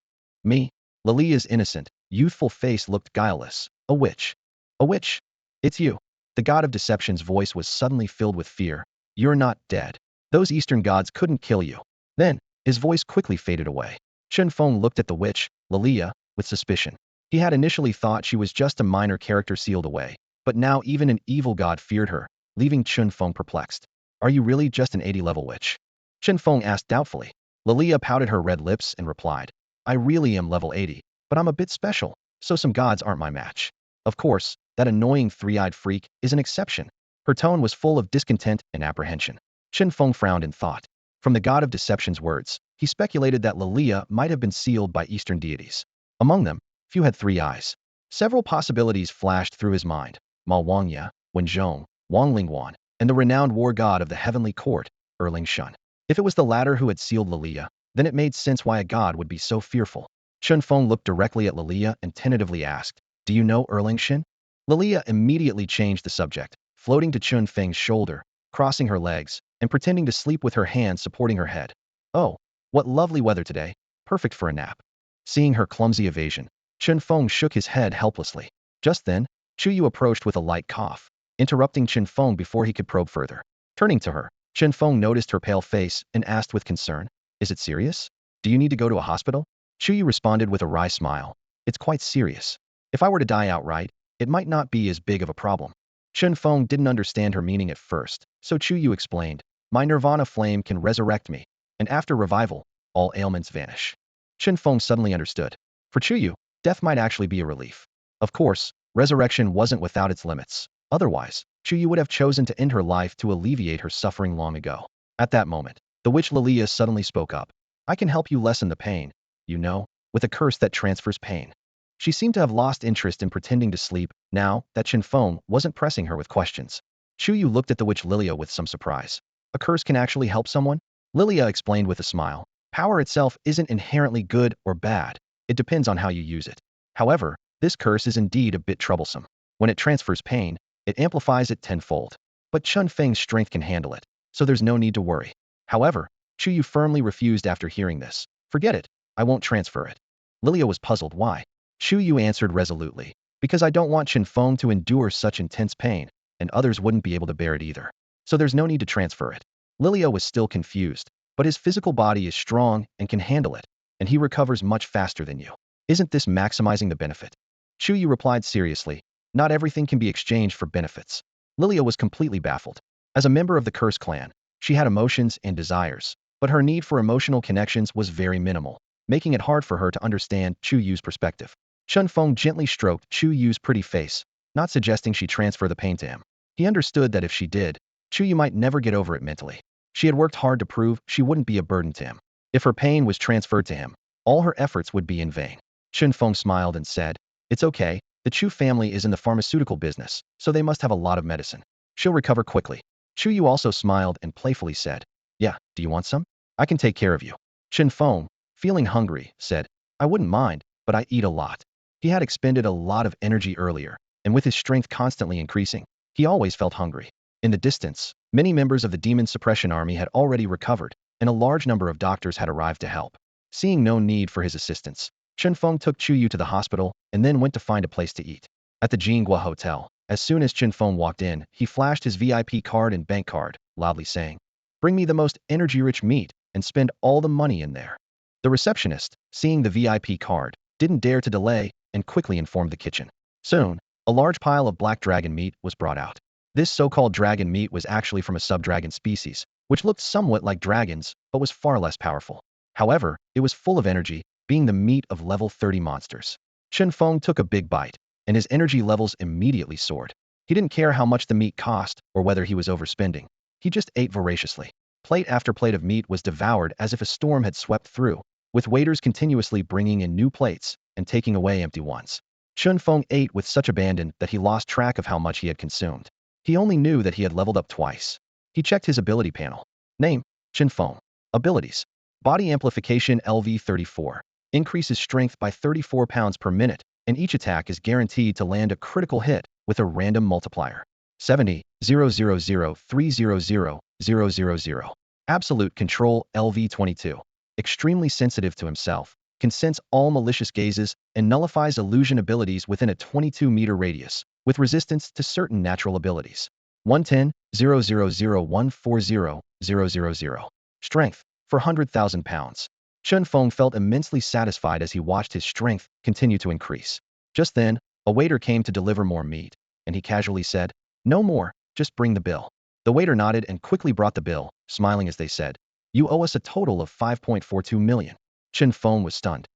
"Me?" Lilia's innocent, youthful face looked guileless. "A witch. A witch? It's you." The god of deception's voice was suddenly filled with fear. "You're not dead. Those Eastern gods couldn't kill you." Then, his voice quickly faded away. Chen Feng looked at the witch, Lilia, with suspicion. He had initially thought she was just a minor character sealed away, but now even an evil god feared her, leaving Chen Feng perplexed. "Are you really just an 80-level witch?" Chen Feng asked doubtfully. Lilia pouted her red lips and replied, "I really am level 80, but I'm a bit special, so some gods aren't my match. Of course, that annoying three-eyed freak is an exception." Her tone was full of discontent and apprehension. Chen Feng frowned in thought. From the god of deception's words, he speculated that Lilia might have been sealed by Eastern deities. Among them, Few had 3 eyes. Several possibilities flashed through his mind. Ma Wangya, Wen Zhong, Wang Lingwan, and the renowned war god of the heavenly court, Erling Shun. If it was the latter who had sealed Lilia, then it made sense why a god would be so fearful. Chen Feng looked directly at Lilia and tentatively asked, "Do you know Erling Shun?" Lilia immediately changed the subject, floating to Chen Feng's shoulder, crossing her legs, and pretending to sleep with her hands supporting her head. "Oh, what lovely weather today. Perfect for a nap." Seeing her clumsy evasion, Chen Feng shook his head helplessly. Just then, Chu Yu approached with a light cough, interrupting Chen Feng before he could probe further. Turning to her, Chen Feng noticed her pale face and asked with concern, "Is it serious? Do you need to go to a hospital?" Chu Yu responded with a wry smile, "It's quite serious. If I were to die outright, it might not be as big of a problem." Chen Feng didn't understand her meaning at first, so Chu Yu explained, "My nirvana flame can resurrect me, and after revival, all ailments vanish." Chen Feng suddenly understood. For Chu Yu, death might actually be a relief. Of course, resurrection wasn't without its limits. Otherwise, Chu Yu would have chosen to end her life to alleviate her suffering long ago. At that moment, the witch Lilia suddenly spoke up. "I can help you lessen the pain, you know, with a curse that transfers pain." She seemed to have lost interest in pretending to sleep now that Chen Feng wasn't pressing her with questions. Chu Yu looked at the witch Lilia with some surprise. "A curse can actually help someone?" Lilia explained with a smile. "Power itself isn't inherently good or bad. It depends on how you use it. However, this curse is indeed a bit troublesome. When it transfers pain, it amplifies it tenfold. But Chen Feng's strength can handle it, so there's no need to worry." However, Chu Yu firmly refused after hearing this. "Forget it. I won't transfer it." Lilia was puzzled why. Chu Yu answered resolutely, "Because I don't want Chen Feng to endure such intense pain, and others wouldn't be able to bear it either. So there's no need to transfer it." Lilia was still confused, but his physical body is strong and can handle it, and he recovers much faster than you. Isn't this maximizing the benefit? Chu Yu replied seriously, "Not everything can be exchanged for benefits." Lilia was completely baffled. As a member of the Curse clan, she had emotions and desires, but her need for emotional connections was very minimal, making it hard for her to understand Chu Yu's perspective. Chen Feng gently stroked Chu Yu's pretty face, not suggesting she transfer the pain to him. He understood that if she did, Chu Yu might never get over it mentally. She had worked hard to prove she wouldn't be a burden to him. If her pain was transferred to him, all her efforts would be in vain. Chen Feng smiled and said, "It's okay, the Chu family is in the pharmaceutical business, so they must have a lot of medicine. She'll recover quickly." Chu Yu also smiled and playfully said, "Yeah, do you want some? I can take care of you." Chen Feng, feeling hungry, said, "I wouldn't mind, but I eat a lot." He had expended a lot of energy earlier, and with his strength constantly increasing, he always felt hungry. In the distance, many members of the demon suppression army had already recovered, and a large number of doctors had arrived to help. Seeing no need for his assistance, Chen Feng took Chu Yu to the hospital and then went to find a place to eat. At the Jinghua Hotel, as soon as Chen Feng walked in, he flashed his VIP card and bank card, loudly saying, "Bring me the most energy-rich meat and spend all the money in there." The receptionist, seeing the VIP card, didn't dare to delay and quickly informed the kitchen. Soon, a large pile of black dragon meat was brought out. This so-called dragon meat was actually from a sub-dragon species, which looked somewhat like dragons, but was far less powerful. However, it was full of energy, being the meat of level 30 monsters. Chen Feng took a big bite, and his energy levels immediately soared. He didn't care how much the meat cost or whether he was overspending. He just ate voraciously. Plate after plate of meat was devoured as if a storm had swept through, with waiters continuously bringing in new plates and taking away empty ones. Chen Feng ate with such abandon that he lost track of how much he had consumed. He only knew that he had leveled up twice. He checked his ability panel. Name, Chen Feng. Abilities. Body Amplification LV34. Increases strength by 34 pounds per minute, and each attack is guaranteed to land a critical hit with a random multiplier. 70, 000, 300, 000. Absolute Control LV22. Extremely sensitive to himself, can sense all malicious gazes, and nullifies illusion abilities within a 22-meter radius, with resistance to certain natural abilities. 110, 000, 140, 000. Strength, 400,000 pounds. Chen Feng felt immensely satisfied as he watched his strength continue to increase. Just then, a waiter came to deliver more meat, and he casually said, "No more, just bring the bill." The waiter nodded and quickly brought the bill, smiling as they said, "You owe us a total of 5.42 million." Chen Feng was stunned.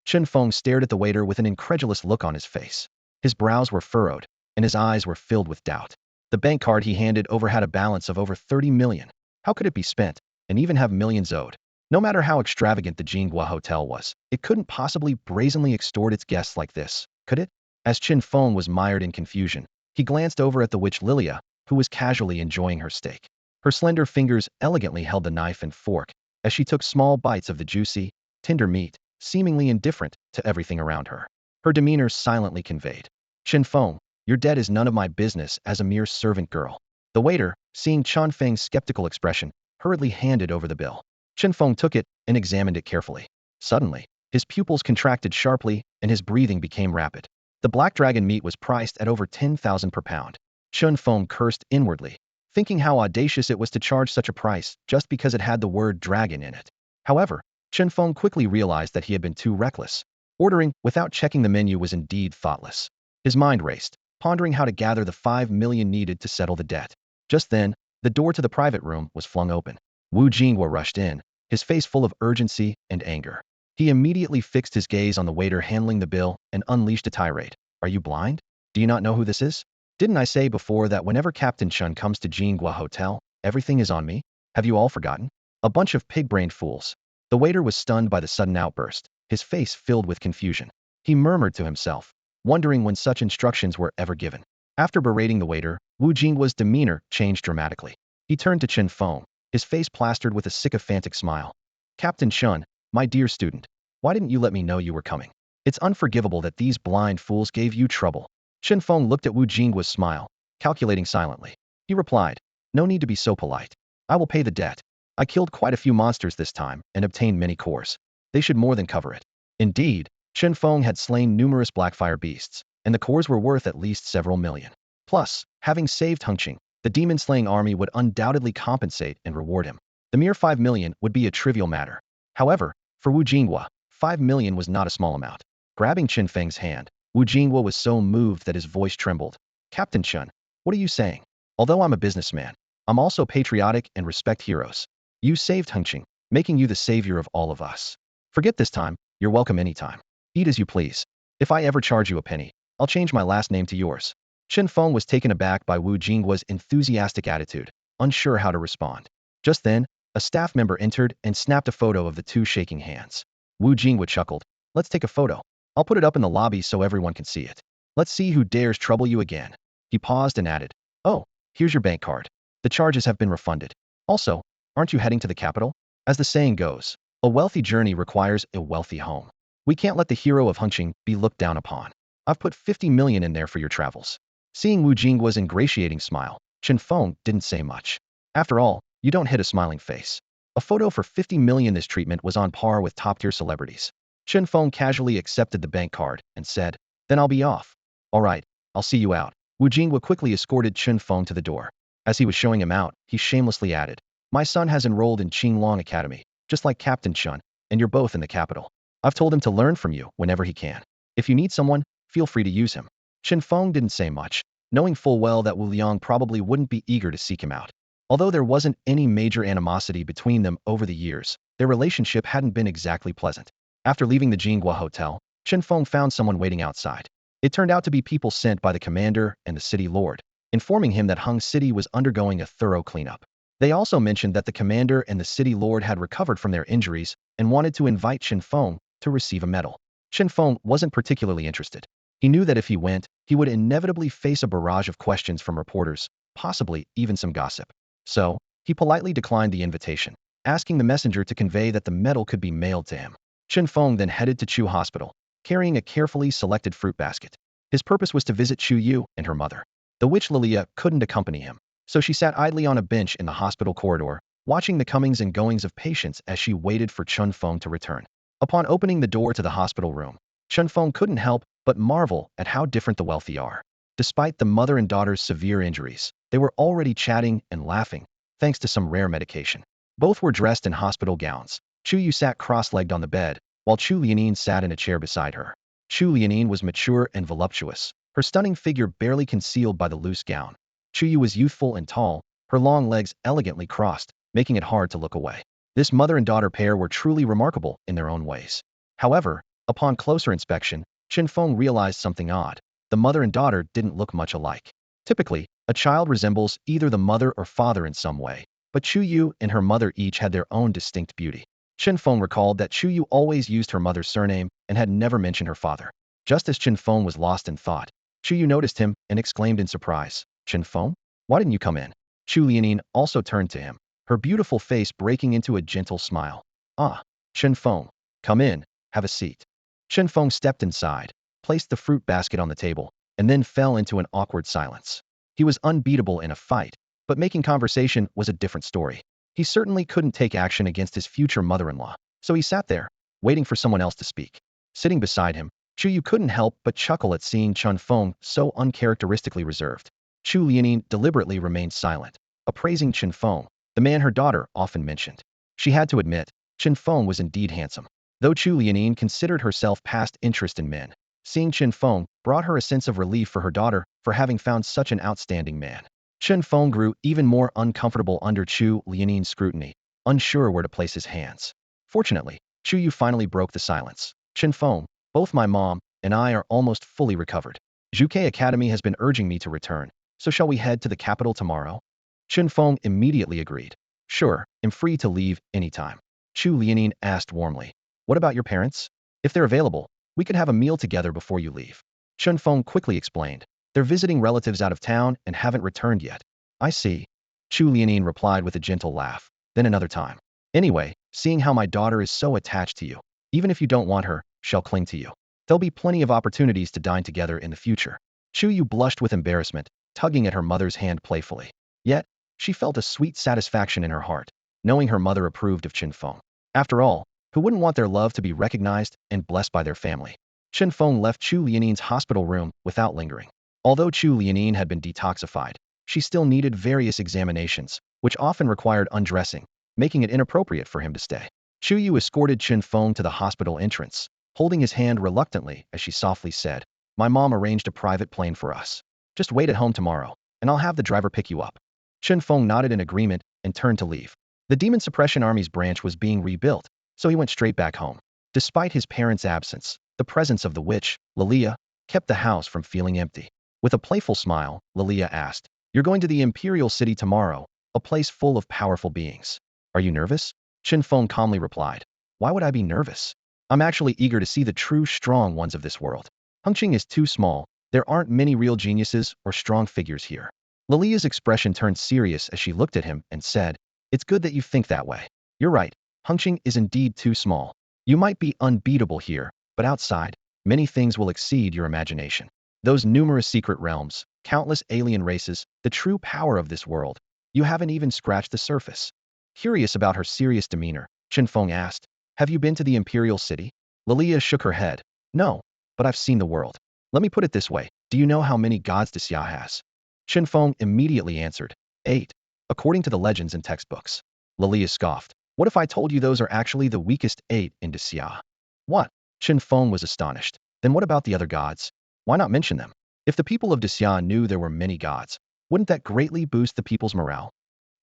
Chen Feng stared at the waiter with an incredulous look on his face. His brows were furrowed, and his eyes were filled with doubt. The bank card he handed over had a balance of over 30 million. How could it be spent, and even have millions owed? No matter how extravagant the Jinghua Hotel was, it couldn't possibly brazenly extort its guests like this, could it? As Chen Feng was mired in confusion, he glanced over at the witch Lilia, who was casually enjoying her steak. Her slender fingers elegantly held the knife and fork as she took small bites of the juicy, tender meat, seemingly indifferent to everything around her. Her demeanor silently conveyed, Chen Feng, your debt is none of my business as a mere servant girl. The waiter, seeing Chen Feng's skeptical expression, hurriedly handed over the bill. Chen Feng took it and examined it carefully. Suddenly, his pupils contracted sharply and his breathing became rapid. The black dragon meat was priced at over 10,000 per pound. Chen Feng cursed inwardly, thinking how audacious it was to charge such a price just because it had the word dragon in it. However, Chen Feng quickly realized that he had been too reckless. Ordering without checking the menu was indeed thoughtless. His mind raced, pondering how to gather the 5 million needed to settle the debt. Just then, the door to the private room was flung open. Wu Jinghua rushed in, his face full of urgency and anger. He immediately fixed his gaze on the waiter handling the bill and unleashed a tirade. Are you blind? Do you not know who this is? Didn't I say before that whenever Captain Chen comes to Jinghua Hotel, everything is on me? Have you all forgotten? A bunch of pig-brained fools. The waiter was stunned by the sudden outburst, his face filled with confusion. He murmured to himself, wondering when such instructions were ever given. After berating the waiter, Wu Jinghua's demeanor changed dramatically. He turned to Chen Feng, his face plastered with a sycophantic smile. Captain Chen, my dear student, why didn't you let me know you were coming? It's unforgivable that these blind fools gave you trouble. Chen Feng looked at Wu Jinghua's smile, calculating silently. He replied, no need to be so polite. I will pay the debt. I killed quite a few monsters this time and obtained many cores. They should more than cover it. Indeed, Chen Feng had slain numerous blackfire beasts, and the cores were worth at least several million. Plus, having saved Hengqing, the demon-slaying army would undoubtedly compensate and reward him. The mere 5 million would be a trivial matter. However, for Wu Jinghua, 5 million was not a small amount. Grabbing Chen Feng's hand, Wu Jinghua was so moved that his voice trembled. Captain Chen, what are you saying? Although I'm a businessman, I'm also patriotic and respect heroes. You saved Hengqing, making you the savior of all of us. Forget this time, you're welcome anytime. Eat as you please. If I ever charge you a penny, I'll change my last name to yours. Chen Feng was taken aback by Wu Jinghua's enthusiastic attitude, unsure how to respond. Just then, a staff member entered and snapped a photo of the two shaking hands. Wu Jinghua chuckled. Let's take a photo. I'll put it up in the lobby so everyone can see it. Let's see who dares trouble you again. He paused and added, oh, here's your bank card. The charges have been refunded. Also, aren't you heading to the capital? As the saying goes, a wealthy journey requires a wealthy home. We can't let the hero of Hengqing be looked down upon. I've put 50 million in there for your travels. Seeing Wu Jinghua's ingratiating smile, Chen Feng didn't say much. After all, you don't hit a smiling face. A photo for 50 million. This treatment was on par with top-tier celebrities. Chen Feng casually accepted the bank card and said, then I'll be off. All right, I'll see you out. Wu Jinghua quickly escorted Chen Feng to the door. As he was showing him out, he shamelessly added, my son has enrolled in Qinglong Academy, just like Captain Chen, and you're both in the capital. I've told him to learn from you whenever he can. If you need someone, feel free to use him. Chen Feng didn't say much, knowing full well that Wu Liang probably wouldn't be eager to seek him out. Although there wasn't any major animosity between them over the years, their relationship hadn't been exactly pleasant. After leaving the Jinghua Hotel, Chen Feng found someone waiting outside. It turned out to be people sent by the commander and the city lord, informing him that Heng City was undergoing a thorough cleanup. They also mentioned that the commander and the city lord had recovered from their injuries and wanted to invite Chen Feng to receive a medal. Chen Feng wasn't particularly interested. He knew that if he went, he would inevitably face a barrage of questions from reporters, possibly even some gossip. So, he politely declined the invitation, asking the messenger to convey that the medal could be mailed to him. Chen Feng then headed to Chu Hospital, carrying a carefully selected fruit basket. His purpose was to visit Chu Yu and her mother. The witch Lilia couldn't accompany him, so she sat idly on a bench in the hospital corridor, watching the comings and goings of patients as she waited for Chen Feng to return. Upon opening the door to the hospital room, Chen Feng couldn't help but marvel at how different the wealthy are. Despite the mother and daughter's severe injuries, they were already chatting and laughing, thanks to some rare medication. Both were dressed in hospital gowns. Chu Yu sat cross-legged on the bed, while Chu Lianin sat in a chair beside her. Chu Lianin was mature and voluptuous, her stunning figure barely concealed by the loose gown. Chu Yu was youthful and tall, her long legs elegantly crossed, making it hard to look away. This mother and daughter pair were truly remarkable in their own ways. However, upon closer inspection, Chen Feng realized something odd. The mother and daughter didn't look much alike. Typically, a child resembles either the mother or father in some way, but Chu Yu and her mother each had their own distinct beauty. Chen Feng recalled that Chu Yu always used her mother's surname and had never mentioned her father. Just as Chen Feng was lost in thought, Chu Yu noticed him and exclaimed in surprise, "Chen Feng? Why didn't you come in?" Chu Lianin also turned to him, her beautiful face breaking into a gentle smile. "Ah, Chen Feng, come in, have a seat." Chen Feng stepped inside, placed the fruit basket on the table, and then fell into an awkward silence. He was unbeatable in a fight, but making conversation was a different story. He certainly couldn't take action against his future mother-in-law, so he sat there, waiting for someone else to speak. Sitting beside him, Chu Yu couldn't help but chuckle at seeing Chen Feng so uncharacteristically reserved. Chu Lianin deliberately remained silent, appraising Chen Feng, the man her daughter often mentioned. She had to admit, Chen Feng was indeed handsome. Though Chu Lianin considered herself past interest in men, seeing Chen Feng brought her a sense of relief for her daughter for having found such an outstanding man. Chen Feng grew even more uncomfortable under Chu Lianin's scrutiny, unsure where to place his hands. Fortunately, Chu Yu finally broke the silence. "Chen Feng, both my mom and I are almost fully recovered. Zhuke Academy has been urging me to return, so shall we head to the capital tomorrow?" Chen Feng immediately agreed. "Sure, I'm free to leave anytime." Chu Lianin asked warmly, "What about your parents? If they're available, we could have a meal together before you leave." Chen Feng quickly explained, "They're visiting relatives out of town and haven't returned yet." "I see." Chu Lianin replied with a gentle laugh. "Then another time. Anyway, seeing how my daughter is so attached to you, even if you don't want her, she'll cling to you. There'll be plenty of opportunities to dine together in the future." Chu Yu blushed with embarrassment, tugging at her mother's hand playfully. Yet, she felt a sweet satisfaction in her heart, knowing her mother approved of Chen Feng. After all, who wouldn't want their love to be recognized and blessed by their family? Chen Feng left Chu Lianin's hospital room without lingering. Although Chu Lianin had been detoxified, she still needed various examinations, which often required undressing, making it inappropriate for him to stay. Chu Yu escorted Chen Feng to the hospital entrance, holding his hand reluctantly as she softly said, "My mom arranged a private plane for us. Just wait at home tomorrow, and I'll have the driver pick you up." Chen Feng nodded in agreement and turned to leave. The Demon Suppression Army's branch was being rebuilt, so he went straight back home. Despite his parents' absence, the presence of the witch, Lilia, kept the house from feeling empty. With a playful smile, Lilia asked, "You're going to the Imperial City tomorrow, a place full of powerful beings. Are you nervous?" Chen Feng calmly replied, "Why would I be nervous? I'm actually eager to see the true strong ones of this world. Hengqin is too small, there aren't many real geniuses or strong figures here." Lilia's expression turned serious as she looked at him and said, "It's good that you think that way. You're right, Hengqin is indeed too small. You might be unbeatable here, but outside, many things will exceed your imagination. Those numerous secret realms, countless alien races, the true power of this world. You haven't even scratched the surface." Curious about her serious demeanor, Chen Feng asked, "Have you been to the Imperial City?" Lilia shook her head. "No, but I've seen the world. Let me put it this way, do you know how many gods Xia has?" Chen Feng immediately answered, "8, according to the legends and textbooks." Lilia scoffed, "What if I told you those are actually the weakest 8 in Xia?" "What?" Chen Feng was astonished. "Then what about the other gods? Why not mention them? If the people of Xia knew there were many gods, wouldn't that greatly boost the people's morale?"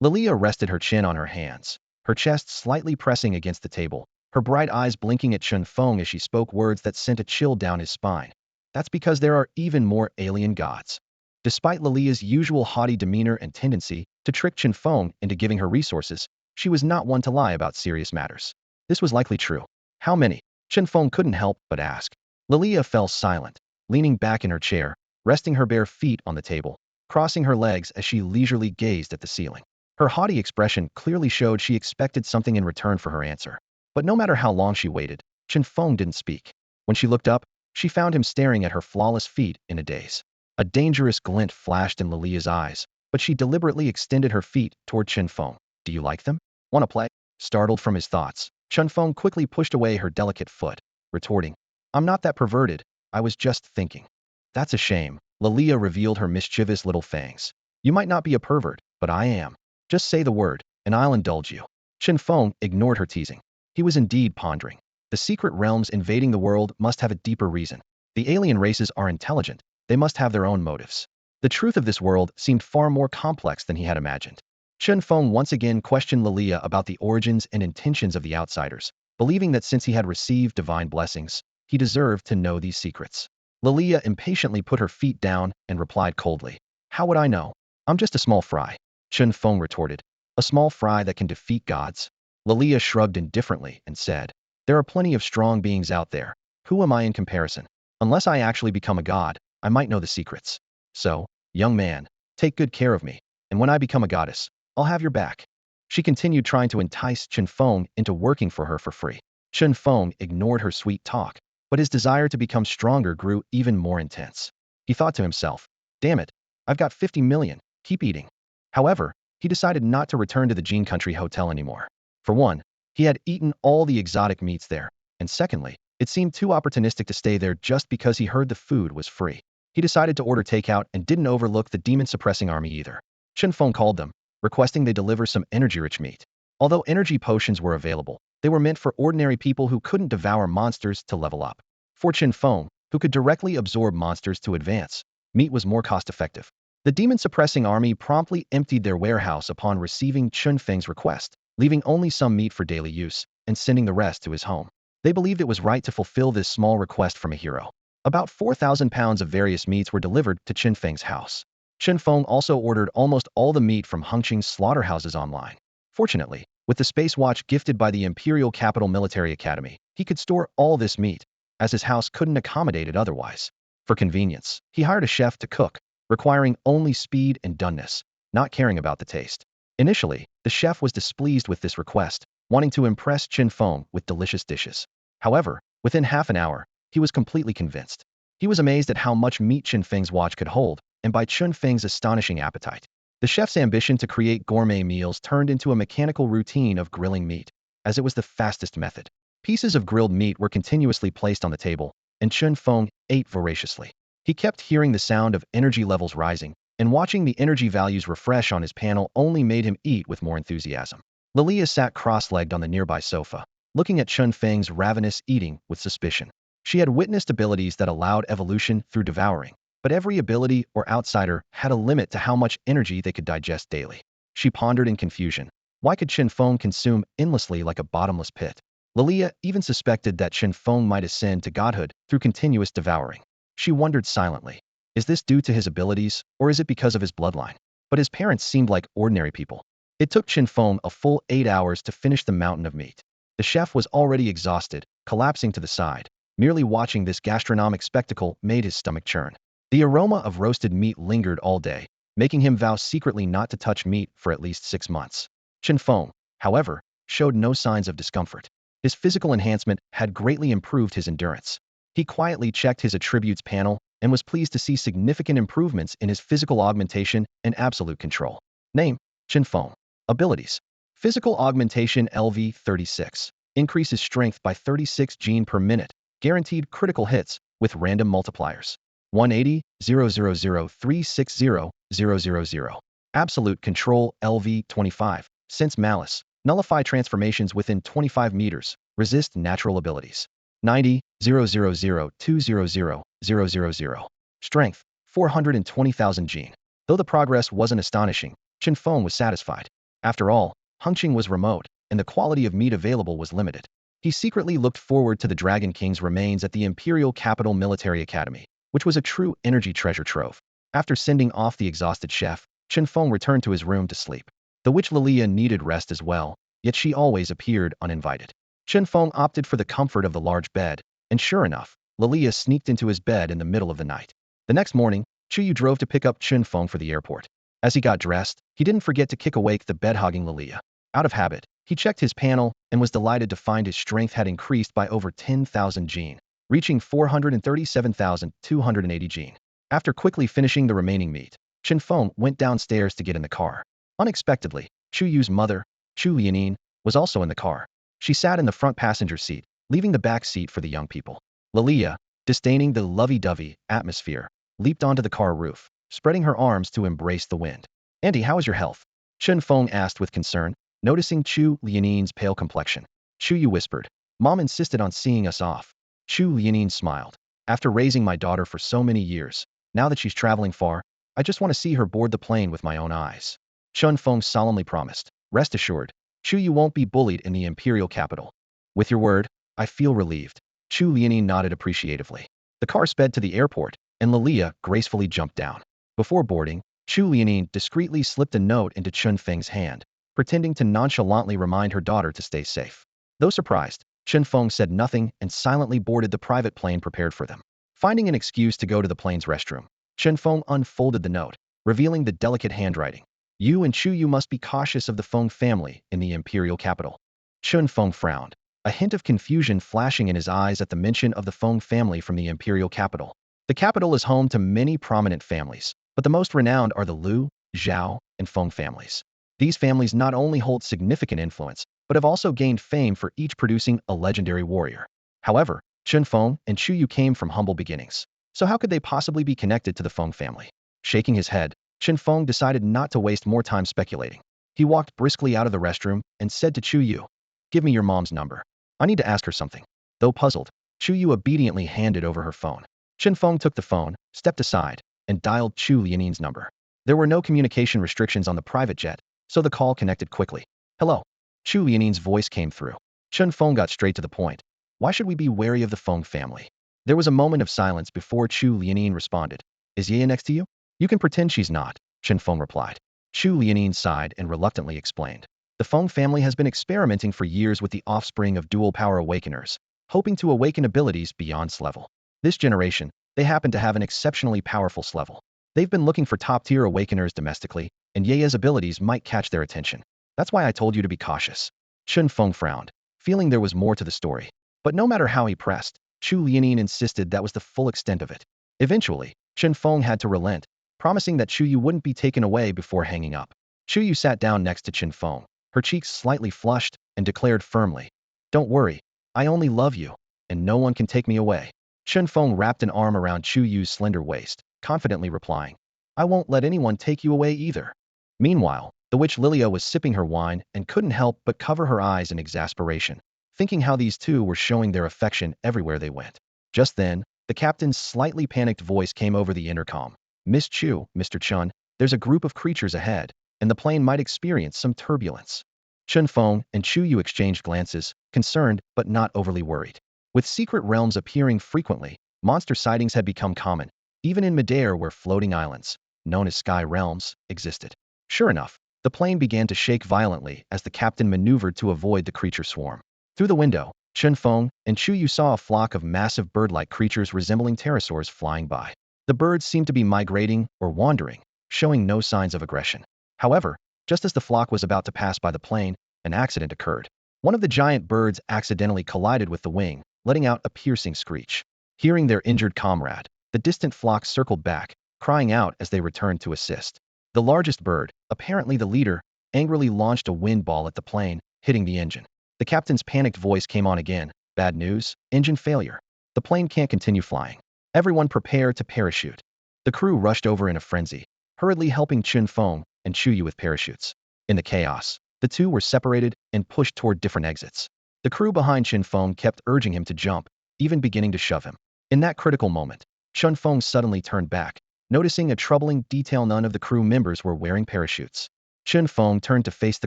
Lilia rested her chin on her hands, her chest slightly pressing against the table, her bright eyes blinking at Chen Feng as she spoke words that sent a chill down his spine. "That's because there are even more alien gods." Despite Lilia's usual haughty demeanor and tendency to trick Chen Feng into giving her resources, she was not one to lie about serious matters. This was likely true. "How many?" Chen Feng couldn't help but ask. Lilia fell silent, leaning back in her chair, resting her bare feet on the table, crossing her legs as she leisurely gazed at the ceiling. Her haughty expression clearly showed she expected something in return for her answer. But no matter how long she waited, Chen Feng didn't speak. When she looked up, she found him staring at her flawless feet in a daze. A dangerous glint flashed in Lilia's eyes, but she deliberately extended her feet toward Chen Feng. "Do you like them? Want to play?" Startled from his thoughts, Chen Feng quickly pushed away her delicate foot, retorting, "I'm not that perverted, I was just thinking." "That's a shame." Lilia revealed her mischievous little fangs. "You might not be a pervert, but I am. Just say the word, and I'll indulge you." Chen Feng ignored her teasing. He was indeed pondering. The secret realms invading the world must have a deeper reason. The alien races are intelligent. They must have their own motives. The truth of this world seemed far more complex than he had imagined. Chen Feng once again questioned Lilia about the origins and intentions of the outsiders, believing that since he had received divine blessings, he deserved to know these secrets. Lilia impatiently put her feet down and replied coldly, "How would I know? I'm just a small fry." Chen Feng retorted, "A small fry that can defeat gods? Lilia shrugged indifferently and said, "There are plenty of strong beings out there. Who am I in comparison? Unless I actually become a god, I might know the secrets. So, young man, take good care of me, and when I become a goddess, I'll have your back." She continued trying to entice Chen Feng into working for her for free. Chen Feng ignored her sweet talk, but his desire to become stronger grew even more intense. He thought to himself, "Damn it, I've got 50 million, keep eating." However, he decided not to return to the Jean Country Hotel anymore. For one, he had eaten all the exotic meats there, and secondly, it seemed too opportunistic to stay there just because he heard the food was free. He decided to order takeout and didn't overlook the demon-suppressing army either. Chen Feng called them, requesting they deliver some energy-rich meat. Although energy potions were available, they were meant for ordinary people who couldn't devour monsters to level up. For Chen Feng, who could directly absorb monsters to advance, meat was more cost-effective. The demon-suppressing army promptly emptied their warehouse upon receiving Chen Feng's request, leaving only some meat for daily use, and sending the rest to his home. They believed it was right to fulfill this small request from a hero. About 4,000 pounds of various meats were delivered to Chen Feng's house. Chen Feng also ordered almost all the meat from Hengqing's slaughterhouses online. Fortunately, with the space watch gifted by the Imperial Capital Military Academy, he could store all this meat, as his house couldn't accommodate it otherwise. For convenience, he hired a chef to cook, requiring only speed and doneness, not caring about the taste. Initially, the chef was displeased with this request, wanting to impress Chen Feng with delicious dishes. However, within half an hour, he was completely convinced. He was amazed at how much meat Chen Feng's watch could hold, and by Chen Feng's astonishing appetite. The chef's ambition to create gourmet meals turned into a mechanical routine of grilling meat, as it was the fastest method. Pieces of grilled meat were continuously placed on the table, and Chen Feng ate voraciously. He kept hearing the sound of energy levels rising, and watching the energy values refresh on his panel only made him eat with more enthusiasm. Lilia sat cross-legged on the nearby sofa, looking at Chen Feng's ravenous eating with suspicion. She had witnessed abilities that allowed evolution through devouring, but every ability or outsider had a limit to how much energy they could digest daily. She pondered in confusion. Why could Chen Feng consume endlessly like a bottomless pit? Lilia even suspected that Chen Feng might ascend to godhood through continuous devouring. She wondered silently, is this due to his abilities, or is it because of his bloodline? But his parents seemed like ordinary people. It took Chen Feng a full 8 hours to finish the mountain of meat. The chef was already exhausted, collapsing to the side. Merely watching this gastronomic spectacle made his stomach churn. The aroma of roasted meat lingered all day, making him vow secretly not to touch meat for at least 6 months. Chen Feng, however, showed no signs of discomfort. His physical enhancement had greatly improved his endurance. He quietly checked his attributes panel and was pleased to see significant improvements in his physical augmentation and absolute control. Name: Chen Feng. Abilities: Physical augmentation LV 36. Increases strength by 36 gene per minute. Guaranteed critical hits with random multipliers. 180, 000, 360, 000. Absolute control LV 25. Sense malice. Nullify transformations within 25 meters. Resist natural abilities. 90, 000, 200, 000. Strength, 420,000 gene. Though the progress wasn't astonishing, Chen Feng was satisfied. After all, Hengqing was remote, and the quality of meat available was limited. He secretly looked forward to the Dragon King's remains at the Imperial Capital Military Academy, which was a true energy treasure trove. After sending off the exhausted chef, Chen Feng returned to his room to sleep. The witch Lilia needed rest as well, yet she always appeared uninvited. Chen Feng opted for the comfort of the large bed, and sure enough, Lilia sneaked into his bed in the middle of the night. The next morning, Chuyu drove to pick up Chen Feng for the airport. As he got dressed, he didn't forget to kick awake the bed-hogging Lilia. Out of habit, he checked his panel and was delighted to find his strength had increased by over 10,000 gene, reaching 437,280 gene. After quickly finishing the remaining meat, Chen Feng went downstairs to get in the car. Unexpectedly, Chuyu's mother, Chu Lianin, was also in the car. She sat in the front passenger seat, leaving the back seat for the young people. Lilia, disdaining the lovey-dovey atmosphere, leaped onto the car roof, spreading her arms to embrace the wind. "Auntie, how is your health?" Chen Feng asked with concern, noticing Chu Lianin's pale complexion. Chuyu whispered, "Mom insisted on seeing us off." Chu Lianin smiled. "After raising my daughter for so many years, now that she's traveling far, I just want to see her board the plane with my own eyes." Chen Feng solemnly promised, "Rest assured, Chuyu won't be bullied in the imperial capital." "With your word, I feel relieved." Chu Lianin nodded appreciatively. The car sped to the airport, and Lilia gracefully jumped down. Before boarding, Chu Lianin discreetly slipped a note into Chen Feng's hand. pretending to nonchalantly remind her daughter to stay safe. Though surprised, Chen Feng said nothing and silently boarded the private plane prepared for them. Finding an excuse to go to the plane's restroom, Chen Feng unfolded the note, revealing the delicate handwriting. You and Chu Yu must be cautious of the Feng family in the imperial capital. Chen Feng frowned, a hint of confusion flashing in his eyes at the mention of the Feng family from the imperial capital. The capital is home to many prominent families, but the most renowned are the Lu, Zhao, and Feng families. These families not only hold significant influence, but have also gained fame for each producing a legendary warrior. However, Chen Feng and Chu Yu came from humble beginnings, so how could they possibly be connected to the Feng family? Shaking his head, Chen Feng decided not to waste more time speculating. He walked briskly out of the restroom and said to Chu Yu, "Give me your mom's number. I need to ask her something." Though puzzled, Chu Yu obediently handed over her phone. Chen Feng took the phone, stepped aside, and dialed Chu Lianin's number. There were no communication restrictions on the private jet, so the call connected quickly. "Hello." Chu Lianin's voice came through. Chen Feng got straight to the point. "Why should we be wary of the Feng family?" There was a moment of silence before Chu Lianin responded. "Is Ye next to you?" "You can pretend she's not," Chen Feng replied. Chu Lianin sighed and reluctantly explained. The Feng family has been experimenting for years with the offspring of dual power awakeners, hoping to awaken abilities beyond S-level. This generation, they happen to have an exceptionally powerful S-level. They've been looking for top-tier awakeners domestically, and Ye's abilities might catch their attention. That's why I told you to be cautious. Chen Feng frowned, feeling there was more to the story. But no matter how he pressed, Chu Lianin insisted that was the full extent of it. Eventually, Chen Feng had to relent, promising that Chu Yu wouldn't be taken away before hanging up. Chu Yu sat down next to Chen Feng, her cheeks slightly flushed, and declared firmly, "Don't worry, I only love you, and no one can take me away." Chen Feng wrapped an arm around Chu Yu's slender waist, confidently replying, "I won't let anyone take you away either." Meanwhile, the witch Lilia was sipping her wine and couldn't help but cover her eyes in exasperation, thinking how these two were showing their affection everywhere they went. Just then, the captain's slightly panicked voice came over the intercom. "Miss Chu, Mr. Chun, there's a group of creatures ahead, and the plane might experience some turbulence." Chen Feng and Chu Yu exchanged glances, concerned but not overly worried. With secret realms appearing frequently, monster sightings had become common, even in midair where floating islands, known as sky realms, existed. Sure enough, the plane began to shake violently as the captain maneuvered to avoid the creature swarm. Through the window, Chen Feng and Chu Yu saw a flock of massive bird-like creatures resembling pterosaurs flying by. The birds seemed to be migrating or wandering, showing no signs of aggression. However, just as the flock was about to pass by the plane, an accident occurred. One of the giant birds accidentally collided with the wing, letting out a piercing screech. Hearing their injured comrade, the distant flock circled back, crying out as they returned to assist. The largest bird, apparently the leader, angrily launched a wind ball at the plane, hitting the engine. The captain's panicked voice came on again. "Bad news, engine failure. The plane can't continue flying. Everyone prepare to parachute." The crew rushed over in a frenzy, hurriedly helping Chen Feng and Chu Yu with parachutes. In the chaos, the two were separated and pushed toward different exits. The crew behind Chen Feng kept urging him to jump, even beginning to shove him. In that critical moment, Chen Feng suddenly turned back, noticing a troubling detail: none of the crew members were wearing parachutes. Chen Feng turned to face the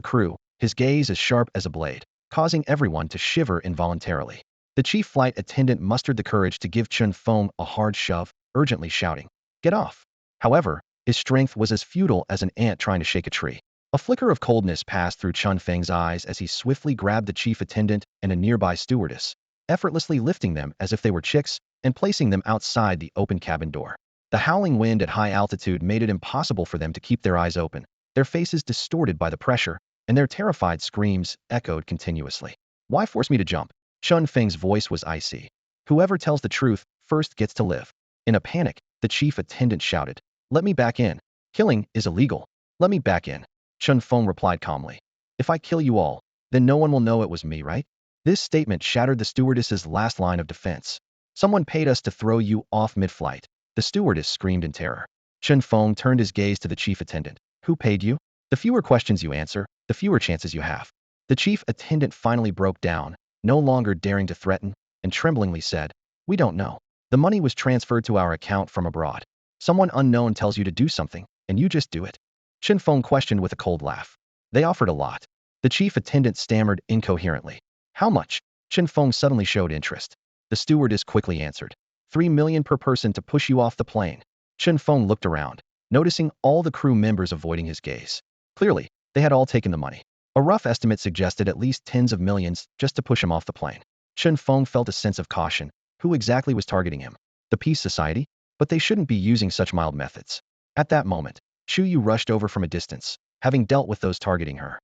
crew, his gaze as sharp as a blade, causing everyone to shiver involuntarily. The chief flight attendant mustered the courage to give Chen Feng a hard shove, urgently shouting, "Get off!" However, his strength was as futile as an ant trying to shake a tree. A flicker of coldness passed through Chen Feng's eyes as he swiftly grabbed the chief attendant and a nearby stewardess, effortlessly lifting them as if they were chicks and placing them outside the open cabin door. The howling wind at high altitude made it impossible for them to keep their eyes open, their faces distorted by the pressure, and their terrified screams echoed continuously. "Why force me to jump?" Chen Feng's voice was icy. "Whoever tells the truth first gets to live." In a panic, the chief attendant shouted, "Let me back in. Killing is illegal. Let me back in." Chen Feng replied calmly, "If I kill you all, then no one will know it was me, right?" This statement shattered the stewardess's last line of defense. "Someone paid us to throw you off mid-flight," the stewardess screamed in terror. Chen Feng turned his gaze to the chief attendant. "Who paid you? The fewer questions you answer, the fewer chances you have." The chief attendant finally broke down, no longer daring to threaten, and tremblingly said, "We don't know. The money was transferred to our account from abroad. Someone unknown tells you to do something, and you just do it." Chen Feng questioned with a cold laugh. "They offered a lot." The chief attendant stammered incoherently. "How much?" Chen Feng suddenly showed interest. The stewardess quickly answered, 3 million per person to push you off the plane." Chen Feng looked around, noticing all the crew members avoiding his gaze. Clearly, they had all taken the money. A rough estimate suggested at least tens of millions just to push him off the plane. Chen Feng felt a sense of caution. Who exactly was targeting him? The Peace Society? But they shouldn't be using such mild methods. At that moment, Chu Yu rushed over from a distance, having dealt with those targeting her.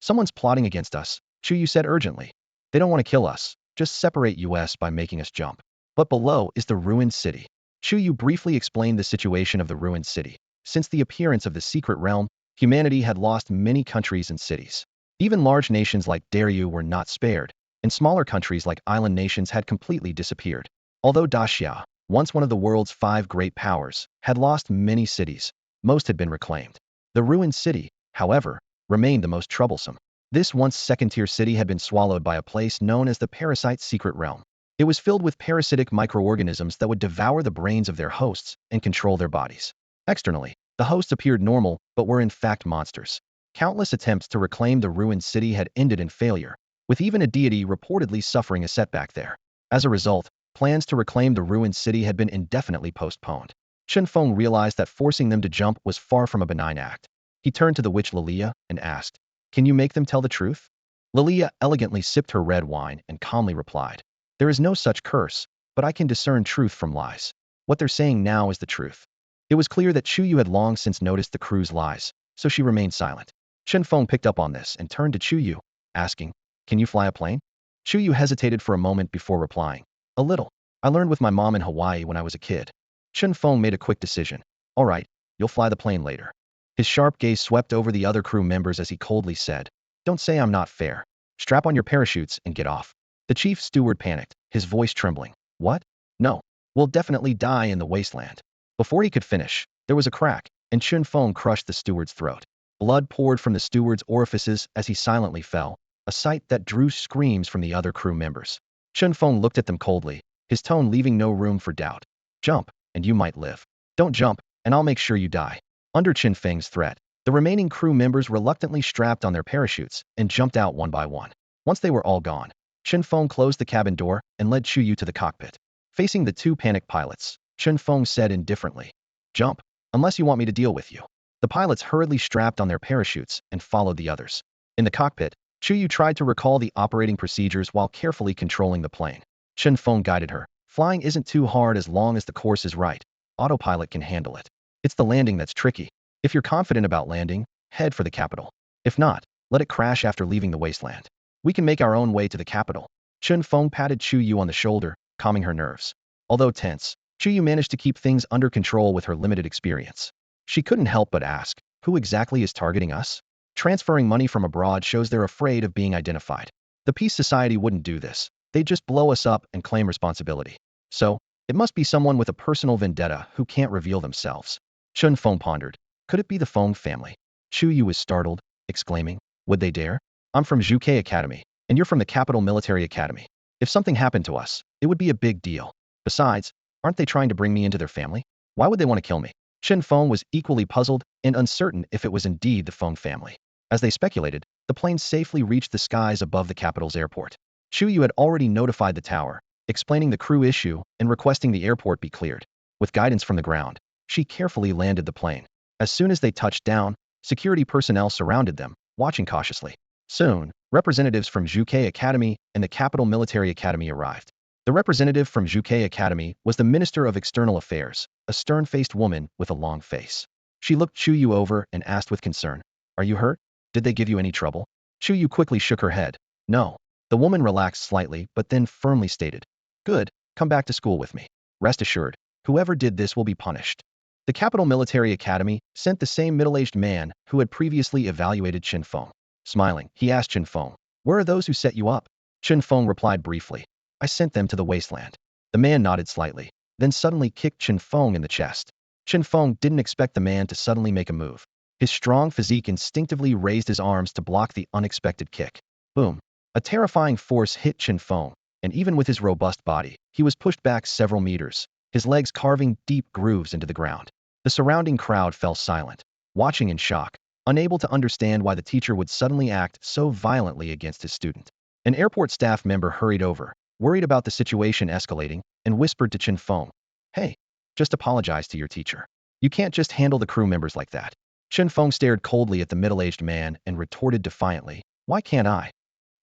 Someone's plotting against us, Chu Yu said urgently. They don't want to kill us, just separate us by making us jump. But below is the ruined city. Chu Yu briefly explained the situation of the ruined city. Since the appearance of the secret realm, humanity had lost many countries and cities. Even large nations like Daryu were not spared, and smaller countries like island nations had completely disappeared. Although Daxia, once one of the world's 5 great powers, had lost many cities, most had been reclaimed. The ruined city, however, remained the most troublesome. This once second-tier city had been swallowed by a place known as the Parasite's Secret Realm. It was filled with parasitic microorganisms that would devour the brains of their hosts and control their bodies. Externally, the hosts appeared normal but were in fact monsters. Countless attempts to reclaim the ruined city had ended in failure, with even a deity reportedly suffering a setback there. As a result, plans to reclaim the ruined city had been indefinitely postponed. Chen Feng realized that forcing them to jump was far from a benign act. He turned to the witch Lilia and asked, "Can you make them tell the truth?" Lilia elegantly sipped her red wine and calmly replied, "There is no such curse, but I can discern truth from lies. What they're saying now is the truth." It was clear that Chu Yu had long since noticed the crew's lies, so she remained silent. Chen Feng picked up on this and turned to Chu Yu, asking, "Can you fly a plane?" Chu Yu hesitated for a moment before replying, "A little. I learned with my mom in Hawaii when I was a kid." Chen Feng made a quick decision. "All right, you'll fly the plane later." His sharp gaze swept over the other crew members as he coldly said, "Don't say I'm not fair. Strap on your parachutes and get off." The chief steward panicked, his voice trembling. "What? No. We'll definitely die in the wasteland." Before he could finish, there was a crack, and Chen Feng crushed the steward's throat. Blood poured from the steward's orifices as he silently fell, a sight that drew screams from the other crew members. Chen Feng looked at them coldly, his tone leaving no room for doubt. "Jump, and you might live. Don't jump, and I'll make sure you die." Under Chen Feng's threat, the remaining crew members reluctantly strapped on their parachutes and jumped out one by one. Once they were all gone, Chen Feng closed the cabin door and led Chu Yu to the cockpit. Facing the 2 panicked pilots, Chen Feng said indifferently, "Jump, unless you want me to deal with you." The pilots hurriedly strapped on their parachutes and followed the others. In the cockpit, Chu Yu tried to recall the operating procedures while carefully controlling the plane. Chen Feng guided her. "Flying isn't too hard as long as the course is right. Autopilot can handle it. It's the landing that's tricky. If you're confident about landing, head for the capital. If not, let it crash after leaving the wasteland. We can make our own way to the capital." Chen Feng patted Chu Yu on the shoulder, calming her nerves. Although tense, Chu Yu managed to keep things under control with her limited experience. She couldn't help but ask, "Who exactly is targeting us?" Transferring money from abroad shows they're afraid of being identified. The Peace Society wouldn't do this. They'd just blow us up and claim responsibility. So, it must be someone with a personal vendetta who can't reveal themselves. Chen Feng pondered. Could it be the Feng family? Chu Yu was startled, exclaiming, "Would they dare? I'm from Zhuke Academy, and you're from the Capital Military Academy. If something happened to us, it would be a big deal. Besides, aren't they trying to bring me into their family? Why would they want to kill me?" Chen Feng was equally puzzled and uncertain if it was indeed the Feng family. As they speculated, the plane safely reached the skies above the capital's airport. Chu Yu had already notified the tower, explaining the crew issue and requesting the airport be cleared. With guidance from the ground, she carefully landed the plane. As soon as they touched down, security personnel surrounded them, watching cautiously. Soon, representatives from Zhuke Academy and the Capital Military Academy arrived. The representative from Zhuke Academy was the Minister of External Affairs, a stern-faced woman with a long face. She looked Chu Yu over and asked with concern, "Are you hurt? Did they give you any trouble?" Chu Yu quickly shook her head. "No." The woman relaxed slightly but then firmly stated, "Good, come back to school with me. Rest assured, whoever did this will be punished." The Capital Military Academy sent the same middle-aged man who had previously evaluated Chen Feng. Smiling, he asked Chen Feng, "Where are those who set you up?" Chen Feng replied briefly, "I sent them to the wasteland." The man nodded slightly, then suddenly kicked Chen Feng in the chest. Chen Feng didn't expect the man to suddenly make a move. His strong physique instinctively raised his arms to block the unexpected kick. Boom. A terrifying force hit Chen Feng, and even with his robust body, he was pushed back several meters, his legs carving deep grooves into the ground. The surrounding crowd fell silent, watching in shock, unable to understand why the teacher would suddenly act so violently against his student. An airport staff member hurried over, worried about the situation escalating, and whispered to Chen Feng, "Hey, just apologize to your teacher. You can't just handle the crew members like that." Chen Feng stared coldly at the middle-aged man and retorted defiantly, Why can't I?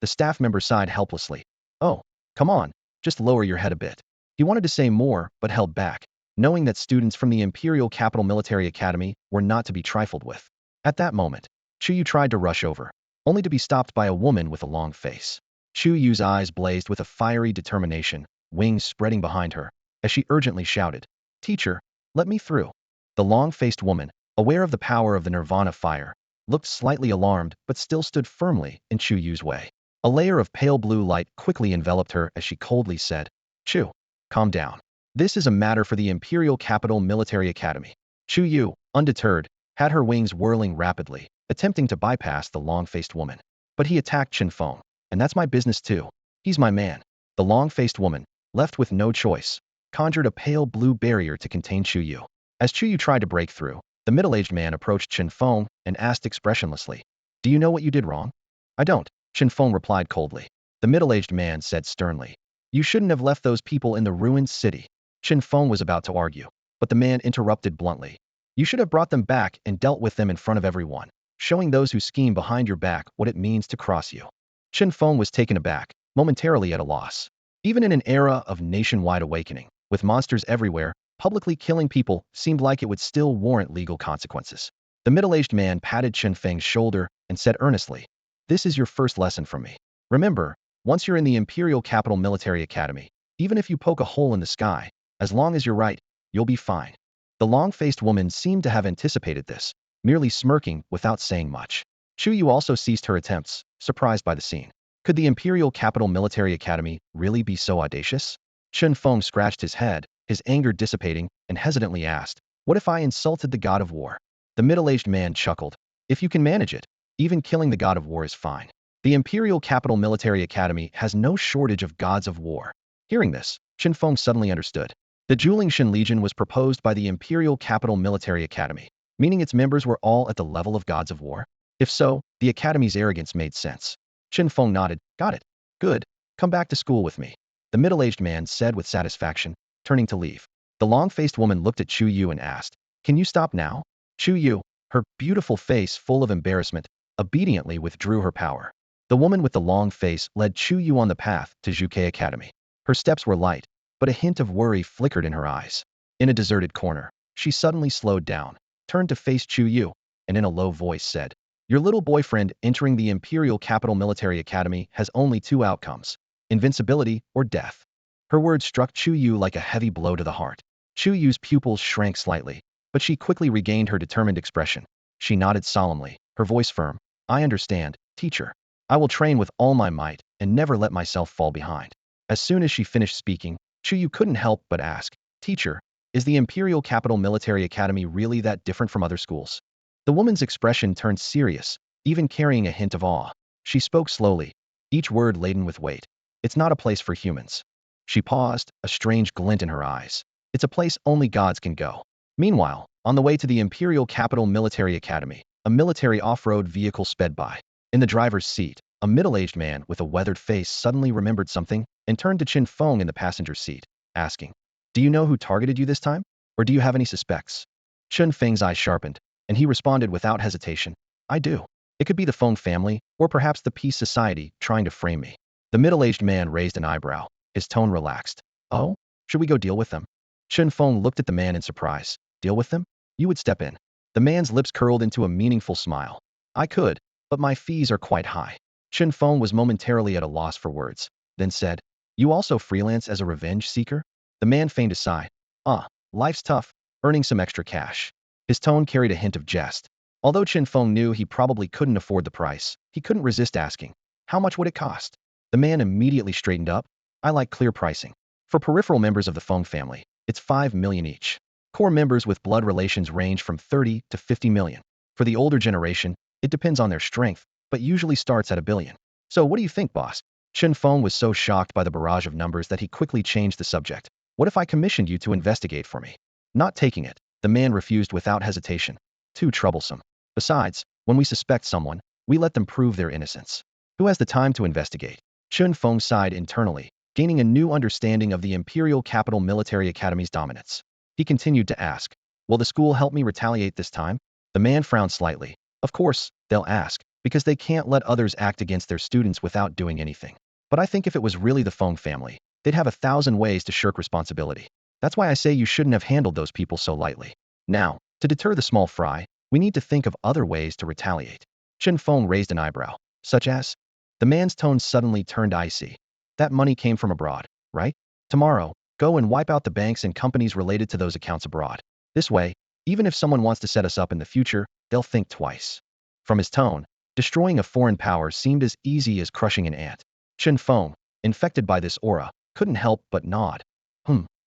The staff member sighed helplessly. Oh, come on, just lower your head a bit. He wanted to say more, but held back, knowing that students from the Imperial Capital Military Academy were not to be trifled with. At that moment, Chuyu tried to rush over, only to be stopped by a woman with a long face. Chuyu's eyes blazed with a fiery determination, wings spreading behind her, as she urgently shouted, "Teacher, let me through." The long-faced woman, aware of the power of the Nirvana fire, looked slightly alarmed but still stood firmly in Chuyu's way. A layer of pale blue light quickly enveloped her as she coldly said, "Chu, calm down. This is a matter for the Imperial Capital Military Academy." Chuyu, undeterred, had her wings whirling rapidly, attempting to bypass the long-faced woman. But he attacked Chen Feng, and that's my business too. He's my man. The long-faced woman, left with no choice, conjured a pale blue barrier to contain Chuyu. As Chuyu tried to break through, the middle-aged man approached Chen Feng and asked expressionlessly, "Do you know what you did wrong?" "I don't," Chen Feng replied coldly. The middle-aged man said sternly, "You shouldn't have left those people in the ruined city." Chen Feng was about to argue, but the man interrupted bluntly. "You should have brought them back and dealt with them in front of everyone, showing those who scheme behind your back what it means to cross you." Chen Feng was taken aback, momentarily at a loss. Even in an era of nationwide awakening, with monsters everywhere, publicly killing people seemed like it would still warrant legal consequences. The middle-aged man patted Chen Feng's shoulder and said earnestly, "This is your first lesson from me. Remember, once you're in the Imperial Capital Military Academy, even if you poke a hole in the sky, as long as you're right, you'll be fine." The long-faced woman seemed to have anticipated this, merely smirking without saying much. Chuyu also ceased her attempts, surprised by the scene. Could the Imperial Capital Military Academy really be so audacious? Chen Feng scratched his head, his anger dissipating, and hesitantly asked, "What if I insulted the god of war?" The middle-aged man chuckled. "If you can manage it, even killing the god of war is fine. The Imperial Capital Military Academy has no shortage of gods of war." Hearing this, Chen Feng suddenly understood. The Julingshan Legion was proposed by the Imperial Capital Military Academy, meaning its members were all at the level of gods of war. If so, the Academy's arrogance made sense. Chen Feng nodded. "Got it. Good. Come back to school with me," the middle-aged man said with satisfaction, turning to leave. The long-faced woman looked at Chuyu and asked, "Can you stop now?" Chuyu, her beautiful face full of embarrassment, obediently withdrew her power. The woman with the long face led Chuyu on the path to Zhuke Academy. Her steps were light, but a hint of worry flickered in her eyes. In a deserted corner, she suddenly slowed down, turned to face Chuyu, and in a low voice said, "Your little boyfriend entering the Imperial Capital Military Academy has only two outcomes: invincibility or death." Her words struck Chuyu like a heavy blow to the heart. Chuyu's pupils shrank slightly, but she quickly regained her determined expression. She nodded solemnly, her voice firm. "I understand, teacher. I will train with all my might and never let myself fall behind." As soon as she finished speaking, Chuyu couldn't help but ask, "Teacher, is the Imperial Capital Military Academy really that different from other schools?" The woman's expression turned serious, even carrying a hint of awe. She spoke slowly, each word laden with weight. "It's not a place for humans." She paused, a strange glint in her eyes. "It's a place only gods can go." Meanwhile, on the way to the Imperial Capital Military Academy, a military off-road vehicle sped by. In the driver's seat, a middle-aged man with a weathered face suddenly remembered something and turned to Chen Feng in the passenger seat, asking, "Do you know who targeted you this time? Or do you have any suspects?" Chen Feng's eyes sharpened, and he responded without hesitation, "I do. It could be the Feng family, or perhaps the Peace Society trying to frame me." The middle-aged man raised an eyebrow, his tone relaxed. "Oh? Should we go deal with them?" Chen Feng looked at the man in surprise. "Deal with them? You would step in." The man's lips curled into a meaningful smile. "I could, but my fees are quite high." Chen Feng was momentarily at a loss for words, then said, "You also freelance as a revenge seeker?" The man feigned a sigh. Life's tough, earning some extra cash." His tone carried a hint of jest. Although Chen Feng knew he probably couldn't afford the price, he couldn't resist asking, "How much would it cost?" The man immediately straightened up. "I like clear pricing. For peripheral members of the Feng family, it's 5 million each. Core members with blood relations range from 30 to 50 million. For the older generation, it depends on their strength, but usually starts at 1 billion. So what do you think, boss?" Chen Feng was so shocked by the barrage of numbers that he quickly changed the subject. "What if I commissioned you to investigate for me?" Not taking it, the man refused without hesitation. Too troublesome. Besides, when we suspect someone, we let them prove their innocence. Who has the time to investigate? Chen Feng sighed internally, gaining a new understanding of the Imperial Capital Military Academy's dominance. He continued to ask, "Will the school help me retaliate this time?" The man frowned slightly. "Of course, they'll ask. because they can't let others act against their students without doing anything. But I think if it was really the Feng family, they'd have 1,000 ways to shirk responsibility. That's why I say you shouldn't have handled those people so lightly. Now, to deter the small fry, we need to think of other ways to retaliate. Chen Feng raised an eyebrow, such as? The man's tone suddenly turned icy. That money came from abroad, right? Tomorrow, go and wipe out the banks and companies related to those accounts abroad. This way, even if someone wants to set us up in the future, they'll think twice. From his tone, destroying a foreign power seemed as easy as crushing an ant. Chen Feng, infected by this aura, couldn't help but nod.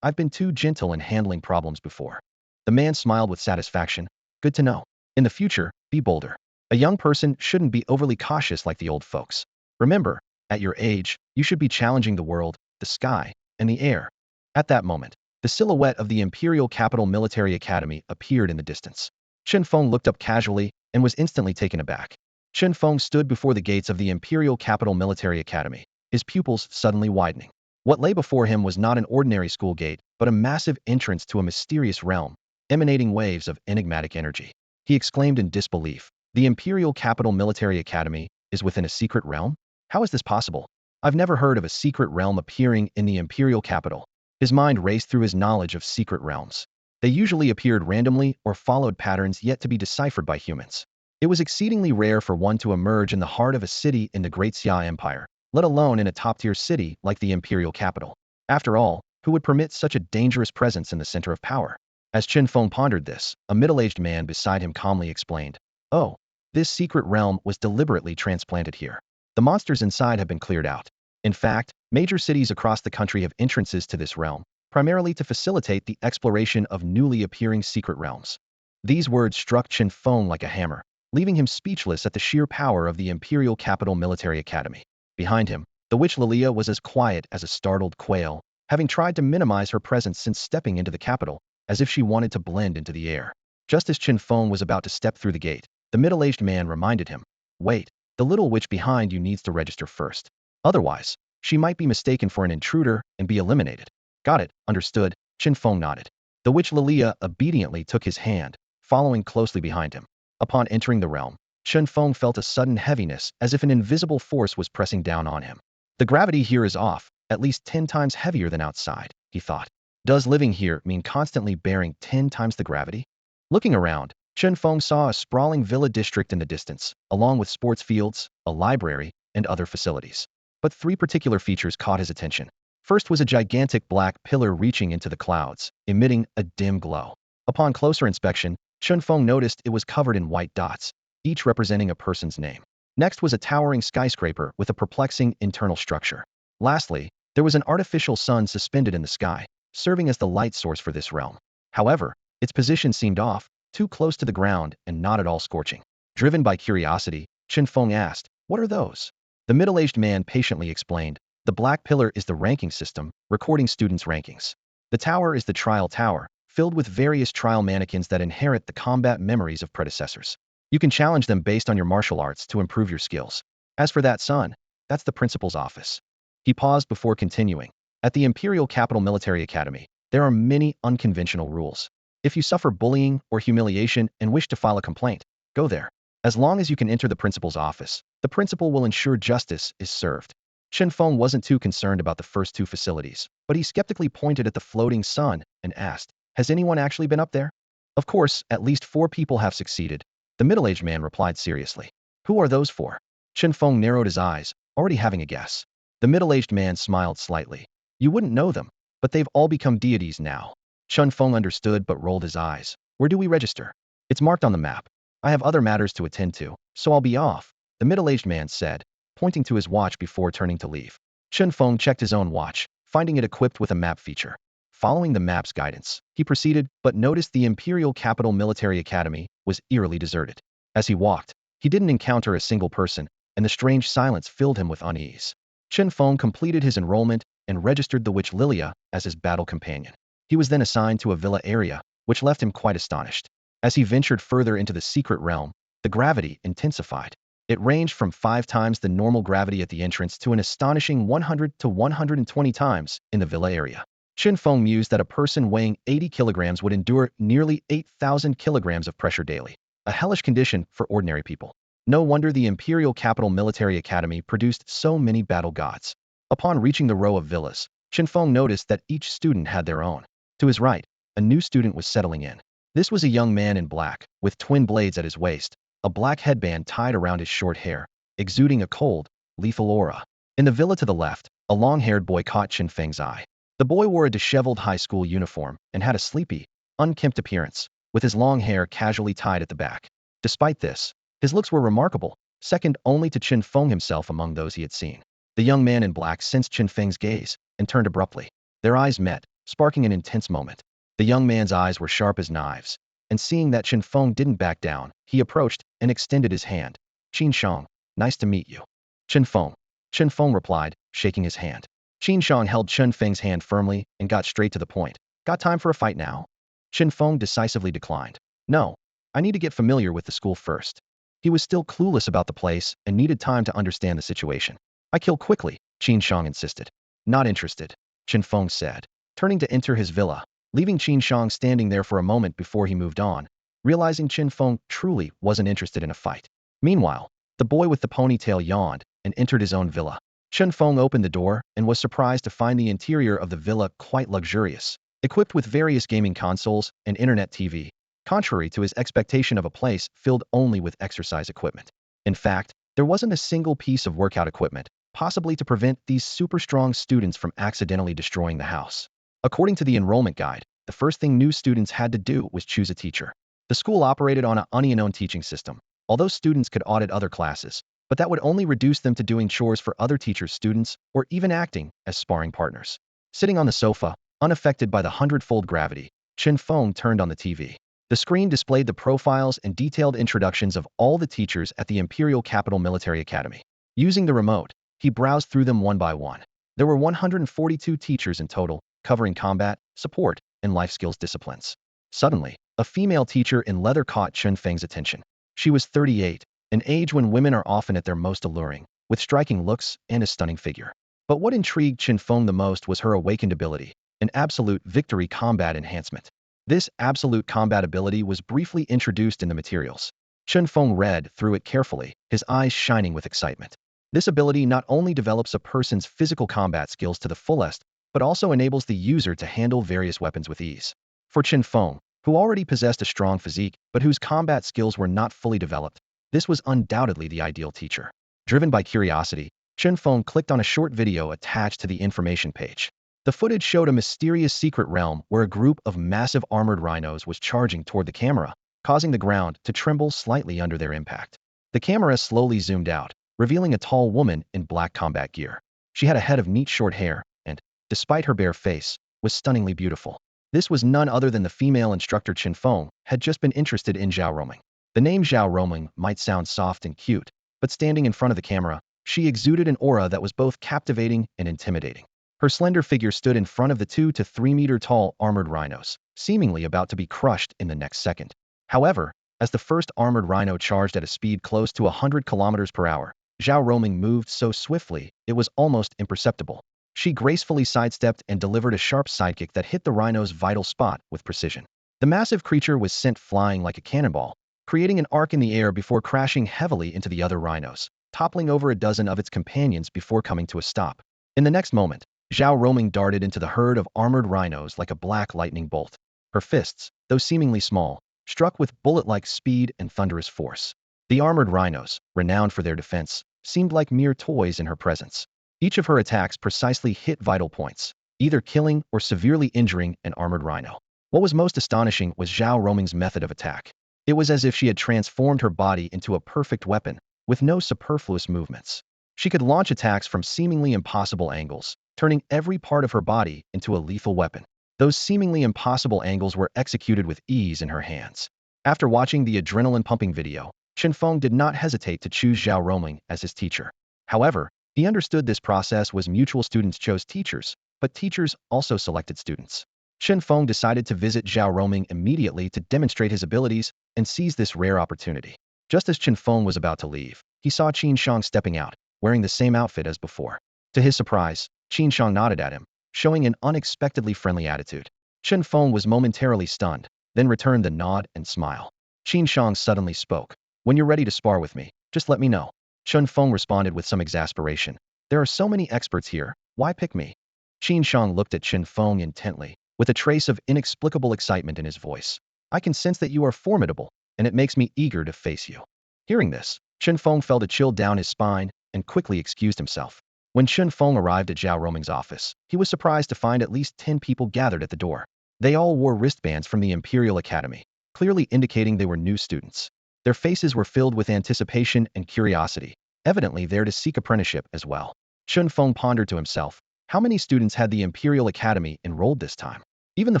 I've been too gentle in handling problems before. The man smiled with satisfaction. Good to know. In the future, be bolder. A young person shouldn't be overly cautious like the old folks. Remember, at your age, you should be challenging the world, the sky, and the air. At that moment, the silhouette of the Imperial Capital Military Academy appeared in the distance. Chen Feng looked up casually and was instantly taken aback. Chen Feng stood before the gates of the Imperial Capital Military Academy, his pupils suddenly widening. What lay before him was not an ordinary school gate, but a massive entrance to a mysterious realm, emanating waves of enigmatic energy. He exclaimed in disbelief, "The Imperial Capital Military Academy is within a secret realm? How is this possible? I've never heard of a secret realm appearing in the Imperial Capital." His mind raced through his knowledge of secret realms. They usually appeared randomly or followed patterns yet to be deciphered by humans. It was exceedingly rare for one to emerge in the heart of a city in the Great Xia Empire, let alone in a top-tier city like the Imperial Capital. After all, who would permit such a dangerous presence in the center of power? As Chen Feng pondered this, a middle-aged man beside him calmly explained, "Oh, this secret realm was deliberately transplanted here. The monsters inside have been cleared out. In fact, major cities across the country have entrances to this realm, primarily to facilitate the exploration of newly appearing secret realms." These words struck Chen Feng like a hammer, leaving him speechless at the sheer power of the Imperial Capital Military Academy. Behind him, the witch Lilia was as quiet as a startled quail, having tried to minimize her presence since stepping into the capital, as if she wanted to blend into the air. Just as Chen Feng was about to step through the gate, the middle-aged man reminded him, "Wait, the little witch behind you needs to register first. Otherwise, she might be mistaken for an intruder and be eliminated." "Got it, understood," Chen Feng nodded. The witch Lilia obediently took his hand, following closely behind him. Upon entering the realm, Chen Feng felt a sudden heaviness as if an invisible force was pressing down on him. The gravity here is off, at least 10 times heavier than outside, he thought. Does living here mean constantly bearing 10 times the gravity? Looking around, Chen Feng saw a sprawling villa district in the distance, along with sports fields, a library, and other facilities. But 3 particular features caught his attention. First was a gigantic black pillar reaching into the clouds, emitting a dim glow. Upon closer inspection, Chen Feng noticed it was covered in white dots, each representing a person's name. Next was a towering skyscraper with a perplexing internal structure. Lastly, there was an artificial sun suspended in the sky, serving as the light source for this realm. However, its position seemed off, too close to the ground and not at all scorching. Driven by curiosity, Chen Feng asked, "What are those?" The middle-aged man patiently explained, "The black pillar is the ranking system, recording students' rankings. The tower is the trial tower, filled with various trial mannequins that inherit the combat memories of predecessors. You can challenge them based on your martial arts to improve your skills. As for that sun, that's the principal's office." He paused before continuing. "At the Imperial Capital Military Academy, there are many unconventional rules. If you suffer bullying or humiliation and wish to file a complaint, go there. As long as you can enter the principal's office, the principal will ensure justice is served." Chen Feng wasn't too concerned about the first 2 facilities, but he skeptically pointed at the floating sun and asked, "Has anyone actually been up there?" "Of course, at least 4 people have succeeded," the middle-aged man replied seriously. "Who are those 4? Chen Feng narrowed his eyes, already having a guess. The middle-aged man smiled slightly. "You wouldn't know them, but they've all become deities now." Chen Feng understood but rolled his eyes. "Where do we register?" "It's marked on the map. I have other matters to attend to, so I'll be off," the middle-aged man said, pointing to his watch before turning to leave. Chen Feng checked his own watch, finding it equipped with a map feature. Following the map's guidance, he proceeded, but noticed the Imperial Capital Military Academy was eerily deserted. As he walked, he didn't encounter a single person, and the strange silence filled him with unease. Chen Feng completed his enrollment and registered the witch Lilia as his battle companion. He was then assigned to a villa area, which left him quite astonished. As he ventured further into the secret realm, the gravity intensified. It ranged from 5 times the normal gravity at the entrance to an astonishing 100 to 120 times in the villa area. Chen Feng mused that a person weighing 80 kilograms would endure nearly 8,000 kilograms of pressure daily, a hellish condition for ordinary people. No wonder the imperial capital military academy produced so many battle gods. Upon reaching the row of villas, Chen Feng noticed that each student had their own. To his right, a new student was settling in. This was a young man in black, with twin blades at his waist, a black headband tied around his short hair, exuding a cold, lethal aura. In the villa to the left, a long-haired boy caught Chen Feng's eye. The boy wore a disheveled high school uniform and had a sleepy, unkempt appearance, with his long hair casually tied at the back. Despite this, his looks were remarkable, second only to Chen Feng himself among those he had seen. The young man in black sensed Chen Feng's gaze and turned abruptly. Their eyes met, sparking an intense moment. The young man's eyes were sharp as knives, and seeing that Chen Feng didn't back down, he approached and extended his hand. "Qin Shang, nice to meet you." "Chen Feng." Chen Feng replied, shaking his hand. Qin Shang held Chen Feng's hand firmly and got straight to the point. "Got time for a fight now?" Chen Feng decisively declined. "No, I need to get familiar with the school first." He was still clueless about the place and needed time to understand the situation. "I kill quickly," Qin Shang insisted. "Not interested," Chen Feng said, turning to enter his villa, leaving Qin Shang standing there for a moment before he moved on, realizing Chen Feng truly wasn't interested in a fight. Meanwhile, the boy with the ponytail yawned and entered his own villa. Chen Feng opened the door and was surprised to find the interior of the villa quite luxurious, equipped with various gaming consoles and internet TV, contrary to his expectation of a place filled only with exercise equipment. In fact, there wasn't a single piece of workout equipment, possibly to prevent these super strong students from accidentally destroying the house. According to the enrollment guide, the first thing new students had to do was choose a teacher. The school operated on an unknown teaching system, although students could audit other classes, but that would only reduce them to doing chores for other teachers' students or even acting as sparring partners. Sitting on the sofa, unaffected by the hundredfold gravity, Chen Feng turned on the TV. The screen displayed the profiles and detailed introductions of all the teachers at the Imperial Capital Military Academy. Using the remote, he browsed through them one by one. There were 142 teachers in total, covering combat, support, and life skills disciplines. Suddenly, a female teacher in leather caught Chen Feng's attention. She was 38, an age when women are often at their most alluring, with striking looks and a stunning figure. But what intrigued Chen Feng the most was her awakened ability, an absolute victory combat enhancement. This absolute combat ability was briefly introduced in the materials. Chen Feng read through it carefully, his eyes shining with excitement. This ability not only develops a person's physical combat skills to the fullest, but also enables the user to handle various weapons with ease. For Chen Feng, who already possessed a strong physique, but whose combat skills were not fully developed, this was undoubtedly the ideal teacher. Driven by curiosity, Chen Feng clicked on a short video attached to the information page. The footage showed a mysterious secret realm where a group of massive armored rhinos was charging toward the camera, causing the ground to tremble slightly under their impact. The camera slowly zoomed out, revealing a tall woman in black combat gear. She had a head of neat short hair and, despite her bare face, was stunningly beautiful. This was none other than the female instructor Chen Feng had just been interested in Zhao Roming. The name Zhao Roming might sound soft and cute, but standing in front of the camera, she exuded an aura that was both captivating and intimidating. Her slender figure stood in front of the 2 to 3 meter tall armored rhinos, seemingly about to be crushed in the next second. However, as the first armored rhino charged at a speed close to 100 kilometers per hour, Zhao Roming moved so swiftly it was almost imperceptible. She gracefully sidestepped and delivered a sharp sidekick that hit the rhino's vital spot with precision. The massive creature was sent flying like a cannonball, creating an arc in the air before crashing heavily into the other rhinos, toppling over a dozen of its companions before coming to a stop. In the next moment, Zhao Roming darted into the herd of armored rhinos like a black lightning bolt. Her fists, though seemingly small, struck with bullet-like speed and thunderous force. The armored rhinos, renowned for their defense, seemed like mere toys in her presence. Each of her attacks precisely hit vital points, either killing or severely injuring an armored rhino. What was most astonishing was Zhao Roming's method of attack. It was as if she had transformed her body into a perfect weapon, with no superfluous movements. She could launch attacks from seemingly impossible angles, turning every part of her body into a lethal weapon. Those seemingly impossible angles were executed with ease in her hands. After watching the adrenaline-pumping video, Chen Feng did not hesitate to choose Zhao Roming as his teacher. However, he understood this process was mutual. Students chose teachers, but teachers also selected students. Chen Feng decided to visit Zhao Roming immediately to demonstrate his abilities and seize this rare opportunity. Just as Chen Feng was about to leave, he saw Qin Shang stepping out, wearing the same outfit as before. To his surprise, Qin Shang nodded at him, showing an unexpectedly friendly attitude. Chen Feng was momentarily stunned, then returned the nod and smile. Qin Shang suddenly spoke. "When you're ready to spar with me, Just let me know. Chen Feng responded with some exasperation. There are so many experts here, why pick me? Qin Shang looked at Chen Feng intently, with a trace of inexplicable excitement in his voice. I can sense that you are formidable, and it makes me eager to face you. Hearing this, Chen Feng felt a chill down his spine and quickly excused himself. When Chen Feng arrived at Zhao Roming's office, he was surprised to find at least 10 people gathered at the door. They all wore wristbands from the Imperial Academy, clearly indicating they were new students. Their faces were filled with anticipation and curiosity, evidently there to seek apprenticeship as well. Chen Feng pondered to himself, how many students had the Imperial Academy enrolled this time? Even the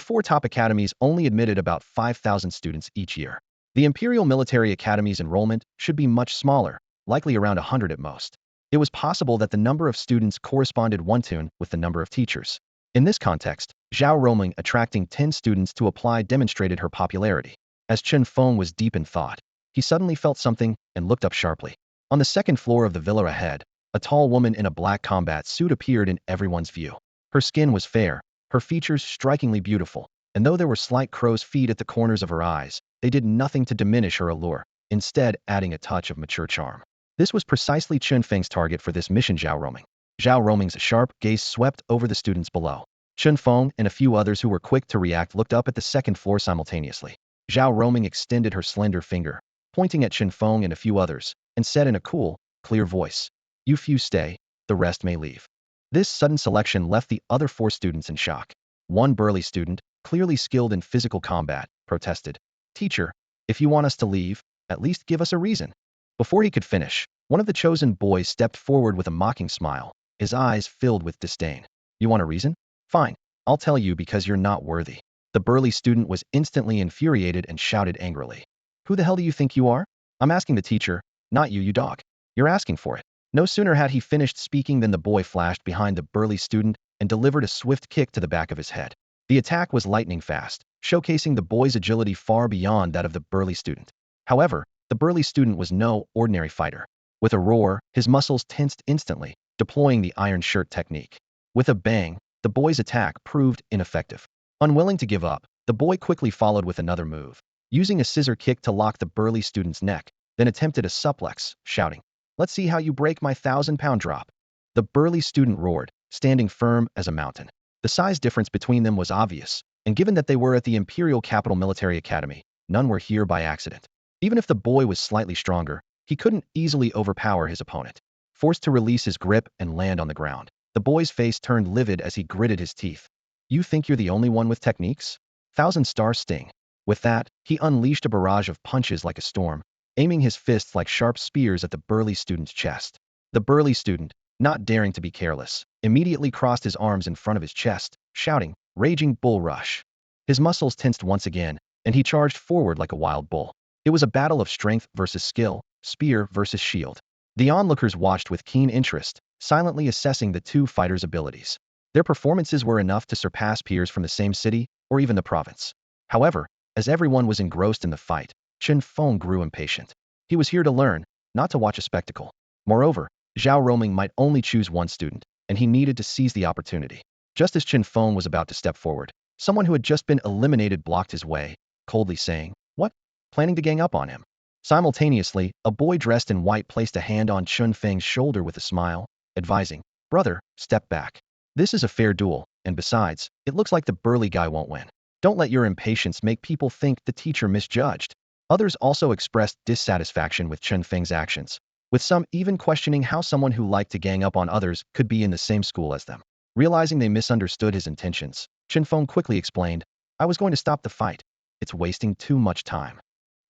4 top academies only admitted about 5,000 students each year. The Imperial Military Academy's enrollment should be much smaller, likely around 100 at most. It was possible that the number of students corresponded one-to-one with the number of teachers. In this context, Zhao Roming attracting 10 students to apply demonstrated her popularity. As Chen Feng was deep in thought, he suddenly felt something and looked up sharply. On the second floor of the villa ahead, a tall woman in a black combat suit appeared in everyone's view. Her skin was fair, her features strikingly beautiful, and though there were slight crow's feet at the corners of her eyes, they did nothing to diminish her allure, instead adding a touch of mature charm. This was precisely Chen Feng's target for this mission. Zhao Roming. Zhao Roming's sharp gaze swept over the students below. Chen Feng and a few others who were quick to react looked up at the second floor simultaneously. Zhao Roming extended her slender finger, pointing at Chen Feng and a few others, and said in a cool, clear voice, "You few stay, the rest may leave." This sudden selection left the other 4 students in shock. One burly student, clearly skilled in physical combat, protested, "Teacher, if you want us to leave, at least give us a reason." Before he could finish, one of the chosen boys stepped forward with a mocking smile, his eyes filled with disdain. "You want a reason? Fine, I'll tell you because you're not worthy." The burly student was instantly infuriated and shouted angrily, "Who the hell do you think you are? I'm asking the teacher, not you, you dog. You're asking for it." No sooner had he finished speaking than the boy flashed behind the burly student and delivered a swift kick to the back of his head. The attack was lightning fast, showcasing the boy's agility far beyond that of the burly student. However, the burly student was no ordinary fighter. With a roar, his muscles tensed instantly, deploying the iron shirt technique. With a bang, the boy's attack proved ineffective. Unwilling to give up, the boy quickly followed with another move, using a scissor kick to lock the burly student's neck, then attempted a suplex, shouting, "Let's see how you break my 1,000-pound drop." The burly student roared, standing firm as a mountain. The size difference between them was obvious, and given that they were at the Imperial Capital Military Academy, none were here by accident. Even if the boy was slightly stronger, he couldn't easily overpower his opponent. Forced to release his grip and land on the ground, the boy's face turned livid as he gritted his teeth. "You think you're the only one with techniques? 1,000-star sting." With that, he unleashed a barrage of punches like a storm, aiming his fists like sharp spears at the burly student's chest. The burly student, not daring to be careless, immediately crossed his arms in front of his chest, shouting, "Raging bull rush." His muscles tensed once again, and he charged forward like a wild bull. It was a battle of strength versus skill, spear versus shield. The onlookers watched with keen interest, silently assessing the 2 fighters' abilities. Their performances were enough to surpass peers from the same city, or even the province. However, as everyone was engrossed in the fight, Chen Feng grew impatient. He was here to learn, not to watch a spectacle. Moreover, Zhao Roming might only choose one student, and he needed to seize the opportunity. Just as Chen Feng was about to step forward, someone who had just been eliminated blocked his way, coldly saying, "What? Planning to gang up on him?" Simultaneously, a boy dressed in white placed a hand on Chen Feng's shoulder with a smile, advising, "Brother, step back. This is a fair duel, and besides, it looks like the burly guy won't win. Don't let your impatience make people think the teacher misjudged." Others also expressed dissatisfaction with Chen Feng's actions, with some even questioning how someone who liked to gang up on others could be in the same school as them. Realizing they misunderstood his intentions, Chen Feng quickly explained, "I was going to stop the fight. It's wasting too much time."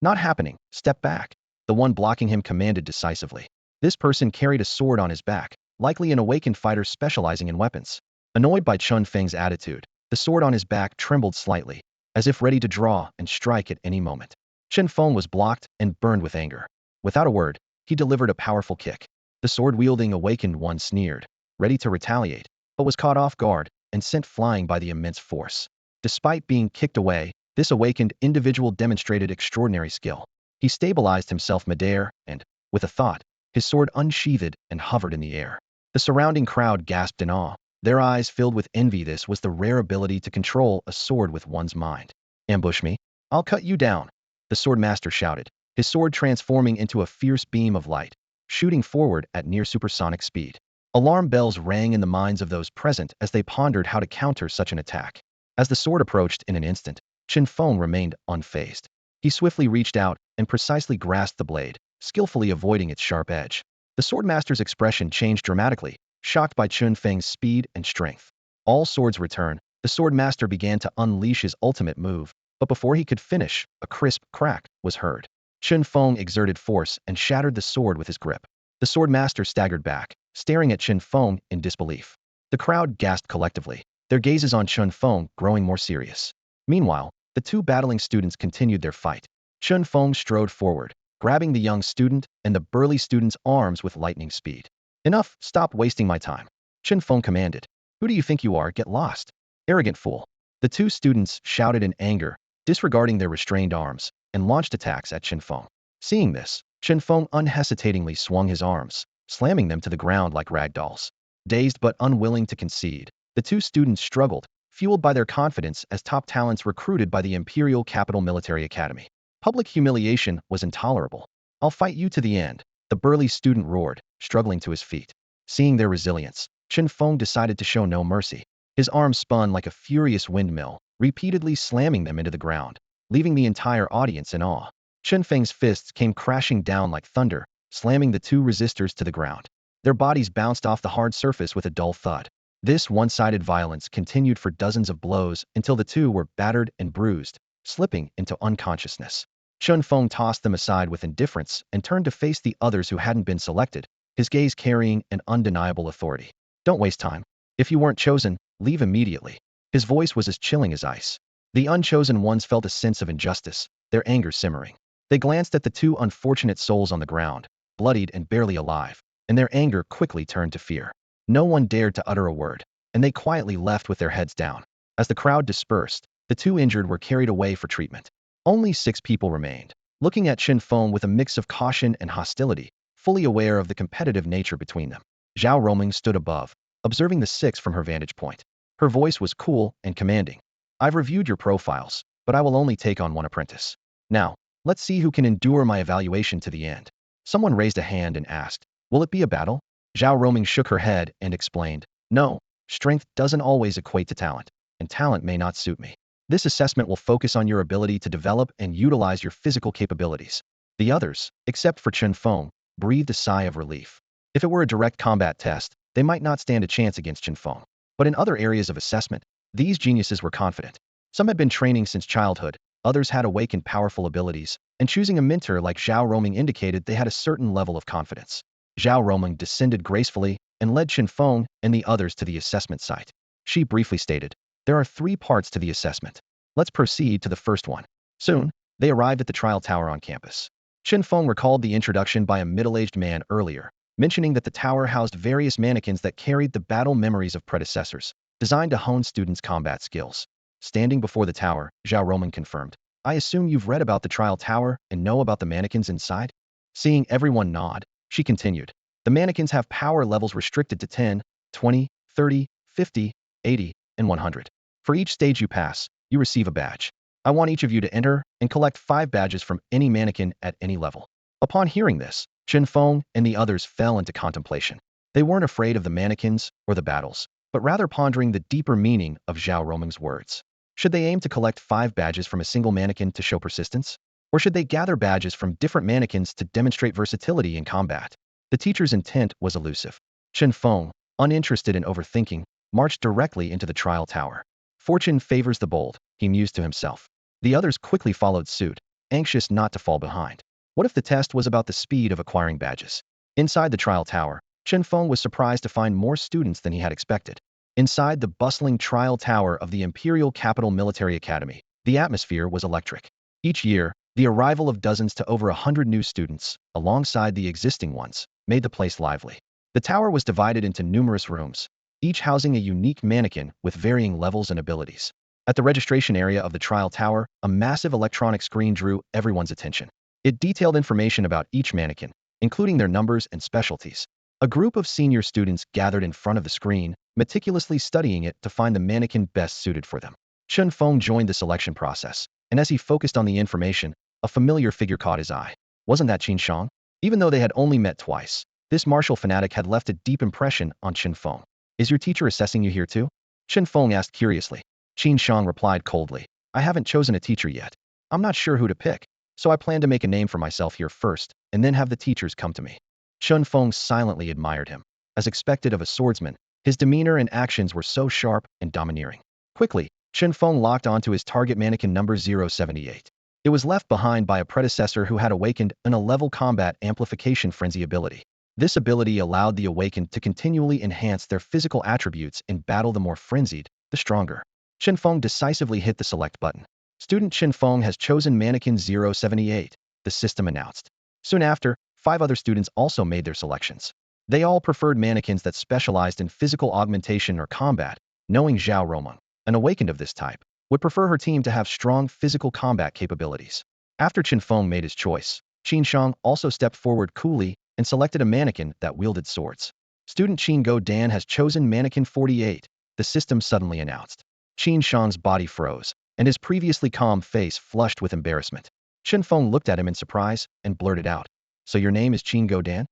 "Not happening, step back," the one blocking him commanded decisively. This person carried a sword on his back, likely an awakened fighter specializing in weapons. Annoyed by Chen Feng's attitude, the sword on his back trembled slightly, as if ready to draw and strike at any moment. Chen Feng was blocked and burned with anger. Without a word, he delivered a powerful kick. The sword-wielding awakened one sneered, ready to retaliate, but was caught off guard and sent flying by the immense force. Despite being kicked away, this awakened individual demonstrated extraordinary skill. He stabilized himself midair and, with a thought, his sword unsheathed and hovered in the air. The surrounding crowd gasped in awe, their eyes filled with envy. This was the rare ability to control a sword with one's mind. "Ambush me. I'll cut you down," the sword master shouted, his sword transforming into a fierce beam of light, shooting forward at near supersonic speed. Alarm bells rang in the minds of those present as they pondered how to counter such an attack. As the sword approached in an instant, Chen Feng remained unfazed. He swiftly reached out and precisely grasped the blade, skillfully avoiding its sharp edge. The swordmaster's expression changed dramatically, shocked by Chen Feng's speed and strength. All swords return, the swordmaster began to unleash his ultimate move, but before he could finish, a crisp crack was heard. Chen Feng exerted force and shattered the sword with his grip. The swordmaster staggered back, staring at Chen Feng in disbelief. The crowd gasped collectively, their gazes on Chen Feng growing more serious. Meanwhile, the two battling students continued their fight. Chen Feng strode forward, grabbing the young student and the burly student's arms with lightning speed. Enough, stop wasting my time. Chen Feng commanded. Who do you think you are? Get lost. Arrogant fool. The two students shouted in anger, disregarding their restrained arms, and launched attacks at Chen Feng. Seeing this, Chen Feng unhesitatingly swung his arms, slamming them to the ground like rag dolls. Dazed but unwilling to concede, the two students struggled, fueled by their confidence as top talents recruited by the Imperial Capital Military Academy. Public humiliation was intolerable. I'll fight you to the end, the burly student roared, struggling to his feet. Seeing their resilience, Chen Feng decided to show no mercy. His arms spun like a furious windmill, repeatedly slamming them into the ground, leaving the entire audience in awe. Chen Feng's fists came crashing down like thunder, slamming the two resistors to the ground. Their bodies bounced off the hard surface with a dull thud. This one-sided violence continued for dozens of blows until the two were battered and bruised, slipping into unconsciousness. Chen Feng tossed them aside with indifference and turned to face the others who hadn't been selected, his gaze carrying an undeniable authority. Don't waste time. If you weren't chosen, leave immediately. His voice was as chilling as ice. The unchosen ones felt a sense of injustice, their anger simmering. They glanced at the two unfortunate souls on the ground, bloodied and barely alive, and their anger quickly turned to fear. No one dared to utter a word, and they quietly left with their heads down. As the crowd dispersed, the two injured were carried away for treatment. Only 6 people remained, looking at Chen Feng with a mix of caution and hostility, fully aware of the competitive nature between them. Zhao Roming stood above, observing the 6 from her vantage point. Her voice was cool and commanding. I've reviewed your profiles, but I will only take on one apprentice. Now, let's see who can endure my evaluation to the end. Someone raised a hand and asked, will it be a battle? Zhao Roming shook her head and explained, no, strength doesn't always equate to talent, and talent may not suit me. This assessment will focus on your ability to develop and utilize your physical capabilities. The others, except for Chen Feng, breathed a sigh of relief. If it were a direct combat test, they might not stand a chance against Chen Feng. But in other areas of assessment, these geniuses were confident. Some had been training since childhood, others had awakened powerful abilities, and choosing a mentor like Zhao Roming indicated they had a certain level of confidence. Zhao Roming descended gracefully and led Chen Feng and the others to the assessment site. She briefly stated, there are 3 parts to the assessment. Let's proceed to the first one. Soon, they arrived at the trial tower on campus. Chen Feng recalled the introduction by a middle-aged man earlier, mentioning that the tower housed various mannequins that carried the battle memories of predecessors, designed to hone students' combat skills. Standing before the tower, Zhao Roming confirmed, I assume you've read about the trial tower and know about the mannequins inside? Seeing everyone nod, she continued, the mannequins have power levels restricted to 10, 20, 30, 50, 80, and 100. For each stage you pass, you receive a badge. I want each of you to enter and collect 5 badges from any mannequin at any level. Upon hearing this, Chen Feng and the others fell into contemplation. They weren't afraid of the mannequins or the battles, but rather pondering the deeper meaning of Zhao Roming's words. Should they aim to collect 5 badges from a single mannequin to show persistence? Or should they gather badges from different mannequins to demonstrate versatility in combat? The teacher's intent was elusive. Chen Feng, uninterested in overthinking, marched directly into the trial tower. Fortune favors the bold, he mused to himself. The others quickly followed suit, anxious not to fall behind. What if the test was about the speed of acquiring badges? Inside the trial tower, Chen Feng was surprised to find more students than he had expected. Inside the bustling trial tower of the Imperial Capital Military Academy, the atmosphere was electric. Each year, the arrival of dozens to over 100 new students, alongside the existing ones, made the place lively. The tower was divided into numerous rooms, each housing a unique mannequin with varying levels and abilities. At the registration area of the trial tower, a massive electronic screen drew everyone's attention. It detailed information about each mannequin, including their numbers and specialties. A group of senior students gathered in front of the screen, meticulously studying it to find the mannequin best suited for them. Chen Feng joined the selection process, and as he focused on the information, a familiar figure caught his eye. Wasn't that Chen Feng? Even though they had only met twice, this martial fanatic had left a deep impression on Chen Feng. Is your teacher assessing you here too? Chen Feng asked curiously. Chen Feng replied coldly. I haven't chosen a teacher yet. I'm not sure who to pick, so I plan to make a name for myself here first, and then have the teachers come to me. Chen Feng silently admired him. As expected of a swordsman, his demeanor and actions were so sharp and domineering. Quickly, Chen Feng locked onto his target mannequin number 078. It was left behind by a predecessor who had awakened an A-level combat amplification frenzy ability. This ability allowed the awakened to continually enhance their physical attributes in battle. The more frenzied, the stronger. Chen Feng decisively hit the select button. Student Chen Feng has chosen mannequin 078, the system announced. Soon after, 5 other students also made their selections. They all preferred mannequins that specialized in physical augmentation or combat, knowing Zhao Romeng, an awakened of this type, would prefer her team to have strong physical combat capabilities. After Chen Feng made his choice, Qin Shang also stepped forward coolly and selected a mannequin that wielded swords. Student Qin Go Dan has chosen mannequin 48, the system suddenly announced. Qin Shang's body froze, and his previously calm face flushed with embarrassment. Chen Feng looked at him in surprise and blurted out, So your name is Qin Go Dan?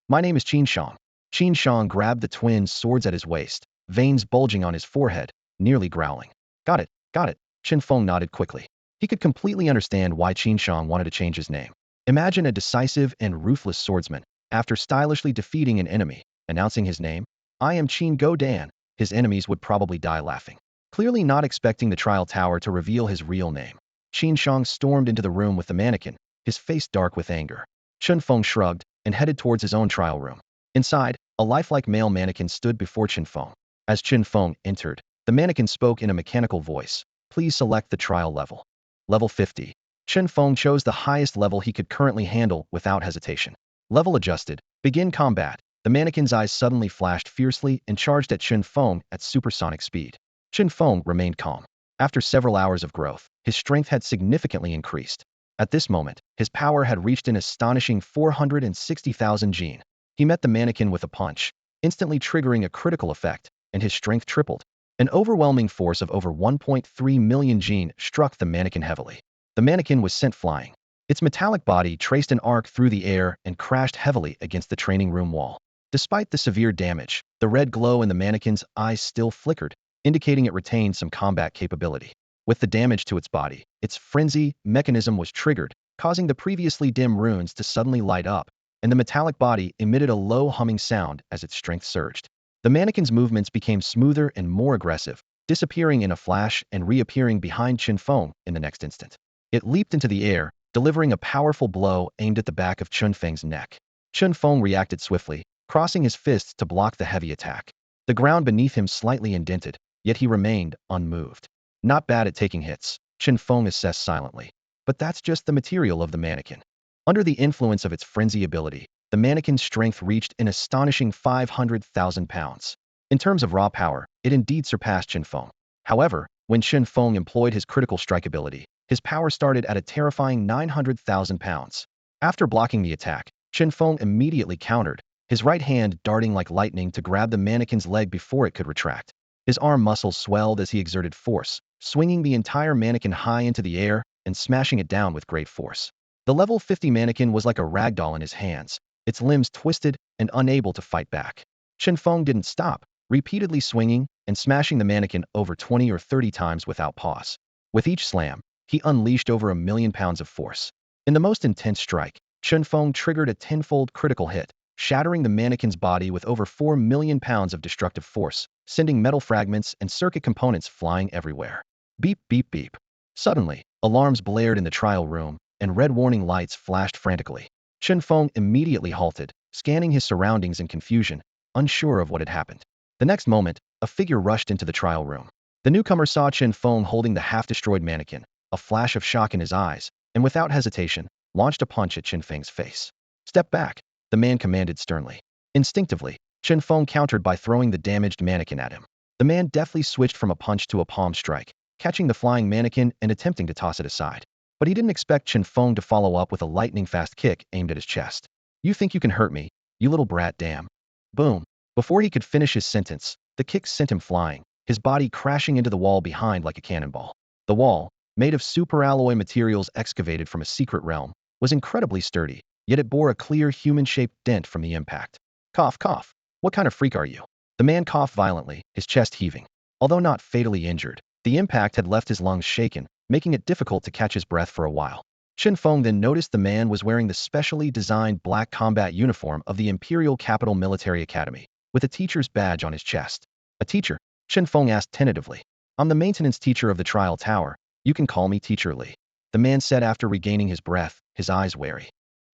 My name is Qin Shang. Qin Shang grabbed the twins' swords at his waist, veins bulging on his forehead, nearly growling. Got it. Got it. Chen Feng nodded quickly. He could completely understand why Qin Shang wanted to change his name. Imagine a decisive and ruthless swordsman, after stylishly defeating an enemy, announcing his name. I am Qin Go Dan. His enemies would probably die laughing. Clearly not expecting the trial tower to reveal his real name, Qin Shang stormed into the room with the mannequin, his face dark with anger. Chen Feng shrugged and headed towards his own trial room. Inside, a lifelike male mannequin stood before Chen Feng. As Chen Feng entered, the mannequin spoke in a mechanical voice. Please select the trial level. Level 50. Chen Feng chose the highest level he could currently handle without hesitation. Level adjusted. Begin combat. The mannequin's eyes suddenly flashed fiercely and charged at Chen Feng at supersonic speed. Chen Feng remained calm. After several hours of growth, his strength had significantly increased. At this moment, his power had reached an astonishing 460,000 gene. He met the mannequin with a punch, instantly triggering a critical effect, and his strength tripled. An overwhelming force of over 1.3 million gene struck the mannequin heavily. The mannequin was sent flying. Its metallic body traced an arc through the air and crashed heavily against the training room wall. Despite the severe damage, the red glow in the mannequin's eyes still flickered, indicating it retained some combat capability. With the damage to its body, its frenzy mechanism was triggered, causing the previously dim runes to suddenly light up, and the metallic body emitted a low humming sound as its strength surged. The mannequin's movements became smoother and more aggressive, disappearing in a flash and reappearing behind Chen Feng in the next instant. It leaped into the air, delivering a powerful blow aimed at the back of Chen Feng's neck. Chen Feng reacted swiftly, crossing his fists to block the heavy attack. The ground beneath him slightly indented, yet he remained unmoved. Not bad at taking hits, Chen Feng assessed silently. But that's just the material of the mannequin. Under the influence of its frenzy ability, the mannequin's strength reached an astonishing 500,000 pounds. In terms of raw power, it indeed surpassed Chen Feng. However, when Chen Feng employed his critical strike ability, his power started at a terrifying 900,000 pounds. After blocking the attack, Chen Feng immediately countered, his right hand darting like lightning to grab the mannequin's leg before it could retract. His arm muscles swelled as he exerted force, swinging the entire mannequin high into the air and smashing it down with great force. The level 50 mannequin was like a rag doll in his hands, its limbs twisted and unable to fight back. Chen Feng didn't stop, repeatedly swinging and smashing the mannequin over 20 or 30 times without pause. With each slam, he unleashed over 1,000,000 pounds of force. In the most intense strike, Chen Feng triggered a tenfold critical hit, shattering the mannequin's body with over 4 million pounds of destructive force, sending metal fragments and circuit components flying everywhere. Beep, beep, beep. Suddenly, alarms blared in the trial room, and red warning lights flashed frantically. Chen Feng immediately halted, scanning his surroundings in confusion, unsure of what had happened. The next moment, a figure rushed into the trial room. The newcomer saw Chen Feng holding the half-destroyed mannequin, a flash of shock in his eyes, and without hesitation, launched a punch at Chen Feng's face. Step back, the man commanded sternly. Instinctively, Chen Feng countered by throwing the damaged mannequin at him. The man deftly switched from a punch to a palm strike, catching the flying mannequin and attempting to toss it aside. But he didn't expect Chen Feng to follow up with a lightning-fast kick aimed at his chest. You think you can hurt me, you little brat, damn. Boom. Before he could finish his sentence, the kick sent him flying, his body crashing into the wall behind like a cannonball. The wall, made of superalloy materials excavated from a secret realm, was incredibly sturdy, yet it bore a clear human-shaped dent from the impact. Cough, cough. What kind of freak are you? The man coughed violently, his chest heaving. Although not fatally injured, the impact had left his lungs shaken, making it difficult to catch his breath for a while. Chen Feng then noticed the man was wearing the specially designed black combat uniform of the Imperial Capital Military Academy, with a teacher's badge on his chest. A teacher? Chen Feng asked tentatively. I'm the maintenance teacher of the trial tower. You can call me Teacher Li. The man said after regaining his breath, his eyes wary.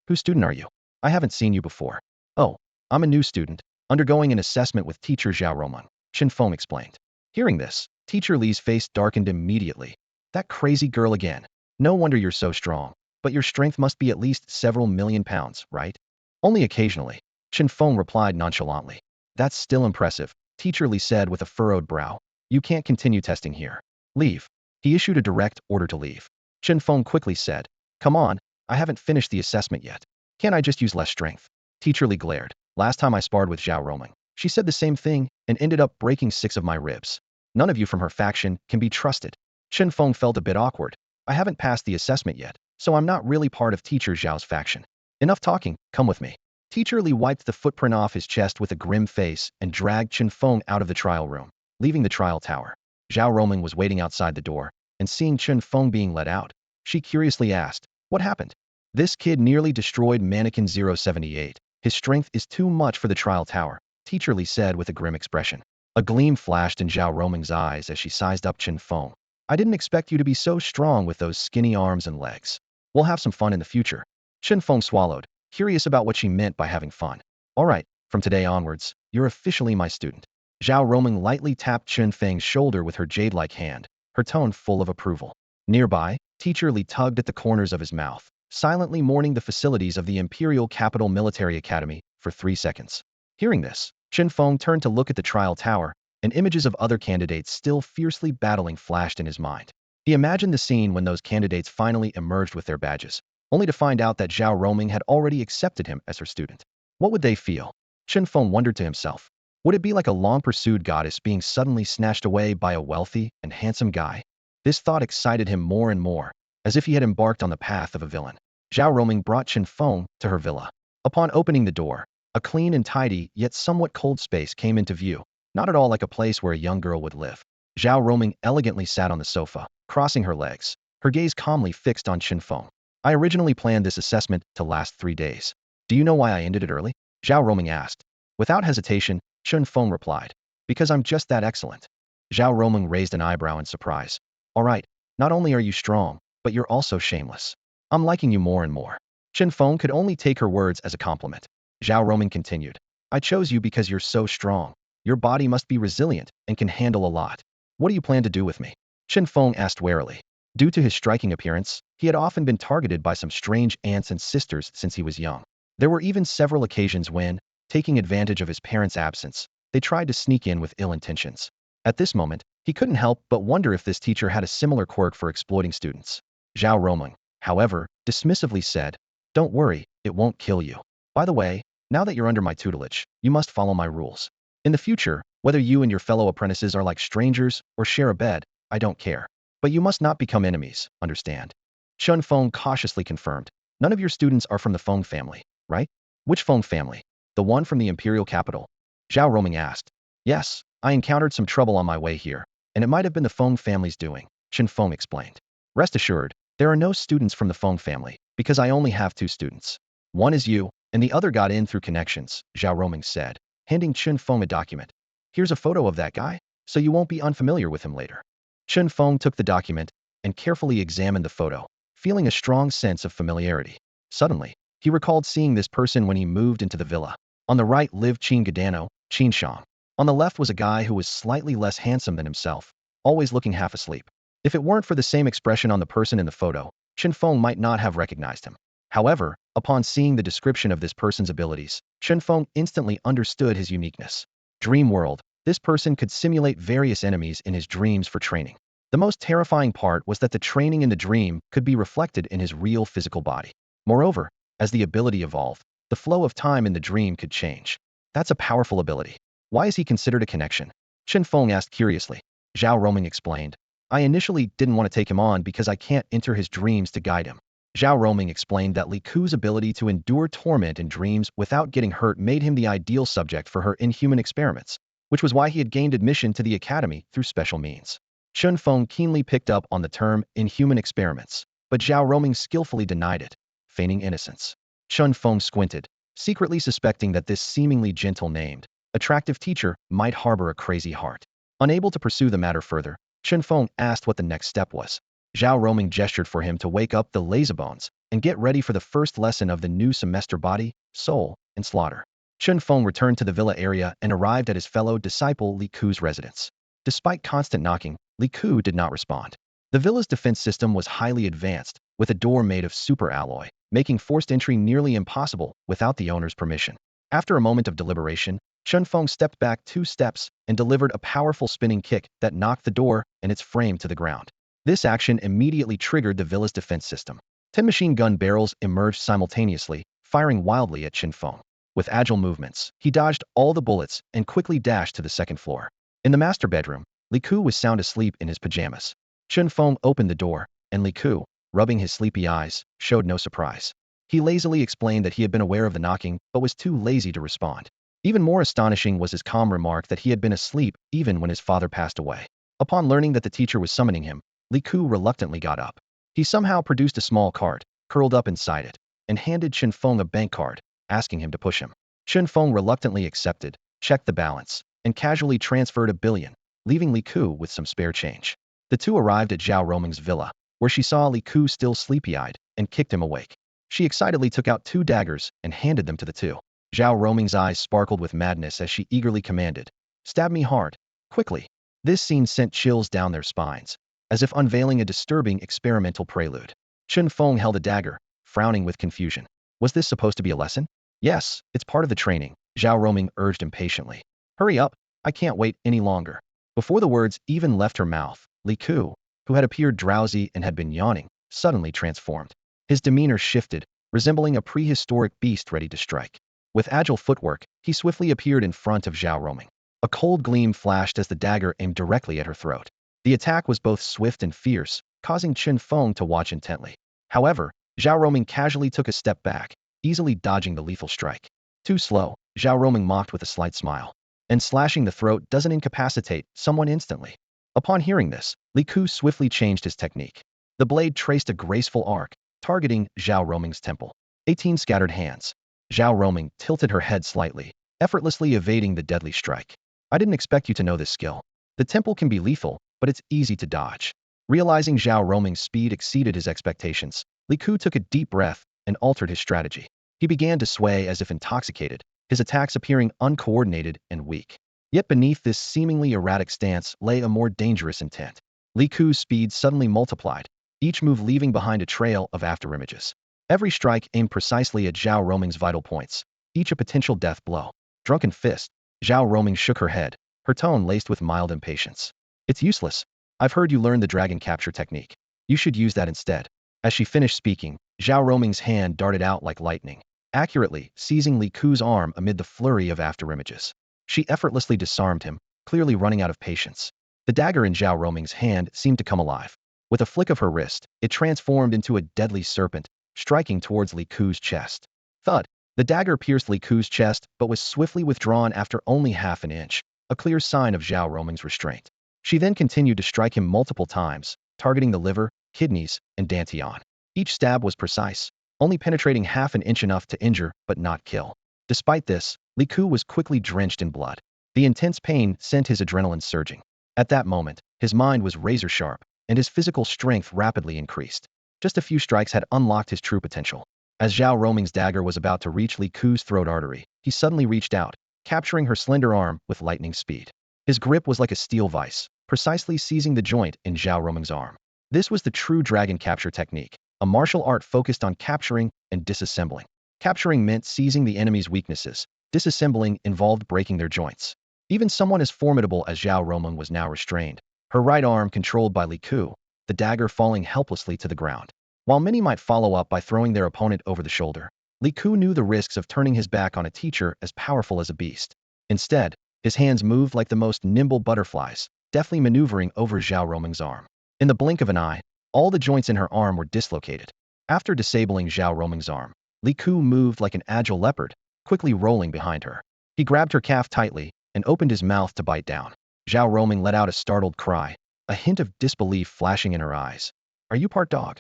Whose student are you? I haven't seen you before. Oh, I'm a new student, undergoing an assessment with Teacher Zhao Romeng, Chen Feng explained. Hearing this, Teacher Li's face darkened immediately. That crazy girl again. No wonder you're so strong. But your strength must be at least several million pounds, right? Only occasionally, Chen Feng replied nonchalantly. That's still impressive, Teacher Li said with a furrowed brow. You can't continue testing here. Leave. He issued a direct order to leave. Chen Feng quickly said, Come on, I haven't finished the assessment yet. Can't I just use less strength? Teacher Li glared. Last time I sparred with Zhao Romeng, she said the same thing and ended up breaking 6 of my ribs. None of you from her faction can be trusted. Chen Feng felt a bit awkward. I haven't passed the assessment yet, so I'm not really part of Teacher Zhao's faction. Enough talking, come with me. Teacher Li wiped the footprint off his chest with a grim face and dragged Chen Feng out of the trial room, leaving the trial tower. Zhao Romeng was waiting outside the door, and seeing Chen Feng being let out, she curiously asked, What happened? This kid nearly destroyed Mannequin 078. His strength is too much for the trial tower, Teacher Li said with a grim expression. A gleam flashed in Zhao Romeng's eyes as she sized up Chen Feng. I didn't expect you to be so strong with those skinny arms and legs. We'll have some fun in the future. Chen Feng swallowed, curious about what she meant by having fun. All right, from today onwards, you're officially my student. Zhao Romeng lightly tapped Chen Feng's shoulder with her jade-like hand, her tone full of approval. Nearby, Teacher Li tugged at the corners of his mouth, silently mourning the facilities of the Imperial Capital Military Academy for 3 seconds. Hearing this, Chen Feng turned to look at the trial tower, and images of other candidates still fiercely battling flashed in his mind. He imagined the scene when those candidates finally emerged with their badges, only to find out that Zhao Romeng had already accepted him as her student. What would they feel? Chen Feng wondered to himself. Would it be like a long-pursued goddess being suddenly snatched away by a wealthy and handsome guy? This thought excited him more and more, as if he had embarked on the path of a villain. Zhao Romeng brought Chen Feng to her villa. Upon opening the door, a clean and tidy yet somewhat cold space came into view, not at all like a place where a young girl would live. Zhao Romeng elegantly sat on the sofa, crossing her legs, her gaze calmly fixed on Chen Feng. I originally planned this assessment to last 3 days. Do you know why I ended it early? Zhao Romeng asked. Without hesitation, Chen Feng replied. Because I'm just that excellent. Zhao Romeng raised an eyebrow in surprise. All right, not only are you strong, but you're also shameless. I'm liking you more and more. Chen Feng could only take her words as a compliment. Zhao Romeng continued. I chose you because you're so strong. Your body must be resilient and can handle a lot. What do you plan to do with me? Chen Feng asked warily. Due to his striking appearance, he had often been targeted by some strange aunts and sisters since he was young. There were even several occasions when, taking advantage of his parents' absence, they tried to sneak in with ill intentions. At this moment, he couldn't help but wonder if this teacher had a similar quirk for exploiting students. Zhao Romeng, however, dismissively said, Don't worry, it won't kill you. By the way, now that you're under my tutelage, you must follow my rules. In the future, whether you and your fellow apprentices are like strangers or share a bed, I don't care. But you must not become enemies, understand? Chen Feng cautiously confirmed. None of your students are from the Feng family, right? Which Feng family? The one from the Imperial capital? Zhao Romeng asked. Yes, I encountered some trouble on my way here, and it might have been the Feng family's doing, Chen Feng explained. Rest assured, there are no students from the Feng family, because I only have 2 students. One is you, and the other got in through connections, Zhao Romeng said, handing Chen Feng a document. Here's a photo of that guy, so you won't be unfamiliar with him later. Chen Feng took the document and carefully examined the photo, feeling a strong sense of familiarity. Suddenly, he recalled seeing this person when he moved into the villa. On the right lived Qin Gadano, Qin Shang. On the left was a guy who was slightly less handsome than himself, always looking half asleep. If it weren't for the same expression on the person in the photo, Chen Feng might not have recognized him. However, upon seeing the description of this person's abilities, Chen Feng instantly understood his uniqueness. Dream world, this person could simulate various enemies in his dreams for training. The most terrifying part was that the training in the dream could be reflected in his real physical body. Moreover, as the ability evolved, the flow of time in the dream could change. That's a powerful ability. Why is he considered a connection? Chen Feng asked curiously. Zhao Romeng explained. I initially didn't want to take him on because I can't enter his dreams to guide him. Zhao Roming explained that Li Ku's ability to endure torment in dreams without getting hurt made him the ideal subject for her inhuman experiments, which was why he had gained admission to the academy through special means. Chen Feng keenly picked up on the term inhuman experiments, but Zhao Roming skillfully denied it, feigning innocence. Chen Feng squinted, secretly suspecting that this seemingly gentle-named, attractive teacher might harbor a crazy heart. Unable to pursue the matter further, Chen Feng asked what the next step was. Zhao Roming gestured for him to wake up the lazybones and get ready for the first lesson of the new semester: body, soul, and slaughter. Chen Feng returned to the villa area and arrived at his fellow disciple Li Ku's residence. Despite constant knocking, Li Ku did not respond. The villa's defense system was highly advanced, with a door made of super alloy, making forced entry nearly impossible without the owner's permission. After a moment of deliberation, Chen Feng stepped back 2 steps and delivered a powerful spinning kick that knocked the door and its frame to the ground. This action immediately triggered the villa's defense system. 10 machine gun barrels emerged simultaneously, firing wildly at Chen Feng. With agile movements, he dodged all the bullets and quickly dashed to the second floor. In the master bedroom, Li Ku was sound asleep in his pajamas. Chen Feng opened the door, and Li Ku, rubbing his sleepy eyes, showed no surprise. He lazily explained that he had been aware of the knocking but was too lazy to respond. Even more astonishing was his calm remark that he had been asleep even when his father passed away. Upon learning that the teacher was summoning him, Li Ku reluctantly got up. He somehow produced a small cart, curled up inside it, and handed Chen Feng a bank card, asking him to push him. Chen Feng reluctantly accepted, checked the balance, and casually transferred $1 billion, leaving Li Ku with some spare change. The two arrived at Zhao Roming's villa, where she saw Li Ku still sleepy-eyed, and kicked him awake. She excitedly took out 2 daggers and handed them to the two. Zhao Roming's eyes sparkled with madness as she eagerly commanded, "Stab me hard, quickly." This scene sent chills down their spines, as if unveiling a disturbing experimental prelude. Chen Feng held a dagger, frowning with confusion. Was this supposed to be a lesson? Yes, it's part of the training, Zhao Roming urged impatiently. Hurry up, I can't wait any longer. Before the words even left her mouth, Li Ku, who had appeared drowsy and had been yawning, suddenly transformed. His demeanor shifted, resembling a prehistoric beast ready to strike. With agile footwork, he swiftly appeared in front of Zhao Roming. A cold gleam flashed as the dagger aimed directly at her throat. The attack was both swift and fierce, causing Chen Feng to watch intently. However, Zhao Roming casually took a step back, easily dodging the lethal strike. Too slow, Zhao Roming mocked with a slight smile. And slashing the throat doesn't incapacitate someone instantly. Upon hearing this, Li Ku swiftly changed his technique. The blade traced a graceful arc, targeting Zhao Roming's temple. 18 scattered hands. Zhao Roming tilted her head slightly, effortlessly evading the deadly strike. I didn't expect you to know this skill. The temple can be lethal, but it's easy to dodge. Realizing Zhao Roming's speed exceeded his expectations, Li Ku took a deep breath and altered his strategy. He began to sway as if intoxicated, his attacks appearing uncoordinated and weak. Yet beneath this seemingly erratic stance lay a more dangerous intent. Li Ku's speed suddenly multiplied, each move leaving behind a trail of afterimages. Every strike aimed precisely at Zhao Roming's vital points, each a potential death blow. Drunken fist, Zhao Roming shook her head, her tone laced with mild impatience. It's useless. I've heard you learn the dragon capture technique. You should use that instead. As she finished speaking, Zhao Roming's hand darted out like lightning, accurately seizing Li Ku's arm amid the flurry of afterimages. She effortlessly disarmed him, clearly running out of patience. The dagger in Zhao Roming's hand seemed to come alive. With a flick of her wrist, it transformed into a deadly serpent, striking towards Li Ku's chest. Thud! The dagger pierced Li Ku's chest but was swiftly withdrawn after only half an inch, a clear sign of Zhao Roming's restraint. She then continued to strike him multiple times, targeting the liver, kidneys, and dantian. Each stab was precise, only penetrating half an inch, enough to injure but not kill. Despite this, Li Ku was quickly drenched in blood. The intense pain sent his adrenaline surging. At that moment, his mind was razor-sharp, and his physical strength rapidly increased. Just a few strikes had unlocked his true potential. As Zhao Roming's dagger was about to reach Li Ku's throat artery, he suddenly reached out, capturing her slender arm with lightning speed. His grip was like a steel vise, precisely seizing the joint in Zhao Roming's arm. This was the true dragon capture technique, a martial art focused on capturing and disassembling. Capturing meant seizing the enemy's weaknesses. Disassembling involved breaking their joints. Even someone as formidable as Zhao Roming was now restrained, her right arm controlled by Li Ku, the dagger falling helplessly to the ground. While many might follow up by throwing their opponent over the shoulder, Li Ku knew the risks of turning his back on a teacher as powerful as a beast. Instead, his hands moved like the most nimble butterflies, deftly maneuvering over Zhao Roming's arm. In the blink of an eye, all the joints in her arm were dislocated. After disabling Zhao Roming's arm, Li Ku moved like an agile leopard, quickly rolling behind her. He grabbed her calf tightly and opened his mouth to bite down. Zhao Roming let out a startled cry, a hint of disbelief flashing in her eyes. Are you part dog?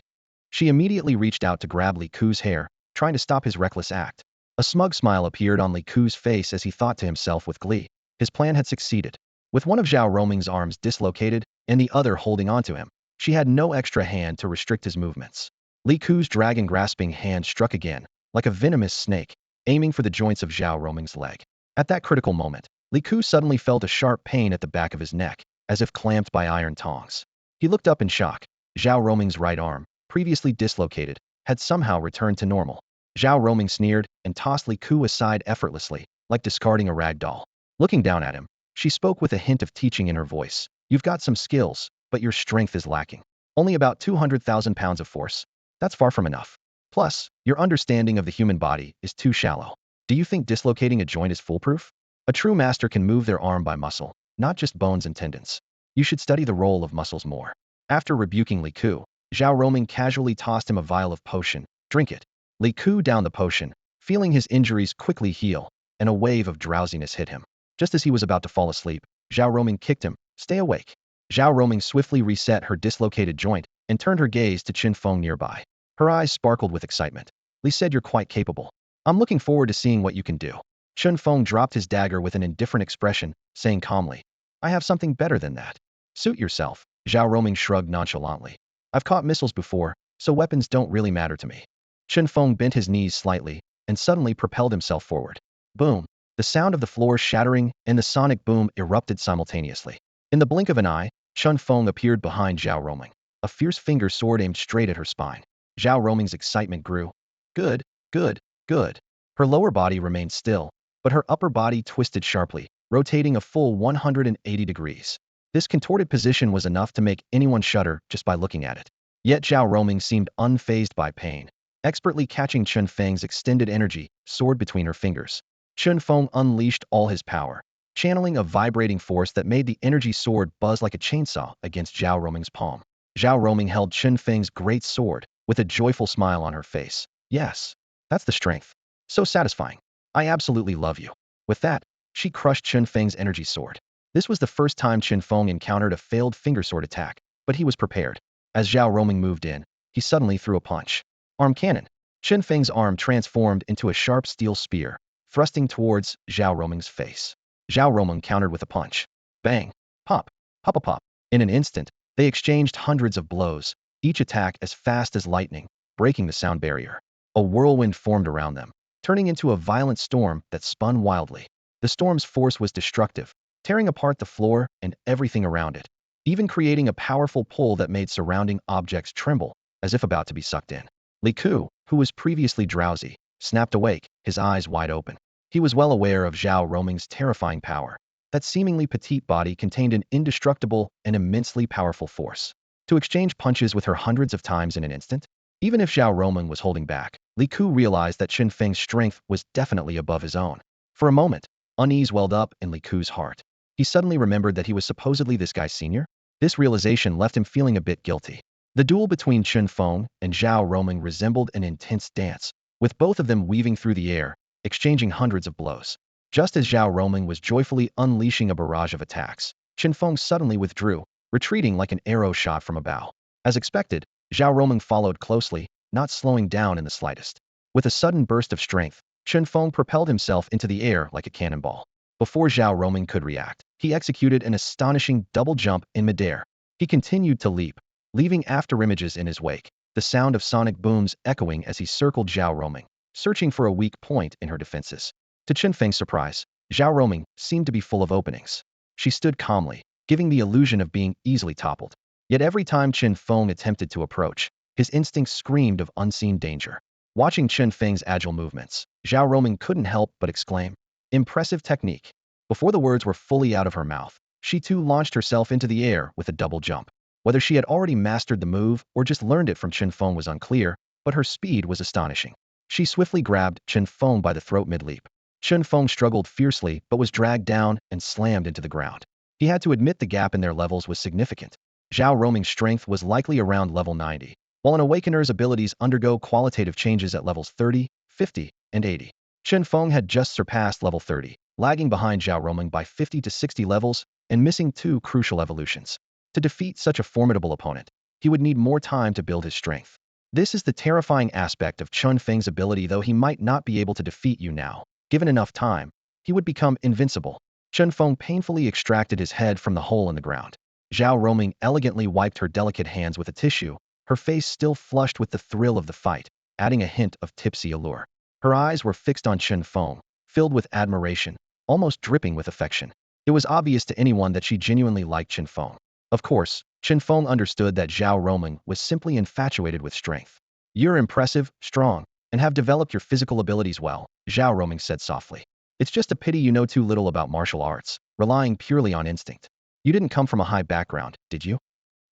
She immediately reached out to grab Li Ku's hair, trying to stop his reckless act. A smug smile appeared on Li Ku's face as he thought to himself with glee. His plan had succeeded. With one of Zhao Roming's arms dislocated and the other holding onto him, she had no extra hand to restrict his movements. Li Ku's dragon-grasping hand struck again, like a venomous snake, aiming for the joints of Zhao Roming's leg. At that critical moment, Li Ku suddenly felt a sharp pain at the back of his neck, as if clamped by iron tongs. He looked up in shock. Zhao Roming's right arm, previously dislocated, had somehow returned to normal. Zhao Roming sneered and tossed Li Ku aside effortlessly, like discarding a rag doll. Looking down at him, she spoke with a hint of teaching in her voice. You've got some skills, but your strength is lacking. Only about 200,000 pounds of force. That's far from enough. Plus, your understanding of the human body is too shallow. Do you think dislocating a joint is foolproof? A true master can move their arm by muscle, not just bones and tendons. You should study the role of muscles more. After rebuking Li Ku, Zhao Roming casually tossed him a vial of potion. Drink it. Li Ku downed the potion, feeling his injuries quickly heal, and a wave of drowsiness hit him. Just as he was about to fall asleep, Zhao Roming kicked him. Stay awake. Zhao Roming swiftly reset her dislocated joint and turned her gaze to Chen Feng nearby. Her eyes sparkled with excitement. Li said you're quite capable. I'm looking forward to seeing what you can do. Chen Feng dropped his dagger with an indifferent expression, saying calmly, I have something better than that. Suit yourself. Zhao Roming shrugged nonchalantly. I've caught missiles before, so weapons don't really matter to me. Chen Feng bent his knees slightly and suddenly propelled himself forward. Boom! The sound of the floor shattering and the sonic boom erupted simultaneously. In the blink of an eye, Chen Feng appeared behind Zhao Roming, a fierce finger sword aimed straight at her spine. Zhao Roming's excitement grew. Good, good, good. Her lower body remained still, but her upper body twisted sharply, rotating a full 180 degrees. This contorted position was enough to make anyone shudder just by looking at it. Yet Zhao Roming seemed unfazed by pain, expertly catching Chen Feng's extended energy soared between her fingers. Chen Feng unleashed all his power, channeling a vibrating force that made the energy sword buzz like a chainsaw against Zhao Roming's palm. Zhao Roming held Chen Feng's great sword with a joyful smile on her face. Yes, that's the strength. So satisfying. I absolutely love you. With that, she crushed Chen Feng's energy sword. This was the first time Chen Feng encountered a failed finger sword attack, but he was prepared. As Zhao Roming moved in, he suddenly threw a punch. Arm cannon. Chen Feng's arm transformed into a sharp steel spear, thrusting towards Zhao Roming's face. Zhao Roming countered with a punch. Bang! Pop! Pop! Pop! In an instant, they exchanged hundreds of blows, each attack as fast as lightning, breaking the sound barrier. A whirlwind formed around them, turning into a violent storm that spun wildly. The storm's force was destructive, tearing apart the floor and everything around it, even creating a powerful pull that made surrounding objects tremble, as if about to be sucked in. Li Ku, who was previously drowsy, snapped awake, his eyes wide open. He was well aware of Zhao Roming's terrifying power. That seemingly petite body contained an indestructible and immensely powerful force. To exchange punches with her hundreds of times in an instant? Even if Zhao Roming was holding back, Li Ku realized that Chen Feng's strength was definitely above his own. For a moment, unease welled up in Li Ku's heart. He suddenly remembered that he was supposedly this guy's senior. This realization left him feeling a bit guilty. The duel between Chen Feng and Zhao Roming resembled an intense dance, with both of them weaving through the air, exchanging hundreds of blows. Just as Zhao Roming was joyfully unleashing a barrage of attacks, Chen Feng suddenly withdrew, retreating like an arrow shot from a bow. As expected, Zhao Roming followed closely, not slowing down in the slightest. With a sudden burst of strength, Chen Feng propelled himself into the air like a cannonball. Before Zhao Roming could react, he executed an astonishing double jump in midair. He continued to leap, leaving afterimages in his wake, the sound of sonic booms echoing as he circled Zhao Roming, searching for a weak point in her defenses. To Chen Feng's surprise, Zhao Roming seemed to be full of openings. She stood calmly, giving the illusion of being easily toppled. Yet every time Chen Feng attempted to approach, his instincts screamed of unseen danger. Watching Chen Feng's agile movements, Zhao Roming couldn't help but exclaim, "Impressive technique." Before the words were fully out of her mouth, she too launched herself into the air with a double jump. Whether she had already mastered the move or just learned it from Chen Feng was unclear, but her speed was astonishing. She swiftly grabbed Chen Feng by the throat mid-leap. Chen Feng struggled fiercely but was dragged down and slammed into the ground. He had to admit the gap in their levels was significant. Zhao Roming's strength was likely around level 90, while an awakener's abilities undergo qualitative changes at levels 30, 50, and 80. Chen Feng had just surpassed level 30, lagging behind Zhao Roming by 50 to 60 levels and missing 2 crucial evolutions. To defeat such a formidable opponent, he would need more time to build his strength. This is the terrifying aspect of Chen Feng's ability. Though he might not be able to defeat you now, given enough time, he would become invincible. Chen Feng painfully extracted his head from the hole in the ground. Zhao Roming elegantly wiped her delicate hands with a tissue, her face still flushed with the thrill of the fight, adding a hint of tipsy allure. Her eyes were fixed on Chen Feng, filled with admiration, almost dripping with affection. It was obvious to anyone that she genuinely liked Chen Feng. Of course, Chen Feng understood that Zhao Roming was simply infatuated with strength. "You're impressive, strong, and have developed your physical abilities well," Zhao Roming said softly. "It's just a pity you know too little about martial arts, relying purely on instinct. You didn't come from a high background, did you?"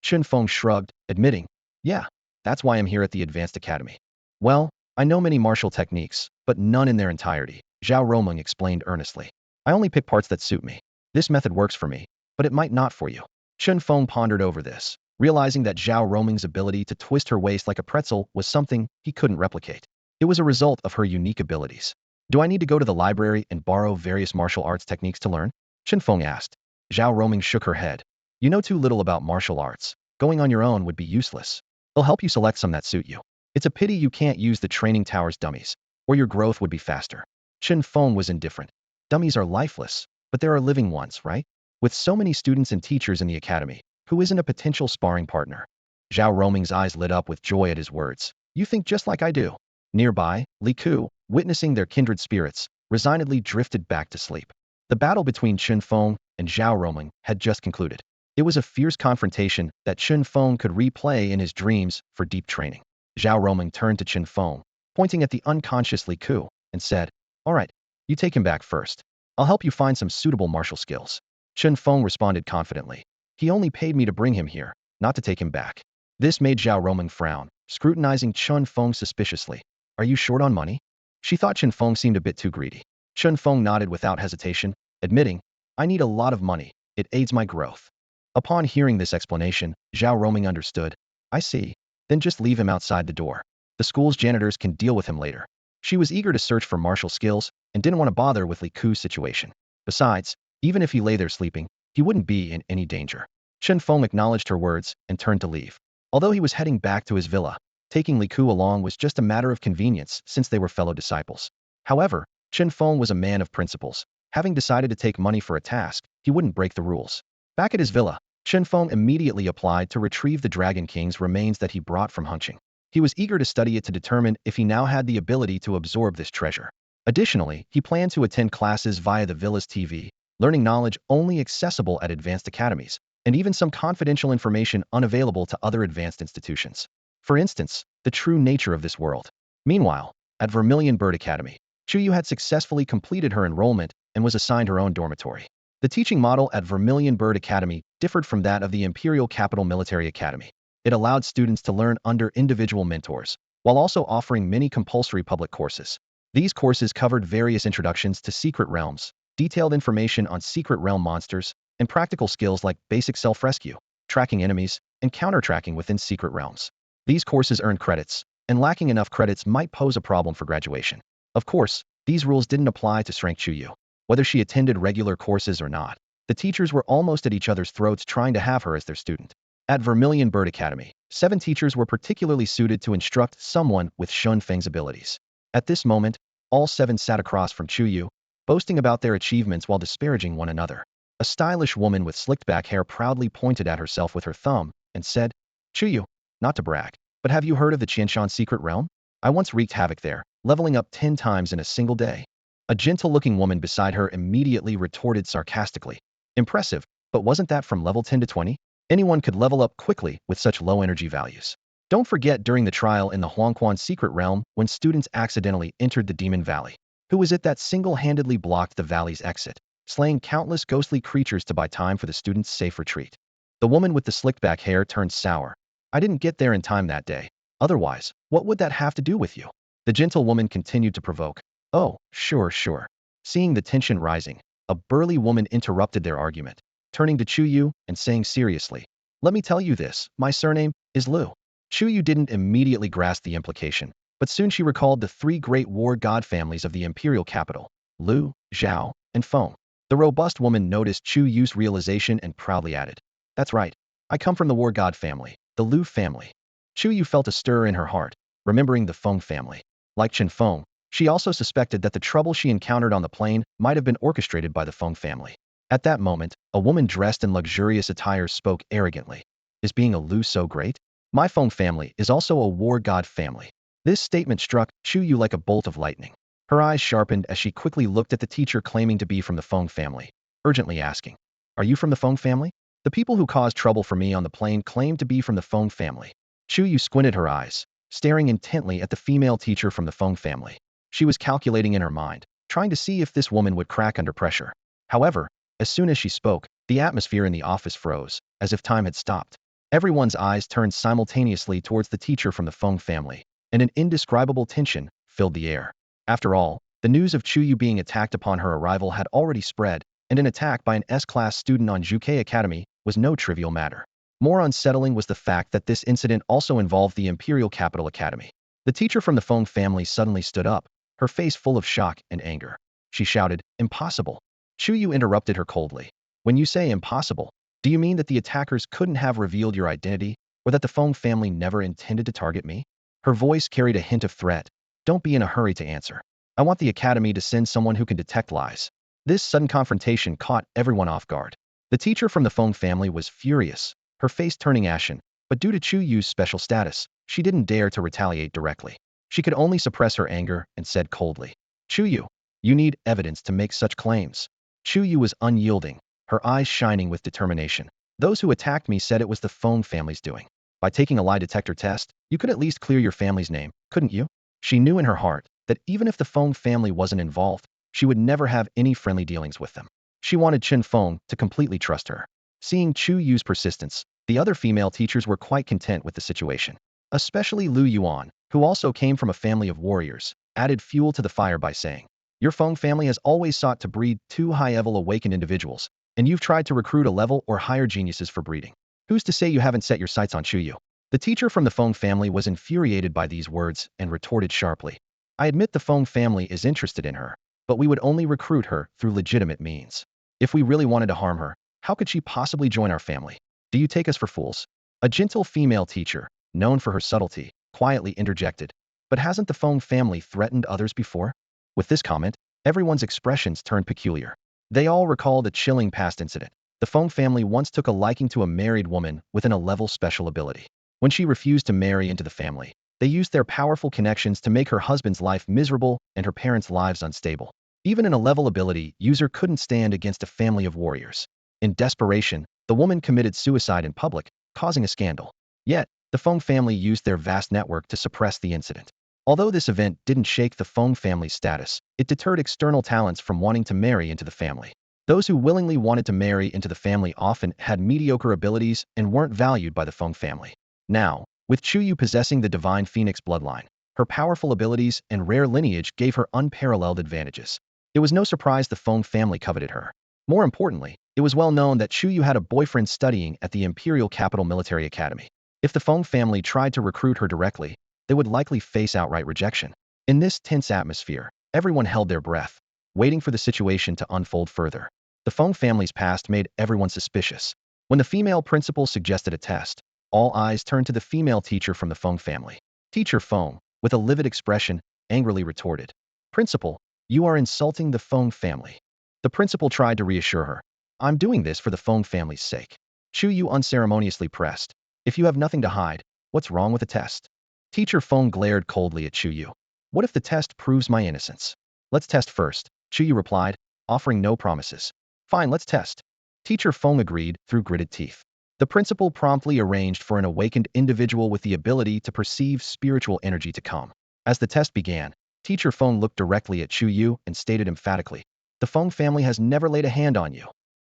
Chen Feng shrugged, admitting, "Yeah, that's why I'm here at the Advanced Academy." "Well, I know many martial techniques, but none in their entirety," Zhao Roming explained earnestly. "I only pick parts that suit me. This method works for me, but it might not for you." Chen Feng pondered over this, realizing that Zhao Roming's ability to twist her waist like a pretzel was something he couldn't replicate. It was a result of her unique abilities. "Do I need to go to the library and borrow various martial arts techniques to learn?" Chen Feng asked. Zhao Roming shook her head. "You know too little about martial arts. Going on your own would be useless. They'll help you select some that suit you. It's a pity you can't use the training tower's dummies, or your growth would be faster." Chen Feng was indifferent. Dummies are lifeless, but there are living ones, right? With so many students and teachers in the academy, who isn't a potential sparring partner? Zhao Roming's eyes lit up with joy at his words. "You think just like I do." Nearby, Li Ku, witnessing their kindred spirits, resignedly drifted back to sleep. The battle between Chen Feng and Zhao Roming had just concluded. It was a fierce confrontation that Chen Feng could replay in his dreams for deep training. Zhao Roming turned to Chen Feng, pointing at the unconscious Li Ku, and said, "All right, you take him back first. I'll help you find some suitable martial skills." Chen Feng responded confidently. "He only paid me to bring him here, not to take him back." This made Zhao Roming frown, scrutinizing Chen Feng suspiciously. "Are you short on money?" She thought Chen Feng seemed a bit too greedy. Chen Feng nodded without hesitation, admitting, "I need a lot of money. It aids my growth." Upon hearing this explanation, Zhao Roming understood. "I see. Then just leave him outside the door. The school's janitors can deal with him later." She was eager to search for martial skills and didn't want to bother with Li Ku's situation. Besides, even if he lay there sleeping, he wouldn't be in any danger. Chen Feng acknowledged her words and turned to leave. Although he was heading back to his villa, taking Li Ku along was just a matter of convenience since they were fellow disciples. However, Chen Feng was a man of principles. Having decided to take money for a task, he wouldn't break the rules. Back at his villa, Chen Feng immediately applied to retrieve the Dragon King's remains that he brought from Hunching. He was eager to study it to determine if he now had the ability to absorb this treasure. Additionally, he planned to attend classes via the villa's TV, learning knowledge only accessible at advanced academies, and even some confidential information unavailable to other advanced institutions. For instance, the true nature of this world. Meanwhile, at Vermilion Bird Academy, Chuyu had successfully completed her enrollment and was assigned her own dormitory. The teaching model at Vermilion Bird Academy differed from that of the Imperial Capital Military Academy. It allowed students to learn under individual mentors, while also offering many compulsory public courses. These courses covered various introductions to secret realms, detailed information on secret realm monsters, and practical skills like basic self-rescue, tracking enemies, and counter-tracking within secret realms. These courses earned credits, and lacking enough credits might pose a problem for graduation. Of course, these rules didn't apply to Strength Chuyu. Whether she attended regular courses or not, the teachers were almost at each other's throats trying to have her as their student. At Vermilion Bird Academy, 7 teachers were particularly suited to instruct someone with Chen Feng's abilities. At this moment, all 7 sat across from Chuyu, boasting about their achievements while disparaging one another. A stylish woman with slicked back hair proudly pointed at herself with her thumb and said, "Chuyu, not to brag, but have you heard of the Qianshan secret realm? I once wreaked havoc there, leveling up 10 times in a single day." A gentle-looking woman beside her immediately retorted sarcastically, "Impressive, but wasn't that from level 10 to 20? Anyone could level up quickly with such low energy values." Don't forget during the trial in the Huangquan secret realm when students accidentally entered the Demon Valley. Who was it that single-handedly blocked the valley's exit, slaying countless ghostly creatures to buy time for the students' safe retreat? The woman with the slicked-back hair turned sour. "I didn't get there in time that day. Otherwise, what would that have to do with you?" The gentle woman continued to provoke. "Oh, sure, sure." Seeing the tension rising, a burly woman interrupted their argument, turning to Chuyu and saying seriously, "Let me tell you this, my surname is Liu." Chu Yu didn't immediately grasp the implication, but soon she recalled the three great war god families of the imperial capital, Lu, Zhao, and Feng. The robust woman noticed Chu Yu's realization and proudly added, "That's right. I come from the war god family, the Lu family." Chu Yu felt a stir in her heart, remembering the Feng family. Like Chen Feng, she also suspected that the trouble she encountered on the plane might have been orchestrated by the Feng family. At that moment, a woman dressed in luxurious attire spoke arrogantly. "Is being a Lu so great? My Feng family is also a war god family." This statement struck Chu Yu like a bolt of lightning. Her eyes sharpened as she quickly looked at the teacher claiming to be from the Feng family, urgently asking, "Are you from the Feng family? The people who caused trouble for me on the plane claim to be from the Feng family." Chu Yu squinted her eyes, staring intently at the female teacher from the Feng family. She was calculating in her mind, trying to see if this woman would crack under pressure. However, as soon as she spoke, the atmosphere in the office froze, as if time had stopped. Everyone's eyes turned simultaneously towards the teacher from the Feng family, and an indescribable tension filled the air. After all, the news of Chu Yu being attacked upon her arrival had already spread, and an attack by an S-class student on Juke Academy was no trivial matter. More unsettling was the fact that this incident also involved the Imperial Capital Academy. The teacher from the Feng family suddenly stood up, her face full of shock and anger. She shouted, "Impossible." Chu Yu interrupted her coldly. "When you say impossible, do you mean that the attackers couldn't have revealed your identity, or that the Feng family never intended to target me?" Her voice carried a hint of threat. "Don't be in a hurry to answer. I want the academy to send someone who can detect lies." This sudden confrontation caught everyone off guard. The teacher from the Feng family was furious, her face turning ashen, but due to Chu Yu's special status, she didn't dare to retaliate directly. She could only suppress her anger and said coldly, "Chu Yu, you need evidence to make such claims." Chu Yu was unyielding, her eyes shining with determination. "Those who attacked me said it was the Feng family's doing. By taking a lie detector test, you could at least clear your family's name, couldn't you?" She knew in her heart that even if the Feng family wasn't involved, she would never have any friendly dealings with them. She wanted Chen Feng to completely trust her. Seeing Chu Yu's persistence, the other female teachers were quite content with the situation. Especially Lu Yuan, who also came from a family of warriors, added fuel to the fire by saying, "Your Feng family has always sought to breed two high-level awakened individuals, and you've tried to recruit a level or higher geniuses for breeding. Who's to say you haven't set your sights on Chu Yu?" The teacher from the Feng family was infuriated by these words and retorted sharply, "I admit the Feng family is interested in her, but we would only recruit her through legitimate means. If we really wanted to harm her, how could she possibly join our family? Do you take us for fools?" A gentle female teacher, known for her subtlety, quietly interjected, "But hasn't the Feng family threatened others before?" With this comment, everyone's expressions turned peculiar. They all recalled a chilling past incident. The Feng family once took a liking to a married woman with an A-level special ability. When she refused to marry into the family, they used their powerful connections to make her husband's life miserable and her parents' lives unstable. Even an A-level ability user couldn't stand against a family of warriors. In desperation, the woman committed suicide in public, causing a scandal. Yet, the Feng family used their vast network to suppress the incident. Although this event didn't shake the Feng family's status, it deterred external talents from wanting to marry into the family. Those who willingly wanted to marry into the family often had mediocre abilities and weren't valued by the Feng family. Now, with Chu Yu possessing the divine phoenix bloodline, her powerful abilities and rare lineage gave her unparalleled advantages. It was no surprise the Feng family coveted her. More importantly, it was well known that Chu Yu had a boyfriend studying at the Imperial Capital Military Academy. If the Feng family tried to recruit her directly, they would likely face outright rejection. In this tense atmosphere, everyone held their breath, waiting for the situation to unfold further. The Feng family's past made everyone suspicious. When the female principal suggested a test, all eyes turned to the female teacher from the Feng family. Teacher Feng, with a livid expression, angrily retorted, "Principal, you are insulting the Feng family." The principal tried to reassure her, "I'm doing this for the Feng family's sake." Chu Yu unceremoniously pressed, "If you have nothing to hide, what's wrong with the test?" Teacher Feng glared coldly at Chu Yu. "What if the test proves my innocence?" "Let's test first," Chu Yu replied, offering no promises. "Fine, let's test." Teacher Feng agreed through gritted teeth. The principal promptly arranged for an awakened individual with the ability to perceive spiritual energy to come. As the test began, Teacher Feng looked directly at Chu Yu and stated emphatically, "The Feng family has never laid a hand on you."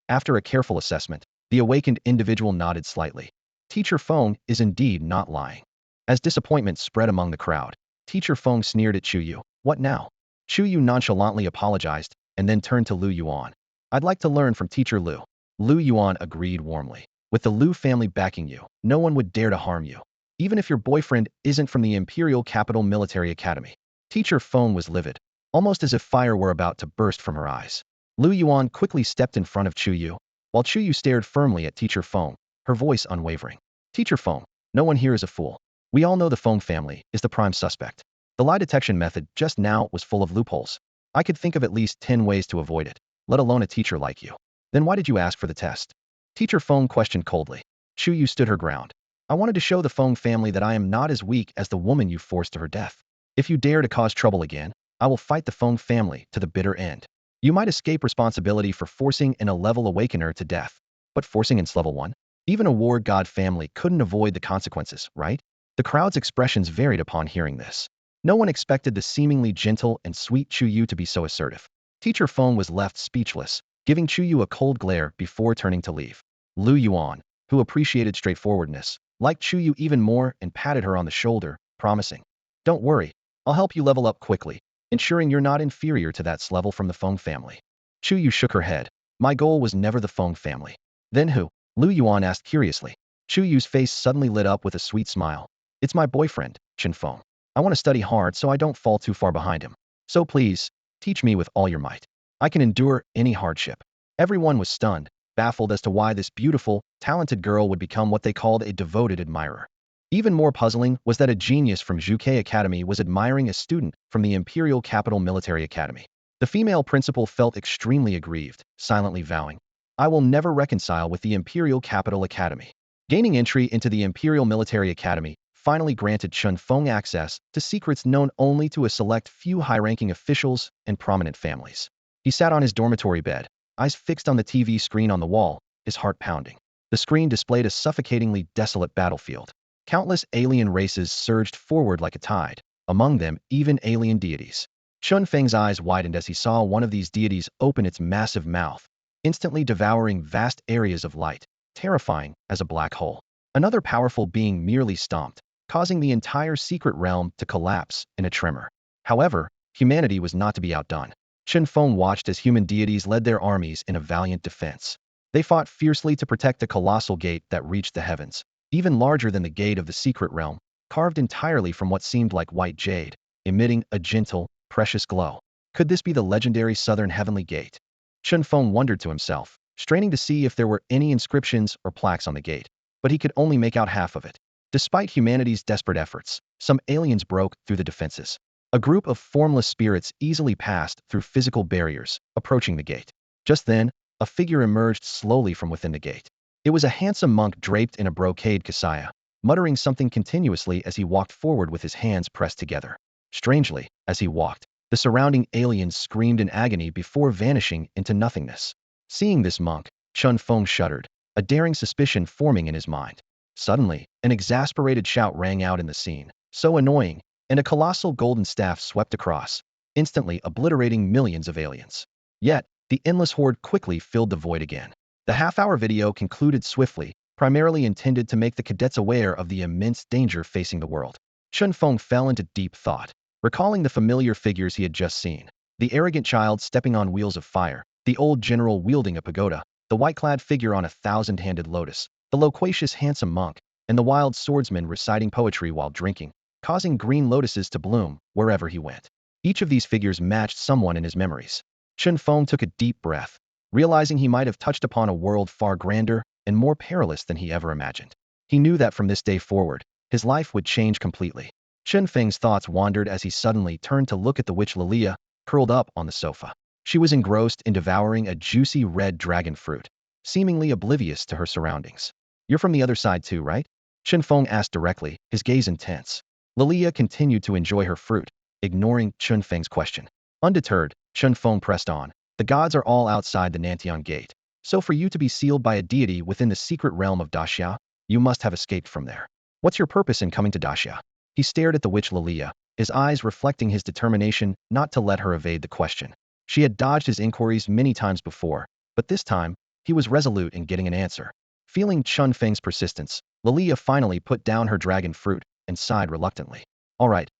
After a careful assessment, the awakened individual nodded slightly. Teacher Feng is indeed not lying. As disappointment spread among the crowd, Teacher Feng sneered at Chu Yu. "What now?" Chu Yu nonchalantly apologized and then turned to Lu Yuan. "I'd like to learn from Teacher Lu." Lu Yuan agreed warmly. "With the Lu family backing you, no one would dare to harm you. even if your boyfriend isn't from the Imperial Capital Military Academy. Teacher Feng was livid, almost as if fire were about to burst from her eyes. Lu Yuan quickly stepped in front of Chu Yu, while Chu Yu stared firmly at Teacher Feng, her voice unwavering. Teacher Feng, no one here is a fool. We all know the Feng family is the prime suspect. The lie detection method just now was full of loopholes. I could think of at least 10 ways to avoid it, let alone a teacher like you. Then why did you ask for the test? Teacher Feng questioned coldly. Chu Yu stood her ground. I wanted to show the Feng family that I am not as weak as the woman you forced to her death. If you dare to cause trouble again, I will fight the Feng family to the bitter end. You might escape responsibility for forcing an 11 awakener to death, but forcing in level 1? Even a war god family couldn't avoid the consequences, right? The crowd's expressions varied upon hearing this. No one expected the seemingly gentle and sweet Chu Yu to be so assertive. Teacher Feng was left speechless, giving Chu Yu a cold glare before turning to leave. Lu Yuan, who appreciated straightforwardness, liked Chu Yu even more and patted her on the shoulder, promising, "Don't worry, I'll help you level up quickly, ensuring you're not inferior to that level from the Feng family." Chu Yu shook her head. My goal was never the Feng family. Then who? Lu Yuan asked curiously. Chu Yu's face suddenly lit up with a sweet smile. It's my boyfriend, Chen Feng. I want to study hard so I don't fall too far behind him. So please, teach me with all your might. I can endure any hardship. Everyone was stunned, baffled as to why this beautiful, talented girl would become what they called a devoted admirer. Even more puzzling was that a genius from Zhuke Academy was admiring a student from the Imperial Capital Military Academy. The female principal felt extremely aggrieved, silently vowing, I will never reconcile with the Imperial Capital Academy. Gaining entry into the Imperial Military Academy finally granted Chen Feng access to secrets known only to a select few high-ranking officials and prominent families. He sat on his dormitory bed, eyes fixed on the TV screen on the wall, his heart pounding. The screen displayed a suffocatingly desolate battlefield. Countless alien races surged forward like a tide, among them even alien deities. Chen Feng's eyes widened as he saw one of these deities open its massive mouth, instantly devouring vast areas of light, terrifying as a black hole. Another powerful being merely stomped, causing the entire secret realm to collapse in a tremor. However, humanity was not to be outdone. Chen Feng watched as human deities led their armies in a valiant defense. They fought fiercely to protect a colossal gate that reached the heavens, even larger than the gate of the secret realm, carved entirely from what seemed like white jade, emitting a gentle, precious glow. Could this be the legendary Southern Heavenly Gate? Chen Feng wondered to himself, straining to see if there were any inscriptions or plaques on the gate, but he could only make out half of it. Despite humanity's desperate efforts, some aliens broke through the defenses. A group of formless spirits easily passed through physical barriers, approaching the gate. Just then, a figure emerged slowly from within the gate. It was a handsome monk draped in a brocade kasaya, muttering something continuously as he walked forward with his hands pressed together. Strangely, as he walked, the surrounding aliens screamed in agony before vanishing into nothingness. Seeing this monk, Chen Feng shuddered, a daring suspicion forming in his mind. Suddenly, an exasperated shout rang out in the scene, so annoying, and a colossal golden staff swept across, instantly obliterating millions of aliens. Yet, the endless horde quickly filled the void again. The half-hour video concluded swiftly, primarily intended to make the cadets aware of the immense danger facing the world. Chen Feng fell into deep thought, recalling the familiar figures he had just seen. The arrogant child stepping on wheels of fire, the old general wielding a pagoda, the white-clad figure on a thousand-handed lotus, the loquacious handsome monk, and the wild swordsman reciting poetry while drinking, causing green lotuses to bloom wherever he went. Each of these figures matched someone in his memories. Chen Feng took a deep breath, realizing he might have touched upon a world far grander and more perilous than he ever imagined. He knew that from this day forward, his life would change completely. Chen Feng's thoughts wandered as he suddenly turned to look at the witch Lilia, curled up on the sofa. She was engrossed in devouring a juicy red dragon fruit, seemingly oblivious to her surroundings. You're from the other side too, right? Chen Feng asked directly, his gaze intense. Lilia continued to enjoy her fruit, ignoring Chen Feng's question. Undeterred, Chen Feng pressed on. The gods are all outside the Nantian Gate, so for you to be sealed by a deity within the secret realm of Daxia, you must have escaped from there. What's your purpose in coming to Daxia? He stared at the witch Lilia, his eyes reflecting his determination not to let her evade the question. She had dodged his inquiries many times before, but this time, he was resolute in getting an answer. Feeling Chen Feng's persistence, Lilia finally put down her dragon fruit and sighed reluctantly. All right,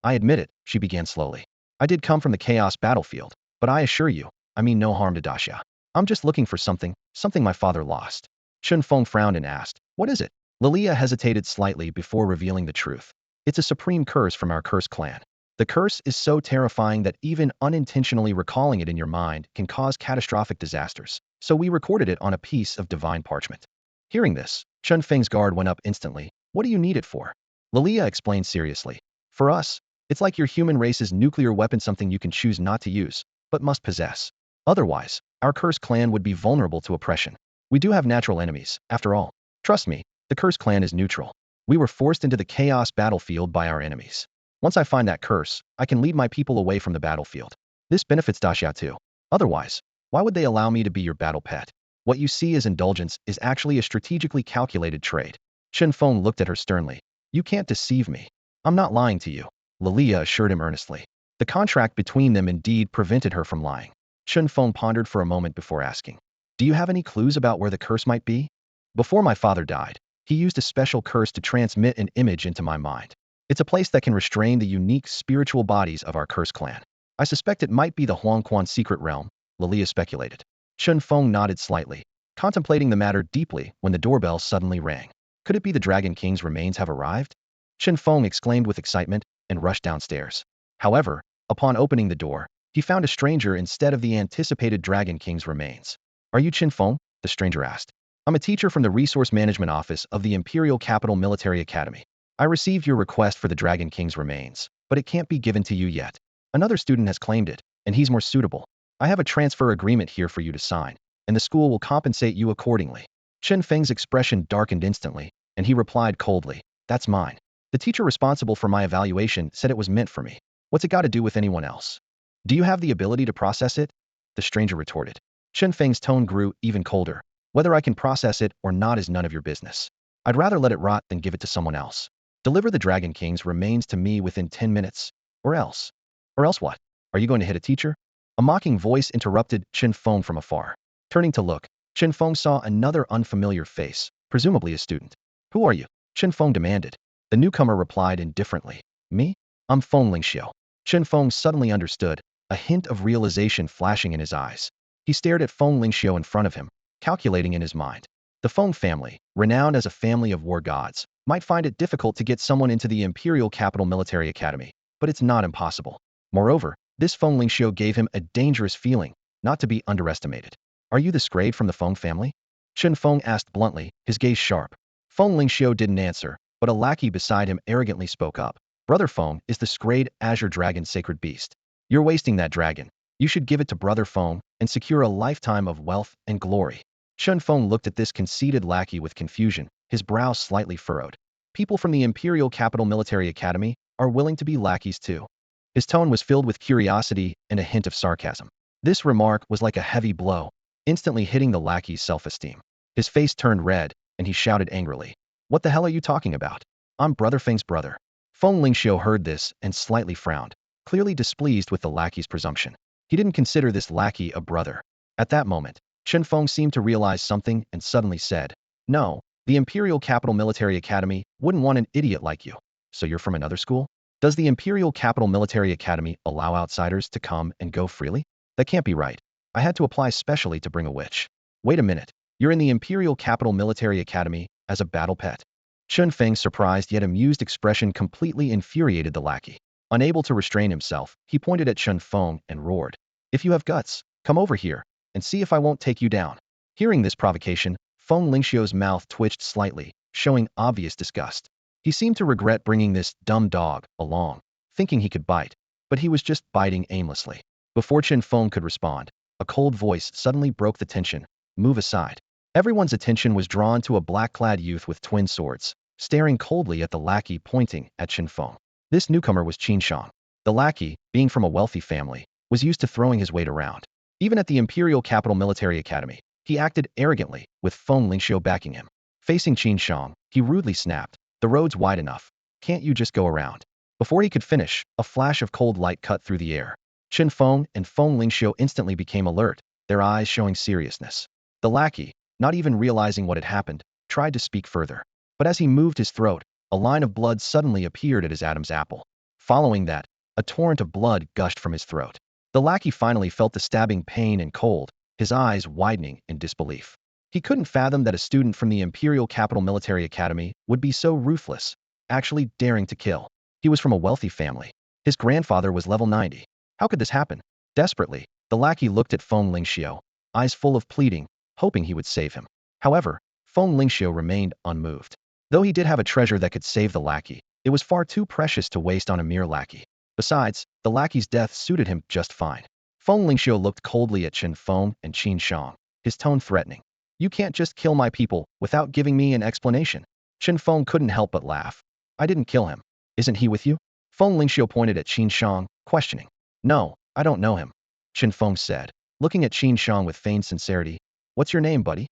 I admit it, she began slowly. I did come from the chaos battlefield, but I assure you, I mean no harm to Daxia. I'm just looking for something my father lost. Chen Feng frowned and asked, what is it? Lilia hesitated slightly before revealing the truth. It's a supreme curse from our cursed clan. The curse is so terrifying that even unintentionally recalling it in your mind can cause catastrophic disasters, so we recorded it on a piece of divine parchment. Hearing this, Chen Feng's guard went up instantly. What do you need it for? Lilia explained seriously. For us, it's like your human race's nuclear weapon, something you can choose not to use, but must possess. Otherwise, our cursed clan would be vulnerable to oppression. We do have natural enemies, after all. Trust me, the cursed clan is neutral. We were forced into the chaos battlefield by our enemies. Once I find that curse, I can lead my people away from the battlefield. This benefits Daxia too. Otherwise, why would they allow me to be your battle pet? What you see as indulgence is actually a strategically calculated trade. Chen Feng looked at her sternly. You can't deceive me. I'm not lying to you, Lilia assured him earnestly. The contract between them indeed prevented her from lying. Chen Feng pondered for a moment before asking, do you have any clues about where the curse might be? Before my father died, he used a special curse to transmit an image into my mind. It's a place that can restrain the unique spiritual bodies of our cursed clan. I suspect it might be the Huangquan secret realm, Lilia speculated. Chen Feng nodded slightly, contemplating the matter deeply when the doorbell suddenly rang. Could it be the Dragon King's remains have arrived? Chen Feng exclaimed with excitement and rushed downstairs. However, upon opening the door, he found a stranger instead of the anticipated Dragon King's remains. Are you Chen Feng? The stranger asked. I'm a teacher from the Resource Management Office of the Imperial Capital Military Academy. I received your request for the Dragon King's remains, but it can't be given to you yet. Another student has claimed it, and he's more suitable. I have a transfer agreement here for you to sign, and the school will compensate you accordingly. Chen Feng's expression darkened instantly, and he replied coldly, that's mine. The teacher responsible for my evaluation said it was meant for me. What's it got to do with anyone else? Do you have the ability to process it? The stranger retorted. Chen Feng's tone grew even colder. Whether I can process it or not is none of your business. I'd rather let it rot than give it to someone else. Deliver the Dragon King's remains to me within 10 minutes. Or else. Or else what? Are you going to hit a teacher? A mocking voice interrupted Chen Feng from afar. Turning to look, Chen Feng saw another unfamiliar face, presumably a student. Who are you? Chen Feng demanded. The newcomer replied indifferently. Me? I'm Feng Lingxiu. Chen Feng suddenly understood, a hint of realization flashing in his eyes. He stared at Feng Lingxiu in front of him, calculating in his mind. The Feng family, renowned as a family of war gods, might find it difficult to get someone into the Imperial Capital Military Academy, but it's not impossible. Moreover, this Feng Lingxiu gave him a dangerous feeling, not to be underestimated. Are you the Scrade from the Feng family? Chen Feng asked bluntly, his gaze sharp. Feng Lingxiu didn't answer, but a lackey beside him arrogantly spoke up. Brother Feng is the Scrade Azure Dragon Sacred Beast. You're wasting that dragon. You should give it to Brother Feng and secure a lifetime of wealth and glory. Chen Feng looked at this conceited lackey with confusion, his brow slightly furrowed. People from the Imperial Capital Military Academy are willing to be lackeys too. His tone was filled with curiosity and a hint of sarcasm. This remark was like a heavy blow, instantly hitting the lackey's self-esteem. His face turned red, and he shouted angrily. What the hell are you talking about? I'm Brother Feng's brother. Feng Lingxiu heard this and slightly frowned, clearly displeased with the lackey's presumption. He didn't consider this lackey a brother. At that moment, Chen Feng seemed to realize something and suddenly said, no, the Imperial Capital Military Academy wouldn't want an idiot like you. So you're from another school? Does the Imperial Capital Military Academy allow outsiders to come and go freely? That can't be right. I had to apply specially to bring a witch. Wait a minute. You're in the Imperial Capital Military Academy as a battle pet? Chen Feng's surprised yet amused expression completely infuriated the lackey. Unable to restrain himself, he pointed at Chen Feng and roared. If you have guts, come over here and see if I won't take you down. Hearing this provocation, Feng Lingxiu's mouth twitched slightly, showing obvious disgust. He seemed to regret bringing this dumb dog along, thinking he could bite, but he was just biting aimlessly. Before Chen Feng could respond, a cold voice suddenly broke the tension. Move aside. Everyone's attention was drawn to a black-clad youth with twin swords, staring coldly at the lackey pointing at Chen Feng. This newcomer was Qin Shang. The lackey, being from a wealthy family, was used to throwing his weight around. Even at the Imperial Capital Military Academy, he acted arrogantly, with Feng Lingxiu backing him. Facing Qin Shang, he rudely snapped, the road's wide enough. Can't you just go around? Before he could finish, a flash of cold light cut through the air. Chen Feng and Feng Lingxiu instantly became alert, their eyes showing seriousness. The lackey, not even realizing what had happened, tried to speak further. But as he moved his throat, a line of blood suddenly appeared at his Adam's apple. Following that, a torrent of blood gushed from his throat. The lackey finally felt the stabbing pain and cold, his eyes widening in disbelief. He couldn't fathom that a student from the Imperial Capital Military Academy would be so ruthless, actually daring to kill. He was from a wealthy family. His grandfather was level 90. How could this happen? Desperately, the lackey looked at Feng Lingxiu, eyes full of pleading, hoping he would save him. However, Feng Lingxiu remained unmoved. Though he did have a treasure that could save the lackey, it was far too precious to waste on a mere lackey. Besides, the lackey's death suited him just fine. Feng Lingxiu looked coldly at Chen Feng and Qin Shang, his tone threatening. You can't just kill my people without giving me an explanation. Chen Feng couldn't help but laugh. I didn't kill him. Isn't he with you? Feng Lingxiu pointed at Qin Shang, questioning. No, I don't know him. Chen Feng said, looking at Qin Shang with feigned sincerity. What's your name, buddy?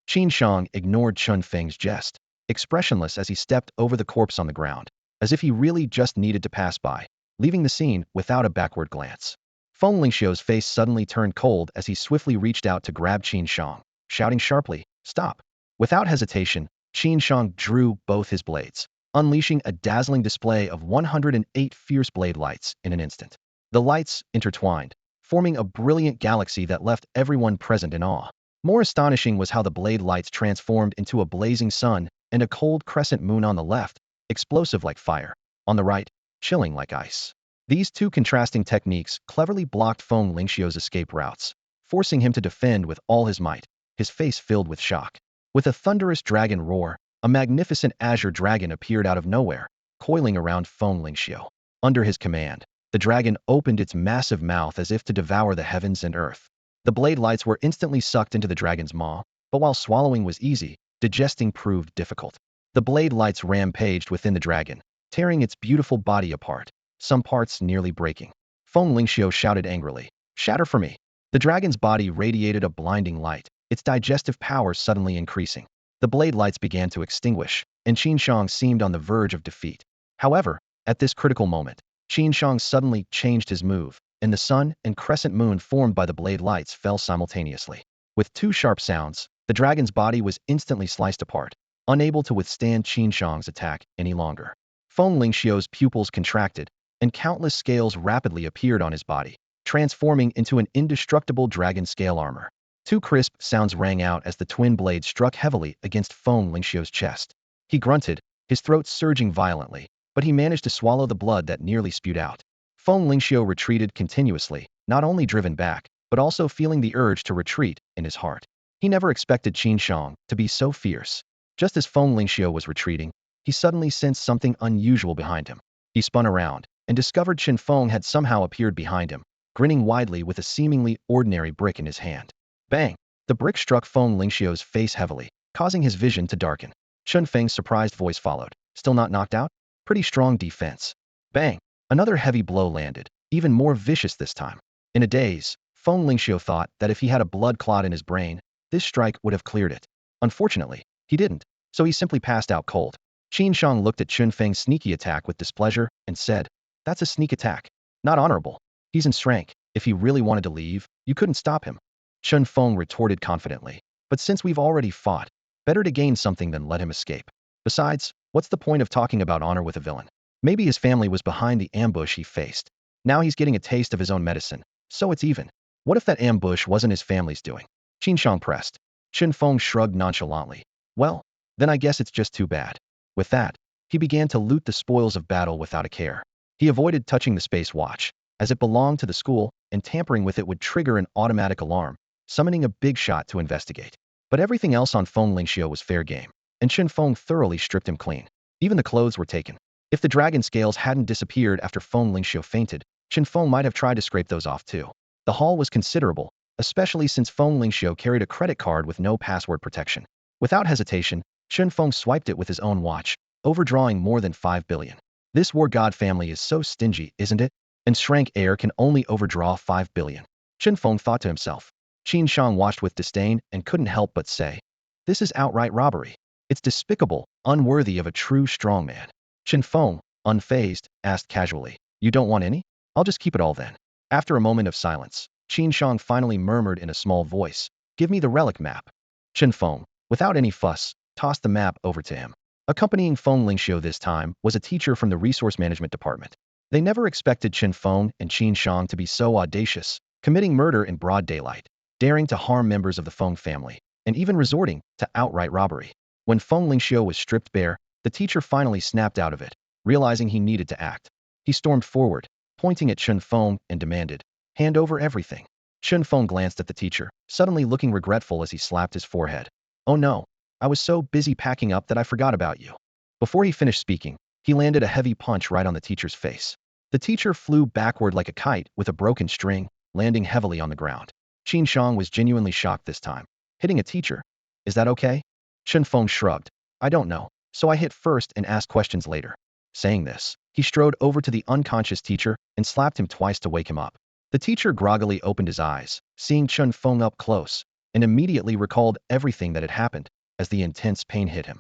Qin Shang ignored Chen Feng's jest, expressionless as he stepped over the corpse on the ground, as if he really just needed to pass by, leaving the scene without a backward glance. Feng Lingxiu's face suddenly turned cold as he swiftly reached out to grab Qin Shang, shouting sharply, Stop! Without hesitation, Qin Shang drew both his blades, unleashing a dazzling display of 108 fierce blade lights in an instant. The lights intertwined, forming a brilliant galaxy that left everyone present in awe. More astonishing was how the blade lights transformed into a blazing sun and a cold crescent moon on the left, explosive like fire. On the right, chilling like ice. These two contrasting techniques cleverly blocked Feng Lingxiu's escape routes, forcing him to defend with all his might, his face filled with shock. With a thunderous dragon roar, a magnificent azure dragon appeared out of nowhere, coiling around Feng Lingxiu. Under his command, the dragon opened its massive mouth as if to devour the heavens and earth. The blade lights were instantly sucked into the dragon's maw, but while swallowing was easy, digesting proved difficult. The blade lights rampaged within the dragon, tearing its beautiful body apart, some parts nearly breaking. Feng Lingxiu shouted angrily, Shatter for me! The dragon's body radiated a blinding light, its digestive power suddenly increasing. The blade lights began to extinguish, and Qin Shang seemed on the verge of defeat. However, at this critical moment, Qin Shang suddenly changed his move, and the sun and crescent moon formed by the blade lights fell simultaneously. With two sharp sounds, the dragon's body was instantly sliced apart, unable to withstand Qin Shang's attack any longer. Feng Lingxiu's pupils contracted, and countless scales rapidly appeared on his body, transforming into an indestructible dragon scale armor. Two crisp sounds rang out as the twin blades struck heavily against Feng Lingxiu's chest. He grunted, his throat surging violently, but he managed to swallow the blood that nearly spewed out. Feng Lingxiu retreated continuously, not only driven back, but also feeling the urge to retreat in his heart. He never expected Qin Shang to be so fierce. Just as Feng Lingxiu was retreating, he suddenly sensed something unusual behind him. He spun around, and discovered Chen Feng had somehow appeared behind him, grinning widely with a seemingly ordinary brick in his hand. Bang! The brick struck Feng Lingxiu's face heavily, causing his vision to darken. Chen Feng's surprised voice followed. Still not knocked out? Pretty strong defense. Bang! Another heavy blow landed, even more vicious this time. In a daze, Feng Lingxiu thought that if he had a blood clot in his brain, this strike would have cleared it. Unfortunately, he didn't, so he simply passed out cold. Qin Shang looked at Chen Feng's sneaky attack with displeasure and said, That's a sneak attack. Not honorable. He's in rank. If he really wanted to leave, you couldn't stop him. Chen Feng retorted confidently. But since we've already fought, better to gain something than let him escape. Besides, what's the point of talking about honor with a villain? Maybe his family was behind the ambush he faced. Now he's getting a taste of his own medicine, so it's even. What if that ambush wasn't his family's doing? Qin Shang pressed. Chen Feng shrugged nonchalantly. Well, then I guess it's just too bad. With that, he began to loot the spoils of battle without a care. He avoided touching the space watch, as it belonged to the school, and tampering with it would trigger an automatic alarm, summoning a big shot to investigate. But everything else on Feng Lingxiu was fair game, and Chen Feng thoroughly stripped him clean. Even the clothes were taken. If the dragon scales hadn't disappeared after Feng Lingxiu fainted, Chen Feng might have tried to scrape those off too. The haul was considerable, especially since Feng Lingxiu carried a credit card with no password protection. Without hesitation, Chen Feng swiped it with his own watch, overdrawing more than 5 billion. This war god family is so stingy, isn't it? And Shrank Heir can only overdraw 5 billion. Chen Feng thought to himself. Qin Shang watched with disdain and couldn't help but say, This is outright robbery. It's despicable, unworthy of a true strongman. Chen Feng, unfazed, asked casually, You don't want any? I'll just keep it all then. After a moment of silence, Qin Shang finally murmured in a small voice, Give me the relic map. Chen Feng, without any fuss, tossed the map over to him. Accompanying Feng Lingxiu this time was a teacher from the resource management department. They never expected Chen Feng and Qin Shang to be so audacious, committing murder in broad daylight, daring to harm members of the Feng family. and even resorting to outright robbery. When Feng Lingxiu was stripped bare, the teacher finally snapped out of it, realizing he needed to act. He stormed forward, pointing at Chen Feng, and demanded, "Hand over everything." Chen Feng glanced at the teacher, suddenly looking regretful as he slapped his forehead. "Oh no, I was so busy packing up that I forgot about you." Before he finished speaking, he landed a heavy punch right on the teacher's face. The teacher flew backward like a kite with a broken string, landing heavily on the ground. Qin Shang was genuinely shocked this time. Hitting a teacher? Is that okay? Chen Feng shrugged. "I don't know, so I hit first and ask questions later." Saying this, he strode over to the unconscious teacher and slapped him twice to wake him up. The teacher groggily opened his eyes, seeing Chen Feng up close, and immediately recalled everything that had happened as the intense pain hit him.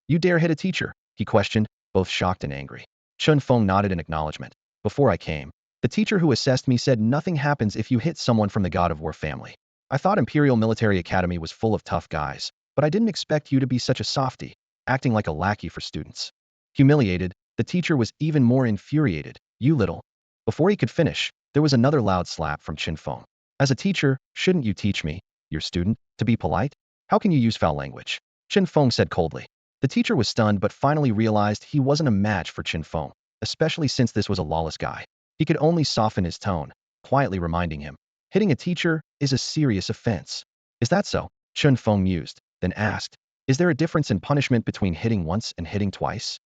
You dare hit a teacher?" he questioned, both shocked and angry. Chen Feng nodded in acknowledgement. "Before I came, the teacher who assessed me said nothing happens if you hit someone from the God of War family. I thought Imperial Military Academy was full of tough guys, but I didn't expect you to be such a softie, acting like a lackey for students." Humiliated, the teacher was even more infuriated. "You little..." Before he could finish, there was another loud slap from Chen Feng. "As a teacher, shouldn't you teach me, your student, to be polite? How can you use foul language?" Chen Feng said coldly. The teacher was stunned but finally realized he wasn't a match for Chen Feng, especially since this was a lawless guy. He could only soften his tone, quietly reminding him, "Hitting a teacher is a serious offense." "Is that so?" Chen Feng mused, then asked, "Is there a difference in punishment between hitting once and hitting twice?"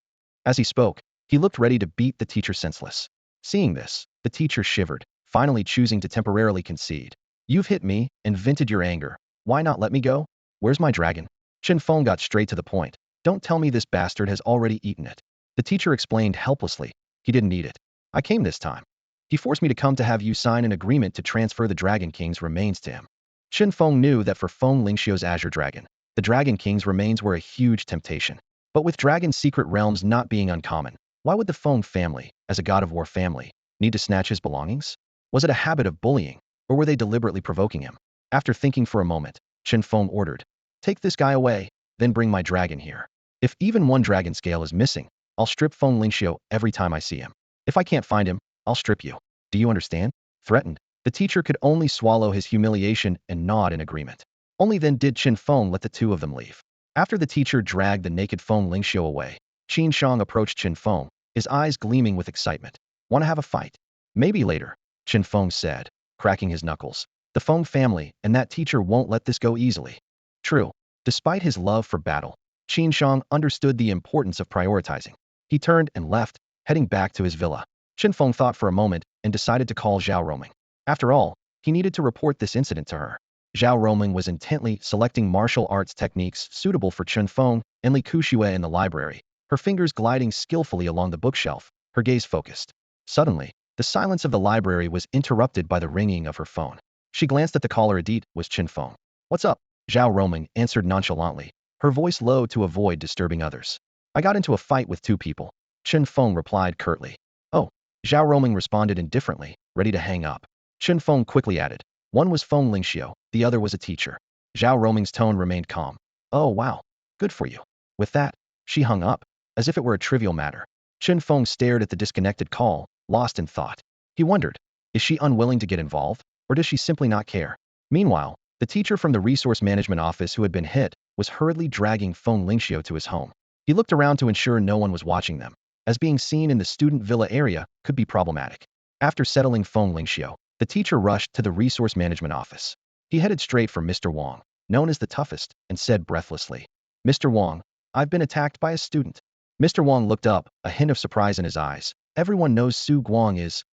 As he spoke, he looked ready to beat the teacher senseless. Seeing this, the teacher shivered, finally choosing to temporarily concede. "You've hit me and vented your anger. Why not let me go? Where's my dragon?" Chen Feng got straight to the point. "Don't tell me this bastard has already eaten it." The teacher explained helplessly. "He didn't eat it. I came this time. He forced me to come to have you sign an agreement to transfer the Dragon King's remains to him." Chen Feng knew that for Feng Lingxiu's Azure Dragon, the Dragon King's remains were a huge temptation. But with Dragon's secret realms not being uncommon, why would the Feng family, as a God of War family, need to snatch his belongings? Was it a habit of bullying, or were they deliberately provoking him? After thinking for a moment, Chen Feng ordered, "Take this guy away, then bring my dragon here. If even one dragon scale is missing, I'll strip Feng Lingxiu every time I see him. If I can't find him, I'll strip you. Do you understand?" Threatened, the teacher could only swallow his humiliation and nod in agreement. Only then did Chen Feng let the two of them leave. After the teacher dragged the naked Feng Lingxiu away, Qin Shang approached Chen Feng, his eyes gleaming with excitement. "Want to have a fight?" "Maybe later," Chen Feng said, cracking his knuckles. "The Feng family and that teacher won't let this go easily." True, despite his love for battle, Qin Shang understood the importance of prioritizing. He turned and left, heading back to his villa. Chen Feng thought for a moment and decided to call Zhao Roming. After all, he needed to report this incident to her. Zhao Roming was intently selecting martial arts techniques suitable for Chen Feng and Li Kuxue in the library, her fingers gliding skillfully along the bookshelf, her gaze focused. Suddenly, the silence of the library was interrupted by the ringing of her phone. She glanced at the caller. It was Chen Feng. "What's up?" Zhao Roming answered nonchalantly, her voice low to avoid disturbing others. "I got into a fight with two people," Chen Feng replied curtly. "Oh," Zhao Roming responded indifferently, ready to hang up. Chen Feng quickly added, "One was Feng Lingxiu, the other was a teacher." Zhao Roming's tone remained calm. "Oh wow, good for you." With that, she hung up, as if it were a trivial matter. Chen Feng stared at the disconnected call, lost in thought. He wondered, is she unwilling to get involved, or does she simply not care? Meanwhile, the teacher from the resource management office who had been hit was hurriedly dragging Feng Lingxiu to his home. He looked around to ensure no one was watching them, as being seen in the student villa area could be problematic. After settling Feng Lingxiu, the teacher rushed to the resource management office. He headed straight for Mr. Wang, known as the toughest, and said breathlessly, "Mr. Wang, I've been attacked by a student." Mr. Wang looked up, a hint of surprise in his eyes. "Everyone knows Su Guang is,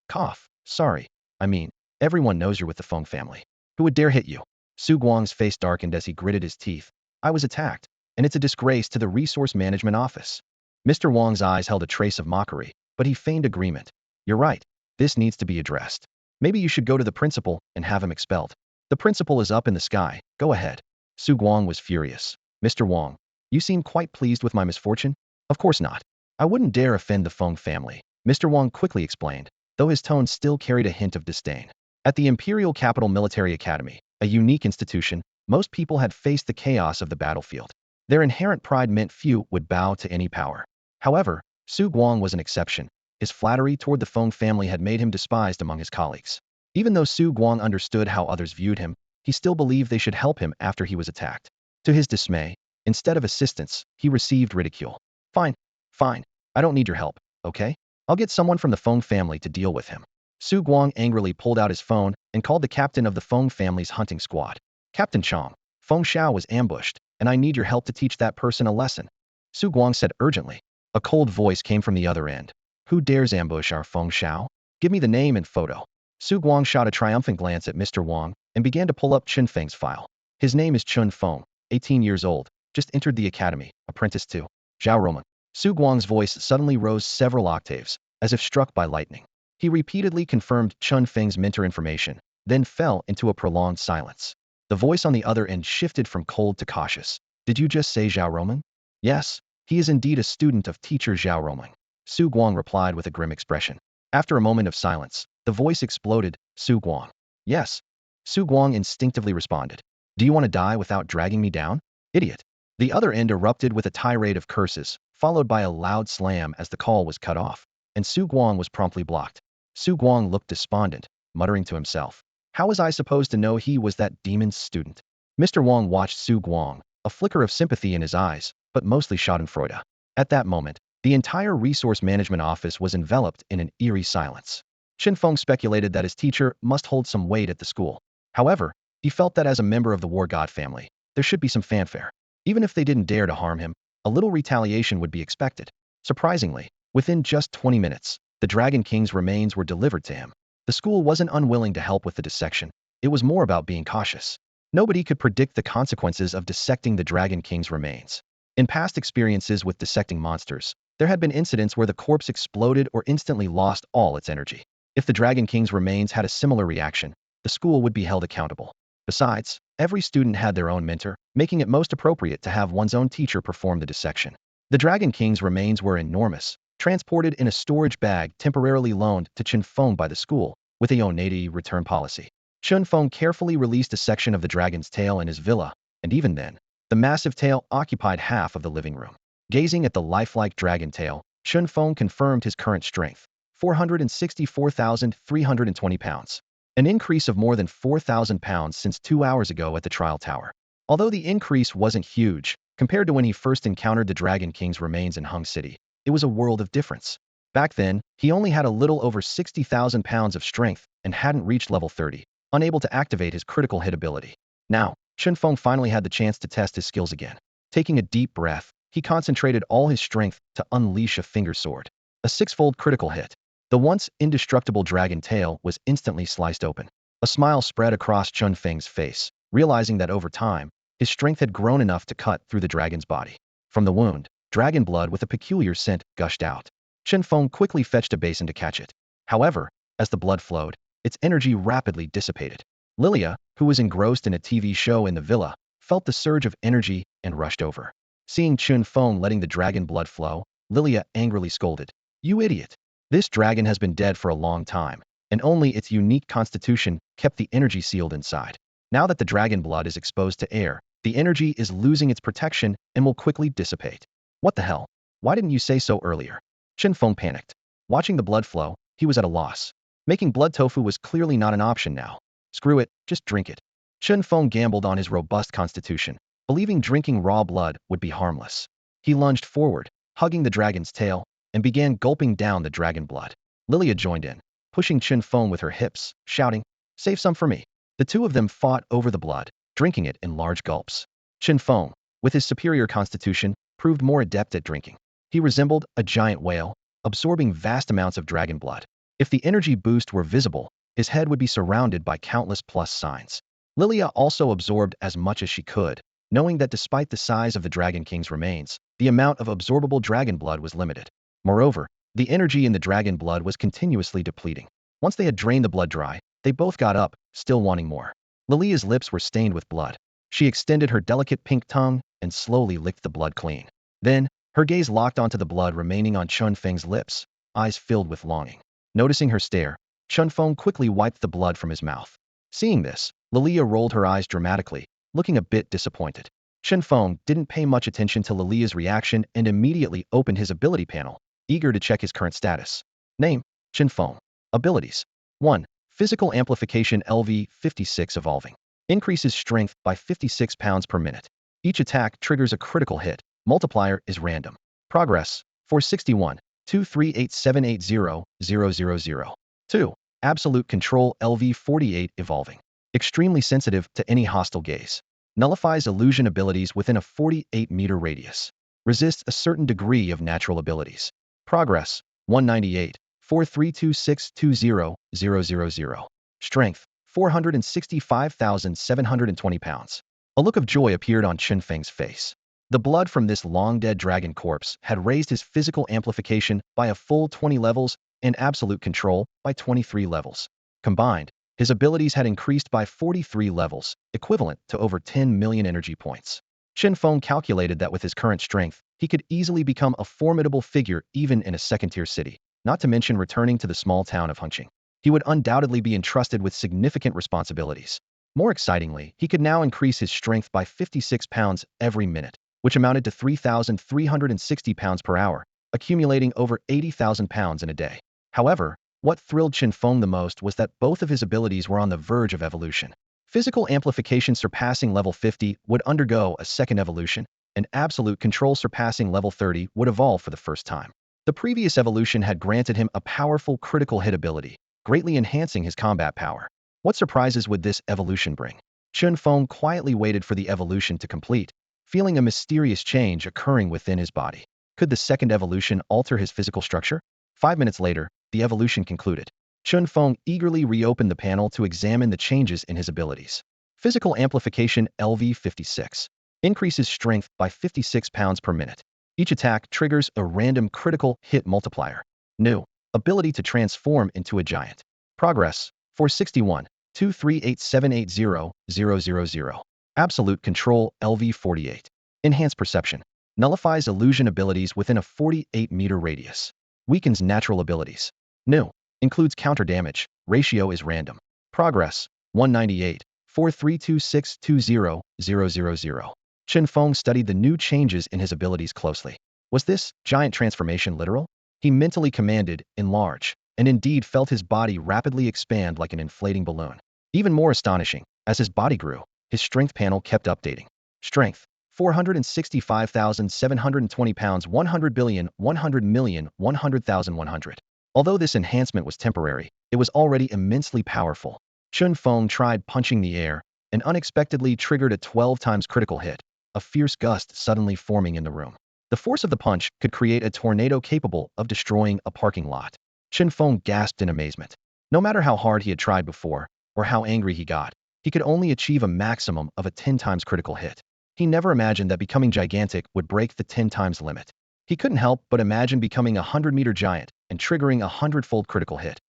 sorry. I mean, everyone knows you're with the Feng family. Who would dare hit you?" Su Guang's face darkened as he gritted his teeth. "I was attacked, and it's a disgrace to the resource management office." Mr. Wang's eyes held a trace of mockery, but he feigned agreement. "You're right. This needs to be addressed. Maybe you should go to the principal and have him expelled." "The principal is up in the sky. Go ahead." Su Guang was furious. "Mr. Wang, you seem quite pleased with my misfortune?" "Of course not. I wouldn't dare offend the Feng family," Mr. Wang quickly explained, though his tone still carried a hint of disdain. At the Imperial Capital Military Academy, a unique institution, most people had faced the chaos of the battlefield. Their inherent pride meant few would bow to any power. However, Su Guang was an exception. His flattery toward the Feng family had made him despised among his colleagues. Even though Su Guang understood how others viewed him, he still believed they should help him after he was attacked. To his dismay, instead of assistance, he received ridicule. Fine, fine, I don't need your help, okay? I'll get someone from the Feng family to deal with him. Su Guang angrily pulled out his phone and called the captain of the Feng family's hunting squad. Captain Chong, Feng Xiao was ambushed, and I need your help to teach that person a lesson. Su Guang said urgently. A cold voice came from the other end. Who dares ambush our Feng Xiao? Give me the name and photo. Su Guang shot a triumphant glance at Mr. Wang and began to pull up Chen Feng's file. His name is Chen Feng, 18 years old, just entered the academy, apprentice to Zhao Roman. Su Guang's voice suddenly rose several octaves, as if struck by lightning. He repeatedly confirmed Chen Feng's mentor information, then fell into a prolonged silence. The voice on the other end shifted from cold to cautious. Did you just say Zhao Roman? Yes, he is indeed a student of teacher Zhao Roman. Su Guang replied with a grim expression. After a moment of silence, the voice exploded. Su Guang. Yes. Su Guang instinctively responded. Do you want to die without dragging me down? Idiot. The other end erupted with a tirade of curses, followed by a loud slam as the call was cut off, and Su Guang was promptly blocked. Su Guang looked despondent, muttering to himself. How was I supposed to know he was that demon's student? Mr. Wang watched Su Guang, a flicker of sympathy in his eyes, but mostly schadenfreude. At that moment, the entire resource management office was enveloped in an eerie silence. Chen Feng speculated that his teacher must hold some weight at the school. However, he felt that as a member of the war god family, there should be some fanfare. Even if they didn't dare to harm him, a little retaliation would be expected. Surprisingly, within just 20 minutes, the Dragon King's remains were delivered to him. The school wasn't unwilling to help with the dissection. It was more about being cautious. Nobody could predict the consequences of dissecting the Dragon King's remains. In past experiences with dissecting monsters, there had been incidents where the corpse exploded or instantly lost all its energy. If the Dragon King's remains had a similar reaction, the school would be held accountable. Besides, every student had their own mentor, making it most appropriate to have one's own teacher perform the dissection. The Dragon King's remains were enormous, transported in a storage bag temporarily loaned to Chen Feng by the school, with a Onati return policy. Chen Feng carefully released a section of the dragon's tail in his villa, and even then, the massive tail occupied half of the living room. Gazing at the lifelike dragon tail, Chen Feng confirmed his current strength, 464,320 pounds. An increase of more than 4,000 pounds since 2 hours ago at the trial tower. Although the increase wasn't huge, compared to when he first encountered the Dragon King's remains in Hung City, it was a world of difference. Back then, he only had a little over 60,000 pounds of strength and hadn't reached level 30, unable to activate his critical hit ability. Now, Chen Feng finally had the chance to test his skills again. Taking a deep breath, he concentrated all his strength to unleash a finger sword. A 6-fold critical hit. The once indestructible dragon tail was instantly sliced open. A smile spread across Chen Feng's face, realizing that over time, his strength had grown enough to cut through the dragon's body. From the wound, dragon blood with a peculiar scent gushed out. Chen Feng quickly fetched a basin to catch it. However, as the blood flowed, its energy rapidly dissipated. Lilia, who was engrossed in a TV show in the villa, felt the surge of energy and rushed over. Seeing Chen Feng letting the dragon blood flow, Lilia angrily scolded. You idiot! This dragon has been dead for a long time, and only its unique constitution kept the energy sealed inside. Now that the dragon blood is exposed to air, the energy is losing its protection and will quickly dissipate. What the hell? Why didn't you say so earlier? Chen Feng panicked. Watching the blood flow, he was at a loss. Making blood tofu was clearly not an option now. Screw it, just drink it. Chen Feng gambled on his robust constitution, believing drinking raw blood would be harmless. He lunged forward, hugging the dragon's tail, and began gulping down the dragon blood. Lilia joined in, pushing Chen Feng with her hips, shouting, Save some for me. The two of them fought over the blood, drinking it in large gulps. Chen Feng, with his superior constitution, proved more adept at drinking. He resembled a giant whale, absorbing vast amounts of dragon blood. If the energy boost were visible, his head would be surrounded by countless plus signs. Lilia also absorbed as much as she could, knowing that despite the size of the Dragon King's remains, the amount of absorbable dragon blood was limited. Moreover, the energy in the dragon blood was continuously depleting. Once they had drained the blood dry, they both got up, still wanting more. Lilia's lips were stained with blood. She extended her delicate pink tongue and slowly licked the blood clean. Then, her gaze locked onto the blood remaining on Chen Feng's lips, eyes filled with longing. Noticing her stare, Chen Feng quickly wiped the blood from his mouth. Seeing this, Lilia rolled her eyes dramatically, looking a bit disappointed. Chen Feng didn't pay much attention to Lilia's reaction and immediately opened his ability panel, eager to check his current status. Name, Chen Feng. Abilities. 1. Physical Amplification LV 56 Evolving. Increases strength by 56 pounds per minute. Each attack triggers a critical hit. Multiplier is random. Progress, 461, 238780000. 2. Absolute control LV48 evolving. Extremely sensitive to any hostile gaze. Nullifies illusion abilities within a 48-meter radius. Resists a certain degree of natural abilities. Progress, 198, 432620000. Strength, 465,720 pounds. A look of joy appeared on Chen Feng's face. The blood from this long-dead dragon corpse had raised his physical amplification by a full 20 levels and absolute control by 23 levels. Combined, his abilities had increased by 43 levels, equivalent to over 10 million energy points. Chen Feng calculated that with his current strength, he could easily become a formidable figure even in a second-tier city, not to mention returning to the small town of Hengqing. He would undoubtedly be entrusted with significant responsibilities. More excitingly, he could now increase his strength by 56 pounds every minute, which amounted to 3,360 pounds per hour, accumulating over 80,000 pounds in a day. However, what thrilled Chen Feng the most was that both of his abilities were on the verge of evolution. Physical amplification surpassing level 50 would undergo a second evolution, and absolute control surpassing level 30 would evolve for the first time. The previous evolution had granted him a powerful critical hit ability, greatly enhancing his combat power. What surprises would this evolution bring? Chen Feng quietly waited for the evolution to complete, feeling a mysterious change occurring within his body. Could the second evolution alter his physical structure? 5 minutes later, the evolution concluded. Chen Feng eagerly reopened the panel to examine the changes in his abilities. Physical amplification LV56. Increases strength by 56 pounds per minute. Each attack triggers a random critical hit multiplier. New. Ability to transform into a giant. Progress, 461, 238780000. Absolute control LV48. Enhanced perception. Nullifies illusion abilities within a 48-meter radius. Weakens natural abilities. New. Includes counter damage. Ratio is random. Progress, 198, 432620000. Chen Feng studied the new changes in his abilities closely. Was this giant transformation literal? He mentally commanded, enlarge, and indeed felt his body rapidly expand like an inflating balloon. Even more astonishing, as his body grew, his strength panel kept updating. Strength, 465,720 pounds, 100 billion, 100 million, 100,100. Although this enhancement was temporary, it was already immensely powerful. Chen Feng tried punching the air and unexpectedly triggered a 12 times critical hit, a fierce gust suddenly forming in the room. The force of the punch could create a tornado capable of destroying a parking lot. Chen Feng gasped in amazement. No matter how hard he had tried before, or how angry he got, he could only achieve a maximum of a 10 times critical hit. He never imagined that becoming gigantic would break the 10 times limit. He couldn't help but imagine becoming a 100-meter giant and triggering a 100-fold critical hit.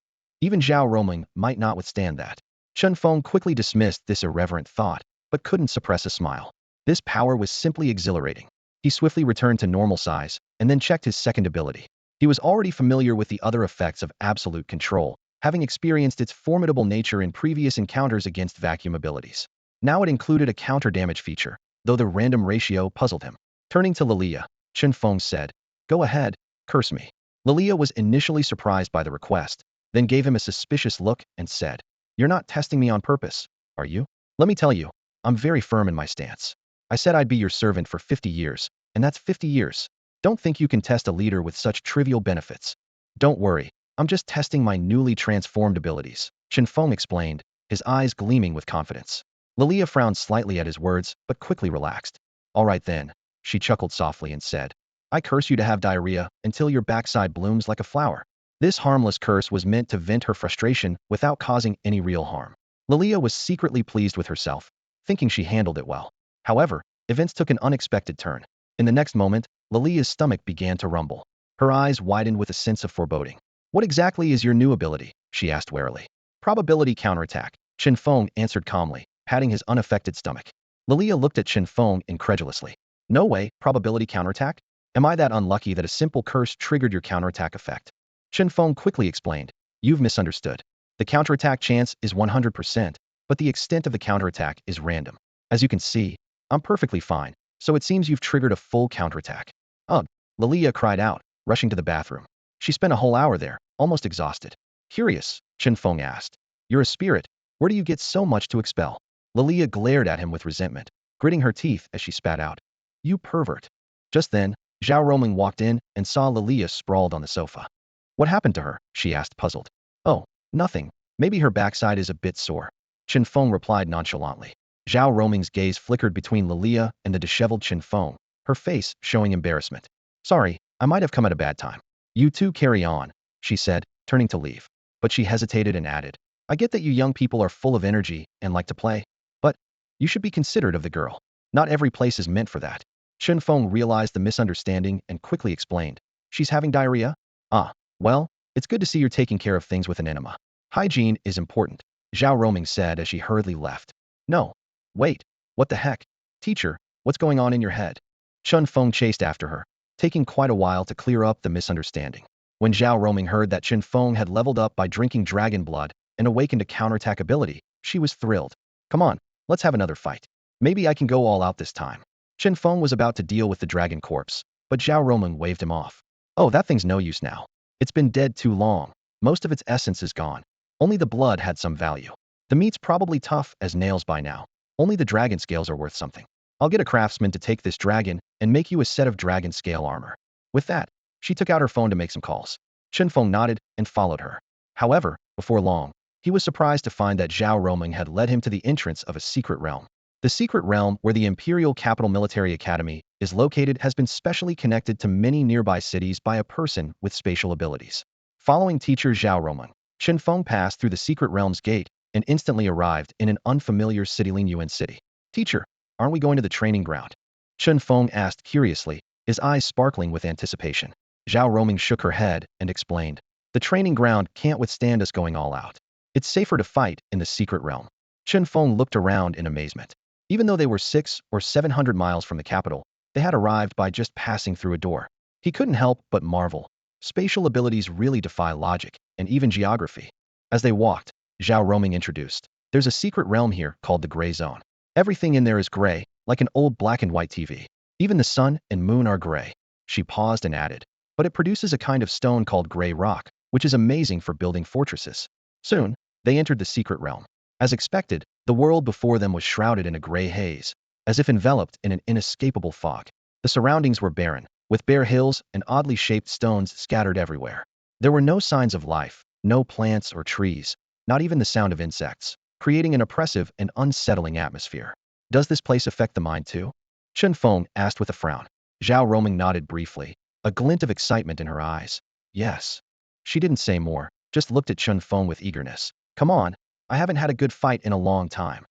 Even Zhao Roming might not withstand that. Chen Feng quickly dismissed this irreverent thought, but couldn't suppress a smile. This power was simply exhilarating. He swiftly returned to normal size, and then checked his second ability. He was already familiar with the other effects of absolute control, having experienced its formidable nature in previous encounters against vacuum abilities. Now it included a counter damage feature, though the random ratio puzzled him. Turning to Lilia, Chen Feng said, "Go ahead, curse me." Lilia was initially surprised by the request, then gave him a suspicious look and said, "You're not testing me on purpose, are you? Let me tell you, I'm very firm in my stance. I said I'd be your servant for 50 years, and that's 50 years. Don't think you can test a leader with such trivial benefits. Don't worry, I'm just testing my newly transformed abilities," Chen Feng explained, his eyes gleaming with confidence. Lilia frowned slightly at his words, but quickly relaxed. "All right then," she chuckled softly and said, "I curse you to have diarrhea until your backside blooms like a flower." This harmless curse was meant to vent her frustration without causing any real harm. Lilia was secretly pleased with herself, thinking she handled it well. However, events took an unexpected turn. In the next moment, Lilia's stomach began to rumble. Her eyes widened with a sense of foreboding. "What exactly is your new ability?" she asked warily. "Probability counterattack," Chen Feng answered calmly, patting his unaffected stomach. Lilia looked at Chen Feng incredulously. "No way, probability counterattack? Am I that unlucky that a simple curse triggered your counterattack effect?" Chen Feng quickly explained, "You've misunderstood. The counterattack chance is 100%, but the extent of the counterattack is random. As you can see, I'm perfectly fine, so it seems you've triggered a full counterattack." "Ugh," Lilia cried out, rushing to the bathroom. She spent a whole hour there, almost exhausted. "Curious," Chen Feng asked. "You're a spirit. Where do you get so much to expel?" Lilia glared at him with resentment, gritting her teeth as she spat out. You pervert. Just then, Zhao Roming walked in and saw Lilia sprawled on the sofa. What happened to her? She asked, puzzled. Oh, nothing. Maybe her backside is a bit sore. Chen Feng replied nonchalantly. Zhao Roming's gaze flickered between Lilia and the disheveled Chen Feng, her face showing embarrassment. Sorry, I might have come at a bad time. You two carry on, she said, turning to leave. But she hesitated and added, I get that you young people are full of energy and like to play, but you should be considerate of the girl. Not every place is meant for that. Chen Feng realized the misunderstanding and quickly explained. She's having diarrhea? Ah, well, it's good to see you're taking care of things with an enema. Hygiene is important, Zhao Roming said as she hurriedly left. No. Wait. What the heck? Teacher, what's going on in your head? Chen Feng chased after her, taking quite a while to clear up the misunderstanding. When Zhao Roming heard that Chen Feng had leveled up by drinking dragon blood and awakened a counterattack ability, she was thrilled. Come on, let's have another fight. Maybe I can go all out this time. Chen Feng was about to deal with the dragon corpse, but Zhao Roming waved him off. Oh, that thing's no use now. It's been dead too long. Most of its essence is gone. Only the blood had some value. The meat's probably tough as nails by now. Only the dragon scales are worth something. I'll get a craftsman to take this dragon and make you a set of dragon scale armor. With that, she took out her phone to make some calls. Chen Feng nodded and followed her. However, before long, he was surprised to find that Zhao Roming had led him to the entrance of a secret realm. The secret realm where the Imperial Capital Military Academy is located has been specially connected to many nearby cities by a person with spatial abilities. Following teacher Zhao Roming, Chen Feng passed through the secret realm's gate and instantly arrived in an unfamiliar Cityling Yuan city. Teacher, aren't we going to the training ground? Chen Feng asked curiously, his eyes sparkling with anticipation. Zhao Roming shook her head and explained, the training ground can't withstand us going all out. It's safer to fight in the secret realm. Chen Feng looked around in amazement. Even though they were 600 or 700 miles from the capital, they had arrived by just passing through a door. He couldn't help but marvel. Spatial abilities really defy logic and even geography. As they walked, Zhao Roming introduced, there's a secret realm here called the Gray Zone. Everything in there is gray, like an old black and white TV. Even the sun and moon are gray. She paused and added, but it produces a kind of stone called gray rock, which is amazing for building fortresses. Soon, they entered the secret realm. As expected, the world before them was shrouded in a gray haze, as if enveloped in an inescapable fog. The surroundings were barren, with bare hills and oddly shaped stones scattered everywhere. There were no signs of life, no plants or trees, not even the sound of insects, creating an oppressive and unsettling atmosphere. Does this place affect the mind too? Chen Feng asked with a frown. Zhao Roming nodded briefly, a glint of excitement in her eyes. Yes. She didn't say more, just looked at Chen Feng with eagerness. Come on, I haven't had a good fight in a long time.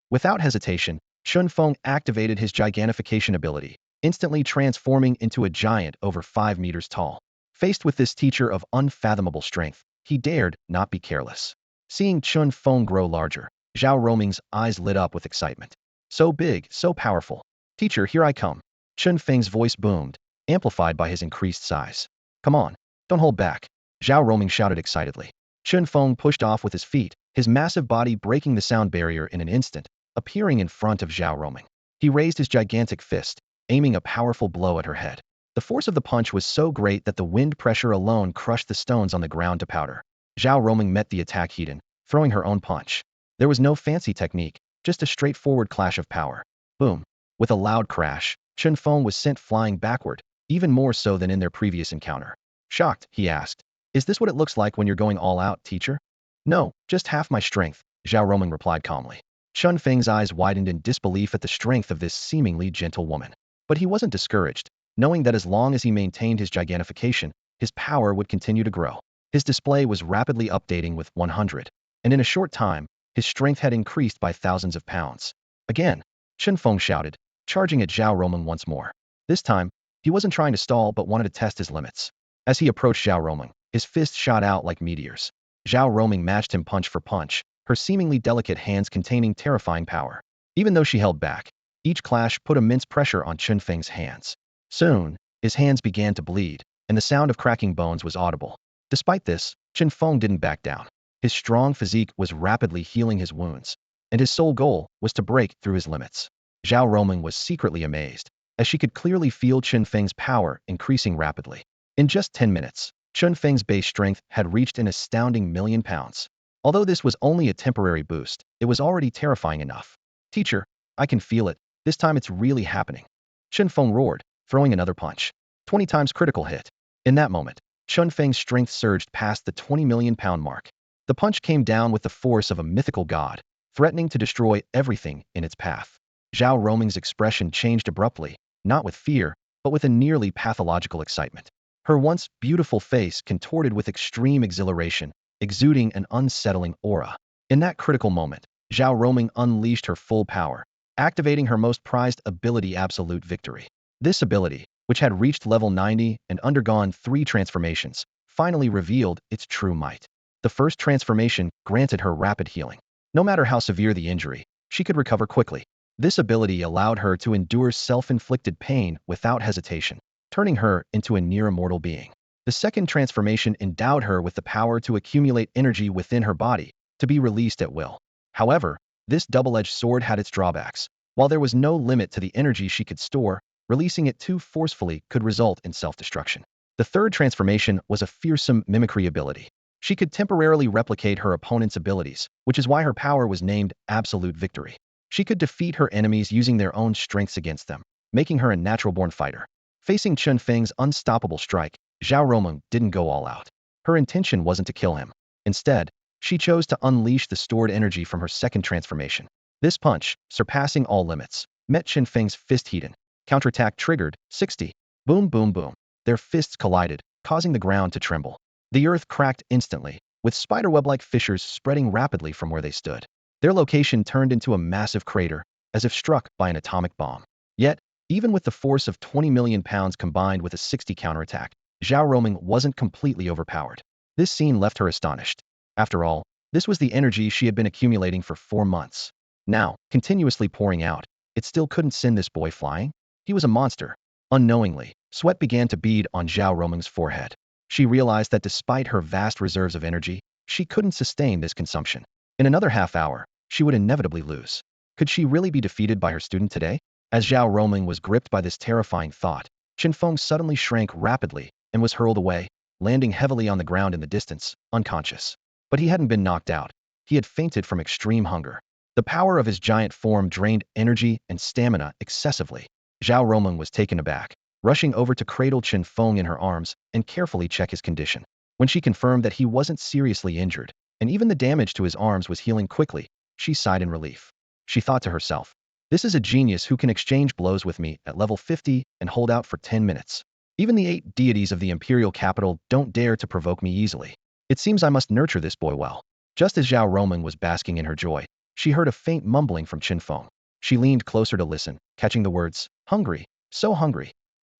Without hesitation, Chen Feng activated his gigantification ability, instantly transforming into a giant over 5 meters tall. Faced with this teacher of unfathomable strength, he dared not be careless. Seeing Chen Feng grow larger, Zhao Roming's eyes lit up with excitement. So big, so powerful. Teacher, here I come. Chen Feng's voice boomed, amplified by his increased size. Come on, don't hold back. Zhao Roming shouted excitedly. Chen Feng pushed off with his feet, his massive body breaking the sound barrier in an instant, appearing in front of Zhao Roming. He raised his gigantic fist, aiming a powerful blow at her head. The force of the punch was so great that the wind pressure alone crushed the stones on the ground to powder. Zhao Roming met the attack head-on, throwing her own punch. There was no fancy technique, just a straightforward clash of power. Boom. With a loud crash, Chen Feng was sent flying backward, even more so than in their previous encounter. Shocked, he asked, is this what it looks like when you're going all out, teacher? No, just half my strength, Zhao Roming replied calmly. Chen Feng's eyes widened in disbelief at the strength of this seemingly gentle woman. But he wasn't discouraged, knowing that as long as he maintained his gigantification, his power would continue to grow. His display was rapidly updating with 100, and in a short time, his strength had increased by thousands of pounds. Again, Chen Feng shouted, charging at Zhao Roming once more. This time, he wasn't trying to stall but wanted to test his limits. As he approached Zhao Roming, his fists shot out like meteors. Zhao Roming matched him punch for punch, her seemingly delicate hands containing terrifying power. Even though she held back, each clash put immense pressure on Chen Feng's hands. Soon, his hands began to bleed, and the sound of cracking bones was audible. Despite this, Chen Feng didn't back down. His strong physique was rapidly healing his wounds, and his sole goal was to break through his limits. Zhao Roming was secretly amazed, as she could clearly feel Chen Feng's power increasing rapidly. In just 10 minutes, Chen Feng's base strength had reached an astounding 1,000,000 pounds. Although this was only a temporary boost, it was already terrifying enough. Teacher, I can feel it. This time it's really happening. Chen Feng roared, throwing another punch. 20 times critical hit. In that moment, Chen Feng's strength surged past the 20 million pound mark. The punch came down with the force of a mythical god, threatening to destroy everything in its path. Zhao Roming's expression changed abruptly, not with fear, but with a nearly pathological excitement. Her once beautiful face contorted with extreme exhilaration, exuding an unsettling aura. In that critical moment, Zhao Roming unleashed her full power, activating her most prized ability, Absolute Victory. This ability, which had reached level 90 and undergone 3 transformations, finally revealed its true might. The first transformation granted her rapid healing. No matter how severe the injury, she could recover quickly. This ability allowed her to endure self-inflicted pain without hesitation, turning her into a near-immortal being. The second transformation endowed her with the power to accumulate energy within her body, to be released at will. However, this double-edged sword had its drawbacks. While there was no limit to the energy she could store, releasing it too forcefully could result in self-destruction. The third transformation was a fearsome mimicry ability. She could temporarily replicate her opponent's abilities, which is why her power was named Absolute Victory. She could defeat her enemies using their own strengths against them, making her a natural-born fighter. Facing Chen Feng's unstoppable strike, Zhao Roming didn't go all out. Her intention wasn't to kill him. Instead, she chose to unleash the stored energy from her second transformation. This punch, surpassing all limits, met Chen Feng's fist heated. Counterattack triggered, 60. Boom, boom, boom. Their fists collided, causing the ground to tremble. The earth cracked instantly, with spiderweb-like fissures spreading rapidly from where they stood. Their location turned into a massive crater, as if struck by an atomic bomb. Yet, even with the force of 20 million pounds combined with a 60 counterattack, Zhao Roming wasn't completely overpowered. This scene left her astonished. After all, this was the energy she had been accumulating for 4 months. Now, continuously pouring out, it still couldn't send this boy flying? He was a monster. Unknowingly, sweat began to bead on Zhao Roming's forehead. She realized that despite her vast reserves of energy, she couldn't sustain this consumption. In another half hour, she would inevitably lose. Could she really be defeated by her student today? As Zhao Roming was gripped by this terrifying thought, Chen Feng suddenly shrank rapidly and was hurled away, landing heavily on the ground in the distance, unconscious. But he hadn't been knocked out. He had fainted from extreme hunger. The power of his giant form drained energy and stamina excessively. Zhao Roming was taken aback, rushing over to cradle Chen Feng in her arms and carefully check his condition. When she confirmed that he wasn't seriously injured, and even the damage to his arms was healing quickly, she sighed in relief. She thought to herself, this is a genius who can exchange blows with me at level 50 and hold out for 10 minutes. Even the 8 deities of the imperial capital don't dare to provoke me easily. It seems I must nurture this boy well. Just as Zhao Roming was basking in her joy, she heard a faint mumbling from Chen Feng. She leaned closer to listen, catching the words, hungry, so hungry.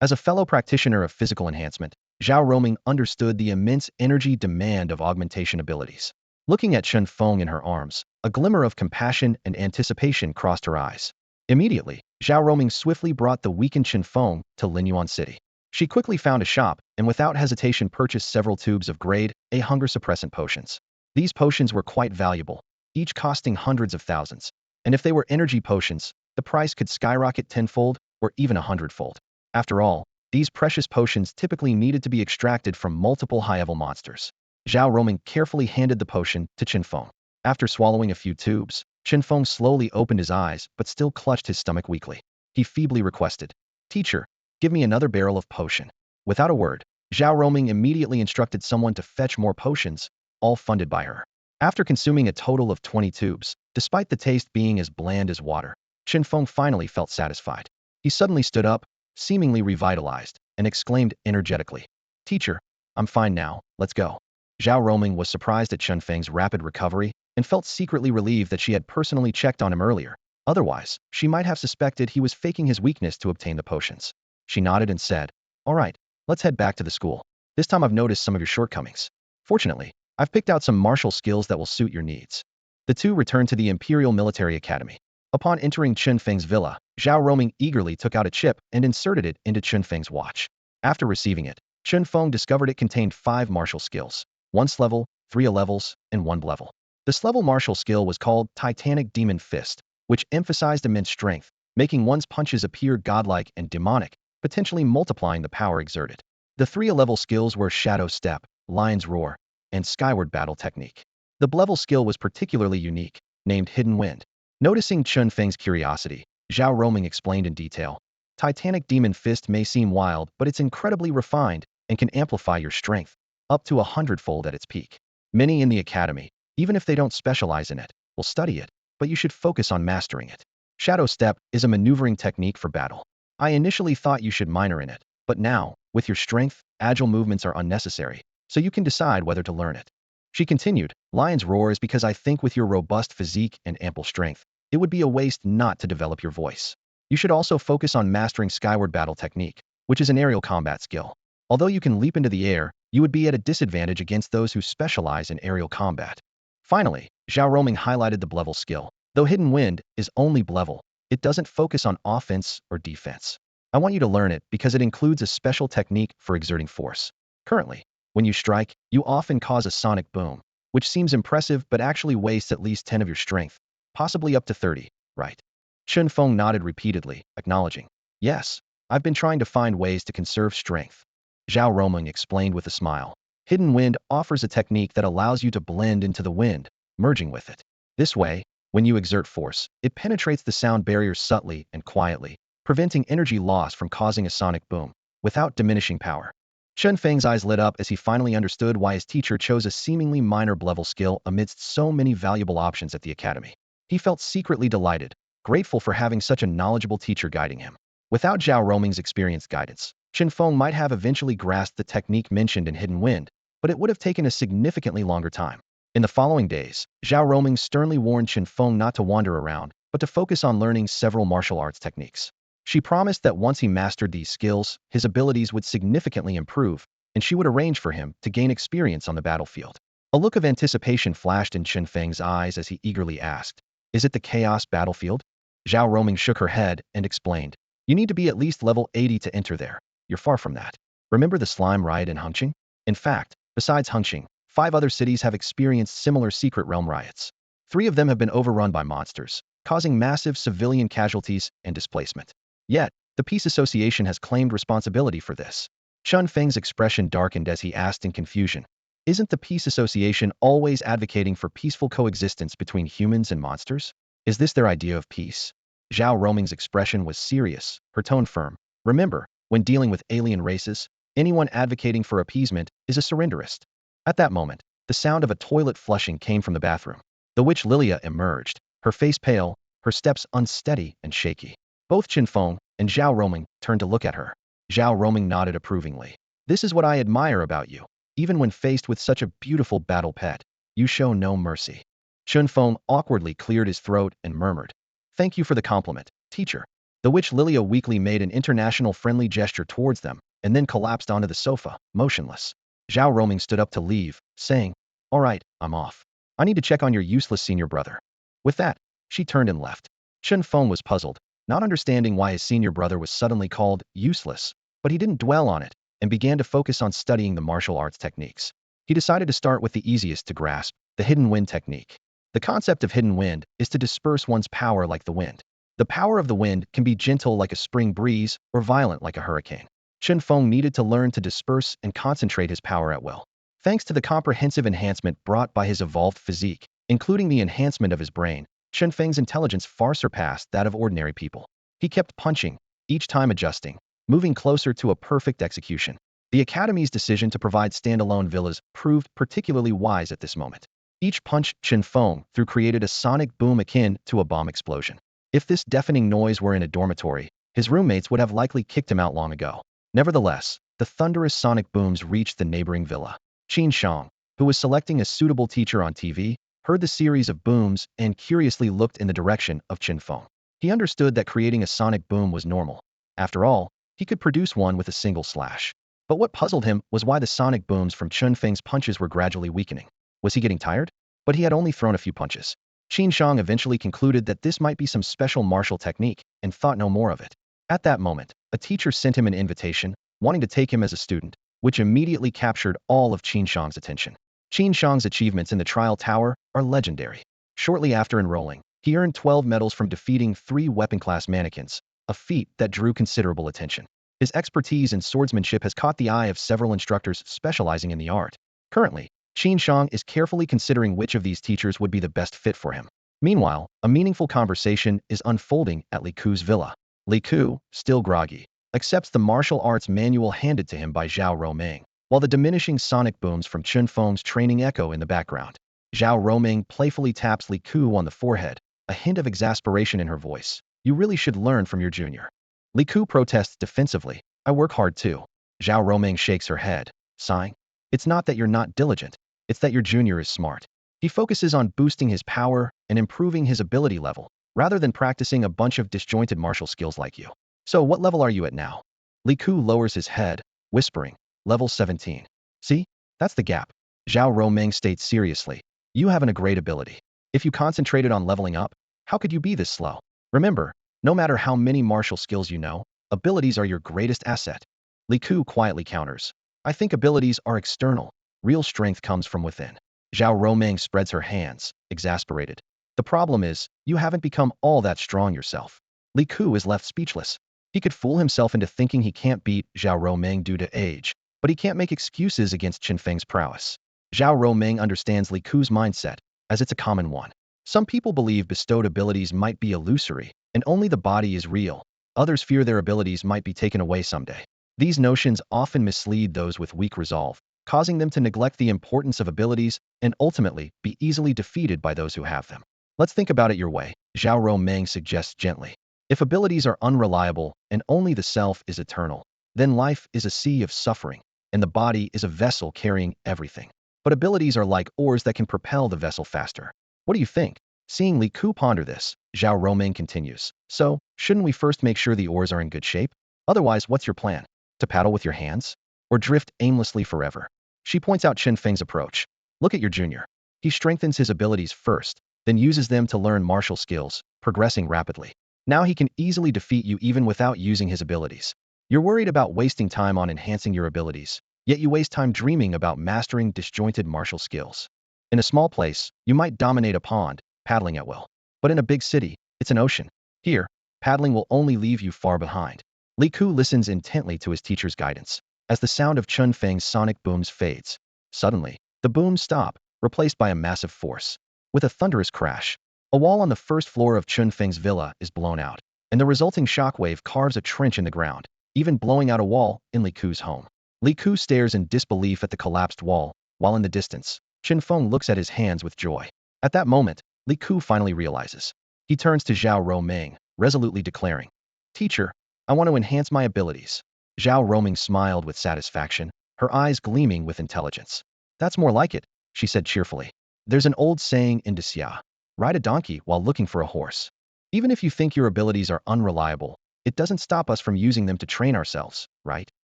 As a fellow practitioner of physical enhancement, Zhao Roming understood the immense energy demand of augmentation abilities. Looking at Chen Feng in her arms, a glimmer of compassion and anticipation crossed her eyes. Immediately, Zhao Roming swiftly brought the weakened Chen Feng to Linyuan City. She quickly found a shop and without hesitation purchased several tubes of grade A hunger suppressant potions. These potions were quite valuable, each costing hundreds of thousands. And if they were energy potions, the price could skyrocket tenfold or even 100-fold. After all, these precious potions typically needed to be extracted from multiple high-level monsters. Zhao Roming carefully handed the potion to Chen Feng. After swallowing a few tubes, Chen Feng slowly opened his eyes but still clutched his stomach weakly. He feebly requested, "Teacher, give me another barrel of potion." Without a word, Zhao Roming immediately instructed someone to fetch more potions, all funded by her. After consuming a total of 20 tubes, despite the taste being as bland as water, Chen Feng finally felt satisfied. He suddenly stood up, seemingly revitalized, and exclaimed energetically, "Teacher, I'm fine now, let's go." Zhao Roming was surprised at Chen Feng's rapid recovery and felt secretly relieved that she had personally checked on him earlier. Otherwise, she might have suspected he was faking his weakness to obtain the potions. She nodded and said, "All right, let's head back to the school. This time I've noticed some of your shortcomings. Fortunately, I've picked out some martial skills that will suit your needs." The two returned to the Imperial Military Academy. Upon entering Chen Feng's villa, Zhao Roming eagerly took out a chip and inserted it into Chen Feng's watch. After receiving it, Chen Feng discovered it contained 5 martial skills, 1 level, 3 levels, and 1 level. This level martial skill was called Titanic Demon Fist, which emphasized immense strength, making one's punches appear godlike and demonic, potentially multiplying the power exerted. The 3 level skills were Shadow Step, Lion's Roar, and Skyward Battle Technique. The level skill was particularly unique, named Hidden Wind. Noticing Chen Feng's curiosity, Zhao Roming explained in detail. Titanic Demon Fist may seem wild, but it's incredibly refined and can amplify your strength, up to 100-fold at its peak. Many in the academy, even if they don't specialize in it, will study it, but you should focus on mastering it. Shadow Step is a maneuvering technique for battle. I initially thought you should minor in it, but now, with your strength, agile movements are unnecessary, so you can decide whether to learn it. She continued, Lion's Roar is because I think with your robust physique and ample strength, it would be a waste not to develop your voice. You should also focus on mastering Skyward Battle Technique, which is an aerial combat skill. Although you can leap into the air, you would be at a disadvantage against those who specialize in aerial combat. Finally, Zhao Roming highlighted the Blevel skill. Though Hidden Wind is only Blevel, it doesn't focus on offense or defense. I want you to learn it because it includes a special technique for exerting force. Currently, when you strike, you often cause a sonic boom, which seems impressive but actually wastes at least 10 of your strength, possibly up to 30, right? Chen Feng nodded repeatedly, acknowledging, yes, I've been trying to find ways to conserve strength. Zhao Roming explained with a smile. Hidden Wind offers a technique that allows you to blend into the wind, merging with it. This way, when you exert force, it penetrates the sound barrier subtly and quietly, preventing energy loss from causing a sonic boom, without diminishing power. Chen Feng's eyes lit up as he finally understood why his teacher chose a seemingly minor Blevel skill amidst so many valuable options at the academy. He felt secretly delighted, grateful for having such a knowledgeable teacher guiding him. Without Zhao Roming's experienced guidance, Chen Feng might have eventually grasped the technique mentioned in Hidden Wind, but it would have taken a significantly longer time. In the following days, Zhao Roming sternly warned Chen Feng not to wander around, but to focus on learning several martial arts techniques. She promised that once he mastered these skills, his abilities would significantly improve, and she would arrange for him to gain experience on the battlefield. A look of anticipation flashed in Chen Feng's eyes as he eagerly asked, is it the Chaos Battlefield? Zhao Roming shook her head and explained, you need to be at least level 80 to enter there. You're far from that. Remember the slime riot in Hengqin? In fact, besides Hengqin, 5 other cities have experienced similar secret realm riots. 3 of them have been overrun by monsters, causing massive civilian casualties and displacement. Yet, the Peace Association has claimed responsibility for this. Chen Feng's expression darkened as he asked in confusion, isn't the Peace Association always advocating for peaceful coexistence between humans and monsters? Is this their idea of peace? Zhao Roming's expression was serious, her tone firm. Remember, when dealing with alien races, anyone advocating for appeasement is a surrenderist. At that moment, the sound of a toilet flushing came from the bathroom. The witch Lilia emerged, her face pale, her steps unsteady and shaky. Both Chen Feng and Zhao Roming turned to look at her. Zhao Roming nodded approvingly. This is what I admire about you. Even when faced with such a beautiful battle pet, you show no mercy. Chen Feng awkwardly cleared his throat and murmured, thank you for the compliment, teacher. The witch Lilia weakly made an international friendly gesture towards them, and then collapsed onto the sofa, motionless. Zhao Roming stood up to leave, saying, all right, I'm off. I need to check on your useless senior brother. With that, she turned and left. Chen Feng was puzzled, not understanding why his senior brother was suddenly called useless, but he didn't dwell on it, and began to focus on studying the martial arts techniques. He decided to start with the easiest to grasp, the Hidden Wind technique. The concept of Hidden Wind is to disperse one's power like the wind. The power of the wind can be gentle like a spring breeze or violent like a hurricane. Chen Feng needed to learn to disperse and concentrate his power at will. Thanks to the comprehensive enhancement brought by his evolved physique, including the enhancement of his brain, Chen Feng's intelligence far surpassed that of ordinary people. He kept punching, each time adjusting, moving closer to a perfect execution. The Academy's decision to provide standalone villas proved particularly wise at this moment. Each punch Chen Feng threw created a sonic boom akin to a bomb explosion. If this deafening noise were in a dormitory, his roommates would have likely kicked him out long ago. Nevertheless, the thunderous sonic booms reached the neighboring villa. Qin Shang, who was selecting a suitable teacher on TV, heard the series of booms and curiously looked in the direction of Chen Feng. He understood that creating a sonic boom was normal. After all, he could produce one with a single slash. But what puzzled him was why the sonic booms from Chen Feng's punches were gradually weakening. Was he getting tired? But he had only thrown a few punches. Qin Shang eventually concluded that this might be some special martial technique, and thought no more of it. At that moment, a teacher sent him an invitation, wanting to take him as a student, which immediately captured all of Qin Shang's attention. Qin Shang's achievements in the trial tower are legendary. Shortly after enrolling, he earned 12 medals from defeating 3 weapon-class mannequins, a feat that drew considerable attention. His expertise in swordsmanship has caught the eye of several instructors specializing in the art. Currently, Qin Shang is carefully considering which of these teachers would be the best fit for him. Meanwhile, a meaningful conversation is unfolding at Li Ku's villa. Li Ku, still groggy, accepts the martial arts manual handed to him by Zhao Roming, while the diminishing sonic booms from Chen Feng's training echo in the background. Zhao Roming playfully taps Li Ku on the forehead, a hint of exasperation in her voice. You really should learn from your junior. Li Ku protests defensively. I work hard too. Zhao Roming shakes her head, sighing. It's not that you're not diligent, it's that your junior is smart. He focuses on boosting his power and improving his ability level, rather than practicing a bunch of disjointed martial skills like you. So what level are you at now? Li Ku lowers his head, whispering, level 17. See? That's the gap. Zhao Roming states seriously. You have a great ability. If you concentrated on leveling up, how could you be this slow? Remember, no matter how many martial skills you know, abilities are your greatest asset. Li Ku quietly counters. I think abilities are external. Real strength comes from within. Zhao Roming spreads her hands, exasperated. The problem is, you haven't become all that strong yourself. Li Ku is left speechless. He could fool himself into thinking he can't beat Zhao Roming due to age, but he can't make excuses against Chen Feng's prowess. Zhao Roming understands Li Ku's mindset, as it's a common one. Some people believe bestowed abilities might be illusory, and only the body is real. Others fear their abilities might be taken away someday. These notions often mislead those with weak resolve, causing them to neglect the importance of abilities and ultimately be easily defeated by those who have them. Let's think about it your way, Zhao Roming suggests gently. If abilities are unreliable and only the self is eternal, then life is a sea of suffering, and the body is a vessel carrying everything. But abilities are like oars that can propel the vessel faster. What do you think? Seeing Li Ku ponder this, Zhao Roming continues. So, shouldn't we first make sure the oars are in good shape? Otherwise, what's your plan? To paddle with your hands? Or drift aimlessly forever? She points out Chen Feng's approach. Look at your junior. He strengthens his abilities first, then uses them to learn martial skills, progressing rapidly. Now he can easily defeat you even without using his abilities. You're worried about wasting time on enhancing your abilities, yet you waste time dreaming about mastering disjointed martial skills. In a small place, you might dominate a pond, paddling at will. But in a big city, it's an ocean. Here, paddling will only leave you far behind. Li Ku listens intently to his teacher's guidance. As the sound of Chen Feng's sonic booms fades, suddenly, the booms stop, replaced by a massive force. With a thunderous crash, a wall on the first floor of Chen Feng's villa is blown out, and the resulting shockwave carves a trench in the ground, even blowing out a wall in Li Ku's home. Li Ku stares in disbelief at the collapsed wall, while in the distance, Chen Feng looks at his hands with joy. At that moment, Li Ku finally realizes. He turns to Zhao Roming, resolutely declaring, Teacher, I want to enhance my abilities. Zhao Roming smiled with satisfaction, her eyes gleaming with intelligence. That's more like it, she said cheerfully. There's an old saying in Xia, ride a donkey while looking for a horse. Even if you think your abilities are unreliable, it doesn't stop us from using them to train ourselves, right?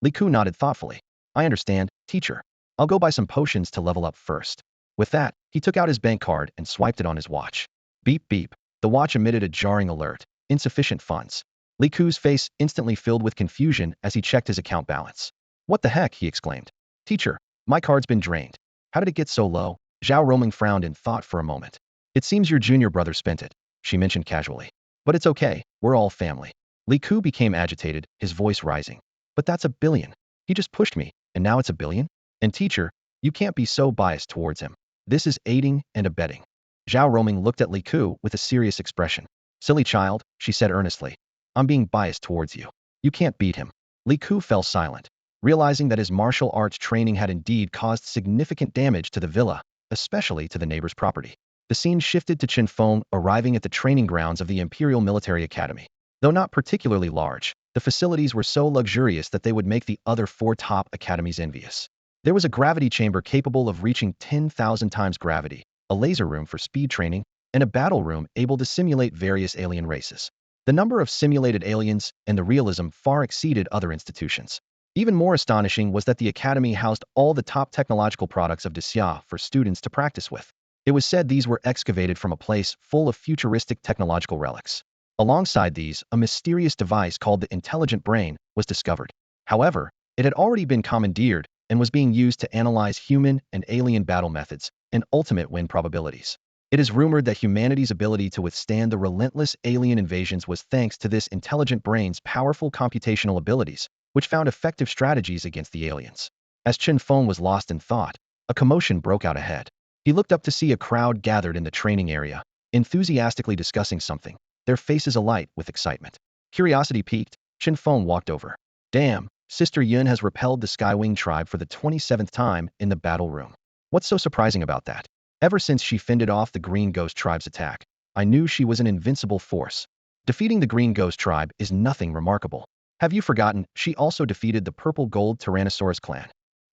Li Ku nodded thoughtfully. I understand, teacher. I'll go buy some potions to level up first. With that, he took out his bank card and swiped it on his watch. Beep beep. The watch emitted a jarring alert. Insufficient funds. Li Ku's face instantly filled with confusion as he checked his account balance. What the heck, he exclaimed. Teacher, my card's been drained. How did it get so low? Zhao Roming frowned in thought for a moment. It seems your junior brother spent it, she mentioned casually. But it's okay, we're all family. Li Ku became agitated, his voice rising. But that's $1 billion. He just pushed me, and now it's $1 billion? And teacher, you can't be so biased towards him. This is aiding and abetting. Zhao Roming looked at Li Ku with a serious expression. Silly child, she said earnestly. I'm being biased towards you. You can't beat him. Li Ku fell silent, realizing that his martial arts training had indeed caused significant damage to the villa, especially to the neighbor's property. The scene shifted to Chen Feng arriving at the training grounds of the Imperial Military Academy. Though not particularly large, the facilities were so luxurious that they would make the other 4 top academies envious. There was a gravity chamber capable of reaching 10,000 times gravity, a laser room for speed training, and a battle room able to simulate various alien races. The number of simulated aliens and the realism far exceeded other institutions. Even more astonishing was that the academy housed all the top technological products of Xia for students to practice with. It was said these were excavated from a place full of futuristic technological relics. Alongside these, a mysterious device called the intelligent brain was discovered. However, it had already been commandeered and was being used to analyze human and alien battle methods and ultimate win probabilities. It is rumored that humanity's ability to withstand the relentless alien invasions was thanks to this intelligent brain's powerful computational abilities, which found effective strategies against the aliens. As Chen Feng was lost in thought, a commotion broke out ahead. He looked up to see a crowd gathered in the training area. enthusiastically discussing something, their faces alight with excitement. Curiosity piqued, Chen Feng walked over. Damn, Sister Yun has repelled the Skywing tribe for the 27th time in the battle room. What's so surprising about that? Ever since she fended off the Green Ghost tribe's attack, I knew she was an invincible force. Defeating the Green Ghost tribe is nothing remarkable. Have you forgotten she also defeated the Purple Gold Tyrannosaurus clan?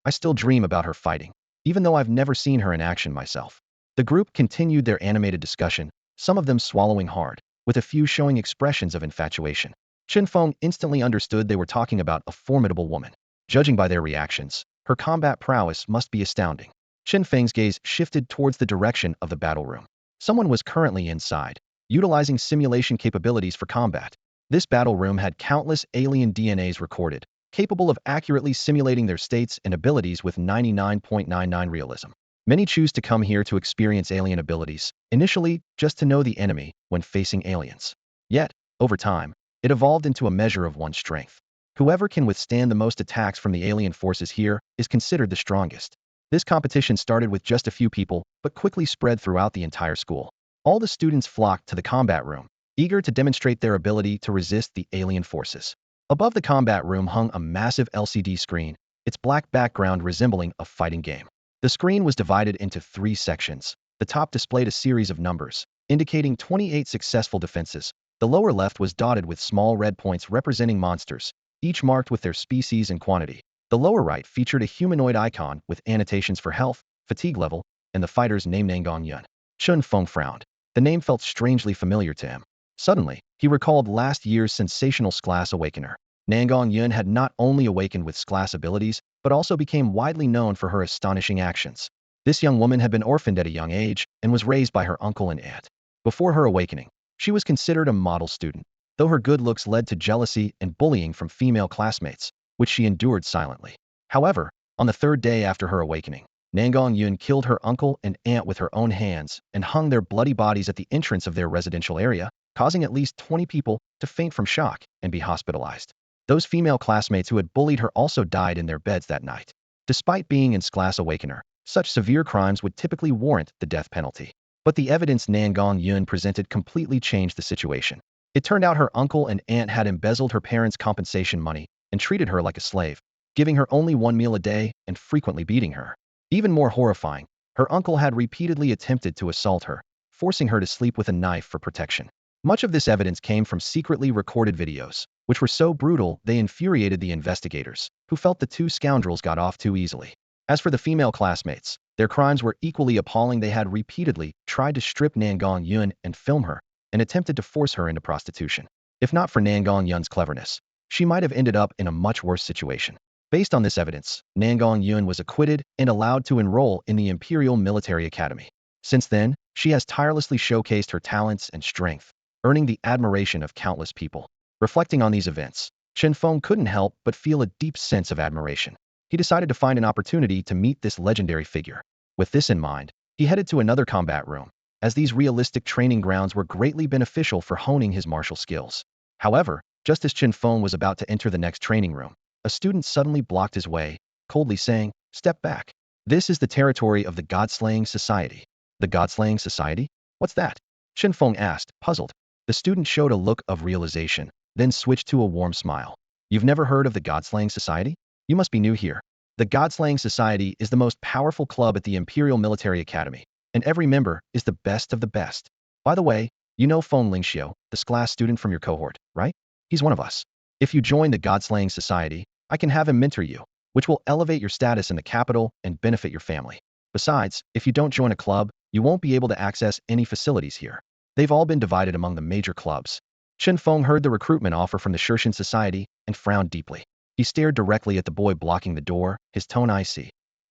I still dream about her fighting, even though I've never seen her in action myself. The group continued their animated discussion, some of them swallowing hard, with a few showing expressions of infatuation. Chen Feng instantly understood they were talking about a formidable woman. Judging by their reactions, her combat prowess must be astounding. Chen Feng's gaze shifted towards the direction of the battle room. Someone was currently inside, utilizing simulation capabilities for combat. This battle room had countless alien DNAs recorded, capable of accurately simulating their states and abilities with 99.99 realism. Many choose to come here to experience alien abilities, initially just to know the enemy when facing aliens. Yet, over time, it evolved into a measure of one's strength. Whoever can withstand the most attacks from the alien forces here is considered the strongest. This competition started with just a few people, but quickly spread throughout the entire school. All the students flocked to the combat room, eager to demonstrate their ability to resist the alien forces. Above the combat room hung a massive LCD screen, its black background resembling a fighting game. The screen was divided into 3 sections. The top displayed a series of numbers, indicating 28 successful defenses. The lower left was dotted with small red points representing monsters, each marked with their species and quantity. The lower right featured a humanoid icon with annotations for health, fatigue level, and the fighter's name Nangong Yun. Chen Feng frowned. The name felt strangely familiar to him. Suddenly, he recalled last year's sensational Sclass Awakener. Nangong Yun had not only awakened with Sclass abilities, but also became widely known for her astonishing actions. This young woman had been orphaned at a young age and was raised by her uncle and aunt. Before her awakening, she was considered a model student, though her good looks led to jealousy and bullying from female classmates, which she endured silently. However, on the 3rd day after her awakening, Nangong Yun killed her uncle and aunt with her own hands and hung their bloody bodies at the entrance of their residential area, causing at least 20 people to faint from shock and be hospitalized. Those female classmates who had bullied her also died in their beds that night. Despite being in Sclass Awakener, such severe crimes would typically warrant the death penalty. But the evidence Nangong Yun presented completely changed the situation. It turned out her uncle and aunt had embezzled her parents' compensation money and treated her like a slave, giving her only 1 meal a day and frequently beating her. Even more horrifying, her uncle had repeatedly attempted to assault her, forcing her to sleep with a knife for protection. Much of this evidence came from secretly recorded videos, which were so brutal they infuriated the investigators, who felt the 2 scoundrels got off too easily. As for the female classmates, their crimes were equally appalling. They had repeatedly tried to strip Nangong Yun and film her, and attempted to force her into prostitution. If not for Nangong Yun's cleverness, she might have ended up in a much worse situation. Based on this evidence, Nangong Yun was acquitted and allowed to enroll in the Imperial Military Academy. Since then, she has tirelessly showcased her talents and strength, earning the admiration of countless people. Reflecting on these events, Chen Feng couldn't help but feel a deep sense of admiration. He decided to find an opportunity to meet this legendary figure. With this in mind, he headed to another combat room, as these realistic training grounds were greatly beneficial for honing his martial skills. However, just as Chen Feng was about to enter the next training room, a student suddenly blocked his way, coldly saying, "Step back. This is the territory of the God-Slaying Society." The God-Slaying Society? What's that? Chen Feng asked, puzzled. The student showed a look of realization, then switched to a warm smile. You've never heard of the God-Slaying Society? You must be new here. The God-Slaying Society is the most powerful club at the Imperial Military Academy, and every member is the best of the best. By the way, you know Feng Lingxiu, the Sclass student from your cohort, right? He's one of us. If you join the God-Slaying Society, I can have him mentor you, which will elevate your status in the capital and benefit your family. Besides, if you don't join a club, you won't be able to access any facilities here. They've all been divided among the major clubs. Chen Feng heard the recruitment offer from the Shirshan Society and frowned deeply. He stared directly at the boy blocking the door, his tone icy.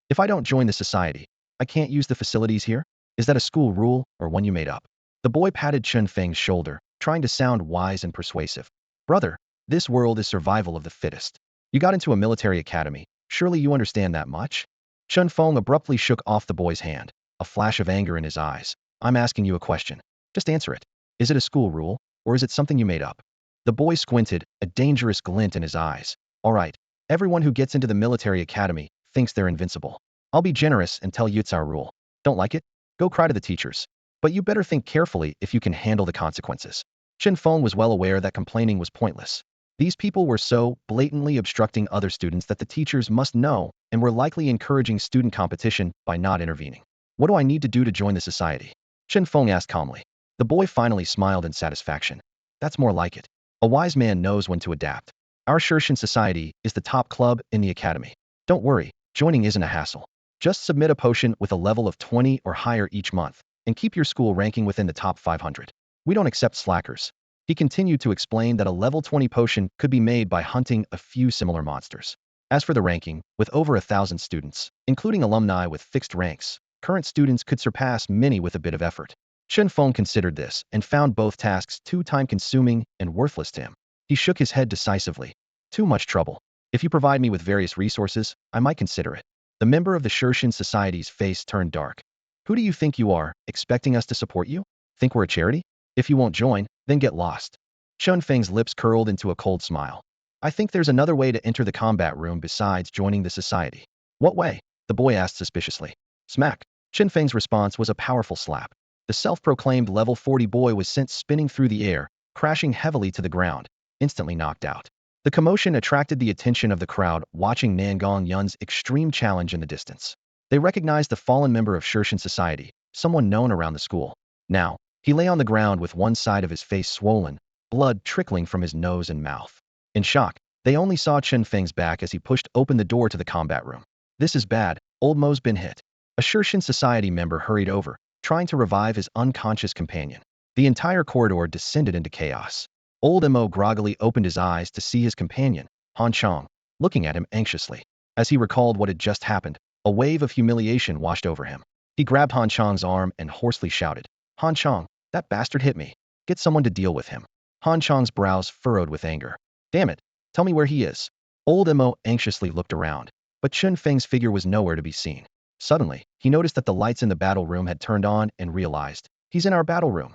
If I don't join the society, I can't use the facilities here? Is that a school rule or one you made up? The boy patted Chen Feng's shoulder, trying to sound wise and persuasive. Brother, this world is survival of the fittest. You got into a military academy. Surely you understand that much? Chen Feng abruptly shook off the boy's hand, a flash of anger in his eyes. I'm asking you a question. Just answer it. Is it a school rule, or is it something you made up? The boy squinted, a dangerous glint in his eyes. All right, everyone who gets into the military academy thinks they're invincible. I'll be generous and tell you it's our rule. Don't like it? Go cry to the teachers. But you better think carefully if you can handle the consequences. Chen Feng was well aware that complaining was pointless. These people were so blatantly obstructing other students that the teachers must know and were likely encouraging student competition by not intervening. What do I need to do to join the society? Chen Feng asked calmly. The boy finally smiled in satisfaction. That's more like it. A wise man knows when to adapt. Our Shirshin Society is the top club in the academy. Don't worry, joining isn't a hassle. Just submit a potion with a level of 20 or higher each month, and keep your school ranking within the top 500. We don't accept slackers. He continued to explain that a level 20 potion could be made by hunting a few similar monsters. As for the ranking, with over 1,000 students, including alumni with fixed ranks, current students could surpass many with a bit of effort. Chen Feng considered this and found both tasks too time-consuming and worthless to him. He shook his head decisively. Too much trouble. If you provide me with various resources, I might consider it. The member of the Shirshin Society's face turned dark. Who do you think you are, expecting us to support you? Think we're a charity? If you won't join, then get lost. Chen Feng's lips curled into a cold smile. I think there's another way to enter the combat room besides joining the society. What way? The boy asked suspiciously. Smack. Chen Feng's response was a powerful slap. The self-proclaimed level 40 boy was sent spinning through the air, crashing heavily to the ground, instantly knocked out. The commotion attracted the attention of the crowd watching Nangong Yun's extreme challenge in the distance. They recognized the fallen member of Shirshin Society, someone known around the school. Now, he lay on the ground with one side of his face swollen, blood trickling from his nose and mouth. In shock, they only saw Chen Feng's back as he pushed open the door to the combat room. This is bad, Old Mo's been hit. A Shirshin Society member hurried over, trying to revive his unconscious companion. The entire corridor descended into chaos. Old Mo groggily opened his eyes to see his companion, Han Chong, looking at him anxiously. As he recalled what had just happened, a wave of humiliation washed over him. He grabbed Han Chong's arm and hoarsely shouted, Han Chong, that bastard hit me. Get someone to deal with him. Han Chong's brows furrowed with anger. Damn it, tell me where he is. Old Mo anxiously looked around, but Chen Feng's figure was nowhere to be seen. Suddenly, he noticed that the lights in the battle room had turned on and realized, he's in our battle room.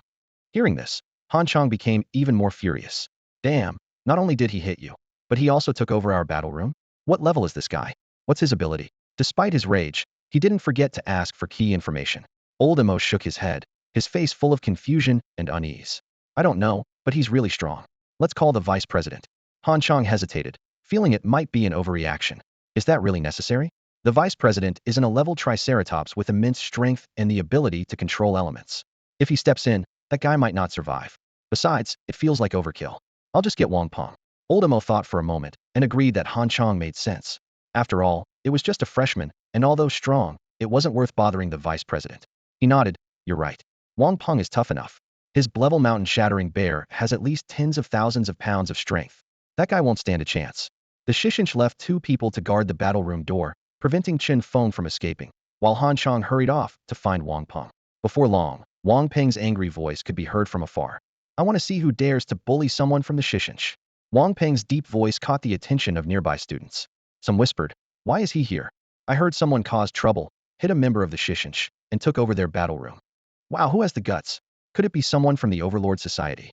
Hearing this, Han Chong became even more furious. Damn, not only did he hit you, but he also took over our battle room? What level is this guy? What's his ability? Despite his rage, he didn't forget to ask for key information. Old Mo shook his head, his face full of confusion and unease. I don't know, but he's really strong. Let's call the vice president. Han Chong hesitated, feeling it might be an overreaction. Is that really necessary? The vice president is an 11 triceratops with immense strength and the ability to control elements. If he steps in, that guy might not survive. Besides, it feels like overkill. I'll just get Wang Peng. Old Mo thought for a moment and agreed that Han Chong made sense. After all, it was just a freshman, and although strong, it wasn't worth bothering the vice president. He nodded. You're right. Wang Peng is tough enough. His Blevel mountain-shattering bear has at least tens of thousands of pounds of strength. That guy won't stand a chance. The Shishinch left 2 people to guard the battle room door, preventing Chen Feng from escaping, while Han Chong hurried off to find Wang Peng. Before long, Wang Peng's angry voice could be heard from afar. I want to see who dares to bully someone from the Shishinch. Wang Peng's deep voice caught the attention of nearby students. Some whispered, why is he here? I heard someone caused trouble, hit a member of the Shishinch, and took over their battle room. Wow, who has the guts? Could it be someone from the Overlord Society?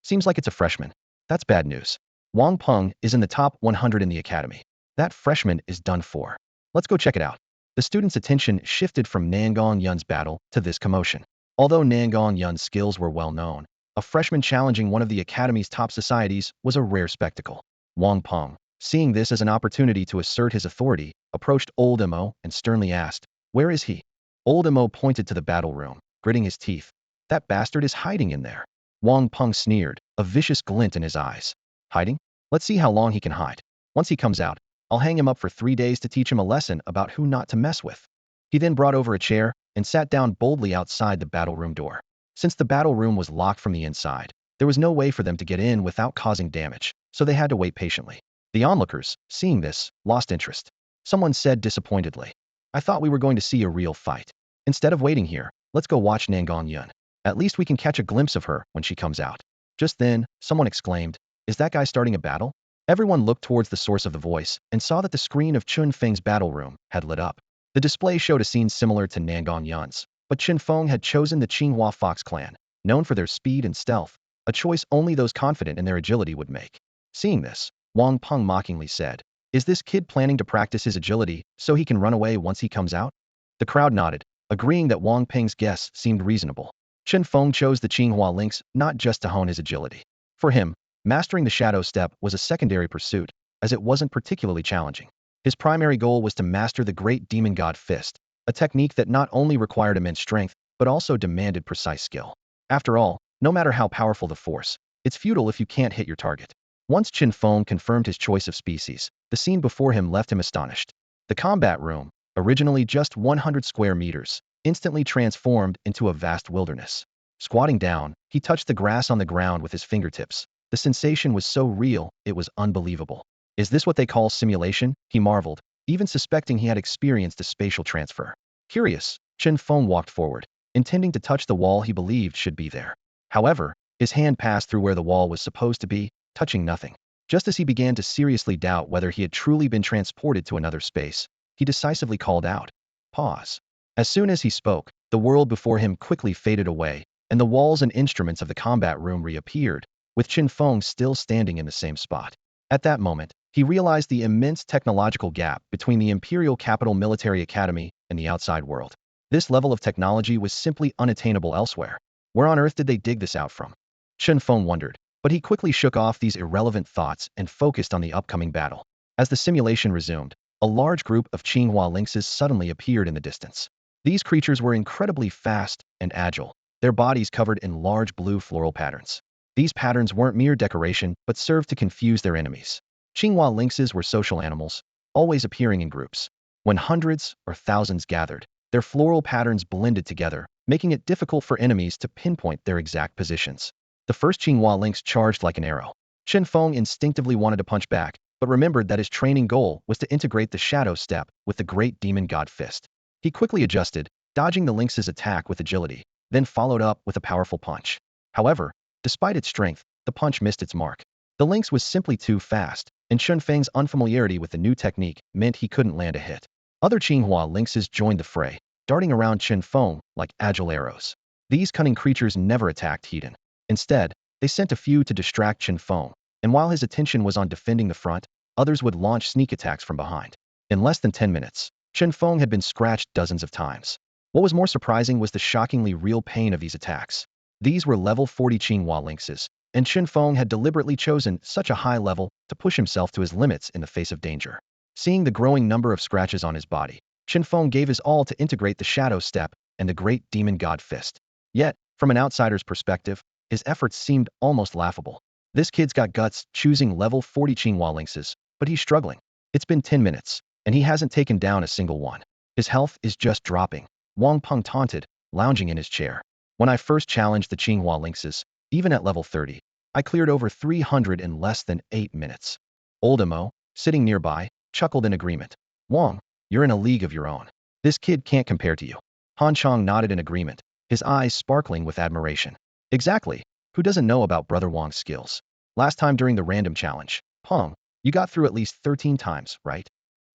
Seems like it's a freshman. That's bad news. Wang Peng is in the top 100 in the academy. That freshman is done for. Let's go check it out. The students' attention shifted from Nangong Yun's battle to this commotion. Although Nangong Yun's skills were well known, a freshman challenging one of the academy's top societies was a rare spectacle. Wang Peng, seeing this as an opportunity to assert his authority, approached Old Mo and sternly asked, where is he? Old Mo pointed to the battle room, gritting his teeth. That bastard is hiding in there. Wang Peng sneered, a vicious glint in his eyes. Hiding? Let's see how long he can hide. Once he comes out, I'll hang him up for 3 days to teach him a lesson about who not to mess with. He then brought over a chair and sat down boldly outside the battle room door. Since the battle room was locked from the inside, there was no way for them to get in without causing damage, so they had to wait patiently. The onlookers, seeing this, lost interest. Someone said disappointedly, I thought we were going to see a real fight. Instead of waiting here, let's go watch Nangong Yun. At least we can catch a glimpse of her when she comes out. Just then, someone exclaimed, is that guy starting a battle? Everyone looked towards the source of the voice and saw that the screen of Chen Feng's battle room had lit up. The display showed a scene similar to Nangong Yun's, but Chen Feng had chosen the Qinghua Fox clan, known for their speed and stealth, a choice only those confident in their agility would make. Seeing this, Wang Peng mockingly said, is this kid planning to practice his agility so he can run away once he comes out? The crowd nodded, agreeing that Wang Peng's guess seemed reasonable. Chen Feng chose the Qinghua links not just to hone his agility. For him, mastering the shadow step was a secondary pursuit, as it wasn't particularly challenging. His primary goal was to master the great demigod fist, a technique that not only required immense strength, but also demanded precise skill. After all, no matter how powerful the force, it's futile if you can't hit your target. Once Chen Feng confirmed his choice of species, the scene before him left him astonished. The combat room, originally just 100 square meters, instantly transformed into a vast wilderness. Squatting down, he touched the grass on the ground with his fingertips. The sensation was so real, it was unbelievable. Is this what they call simulation? He marveled, even suspecting he had experienced a spatial transfer. Curious, Chen Feng walked forward, intending to touch the wall he believed should be there. However, his hand passed through where the wall was supposed to be, touching nothing. Just as he began to seriously doubt whether he had truly been transported to another space, he decisively called out, "Pause." As soon as he spoke, the world before him quickly faded away, and the walls and instruments of the combat room reappeared, with Chen Feng still standing in the same spot. At that moment, he realized the immense technological gap between the Imperial Capital Military Academy and the outside world. This level of technology was simply unattainable elsewhere. Where on earth did they dig this out from? Chen Feng wondered, but he quickly shook off these irrelevant thoughts and focused on the upcoming battle. As the simulation resumed, a large group of Qinghua lynxes suddenly appeared in the distance. These creatures were incredibly fast and agile, their bodies covered in large blue floral patterns. These patterns weren't mere decoration, but served to confuse their enemies. Qinghua lynxes were social animals, always appearing in groups. When hundreds or thousands gathered, their floral patterns blended together, making it difficult for enemies to pinpoint their exact positions. The first Qinghua lynx charged like an arrow. Chen Feng instinctively wanted to punch back, but remembered that his training goal was to integrate the shadow step with the great demon god fist. He quickly adjusted, dodging the lynx's attack with agility, then followed up with a powerful punch. However, despite its strength, the punch missed its mark. The lynx was simply too fast, and Chen Feng's unfamiliarity with the new technique meant he couldn't land a hit. Other Qinghua lynxes joined the fray, darting around Chen Feng like agile arrows. These cunning creatures never attacked head-on. Instead, they sent a few to distract Chen Feng, and while his attention was on defending the front, others would launch sneak attacks from behind. In less than 10 minutes, Chen Feng had been scratched dozens of times. What was more surprising was the shockingly real pain of these attacks. These were level 40 Qinghua lynxes, and Chen Feng had deliberately chosen such a high level to push himself to his limits in the face of danger. Seeing the growing number of scratches on his body, Chen Feng gave his all to integrate the shadow step and the great demon god fist. Yet, from an outsider's perspective, his efforts seemed almost laughable. This kid's got guts choosing level 40 Qinghua lynxes, but he's struggling. It's been 10 minutes, and he hasn't taken down a single one. His health is just dropping, Wang Peng taunted, lounging in his chair. When I first challenged the Qinghua lynxes, even at level 30, I cleared over 300 in less than 8 minutes. Old Mo, sitting nearby, chuckled in agreement. Wang, you're in a league of your own. This kid can't compare to you. Han Chong nodded in agreement, his eyes sparkling with admiration. Exactly. Who doesn't know about Brother Wang's skills? Last time during the random challenge, Peng, you got through at least 13 times, right?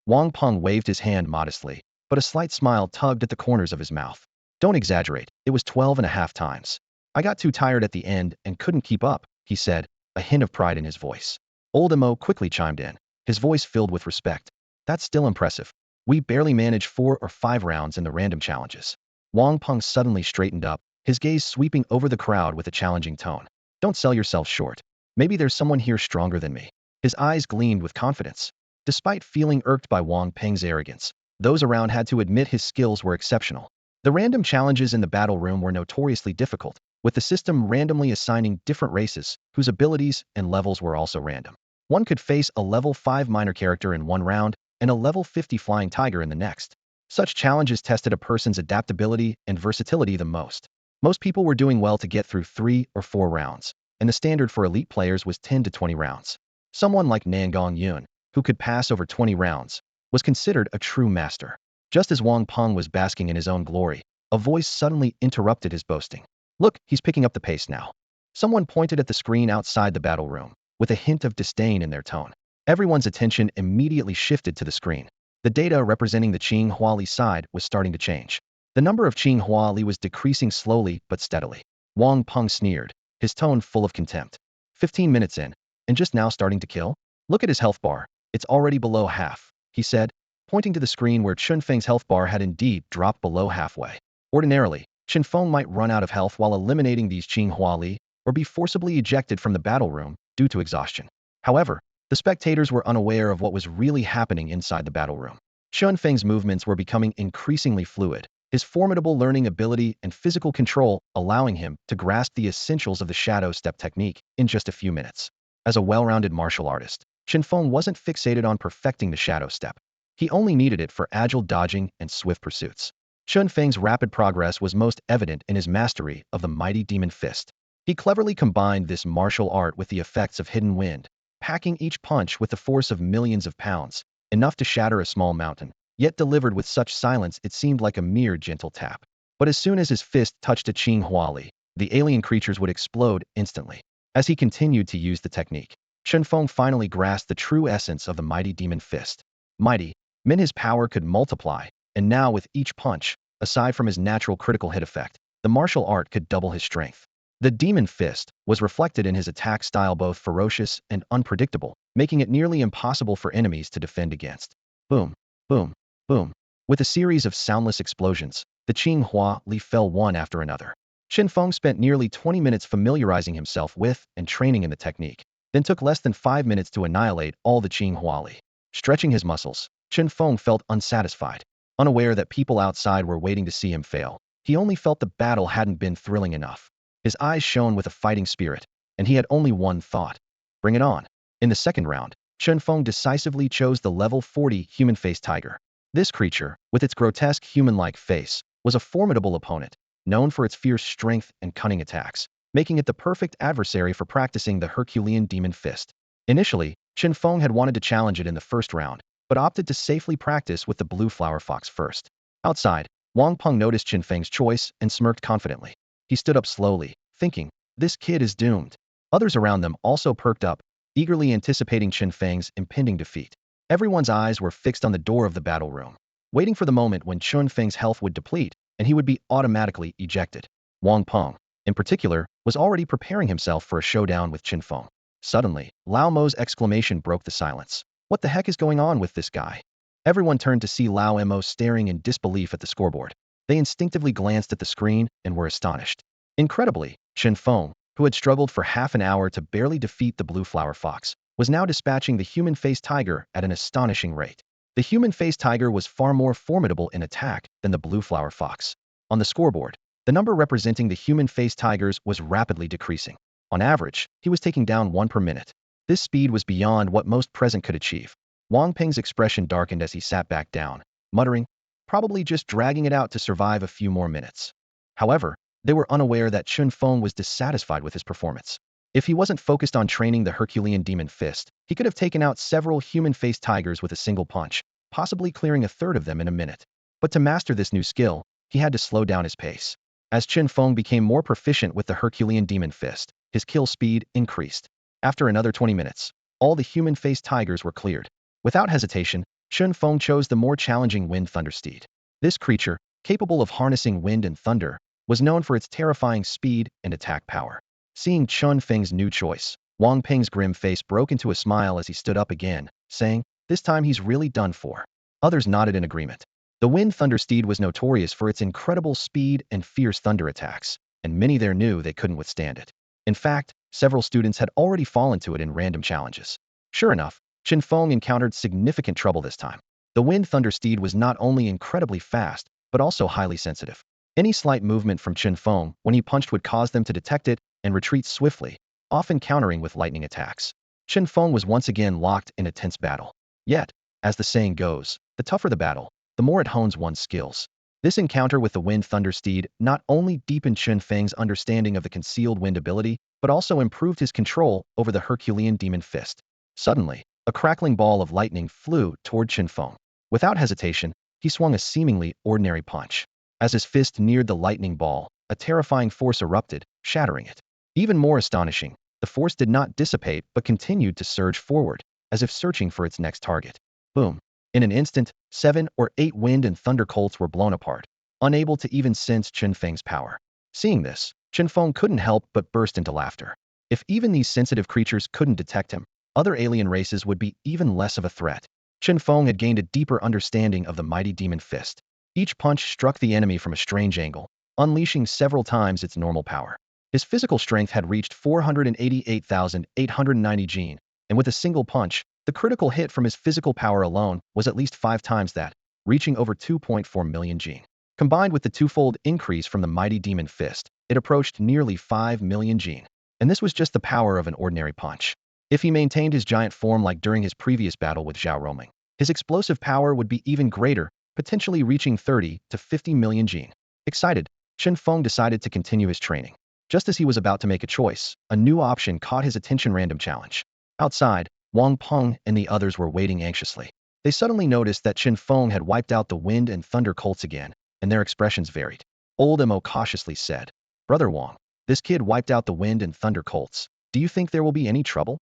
Wang Peng waved his hand modestly, but a slight smile tugged at the corners of his mouth. Don't exaggerate, it was 12.5 times. I got too tired at the end and couldn't keep up, he said, a hint of pride in his voice. Old Mo quickly chimed in, his voice filled with respect. That's still impressive. We barely managed 4 or 5 rounds in the random challenges. Wang Peng suddenly straightened up, his gaze sweeping over the crowd with a challenging tone. Don't sell yourself short. Maybe there's someone here stronger than me. His eyes gleamed with confidence. Despite feeling irked by Wang Peng's arrogance, those around had to admit his skills were exceptional. The random challenges in the battle room were notoriously difficult, with the system randomly assigning different races, whose abilities and levels were also random. One could face a level 5 minor character in one round, and a level 50 flying tiger in the next. Such challenges tested a person's adaptability and versatility the most. Most people were doing well to get through 3 or 4 rounds, and the standard for elite players was 10 to 20 rounds. Someone like Nangong Yun, who could pass over 20 rounds, was considered a true master. Just as Wang Peng was basking in his own glory, a voice suddenly interrupted his boasting. Look, he's picking up the pace now. Someone pointed at the screen outside the battle room, with a hint of disdain in their tone. Everyone's attention immediately shifted to the screen. The data representing the Qinghua Li side was starting to change. The number of Qinghua Li was decreasing slowly but steadily. Wang Peng sneered, his tone full of contempt. 15 minutes in, and just now starting to kill? Look at his health bar. It's already below half, he said, pointing to the screen where Chen Feng's health bar had indeed dropped below halfway. Ordinarily, Chen Feng might run out of health while eliminating these Qing Huali, or be forcibly ejected from the battle room due to exhaustion. However, the spectators were unaware of what was really happening inside the battle room. Chen Feng's movements were becoming increasingly fluid, his formidable learning ability and physical control allowing him to grasp the essentials of the shadow step technique in just a few minutes. As a well-rounded martial artist, Chen Feng wasn't fixated on perfecting the shadow step. He only needed it for agile dodging and swift pursuits. Chen Feng's rapid progress was most evident in his mastery of the mighty demon fist. He cleverly combined this martial art with the effects of hidden wind, packing each punch with the force of millions of pounds, enough to shatter a small mountain, yet delivered with such silence it seemed like a mere gentle tap. But as soon as his fist touched a Qing Huali, the alien creatures would explode instantly. As he continued to use the technique, Chen Feng finally grasped the true essence of the mighty demon fist. Mighty meant his power could multiply, and now with each punch, aside from his natural critical hit effect, the martial art could double his strength. The demon fist was reflected in his attack style, both ferocious and unpredictable, making it nearly impossible for enemies to defend against. Boom, boom, boom. With a series of soundless explosions, the Qing Huali fell one after another. Chen Feng spent nearly 20 minutes familiarizing himself with and training in the technique, then took less than 5 minutes to annihilate all the Qing Huali. Stretching his muscles, Chen Feng felt unsatisfied. Unaware that people outside were waiting to see him fail, he only felt the battle hadn't been thrilling enough. His eyes shone with a fighting spirit, and he had only one thought: bring it on. In the second round, Chen Feng decisively chose the level 40 human-faced tiger. This creature, with its grotesque human-like face, was a formidable opponent, known for its fierce strength and cunning attacks, making it the perfect adversary for practicing the Herculean demon fist. Initially, Chen Feng had wanted to challenge it in the first round, but opted to safely practice with the blue flower fox first. Outside, Wang Peng noticed Chen Feng's choice and smirked confidently. He stood up slowly, thinking, this kid is doomed. Others around them also perked up, eagerly anticipating Chen Feng's impending defeat. Everyone's eyes were fixed on the door of the battle room, waiting for the moment when Chen Feng's health would deplete and he would be automatically ejected. Wang Peng, in particular, was already preparing himself for a showdown with Chen Feng. Suddenly, Lao Mo's exclamation broke the silence. What the heck is going on with this guy? Everyone turned to see Lao Mo staring in disbelief at the scoreboard. They instinctively glanced at the screen and were astonished. Incredibly, Chen Feng, who had struggled for half an hour to barely defeat the blue flower fox, was now dispatching the human-faced tiger at an astonishing rate. The human-faced tiger was far more formidable in attack than the blue flower fox. On the scoreboard, the number representing the human-faced tigers was rapidly decreasing. On average, he was taking down one per minute. This speed was beyond what most present could achieve. Wang Peng's expression darkened as he sat back down, muttering, probably just dragging it out to survive a few more minutes. However, they were unaware that Chen Feng was dissatisfied with his performance. If he wasn't focused on training the Herculean demon fist, he could have taken out several human-faced tigers with a single punch, possibly clearing a third of them in a minute. But to master this new skill, he had to slow down his pace. As Chen Feng became more proficient with the Herculean demon fist, his kill speed increased. After another 20 minutes, all the human-faced tigers were cleared. Without hesitation, Chen Feng chose the more challenging Wind Thunder Steed. This creature, capable of harnessing wind and thunder, was known for its terrifying speed and attack power. Seeing Chen Feng's new choice, Wang Peng's grim face broke into a smile as he stood up again, saying, this time he's really done for. Others nodded in agreement. The Wind Thunder Steed was notorious for its incredible speed and fierce thunder attacks, and many there knew they couldn't withstand it. In fact, several students had already fallen to it in random challenges. Sure enough, Chen Feng encountered significant trouble this time. The Wind Thunder Steed was not only incredibly fast, but also highly sensitive. Any slight movement from Chen Feng when he punched would cause them to detect it and retreat swiftly, often countering with lightning attacks. Chen Feng was once again locked in a tense battle. Yet, as the saying goes, the tougher the battle, the more it hones one's skills. This encounter with the Wind Thunder Steed not only deepened Chen Feng's understanding of the concealed wind ability, but also improved his control over the Herculean demon fist. Suddenly, a crackling ball of lightning flew toward Chen Feng. Without hesitation, he swung a seemingly ordinary punch. As his fist neared the lightning ball, a terrifying force erupted, shattering it. Even more astonishing, the force did not dissipate but continued to surge forward, as if searching for its next target. Boom. In an instant, 7 or 8 wind and thunder colts were blown apart, unable to even sense Chen Feng's power. Seeing this, Chen Feng couldn't help but burst into laughter. If even these sensitive creatures couldn't detect him, other alien races would be even less of a threat. Chen Feng had gained a deeper understanding of the mighty demon fist. Each punch struck the enemy from a strange angle, unleashing several times its normal power. His physical strength had reached 488,890 gene, and with a single punch, the critical hit from his physical power alone was at least 5 times that, reaching over 2.4 million gene. Combined with the twofold increase from the mighty demon fist, it approached nearly 5 million gene. And this was just the power of an ordinary punch. If he maintained his giant form like during his previous battle with Zhao Roming, his explosive power would be even greater, potentially reaching 30 to 50 million gene. Excited, Chen Feng decided to continue his training. Just as he was about to make a choice, a new option caught his attention: random challenge. Outside, Wang Peng and the others were waiting anxiously. They suddenly noticed that Chen Feng had wiped out the wind and thunder colts again, and their expressions varied. Old Mo cautiously said, "Brother Wang, this kid wiped out the wind and thunder colts. Do you think there will be any trouble?"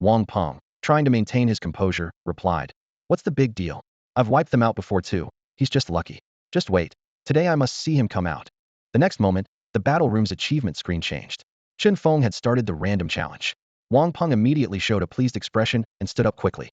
Wang Peng, trying to maintain his composure, replied, "What's the big deal? I've wiped them out before too. He's just lucky. Just wait. Today I must see him come out." The next moment, the battle room's achievement screen changed. Chen Feng had started the random challenge. Wang Peng immediately showed a pleased expression and stood up quickly.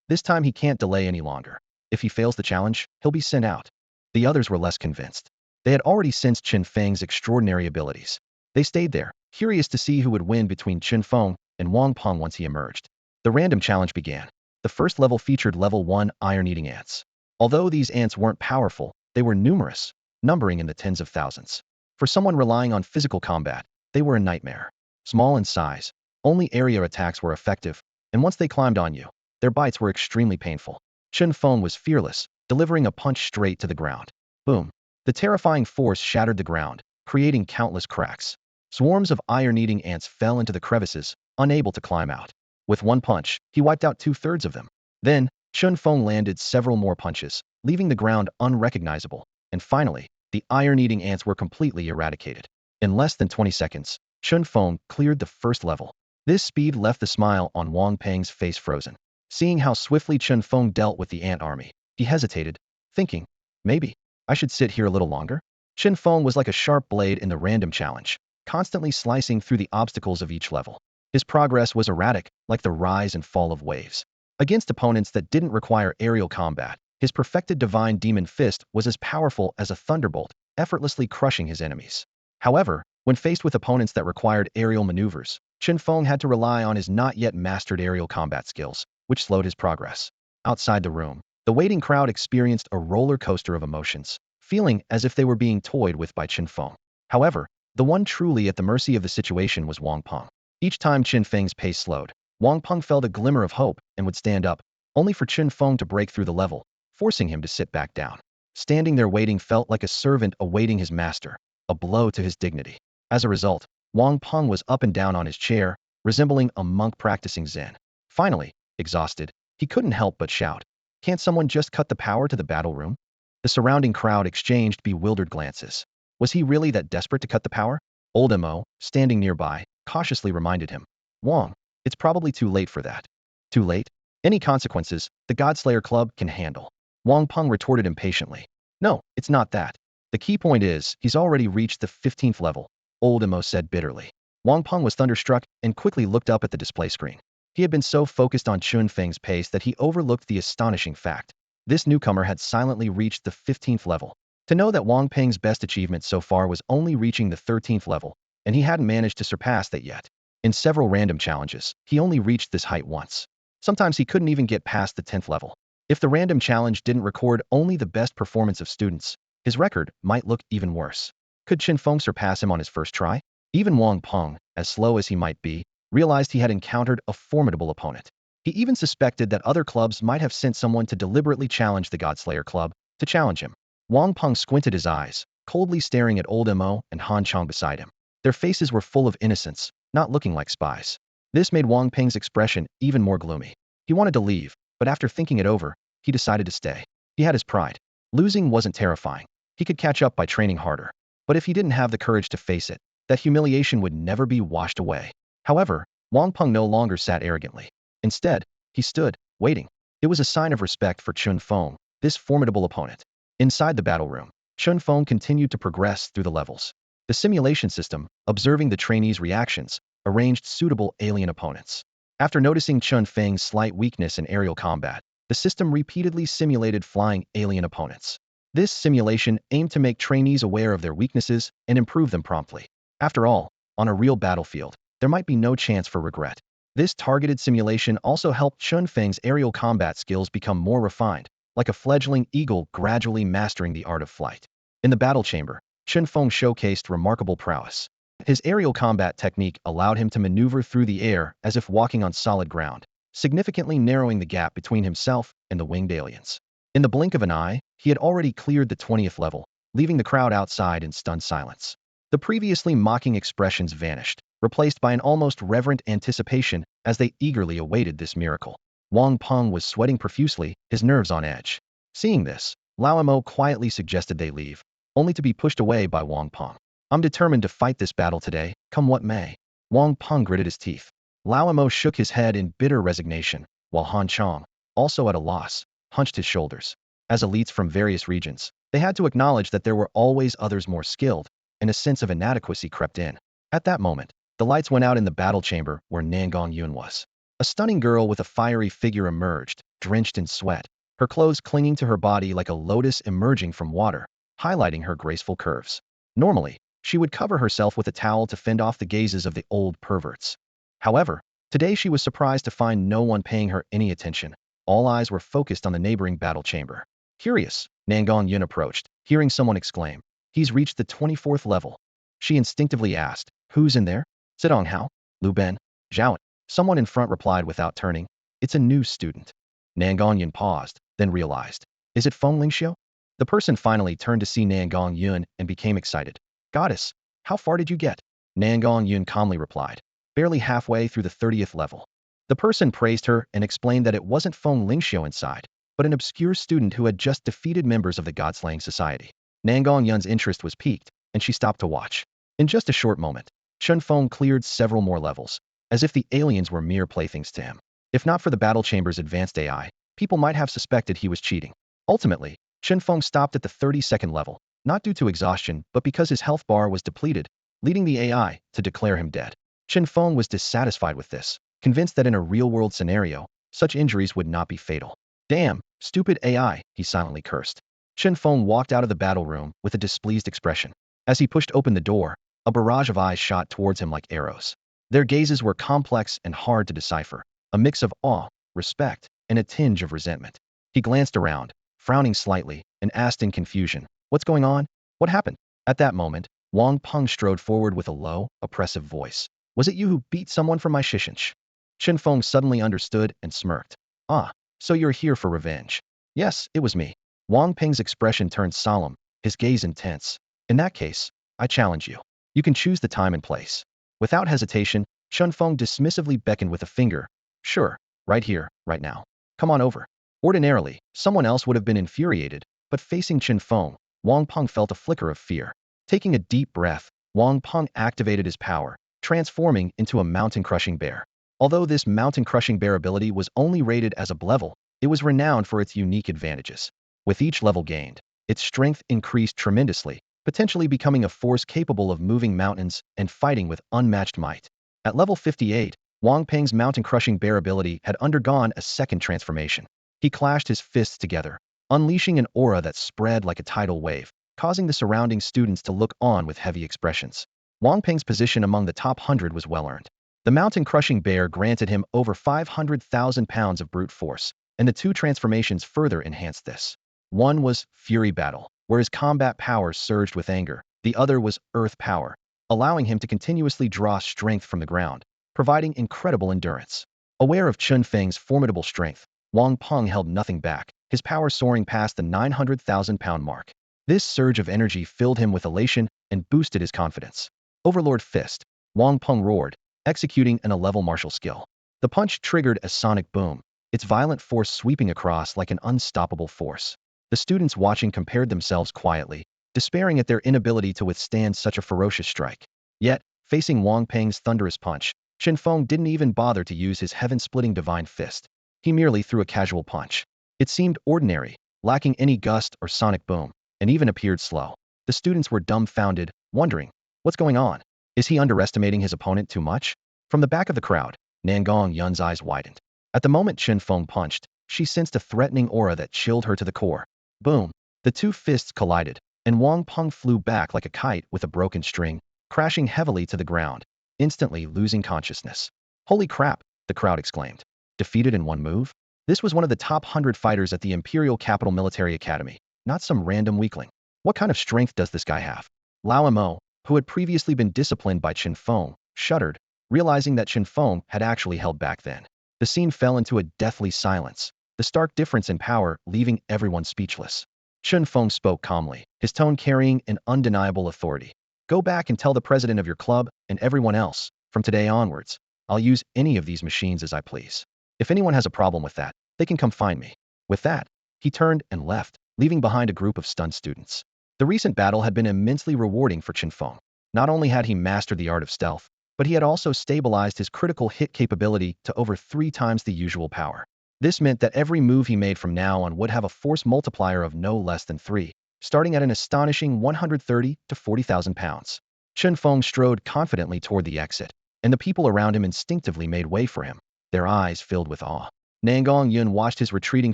This time he can't delay any longer. If he fails the challenge, he'll be sent out. The others were less convinced. They had already sensed Chen Feng's extraordinary abilities. They stayed there, curious to see who would win between Chen Feng and Wang Peng once he emerged. The random challenge began. The first level featured level 1 iron-eating ants. Although these ants weren't powerful, they were numerous, numbering in the tens of thousands. For someone relying on physical combat, they were a nightmare. Small in size, only area attacks were effective, and once they climbed on you, their bites were extremely painful. Chen Feng was fearless, delivering a punch straight to the ground. Boom! The terrifying force shattered the ground, creating countless cracks. Swarms of iron-eating ants fell into the crevices, unable to climb out. With one punch, he wiped out 2/3 of them. Then, Chen Feng landed several more punches, leaving the ground unrecognizable. And finally, the iron-eating ants were completely eradicated. In less than 20 seconds, Chen Feng cleared the first level. This speed left the smile on Wang Peng's face frozen. Seeing how swiftly Chen Feng dealt with the ant army, he hesitated, thinking, maybe I should sit here a little longer? Chen Feng was like a sharp blade in the random challenge, constantly slicing through the obstacles of each level. His progress was erratic, like the rise and fall of waves. Against opponents that didn't require aerial combat, his perfected divine demon fist was as powerful as a thunderbolt, effortlessly crushing his enemies. However, when faced with opponents that required aerial maneuvers, Chen Feng had to rely on his not yet mastered aerial combat skills, which slowed his progress. Outside the room, the waiting crowd experienced a roller coaster of emotions, feeling as if they were being toyed with by Chen Feng. However, the one truly at the mercy of the situation was Wang Peng. Each time Chen Feng's pace slowed, Wang Peng felt a glimmer of hope and would stand up, only for Chen Feng to break through the level, forcing him to sit back down. Standing there waiting felt like a servant awaiting his master, a blow to his dignity. As a result, Wang Peng was up and down on his chair, resembling a monk practicing Zen. Finally, exhausted, he couldn't help but shout, "Can't someone just cut the power to the battle room?" The surrounding crowd exchanged bewildered glances. Was he really that desperate to cut the power? Old Mo, standing nearby, cautiously reminded him, "Wang, it's probably too late for that." Too late? Any consequences, the Godslayer Club can handle. Wang Peng retorted impatiently. "No, it's not that. The key point is, he's already reached the 15th level," Old Mo said bitterly. Wang Peng was thunderstruck and quickly looked up at the display screen. He had been so focused on Chen Feng's pace that he overlooked the astonishing fact. This newcomer had silently reached the 15th level. To know that Wang Peng's best achievement so far was only reaching the 13th level, and he hadn't managed to surpass that yet. In several random challenges, he only reached this height once. Sometimes he couldn't even get past the 10th level. If the random challenge didn't record only the best performance of students, his record might look even worse. Could Chen Feng surpass him on his first try? Even Wang Peng, as slow as he might be, realized he had encountered a formidable opponent. He even suspected that other clubs might have sent someone to deliberately challenge the Godslayer Club to challenge him. Wang Peng squinted his eyes, coldly staring at Old Mo and Han Chong beside him. Their faces were full of innocence, not looking like spies. This made Wang Peng's expression even more gloomy. He wanted to leave, but after thinking it over, he decided to stay. He had his pride. Losing wasn't terrifying. He could catch up by training harder. But if he didn't have the courage to face it, that humiliation would never be washed away. However, Wang Peng no longer sat arrogantly. Instead, he stood, waiting. It was a sign of respect for Chen Feng, this formidable opponent. Inside the battle room, Chen Feng continued to progress through the levels. The simulation system, observing the trainees' reactions, arranged suitable alien opponents. After noticing Chen Feng's slight weakness in aerial combat, the system repeatedly simulated flying alien opponents. This simulation aimed to make trainees aware of their weaknesses and improve them promptly. After all, on a real battlefield, there might be no chance for regret. This targeted simulation also helped Chen Feng's aerial combat skills become more refined, like a fledgling eagle gradually mastering the art of flight. In the battle chamber, Chen Feng showcased remarkable prowess. His aerial combat technique allowed him to maneuver through the air as if walking on solid ground, significantly narrowing the gap between himself and the winged aliens. In the blink of an eye, he had already cleared the 20th level, leaving the crowd outside in stunned silence. The previously mocking expressions vanished, replaced by an almost reverent anticipation as they eagerly awaited this miracle. Wang Peng was sweating profusely, his nerves on edge. Seeing this, Lao Mo quietly suggested they leave, only to be pushed away by Wang Peng. I'm determined to fight this battle today, come what may. Wang Peng gritted his teeth. Lao Mo shook his head in bitter resignation, while Han Chong, also at a loss, hunched his shoulders. As elites from various regions, they had to acknowledge that there were always others more skilled, and a sense of inadequacy crept in. At that moment, the lights went out in the battle chamber where Nangong Yun was. A stunning girl with a fiery figure emerged, drenched in sweat, her clothes clinging to her body like a lotus emerging from water, highlighting her graceful curves. Normally, she would cover herself with a towel to fend off the gazes of the old perverts. However, today she was surprised to find no one paying her any attention. All eyes were focused on the neighboring battle chamber. Curious, Nangong Yun approached, hearing someone exclaim, "He's reached the 24th level." She instinctively asked, "Who's in there?" "Zidong Hao? Lu Ben? Zhao?" Someone in front replied without turning, "It's a new student." Nangong Yun paused, then realized, "Is it Feng Lingxiu?" The person finally turned to see Nangong Yun and became excited. "Goddess, how far did you get?" Nangong Yun calmly replied, "Barely halfway through the 30th level." The person praised her and explained that it wasn't Feng Lingxiu inside, but an obscure student who had just defeated members of the God-slaying society. Nangong Yun's interest was piqued, and she stopped to watch. In just a short moment, Chen Feng cleared several more levels, as if the aliens were mere playthings to him. If not for the battle chamber's advanced AI, people might have suspected he was cheating. Ultimately, Chen Feng stopped at the 32nd level, not due to exhaustion but because his health bar was depleted, leading the AI to declare him dead. Chen Feng was dissatisfied with this, convinced that in a real-world scenario, such injuries would not be fatal. "Damn, stupid AI," he silently cursed. Chen Feng walked out of the battle room with a displeased expression. As he pushed open the door, a barrage of eyes shot towards him like arrows. Their gazes were complex and hard to decipher, a mix of awe, respect, and a tinge of resentment. He glanced around, frowning slightly, and asked in confusion, "What's going on? What happened?" At that moment, Wang Peng strode forward with a low, oppressive voice. "Was it you who beat someone from my shishinch?" Chen Feng suddenly understood and smirked. "Ah, so you're here for revenge." "Yes, it was me." Wang Peng's expression turned solemn, his gaze intense. "In that case, I challenge you. You can choose the time and place." Without hesitation, Chen Feng dismissively beckoned with a finger. "Sure, right here, right now. Come on over." Ordinarily, someone else would have been infuriated, but facing Chen Feng, Wang Peng felt a flicker of fear. Taking a deep breath, Wang Peng activated his power, transforming into a mountain-crushing bear. Although this mountain-crushing bear ability was only rated as a level, it was renowned for its unique advantages. With each level gained, its strength increased tremendously, potentially becoming a force capable of moving mountains and fighting with unmatched might. At level 58, Wang Peng's mountain-crushing bear ability had undergone a second transformation. He clashed his fists together, unleashing an aura that spread like a tidal wave, causing the surrounding students to look on with heavy expressions. Wang Peng's position among the top 100 was well-earned. The mountain-crushing bear granted him over 500,000 pounds of brute force, and the two transformations further enhanced this. One was Fury Battle, where his combat power surged with anger. The other was Earth Power, allowing him to continuously draw strength from the ground, providing incredible endurance. Aware of Chen Feng's formidable strength, Wang Peng held nothing back, his power soaring past the 900,000-pound mark. This surge of energy filled him with elation and boosted his confidence. Overlord Fist, Wang Peng roared, executing an 11 martial skill. The punch triggered a sonic boom, its violent force sweeping across like an unstoppable force. The students watching compared themselves quietly, despairing at their inability to withstand such a ferocious strike. Yet, facing Wang Peng's thunderous punch, Chen Feng didn't even bother to use his heaven-splitting divine fist. He merely threw a casual punch. It seemed ordinary, lacking any gust or sonic boom, and even appeared slow. The students were dumbfounded, wondering, what's going on? Is he underestimating his opponent too much? From the back of the crowd, Nangong Yun's eyes widened. At the moment Chen Feng punched, she sensed a threatening aura that chilled her to the core. Boom! The two fists collided, and Wang Peng flew back like a kite with a broken string, crashing heavily to the ground, instantly losing consciousness. Holy crap, the crowd exclaimed. Defeated in one move? This was one of the top 100 fighters at the Imperial Capital Military Academy, not some random weakling. What kind of strength does this guy have? Lao Mo, who had previously been disciplined by Chen Feng, shuddered, realizing that Chen Feng had actually held back then. The scene fell into a deathly silence, the stark difference in power leaving everyone speechless. Chen Feng spoke calmly, his tone carrying an undeniable authority. Go back and tell the president of your club and everyone else, from today onwards, I'll use any of these machines as I please. If anyone has a problem with that, they can come find me. With that, he turned and left, leaving behind a group of stunned students. The recent battle had been immensely rewarding for Chen Feng. Not only had he mastered the art of stealth, but he had also stabilized his critical hit capability to over 3 times the usual power. This meant that every move he made from now on would have a force multiplier of no less than 3, starting at an astonishing 130 to 40,000 pounds. Chen Feng strode confidently toward the exit, and the people around him instinctively made way for him, their eyes filled with awe. Nangong Yun watched his retreating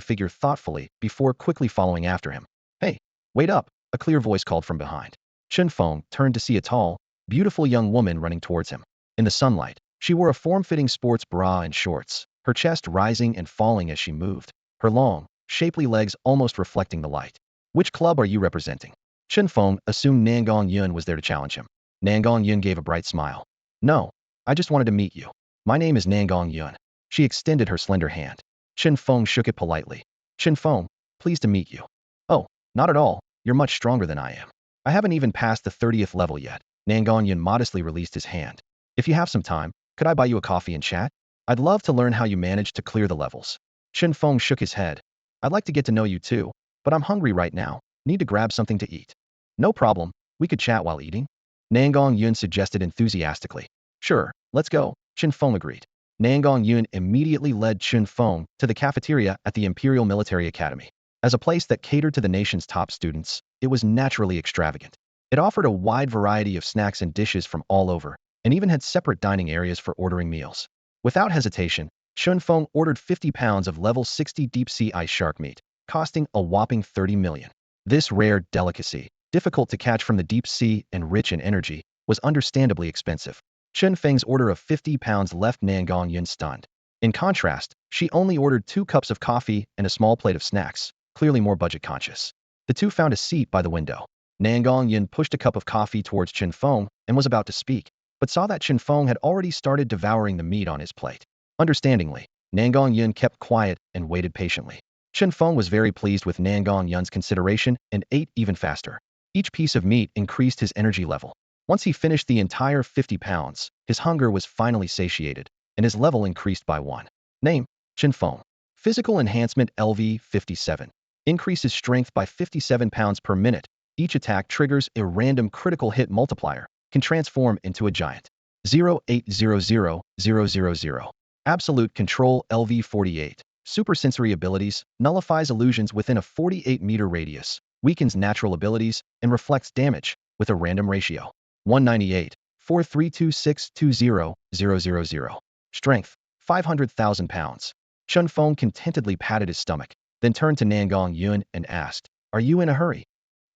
figure thoughtfully before quickly following after him. Hey, wait up, a clear voice called from behind. Chen Feng turned to see a tall, beautiful young woman running towards him. In the sunlight, she wore a form-fitting sports bra and shorts, her chest rising and falling as she moved, her long, shapely legs almost reflecting the light. Which club are you representing? Chen Feng assumed Nangong Yun was there to challenge him. Nangong Yun gave a bright smile. No, I just wanted to meet you. My name is Nangong Yun. She extended her slender hand. Chen Feng shook it politely. Chen Feng, pleased to meet you. Oh, not at all, you're much stronger than I am. I haven't even passed the 30th level yet. Nangong Yun modestly released his hand. If you have some time, could I buy you a coffee and chat? I'd love to learn how you managed to clear the levels. Chen Feng shook his head. I'd like to get to know you too, but I'm hungry right now. Need to grab something to eat. No problem, we could chat while eating. Nangong Yun suggested enthusiastically. Sure, let's go, Chen Feng agreed. Nangong Yun immediately led Chen Feng to the cafeteria at the Imperial Military Academy. As a place that catered to the nation's top students, it was naturally extravagant. It offered a wide variety of snacks and dishes from all over, and even had separate dining areas for ordering meals. Without hesitation, Chen Feng ordered 50 pounds of level 60 deep-sea ice shark meat, costing a whopping 30 million. This rare delicacy, difficult to catch from the deep sea and rich in energy, was understandably expensive. Chen Feng's order of 50 pounds left Nangong Yun stunned. In contrast, she only ordered 2 cups of coffee and a small plate of snacks, clearly more budget-conscious. The two found a seat by the window. Nangong Yun pushed a cup of coffee towards Chen Feng and was about to speak, but saw that Chen Feng had already started devouring the meat on his plate. Understandingly, Nangong Yun kept quiet and waited patiently. Chen Feng was very pleased with Nangong Yun's consideration and ate even faster. Each piece of meat increased his energy level. Once he finished the entire 50 pounds, his hunger was finally satiated, and his level increased by 1. Name, Chen Feng. Physical enhancement LV 57. Increases strength by 57 pounds per minute. Each attack triggers a random critical hit multiplier. Can transform into a giant. 0800000. Absolute control LV 48. Supersensory abilities, nullifies illusions within a 48-meter radius, weakens natural abilities, and reflects damage, with a random ratio. 198, 432620000. Strength, 500,000 pounds. Chen Feng contentedly patted his stomach, then turned to Nangong Yun and asked, Are you in a hurry?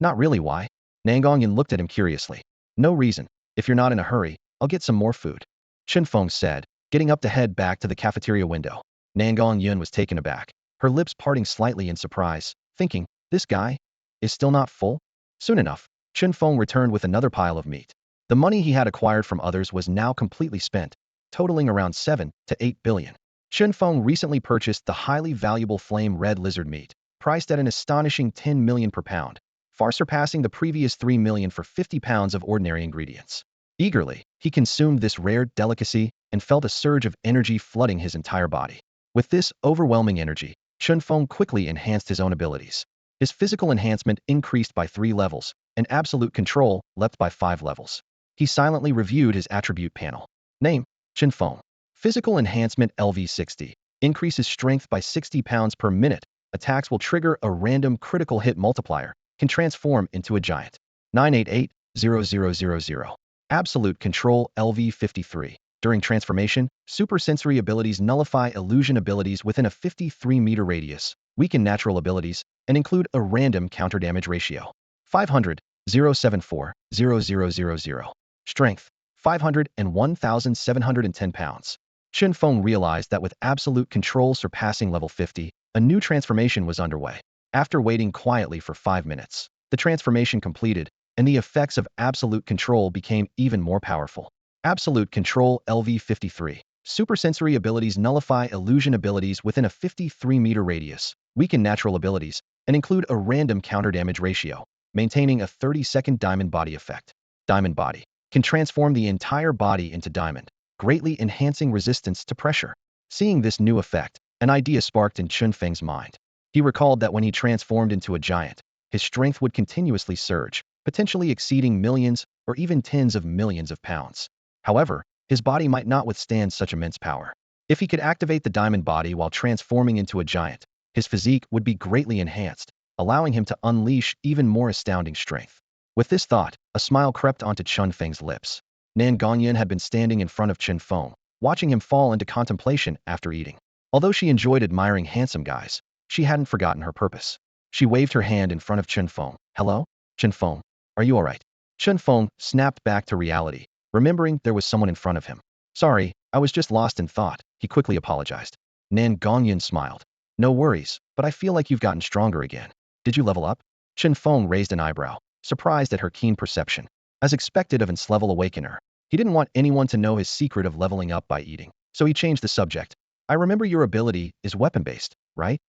Not really, why? Nangong Yun looked at him curiously. No reason. If you're not in a hurry, I'll get some more food. Chen Feng said, getting up to head back to the cafeteria window. Nangong Yun was taken aback, her lips parting slightly in surprise, thinking, this guy is still not full? Soon enough, Chen Feng returned with another pile of meat. The money he had acquired from others was now completely spent, totaling around 7 to 8 billion. Chen Feng recently purchased the highly valuable flame red lizard meat, priced at an astonishing 10 million per pound, far surpassing the previous 3 million for 50 pounds of ordinary ingredients. Eagerly, he consumed this rare delicacy and felt a surge of energy flooding his entire body. With this overwhelming energy, Chen Feng quickly enhanced his own abilities. His physical enhancement increased by 3 levels, and absolute control leapt by 5 levels. He silently reviewed his attribute panel. Name, Chen Feng. Physical enhancement LV 60. Increases strength by 60 pounds per minute. Attacks will trigger a random critical hit multiplier. Can transform into a giant. 988-0000. Absolute control LV 53. During transformation, supersensory abilities nullify illusion abilities within a 53-meter radius, weaken natural abilities, and include a random counter-damage ratio. 500, 074, 0000. Strength, 500 and 1,710 pounds. Chen Feng realized that with absolute control surpassing level 50, a new transformation was underway. After waiting quietly for 5 minutes, the transformation completed, and the effects of absolute control became even more powerful. Absolute Control LV53. Supersensory abilities nullify illusion abilities within a 53-meter radius, weaken natural abilities, and include a random counter-damage ratio, maintaining a 30-second diamond body effect. Diamond body can transform the entire body into diamond, greatly enhancing resistance to pressure. Seeing this new effect, an idea sparked in Chen Feng's mind. He recalled that when he transformed into a giant, his strength would continuously surge, potentially exceeding millions or even tens of millions of pounds. However, his body might not withstand such immense power. If he could activate the diamond body while transforming into a giant, his physique would be greatly enhanced, allowing him to unleash even more astounding strength. With this thought, a smile crept onto Chen Feng's lips. Nan Gongyan had been standing in front of Chen Feng, watching him fall into contemplation after eating. Although she enjoyed admiring handsome guys, she hadn't forgotten her purpose. She waved her hand in front of Chen Feng. Hello? Chen Feng, are you alright? Chen Feng snapped back to reality, remembering there was someone in front of him. Sorry, I was just lost in thought, he quickly apologized. Nan Gongyan smiled. No worries, but I feel like you've gotten stronger again. Did you level up? Chen Feng raised an eyebrow, surprised at her keen perception. As expected of its level awakener, he didn't want anyone to know his secret of leveling up by eating, so he changed the subject. I remember your ability is weapon-based, right?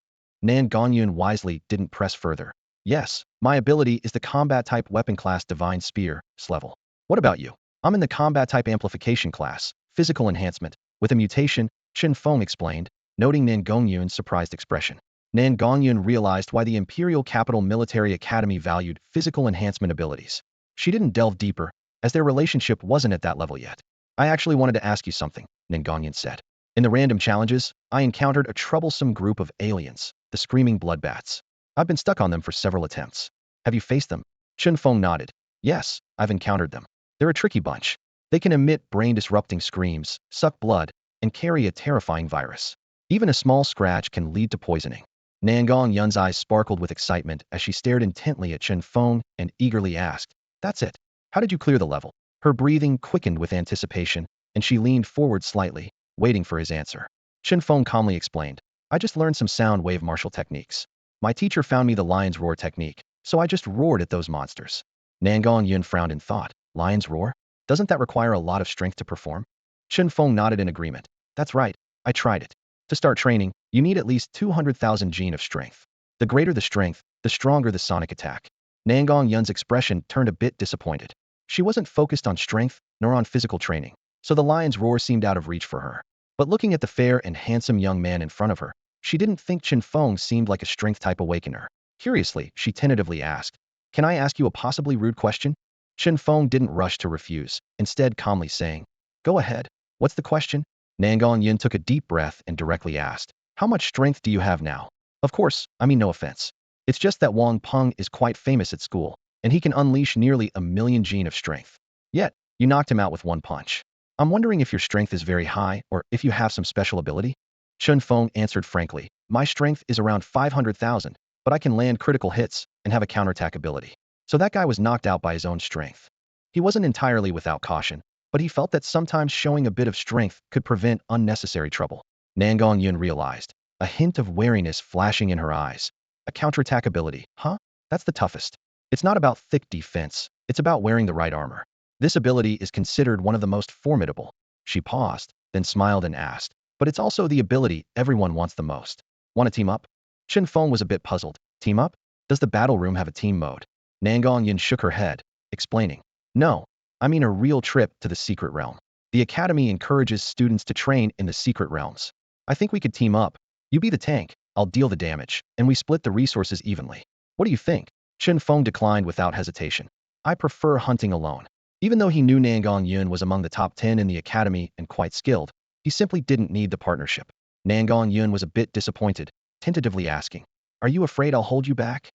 Nan Gongyan wisely didn't press further. Yes, my ability is the combat-type weapon class Divine Spear, level. What about you? I'm in the combat-type amplification class, physical enhancement, with a mutation, Chen Feng explained, noting Nan Gongyun's surprised expression. Nan Gongyun realized why the Imperial Capital Military Academy valued physical enhancement abilities. She didn't delve deeper, as their relationship wasn't at that level yet. I actually wanted to ask you something, Nan Gongyan said. In the random challenges, I encountered a troublesome group of aliens, the Screaming Bloodbats. I've been stuck on them for several attempts. Have you faced them? Chen Feng nodded. Yes, I've encountered them. They're a tricky bunch. They can emit brain-disrupting screams, suck blood, and carry a terrifying virus. Even a small scratch can lead to poisoning. Nangong Yun's eyes sparkled with excitement as she stared intently at Chen Feng and eagerly asked, That's it. How did you clear the level? Her breathing quickened with anticipation, and she leaned forward slightly, waiting for his answer. Chen Feng calmly explained, I just learned some sound wave martial techniques. My teacher found me the lion's roar technique, so I just roared at those monsters. Nangong Yun frowned in thought. Lion's roar? Doesn't that require a lot of strength to perform? Chen Feng nodded in agreement. That's right, I tried it. To start training, you need at least 200,000 gene of strength. The greater the strength, the stronger the sonic attack. Nangong Yun's expression turned a bit disappointed. She wasn't focused on strength, nor on physical training, so the lion's roar seemed out of reach for her. But looking at the fair and handsome young man in front of her, she didn't think Chen Feng seemed like a strength-type awakener. Curiously, she tentatively asked, Can I ask you a possibly rude question? Chen Feng didn't rush to refuse, instead calmly saying, Go ahead. What's the question? Nangong Yin took a deep breath and directly asked, How much strength do you have now? Of course, I mean no offense. It's just that Wang Peng is quite famous at school, and he can unleash nearly 1,000,000 gene of strength. Yet, you knocked him out with one punch. I'm wondering if your strength is very high or if you have some special ability? Chen Feng answered frankly, My strength is around 500,000, but I can land critical hits and have a counterattack ability. So that guy was knocked out by his own strength. He wasn't entirely without caution, but he felt that sometimes showing a bit of strength could prevent unnecessary trouble. Nangong Yun realized, a hint of wariness flashing in her eyes. A counterattack ability, huh? That's the toughest. It's not about thick defense, it's about wearing the right armor. This ability is considered one of the most formidable. She paused, then smiled and asked, But it's also the ability everyone wants the most. Want to team up? Chen Feng was a bit puzzled. Team up? Does the battle room have a team mode? Nangong Yin shook her head, explaining, No, I mean a real trip to the secret realm. The academy encourages students to train in the secret realms. I think we could team up. You be the tank, I'll deal the damage, and we split the resources evenly. What do you think? Chen Feng declined without hesitation. I prefer hunting alone. Even though he knew Nangong Yun was among the top 10 in the academy and quite skilled, he simply didn't need the partnership. Nangong Yun was a bit disappointed, tentatively asking, Are you afraid I'll hold you back?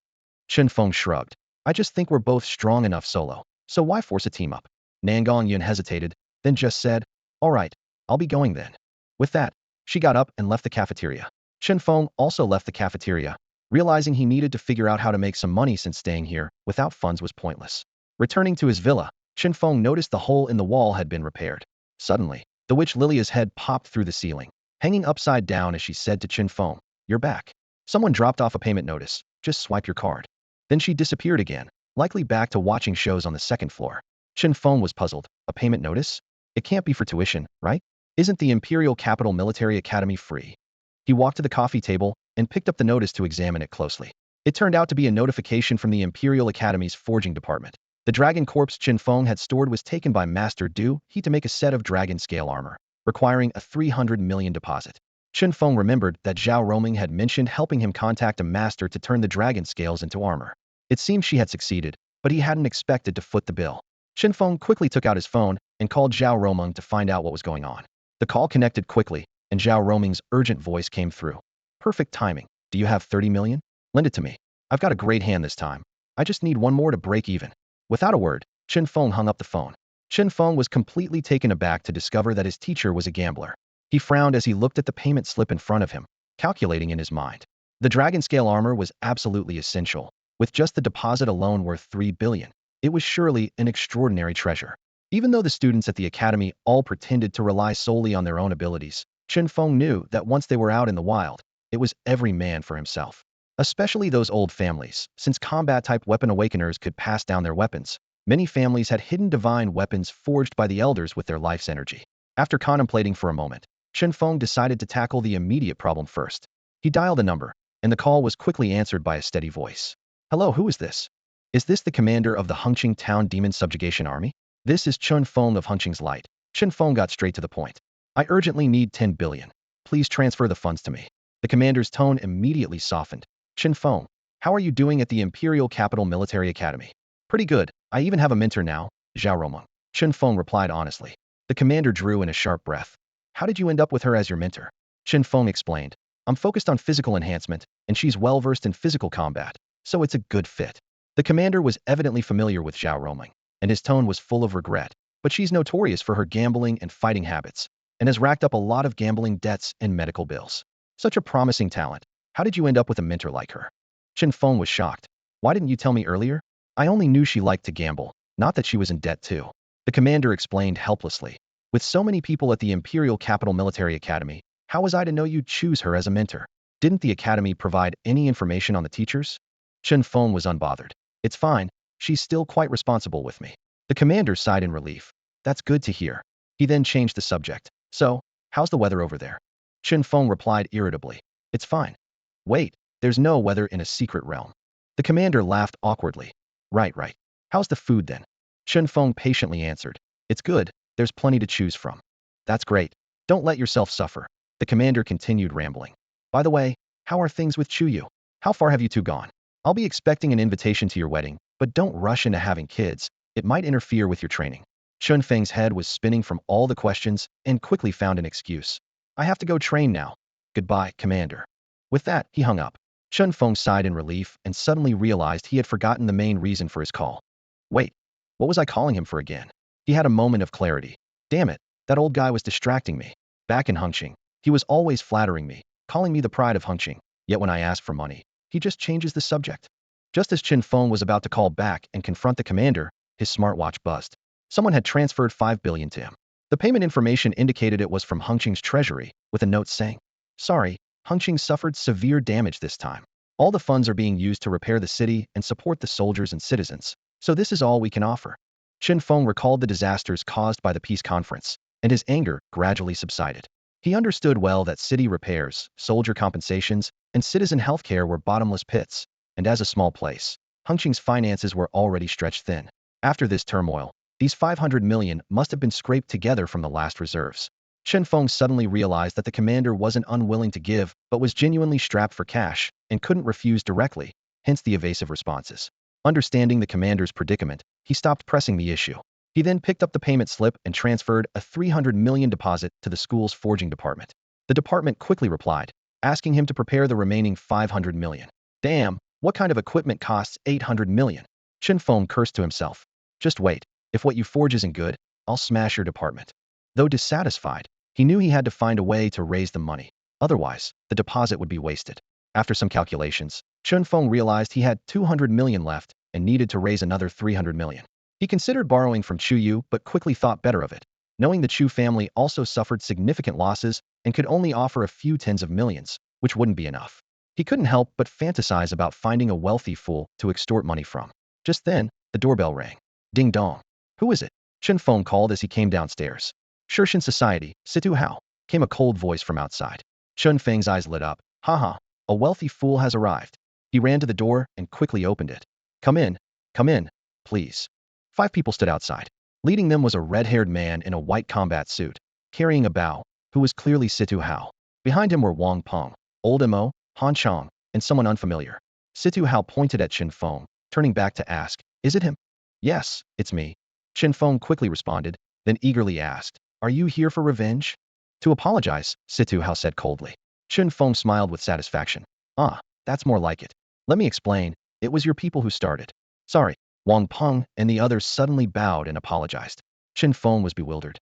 Chen Feng shrugged. I just think we're both strong enough solo, so why force a team up? Nangong Yun hesitated, then just said, All right, I'll be going then. With that, she got up and left the cafeteria. Chen Feng also left the cafeteria, realizing he needed to figure out how to make some money since staying here without funds was pointless. Returning to his villa, Chen Feng noticed the hole in the wall had been repaired. Suddenly, the witch Lilia's head popped through the ceiling, hanging upside down as she said to Chen Feng, "You're back. Someone dropped off a payment notice. Just swipe your card." Then she disappeared again, likely back to watching shows on the second floor. Chen Feng was puzzled. A payment notice? It can't be for tuition, right? Isn't the Imperial Capital Military Academy free? He walked to the coffee table and picked up the notice to examine it closely. It turned out to be a notification from the Imperial Academy's forging department. The dragon corpse Chen Feng had stored was taken by Master Du He to make a set of dragon scale armor, requiring a 300 million deposit. Chen Feng remembered that Zhao Roming had mentioned helping him contact a master to turn the dragon scales into armor. It seemed she had succeeded, but he hadn't expected to foot the bill. Chen Feng quickly took out his phone and called Zhao Roming to find out what was going on. The call connected quickly, and Zhao Roming's urgent voice came through. "Perfect timing. Do you have 30 million? Lend it to me. I've got a great hand this time. I just need one more to break even." Without a word, Chen Feng hung up the phone. Chen Feng was completely taken aback to discover that his teacher was a gambler. He frowned as he looked at the payment slip in front of him, calculating in his mind. The dragon scale armor was absolutely essential. With just the deposit alone worth 3 billion, it was surely an extraordinary treasure. Even though the students at the academy all pretended to rely solely on their own abilities, Chen Feng knew that once they were out in the wild, it was every man for himself. Especially those old families, since combat-type weapon awakeners could pass down their weapons. Many families had hidden divine weapons forged by the elders with their life's energy. After contemplating for a moment, Chen Feng decided to tackle the immediate problem first. He dialed a number, and the call was quickly answered by a steady voice. "Hello, who is this? Is this the commander of the Hengqing Town Demon Subjugation Army? This is Chen Feng of Hengqing's Light." Chen Feng got straight to the point. "I urgently need 10 billion. Please transfer the funds to me." The commander's tone immediately softened. "Chen Feng, how are you doing at the Imperial Capital Military Academy?" "Pretty good. I even have a mentor now, Zhao Roming." Chen Feng replied honestly. The commander drew in a sharp breath. "How did you end up with her as your mentor?" Chen Feng explained. "I'm focused on physical enhancement, and she's well-versed in physical combat, so it's a good fit." The commander was evidently familiar with Zhao Roming, and his tone was full of regret. "But she's notorious for her gambling and fighting habits, and has racked up a lot of gambling debts and medical bills. Such a promising talent. How did you end up with a mentor like her?" Chen Feng was shocked. "Why didn't you tell me earlier? I only knew she liked to gamble, not that she was in debt too." The commander explained helplessly. "With so many people at the Imperial Capital Military Academy, how was I to know you'd choose her as a mentor? Didn't the academy provide any information on the teachers?" Chen Feng was unbothered. "It's fine. She's still quite responsible with me." The commander sighed in relief. "That's good to hear." He then changed the subject. "So, how's the weather over there?" Chen Feng replied irritably. "It's fine." "Wait, there's no weather in a secret realm." The commander laughed awkwardly. Right. How's the food then?" Chen Feng patiently answered. "It's good. There's plenty to choose from." "That's great. Don't let yourself suffer." The commander continued rambling. "By the way, how are things with Chuyu? How far have you two gone? I'll be expecting an invitation to your wedding, but don't rush into having kids. It might interfere with your training." Chen Feng's head was spinning from all the questions and quickly found an excuse. "I have to go train now. Goodbye, commander." With that, he hung up. Chen Feng sighed in relief and suddenly realized he had forgotten the main reason for his call. Wait, what was I calling him for again? He had a moment of clarity. Damn it, that old guy was distracting me. Back in Hengqing, he was always flattering me, calling me the pride of Hengqing, yet when I asked for money, he just changes the subject. Just as Chen Feng was about to call back and confront the commander, his smartwatch buzzed. Someone had transferred 5 billion to him. The payment information indicated it was from Hengqing's treasury, with a note saying, "Sorry, Hengqing suffered severe damage this time. All the funds are being used to repair the city and support the soldiers and citizens, so this is all we can offer." Chen Feng recalled the disasters caused by the peace conference, and his anger gradually subsided. He understood well that city repairs, soldier compensations, and citizen healthcare were bottomless pits, and as a small place, Hengqing's finances were already stretched thin. After this turmoil, these 500 million must have been scraped together from the last reserves. Chen Feng suddenly realized that the commander wasn't unwilling to give, but was genuinely strapped for cash and couldn't refuse directly, hence the evasive responses. Understanding the commander's predicament, he stopped pressing the issue. He then picked up the payment slip and transferred a 300 million deposit to the school's forging department. The department quickly replied, asking him to prepare the remaining 500 million. Damn, what kind of equipment costs 800 million? Chen Feng cursed to himself. Just wait, if what you forge isn't good, I'll smash your department. Though dissatisfied, He knew he had to find a way to raise the money. Otherwise, the deposit would be wasted. After some calculations, Chen Feng realized he had 200 million left and needed to raise another 300 million. He considered borrowing from Chu Yu but quickly thought better of it, knowing the Chu family also suffered significant losses and could only offer a few tens of millions, which wouldn't be enough. He couldn't help but fantasize about finding a wealthy fool to extort money from. Just then, the doorbell rang. Ding dong. Who is it? Chen Feng called as he came downstairs. Shirshan Society, Situ Hao, came a cold voice from outside. Chen Feng's eyes lit up. Haha, a wealthy fool has arrived. He ran to the door and quickly opened it. Come in, please. 5 people stood outside. Leading them was a red-haired man in a white combat suit, carrying a bow, who was clearly Situ Hao. Behind him were Wang Peng, Old Mo, Han Chong, and someone unfamiliar. Situ Hao pointed at Chen Feng, turning back to ask, is it him? Yes, it's me. Chen Feng quickly responded, then eagerly asked, are you here for revenge? To apologize, Situ Hao said coldly. Chen Feng smiled with satisfaction. Ah, that's more like it. Let me explain, it was your people who started. Sorry. Wang Peng and the others suddenly bowed and apologized. Chen Feng was bewildered.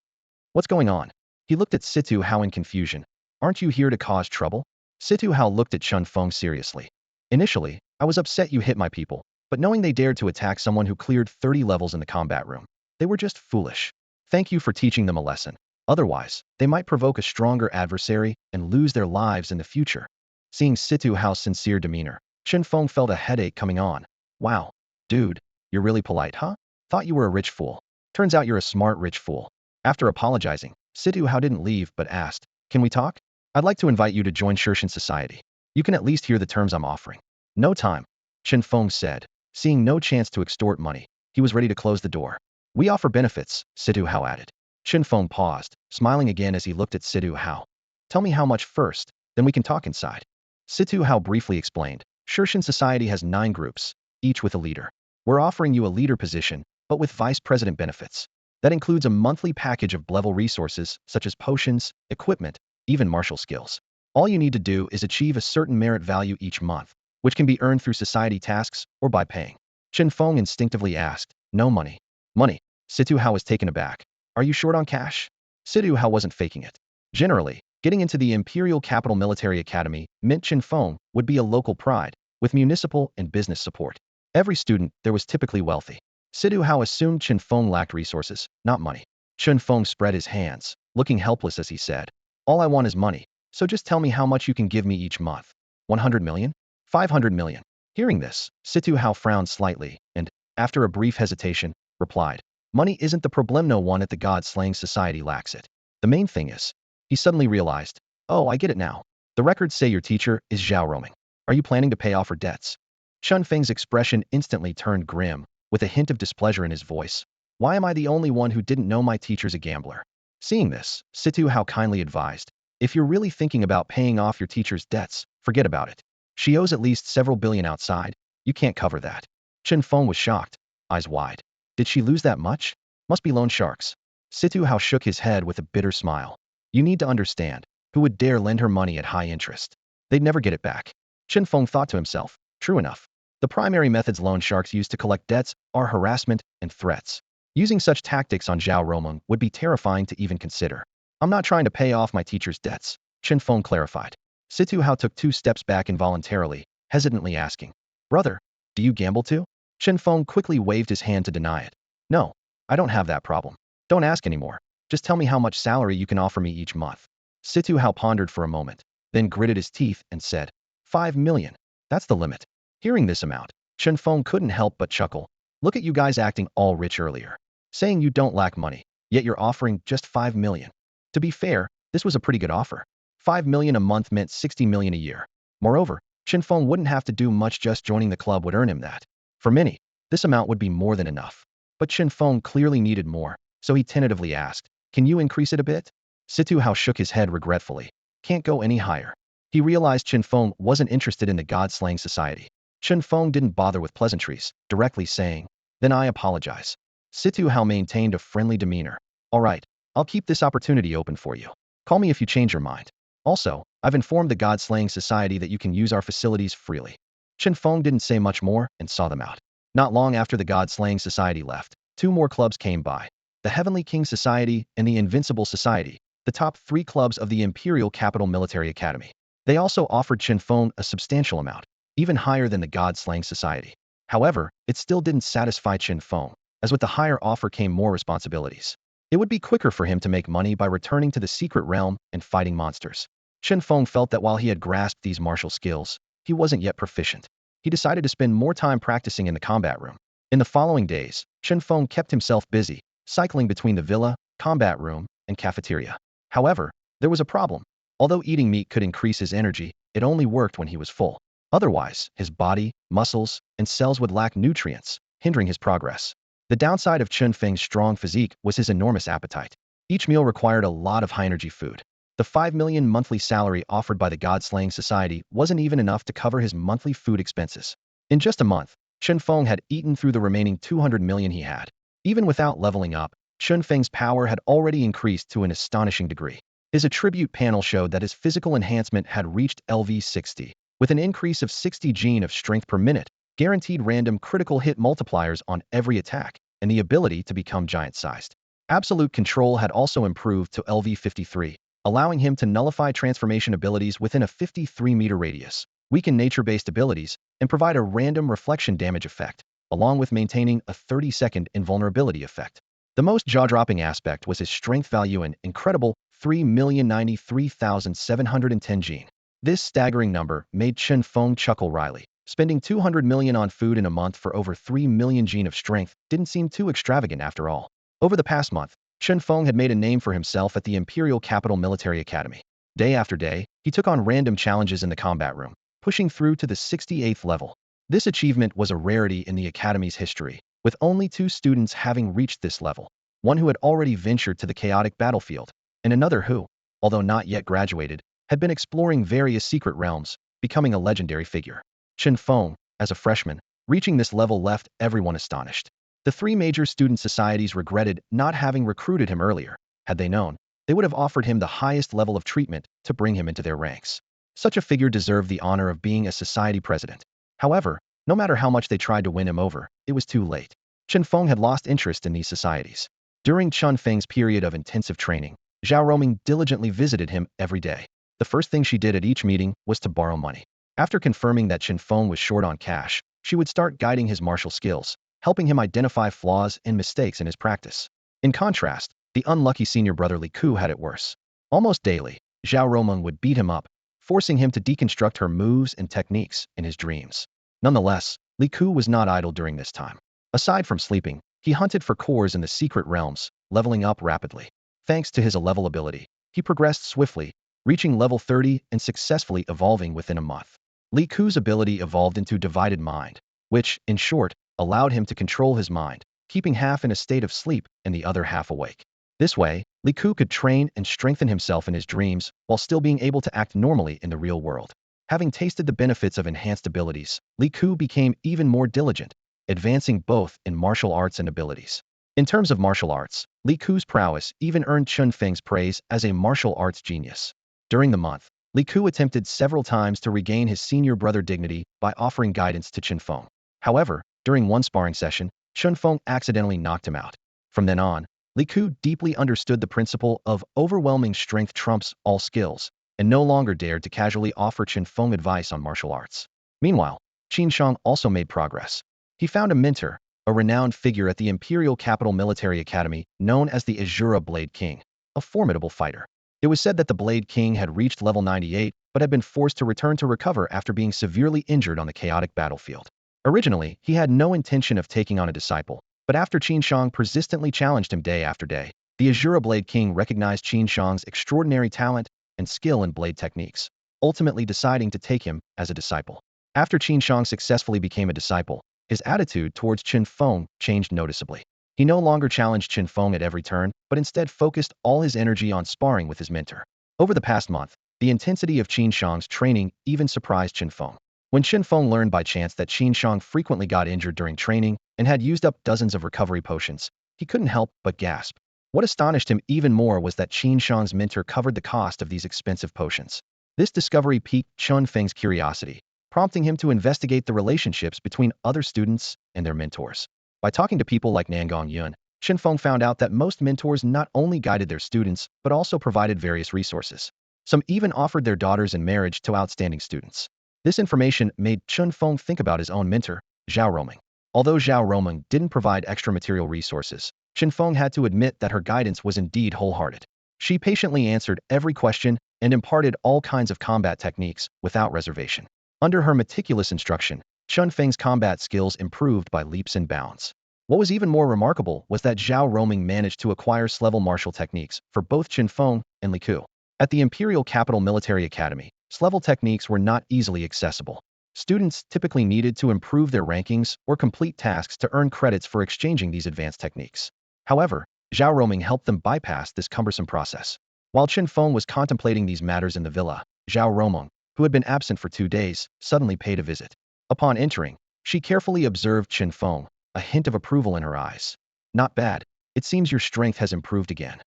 What's going on? He looked at Situ Hao in confusion. Aren't you here to cause trouble? Situ Hao looked at Chen Feng seriously. Initially, I was upset you hit my people, but knowing they dared to attack someone who cleared 30 levels in the combat room, they were just foolish. Thank you for teaching them a lesson. Otherwise, they might provoke a stronger adversary and lose their lives in the future. Seeing Situ Hao's sincere demeanor, Chen Feng felt a headache coming on. Wow, dude, you're really polite, huh? Thought you were a rich fool. Turns out you're a smart rich fool. After apologizing, Situ Hao didn't leave but asked, can we talk? I'd like to invite you to join Shirshan Society. You can at least hear the terms I'm offering. No time, Chen Feng said. Seeing no chance to extort money, he was ready to close the door. We offer benefits, Situ Hao added. Chen Feng paused, smiling again as he looked at Situ Hao. Tell me how much first, then we can talk inside. Situ Hao briefly explained. Shirshan Society has 9 groups, each with a leader. We're offering you a leader position, but with vice president benefits. That includes a monthly package of level resources such as potions, equipment, even martial skills. All you need to do is achieve a certain merit value each month, which can be earned through society tasks or by paying. Chen Feng instinctively asked, no money. Money. Situ Hao was taken aback. Are you short on cash? Situ Hao wasn't faking it. Generally, getting into the Imperial Capital Military Academy meant Chen Feng would be a local pride, with municipal and business support. Every student there was typically wealthy. Situ Hao assumed Chen Feng lacked resources, not money. Chen Feng spread his hands, looking helpless as he said, all I want is money, so just tell me how much you can give me each month. 100 million? 500 million. Hearing this, Situ Hao frowned slightly and, after a brief hesitation, replied, money isn't the problemo one at the God-slaying society lacks it. The main thing is, he suddenly realized, oh, I get it now. The records say your teacher is Zhao Roming. Are you planning to pay off her debts? Chen Feng's expression instantly turned grim, with a hint of displeasure in his voice. Why am I the only one who didn't know my teacher's a gambler? Seeing this, Situ Hao kindly advised, if you're really thinking about paying off your teacher's debts, forget about it. She owes at least several billion outside. You can't cover that. Chen Feng was shocked, eyes wide. Did she lose that much? Must be loan sharks. Situ Hao shook his head with a bitter smile. You need to understand, who would dare lend her money at high interest? They'd never get it back. Chen Feng thought to himself, true enough. The primary methods loan sharks use to collect debts are harassment and threats. Using such tactics on Zhao Roming would be terrifying to even consider. I'm not trying to pay off my teacher's debts, Chen Feng clarified. Situ Hao took 2 steps back involuntarily, hesitantly asking, brother, do you gamble too? Chen Feng quickly waved his hand to deny it. No, I don't have that problem. Don't ask anymore. Just tell me how much salary you can offer me each month. Situ Hao pondered for a moment, then gritted his teeth and said, 5 million. That's the limit. Hearing this amount, Chen Feng couldn't help but chuckle. Look at you guys acting all rich earlier. Saying you don't lack money, yet you're offering just 5 million. To be fair, this was a pretty good offer. 5 million a month meant 60 million a year. Moreover, Chen Feng wouldn't have to do much, just joining the club would earn him that. For many, this amount would be more than enough. But Chen Feng clearly needed more, so he tentatively asked, can you increase it a bit? Situ Hao shook his head regretfully. Can't go any higher. He realized Chen Feng wasn't interested in the God-slaying society. Chen Feng didn't bother with pleasantries, directly saying, then I apologize. Situ Hao maintained a friendly demeanor. All right, I'll keep this opportunity open for you. Call me if you change your mind. Also, I've informed the God-slaying society that you can use our facilities freely. Chen Feng didn't say much more and saw them out. Not long after the God-slaying society left, 2 more clubs came by. The Heavenly King Society and the Invincible Society, the top 3 clubs of the Imperial Capital Military Academy. They also offered Chen Feng a substantial amount, even higher than the God-Slaying Society. However, it still didn't satisfy Chen Feng, as with the higher offer came more responsibilities. It would be quicker for him to make money by returning to the secret realm and fighting monsters. Chen Feng felt that while he had grasped these martial skills, he wasn't yet proficient. He decided to spend more time practicing in the combat room. In the following days, Chen Feng kept himself busy, cycling between the villa, combat room, and cafeteria. However, there was a problem. Although eating meat could increase his energy, it only worked when he was full. Otherwise, his body, muscles, and cells would lack nutrients, hindering his progress. The downside of Chen Feng's strong physique was his enormous appetite. Each meal required a lot of high-energy food. The 5 million monthly salary offered by the God-Slaying Society wasn't even enough to cover his monthly food expenses. In just a month, Chen Feng had eaten through the remaining 200 million he had. Even without leveling up, Chen Feng's power had already increased to an astonishing degree. His attribute panel showed that his physical enhancement had reached LV 60, with an increase of 60 gene of strength per minute, guaranteed random critical hit multipliers on every attack, and the ability to become giant-sized. Absolute control had also improved to LV 53, allowing him to nullify transformation abilities within a 53-meter radius, weaken nature-based abilities, and provide a random reflection damage effect, along with maintaining a 30-second invulnerability effect. The most jaw-dropping aspect was his strength value, an incredible 3,093,710 gene. This staggering number made Chen Feng chuckle wryly. Spending 200 million on food in a month for over 3 million gene of strength didn't seem too extravagant after all. Over the past month, Chen Feng had made a name for himself at the Imperial Capital Military Academy. Day after day, he took on random challenges in the combat room, pushing through to the 68th level. This achievement was a rarity in the Academy's history, with only 2 students having reached this level, one who had already ventured to the chaotic battlefield, and another who, although not yet graduated, had been exploring various secret realms, becoming a legendary figure. Chen Feng, as a freshman, reaching this level left everyone astonished. The 3 major student societies regretted not having recruited him earlier. Had they known, they would have offered him the highest level of treatment to bring him into their ranks. Such a figure deserved the honor of being a society president. However, no matter how much they tried to win him over, it was too late. Chen Feng had lost interest in these societies. During Chen Feng's period of intensive training, Zhao Roming diligently visited him every day. The first thing she did at each meeting was to borrow money. After confirming that Chen Feng was short on cash, she would start guiding his martial skills, helping him identify flaws and mistakes in his practice. In contrast, the unlucky senior brother Li Ku had it worse. Almost daily, Zhao Roming would beat him up, forcing him to deconstruct her moves and techniques in his dreams. Nonetheless, Li Ku was not idle during this time. Aside from sleeping, he hunted for cores in the secret realms, leveling up rapidly. Thanks to his A-level ability, he progressed swiftly, reaching level 30 and successfully evolving within a month. Li Ku's ability evolved into Divided Mind, which, in short, allowed him to control his mind, keeping half in a state of sleep and the other half awake. This way, Li Ku could train and strengthen himself in his dreams while still being able to act normally in the real world. Having tasted the benefits of enhanced abilities, Li Ku became even more diligent, advancing both in martial arts and abilities. In terms of martial arts, Li Ku's prowess even earned Chen Feng's praise as a martial arts genius. During the month, Li Ku attempted several times to regain his senior brother dignity by offering guidance to Chen Feng. However, during one sparring session, Chen Feng accidentally knocked him out. From then on, Li Ku deeply understood the principle of overwhelming strength trumps all skills, and no longer dared to casually offer Chen Feng advice on martial arts. Meanwhile, Qin Shang also made progress. He found a mentor, a renowned figure at the Imperial Capital Military Academy known as the Azura Blade King, a formidable fighter. It was said that the Blade King had reached level 98 but had been forced to return to recover after being severely injured on the chaotic battlefield. Originally, he had no intention of taking on a disciple, but after Qin Shang persistently challenged him day after day, the Azura Blade King recognized Qin Shang's extraordinary talent and skill in blade techniques, ultimately deciding to take him as a disciple. After Qin Shang successfully became a disciple, his attitude towards Chen Feng changed noticeably. He no longer challenged Chen Feng at every turn, but instead focused all his energy on sparring with his mentor. Over the past month, the intensity of Qin Shang's training even surprised Chen Feng. When Chen Feng learned by chance that Qin Shang frequently got injured during training and had used up dozens of recovery potions, he couldn't help but gasp. What astonished him even more was that Qin Shang's mentor covered the cost of these expensive potions. This discovery piqued Chen Feng's curiosity, prompting him to investigate the relationships between other students and their mentors. By talking to people like Nangong Yun, Chen Feng found out that most mentors not only guided their students, but also provided various resources. Some even offered their daughters in marriage to outstanding students. This information made Chen Feng think about his own mentor, Zhao Roming. Although Zhao Roming didn't provide extra material resources, Chen Feng had to admit that her guidance was indeed wholehearted. She patiently answered every question and imparted all kinds of combat techniques without reservation. Under her meticulous instruction, Chen Feng's combat skills improved by leaps and bounds. What was even more remarkable was that Zhao Roming managed to acquire S-level martial techniques for both Chen Feng and Li Ku. At the Imperial Capital Military Academy, S-level techniques were not easily accessible. Students typically needed to improve their rankings or complete tasks to earn credits for exchanging these advanced techniques. However, Zhao Roming helped them bypass this cumbersome process. While Chen Feng was contemplating these matters in the villa, Zhao Roming, who had been absent for 2 days, suddenly paid a visit. Upon entering, she carefully observed Chen Feng, a hint of approval in her eyes. Not bad. It seems your strength has improved again.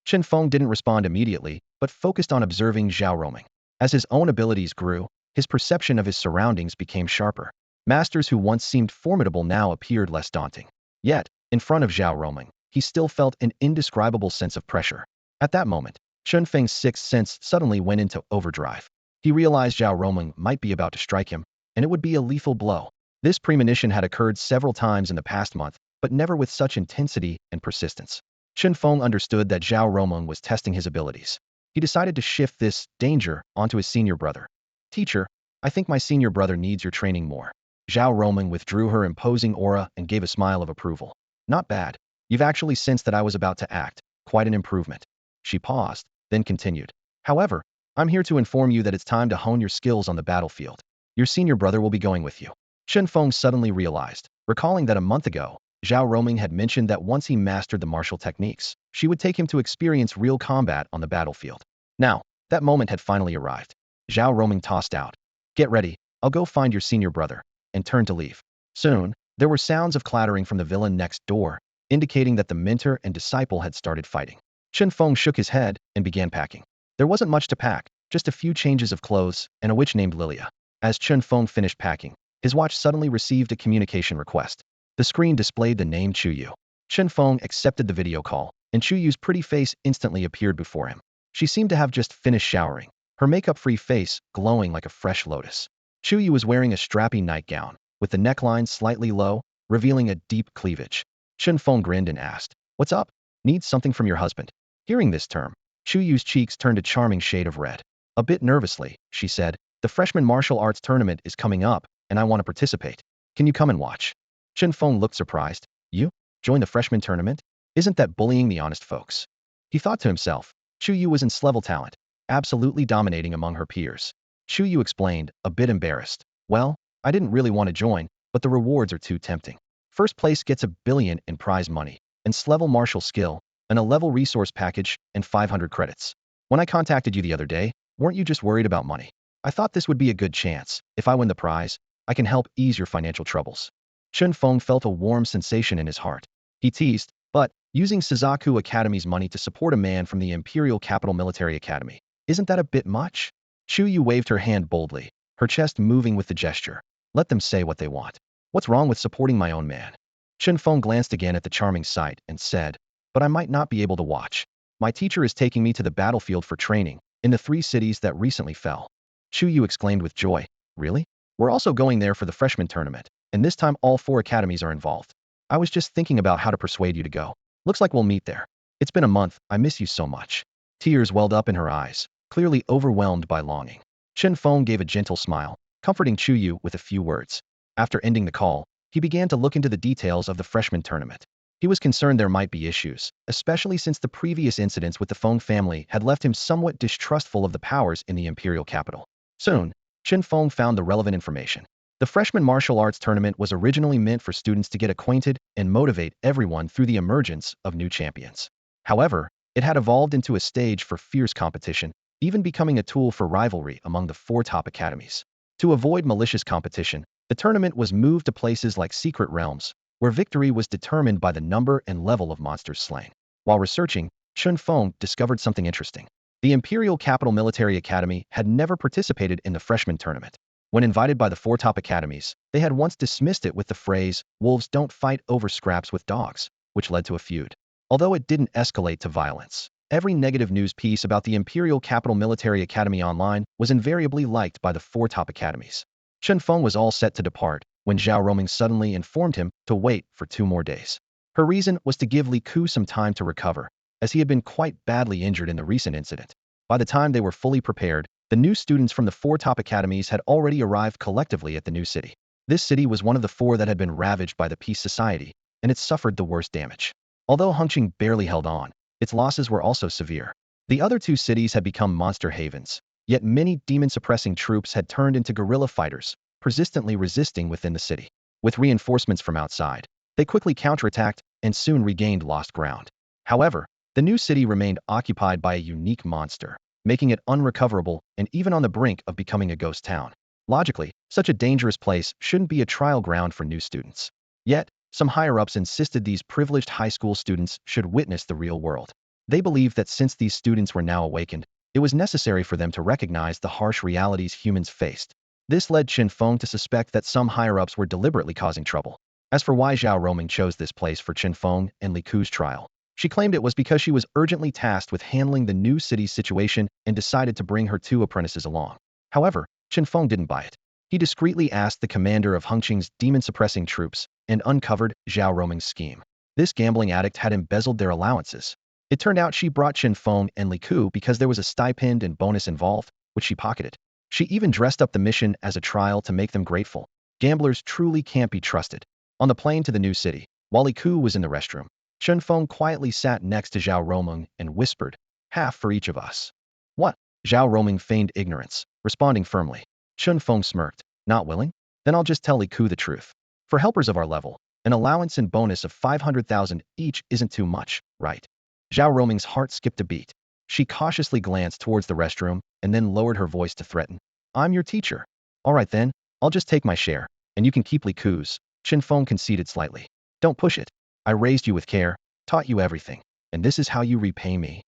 Chen Feng didn't respond immediately, but focused on observing Zhao Roming. As his own abilities grew, his perception of his surroundings became sharper. Masters who once seemed formidable now appeared less daunting. Yet, in front of Zhao Roming, he still felt an indescribable sense of pressure. At that moment, Chen Feng's sixth sense suddenly went into overdrive. He realized Zhao Roming might be about to strike him, and it would be a lethal blow. This premonition had occurred several times in the past month, but never with such intensity and persistence. Chen Feng understood that Zhao Roming was testing his abilities. He decided to shift this danger onto his senior brother. Teacher, I think my senior brother needs your training more. Zhao Roming withdrew her imposing aura and gave a smile of approval. Not bad. You've actually sensed that I was about to act. Quite an improvement. She paused, then continued. However, I'm here to inform you that it's time to hone your skills on the battlefield. Your senior brother will be going with you. Chen Feng suddenly realized, recalling that a month ago, Zhao Roming had mentioned that once he mastered the martial techniques, she would take him to experience real combat on the battlefield. Now, that moment had finally arrived. Zhao Roming tossed out. Get ready, I'll go find your senior brother, and turned to leave. Soon, there were sounds of clattering from the villa next door, indicating that the mentor and disciple had started fighting. Chen Feng shook his head and began packing. There wasn't much to pack, just a few changes of clothes and a witch named Lilia. As Chen Feng finished packing, his watch suddenly received a communication request. The screen displayed the name Chuyu. Chen Feng accepted the video call, and Chuyu's pretty face instantly appeared before him. She seemed to have just finished showering, her makeup-free face glowing like a fresh lotus. Chuyu was wearing a strappy nightgown, with the neckline slightly low, revealing a deep cleavage. Chen Feng grinned and asked, "What's up? Need something from your husband?" Hearing this term, Chuyu's cheeks turned a charming shade of red. A bit nervously, she said, "The freshman martial arts tournament is coming up, and I want to participate. Can you come and watch?" Chen Feng looked surprised. You? Join the freshman tournament? Isn't that bullying the honest folks? He thought to himself. Chuyu was in level talent, absolutely dominating among her peers. Chuyu explained, a bit embarrassed. Well, I didn't really want to join, but the rewards are too tempting. First place gets $1 billion in prize money, and S-level martial skill, and a level resource package, and 500 credits. When I contacted you the other day, weren't you just worried about money? I thought this would be a good chance. If I win the prize, I can help ease your financial troubles. Chen Feng felt a warm sensation in his heart. He teased, but, using Suzaku Academy's money to support a man from the Imperial Capital Military Academy, isn't that a bit much? Chuyu waved her hand boldly, her chest moving with the gesture. Let them say what they want. What's wrong with supporting my own man? Chen Feng glanced again at the charming sight and said, but I might not be able to watch. My teacher is taking me to the battlefield for training, in the 3 cities that recently fell. Chuyu exclaimed with joy, really? We're also going there for the freshman tournament, and this time all 4 academies are involved. I was just thinking about how to persuade you to go. Looks like we'll meet there. It's been a month, I miss you so much. Tears welled up in her eyes, clearly overwhelmed by longing. Chen Feng gave a gentle smile, comforting Chuyu with a few words. After ending the call, he began to look into the details of the freshman tournament. He was concerned there might be issues, especially since the previous incidents with the Feng family had left him somewhat distrustful of the powers in the imperial capital. Soon, Chen Feng found the relevant information. The freshman martial arts tournament was originally meant for students to get acquainted and motivate everyone through the emergence of new champions. However, it had evolved into a stage for fierce competition, even becoming a tool for rivalry among the 4 top academies. To avoid malicious competition, the tournament was moved to places like secret realms, where victory was determined by the number and level of monsters slain. While researching, Chen Feng discovered something interesting. The Imperial Capital Military Academy had never participated in the freshman tournament. When invited by the 4 top academies, they had once dismissed it with the phrase, wolves don't fight over scraps with dogs. which led to a feud. Although it didn't escalate to violence, every negative news piece about the Imperial Capital Military Academy online was invariably liked by the four top academies. Chen Feng was all set to depart when Zhao Roming suddenly informed him to wait for 2 more days. Her reason was to give Li Ku some time to recover, as he had been quite badly injured in the recent incident. By the time they were fully prepared, the new students from the 4 top academies had already arrived collectively at the new city. This city was one of the 4 that had been ravaged by the Peace Society, and it suffered the worst damage. Although Hengqing barely held on, its losses were also severe. The other 2 cities had become monster havens, yet many demon-suppressing troops had turned into guerrilla fighters, persistently resisting within the city. With reinforcements from outside, they quickly counterattacked and soon regained lost ground. However, the new city remained occupied by a unique monster, making it unrecoverable and even on the brink of becoming a ghost town. Logically, such a dangerous place shouldn't be a trial ground for new students. Yet, some higher-ups insisted these privileged high school students should witness the real world. They believed that since these students were now awakened, it was necessary for them to recognize the harsh realities humans faced. This led Chen Feng to suspect that some higher-ups were deliberately causing trouble. As for why Zhao Roming chose this place for Chen Feng and Li Ku's trial, she claimed it was because she was urgently tasked with handling the new city's situation and decided to bring her 2 apprentices along. However, Chen Feng didn't buy it. He discreetly asked the commander of Hengqing's demon-suppressing troops and uncovered Zhao Roming's scheme. This gambling addict had embezzled their allowances. It turned out she brought Chen Feng and Li Ku because there was a stipend and bonus involved, which she pocketed. She even dressed up the mission as a trial to make them grateful. Gamblers truly can't be trusted. On the plane to the new city, while Li Ku was in the restroom, Chen Feng quietly sat next to Zhao Roming and whispered, "Half for each of us." "What?" Zhao Roming feigned ignorance, responding firmly. Chen Feng smirked. "Not willing? Then I'll just tell Li Ku the truth. For helpers of our level, an allowance and bonus of 500,000 each isn't too much, right?" Zhao Roming's heart skipped a beat. She cautiously glanced towards the restroom and then lowered her voice to threaten. "I'm your teacher." "All right then, I'll just take my share, and you can keep Li Ku's." Chen Feng conceded slightly. "Don't push it. I raised you with care, taught you everything, and this is how you repay me."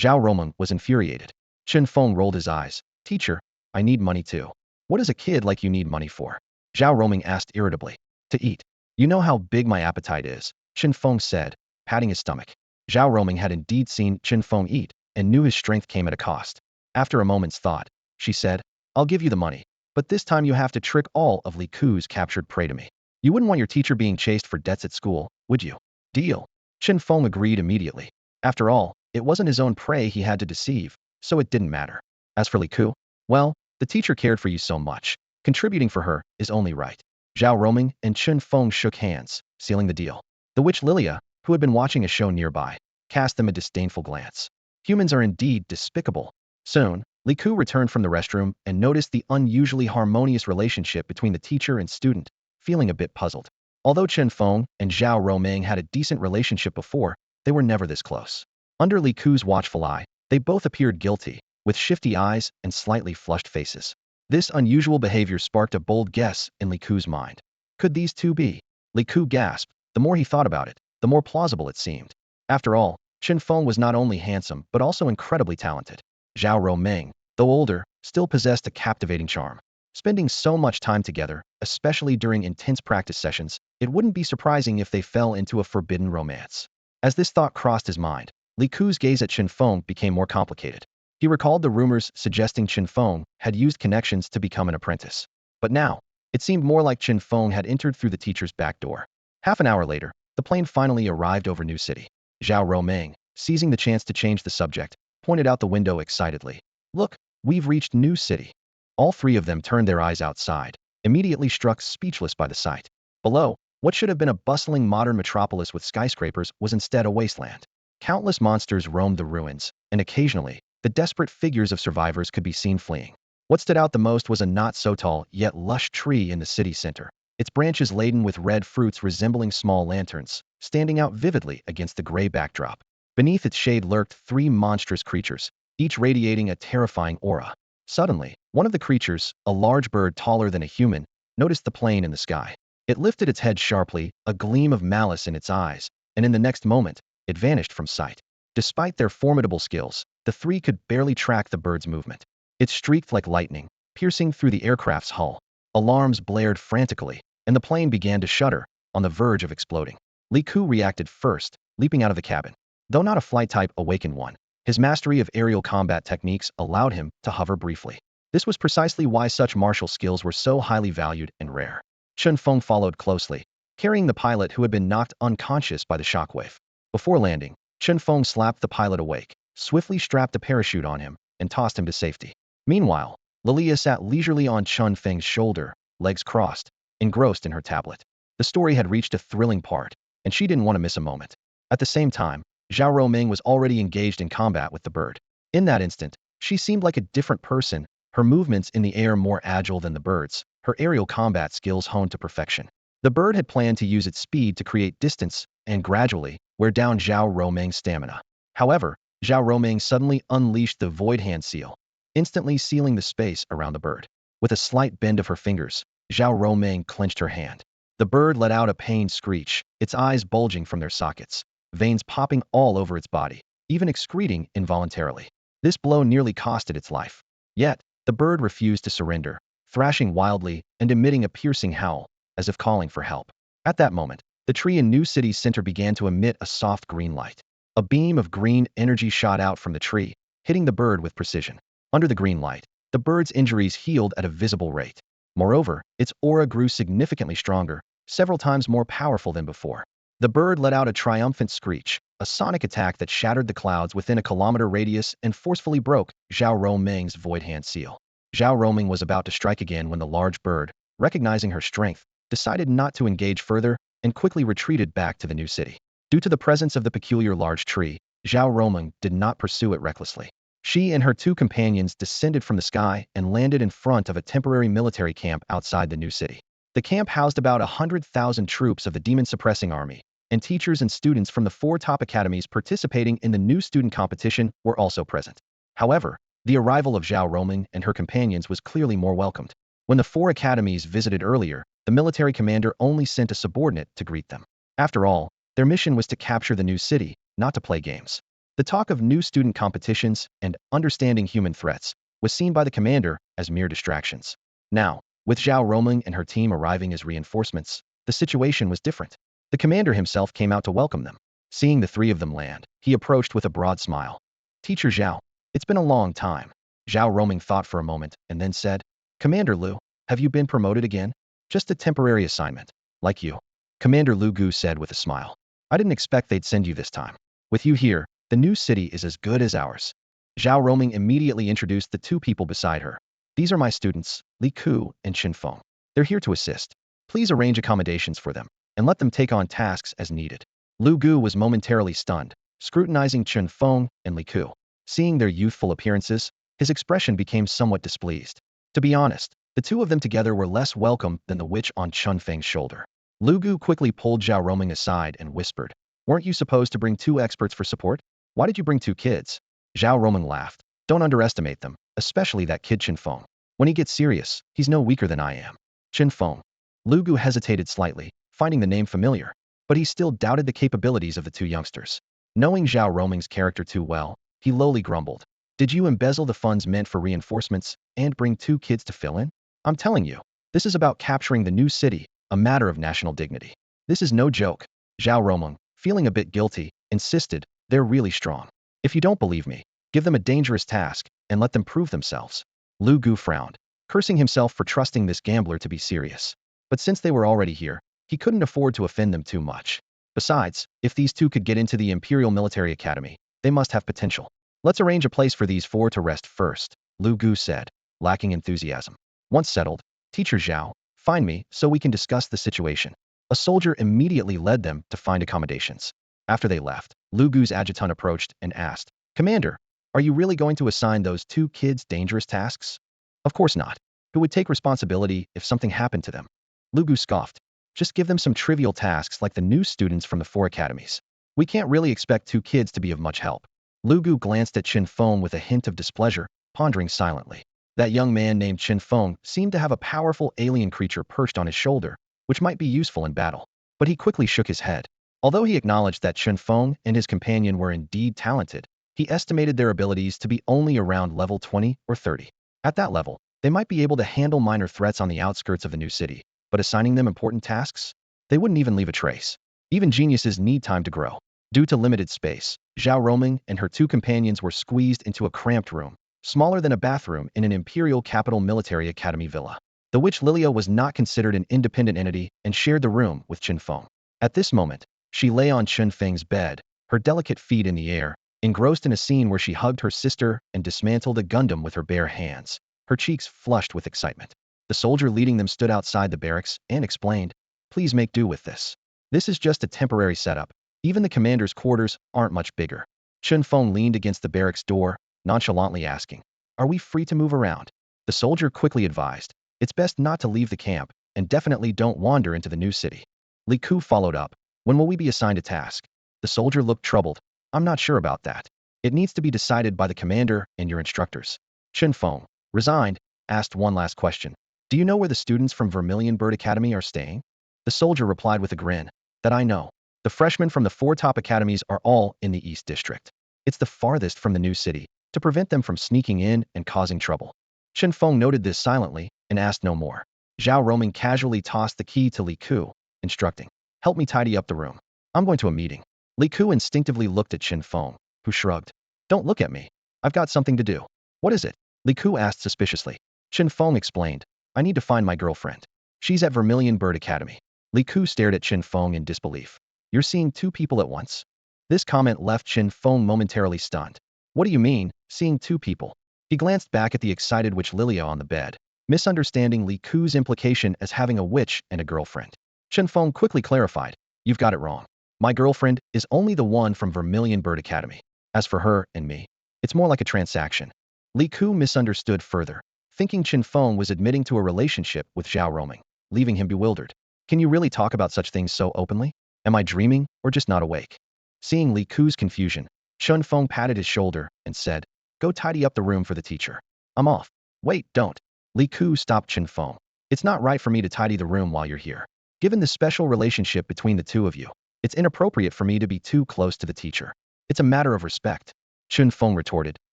Zhao Roming was infuriated. Chen Feng rolled his eyes. "Teacher, I need money too." "What does a kid like you need money for?" Zhao Roming asked irritably. "To eat." "You know how big my appetite is," Chen Feng said, patting his stomach. Zhao Roming had indeed seen Chen Feng eat and knew his strength came at a cost. After a moment's thought, she said, "I'll give you the money, but this time you have to trick all of Li Ku's captured prey to me. You wouldn't want your teacher being chased for debts at school, would you?" "Deal." Chen Feng agreed immediately. After all, it wasn't his own prey he had to deceive, so it didn't matter. As for Li Ku, well, the teacher cared for you so much. Contributing for her is only right. Zhao Roming and Chen Feng shook hands, sealing the deal. The witch Lilia, who had been watching a show nearby, cast them a disdainful glance. Humans are indeed despicable. Soon, Li Ku returned from the restroom and noticed the unusually harmonious relationship between the teacher and student, feeling a bit puzzled. Although Chen Feng and Zhao Roming had a decent relationship before, they were never this close. Under Li Ku's watchful eye, they both appeared guilty, with shifty eyes and slightly flushed faces. This unusual behavior sparked a bold guess in Li Ku's mind. Could these 2 be? Li Ku gasped. The more he thought about it, the more plausible it seemed. After all, Chen Feng was not only handsome but also incredibly talented. Zhao Roming, though older, still possessed a captivating charm. Spending so much time together, especially during intense practice sessions, it wouldn't be surprising if they fell into a forbidden romance. As this thought crossed his mind, Li Ku's gaze at Chen Feng became more complicated. He recalled the rumors suggesting Chen Feng had used connections to become an apprentice. But now, it seemed more like Chen Feng had entered through the teacher's back door. Half an hour later, the plane finally arrived over New City. Zhao Roming, seizing the chance to change the subject, pointed out the window excitedly. "Look, we've reached New City." All 3 of them turned their eyes outside, immediately struck speechless by the sight. Below, what should have been a bustling modern metropolis with skyscrapers was instead a wasteland. Countless monsters roamed the ruins, and occasionally, the desperate figures of survivors could be seen fleeing. What stood out the most was a not-so-tall yet lush tree in the city center, its branches laden with red fruits resembling small lanterns, standing out vividly against the gray backdrop. Beneath its shade lurked 3 monstrous creatures, each radiating a terrifying aura. Suddenly, one of the creatures, a large bird taller than a human, noticed the plane in the sky. It lifted its head sharply, a gleam of malice in its eyes, and in the next moment, it vanished from sight. Despite their formidable skills, the 3 could barely track the bird's movement. It streaked like lightning, piercing through the aircraft's hull. Alarms blared frantically, and the plane began to shudder, on the verge of exploding. Li Ku reacted first, leaping out of the cabin. Though not a flight-type awakened one, his mastery of aerial combat techniques allowed him to hover briefly. This was precisely why such martial skills were so highly valued and rare. Chen Feng followed closely, carrying the pilot who had been knocked unconscious by the shockwave. Before landing, Chen Feng slapped the pilot awake, swiftly strapped a parachute on him, and tossed him to safety. Meanwhile, Lilia sat leisurely on Chen Feng's shoulder, legs crossed, engrossed in her tablet. The story had reached a thrilling part, and she didn't want to miss a moment. At the same time, Zhao Roming was already engaged in combat with the bird. In that instant, she seemed like a different person, her movements in the air more agile than the bird's, her aerial combat skills honed to perfection. The bird had planned to use its speed to create distance and gradually wear down Zhao Roming's stamina. However, Zhao Roming suddenly unleashed the void hand seal, instantly sealing the space around the bird. With a slight bend of her fingers, Zhao Roming clenched her hand. The bird let out a pained screech, its eyes bulging from their sockets, veins popping all over its body, even excreting involuntarily. This blow nearly cost it its life. Yet, the bird refused to surrender, thrashing wildly and emitting a piercing howl, as if calling for help. At that moment, the tree in New City's center began to emit a soft green light. A beam of green energy shot out from the tree, hitting the bird with precision. Under the green light, the bird's injuries healed at a visible rate. Moreover, its aura grew significantly stronger, several times more powerful than before. The bird let out a triumphant screech, a sonic attack that shattered the clouds within a kilometer radius and forcefully broke Zhao Roming's void hand seal. Zhao Roming was about to strike again when the large bird, recognizing her strength, decided not to engage further and quickly retreated back to the new city. Due to the presence of the peculiar large tree, Zhao Roming did not pursue it recklessly. She and her two companions descended from the sky and landed in front of a temporary military camp outside the new city. The camp housed about 100,000 troops of the demon-suppressing army, and teachers and students from the 4 top academies participating in the new student competition were also present. However, the arrival of Zhao Roming and her companions was clearly more welcomed. When the 4 academies visited earlier, the military commander only sent a subordinate to greet them. After all, their mission was to capture the new city, not to play games. The talk of new student competitions and understanding human threats was seen by the commander as mere distractions. Now, with Zhao Roming and her team arriving as reinforcements, the situation was different. The commander himself came out to welcome them. Seeing the 3 of them land, he approached with a broad smile. "Teacher Zhao, it's been a long time." Zhao Roming thought for a moment and then said, "Commander Lu, have you been promoted again?" "Just a temporary assignment, like you," Commander Lu Gu said with a smile. "I didn't expect they'd send you this time. With you here, the new city is as good as ours." Zhao Roming immediately introduced the 2 people beside her. "These are my students, Li Ku and Chen Feng. They're here to assist. Please arrange accommodations for them, and let them take on tasks as needed." Lu Gu was momentarily stunned, scrutinizing Chen Feng and Li Ku. Seeing their youthful appearances, his expression became somewhat displeased. To be honest, the 2 of them together were less welcome than the witch on Chen Feng's shoulder. Lu Gu quickly pulled Zhao Roming aside and whispered, "Weren't you supposed to bring 2 experts for support? Why did you bring 2 kids?" Zhao Roming laughed. "Don't underestimate them, especially that kid Chen Feng. When he gets serious, he's no weaker than I am." Chen Feng. Lu Gu hesitated slightly, finding the name familiar, but he still doubted the capabilities of the 2 youngsters. Knowing Zhao Roming's character too well, he lowly grumbled, "Did you embezzle the funds meant for reinforcements and bring 2 kids to fill in? I'm telling you, this is about capturing the new city, a matter of national dignity. This is no joke." Zhao Roming, feeling a bit guilty, insisted, "They're really strong. If you don't believe me, give them a dangerous task and let them prove themselves." Lu Gu frowned, cursing himself for trusting this gambler to be serious. But since they were already here, he couldn't afford to offend them too much. Besides, if these 2 could get into the Imperial Military Academy, they must have potential. "Let's arrange a place for these 4 to rest first," Lu Gu said, lacking enthusiasm. "Once settled, Teacher Zhao, find me so we can discuss the situation." A soldier immediately led them to find accommodations. After they left, Lu Gu's adjutant approached and asked, "Commander, are you really going to assign those 2 kids dangerous tasks?" "Of course not. Who would take responsibility if something happened to them?" Lu Gu scoffed. "Just give them some trivial tasks like the new students from the 4 academies. We can't really expect 2 kids to be of much help." Lu Gu glanced at Chen Feng with a hint of displeasure, pondering silently. That young man named Chen Feng seemed to have a powerful alien creature perched on his shoulder, which might be useful in battle. But he quickly shook his head. Although he acknowledged that Chen Feng and his companion were indeed talented, he estimated their abilities to be only around level 20 or 30. At that level, they might be able to handle minor threats on the outskirts of the new city, but assigning them important tasks? They wouldn't even leave a trace. Even geniuses need time to grow. Due to limited space, Zhao Roming and her two companions were squeezed into a cramped room, smaller than a bathroom in an Imperial Capital Military Academy villa. The witch Lilia was not considered an independent entity and shared the room with Chen Feng. At this moment, she lay on Chen Feng's bed, her delicate feet in the air, engrossed in a scene where she hugged her sister and dismantled a Gundam with her bare hands, her cheeks flushed with excitement. The soldier leading them stood outside the barracks and explained, "Please make do with this. This is just a temporary setup. Even the commander's quarters aren't much bigger." Chen Feng leaned against the barracks door, nonchalantly asking, "Are we free to move around?" The soldier quickly advised, "It's best not to leave the camp, and definitely don't wander into the new city." Li Ku followed up, "When will we be assigned a task?" The soldier looked troubled. "I'm not sure about that. It needs to be decided by the commander and your instructors." Chen Feng, resigned, asked one last question. "Do you know where the students from Vermilion Bird Academy are staying?" The soldier replied with a grin, "That I know. The freshmen from the four top academies are all in the East District. It's the farthest from the new city, to prevent them from sneaking in and causing trouble." Chen Feng noted this silently and asked no more. Zhao Roming casually tossed the key to Li Ku, instructing, "Help me tidy up the room. I'm going to a meeting." Li Ku instinctively looked at Chen Feng, who shrugged. "Don't look at me. I've got something to do." "What is it?" Li Ku asked suspiciously. Chen Feng explained, "I need to find my girlfriend. She's at Vermilion Bird Academy." Li Ku stared at Chen Feng in disbelief. "You're seeing two people at once?" This comment left Chen Feng momentarily stunned. "What do you mean, seeing two people?" He glanced back at the excited witch Lilia on the bed, misunderstanding Li Ku's implication as having a witch and a girlfriend. Chen Feng quickly clarified, "You've got it wrong. My girlfriend is only the one from Vermilion Bird Academy. As for her and me, it's more like a transaction." Li Ku misunderstood further, thinking Chen Feng was admitting to a relationship with Zhao Roming, leaving him bewildered. "Can you really talk about such things so openly? Am I dreaming or just not awake?" Seeing Li Ku's confusion, Chen Feng patted his shoulder and said, "Go tidy up the room for the teacher. I'm off." "Wait, don't." Li Ku stopped Chen Feng. "It's not right for me to tidy the room while you're here. Given the special relationship between the two of you, it's inappropriate for me to be too close to the teacher. It's a matter of respect." Chen Feng retorted,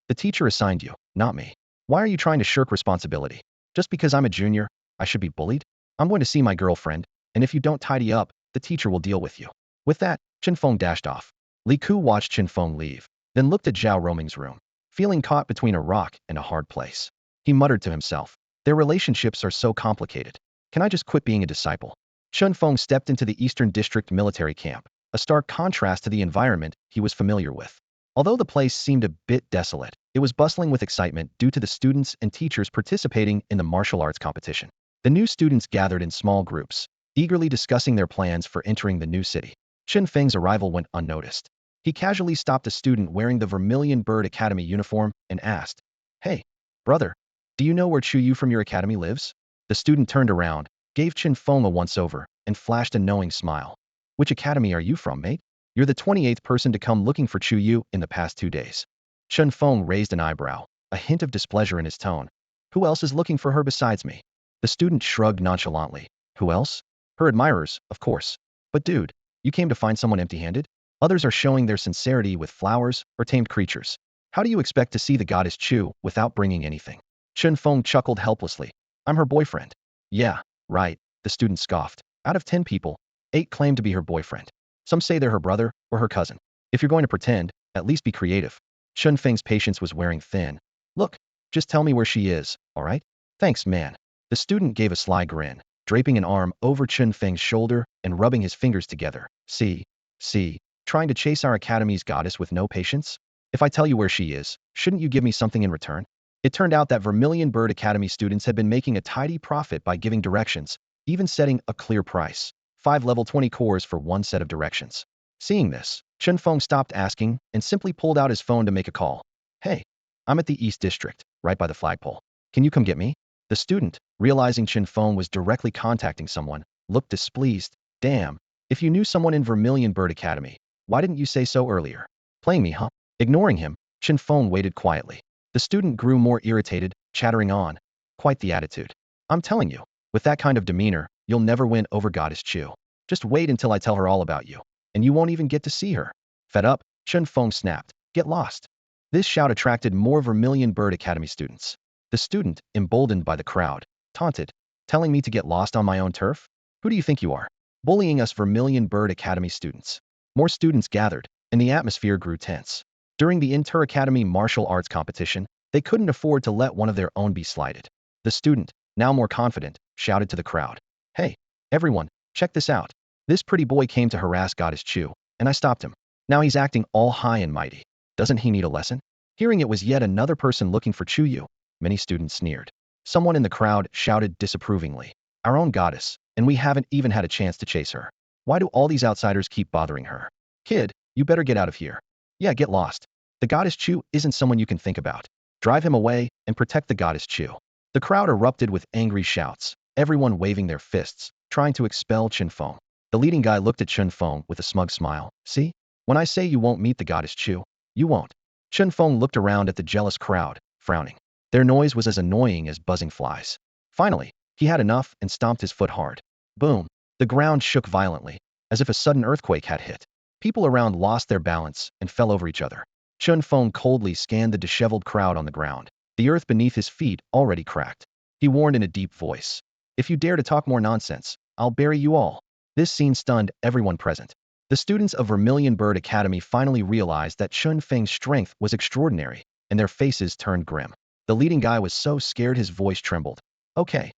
"The teacher assigned you, not me. Why are you trying to shirk responsibility? Just because I'm a junior, I should be bullied? I'm going to see my girlfriend, and if you don't tidy up, the teacher will deal with you." With that, Chen Feng dashed off. Li Ku watched Chen Feng leave, then looked at Zhao Roming's room, feeling caught between a rock and a hard place. He muttered to himself, "Their relationships are so complicated. Can I just quit being a disciple?" Chen Feng stepped into the Eastern District military camp, a stark contrast to the environment he was familiar with. Although the place seemed a bit desolate, it was bustling with excitement due to the students and teachers participating in the martial arts competition. The new students gathered in small groups, eagerly discussing their plans for entering the new city. Chen Feng's arrival went unnoticed. He casually stopped a student wearing the Vermilion Bird Academy uniform and asked, "Hey, brother, do you know where Chu Yu from your academy lives?" The student turned around, gave Chen Feng a once-over, and flashed a knowing smile. "Which academy are you from, mate? You're the 28th person to come looking for Chu Yu in the past 2 days." Chen Feng raised an eyebrow, a hint of displeasure in his tone. "Who else is looking for her besides me?" The student shrugged nonchalantly. "Who else? Her admirers, of course. But dude, you came to find someone empty-handed? Others are showing their sincerity with flowers or tamed creatures. How do you expect to see the goddess Chu without bringing anything?" Chen Feng chuckled helplessly. "I'm her boyfriend." "Yeah, right," the student scoffed. "Out of 10 people, 8 claim to be her boyfriend. Some say they're her brother or her cousin. If you're going to pretend, at least be creative." Chen Feng's patience was wearing thin. "Look, just tell me where she is, all right?" "Thanks, man." The student gave a sly grin, draping an arm over Chen Feng's shoulder and rubbing his fingers together. See, trying to chase our academy's goddess with no patience? If I tell you where she is, shouldn't you give me something in return?" It turned out that Vermilion Bird Academy students had been making a tidy profit by giving directions, even setting a clear price. 5 level 20 cores for one set of directions. Seeing this, Chen Feng stopped asking and simply pulled out his phone to make a call. "Hey, I'm at the East District, right by the flagpole. Can you come get me?" The student, realizing Chen Feng was directly contacting someone, looked displeased. "Damn, if you knew someone in Vermilion Bird Academy, why didn't you say so earlier? Playing me, huh?" Ignoring him, Chen Feng waited quietly. The student grew more irritated, chattering on. "Quite the attitude. I'm telling you, with that kind of demeanor, you'll never win over Goddess Chu. Just wait until I tell her all about you, and you won't even get to see her." Fed up, Chen Feng snapped, "Get lost." This shout attracted more Vermilion Bird Academy students. The student, emboldened by the crowd, taunted, "Telling me to get lost on my own turf? Who do you think you are? bullying us Vermilion Bird Academy students. More students gathered, and the atmosphere grew tense. During the inter-academy martial arts competition, they couldn't afford to let one of their own be slighted. The student, now more confident, shouted to the crowd, "Hey, everyone, check this out. This pretty boy came to harass Goddess Chu, and I stopped him. Now he's acting all high and mighty. Doesn't he need a lesson?" Hearing it was yet another person looking for Chu Yu, many students sneered. Someone in the crowd shouted disapprovingly, "Our own goddess, and we haven't even had a chance to chase her. Why do all these outsiders keep bothering her? Kid, you better get out of here. Yeah, get lost. The Goddess Chu isn't someone you can think about. Drive him away and protect the Goddess Chu." The crowd erupted with angry shouts, everyone waving their fists, trying to expel Chen Feng. The leading guy looked at Chen Feng with a smug smile. "See? When I say you won't meet the Goddess Chu, you won't." Chen Feng looked around at the jealous crowd, frowning. Their noise was as annoying as buzzing flies. Finally, he had enough and stomped his foot hard. Boom! The ground shook violently, as if a sudden earthquake had hit. People around lost their balance and fell over each other. Chen Feng coldly scanned the disheveled crowd on the ground, the earth beneath his feet already cracked. He warned in a deep voice, "If you dare to talk more nonsense, I'll bury you all." This scene stunned everyone present. The students of Vermilion Bird Academy finally realized that Chen Feng's strength was extraordinary, and their faces turned grim. The leading guy was so scared his voice trembled. Okay.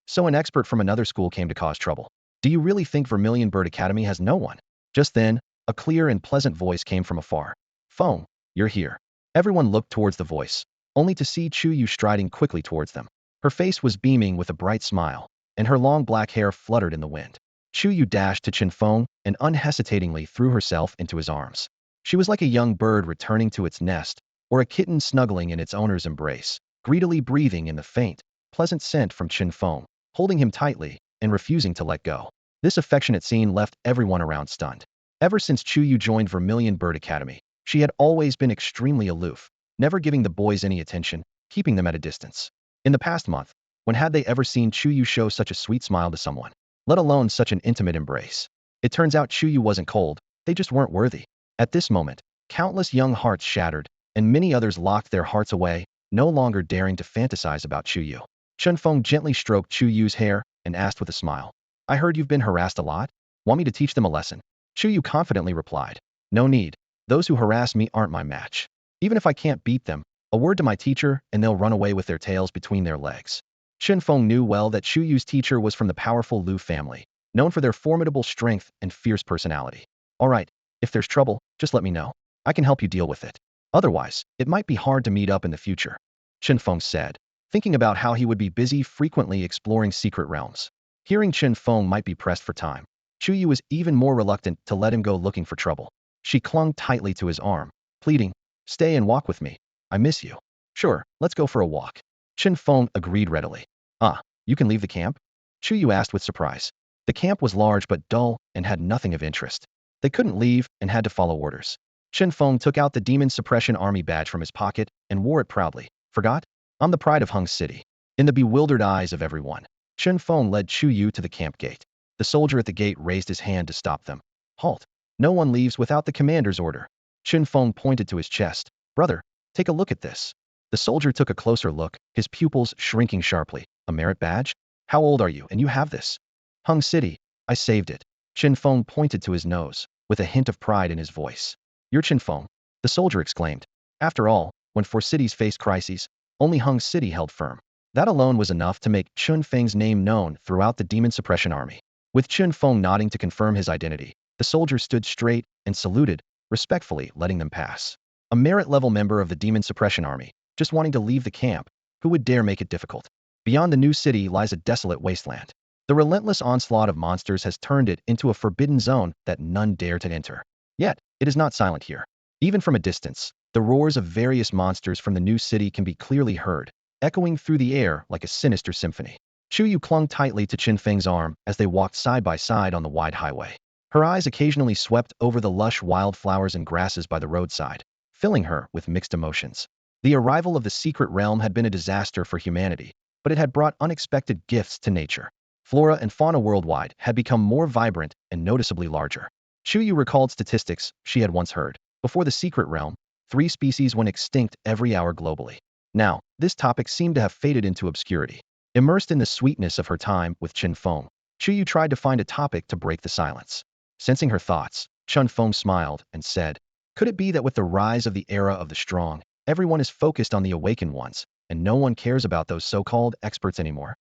So an expert from another school came to cause trouble. Do you really think Vermilion Bird Academy has no one? Just then, a clear and pleasant voice came from afar. "Feng, you're here." Everyone looked towards the voice, only to see Chu Yu striding quickly towards them. Her face was beaming with a bright smile, and her long black hair fluttered in the wind. Chu Yu dashed to Chen Feng and unhesitatingly threw herself into his arms. She was like a young bird returning to its nest, or a kitten snuggling in its owner's embrace, greedily breathing in the faint, pleasant scent from Chen Feng, holding him tightly and refusing to let go. This affectionate scene left everyone around stunned. Ever since Chu Yu joined Vermilion Bird Academy, she had always been extremely aloof, never giving the boys any attention, keeping them at a distance. In the past month, when had they ever seen Chu Yu show such a sweet smile to someone, let alone such an intimate embrace? It turns out Chu Yu wasn't cold, they just weren't worthy. At this moment, countless young hearts shattered, and many others locked their hearts away, no longer daring to fantasize about Chu Yu. Chen Feng gently stroked Chu Yu's hair and asked with a smile, "I heard you've been harassed a lot? Want me to teach them a lesson?" Chu Yu confidently replied, "No need. Those who harass me aren't my match. Even if I can't beat them, a word to my teacher and they'll run away with their tails between their legs." Chen Feng knew well that Chu Yu's teacher was from the powerful Lu family, known for their formidable strength and fierce personality. "All right, if there's trouble, just let me know. I can help you deal with it. Otherwise, it might be hard to meet up in the future," Chen Feng said, thinking about how he would be busy frequently exploring secret realms. Hearing Chen Feng might be pressed for time, Chu Yu was even more reluctant to let him go looking for trouble. She clung tightly to his arm, pleading, "Stay and walk with me. I miss you." "Sure, let's go for a walk." Chen Feng agreed readily. "Ah, you can leave the camp?" Chu Yu asked with surprise. The camp was large but dull and had nothing of interest. They couldn't leave and had to follow orders. Chen Feng took out the Demon Suppression Army badge from his pocket and wore it proudly. "Forgot? I'm the pride of Hung City." In the bewildered eyes of everyone, Chen Feng led Chu Yu to the camp gate. The soldier at the gate raised his hand to stop them. "Halt. No one leaves without the commander's order." Chen Feng pointed to his chest. "Brother, take a look at this." The soldier took a closer look, his pupils shrinking sharply. "A merit badge? How old are you and you have this?" "Hung City. I saved it." Chen Feng pointed to his nose, with a hint of pride in his voice. "You're Chen Feng," the soldier exclaimed. After all, when four cities faced crises, only Hung City held firm. That alone was enough to make Chen Feng's name known throughout the Demon Suppression Army. With Chen Feng nodding to confirm his identity, the soldier stood straight and saluted, respectfully letting them pass. A merit-level member of the Demon Suppression Army, just wanting to leave the camp, who would dare make it difficult? Beyond the new city lies a desolate wasteland. The relentless onslaught of monsters has turned it into a forbidden zone that none dare to enter. Yet, it is not silent here. Even from a distance, the roars of various monsters from the new city can be clearly heard, echoing through the air like a sinister symphony. Chu Yu clung tightly to Chen Feng's arm as they walked side by side on the wide highway. Her eyes occasionally swept over the lush wildflowers and grasses by the roadside, filling her with mixed emotions. The arrival of the secret realm had been a disaster for humanity, but it had brought unexpected gifts to nature. Flora and fauna worldwide had become more vibrant and noticeably larger. Chu Yu recalled statistics she had once heard. Before the secret realm, 3 species went extinct every hour globally. Now, this topic seemed to have faded into obscurity. Immersed in the sweetness of her time with Chen Feng, Chu Yu tried to find a topic to break the silence. Sensing her thoughts, Chen Feng smiled and said, "Could it be that with the rise of the era of the strong, everyone is focused on the awakened ones, and no one cares about those so-called experts anymore?"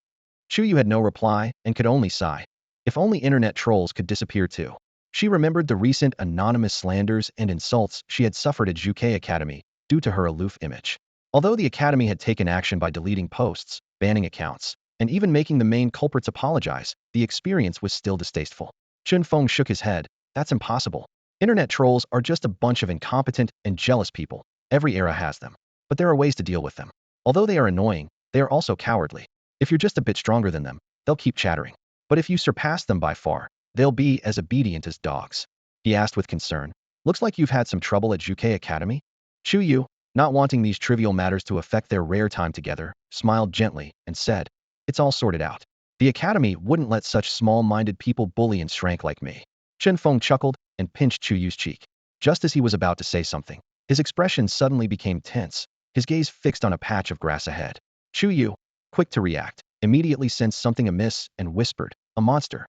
Chu Yu had no reply and could only sigh. If only internet trolls could disappear too. She remembered the recent anonymous slanders and insults she had suffered at UK Academy due to her aloof image. Although the Academy had taken action by deleting posts, banning accounts, and even making the main culprits apologize, the experience was still distasteful. Chen Feng shook his head. "That's impossible. Internet trolls are just a bunch of incompetent and jealous people. Every era has them. But there are ways to deal with them. Although they are annoying, they are also cowardly. If you're just a bit stronger than them, they'll keep chattering. But if you surpass them by far, they'll be as obedient as dogs." He asked with concern. "Looks like you've had some trouble at UK Academy?" Chu Yu, not wanting these trivial matters to affect their rare time together, smiled gently and said, "It's all sorted out. The Academy wouldn't let such small-minded people bully and shrank like me." Chen Feng chuckled and pinched Chu Yu's cheek. Just as he was about to say something, his expression suddenly became tense, his gaze fixed on a patch of grass ahead. Chu Yu, quick to react, immediately sensed something amiss and whispered, "A monster."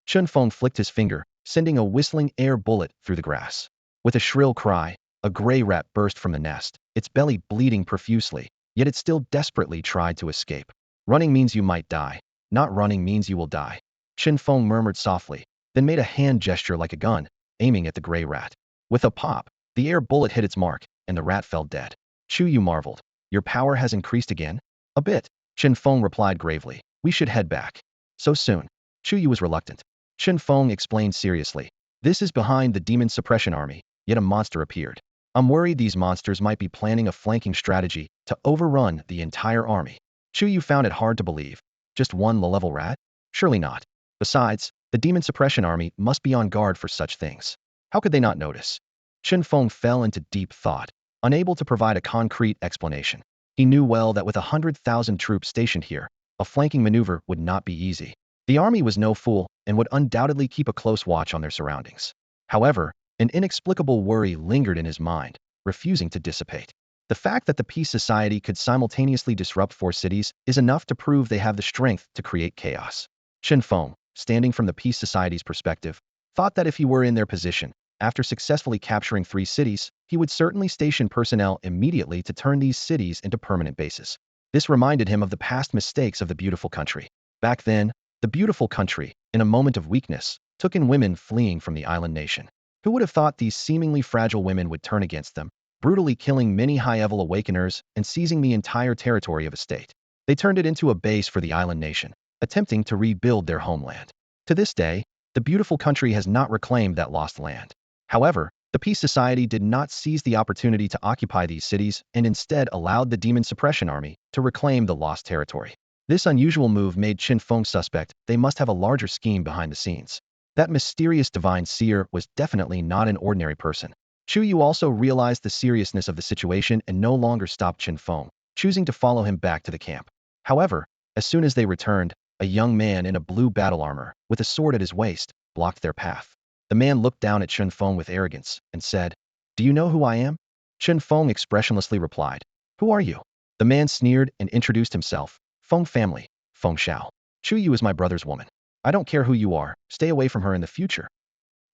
Chen Feng flicked his finger, sending a whistling air bullet through the grass. With a shrill cry, a gray rat burst from the nest, its belly bleeding profusely, yet it still desperately tried to escape. "Running means you might die. Not running means you will die." Chen Feng murmured softly, then made a hand gesture like a gun, aiming at the gray rat. With a pop, the air bullet hit its mark, and the rat fell dead. Chu Yu marveled. "Your power has increased again?" "A bit," Chen Feng replied gravely. "We should head back." "So soon?" Chu Yu was reluctant. Chen Feng explained seriously. "This is behind the demon suppression army, yet a monster appeared. I'm worried these monsters might be planning a flanking strategy to overrun the entire army." Chu Yu found it hard to believe. Just one low-level rat? Surely not. Besides, the demon suppression army must be on guard for such things. How could they not notice? Chen Feng fell into deep thought, unable to provide a concrete explanation. He knew well that with 100,000 troops stationed here, a flanking maneuver would not be easy. The army was no fool and would undoubtedly keep a close watch on their surroundings. However, an inexplicable worry lingered in his mind, refusing to dissipate. The fact that the Peace Society could simultaneously disrupt 4 cities is enough to prove they have the strength to create chaos. Chen Feng, standing from the Peace Society's perspective, thought that if he were in their position, after successfully capturing 3 cities, he would certainly station personnel immediately to turn these cities into permanent bases. This reminded him of the past mistakes of the beautiful country. Back then, the beautiful country, in a moment of weakness, took in women fleeing from the island nation. Who would have thought these seemingly fragile women would turn against them, brutally killing many high-level awakeners and seizing the entire territory of a state? They turned it into a base for the island nation, attempting to rebuild their homeland. To this day, the beautiful country has not reclaimed that lost land. However, the Peace Society did not seize the opportunity to occupy these cities and instead allowed the Demon Suppression Army to reclaim the lost territory. This unusual move made Chen Feng suspect they must have a larger scheme behind the scenes. That mysterious divine seer was definitely not an ordinary person. Chu Yu also realized the seriousness of the situation and no longer stopped Chen Feng, choosing to follow him back to the camp. However, as soon as they returned, a young man in a blue battle armor, with a sword at his waist, blocked their path. The man looked down at Chen Feng with arrogance and said, "Do you know who I am?" Chen Feng expressionlessly replied, "Who are you?" The man sneered and introduced himself. "Feng family, Feng Xiao. Chu Yu is my brother's woman. I don't care who you are, stay away from her in the future."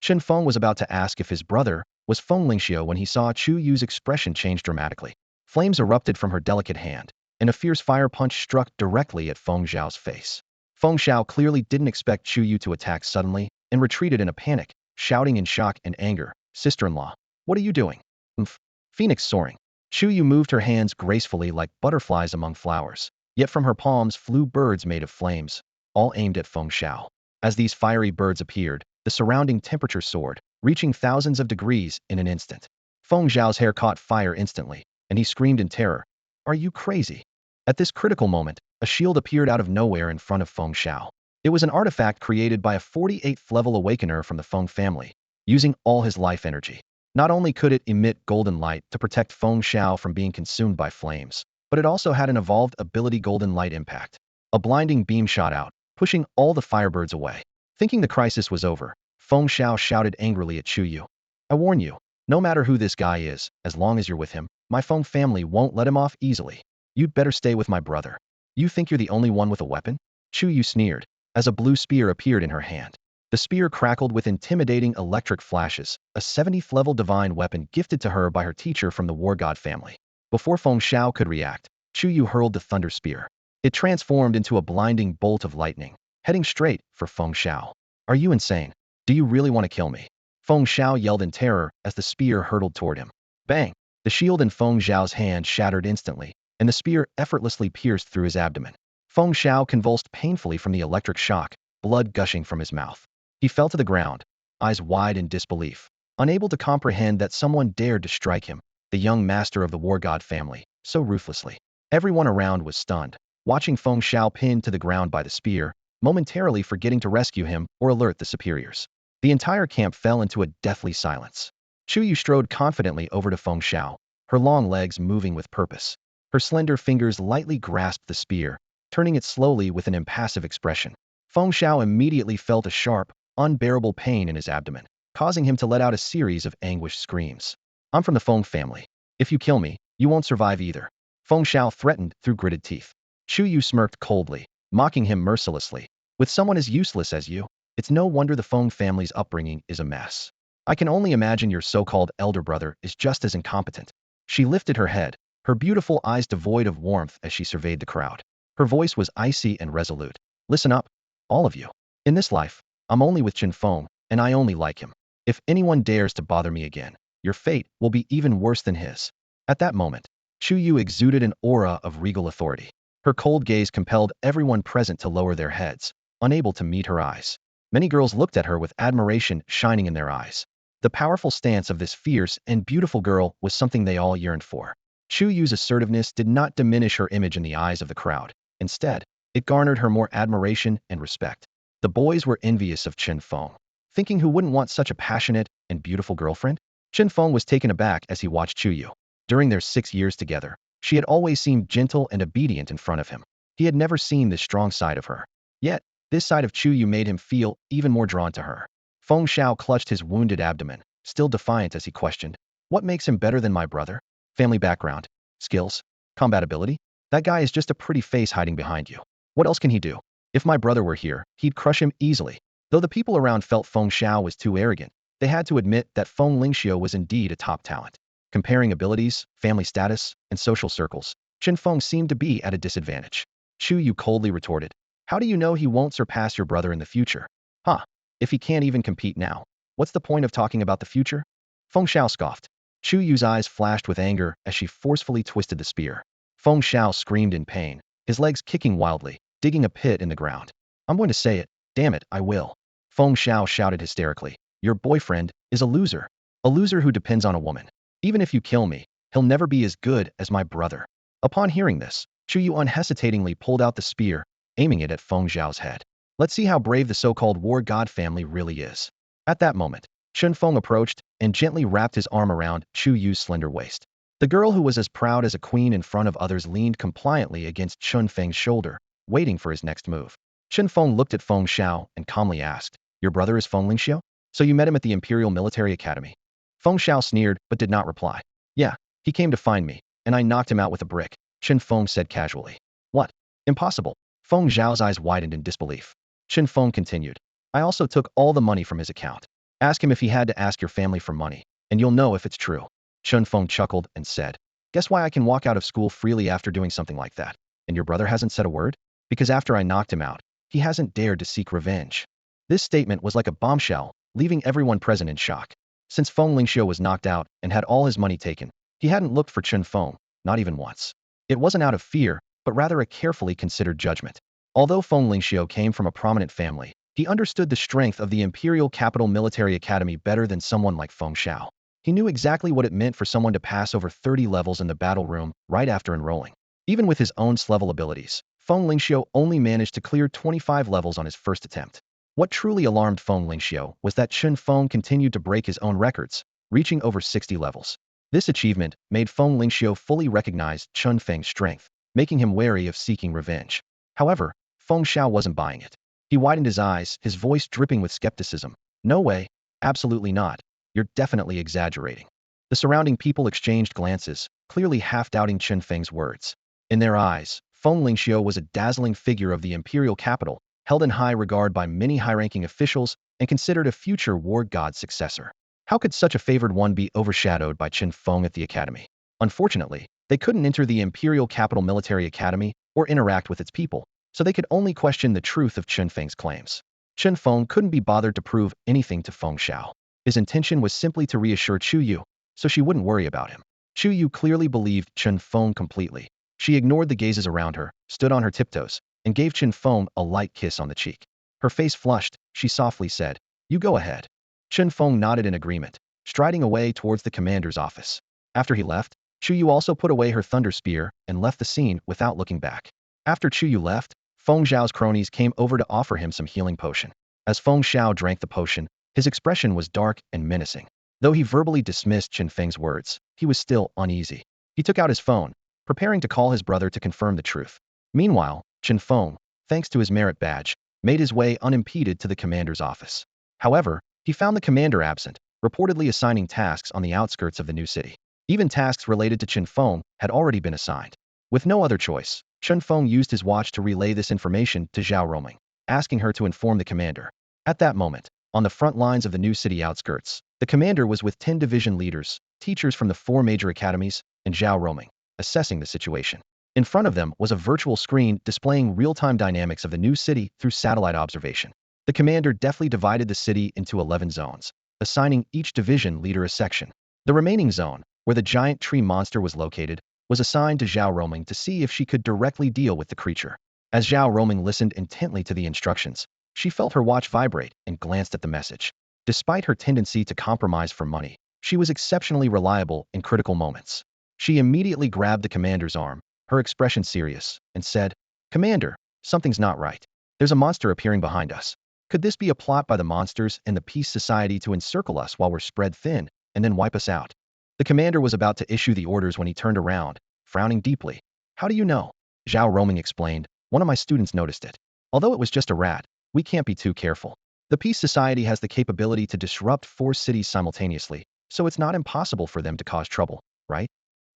Chen Feng was about to ask if his brother was Feng Lingxiu when he saw Chu Yu's expression change dramatically. Flames erupted from her delicate hand, and a fierce fire punch struck directly at Feng Xiao's face. Feng Xiao clearly didn't expect Chu Yu to attack suddenly and retreated in a panic, shouting in shock and anger, "Sister-in-law, what are you doing?" "Umph." Phoenix soaring. Chu Yu moved her hands gracefully like butterflies among flowers, yet from her palms flew birds made of flames, all aimed at Feng Xiao. As these fiery birds appeared, the surrounding temperature soared, reaching thousands of degrees in an instant. Feng Xiao's hair caught fire instantly, and he screamed in terror, "Are you crazy?" At this critical moment, a shield appeared out of nowhere in front of Feng Xiao. It was an artifact created by a 48th level awakener from the Feng family, using all his life energy. Not only could it emit golden light to protect Feng Xiao from being consumed by flames, but it also had an evolved ability golden light impact. A blinding beam shot out, pushing all the firebirds away. Thinking the crisis was over, Feng Xiao shouted angrily at Chu Yu, "I warn you, no matter who this guy is, as long as you're with him, my Feng family won't let him off easily. You'd better stay with my brother. You think you're the only one with a weapon?" Chu Yu sneered. as a blue spear appeared in her hand. The spear crackled with intimidating electric flashes, a 70th level divine weapon gifted to her by her teacher from the war god family. Before Feng Xiao could react, Chu Yu hurled the thunder spear. It transformed into a blinding bolt of lightning, heading straight for Feng Xiao. Are you insane? Do you really want to kill me? Feng Xiao yelled in terror as the spear hurtled toward him. Bang! The shield in Feng Xiao's hand shattered instantly, and the spear effortlessly pierced through his abdomen. Feng Xiao convulsed painfully from the electric shock, blood gushing from his mouth. He fell to the ground, eyes wide in disbelief, unable to comprehend that someone dared to strike him, the young master of the war god family, so ruthlessly. Everyone around was stunned, watching Feng Xiao pinned to the ground by the spear, momentarily forgetting to rescue him or alert the superiors. The entire camp fell into a deathly silence. Chu Yu strode confidently over to Feng Xiao, her long legs moving with purpose. Her slender fingers lightly grasped the spear, turning it slowly with an impassive expression. Feng Xiao immediately felt a sharp, unbearable pain in his abdomen, causing him to let out a series of anguished screams. I'm from the Feng family. If you kill me, you won't survive either. Feng Xiao threatened through gritted teeth. Chu Yu smirked coldly, mocking him mercilessly. With someone as useless as you, it's no wonder the Feng family's upbringing is a mess. I can only imagine your so-called elder brother is just as incompetent. She lifted her head, her beautiful eyes devoid of warmth as she surveyed the crowd. Her voice was icy and resolute. Listen up, all of you. In this life, I'm only with Chen Feng, and I only like him. If anyone dares to bother me again, your fate will be even worse than his. At that moment, Chu Yu exuded an aura of regal authority. Her cold gaze compelled everyone present to lower their heads, unable to meet her eyes. Many girls looked at her with admiration shining in their eyes. The powerful stance of this fierce and beautiful girl was something they all yearned for. Chu Yu's assertiveness did not diminish her image in the eyes of the crowd. Instead, it garnered her more admiration and respect. The boys were envious of Chen Feng, thinking who wouldn't want such a passionate and beautiful girlfriend? Chen Feng was taken aback as he watched Chu Yu. During their 6 years together, she had always seemed gentle and obedient in front of him. He had never seen this strong side of her. Yet, this side of Chu Yu made him feel even more drawn to her. Feng Xiao clutched his wounded abdomen, still defiant as he questioned, what makes him better than my brother? Family background? Skills? Compatibility? That guy is just a pretty face hiding behind you. What else can he do? If my brother were here, he'd crush him easily. Though the people around felt Feng Xiao was too arrogant, they had to admit that Feng Lingxiu was indeed a top talent. Comparing abilities, family status, and social circles, Chen Feng seemed to be at a disadvantage. Chu Yu coldly retorted, how do you know he won't surpass your brother in the future? Huh, if he can't even compete now, what's the point of talking about the future? Feng Xiao scoffed. Chu Yu's eyes flashed with anger as she forcefully twisted the spear. Feng Xiao screamed in pain, his legs kicking wildly, digging a pit in the ground. I'm going to say it, damn it, I will. Feng Xiao shouted hysterically, your boyfriend is a loser who depends on a woman. Even if you kill me, he'll never be as good as my brother. Upon hearing this, Chu Yu unhesitatingly pulled out the spear, aiming it at Feng Xiao's head. Let's see how brave the so-called war god family really is. At that moment, Chen Feng approached and gently wrapped his arm around Chu Yu's slender waist. The girl who was as proud as a queen in front of others leaned compliantly against Chen Feng's shoulder, waiting for his next move. Chen Feng looked at Feng Xiao and calmly asked, your brother is Feng Lingxiu? So you met him at the Imperial Military Academy? Feng Xiao sneered but did not reply. Yeah, he came to find me, and I knocked him out with a brick, Chen Feng said casually. What? Impossible. Feng Xiao's eyes widened in disbelief. Chen Feng continued. I also took all the money from his account. Ask him if he had to ask your family for money, and you'll know if it's true. Chen Feng chuckled and said, guess why I can walk out of school freely after doing something like that? And your brother hasn't said a word? Because after I knocked him out, he hasn't dared to seek revenge. This statement was like a bombshell, leaving everyone present in shock. Since Feng Lingxiu was knocked out and had all his money taken, he hadn't looked for Chen Feng, not even once. It wasn't out of fear, but rather a carefully considered judgment. Although Feng Lingxiu came from a prominent family, he understood the strength of the Imperial Capital Military Academy better than someone like Feng Xiao. He knew exactly what it meant for someone to pass over 30 levels in the battle room right after enrolling. Even with his own level abilities, Feng Lingxiu only managed to clear 25 levels on his first attempt. What truly alarmed Feng Lingxiu was that Chen Feng continued to break his own records, reaching over 60 levels. This achievement made Feng Lingxiu fully recognize Chen Feng's strength, making him wary of seeking revenge. However, Feng Xiao wasn't buying it. He widened his eyes, his voice dripping with skepticism. No way, absolutely not. You're definitely exaggerating. The surrounding people exchanged glances, clearly half-doubting Chen Feng's words. In their eyes, Feng Lingxiu was a dazzling figure of the imperial capital, held in high regard by many high-ranking officials and considered a future war god's successor. How could such a favored one be overshadowed by Chen Feng at the academy? Unfortunately, they couldn't enter the Imperial Capital Military Academy or interact with its people, so they could only question the truth of Chen Feng's claims. Chen Feng couldn't be bothered to prove anything to Feng Xiao. His intention was simply to reassure Chu Yu, so she wouldn't worry about him. Chu Yu clearly believed Chen Feng completely. She ignored the gazes around her, stood on her tiptoes, and gave Chen Feng a light kiss on the cheek. Her face flushed, she softly said, "You go ahead." Chen Feng nodded in agreement, striding away towards the commander's office. After he left, Chu Yu also put away her thunder spear and left the scene without looking back. After Chu Yu left, Feng Xiao's cronies came over to offer him some healing potion. As Feng Xiao drank the potion, his expression was dark and menacing. Though he verbally dismissed Chen Feng's words, he was still uneasy. He took out his phone, preparing to call his brother to confirm the truth. Meanwhile, Chen Feng, thanks to his merit badge, made his way unimpeded to the commander's office. However, he found the commander absent, reportedly assigning tasks on the outskirts of the new city. Even tasks related to Chen Feng had already been assigned. With no other choice, Chen Feng used his watch to relay this information to Zhao Roming, asking her to inform the commander. At that moment, on the front lines of the new city outskirts, the commander was with 10 division leaders, teachers from the 4 major academies, and Zhao Roming, assessing the situation. In front of them was a virtual screen displaying real-time dynamics of the new city through satellite observation. The commander deftly divided the city into 11 zones, assigning each division leader a section. The remaining zone, where the giant tree monster was located, was assigned to Zhao Roming to see if she could directly deal with the creature. As Zhao Roming listened intently to the instructions, she felt her watch vibrate and glanced at the message. Despite her tendency to compromise for money, she was exceptionally reliable in critical moments. She immediately grabbed the commander's arm, her expression serious, and said, "Commander, something's not right. There's a monster appearing behind us. Could this be a plot by the monsters and the Peace Society to encircle us while we're spread thin and then wipe us out?" The commander was about to issue the orders when he turned around, frowning deeply. "How do you know?" Zhao Roming explained. "One of my students noticed it. Although it was just a rat, we can't be too careful. The Peace Society has the capability to disrupt 4 cities simultaneously, so it's not impossible for them to cause trouble, right?"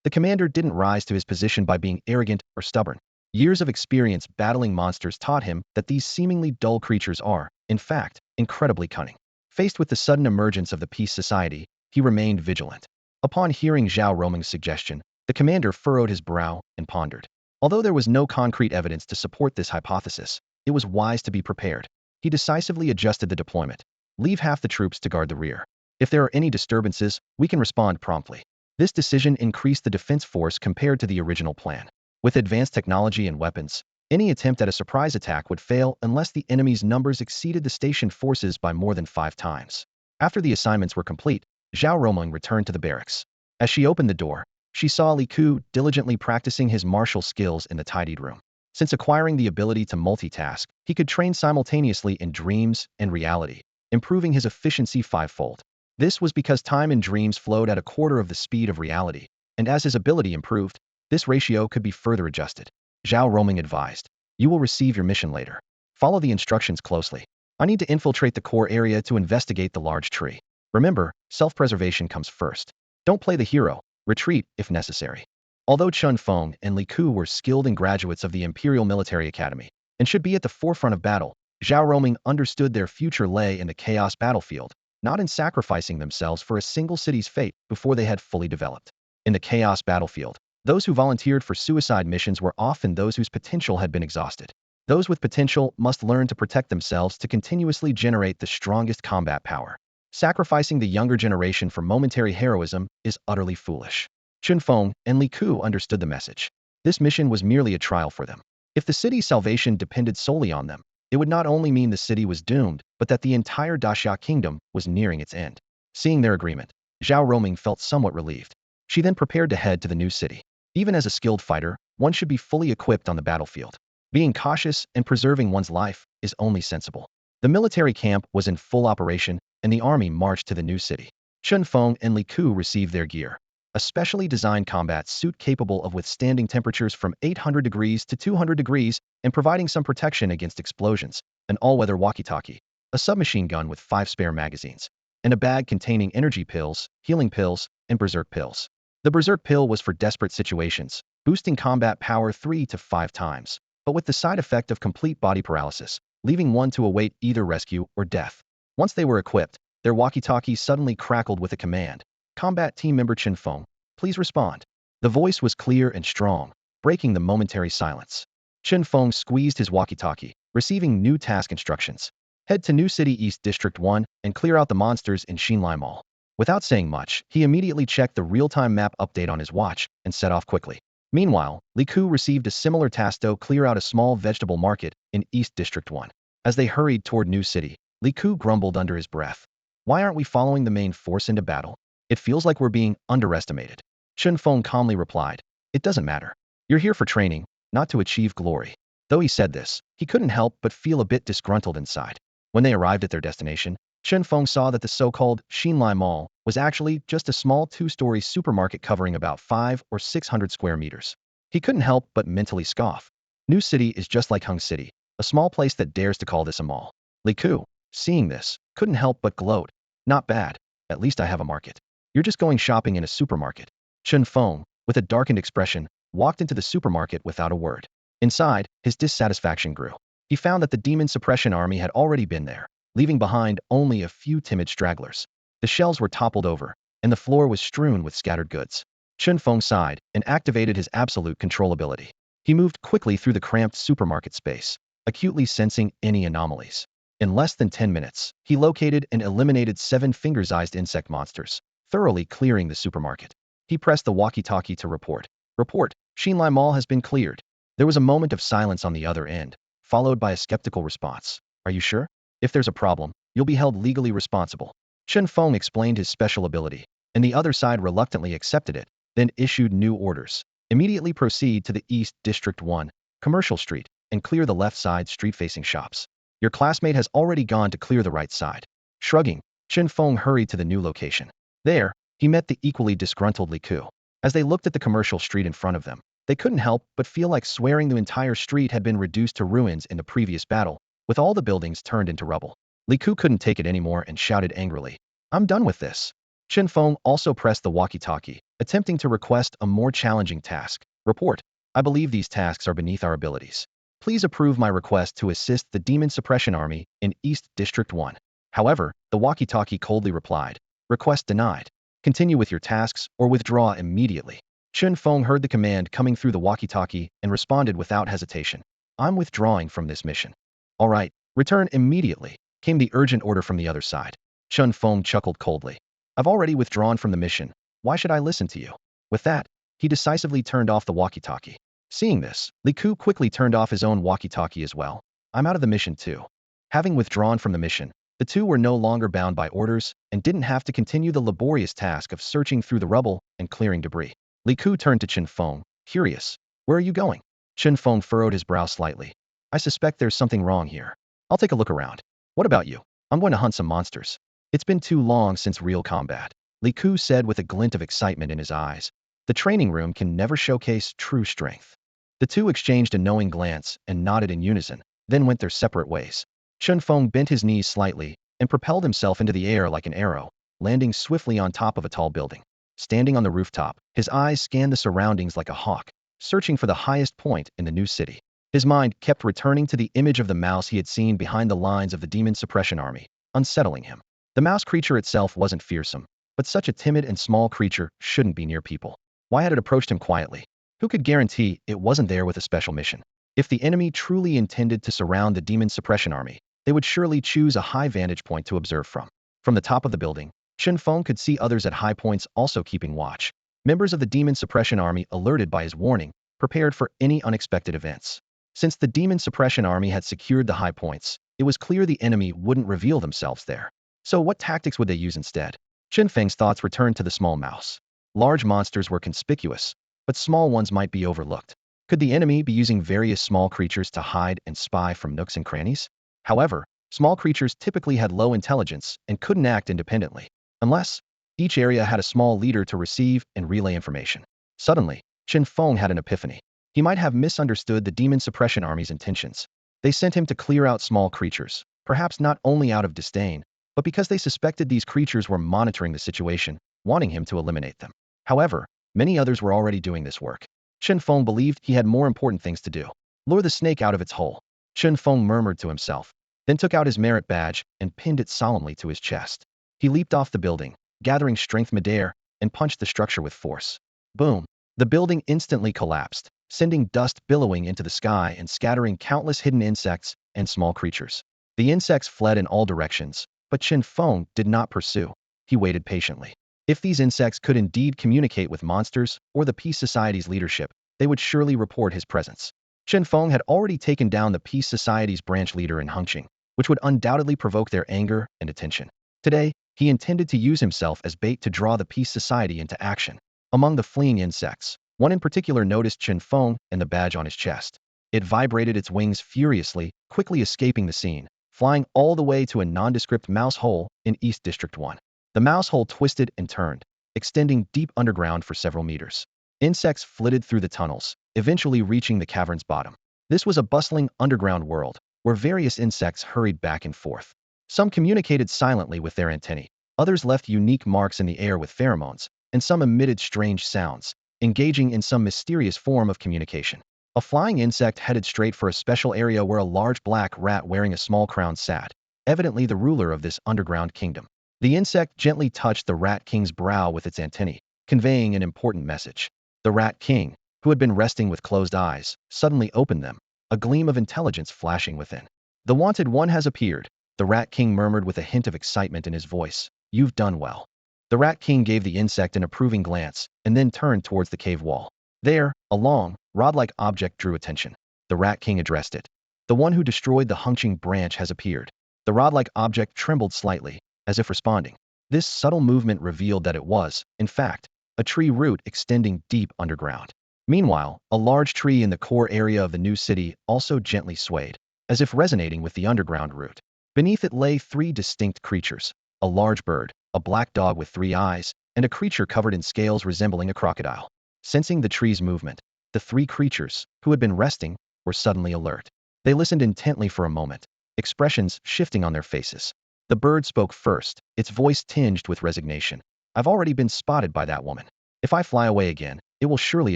The commander didn't rise to his position by being arrogant or stubborn. Years of experience battling monsters taught him that these seemingly dull creatures are, in fact, incredibly cunning. Faced with the sudden emergence of the Peace Society, he remained vigilant. Upon hearing Zhao Roming's suggestion, the commander furrowed his brow and pondered. Although there was no concrete evidence to support this hypothesis, it was wise to be prepared. He decisively adjusted the deployment. "Leave half the troops to guard the rear. If there are any disturbances, we can respond promptly." This decision increased the defense force compared to the original plan. With advanced technology and weapons, any attempt at a surprise attack would fail unless the enemy's numbers exceeded the stationed forces by more than 5 times. After the assignments were complete, Zhao Roming returned to the barracks. As she opened the door, she saw Li Ku diligently practicing his martial skills in the tidied room. Since acquiring the ability to multitask, he could train simultaneously in dreams and reality, improving his efficiency 5-fold. This was because time in dreams flowed at a quarter of the speed of reality, and as his ability improved, this ratio could be further adjusted. Zhao Roming advised, "You will receive your mission later. Follow the instructions closely. I need to infiltrate the core area to investigate the large tree. Remember, self-preservation comes first. Don't play the hero, retreat if necessary." Although Chen Feng and Li Ku were skilled and graduates of the Imperial Military Academy, and should be at the forefront of battle, Zhao Roming understood their future lay in the chaos battlefield, not in sacrificing themselves for a single city's fate before they had fully developed. In the chaos battlefield, those who volunteered for suicide missions were often those whose potential had been exhausted. Those with potential must learn to protect themselves to continuously generate the strongest combat power. Sacrificing the younger generation for momentary heroism is utterly foolish. Chen Feng and Li Ku understood the message. This mission was merely a trial for them. If the city's salvation depended solely on them, it would not only mean the city was doomed, but that the entire Daxia kingdom was nearing its end. Seeing their agreement, Zhao Roming felt somewhat relieved. She then prepared to head to the new city. Even as a skilled fighter, one should be fully equipped on the battlefield. Being cautious and preserving one's life is only sensible. The military camp was in full operation, and the army marched to the new city. Chen Feng and Li Ku received their gear. A specially designed combat suit capable of withstanding temperatures from 800 degrees to 200 degrees and providing some protection against explosions, an all-weather walkie-talkie, a submachine gun with 5 spare magazines, and a bag containing energy pills, healing pills, and berserk pills. The berserk pill was for desperate situations, boosting combat power 3 to 5 times, but with the side effect of complete body paralysis, leaving one to await either rescue or death. Once they were equipped, their walkie-talkie suddenly crackled with a command. Combat team member Chen Feng, please respond. The voice was clear and strong, breaking the momentary silence. Chen Feng squeezed his walkie-talkie, receiving new task instructions. Head to New City East District 1 and clear out the monsters in Xinlai Mall. Without saying much, he immediately checked the real-time map update on his watch and set off quickly. Meanwhile, Li Ku received a similar task to clear out a small vegetable market in East District 1. As they hurried toward New City, Li Ku grumbled under his breath. Why aren't we following the main force into battle? It feels like we're being underestimated. Chen Feng calmly replied, it doesn't matter. You're here for training, not to achieve glory. Though he said this, he couldn't help but feel a bit disgruntled inside. When they arrived at their destination, Chen Feng saw that the so-called Xinlai Mall was actually just a small two-story supermarket covering about 500 or 600 square meters. He couldn't help but mentally scoff. New City is just like Hung City, a small place that dares to call this a mall. Li Ku, seeing this, couldn't help but gloat. Not bad, at least I have a market. You're just going shopping in a supermarket. Chen Feng, with a darkened expression, walked into the supermarket without a word. Inside, his dissatisfaction grew. He found that the demon suppression army had already been there, leaving behind only a few timid stragglers. The shelves were toppled over, and the floor was strewn with scattered goods. Chen Feng sighed and activated his absolute control ability. He moved quickly through the cramped supermarket space, acutely sensing any anomalies. In less than 10 minutes, he located and eliminated 7 finger-sized insect monsters, thoroughly clearing the supermarket. He pressed the walkie-talkie to report. Report, Xinlai Mall has been cleared. There was a moment of silence on the other end, followed by a skeptical response. Are you sure? If there's a problem, you'll be held legally responsible. Chen Feng explained his special ability, and the other side reluctantly accepted it, then issued new orders. Immediately proceed to the East District 1, Commercial Street, and clear the left side street-facing shops. Your classmate has already gone to clear the right side. Shrugging, Chen Feng hurried to the new location. There, he met the equally disgruntled Li Ku. As they looked at the commercial street in front of them, they couldn't help but feel like swearing the entire street had been reduced to ruins in the previous battle, with all the buildings turned into rubble. Li Ku couldn't take it anymore and shouted angrily, I'm done with this. Chen Feng also pressed the walkie-talkie, attempting to request a more challenging task. Report, I believe these tasks are beneath our abilities. Please approve my request to assist the Demon Suppression Army in East District 1. However, the walkie-talkie coldly replied, request denied. Continue with your tasks or withdraw immediately. Chen Feng heard the command coming through the walkie-talkie and responded without hesitation. I'm withdrawing from this mission. All right, return immediately, came the urgent order from the other side. Chen Feng chuckled coldly. I've already withdrawn from the mission. Why should I listen to you? With that, he decisively turned off the walkie-talkie. Seeing this, Li Ku quickly turned off his own walkie-talkie as well. I'm out of the mission too. Having withdrawn from the mission, the two were no longer bound by orders and didn't have to continue the laborious task of searching through the rubble and clearing debris. Li Ku turned to Chen Feng, curious. Where are you going? Chen Feng furrowed his brow slightly. I suspect there's something wrong here. I'll take a look around. What about you? I'm going to hunt some monsters. It's been too long since real combat. Li Ku said with a glint of excitement in his eyes. The training room can never showcase true strength. The two exchanged a knowing glance and nodded in unison, then went their separate ways. Chen Feng bent his knees slightly and propelled himself into the air like an arrow, landing swiftly on top of a tall building. Standing on the rooftop, his eyes scanned the surroundings like a hawk, searching for the highest point in the new city. His mind kept returning to the image of the mouse he had seen behind the lines of the Demon Suppression Army, unsettling him. The mouse creature itself wasn't fearsome, but such a timid and small creature shouldn't be near people. Why had it approached him quietly? Who could guarantee it wasn't there with a special mission? If the enemy truly intended to surround the Demon Suppression Army, they would surely choose a high vantage point to observe from. From the top of the building, Chen Feng could see others at high points also keeping watch. Members of the Demon Suppression Army alerted by his warning, prepared for any unexpected events. Since the Demon Suppression Army had secured the high points, it was clear the enemy wouldn't reveal themselves there. So what tactics would they use instead? Chen Feng's thoughts returned to the small mouse. Large monsters were conspicuous, but small ones might be overlooked. Could the enemy be using various small creatures to hide and spy from nooks and crannies? However, small creatures typically had low intelligence and couldn't act independently, unless each area had a small leader to receive and relay information. Suddenly, Chen Feng had an epiphany. He might have misunderstood the Demon Suppression Army's intentions. They sent him to clear out small creatures, perhaps not only out of disdain, but because they suspected these creatures were monitoring the situation, wanting him to eliminate them. However, many others were already doing this work. Chen Feng believed he had more important things to do. Lure the snake out of its hole. Chen Feng murmured to himself, then took out his merit badge and pinned it solemnly to his chest. He leaped off the building, gathering strength midair, and punched the structure with force. Boom! The building instantly collapsed, sending dust billowing into the sky and scattering countless hidden insects and small creatures. The insects fled in all directions, but Chen Feng did not pursue. He waited patiently. If these insects could indeed communicate with monsters or the Peace Society's leadership, they would surely report his presence. Chen Feng had already taken down the Peace Society's branch leader in Hengqing, which would undoubtedly provoke their anger and attention. Today, he intended to use himself as bait to draw the Peace Society into action. Among the fleeing insects, one in particular noticed Chen Feng and the badge on his chest. It vibrated its wings furiously, quickly escaping the scene, flying all the way to a nondescript mouse hole in East District 1. The mouse hole twisted and turned, extending deep underground for several meters. Insects flitted through the tunnels, eventually reaching the cavern's bottom. This was a bustling underground world, where various insects hurried back and forth. Some communicated silently with their antennae, others left unique marks in the air with pheromones, and some emitted strange sounds, engaging in some mysterious form of communication. A flying insect headed straight for a special area where a large black rat wearing a small crown sat, evidently the ruler of this underground kingdom. The insect gently touched the Rat King's brow with its antennae, conveying an important message. The Rat King, who had been resting with closed eyes, suddenly opened them, a gleam of intelligence flashing within. The wanted one has appeared, the Rat King murmured with a hint of excitement in his voice. You've done well. The Rat King gave the insect an approving glance, and then turned towards the cave wall. There, a long, rod-like object drew attention. The Rat King addressed it. The one who destroyed the Hengqing branch has appeared. The rod-like object trembled slightly, as if responding. This subtle movement revealed that it was, in fact, a tree root extending deep underground. Meanwhile, a large tree in the core area of the new city also gently swayed, as if resonating with the underground root. Beneath it lay three distinct creatures: a large bird, a black dog with 3 eyes, and a creature covered in scales resembling a crocodile. Sensing the tree's movement, the 3 creatures, who had been resting, were suddenly alert. They listened intently for a moment, expressions shifting on their faces. The bird spoke first, its voice tinged with resignation. I've already been spotted by that woman. If I fly away again, it will surely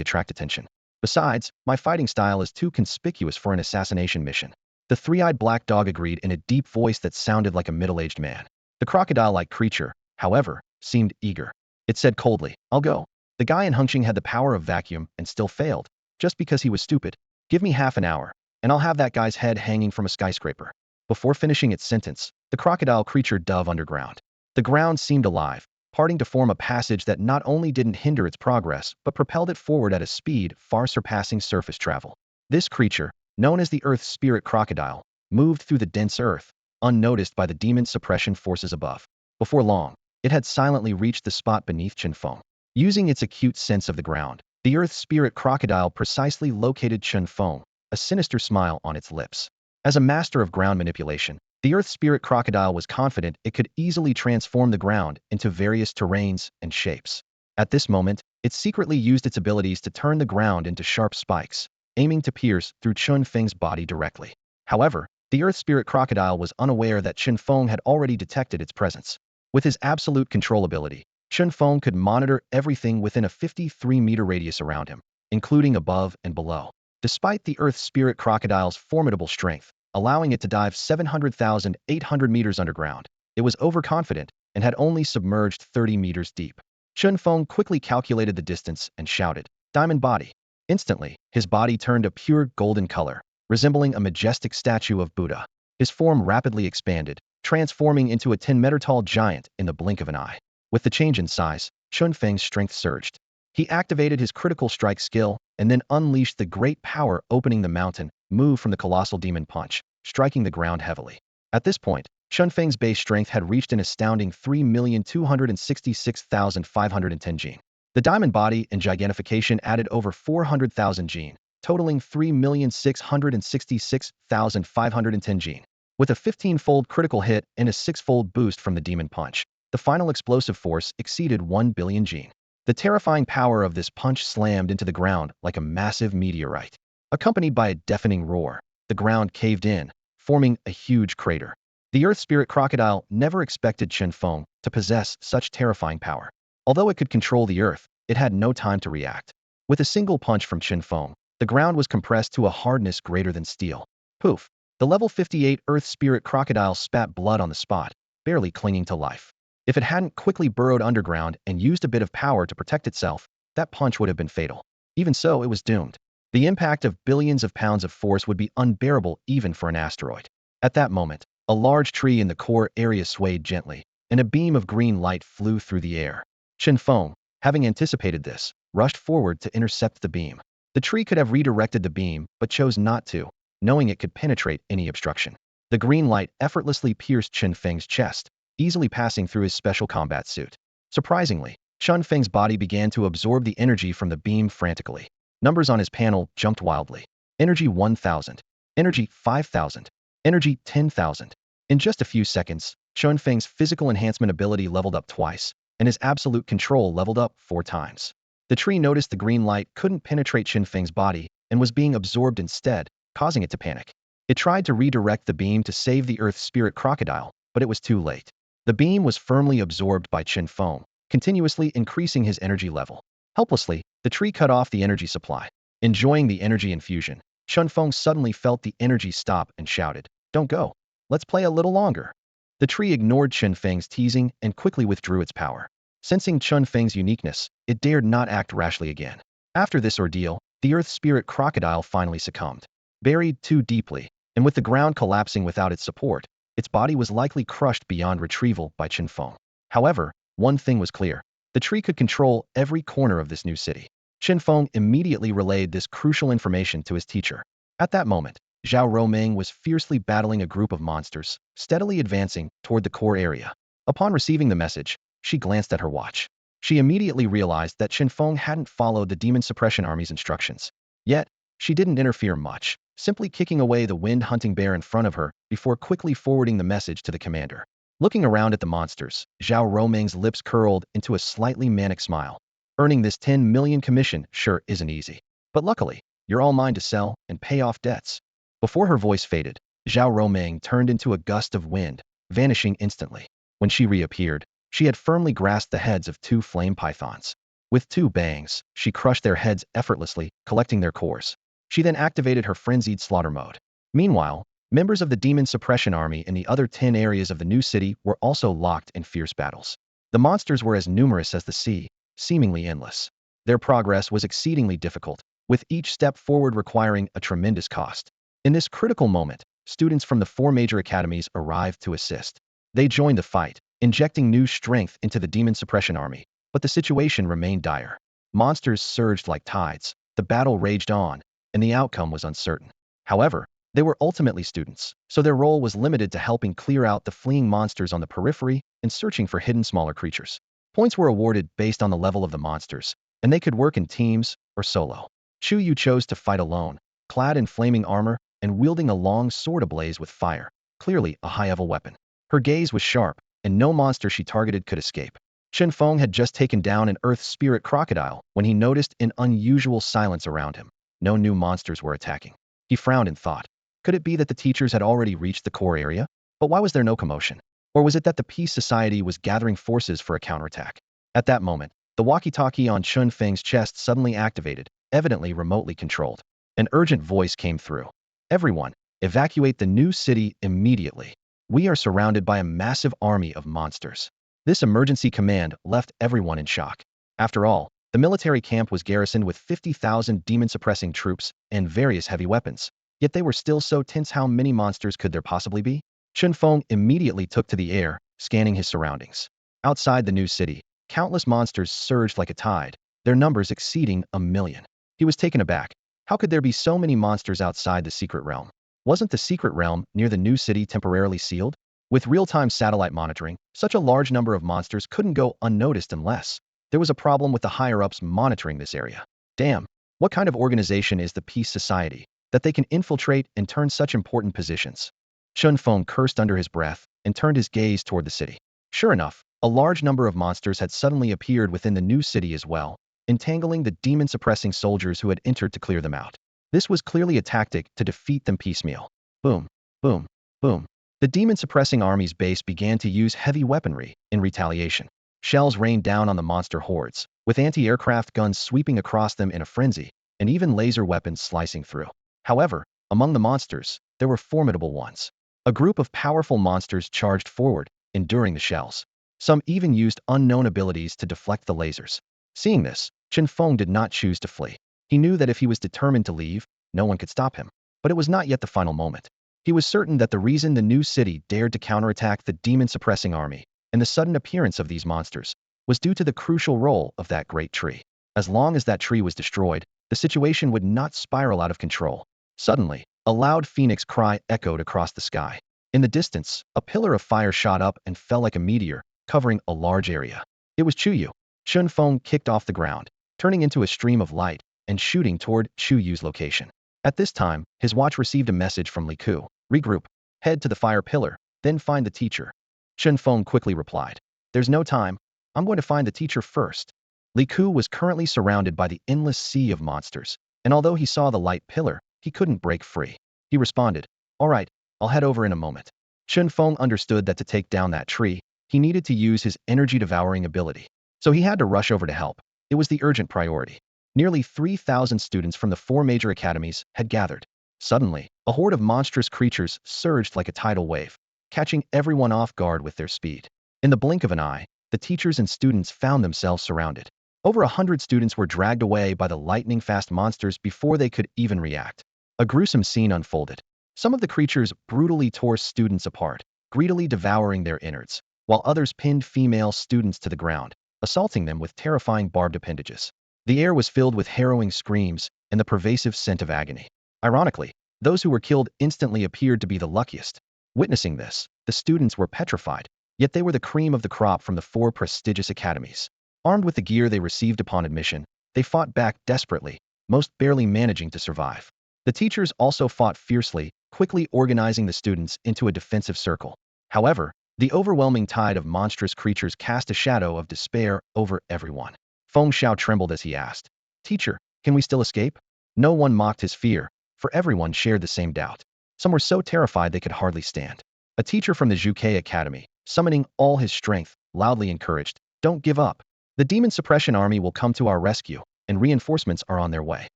attract attention. Besides, my fighting style is too conspicuous for an assassination mission. The 3-eyed black dog agreed in a deep voice that sounded like a middle-aged man. The crocodile-like creature, however, seemed eager. It said coldly, I'll go. The guy in Hengqing had the power of vacuum and still failed, just because he was stupid. Give me half an hour, and I'll have that guy's head hanging from a skyscraper. Before finishing its sentence, the crocodile creature dove underground. The ground seemed alive, parting to form a passage that not only didn't hinder its progress, but propelled it forward at a speed far surpassing surface travel. This creature, known as the Earth Spirit Crocodile, moved through the dense earth, unnoticed by the demon suppression forces above. Before long, it had silently reached the spot beneath Chen Feng. Using its acute sense of the ground, the Earth Spirit Crocodile precisely located Chen Feng, a sinister smile on its lips. As a master of ground manipulation, the Earth Spirit Crocodile was confident it could easily transform the ground into various terrains and shapes. At this moment, it secretly used its abilities to turn the ground into sharp spikes, aiming to pierce through Chen Feng's body directly. However, the Earth Spirit Crocodile was unaware that Chen Feng had already detected its presence. With his absolute control ability, Chen Feng could monitor everything within a 53-meter radius around him, including above and below. Despite the Earth Spirit Crocodile's formidable strength, allowing it to dive 700,800 meters underground, it was overconfident and had only submerged 30 meters deep. Chen Feng quickly calculated the distance and shouted, Diamond Body. Instantly, his body turned a pure golden color, resembling a majestic statue of Buddha. His form rapidly expanded, transforming into a 10-meter-tall giant in the blink of an eye. With the change in size, Chen Feng's strength surged. He activated his critical strike skill and then unleashed the great power opening the mountain move from the colossal demon punch, striking the ground heavily. At this point, Chen Feng's base strength had reached an astounding 3,266,510 gene. The diamond body and gigantification added over 400,000 gene, totaling 3,666,510 gene. With a 15-fold critical hit and a 6-fold boost from the demon punch, the final explosive force exceeded 1 billion gene. The terrifying power of this punch slammed into the ground like a massive meteorite. Accompanied by a deafening roar, the ground caved in, forming a huge crater. The Earth Spirit Crocodile never expected Chen Feng to possess such terrifying power. Although it could control the earth, it had no time to react. With a single punch from Chen Feng, the ground was compressed to a hardness greater than steel. Poof! The level 58 Earth Spirit crocodile spat blood on the spot, barely clinging to life. If it hadn't quickly burrowed underground and used a bit of power to protect itself, that punch would have been fatal. Even so, it was doomed. The impact of billions of pounds of force would be unbearable even for an asteroid. At that moment, a large tree in the core area swayed gently, and a beam of green light flew through the air. Chen Feng, having anticipated this, rushed forward to intercept the beam. The tree could have redirected the beam, but chose not to, knowing it could penetrate any obstruction. The green light effortlessly pierced Chen Feng's chest, easily passing through his special combat suit. Surprisingly, Chen Feng's body began to absorb the energy from the beam frantically. Numbers on his panel jumped wildly. Energy 1,000. Energy 5,000. Energy 10,000. In just a few seconds, Chen Feng's physical enhancement ability leveled up twice, and his absolute control leveled up 4 times. The tree noticed the green light couldn't penetrate Chen Feng's body and was being absorbed instead, causing it to panic. It tried to redirect the beam to save the Earth Spirit crocodile, but it was too late. The beam was firmly absorbed by Chen Feng, continuously increasing his energy level. Helplessly, the tree cut off the energy supply. Enjoying the energy infusion, Chen Feng suddenly felt the energy stop and shouted, "Don't go. Let's play a little longer." The tree ignored Chen Feng's teasing and quickly withdrew its power. Sensing Chen Feng's uniqueness, it dared not act rashly again. After this ordeal, the Earth Spirit crocodile finally succumbed. Buried too deeply, and with the ground collapsing without its support, its body was likely crushed beyond retrieval by Chen Feng. However, one thing was clear. The tree could control every corner of this new city. Chen Feng immediately relayed this crucial information to his teacher. At that moment, Zhao Roming was fiercely battling a group of monsters, steadily advancing toward the core area. Upon receiving the message, she glanced at her watch. She immediately realized that Chen Feng hadn't followed the Demon Suppression Army's instructions. Yet, she didn't interfere much, simply kicking away the wind-hunting bear in front of her before quickly forwarding the message to the commander. Looking around at the monsters, Zhao Roming's lips curled into a slightly manic smile. Earning this 10 million commission sure isn't easy. But luckily, you're all mine to sell and pay off debts. Before her voice faded, Zhao Roming turned into a gust of wind, vanishing instantly. When she reappeared, she had firmly grasped the heads of 2 flame pythons. With 2 bangs, she crushed their heads effortlessly, collecting their cores. She then activated her frenzied slaughter mode. Meanwhile, members of the Demon Suppression Army in the other 10 areas of the new city were also locked in fierce battles. The monsters were as numerous as the sea, seemingly endless. Their progress was exceedingly difficult, with each step forward requiring a tremendous cost. In this critical moment, students from the 4 major academies arrived to assist. They joined the fight, injecting new strength into the Demon Suppression Army, but the situation remained dire. Monsters surged like tides, the battle raged on, and the outcome was uncertain. However, they were ultimately students, so their role was limited to helping clear out the fleeing monsters on the periphery and searching for hidden smaller creatures. Points were awarded based on the level of the monsters, and they could work in teams or solo. Chu Yu chose to fight alone, clad in flaming armor and wielding a long sword ablaze with fire, clearly a high-level weapon. Her gaze was sharp, and no monster she targeted could escape. Chen Feng had just taken down an Earth Spirit crocodile when he noticed an unusual silence around him. No new monsters were attacking. He frowned and thought, could it be that the teachers had already reached the core area? But why was there no commotion? Or was it that the Peace Society was gathering forces for a counterattack? At that moment, the walkie-talkie on Chen Feng's chest suddenly activated, evidently remotely controlled. An urgent voice came through. Everyone, evacuate the new city immediately. We are surrounded by a massive army of monsters. This emergency command left everyone in shock. After all, the military camp was garrisoned with 50,000 demon-suppressing troops and various heavy weapons. Yet they were still so tense. How many monsters could there possibly be? Chen Feng immediately took to the air, scanning his surroundings. Outside the new city, countless monsters surged like a tide, their numbers exceeding 1 million. He was taken aback. How could there be so many monsters outside the secret realm? Wasn't the secret realm near the new city temporarily sealed? With real-time satellite monitoring, such a large number of monsters couldn't go unnoticed unless there was a problem with the higher-ups monitoring this area. Damn, what kind of organization is the Peace Society that they can infiltrate and turn such important positions? Chen Feng cursed under his breath and turned his gaze toward the city. Sure enough, a large number of monsters had suddenly appeared within the new city as well, entangling the demon-suppressing soldiers who had entered to clear them out. This was clearly a tactic to defeat them piecemeal. Boom, boom, boom. The demon-suppressing army's base began to use heavy weaponry in retaliation. Shells rained down on the monster hordes, with anti-aircraft guns sweeping across them in a frenzy, and even laser weapons slicing through. However, Among the monsters, there were formidable ones. A group of powerful monsters charged forward, enduring the shells. Some even used unknown abilities to deflect the lasers. Seeing this, Chen Feng did not choose to flee. He knew that if he was determined to leave, no one could stop him. But it was not yet the final moment. He was certain that the reason the new city dared to counterattack the demon-suppressing army and the sudden appearance of these monsters was due to the crucial role of that great tree. As long as that tree was destroyed, the situation would not spiral out of control. Suddenly, a loud phoenix cry echoed across the sky. In the distance, a pillar of fire shot up and fell like a meteor, covering a large area. It was Chuyu. Chen Feng kicked off the ground, turning into a stream of light and shooting toward Chuyu's location. At this time, his watch received a message from Li Ku. Regroup, head to the fire pillar, then find the teacher. Chen Feng quickly replied. There's no time. I'm going to find the teacher first. Li Ku was currently surrounded by the endless sea of monsters, and although he saw the light pillar, he couldn't break free. He responded, all right, I'll head over in a moment. Chen Feng understood that to take down that tree, he needed to use his energy-devouring ability. So he had to rush over to help. It was the urgent priority. Nearly 3,000 students from the 4 major academies had gathered. Suddenly, a horde of monstrous creatures surged like a tidal wave, catching everyone off guard with their speed. In the blink of an eye, the teachers and students found themselves surrounded. Over 100 students were dragged away by the lightning-fast monsters before they could even react. A gruesome scene unfolded. Some of the creatures brutally tore students apart, greedily devouring their innards, while others pinned female students to the ground, assaulting them with terrifying barbed appendages. The air was filled with harrowing screams and the pervasive scent of agony. Ironically, those who were killed instantly appeared to be the luckiest. Witnessing this, the students were petrified, yet they were the cream of the crop from the 4 prestigious academies. Armed with the gear they received upon admission, they fought back desperately, most barely managing to survive. The teachers also fought fiercely, quickly organizing the students into a defensive circle. However, the overwhelming tide of monstrous creatures cast a shadow of despair over everyone. Feng Xiao trembled as he asked, Teacher, can we still escape? No one mocked his fear, for everyone shared the same doubt. Some were so terrified they could hardly stand. A teacher from the Zhuke Academy, summoning all his strength, loudly encouraged, Don't give up. The demon suppression army will come to our rescue, and reinforcements are on their way.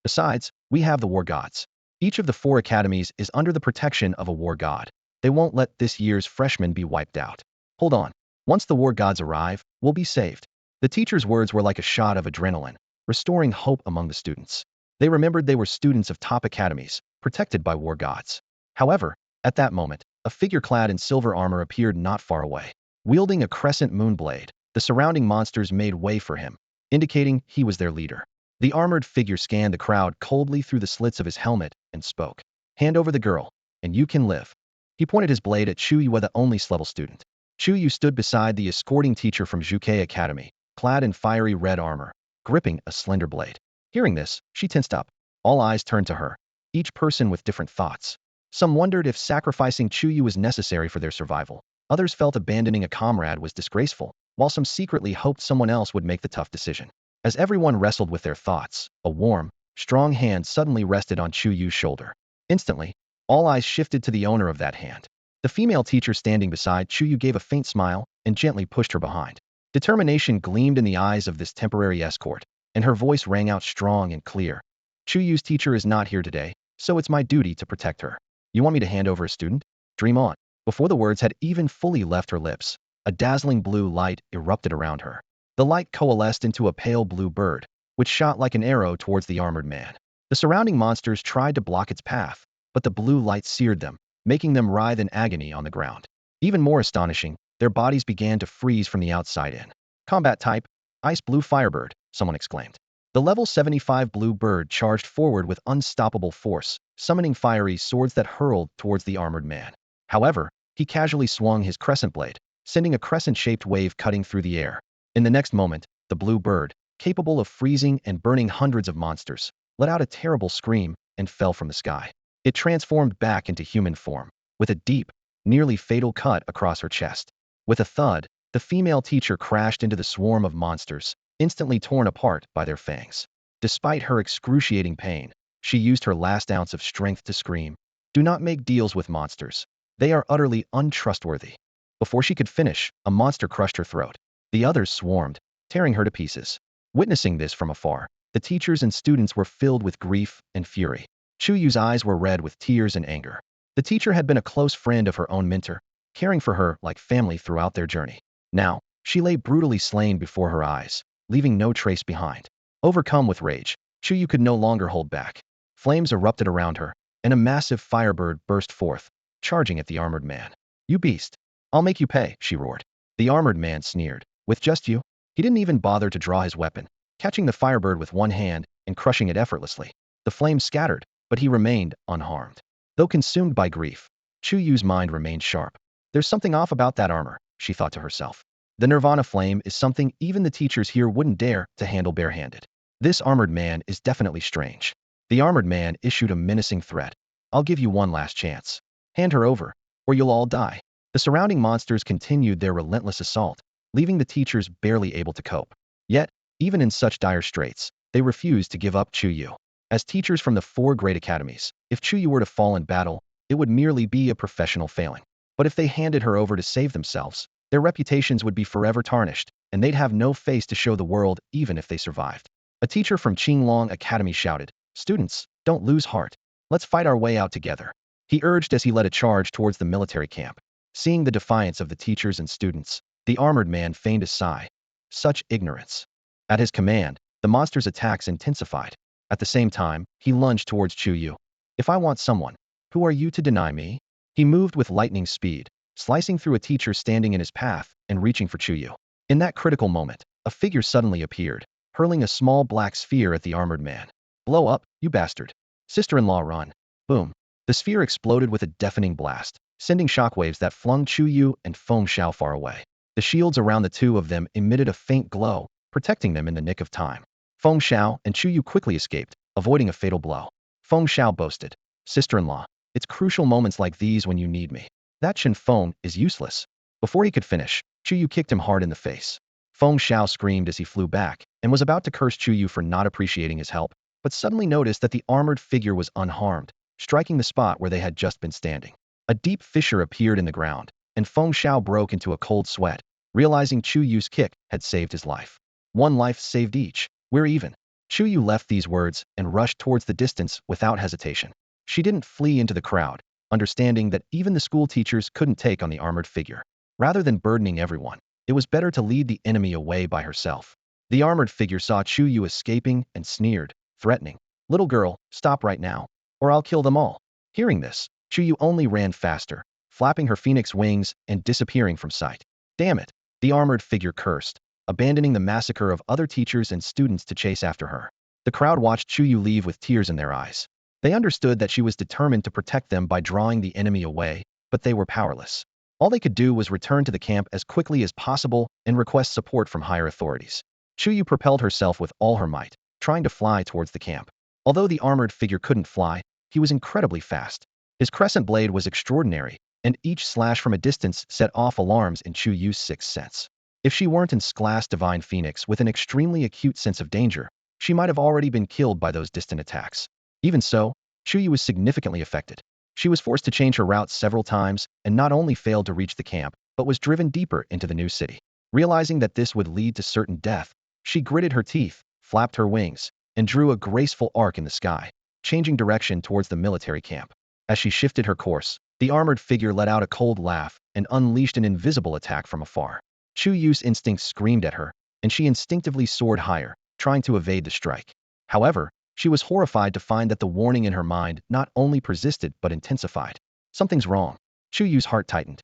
Besides, we have the war gods. Each of the 4 academies is under the protection of a war god. They won't let this year's freshmen be wiped out. Hold on. Once the war gods arrive, we'll be saved. The teacher's words were like a shot of adrenaline, restoring hope among the students. They remembered they were students of top academies, protected by war gods. However, at that moment, a figure clad in silver armor appeared not far away. Wielding a crescent moon blade, the surrounding monsters made way for him, indicating he was their leader. The armored figure scanned the crowd coldly through the slits of his helmet and spoke. Hand over the girl, and you can live. He pointed his blade at Chuyu, the only level student. Chuyu stood beside the escorting teacher from Zhuke Academy, clad in fiery red armor, gripping a slender blade. Hearing this, she tensed up. All eyes turned to her, each person with different thoughts. Some wondered if sacrificing Chuyu was necessary for their survival. Others felt abandoning a comrade was disgraceful, while some secretly hoped someone else would make the tough decision. As everyone wrestled with their thoughts, a warm, strong hand suddenly rested on Chuyu's shoulder. Instantly, all eyes shifted to the owner of that hand. The female teacher standing beside Chuyu gave a faint smile and gently pushed her behind. Determination gleamed in the eyes of this temporary escort, and her voice rang out strong and clear. Chuyu's teacher is not here today, so it's my duty to protect her. You want me to hand over a student? Dream on. Before the words had even fully left her lips, a dazzling blue light erupted around her. The light coalesced into a pale blue bird, which shot like an arrow towards the armored man. The surrounding monsters tried to block its path, but the blue light seared them, making them writhe in agony on the ground. Even more astonishing, their bodies began to freeze from the outside in. Combat type, Ice Blue Firebird, someone exclaimed. The level 75 blue bird charged forward with unstoppable force, summoning fiery swords that hurled towards the armored man. However, he casually swung his crescent blade, sending a crescent-shaped wave cutting through the air. In the next moment, the blue bird, capable of freezing and burning hundreds of monsters, let out a terrible scream and fell from the sky. It transformed back into human form, with a deep, nearly fatal cut across her chest. With a thud, the female teacher crashed into the swarm of monsters, instantly torn apart by their fangs. Despite her excruciating pain, she used her last ounce of strength to scream, "Do not make deals with monsters. They are utterly untrustworthy." Before she could finish, a monster crushed her throat. The others swarmed, tearing her to pieces. Witnessing this from afar, the teachers and students were filled with grief and fury. Chu Yu's eyes were red with tears and anger. The teacher had been a close friend of her own mentor, caring for her like family throughout their journey. Now, she lay brutally slain before her eyes, leaving no trace behind. Overcome with rage, Chu Yu could no longer hold back. Flames erupted around her, and a massive firebird burst forth, charging at the armored man. "You beast! I'll make you pay," she roared. The armored man sneered. "With just you?" He didn't even bother to draw his weapon, catching the firebird with one hand and crushing it effortlessly. The flames scattered, but he remained unharmed. Though consumed by grief, Chu Yu's mind remained sharp. "There's something off about that armor," she thought to herself. "The Nirvana flame is something even the teachers here wouldn't dare to handle barehanded. This armored man is definitely strange." The armored man issued a menacing threat. "I'll give you one last chance. Hand her over, or you'll all die." The surrounding monsters continued their relentless assault, leaving the teachers barely able to cope. Yet, even in such dire straits, they refused to give up Chu Yu. As teachers from the 4 great academies, if Chu Yu were to fall in battle, it would merely be a professional failing. But if they handed her over to save themselves, their reputations would be forever tarnished, and they'd have no face to show the world even if they survived. A teacher from Qinglong Academy shouted, "Students, don't lose heart. Let's fight our way out together," he urged as he led a charge towards the military camp. Seeing the defiance of the teachers and students, the armored man feigned a sigh. Such ignorance. At his command, the monster's attacks intensified. At the same time, he lunged towards Chu Yu. "If I want someone, who are you to deny me?" He moved with lightning speed, slicing through a teacher standing in his path and reaching for Chu Yu. In that critical moment, a figure suddenly appeared, hurling a small black sphere at the armored man. "Blow up, you bastard. Sister-in-law, run." Boom. The sphere exploded with a deafening blast, sending shockwaves that flung Chu Yu and Feng Xiao far away. The shields around the two of them emitted a faint glow, protecting them in the nick of time. Feng Xiao and Chu Yu quickly escaped, avoiding a fatal blow. Feng Xiao boasted, "Sister-in-law, it's crucial moments like these when you need me. That Chen Feng is useless." Before he could finish, Chu Yu kicked him hard in the face. Feng Xiao screamed as he flew back, and was about to curse Chu Yu for not appreciating his help, but suddenly noticed that the armored figure was unharmed, striking the spot where they had just been standing. A deep fissure appeared in the ground, and Feng Xiao broke into a cold sweat, realizing Chu Yu's kick had saved his life. "One life saved each. We're even." Chu Yu left these words and rushed towards the distance without hesitation. She didn't flee into the crowd, understanding that even the school teachers couldn't take on the armored figure. Rather than burdening everyone, it was better to lead the enemy away by herself. The armored figure saw Chu Yu escaping and sneered, threatening, "Little girl, stop right now, or I'll kill them all." Hearing this, Chu Yu only ran faster, flapping her phoenix wings and disappearing from sight. "Damn it," the armored figure cursed, abandoning the massacre of other teachers and students to chase after her. The crowd watched Chu Yu leave with tears in their eyes. They understood that she was determined to protect them by drawing the enemy away, but they were powerless. All they could do was return to the camp as quickly as possible and request support from higher authorities. Chu Yu propelled herself with all her might, trying to fly towards the camp. Although the armored figure couldn't fly, he was incredibly fast. His crescent blade was extraordinary, and each slash from a distance set off alarms in Chu Yu's sixth sense. If she weren't in class Divine Phoenix with an extremely acute sense of danger, she might have already been killed by those distant attacks. Even so, Chu Yu was significantly affected. She was forced to change her route several times and not only failed to reach the camp, but was driven deeper into the new city. Realizing that this would lead to certain death, she gritted her teeth, flapped her wings, and drew a graceful arc in the sky, changing direction towards the military camp. As she shifted her course, the armored figure let out a cold laugh and unleashed an invisible attack from afar. Chu Yu's instincts screamed at her, and she instinctively soared higher, trying to evade the strike. However, she was horrified to find that the warning in her mind not only persisted but intensified. Something's wrong. Chu Yu's heart tightened.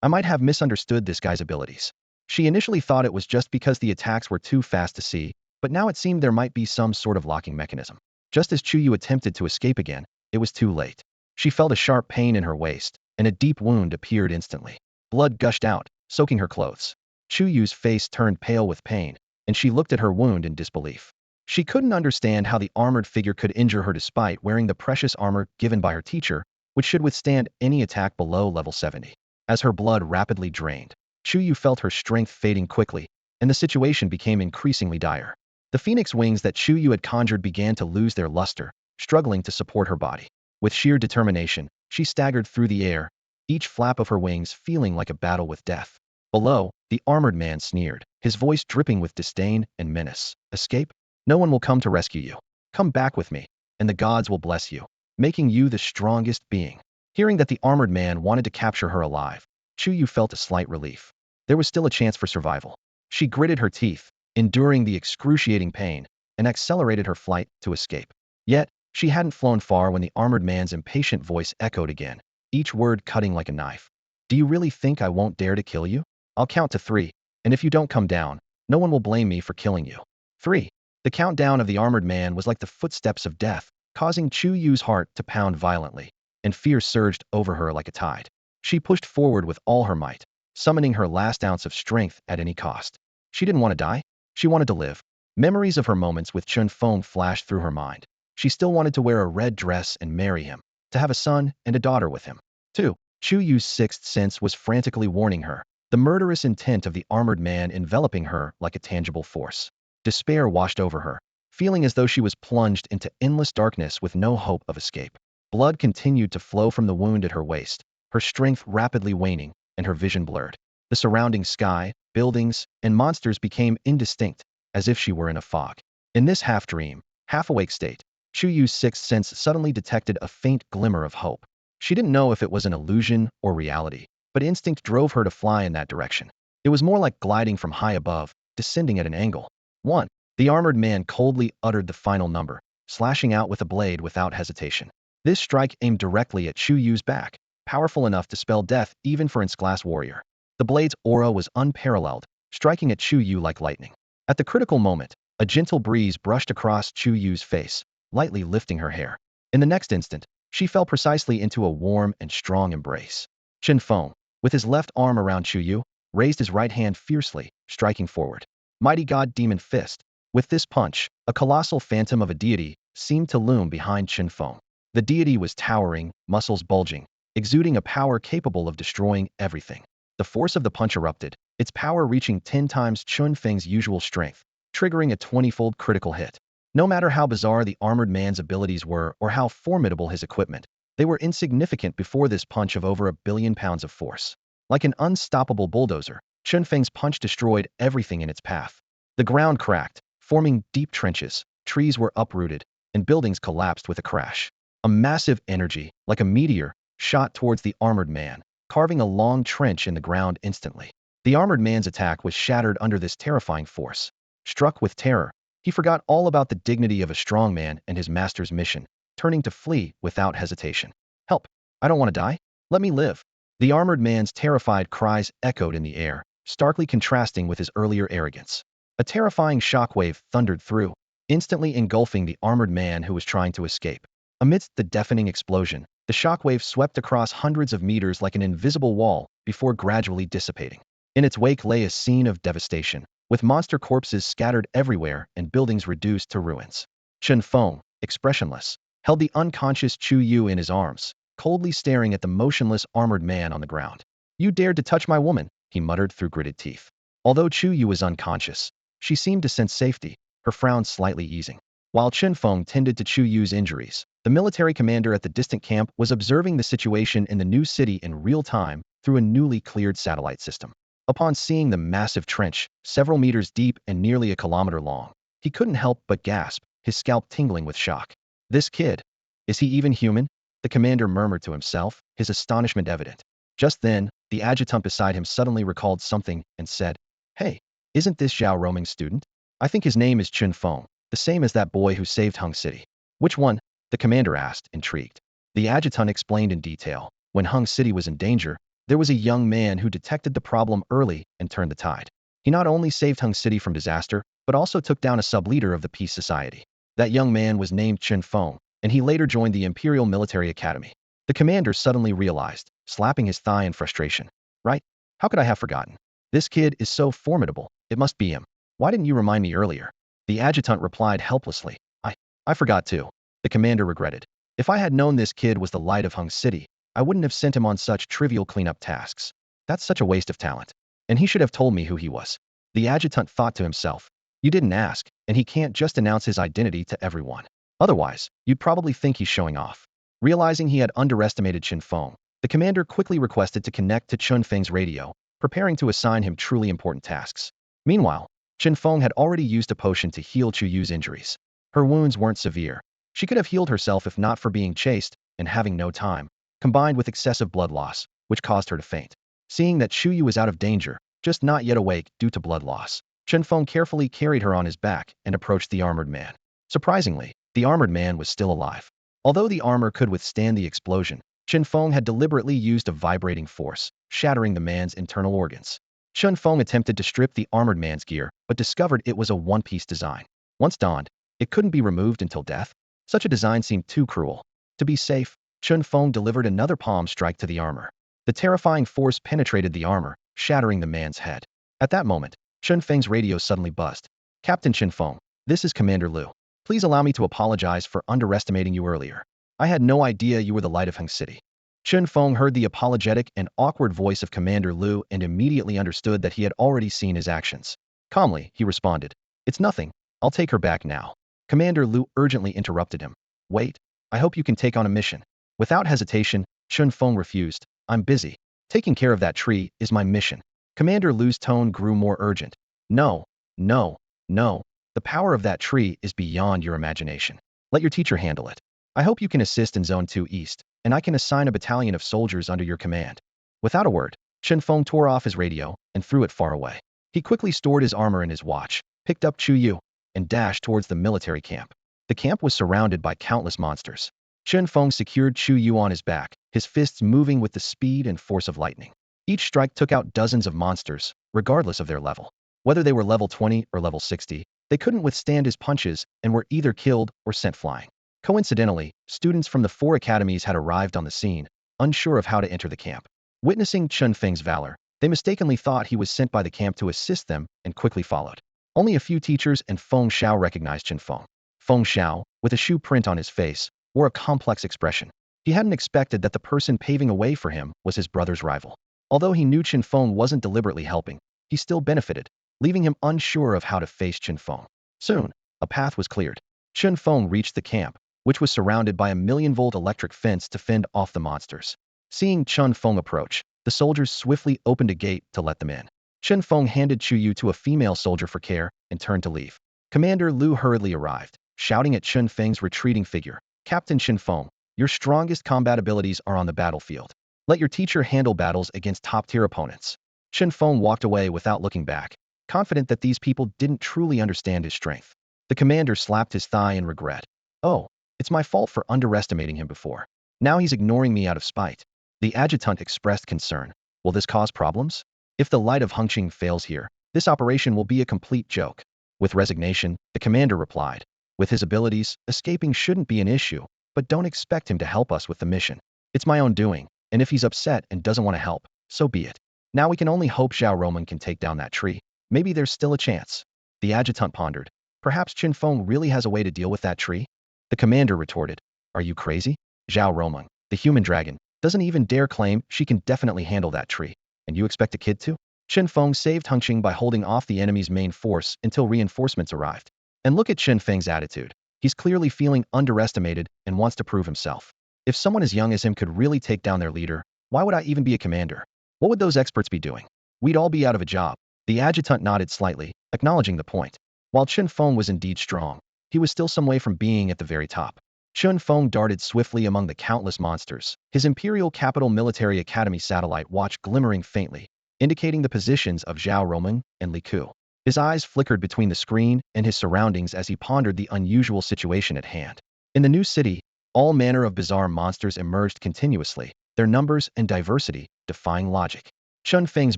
I might have misunderstood this guy's abilities. She initially thought it was just because the attacks were too fast to see, but now it seemed there might be some sort of locking mechanism. Just as Chu Yu attempted to escape again, it was too late. She felt a sharp pain in her waist, and a deep wound appeared instantly. Blood gushed out, soaking her clothes. Chu Yu's face turned pale with pain, and she looked at her wound in disbelief. She couldn't understand how the armored figure could injure her despite wearing the precious armor given by her teacher, which should withstand any attack below level 70. As her blood rapidly drained, Chu Yu felt her strength fading quickly, and the situation became increasingly dire. The phoenix wings that Chu Yu had conjured began to lose their luster, struggling to support her body. With sheer determination, she staggered through the air, each flap of her wings feeling like a battle with death. Below, the armored man sneered, his voice dripping with disdain and menace. "Escape? No one will come to rescue you. Come back with me, and the gods will bless you." making you the strongest being. Hearing that the armored man wanted to capture her alive, Chu Yu felt a slight relief. There was still a chance for survival. She gritted her teeth, enduring the excruciating pain, and accelerated her flight to escape. Yet, she hadn't flown far when the armored man's impatient voice echoed again, each word cutting like a knife. Do you really think I won't dare to kill you? I'll count to 3, and if you don't come down, no one will blame me for killing you. 3. The countdown of the armored man was like the footsteps of death, causing Chu Yu's heart to pound violently, and fear surged over her like a tide. She pushed forward with all her might, summoning her last ounce of strength at any cost. She didn't want to die. She wanted to live. Memories of her moments with Chen Feng flashed through her mind. She still wanted to wear a red dress and marry him, to have a son and a daughter with him. 2. Chu Yu's sixth sense was frantically warning her, the murderous intent of the armored man enveloping her like a tangible force. Despair washed over her, feeling as though she was plunged into endless darkness with no hope of escape. Blood continued to flow from the wound at her waist, her strength rapidly waning, and her vision blurred. The surrounding sky, buildings, and monsters became indistinct, as if she were in a fog. In this half-dream, half-awake state, Chu Yu's sixth sense suddenly detected a faint glimmer of hope. She didn't know if it was an illusion or reality, but instinct drove her to fly in that direction. It was more like gliding from high above, descending at an angle. 1. The armored man coldly uttered the final number, slashing out with a blade without hesitation. This strike aimed directly at Chu Yu's back, powerful enough to spell death even for its glass warrior. The blade's aura was unparalleled, striking at Chu Yu like lightning. At the critical moment, a gentle breeze brushed across Chu Yu's face, lightly lifting her hair. In the next instant, she fell precisely into a warm and strong embrace. Chen Feng, with his left arm around Chu Yu, raised his right hand fiercely, striking forward. Mighty God Demon Fist. With this punch, a colossal phantom of a deity seemed to loom behind Chen Feng. The deity was towering, muscles bulging, exuding a power capable of destroying everything. The force of the punch erupted, its power reaching 10 times Chen Feng's usual strength, triggering a 20-fold critical hit. No matter how bizarre the armored man's abilities were or how formidable his equipment, they were insignificant before this punch of over 1,000,000,000 pounds of force. Like an unstoppable bulldozer, Chen Feng's punch destroyed everything in its path. The ground cracked, forming deep trenches, trees were uprooted, and buildings collapsed with a crash. A massive energy, like a meteor, shot towards the armored man, carving a long trench in the ground instantly. The armored man's attack was shattered under this terrifying force. Struck with terror, he forgot all about the dignity of a strong man and his master's mission, turning to flee without hesitation. Help! I don't want to die. Let me live. The armored man's terrified cries echoed in the air, starkly contrasting with his earlier arrogance. A terrifying shockwave thundered through, instantly engulfing the armored man who was trying to escape. Amidst the deafening explosion, the shockwave swept across hundreds of meters like an invisible wall before gradually dissipating. In its wake lay a scene of devastation, with monster corpses scattered everywhere and buildings reduced to ruins. Chen Feng, expressionless, held the unconscious Chu Yu in his arms, coldly staring at the motionless armored man on the ground. You dared to touch my woman, he muttered through gritted teeth. Although Chu Yu was unconscious, she seemed to sense safety, her frown slightly easing. While Chen Feng tended to Chu Yu's injuries, the military commander at the distant camp was observing the situation in the new city in real time through a newly cleared satellite system. Upon seeing the massive trench, several meters deep and nearly a kilometer long, he couldn't help but gasp, his scalp tingling with shock. This kid, is he even human? The commander murmured to himself, his astonishment evident. Just then, the adjutant beside him suddenly recalled something and said, Hey, isn't this Zhao Roming's student? I think his name is Chen Feng, the same as that boy who saved Hung City. Which one? The commander asked, intrigued. The adjutant explained in detail. When Hung City was in danger, there was a young man who detected the problem early and turned the tide. He not only saved Hung City from disaster, but also took down a sub-leader of the Peace Society. That young man was named Chen Feng, and he later joined the Imperial Military Academy. The commander suddenly realized, slapping his thigh in frustration. Right? How could I have forgotten? This kid is so formidable, it must be him. Why didn't you remind me earlier? The adjutant replied helplessly. I forgot too. The commander regretted. If I had known this kid was the light of Hung City, I wouldn't have sent him on such trivial cleanup tasks. That's such a waste of talent. And he should have told me who he was. The adjutant thought to himself. You didn't ask, and he can't just announce his identity to everyone. Otherwise, you'd probably think he's showing off. Realizing he had underestimated Chen Feng, the commander quickly requested to connect to Chen Feng's radio, preparing to assign him truly important tasks. Meanwhile, Chen Feng had already used a potion to heal Chu Yu's injuries. Her wounds weren't severe. She could have healed herself if not for being chased and having no time, combined with excessive blood loss, which caused her to faint. Seeing that Shu Yu was out of danger, just not yet awake due to blood loss, Chen Feng carefully carried her on his back and approached the armored man. Surprisingly, the armored man was still alive. Although the armor could withstand the explosion, Chen Feng had deliberately used a vibrating force, shattering the man's internal organs. Chen Feng attempted to strip the armored man's gear, but discovered it was a one-piece design. Once donned, it couldn't be removed until death. Such a design seemed too cruel. To be safe, Chen Feng delivered another palm strike to the armor. The terrifying force penetrated the armor, shattering the man's head. At that moment, Chen Feng's radio suddenly buzzed. Captain Chen Feng, this is Commander Liu. Please allow me to apologize for underestimating you earlier. I had no idea you were the light of Heng City. Chen Feng heard the apologetic and awkward voice of Commander Liu and immediately understood that he had already seen his actions. Calmly, he responded, "It's nothing. I'll take her back now." Commander Liu urgently interrupted him. "Wait. I hope you can take on a mission." Without hesitation, Chen Feng refused. "I'm busy. Taking care of that tree is my mission." Commander Liu's tone grew more urgent. "No, no, no. The power of that tree is beyond your imagination. Let your teacher handle it. I hope you can assist in Zone 2 East, and I can assign a battalion of soldiers under your command." Without a word, Chen Feng tore off his radio and threw it far away. He quickly stored his armor in his watch, picked up Chu Yu, and dashed towards the military camp. The camp was surrounded by countless monsters. Chen Feng secured Chu Yu on his back, his fists moving with the speed and force of lightning. Each strike took out dozens of monsters, regardless of their level. Whether they were level 20 or level 60, they couldn't withstand his punches and were either killed or sent flying. Coincidentally, students from the 4 academies had arrived on the scene, unsure of how to enter the camp. Witnessing Chen Feng's valor, they mistakenly thought he was sent by the camp to assist them and quickly followed. Only a few teachers and Feng Xiao recognized Chen Feng. Feng Xiao, with a shoe print on his face, wore a complex expression. He hadn't expected that the person paving a way for him was his brother's rival. Although he knew Chen Feng wasn't deliberately helping, he still benefited, leaving him unsure of how to face Chen Feng. Soon, a path was cleared. Chen Feng reached the camp, which was surrounded by a 1,000,000-volt electric fence to fend off the monsters. Seeing Chen Feng approach, the soldiers swiftly opened a gate to let them in. Chen Feng handed Chu Yu to a female soldier for care and turned to leave. Commander Liu hurriedly arrived, shouting at Chen Feng's retreating figure, "Captain Chen Feng, your strongest combat abilities are on the battlefield. Let your teacher handle battles against top-tier opponents." Chen Feng walked away without looking back, confident that these people didn't truly understand his strength. The commander slapped his thigh in regret. "Oh, it's my fault for underestimating him before. Now he's ignoring me out of spite." The adjutant expressed concern. "Will this cause problems? If the light of Hengqing fails here, this operation will be a complete joke." With resignation, the commander replied, "With his abilities, escaping shouldn't be an issue, but don't expect him to help us with the mission. It's my own doing, and if he's upset and doesn't want to help, so be it. Now we can only hope Zhao Roman can take down that tree. Maybe there's still a chance." The adjutant pondered. "Perhaps Chen Feng really has a way to deal with that tree?" The commander retorted, "Are you crazy? Zhao Roman, the human dragon, doesn't even dare claim she can definitely handle that tree. And you expect a kid to?" Chen Feng saved Hengqing by holding off the enemy's main force until reinforcements arrived. And look at Chen Feng's attitude. He's clearly feeling underestimated and wants to prove himself. If someone as young as him could really take down their leader, why would I even be a commander? What would those experts be doing? We'd all be out of a job. The adjutant nodded slightly, acknowledging the point. While Chen Feng was indeed strong, he was still some way from being at the very top. Chen Feng darted swiftly among the countless monsters, his Imperial Capital Military Academy satellite watch glimmering faintly, indicating the positions of Zhao Roman and Li Ku. His eyes flickered between the screen and his surroundings as he pondered the unusual situation at hand. In the new city, all manner of bizarre monsters emerged continuously, their numbers and diversity defying logic. Chen Feng's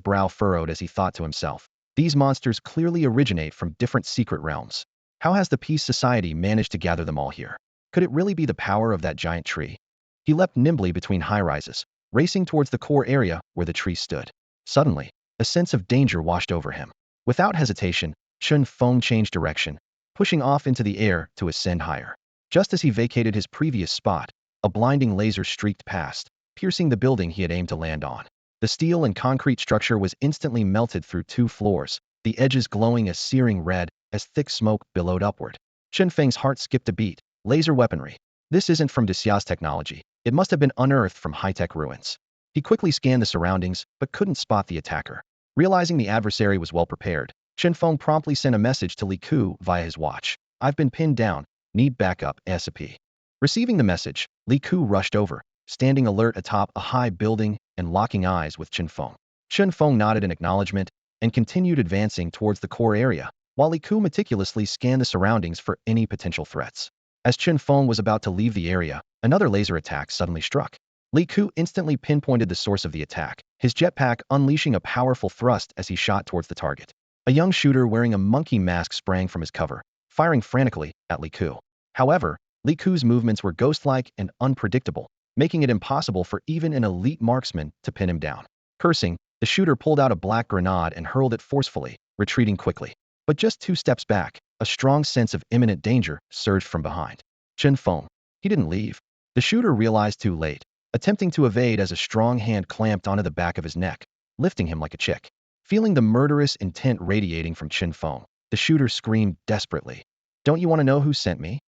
brow furrowed as he thought to himself, "These monsters clearly originate from different secret realms. How has the Peace Society managed to gather them all here? Could it really be the power of that giant tree?" He leapt nimbly between high-rises, racing towards the core area where the tree stood. Suddenly, a sense of danger washed over him. Without hesitation, Chen Feng changed direction, pushing off into the air to ascend higher. Just as he vacated his previous spot, a blinding laser streaked past, piercing the building he had aimed to land on. The steel and concrete structure was instantly melted through 2 floors, the edges glowing a searing red as thick smoke billowed upward. Chen Feng's heart skipped a beat. Laser weaponry. This isn't from Desia's technology. It must have been unearthed from high-tech ruins. He quickly scanned the surroundings, but couldn't spot the attacker. Realizing the adversary was well prepared, Chen Feng promptly sent a message to Li Ku via his watch. "I've been pinned down. Need backup ASAP." Receiving the message, Li Ku rushed over, standing alert atop a high building and locking eyes with Chen Feng. Chen Feng nodded in acknowledgement and continued advancing towards the core area, while Li Ku meticulously scanned the surroundings for any potential threats. As Chen Feng was about to leave the area, another laser attack suddenly struck. Li Ku instantly pinpointed the source of the attack, his jetpack unleashing a powerful thrust as he shot towards the target. A young shooter wearing a monkey mask sprang from his cover, firing frantically at Li Ku. However, Li Ku's movements were ghost-like and unpredictable, making it impossible for even an elite marksman to pin him down. Cursing, the shooter pulled out a black grenade and hurled it forcefully, retreating quickly. But just 2 steps back, a strong sense of imminent danger surged from behind. Chen Feng. He didn't leave. The shooter realized too late, attempting to evade as a strong hand clamped onto the back of his neck, lifting him like a chick. Feeling the murderous intent radiating from Chen Feng, the shooter screamed desperately, "Don't you want to know who sent me?"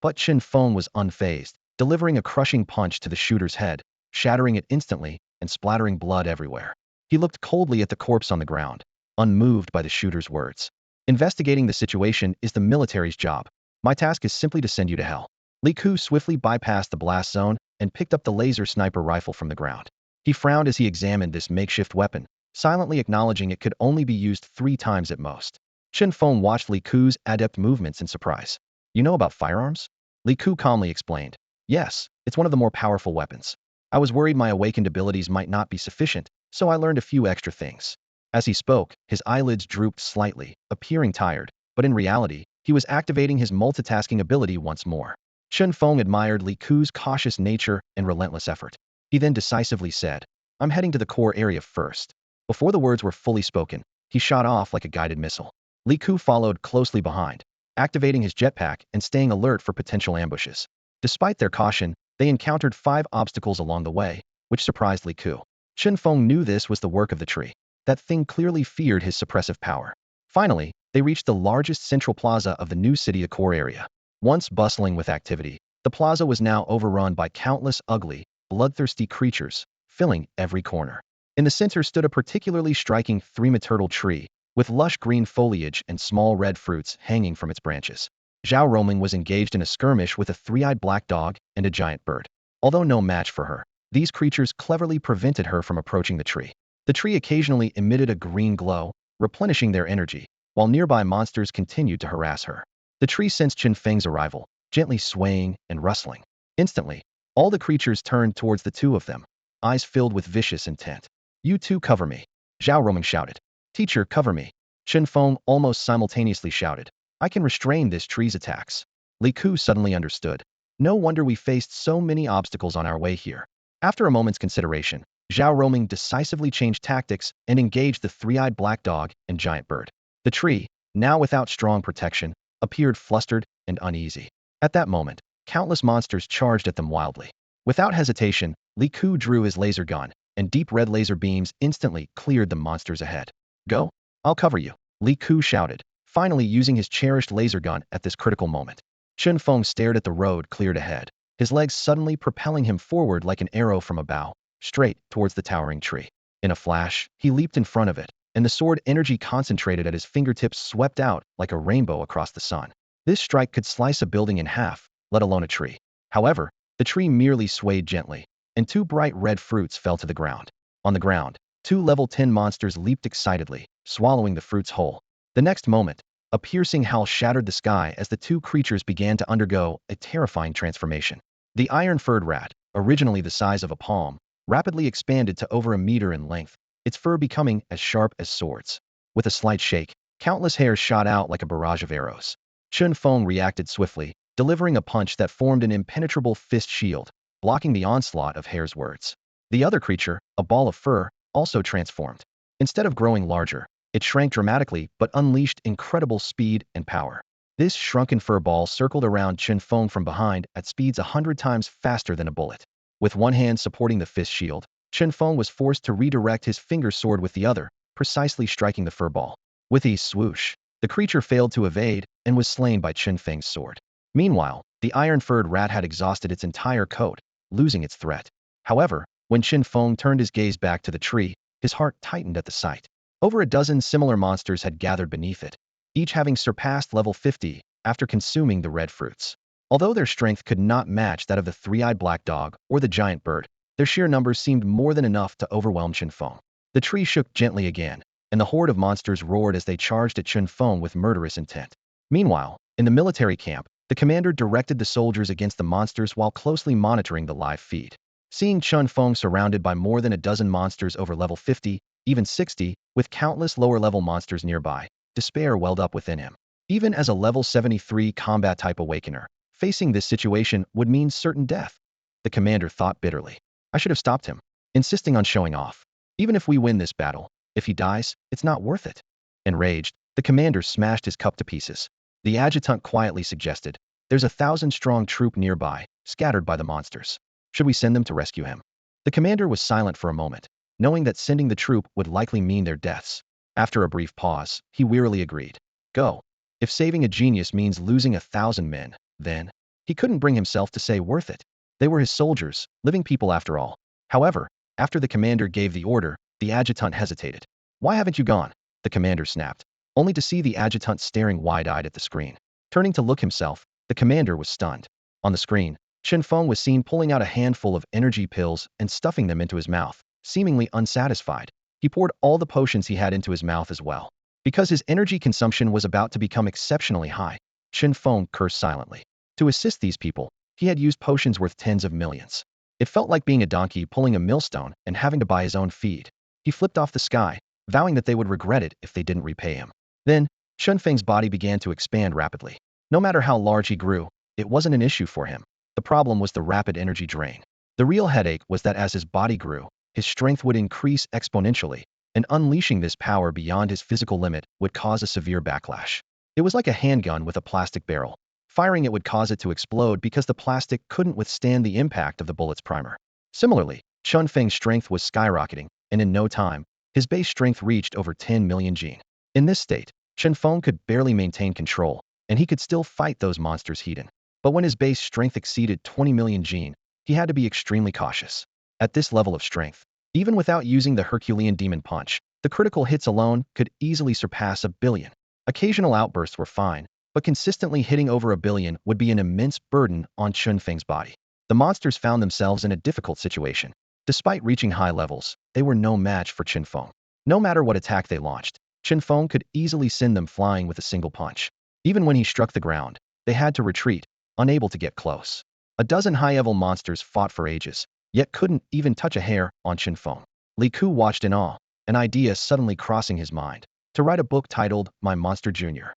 But Chen Feng was unfazed, delivering a crushing punch to the shooter's head, shattering it instantly and splattering blood everywhere. He looked coldly at the corpse on the ground, unmoved by the shooter's words. "Investigating the situation is the military's job. My task is simply to send you to hell." Li Ku swiftly bypassed the blast zone and picked up the laser sniper rifle from the ground. He frowned as he examined this makeshift weapon, silently acknowledging it could only be used 3 times at most. Chen Feng watched Li Ku's adept movements in surprise. "You know about firearms?" Li Ku calmly explained. "Yes, it's one of the more powerful weapons. I was worried my awakened abilities might not be sufficient, so I learned a few extra things." As he spoke, his eyelids drooped slightly, appearing tired, but in reality, he was activating his multitasking ability once more. Chen Feng admired Li Ku's cautious nature and relentless effort. He then decisively said, "I'm heading to the core area first." Before the words were fully spoken, he shot off like a guided missile. Li Ku followed closely behind, activating his jetpack and staying alert for potential ambushes. Despite their caution, they encountered 5 obstacles along the way, which surprised Li Ku. Chen Feng knew this was the work of the tree. That thing clearly feared his suppressive power. Finally, they reached the largest central plaza of the new city core area. Once bustling with activity, the plaza was now overrun by countless ugly, bloodthirsty creatures, filling every corner. In the center stood a particularly striking 3-meter tree, with lush green foliage and small red fruits hanging from its branches. Zhao Roming was engaged in a skirmish with a 3-eyed black dog and a giant bird. Although no match for her, these creatures cleverly prevented her from approaching the tree. The tree occasionally emitted a green glow, replenishing their energy, while nearby monsters continued to harass her. The tree sensed Chen Feng's arrival, gently swaying and rustling. Instantly, all the creatures turned towards the two of them, eyes filled with vicious intent. "You two cover me," Zhao Roming shouted. "Teacher, cover me," Chen Feng almost simultaneously shouted. "I can restrain this tree's attacks." Li Ku suddenly understood. No wonder we faced so many obstacles on our way here. After a moment's consideration, Zhao Roming decisively changed tactics and engaged the 3-eyed black dog and giant bird. The tree, now without strong protection, appeared flustered and uneasy. At that moment, countless monsters charged at them wildly. Without hesitation, Li Ku drew his laser gun, and deep red laser beams instantly cleared the monsters ahead. "Go! I'll cover you," Li Ku shouted, finally using his cherished laser gun at this critical moment. Chen Feng stared at the road cleared ahead, his legs suddenly propelling him forward like an arrow from a bow, straight towards the towering tree. In a flash, he leaped in front of it, and the sword energy concentrated at his fingertips swept out like a rainbow across the sun. This strike could slice a building in half, let alone a tree. However, the tree merely swayed gently, and 2 bright red fruits fell to the ground. On the ground, 2 level 10 monsters leaped excitedly, swallowing the fruits whole. The next moment, a piercing howl shattered the sky as the 2 creatures began to undergo a terrifying transformation. The iron-furred rat, originally the size of a palm, rapidly expanded to over a meter in length, its fur becoming as sharp as swords. With a slight shake, countless hairs shot out like a barrage of arrows. Chen Feng reacted swiftly, delivering a punch that formed an impenetrable fist shield, blocking the onslaught of hair's words. The other creature, a ball of fur, also transformed. Instead of growing larger, it shrank dramatically but unleashed incredible speed and power. This shrunken fur ball circled around Chen Feng from behind at speeds 100 times faster than a bullet. With one hand supporting the fist shield, Chen Feng was forced to redirect his finger sword with the other, precisely striking the fur ball. With a swoosh, the creature failed to evade and was slain by Chen Feng's sword. Meanwhile, the iron-furred rat had exhausted its entire coat, losing its threat. However, when Chen Feng turned his gaze back to the tree, his heart tightened at the sight. Over a dozen similar monsters had gathered beneath it, each having surpassed level 50 after consuming the red fruits. Although their strength could not match that of the three-eyed black dog or the giant bird, their sheer numbers seemed more than enough to overwhelm Chen Feng. The tree shook gently again, and the horde of monsters roared as they charged at Chen Feng with murderous intent. Meanwhile, in the military camp, the commander directed the soldiers against the monsters while closely monitoring the live feed. Seeing Chen Feng surrounded by more than a dozen monsters over level 50, even 60, with countless lower-level monsters nearby, despair welled up within him. Even as a level 73 combat-type awakener, facing this situation would mean certain death. The commander thought bitterly. I should have stopped him, insisting on showing off. Even if we win this battle, if he dies, it's not worth it. Enraged, the commander smashed his cup to pieces. The adjutant quietly suggested, there's a 1,000-strong troop nearby, scattered by the monsters. Should we send them to rescue him? The commander was silent for a moment, knowing that sending the troop would likely mean their deaths. After a brief pause, he wearily agreed. Go. If saving a genius means losing 1,000 men, then he couldn't bring himself to say worth it. They were his soldiers, living people after all. However, after the commander gave the order, the adjutant hesitated. Why haven't you gone? The commander snapped, only to see the adjutant staring wide-eyed at the screen. Turning to look himself, the commander was stunned. On the screen, Chen Feng was seen pulling out a handful of energy pills and stuffing them into his mouth, seemingly unsatisfied. He poured all the potions he had into his mouth as well. Because his energy consumption was about to become exceptionally high, Chen Feng cursed silently. To assist these people, he had used potions worth tens of millions. It felt like being a donkey pulling a millstone and having to buy his own feed. He flipped off the sky, vowing that they would regret it if they didn't repay him. Then, Chen Feng's body began to expand rapidly. No matter how large he grew, it wasn't an issue for him. The problem was the rapid energy drain. The real headache was that as his body grew, his strength would increase exponentially, and unleashing this power beyond his physical limit would cause a severe backlash. It was like a handgun with a plastic barrel. Firing it would cause it to explode because the plastic couldn't withstand the impact of the bullet's primer. Similarly, Chen Feng's strength was skyrocketing, and in no time, his base strength reached over 10 million gene. In this state, Chen Feng could barely maintain control, and he could still fight those monsters he'd in. But when his base strength exceeded 20 million gene, he had to be extremely cautious. At this level of strength, even without using the Herculean demon punch, the critical hits alone could easily surpass 1 billion. Occasional outbursts were fine, but consistently hitting over 1 billion would be an immense burden on Chen Feng's body. The monsters found themselves in a difficult situation. Despite reaching high levels, they were no match for Chen Feng. No matter what attack they launched, Chen Feng could easily send them flying with a single punch. Even when he struck the ground, they had to retreat, unable to get close. A dozen high-level monsters fought for ages, yet couldn't even touch a hair on Chen Feng. Li Ku watched in awe, an idea suddenly crossing his mind, to write a book titled My Monster Jr.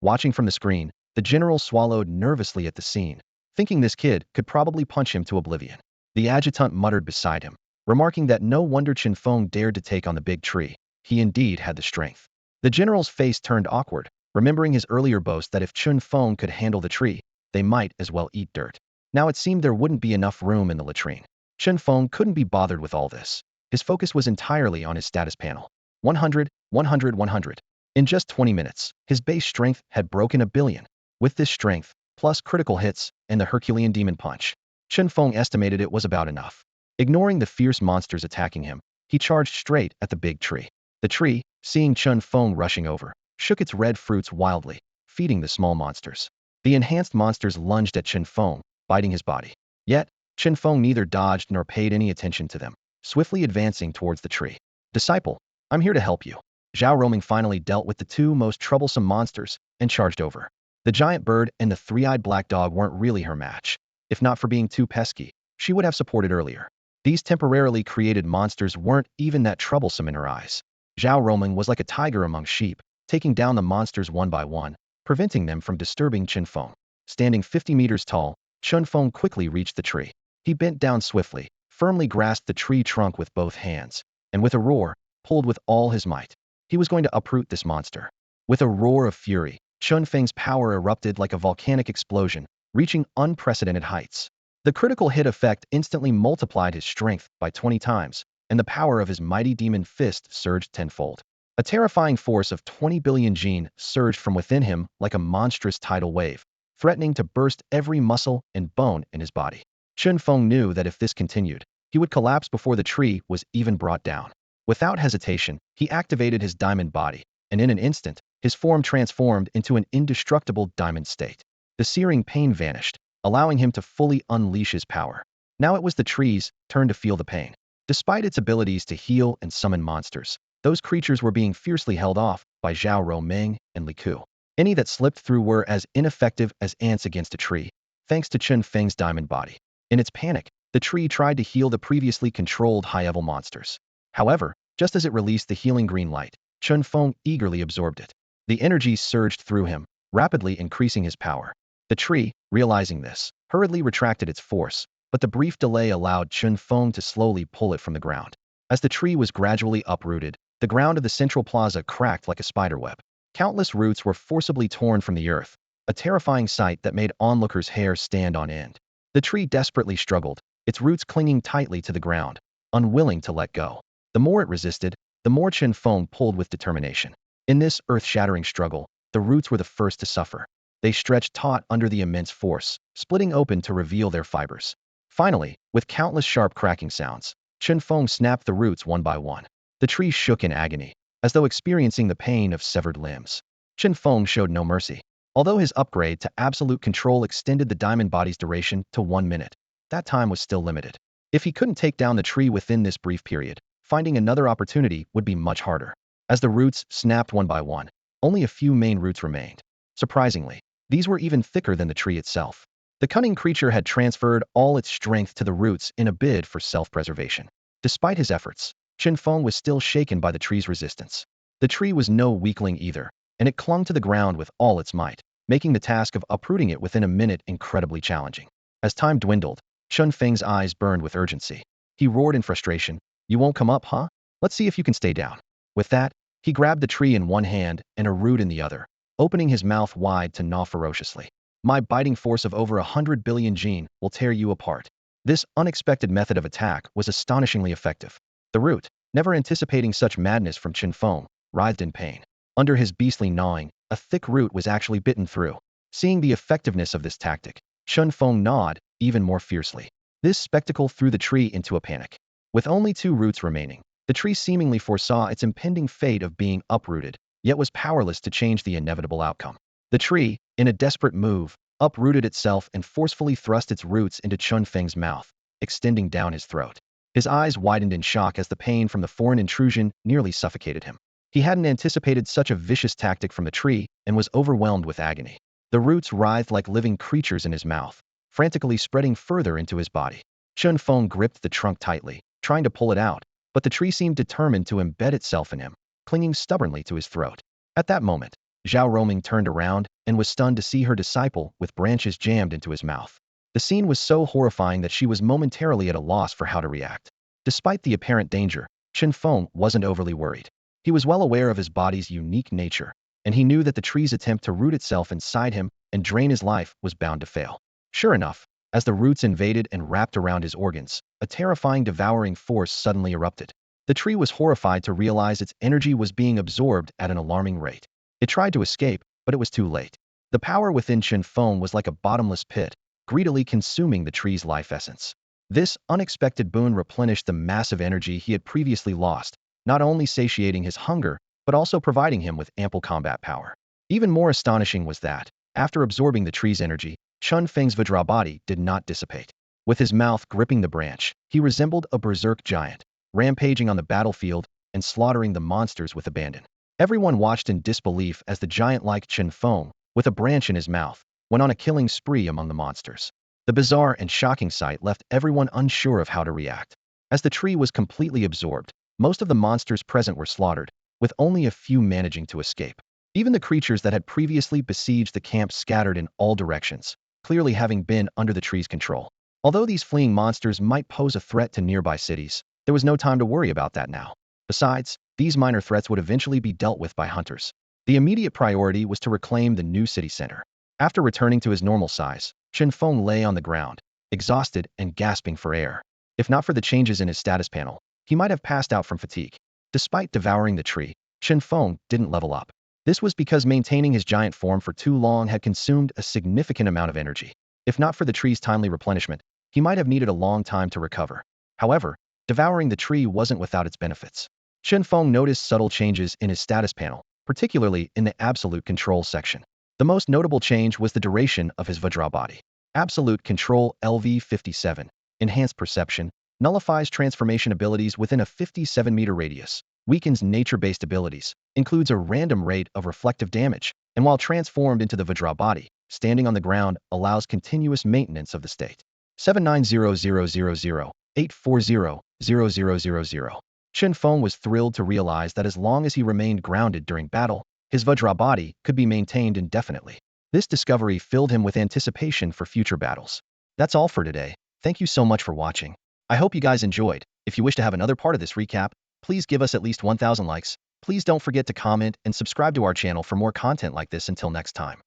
Watching from the screen, the general swallowed nervously at the scene, thinking this kid could probably punch him to oblivion. The adjutant muttered beside him, remarking that no wonder Chen Feng dared to take on the big tree. He indeed had the strength. The general's face turned awkward, remembering his earlier boast that if Chen Feng could handle the tree, they might as well eat dirt. Now it seemed there wouldn't be enough room in the latrine. Chen Feng couldn't be bothered with all this. His focus was entirely on his status panel. 100, 100, 100. In just 20 minutes, his base strength had broken 1 billion. With this strength, plus critical hits, and the Herculean demon punch, Chen Feng estimated it was about enough. Ignoring the fierce monsters attacking him, he charged straight at the big tree. The tree, seeing Chen Feng rushing over, shook its red fruits wildly, feeding the small monsters. The enhanced monsters lunged at Chen Feng, biting his body. Yet, Chen Feng neither dodged nor paid any attention to them, swiftly advancing towards the tree. Disciple, I'm here to help you. Zhao Roming finally dealt with the two most troublesome monsters and charged over. The giant bird and the three-eyed black dog weren't really her match. If not for being too pesky, she would have supported earlier. These temporarily created monsters weren't even that troublesome in her eyes. Zhao Roming was like a tiger among sheep, taking down the monsters one by one, preventing them from disturbing Chen Feng. Standing 50 meters tall, Chen Feng quickly reached the tree. He bent down swiftly, firmly grasped the tree trunk with both hands, and with a roar, pulled with all his might. He was going to uproot this monster. With a roar of fury, Chen Feng's power erupted like a volcanic explosion, reaching unprecedented heights. The critical hit effect instantly multiplied his strength by 20 times, and the power of his mighty demon fist surged tenfold. A terrifying force of 20 billion gene surged from within him like a monstrous tidal wave, threatening to burst every muscle and bone in his body. Chen Feng knew that if this continued, he would collapse before the tree was even brought down. Without hesitation, he activated his diamond body, and in an instant, his form transformed into an indestructible diamond state. The searing pain vanished, allowing him to fully unleash his power. Now it was the tree's turn to feel the pain. Despite its abilities to heal and summon monsters, those creatures were being fiercely held off by Zhao Roming and Li Ku. Any that slipped through were as ineffective as ants against a tree, thanks to Chen Feng's diamond body. In its panic, the tree tried to heal the previously controlled high-level monsters. However, just as it released the healing green light, Chen Feng eagerly absorbed it. The energy surged through him, rapidly increasing his power. The tree, realizing this, hurriedly retracted its force, but the brief delay allowed Chen Feng to slowly pull it from the ground. As the tree was gradually uprooted, the ground of the central plaza cracked like a spiderweb. Countless roots were forcibly torn from the earth, a terrifying sight that made onlookers' hair stand on end. The tree desperately struggled, its roots clinging tightly to the ground, unwilling to let go. The more it resisted, the more Chen Feng pulled with determination. In this earth-shattering struggle, the roots were the first to suffer. They stretched taut under the immense force, splitting open to reveal their fibers. Finally, with countless sharp cracking sounds, Chen Feng snapped the roots one by one. The tree shook in agony, as though experiencing the pain of severed limbs. Chen Feng showed no mercy. Although his upgrade to absolute control extended the diamond body's duration to 1 minute, that time was still limited. If he couldn't take down the tree within this brief period, finding another opportunity would be much harder. As the roots snapped one by one, only a few main roots remained. Surprisingly, these were even thicker than the tree itself. The cunning creature had transferred all its strength to the roots in a bid for self-preservation. Despite his efforts, Chen Feng was still shaken by the tree's resistance. The tree was no weakling either, and it clung to the ground with all its might, making the task of uprooting it within a minute incredibly challenging. As time dwindled, Chen Feng's eyes burned with urgency. He roared in frustration, "You won't come up, huh? Let's see if you can stay down." With that, he grabbed the tree in one hand and a root in the other, opening his mouth wide to gnaw ferociously. "My biting force of over 100 billion gene will tear you apart." This unexpected method of attack was astonishingly effective. The root, never anticipating such madness from Chen Feng, writhed in pain. Under his beastly gnawing, a thick root was actually bitten through. Seeing the effectiveness of this tactic, Chen Feng gnawed even more fiercely. This spectacle threw the tree into a panic. With only 2 roots remaining, the tree seemingly foresaw its impending fate of being uprooted, yet was powerless to change the inevitable outcome. The tree, in a desperate move, uprooted itself and forcefully thrust its roots into Chen Feng's mouth, extending down his throat. His eyes widened in shock as the pain from the foreign intrusion nearly suffocated him. He hadn't anticipated such a vicious tactic from the tree and was overwhelmed with agony. The roots writhed like living creatures in his mouth, frantically spreading further into his body. Chen Feng gripped the trunk tightly, trying to pull it out, but the tree seemed determined to embed itself in him, clinging stubbornly to his throat. At that moment, Zhao Roming turned around and was stunned to see her disciple with branches jammed into his mouth. The scene was so horrifying that she was momentarily at a loss for how to react. Despite the apparent danger, Chen Feng wasn't overly worried. He was well aware of his body's unique nature, and he knew that the tree's attempt to root itself inside him and drain his life was bound to fail. Sure enough, as the roots invaded and wrapped around his organs, a terrifying devouring force suddenly erupted. The tree was horrified to realize its energy was being absorbed at an alarming rate. It tried to escape, but it was too late. The power within Chen Feng was like a bottomless pit, greedily consuming the tree's life essence. This unexpected boon replenished the massive energy he had previously lost, not only satiating his hunger, but also providing him with ample combat power. Even more astonishing was that, after absorbing the tree's energy, Chen Feng's Vajra body did not dissipate. With his mouth gripping the branch, he resembled a berserk giant, rampaging on the battlefield and slaughtering the monsters with abandon. Everyone watched in disbelief as the giant-like Chen Feng, with a branch in his mouth, went on a killing spree among the monsters. The bizarre and shocking sight left everyone unsure of how to react. As the tree was completely absorbed, most of the monsters present were slaughtered, with only a few managing to escape. Even the creatures that had previously besieged the camp scattered in all directions, clearly having been under the tree's control. Although these fleeing monsters might pose a threat to nearby cities, there was no time to worry about that now. Besides, these minor threats would eventually be dealt with by hunters. The immediate priority was to reclaim the new city center. After returning to his normal size, Chen Feng lay on the ground, exhausted and gasping for air. If not for the changes in his status panel, he might have passed out from fatigue. Despite devouring the tree, Chen Feng didn't level up. This was because maintaining his giant form for too long had consumed a significant amount of energy. If not for the tree's timely replenishment, he might have needed a long time to recover. However, devouring the tree wasn't without its benefits. Chen Feng noticed subtle changes in his status panel, particularly in the absolute control section. The most notable change was the duration of his Vajra body. Absolute Control LV57. Enhanced Perception. Nullifies transformation abilities within a 57-meter radius. Weakens nature-based abilities. Includes a random rate of reflective damage. And while transformed into the Vajra body, standing on the ground allows continuous maintenance of the state. 790000840000. Chen Feng was thrilled to realize that as long as he remained grounded during battle, his Vajra body could be maintained indefinitely. This discovery filled him with anticipation for future battles. That's all for today. Thank you so much for watching. I hope you guys enjoyed. If you wish to have another part of this recap, please give us at least 1,000 likes. Please don't forget to comment and subscribe to our channel for more content like this. Until next time.